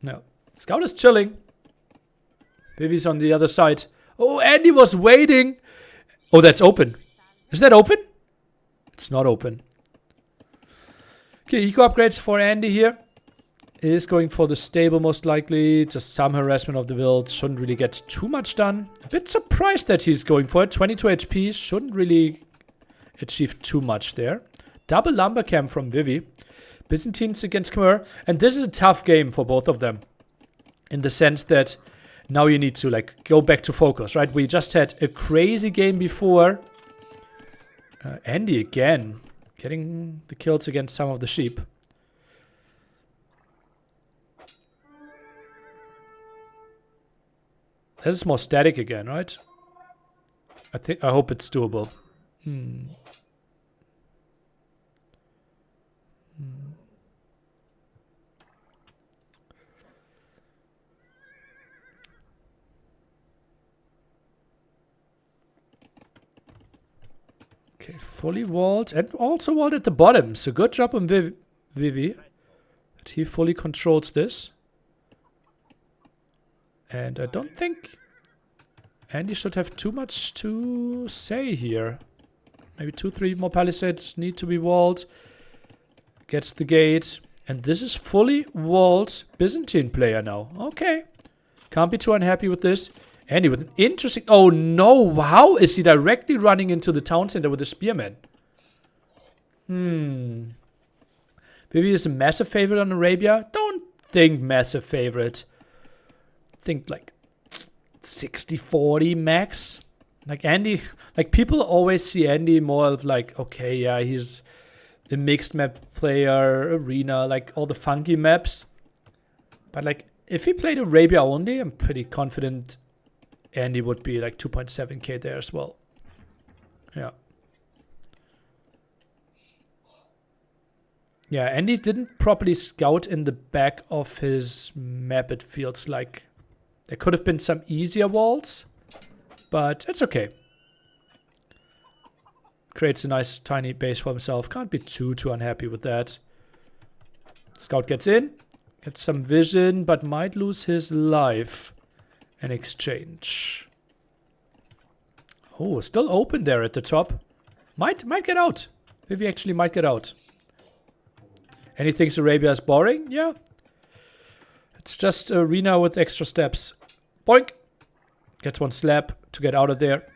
No. Scout is chilling. Vivi's on the other side. Oh, Andy was waiting. Oh, that's open. Is that open? It's not open. Okay, eco upgrades for Andy here. is going for the stable most likely. Just some harassment of the build. Shouldn't really get too much done. A bit surprised that he's going for it. 22 HP. Shouldn't really achieve too much there. Double lumber camp from Vivi. Byzantines against Khmer. And this is a tough game for both of them. In the sense that now you need to like go back to focus, right? We just had a crazy game before. Andy again. Getting the kills against some of the sheep. This is more static again, right? I hope it's doable. Okay, fully walled and also walled at the bottom. So good job on Vivi. That he fully controls this. And I don't think Andy should have too much to say here. Maybe 2-3 more palisades need to be walled. Gets the gate. And this is fully walled Byzantine player now. Okay. Can't be too unhappy with this. Andy with an interesting... Oh no! How is he directly running into the town center with a spearman? Vivi is a massive favorite on Arabia. Don't think massive favorite. Think like 60-40 max. Like Andy, like people always see Andy more of like, okay, yeah, he's a mixed map player, arena, like all the funky maps. But like if he played Arabia only, I'm pretty confident Andy would be like 2.7k there as well. Yeah. Yeah, Andy didn't properly scout in the back of his map, it feels like. There could have been some easier walls, but it's okay. Creates a nice tiny base for himself. Can't be too unhappy with that. Scout gets in, gets some vision, but might lose his life in exchange. Oh, still open there at the top. Might get out. Vivi actually might get out. And he thinks Arabia is boring? Yeah. It's just arena with extra steps. Boink! Gets one slap to get out of there.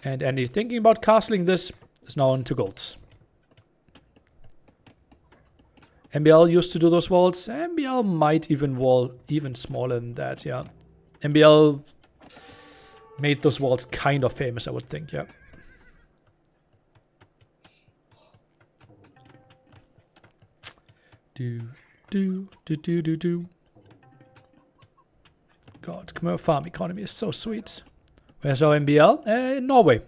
And Andy thinking about castling this is now on to golds. MBL used to do those walls. MBL might even wall even smaller than that, yeah. MBL made those walls kind of famous, I would think, yeah. Do. God, Khmer farm economy is so sweet. Where's our MBL? In Norway.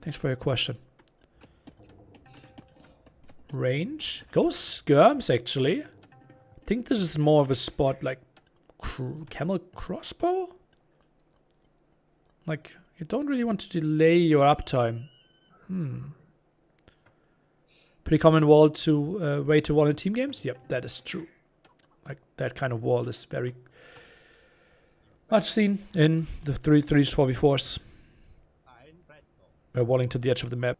Thanks for your question. Range. Goes skirms, actually. I think this is more of a spot like camel crossbow. Like, you don't really want to delay your uptime. Pretty common wall to way to wall in team games. Yep, that is true. Like that kind of wall is very much seen in the 3-3s, 4v4s. By walling to the edge of the map.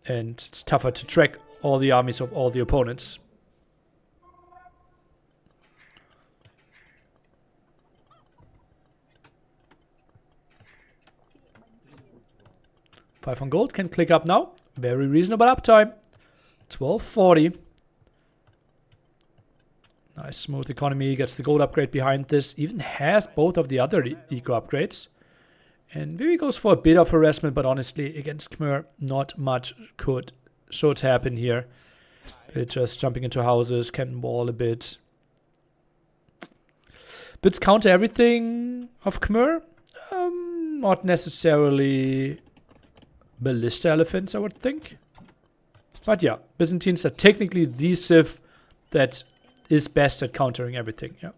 And it's tougher to track all the armies of all the opponents. $5 on gold, can click up now. Very reasonable uptime. 1240. Nice smooth economy, gets the gold upgrade behind this. Even has both of the other eco upgrades. And Vivi goes for a bit of harassment, but honestly, against Khmer, not much should happen here. It's just jumping into houses, can wall a bit. Bits counter everything of Khmer. Not necessarily ballista elephants, I would think. But yeah, Byzantines are technically the civ that is best at countering everything. Yeah,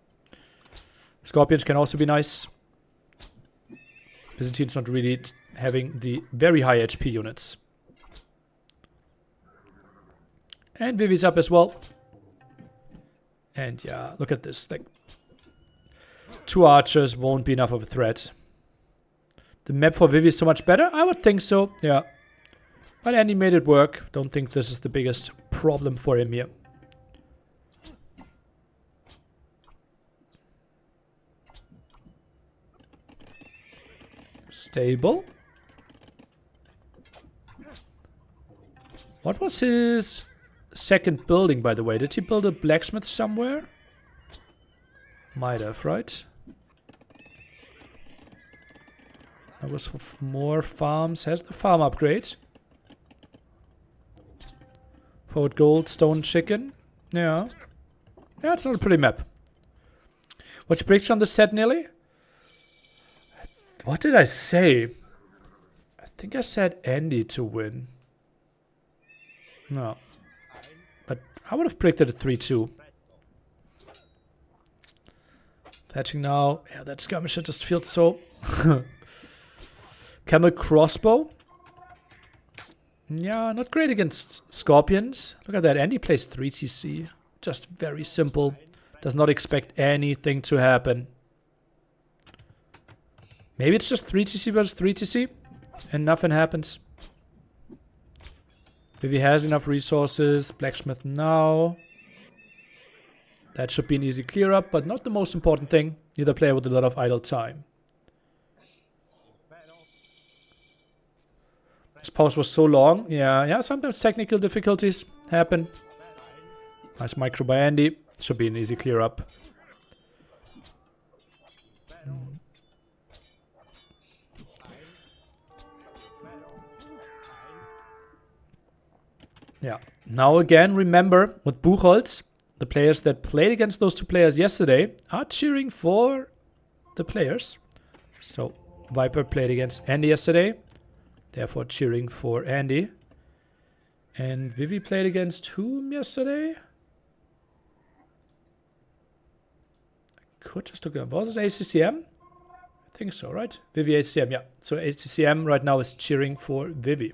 Scorpions can also be nice. Byzantines not really having the very high HP units. And Vivi's up as well. And yeah, look at this. Like, 2 archers won't be enough of a threat. The map for Vivi is so much better? I would think so, yeah. But Andy made it work. Don't think this is the biggest problem for him here. Stable. What was his second building, by the way? Did he build a blacksmith somewhere? Might have, right? That was for more farms. Has the farm upgrade. Forward gold, stone chicken. Yeah. Yeah, it's not a pretty map. What's your prediction on the set, Nelly? What did I say? I think I said Andy to win. No. But I would have predicted a 3-2. Patching now. Yeah, that skirmisher just feels so... Camel crossbow. Yeah, not great against scorpions. Look at that. Andy plays 3 TC. Just very simple. Does not expect anything to happen. Maybe it's just 3 TC versus 3 TC. And nothing happens. If he has enough resources. Blacksmith now. That should be an easy clear up. But not the most important thing. Neither player with a lot of idle time. This pause was so long. Yeah, sometimes technical difficulties happen. Nice micro by Andy. Should be an easy clear up. Yeah. Now again, remember, with Buchholz, the players that played against those two players yesterday are cheering for the players. So, Viper played against Andy yesterday. Therefore cheering for Andy. And Vivi played against whom yesterday? I could just look it up. Was it ACCM? I think so, right? Vivi ACCM, yeah. So ACCM right now is cheering for Vivi.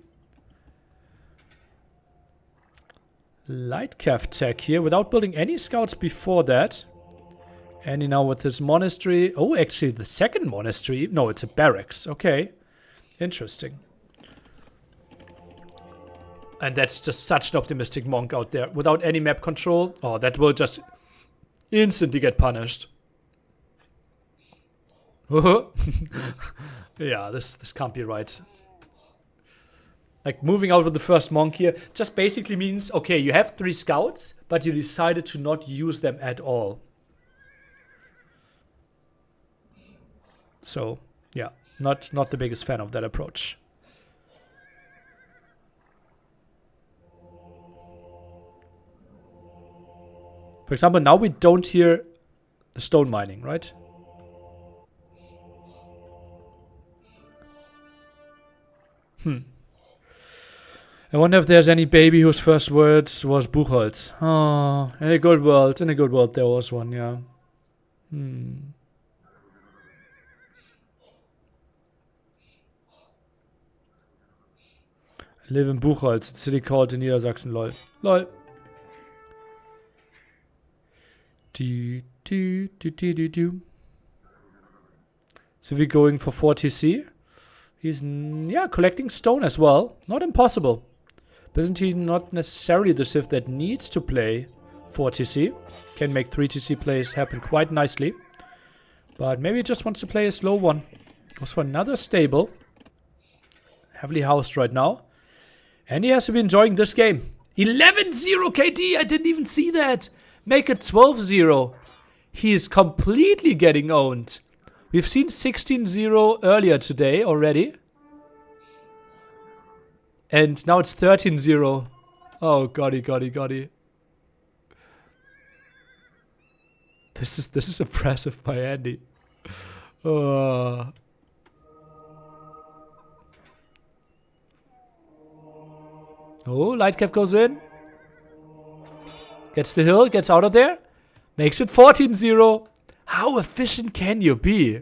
Lightcav tech here without building any scouts before that. Andy now with his monastery. Oh, actually the second monastery. No, it's a barracks. Okay. Interesting. And that's just such an optimistic monk out there. Without any map control. Oh, that will just instantly get punished. Yeah, this can't be right. Like, moving out with the first monk here just basically means, okay, you have 3 scouts, but you decided to not use them at all. So, yeah, not the biggest fan of that approach. For example, now we don't hear the stone mining, right? I wonder if there's any baby whose first words was Buchholz. Oh, in a good world there was one, yeah. I live in Buchholz, a city called in Niedersachsen, lol. Lol. So we're going for 4 TC. He's, yeah, collecting stone as well. Not impossible. But isn't he not necessarily the Sith that needs to play 4 TC? Can make 3 TC plays happen quite nicely. But maybe he just wants to play a slow one. Goes for another stable. Heavily housed right now. And he has to be enjoying this game. 11-0 KD, I didn't even see that. Make it 12-0. He is completely getting owned. We've seen 16-0 earlier today already. And now it's 13-0. Oh, goddy. This is impressive by Andy. Oh, Lightcap goes in. Gets the hill, gets out of there. Makes it 14-0. How efficient can you be?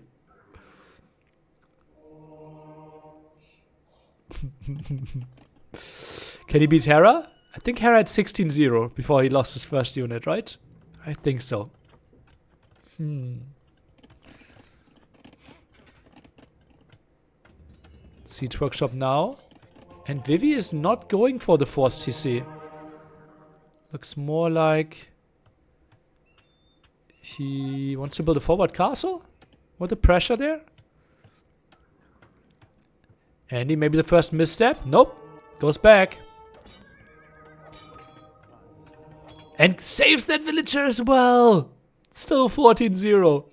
Can he beat Hera? I think Hera had 16-0 before he lost his first unit, right? I think so. Siege Workshop now. And Vivi is not going for the 4th TC. Looks more like he wants to build a forward castle with the pressure there. Andy, maybe the first misstep? Nope. Goes back. And saves that villager as well. Still 14-0.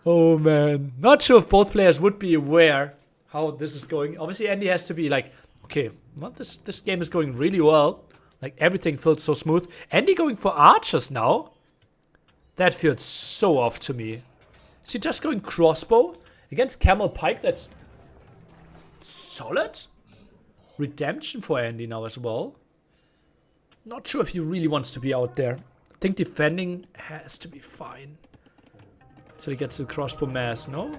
Oh man. Not sure if both players would be aware how this is going. Obviously Andy has to be like, okay, well, this game is going really well. Like everything feels so smooth. Andy going for archers now? That feels so off to me. Is he just going crossbow? Against camel pike, that's solid. Redemption for Andy now as well. Not sure if he really wants to be out there. I think defending has to be fine. So he gets the crossbow mass, no?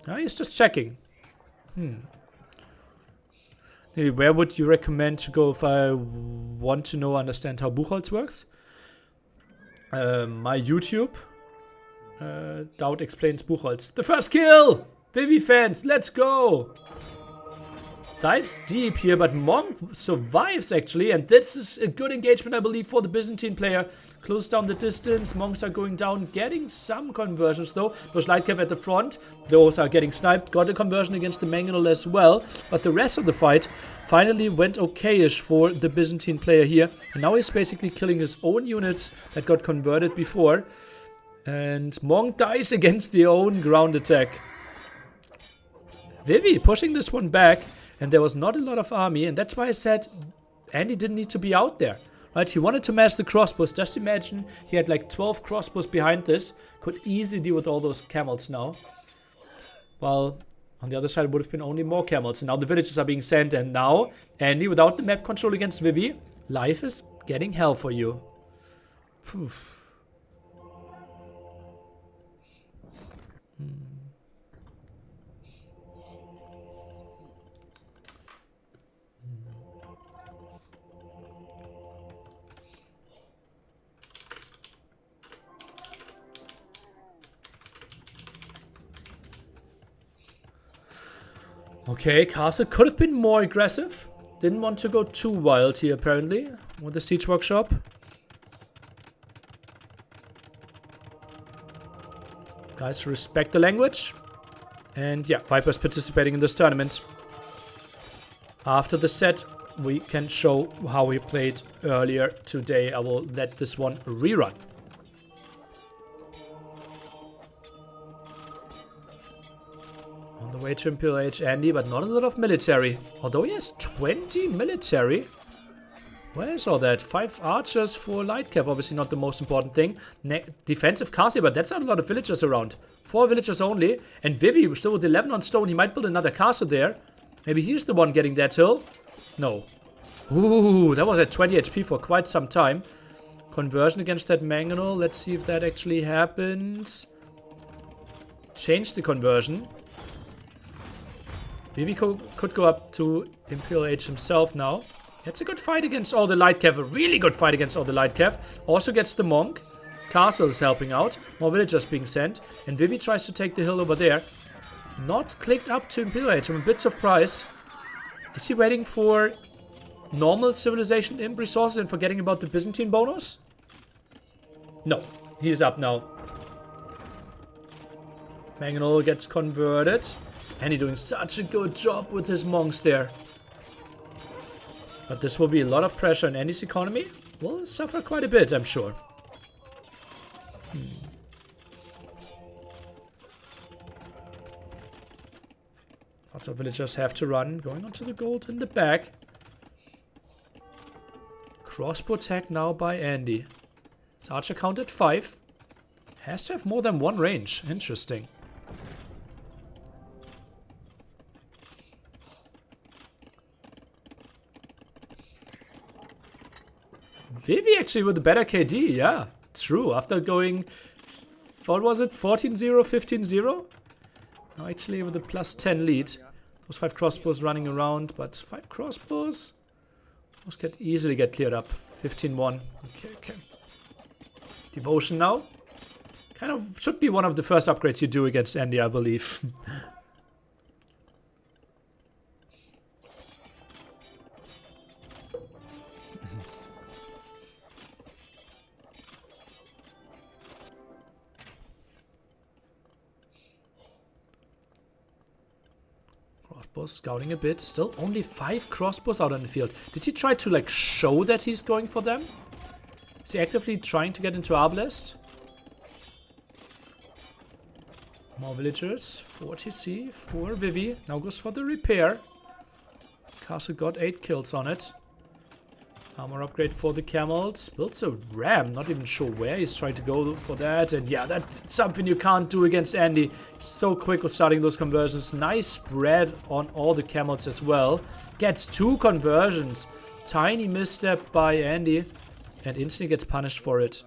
No, he's just checking. Maybe where would you recommend to go if I want to understand how Buchholz works? My YouTube. Doubt explains Buchholz. The first kill! Vivi fans, let's go! Dives deep here, but Monk survives actually, and this is a good engagement, I believe, for the Byzantine player. Closes down the distance, Monks are going down, getting some conversions though. Those Lightcav at the front, those are getting sniped. Got a conversion against the Mangonel as well, but the rest of the fight finally went okay-ish for the Byzantine player here. And now he's basically killing his own units that got converted before. And Monk dies against the own ground attack. Vivi pushing this one back. And there was not a lot of army, and that's why I said Andy didn't need to be out there. Right? He wanted to mash the crossbows. Just imagine he had like 12 crossbows behind this. Could easily deal with all those camels now. While on the other side would have been only more camels. And now the villages are being sent, and now Andy without the map control against Vivi. Life is getting hell for you. Phew. Okay, Castle could have been more aggressive. Didn't want to go too wild here, apparently, with the Siege Workshop. Guys, respect the language. And yeah, Viper's participating in this tournament. After the set, we can show how we played earlier today. I will let this one rerun. Way to Imperial Age Andy, but not a lot of military. Although he has 20 military. Where is all that? 5 archers for Lightcav, obviously not the most important thing. Defensive castle, but that's not a lot of villagers around. 4 villagers only. And Vivi, still with 11 on stone, he might build another castle there. Maybe he's the one getting that hill. No. Ooh, that was at 20 HP for quite some time. Conversion against that Mangonel. Let's see if that actually happens. Change the conversion. Vivi could go up to Imperial Age himself now. It's a good fight against all the Lightcav. A really good fight against all the Lightcav. Also gets the Monk. Castle is helping out. More villagers being sent. And Vivi tries to take the hill over there. Not clicked up to Imperial Age. I'm a bit surprised. Is he waiting for normal civilization imp resources and forgetting about the Byzantine bonus? No. He's up now. Mangonel gets converted. And he's doing such a good job with his monks there. But this will be a lot of pressure on Andy's economy. Will suffer quite a bit, I'm sure. Lots of villagers have to run. Going onto the gold in the back. Crossbow attack now by Andy. His archer count at 5. Has to have more than one range. Interesting. Vivi actually with a better KD, yeah. True, after going, what was it, 14-0, 15-0? No, actually with a plus 10 lead. Those 5 crossbows running around, but 5 crossbows must easily get cleared up. 15-1, okay. Devotion now. Kind of should be one of the first upgrades you do against Andy, I believe. Crossbows scouting a bit. Still only 5 crossbows out on the field. Did he try to like show that he's going for them? Is he actively trying to get into Arbalest? More villagers. 4 TC, 4 Vivi. Now goes for the repair. Castle got 8 kills on it. Armor upgrade for the camels. Builds a ram. Not even sure where he's trying to go for that. And yeah, that's something you can't do against Andy. So quick with starting those conversions. Nice spread on all the camels as well. Gets 2 conversions. Tiny misstep by Andy. And instantly gets punished for it.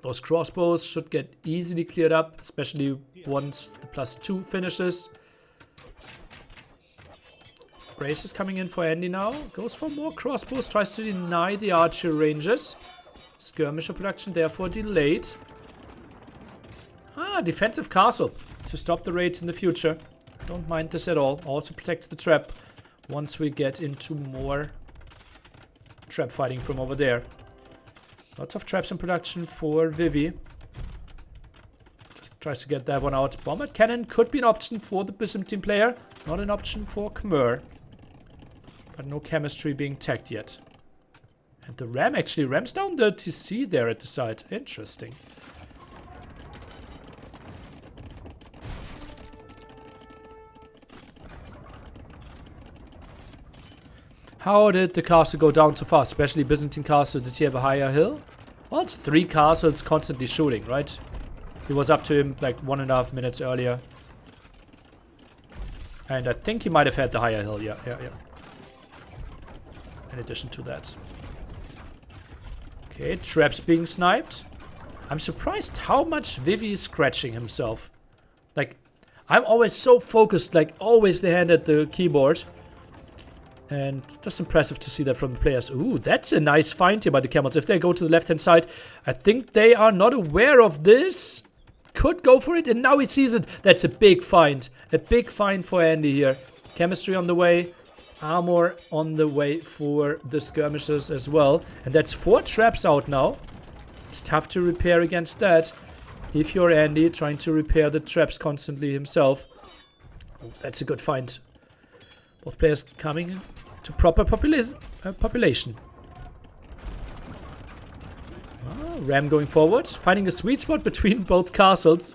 Those crossbows should get easily cleared up. Especially once the +2 finishes. Brace is coming in for Andy now. Goes for more crossbows. Tries to deny the archer ranges. Skirmisher production therefore delayed. Defensive castle. To stop the raids in the future. Don't mind this at all. Also protects the trap. Once we get into more trap fighting from over there. Lots of traps in production for Vivi. Just tries to get that one out. Bombard cannon could be an option for the Byzantine player. Not an option for Khmer. But no chemistry being tagged yet. And the ram actually rams down the TC there at the side. Interesting. How did the castle go down so fast? Especially Byzantine castle. Did he have a higher hill? Well, it's 3 castles constantly shooting, right? He was up to him like 1.5 minutes earlier. And I think he might have had the higher hill. Yeah. In addition to that. Okay, traps being sniped. I'm surprised how much Vivi is scratching himself. Like, I'm always so focused, like always the hand at the keyboard. And just impressive to see that from the players. Ooh, that's a nice find here by the camels. If they go to the left-hand side, I think they are not aware of this. Could go for it, and now he sees it. That's a big find. A big find for Andy here. Chemistry on the way. Armor on the way for the skirmishers as well. And that's 4 traps out now. It's tough to repair against that. If you're Andy, trying to repair the traps constantly himself. Oh, that's a good find. Both players coming to proper population. Ram going forward. Finding a sweet spot between both castles.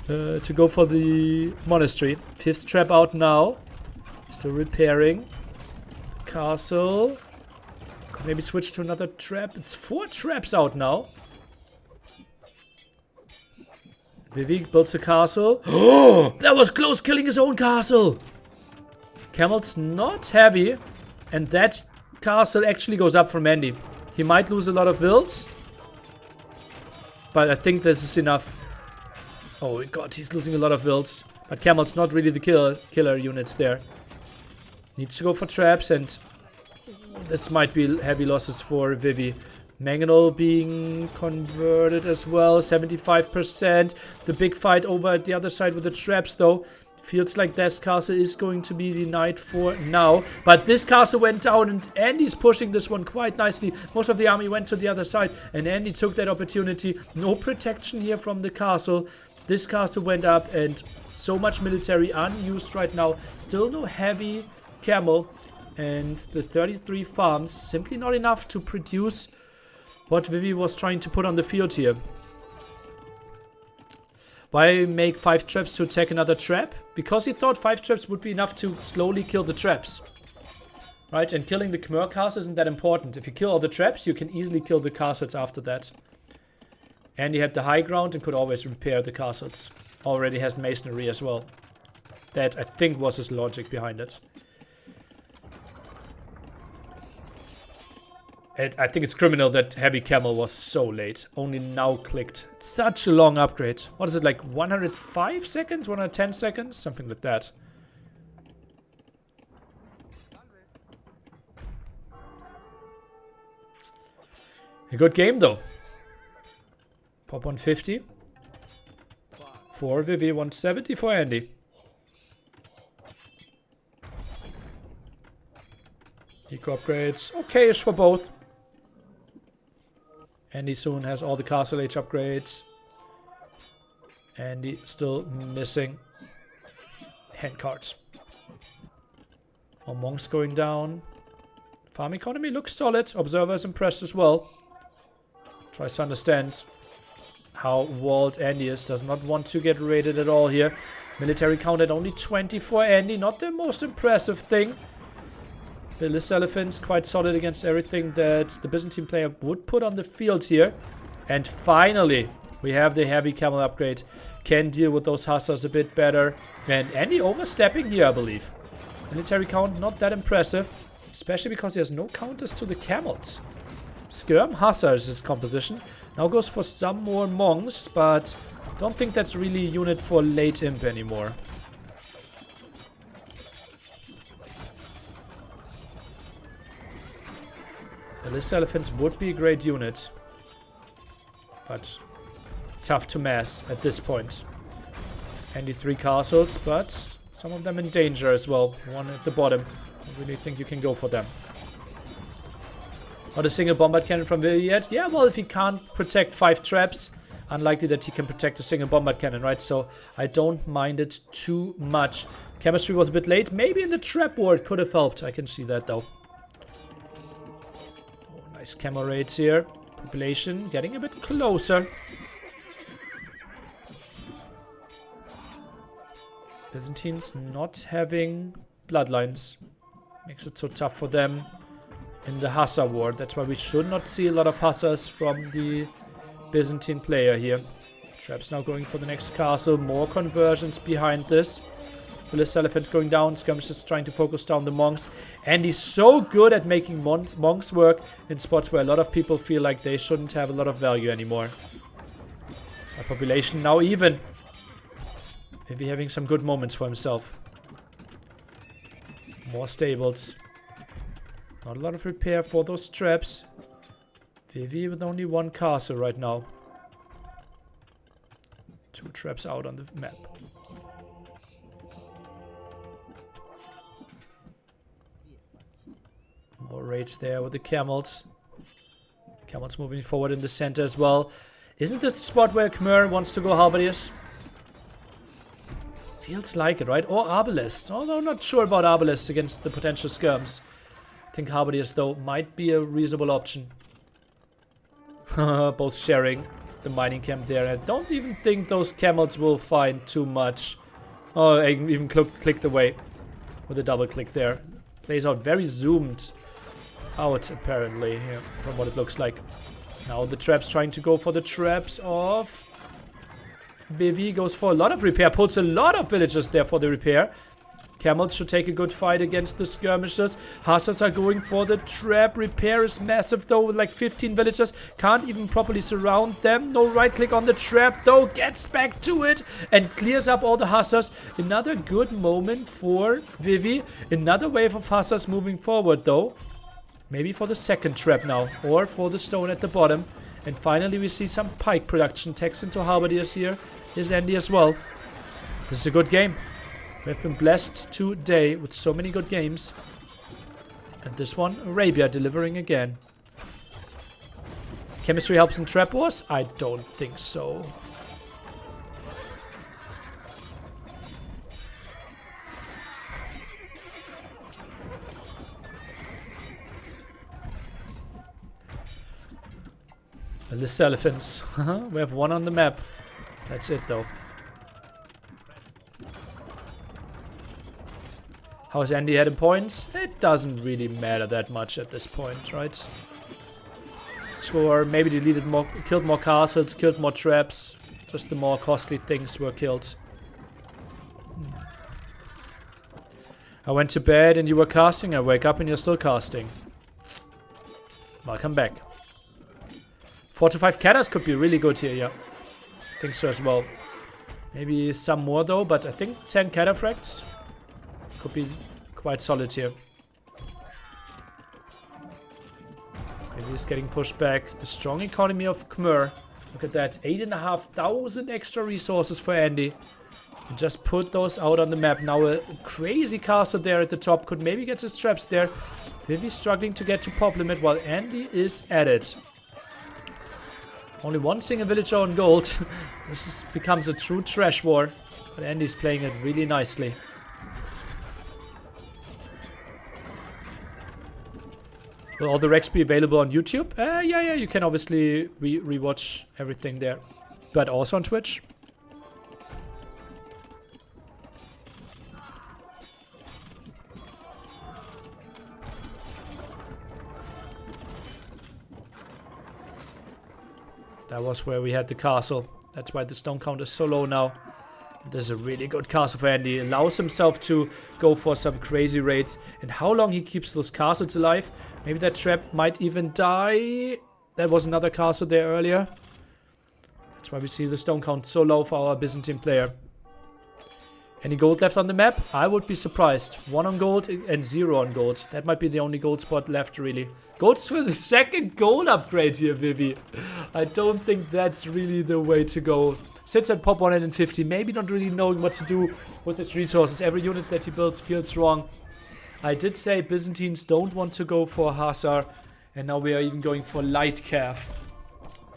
To go for the monastery. 5th trap out now. Still repairing. Castle. Could maybe switch to another trap. It's 4 traps out now. Vivi builds a castle. Oh, that was close, killing his own castle. Camel's not heavy. And that castle actually goes up from Andy. He might lose a lot of wills. But I think this is enough. Oh god, he's losing a lot of wills. But Camel's not really the killer units there. Needs to go for traps, and this might be heavy losses for Vivi. Mangonel being converted as well, 75%. The big fight over at the other side with the traps, though. Feels like this castle is going to be denied for now. But this castle went down, and Andy's pushing this one quite nicely. Most of the army went to the other side, and Andy took that opportunity. No protection here from the castle. This castle went up, and so much military unused right now. Still no heavy camel, and the 33 farms simply not enough to produce what Vivi was trying to put on the field here. Why make 5 traps to attack another trap? Because he thought 5 traps would be enough to slowly kill the traps. Right, and killing the Khmer castle isn't that important. If you kill all the traps, you can easily kill the castles after that. And he had the high ground and could always repair the castles. Already has masonry as well. That, I think, was his logic behind it. I think it's criminal that Heavy Camel was so late. Only now clicked. It's such a long upgrade. What is it, like 105 seconds? 110 seconds? Something like that. A good game, though. Pop 150. For Vivi, 170 for Andy. Eco upgrades. Okay-ish for both. Andy soon has all the Castle Age upgrades. Andy still missing hand cards. More monks going down. Farm economy looks solid. Observer is impressed as well. Tries to understand how walled Andy is. Does not want to get raided at all here. Military count at only 20 for Andy. Not the most impressive thing. The Liz Elephant's quite solid against everything that the Byzantine player would put on the field here. And finally, we have the heavy camel upgrade. Can deal with those hussars a bit better. And Andy overstepping here, I believe. Military count not that impressive. Especially because he has no counters to the camels. Skirm hussars his composition. Now goes for some more monks, but don't think that's really a unit for late imp anymore. The Liz Elephants would be a great unit, but tough to mass at this point. Handy 3 castles, but some of them in danger as well. One at the bottom. I really think you can go for them. Not a single bombard cannon from Liry yet. Yeah, well, if he can't protect 5 traps, unlikely that he can protect a single bombard cannon, right? So I don't mind it too much. Chemistry was a bit late. Maybe in the trap war it could have helped. I can see that though. Oh, nice camo raids here. Population getting a bit closer. Byzantines not having bloodlines. Makes it so tough for them in the Hussar war. That's why we should not see a lot of Hussars from the Byzantine player here. Traps now going for the next castle. More conversions behind this. Liz Elephant's going down. Skirmish is trying to focus down the monks. And he's so good at making monks work in spots where a lot of people feel like they shouldn't have a lot of value anymore. Our population now even. Maybe having some good moments for himself. More stables. Not a lot of repair for those traps. Vivi with only 1 castle right now. 2 traps out on the map. More raids there with the camels. Camels moving forward in the center as well. Isn't this the spot where Khmer wants to go Halberdiers? Feels like it, right? Or Arbalists. Although not sure about Arbalists against the potential skirms. I think Halberdiers, though, might be a reasonable option. Both sharing the mining camp there. I don't even think those camels will find too much. Oh, I even clicked away with a double click there. Plays out very zoomed out, apparently, here, from what it looks like. Now the traps trying to go for the traps of Vivi. Goes for a lot of repair. Puts a lot of villagers there for the repair. Camels should take a good fight against the skirmishers. Hussars are going for the trap. Repair is massive though, with like 15 villagers. Can't even properly surround them. No right click on the trap though. Gets back to it and clears up all the Hussars. Another good moment for Vivi. Another wave of Hussars moving forward though. Maybe for the second trap now. Or for the stone at the bottom. And finally we see some pike production. Text into Halberdiers here. Here's Andy as well. This is a good game. We have been blessed today with so many good games. And this one, Arabia delivering again. Chemistry helps in trap wars? I don't think so. The Liz Elephants. We have 1 on the map. That's it though. How's Andy heading points? It doesn't really matter that much at this point, right? Score, maybe deleted more, killed more castles, killed more traps. Just the more costly things were killed. I went to bed and you were casting. I wake up and you're still casting. Welcome back. 4 to 5 catas could be really good here, yeah. I think so as well. Maybe some more though, but I think 10 cataphracts could be quite solid here. Maybe he's getting pushed back. The strong economy of Khmer. Look at that. 8,500 extra resources for Andy. And just put those out on the map. Now a crazy castle there at the top. Could maybe get his traps there. Vivi struggling to get to pop limit while Andy is at it. Only 1 single villager on gold. This becomes a true trash war. But Andy's playing it really nicely. Will all the recs be available on YouTube? Yeah, you can obviously rewatch everything there. But also on Twitch. That was where we had the castle. That's why the stone count is so low now. There's a really good castle for Andy. Allows himself to go for some crazy raids. And how long he keeps those castles alive. Maybe that trap might even die. That was another castle there earlier. That's why we see the stone count so low for our Byzantine player. Any gold left on the map? I would be surprised. 1 on gold and 0 on gold. That might be the only gold spot left, really. Gold for the second gold upgrade here, Vivi. I don't think that's really the way to go. Sits at pop 150, maybe not really knowing what to do with his resources. Every unit that he builds feels wrong. I did say Byzantines don't want to go for Hasar, and now we are even going for light cav.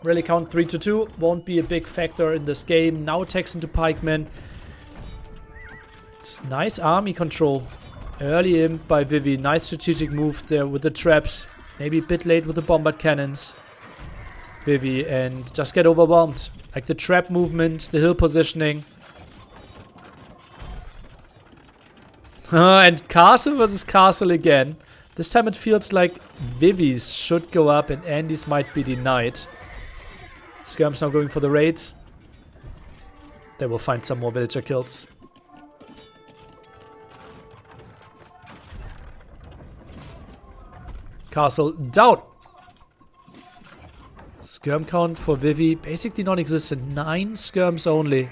Rally count 3-2 won't be a big factor in this game. Now attacks into pikemen. Just nice army control. Early in by Vivi. Nice strategic move there with the traps. Maybe a bit late with the bombard cannons. Vivi, and just get overwhelmed. Like the trap movement, the hill positioning. And castle versus castle again. This time it feels like Vivi's should go up and Andy's might be denied. Skirm's now going for the raids. They will find some more villager kills. Castle down. Skirm count for Vivi basically non-existent. 9 skirms only.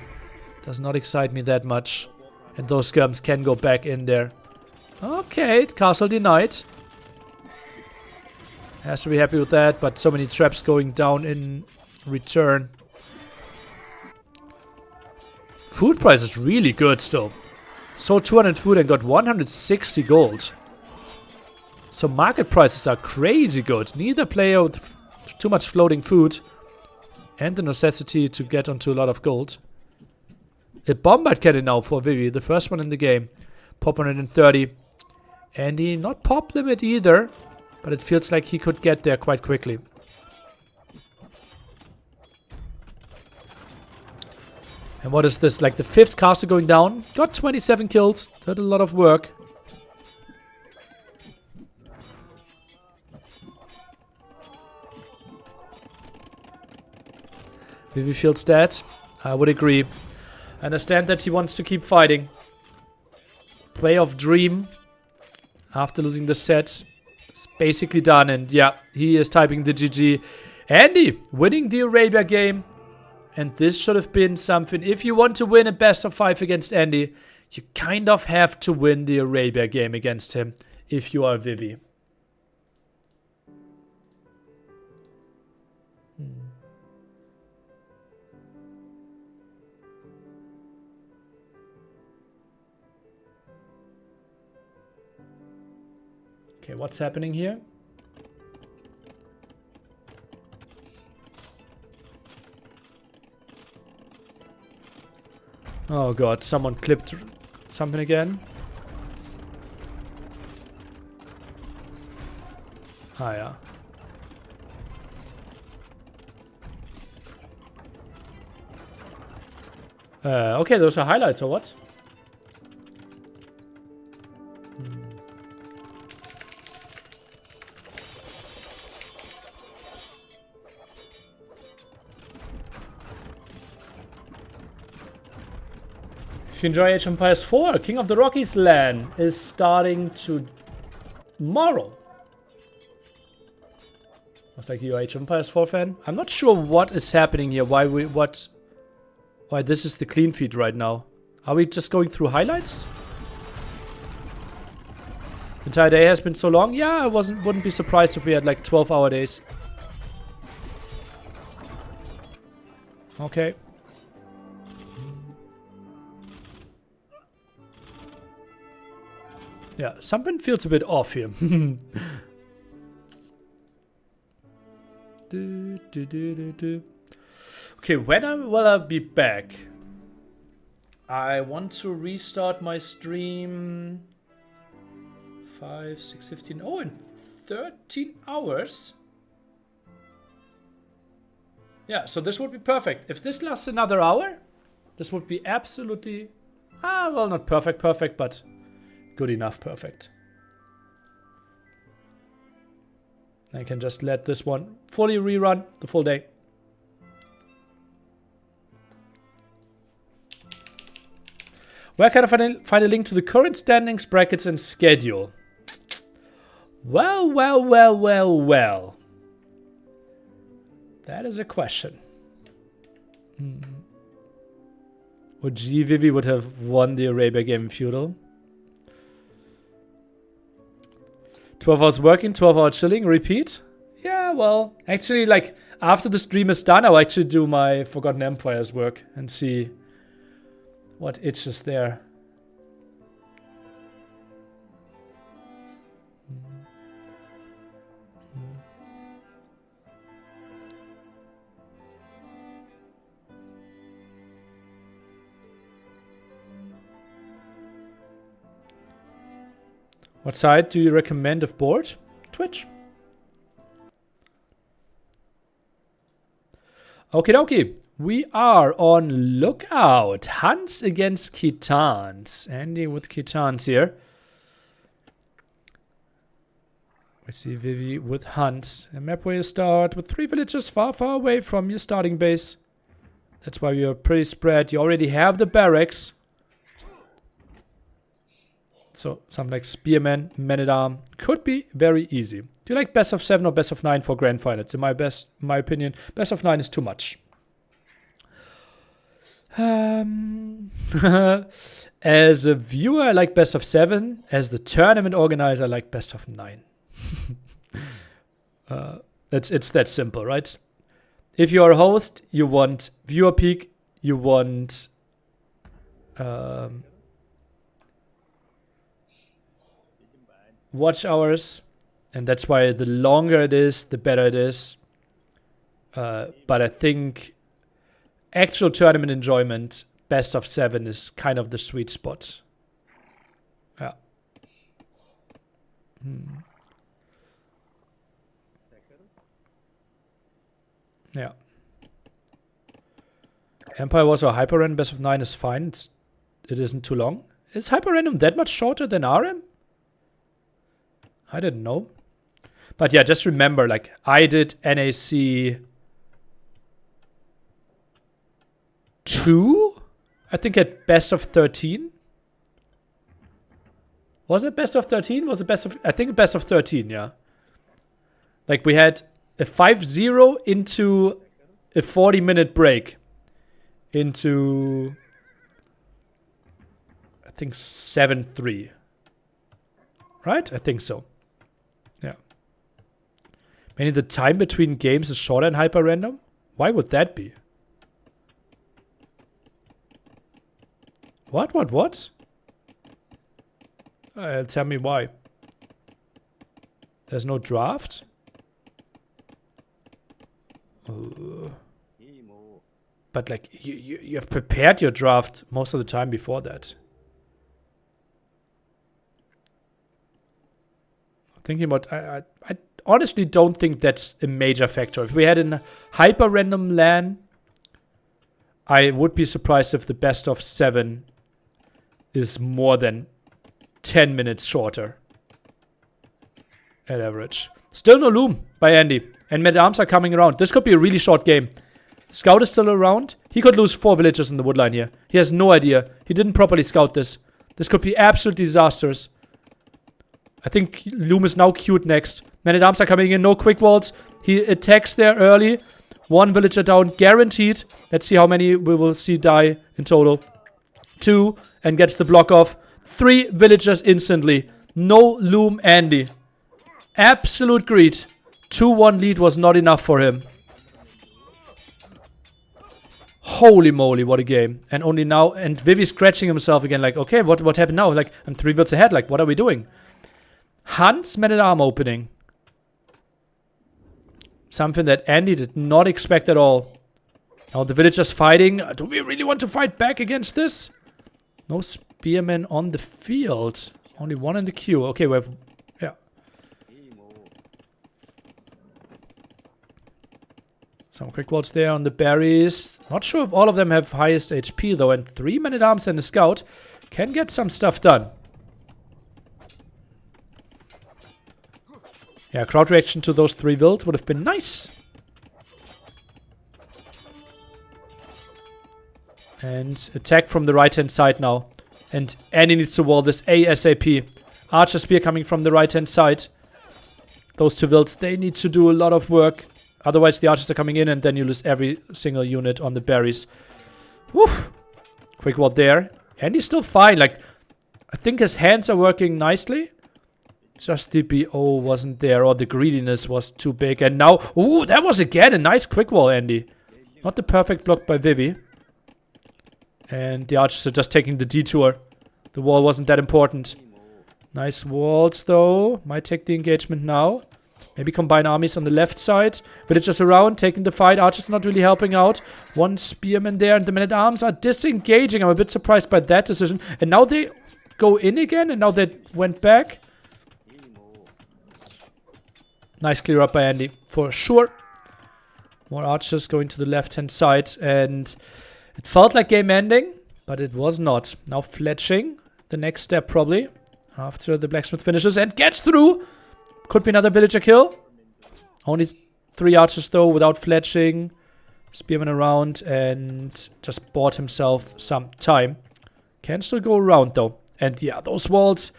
Does not excite me that much. And those skirms can go back in there. Okay, castle denied. Has to be happy with that, but so many traps going down in return. Food price is really good still. Sold 200 food and got 160 gold. So market prices are crazy good. Neither player with too much floating food and the necessity to get onto a lot of gold. A bombard cannon now for Vivi, the first one in the game. Pop 130. Andy not pop limit either, but it feels like he could get there quite quickly. And what is this? Like the 5th caster going down. Got 27 kills. Did a lot of work. Vivi feels dead. I would agree. I understand that he wants to keep fighting. Play of Dream. After losing the set. It's basically done. And yeah, he is typing the GG. Andy winning the Arabia game. And this should have been something. If you want to win a best of 5 against Andy, you kind of have to win the Arabia game against him. If you are Vivi. Okay, what's happening here? Oh god, someone clipped something again. Ah, yeah. Okay, those are highlights or what? If you enjoy Age of Empires 4, King of the Rockies LAN is starting tomorrow. Looks like you're Age of Empires 4 fan. I'm not sure what is happening here. Why this is the clean feed right now. Are we just going through highlights? The entire day has been so long. Yeah, I wouldn't be surprised if we had like 12-hour days. Okay. Yeah, something feels a bit off here. Okay, when will I be back? I want to restart my stream 5, 6, 15. Oh, in 13 hours. Yeah, so this would be perfect. If this lasts another hour, this would be absolutely, well, not perfect, but good enough perfect. I can just let this one fully rerun the full day. Where can I find a link to the current standings, brackets, and schedule? Well. That is a question. Would Vivi would have won the Arabia game in Feudal? 12 hours working, 12 hours chilling, repeat? Yeah, well, actually, like, after the stream is done, I'll actually do my Forgotten Empires work and see what itches there. What side do you recommend of board? Twitch. Okie dokie. We are on lookout. Hunts against Khitans. Andy with Khitans here. We see Vivi with Hunts. A map where you start with 3 villages far away from your starting base. That's why we are pretty spread. You already have the barracks. So something like Spearman, Man-at-Arm could be very easy. Do you like best of 7 or best of 9 for grand finals? In my opinion, best of 9 is too much. As a viewer, I like best of 7. As the tournament organizer, I like best of 9. It's that simple, right? If you're a host, you want viewer peak, you want watch hours, and that's why the longer it is, the better it is. But I think actual tournament enjoyment, best of 7 is kind of the sweet spot. Yeah. Yeah. Empire was a hyper random. Best of 9 is fine. It isn't too long. Is hyper random that much shorter than RM? I didn't know. But yeah, just remember, like, I did NAC 2, I think at best of 13. Was it best of 13? Was it best of, I think best of 13, yeah. Like, we had a 5-0 into a 40-minute break. Into, I think 7-3. Right? I think so. Yeah. Maybe the time between games is shorter in hyper random? Why would that be? What? Tell me why. There's no draft? But like, you have prepared your draft most of the time before that. Thinking about, I honestly don't think that's a major factor. If we had a hyper random LAN, I would be surprised if the best of 7 is more than 10 minutes shorter at average. Still no loom by Andy, and Man-at-Arms are coming around. This could be a really short game. Scout is still around. He could lose 4 villagers in the woodline here. He has no idea. He didn't properly scout this. This could be absolutely disastrous. I think Loom is now queued next. Man-at-Arms are coming in. No quick walls. He attacks there early. 1 villager down. Guaranteed. Let's see how many we will see die in total. 2. And gets the block off. 3 villagers instantly. No Loom Andy. Absolute greed. 2-1 lead was not enough for him. Holy moly, what a game. And only now, and Vivi scratching himself again, like, okay, what happened now? Like, I'm 3 vills ahead, like, what are we doing? Hans Man-at-Arm opening. Something that Andy did not expect at all. Now the villagers fighting. Do we really want to fight back against this? No spearmen on the field. Only 1 in the queue. Okay, we have, yeah. Some quick walls there on the berries. Not sure if all of them have highest HP though, and 3 man-at-arms and a scout can get some stuff done. Yeah, crowd reaction to those 3 builds would have been nice. And attack from the right-hand side now. And Andy needs to wall this ASAP. Archer Spear coming from the right-hand side. Those 2 builds, they need to do a lot of work. Otherwise, the archers are coming in and then you lose every single unit on the berries. Woof. Quick wall there. Andy's still fine. Like, I think his hands are working nicely. Just the BO wasn't there, or the greediness was too big. And now, ooh, that was again a nice quick wall, Andy. Not the perfect block by Vivi. And the archers are just taking the detour. The wall wasn't that important. Nice walls, though. Might take the engagement now. Maybe combine armies on the left side. Villagers around, taking the fight. Archers not really helping out. 1 spearman there, and the men-at-arms are disengaging. I'm a bit surprised by that decision. And now they go in again, and now they went back. Nice clear up by Andy, for sure. More archers going to the left-hand side, and it felt like game ending, but it was not. Now fletching, the next step probably, after the blacksmith finishes and gets through. Could be another villager kill. Only 3 archers though, without fletching. Spearman around, and just bought himself some time. Can still go around though. And yeah, those walls...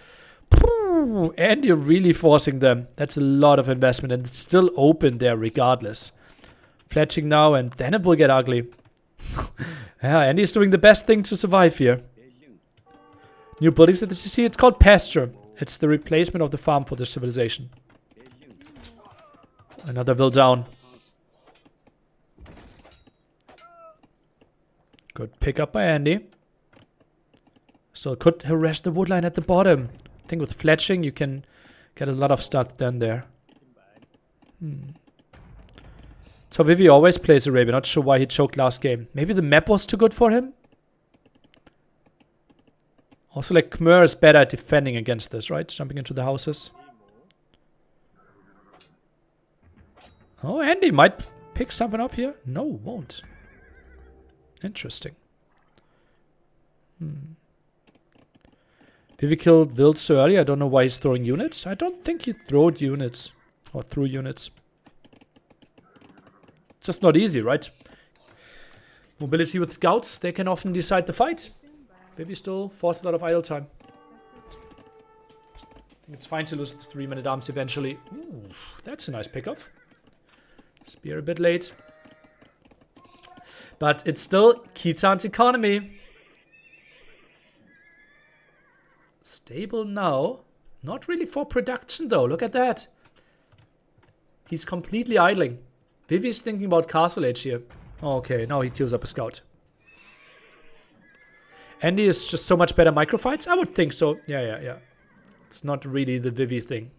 And you're really forcing them. That's a lot of investment, and it's still open there regardless. Fletching now, and then it will get ugly. Yeah, Andy's doing the best thing to survive here. New buildings that you see, it's called pasture. It's the replacement of the farm for the civilization. Another will down. Good pick up by Andy. Still could harass the woodline at the bottom. I think with fletching you can get a lot of stuff done there. So Vivi always plays Arabia. Not sure why he choked last game. Maybe the map was too good for him? Also, like, Khmer is better at defending against this, right? Jumping into the houses. Oh, Andy might pick something up here. No, won't. Interesting. Vivi killed Wild so early. I don't know why he's throwing units. I don't think he throwed units. Or threw units. It's just not easy, right? Mobility with scouts, they can often decide the fight. Vivi still forced a lot of idle time. I think it's fine to lose the 3 men-at-arms eventually. Ooh, that's a nice pickoff. Spear a bit late. But it's still Khitan's economy. Stable now. Not really for production though. Look at that. He's completely idling. Vivi's thinking about Castle Age here. Okay, now he queues up a scout. Andy is just so much better microfights? I would think so. Yeah. It's not really the Vivi thing.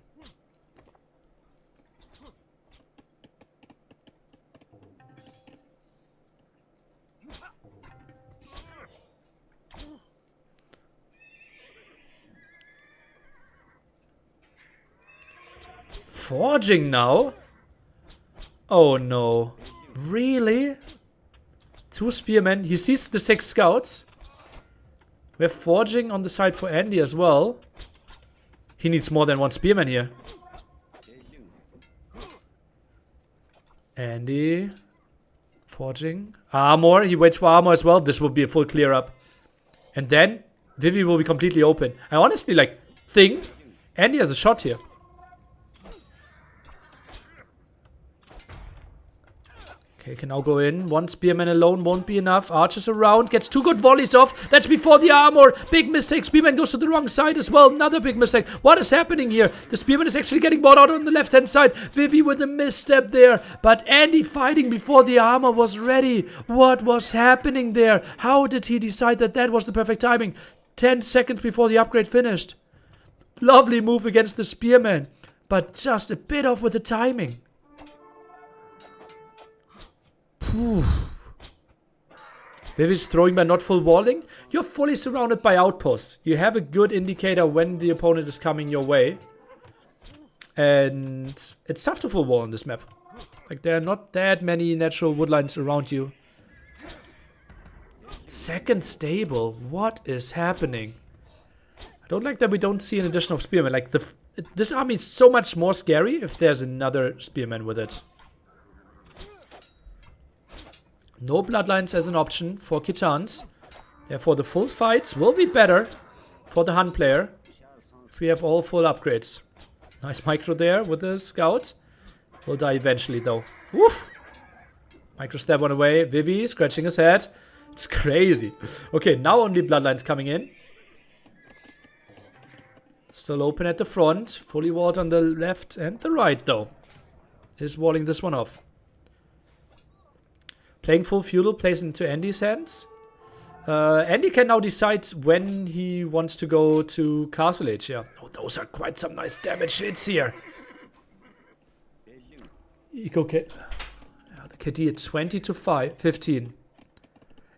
Forging now? Oh no. Really? 2 spearmen. He sees the 6 scouts. We have forging on the side for Andy as well. He needs more than 1 spearman here. Andy. Forging. Armor. He waits for armor as well. This will be a full clear up. And then Vivi will be completely open. I honestly think Andy has a shot here. Okay, can now go in. 1 spearman alone won't be enough. Archers around. Gets 2 good volleys off. That's before the armor. Big mistake. Spearman goes to the wrong side as well. Another big mistake. What is happening here? The spearman is actually getting bought out on the left-hand side. Vivi with a misstep there. But Andy fighting before the armor was ready. What was happening there? How did he decide that that was the perfect timing? 10 seconds before the upgrade finished. Lovely move against the spearman. But just a bit off with the timing. Vivi's throwing by not full walling. You're fully surrounded by outposts. You have a good indicator when the opponent is coming your way. And it's tough to full wall on this map. Like, there are not that many natural woodlines around you. Second stable. What is happening? I don't like that we don't see an addition of spearmen. Like, this army is so much more scary if there's another spearman with it. No bloodlines as an option for Khitans. Therefore, the full fights will be better for the Hun player if we have all full upgrades. Nice micro there with the scout. Will die eventually, though. Woof! Micro stab one away. Vivi scratching his head. It's crazy. Okay, now only bloodlines coming in. Still open at the front. Fully walled on the left and the right, though. Is walling this one off. Playing full feudal plays into Andy's hands. Andy can now decide when he wants to go to Castle Age. Yeah. Oh, those are quite some nice damage hits here. Eco the KD at 20 to 15.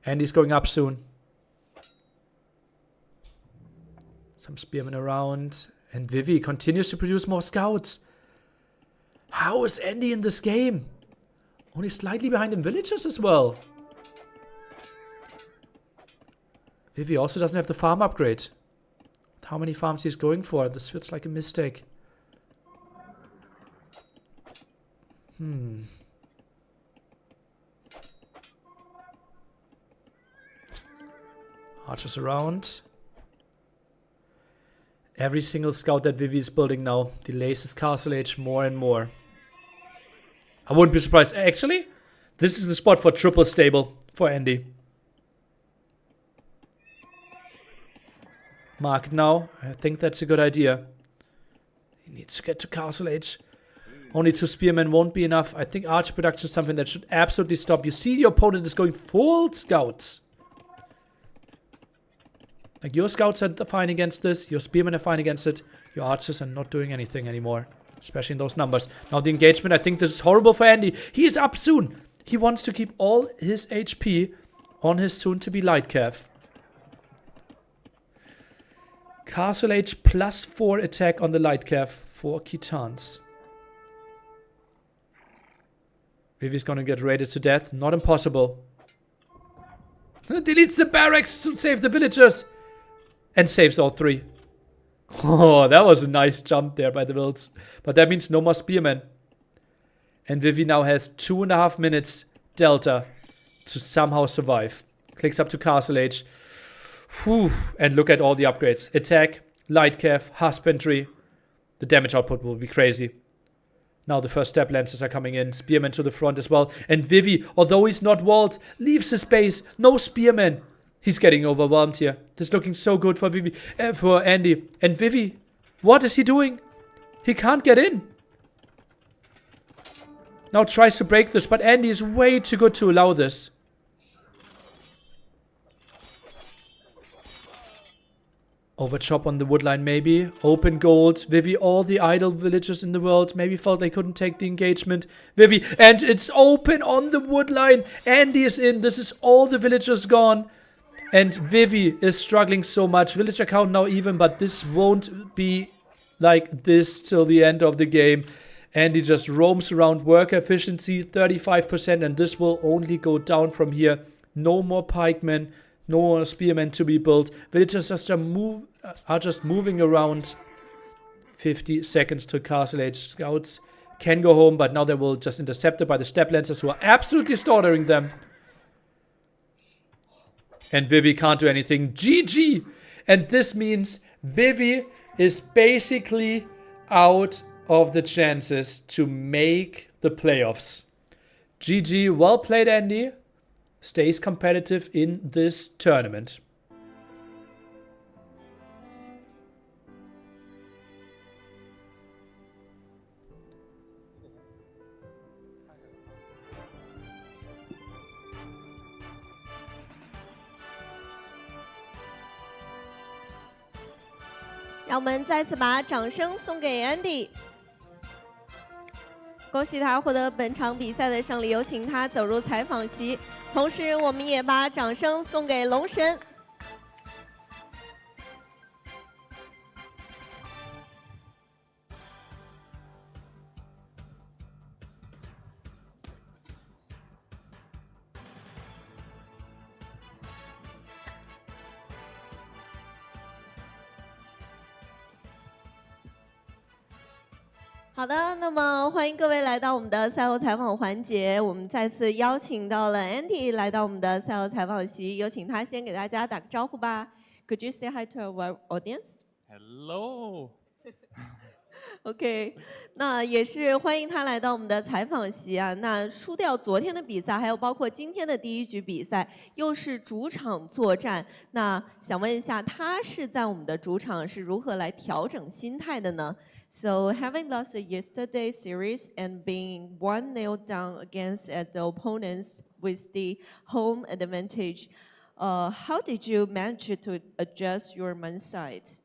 Andy's going up soon. Some spearmen around. And Vivi continues to produce more scouts. How is Andy in this game? Only slightly behind in villagers as well. Vivi also doesn't have the farm upgrade. How many farms he's going for? This feels like a mistake. Archers around. Every single scout that Vivi is building now delays his castle age more and more. I wouldn't be surprised. Actually, this is the spot for triple stable for Andy. Mark it now. I think that's a good idea. He needs to get to castle age. Only 2 spearmen won't be enough. I think archer production is something that should absolutely stop. You see your opponent is going full scouts. Like, your scouts are fine against this. Your spearmen are fine against it. Your archers are not doing anything anymore. Especially in those numbers. Now the engagement, I think this is horrible for Andy. He is up soon. He wants to keep all his HP on his soon-to-be light cav. Castle Age +4 attack on the light cav for Khitans. Vivi's gonna get raided to death. Not impossible. Deletes the barracks to save the villagers. And saves all 3. Oh, that was a nice jump there by the Wilds. But that means no more spearmen. And Vivi now has 2.5 minutes delta to somehow survive. Clicks up to Castle Age. Whew. And look at all the upgrades. Attack, light cav, husbandry. The damage output will be crazy. Now the first step lancers are coming in. Spearmen to the front as well. And Vivi, although he's not walled, leaves his base. No spearmen. He's getting overwhelmed here. This is looking so good for Vivi, for Andy. And Vivi, what is he doing? He can't get in. Now tries to break this, but Andy is way too good to allow this. Overchop on the woodline maybe. Open gold. Vivi, all the idle villagers in the world maybe felt they couldn't take the engagement. Vivi, and it's open on the woodline. Andy is in. This is all the villagers gone. And Vivi is struggling so much. Villager count now even, but this won't be like this till the end of the game. Andy just roams around. Worker efficiency 35%, and this will only go down from here. No more pikemen, no more spearmen to be built. Villagers are just moving around. 50 seconds to Castle Age. Scouts can go home, but now they will just intercepted by the step lancers who are absolutely slaughtering them. And Vivi can't do anything. GG! And this means Vivi is basically out of the chances to make the playoffs. GG, well played, Andy. Stays competitive in this tournament.让我们再次把掌声送给 Andy， 恭喜他获得本场比赛的胜利，有请他走入采访席。同时，我们也把掌声送给龙神。好的，那么欢迎各位来到我们的赛后采访环节。我们再次邀请到了 Andy 来到我们的赛后采访席，有请他先给大家打个招呼吧。Could you say hi to our audience? Hello. OK， 那也是欢迎他来到我们的采访席啊。那输掉昨天的比赛，还有包括今天的第一局比赛，又是主场作战。那想问一下，他是在我们的主场是如何来调整心态的呢？So having lost yesterday's series and being 1-0 down against the opponents with the home advantage, how did you manage to adjust your mindset?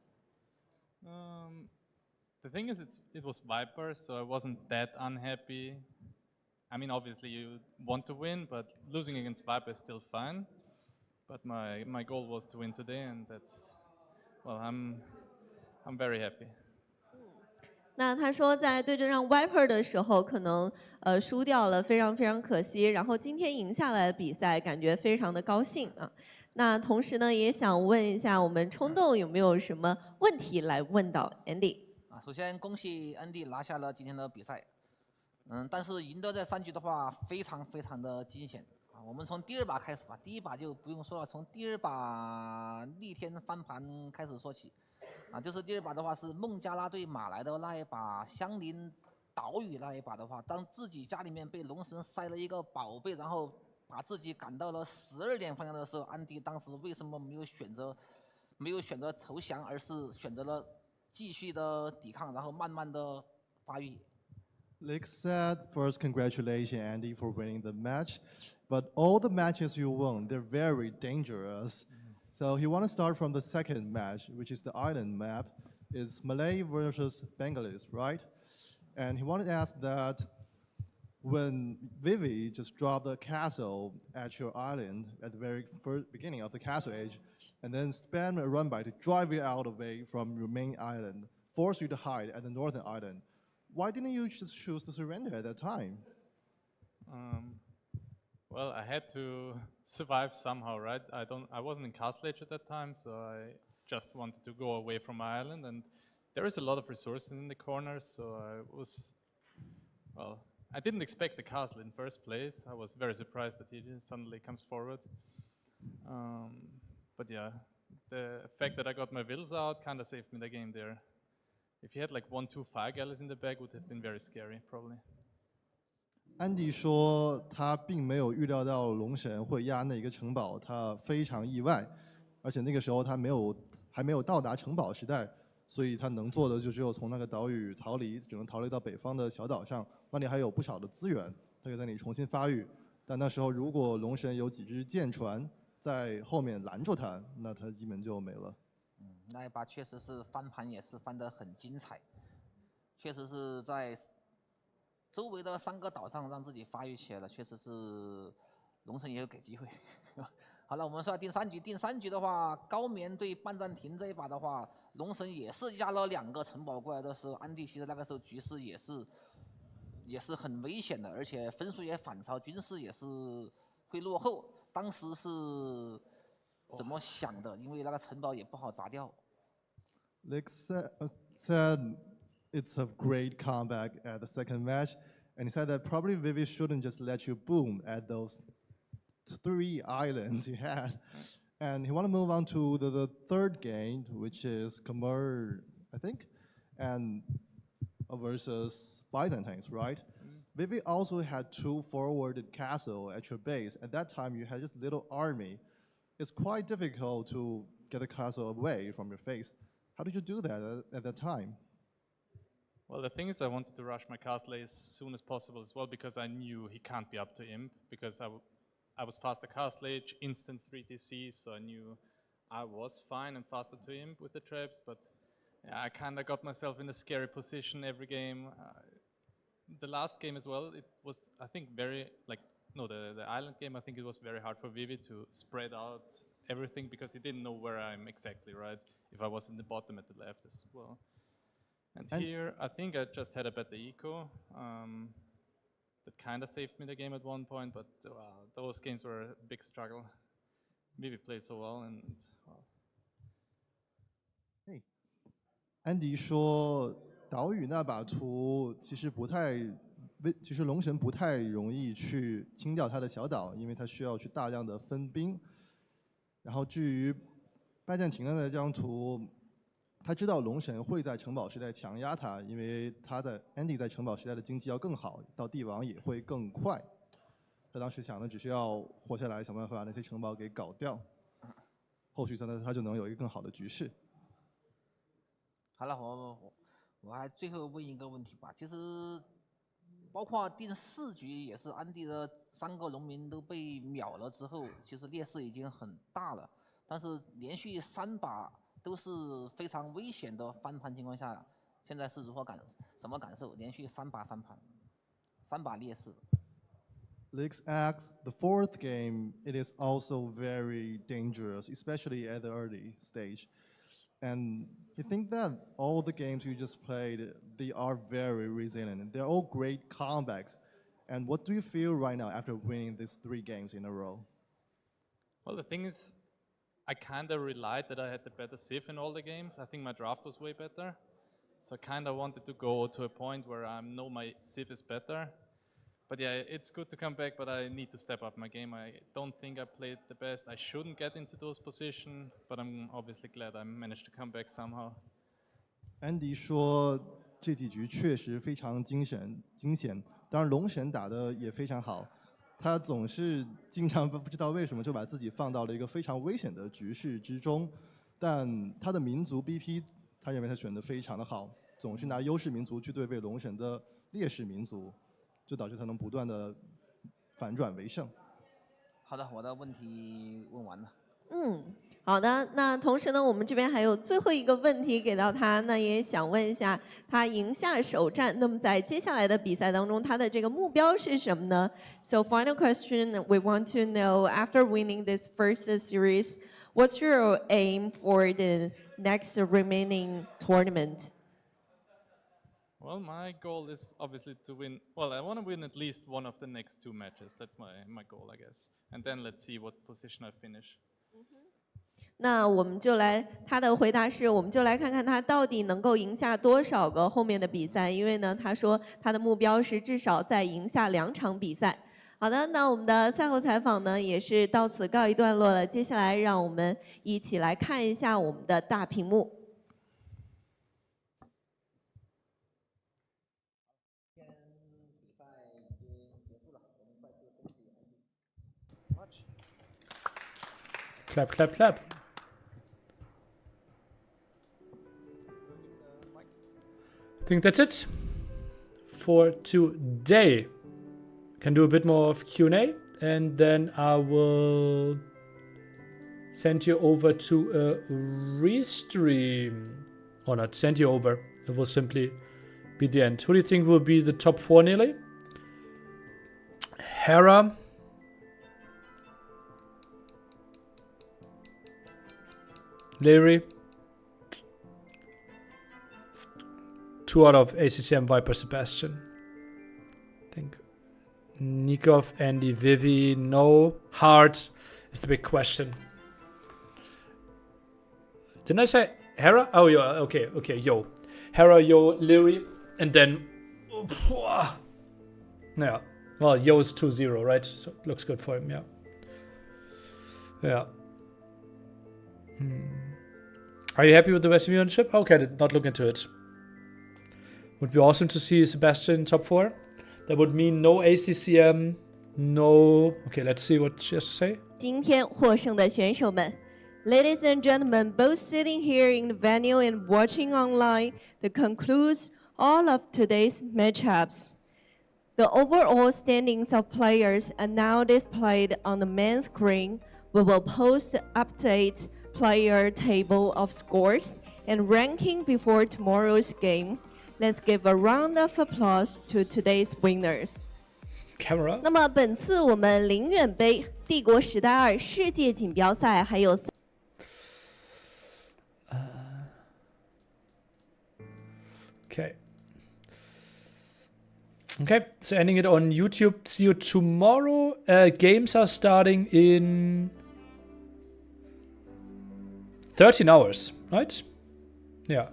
The thing is, it was Viper, so I wasn't that unhappy. I mean, obviously you want to win, but losing against Viper is still fine. But my goal was to win today, and that's, well, I'm very happy. 那他说在对阵上 Viper 的时候，可能输掉了，非常非常可惜。然后今天赢下来的比赛，感觉非常的高兴啊。那同时呢，也想问一下我们冲动有没有什么问题来问到 Andy？ 首先恭喜 Andy 拿下了今天的比赛。但是赢得这3局的话，非常非常的惊险啊！我们从第2把开始吧，第1把就不用说了，从第2把逆天翻盘开始说起。就是第2把的话是孟加拉对马来的那一把相邻岛屿那一把的话，当自己家里面被龙神塞了一个宝贝，然后把自己赶到了12点方向的时候，安迪当时为什么没有选择投降，而是选择了继续的抵抗，然后慢慢的发育。Lick said, first, congratulations, Andy, for winning the match. But all the matches you won, they're very dangerous. So he want to start from the second match, which is the island map. It's Malay versus Bengalese, right? And he wanted to ask that when Vivi just dropped the castle at your island at the very first beginning of the castle age, and then spam a run by to drive you out of the way from your main island, force you to hide at the northern island, why didn't you just choose to surrender at that time? Well, I had to survive somehow, right? I wasn't in Castle Age at that time, so I just wanted to go away from my island, and there is a lot of resources in the corners, so I didn't expect the castle in first place. I was very surprised that he suddenly comes forward. But yeah, the fact that I got my vills out kind of saved me the game there. If he had like 1-2 fire galleys in the back, would have been very scary, probably. 安迪说他并没有预料到龙神会压那个城堡，他非常意外，而且那个时候他还没有到达城堡时代，所以他能做的就只有从那个岛屿逃离，只能逃离到北方的小岛上，那里还有不少的资源，他可以在那里重新发育。但那时候如果龙神有几只舰船在后面拦住他，那他基本就没了。那一把确实是翻盘，也是翻得很精彩，确实是在周围的3个岛上让自己发育起来了，确实是龙神也有给机会。好了，我们说第3局，第3局的话，高棉对半暂停这一把的话，龙神也是压了2个城堡过来的时候，安迪其实那个时候局势也是很危险的，而且分数也反超，军事也是会落后。当时是怎么想的？因为那个城堡也不好砸掉。Lick said it's a great comeback at the second match, and he said that probably Vivi shouldn't just let you boom at those 3 islands you had. And he want to move on to the third game, which is Khmer, I think, and versus Byzantines, right? Vivi also had 2 forwarded castles at your base. At that time, you had just little army. It's quite difficult to get the castle away from your face. How did you do that at that time? Well, the thing is, I wanted to rush my castle as soon as possible as well, because I knew he can't be up to imp, because I was faster castle age, instant 3TC, so I knew I was fine and faster to imp with the traps, but yeah, I kind of got myself in a scary position every game. The last game as well, it was, I think, the island game, I think it was very hard for Vivi to spread out everything, because he didn't know where I'm exactly, right? If I was in the bottom at the left as well. And here, I think I just had a better eco. That kind of saved me the game at one point, but those games were a big struggle. Vivi played so well, and well. Hey, 安迪说岛屿那把图其实龙神不太容易去清掉他的小岛，因为他需要去大量的分兵。然后至于拜占庭的那张图，他知道龙神会在城堡时代强压他，因为他的 Andy 在城堡时代的经济要更好，到帝王也会更快。他当时想的只是要活下来，想办法把那些城堡给搞掉，后续他就能有一个更好的局势。好了，我还最后问一个问题吧，其实包括第4局也是安迪的3个农民都被秒了之后，其实劣势已经很大了，但是连续3把都是非常危险的翻盘情况下，现在是什么感受？连续3把翻盘，3把劣势。Lix asks, the 4th game, it is also very dangerous, especially at the early stage. And you think that all the games you just played, they are very resilient. They're all great comebacks. And what do you feel right now after winning these 3 games in a row? Well, the thing is, I kind of relied that I had the better civ in all the games. I think my draft was way better. So I kind of wanted to go to a point where I know my civ is better. But yeah, it's good to come back, but I need to step up my game. I don't think I played the best. I shouldn't get into those positions, but I'm obviously glad I managed to come back somehow. Andy 说这几局确实非常惊险，当然龙神打得也非常好，他总是经常不知道为什么就把自己放到了一个非常危险的局势之中，但他的民族 BP 他认为他选得非常的好，总是拿优势民族去对位龙神的劣势民族。就导致他能不断的反转为胜。好的，我的问题问完了。好的。那同时呢，我们这边还有最后一个问题给到他，那也想问一下，他赢下首战，那么在接下来的比赛当中，他的这个目标是什么呢 ？So final question, we want to know after winning this first series, what's your aim for the next remaining tournament? Well, my goal is obviously to win. Well, I want to win at least one of the next 2 matches. That's my goal, I guess. And then let's see what position I finish. 那我们就来，他的回答是，我们就来看看他到底能够赢下多少个后面的比赛。因为呢，他说他的目标是至少再赢下2场比赛。好的，那我们的赛后采访呢，也是到此告一段落了。接下来，让我们一起来看一下我们的大屏幕。Clap, clap, clap. I think that's it for today. Can do a bit more of Q&A, and then I will send you over to a restream. Or not send you over. It will simply be the end. Who do you think will be the top 4 nearly? Hera. Liry. 2 out of ACCM, Viper, Sebastian. I think Nikov, Andy, Vivi, no. Heart is the big question. Didn't I say Hera? Oh, yeah, okay, Yo. Hera, Yo, Liry, and then... Yeah. Well, Yo is 2-0, right? So it looks good for him, yeah. Yeah. Are you happy with the Western viewership? Okay, I did not look into it. Would be awesome to see Sebastian in top 4. That would mean no ACCM, no... Okay, let's see what she has to say. 今天获胜的选手们 Ladies and gentlemen, both sitting here in the venue and watching online, that concludes all of today's matchups. The overall standings of players are now displayed on the main screen. We will post the update player table of scores and ranking before tomorrow's game. Let's give a round of applause to today's winners. Camera. 那么本次我们林远杯帝国时代2世界锦标赛还有Okay, so ending it on YouTube. See you tomorrow. Games are starting in 13 hours, right? Yeah.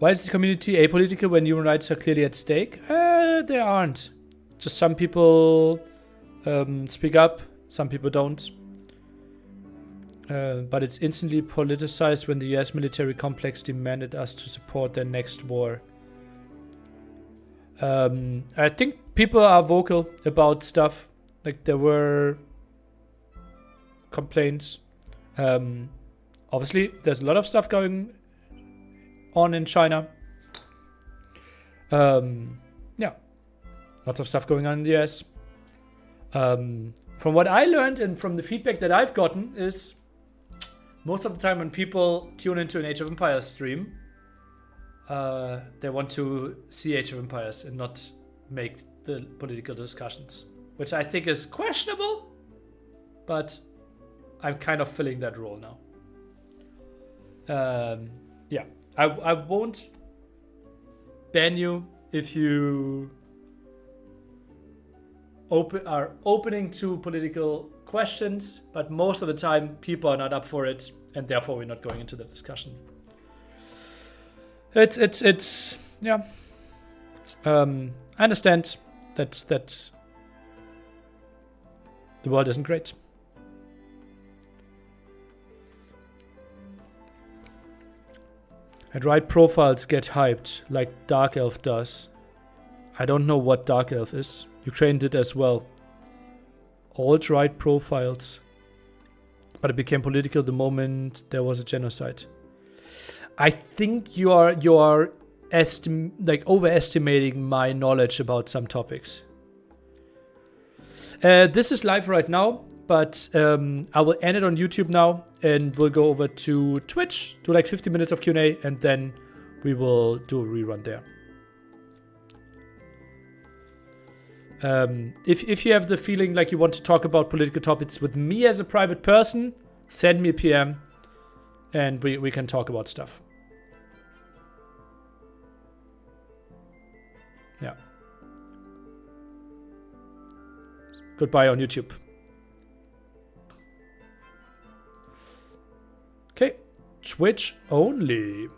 Why is the community apolitical when human rights are clearly at stake? They aren't. Just some people speak up, some people don't. But it's instantly politicized when the US military complex demanded us to support their next war. I think people are vocal about stuff. Like there were complaints. Obviously, there's a lot of stuff going on in China. Yeah, lots of stuff going on in the US. From what I learned and from the feedback that I've gotten is most of the time when people tune into an Age of Empires stream, they want to see Age of Empires and not make the political discussions, which I think is questionable, but I'm kind of filling that role now. Yeah, I won't ban you if you are opening to political questions, but most of the time people are not up for it, and therefore we're not going into the discussion. It's yeah. I understand that the world isn't great. And right profiles get hyped like Dark Elf does. I don't know what Dark Elf is. Ukraine did as well. Alt-right profiles. But it became political the moment there was a genocide. I think you are overestimating my knowledge about some topics. This is live right now, but I will end it on YouTube now, and we'll go over to Twitch, do like 50 minutes of Q&A, and then we will do a rerun there. If you have the feeling like you want to talk about political topics with me as a private person, send me a PM, and we can talk about stuff. Yeah. Goodbye on YouTube. Okay, Twitch only.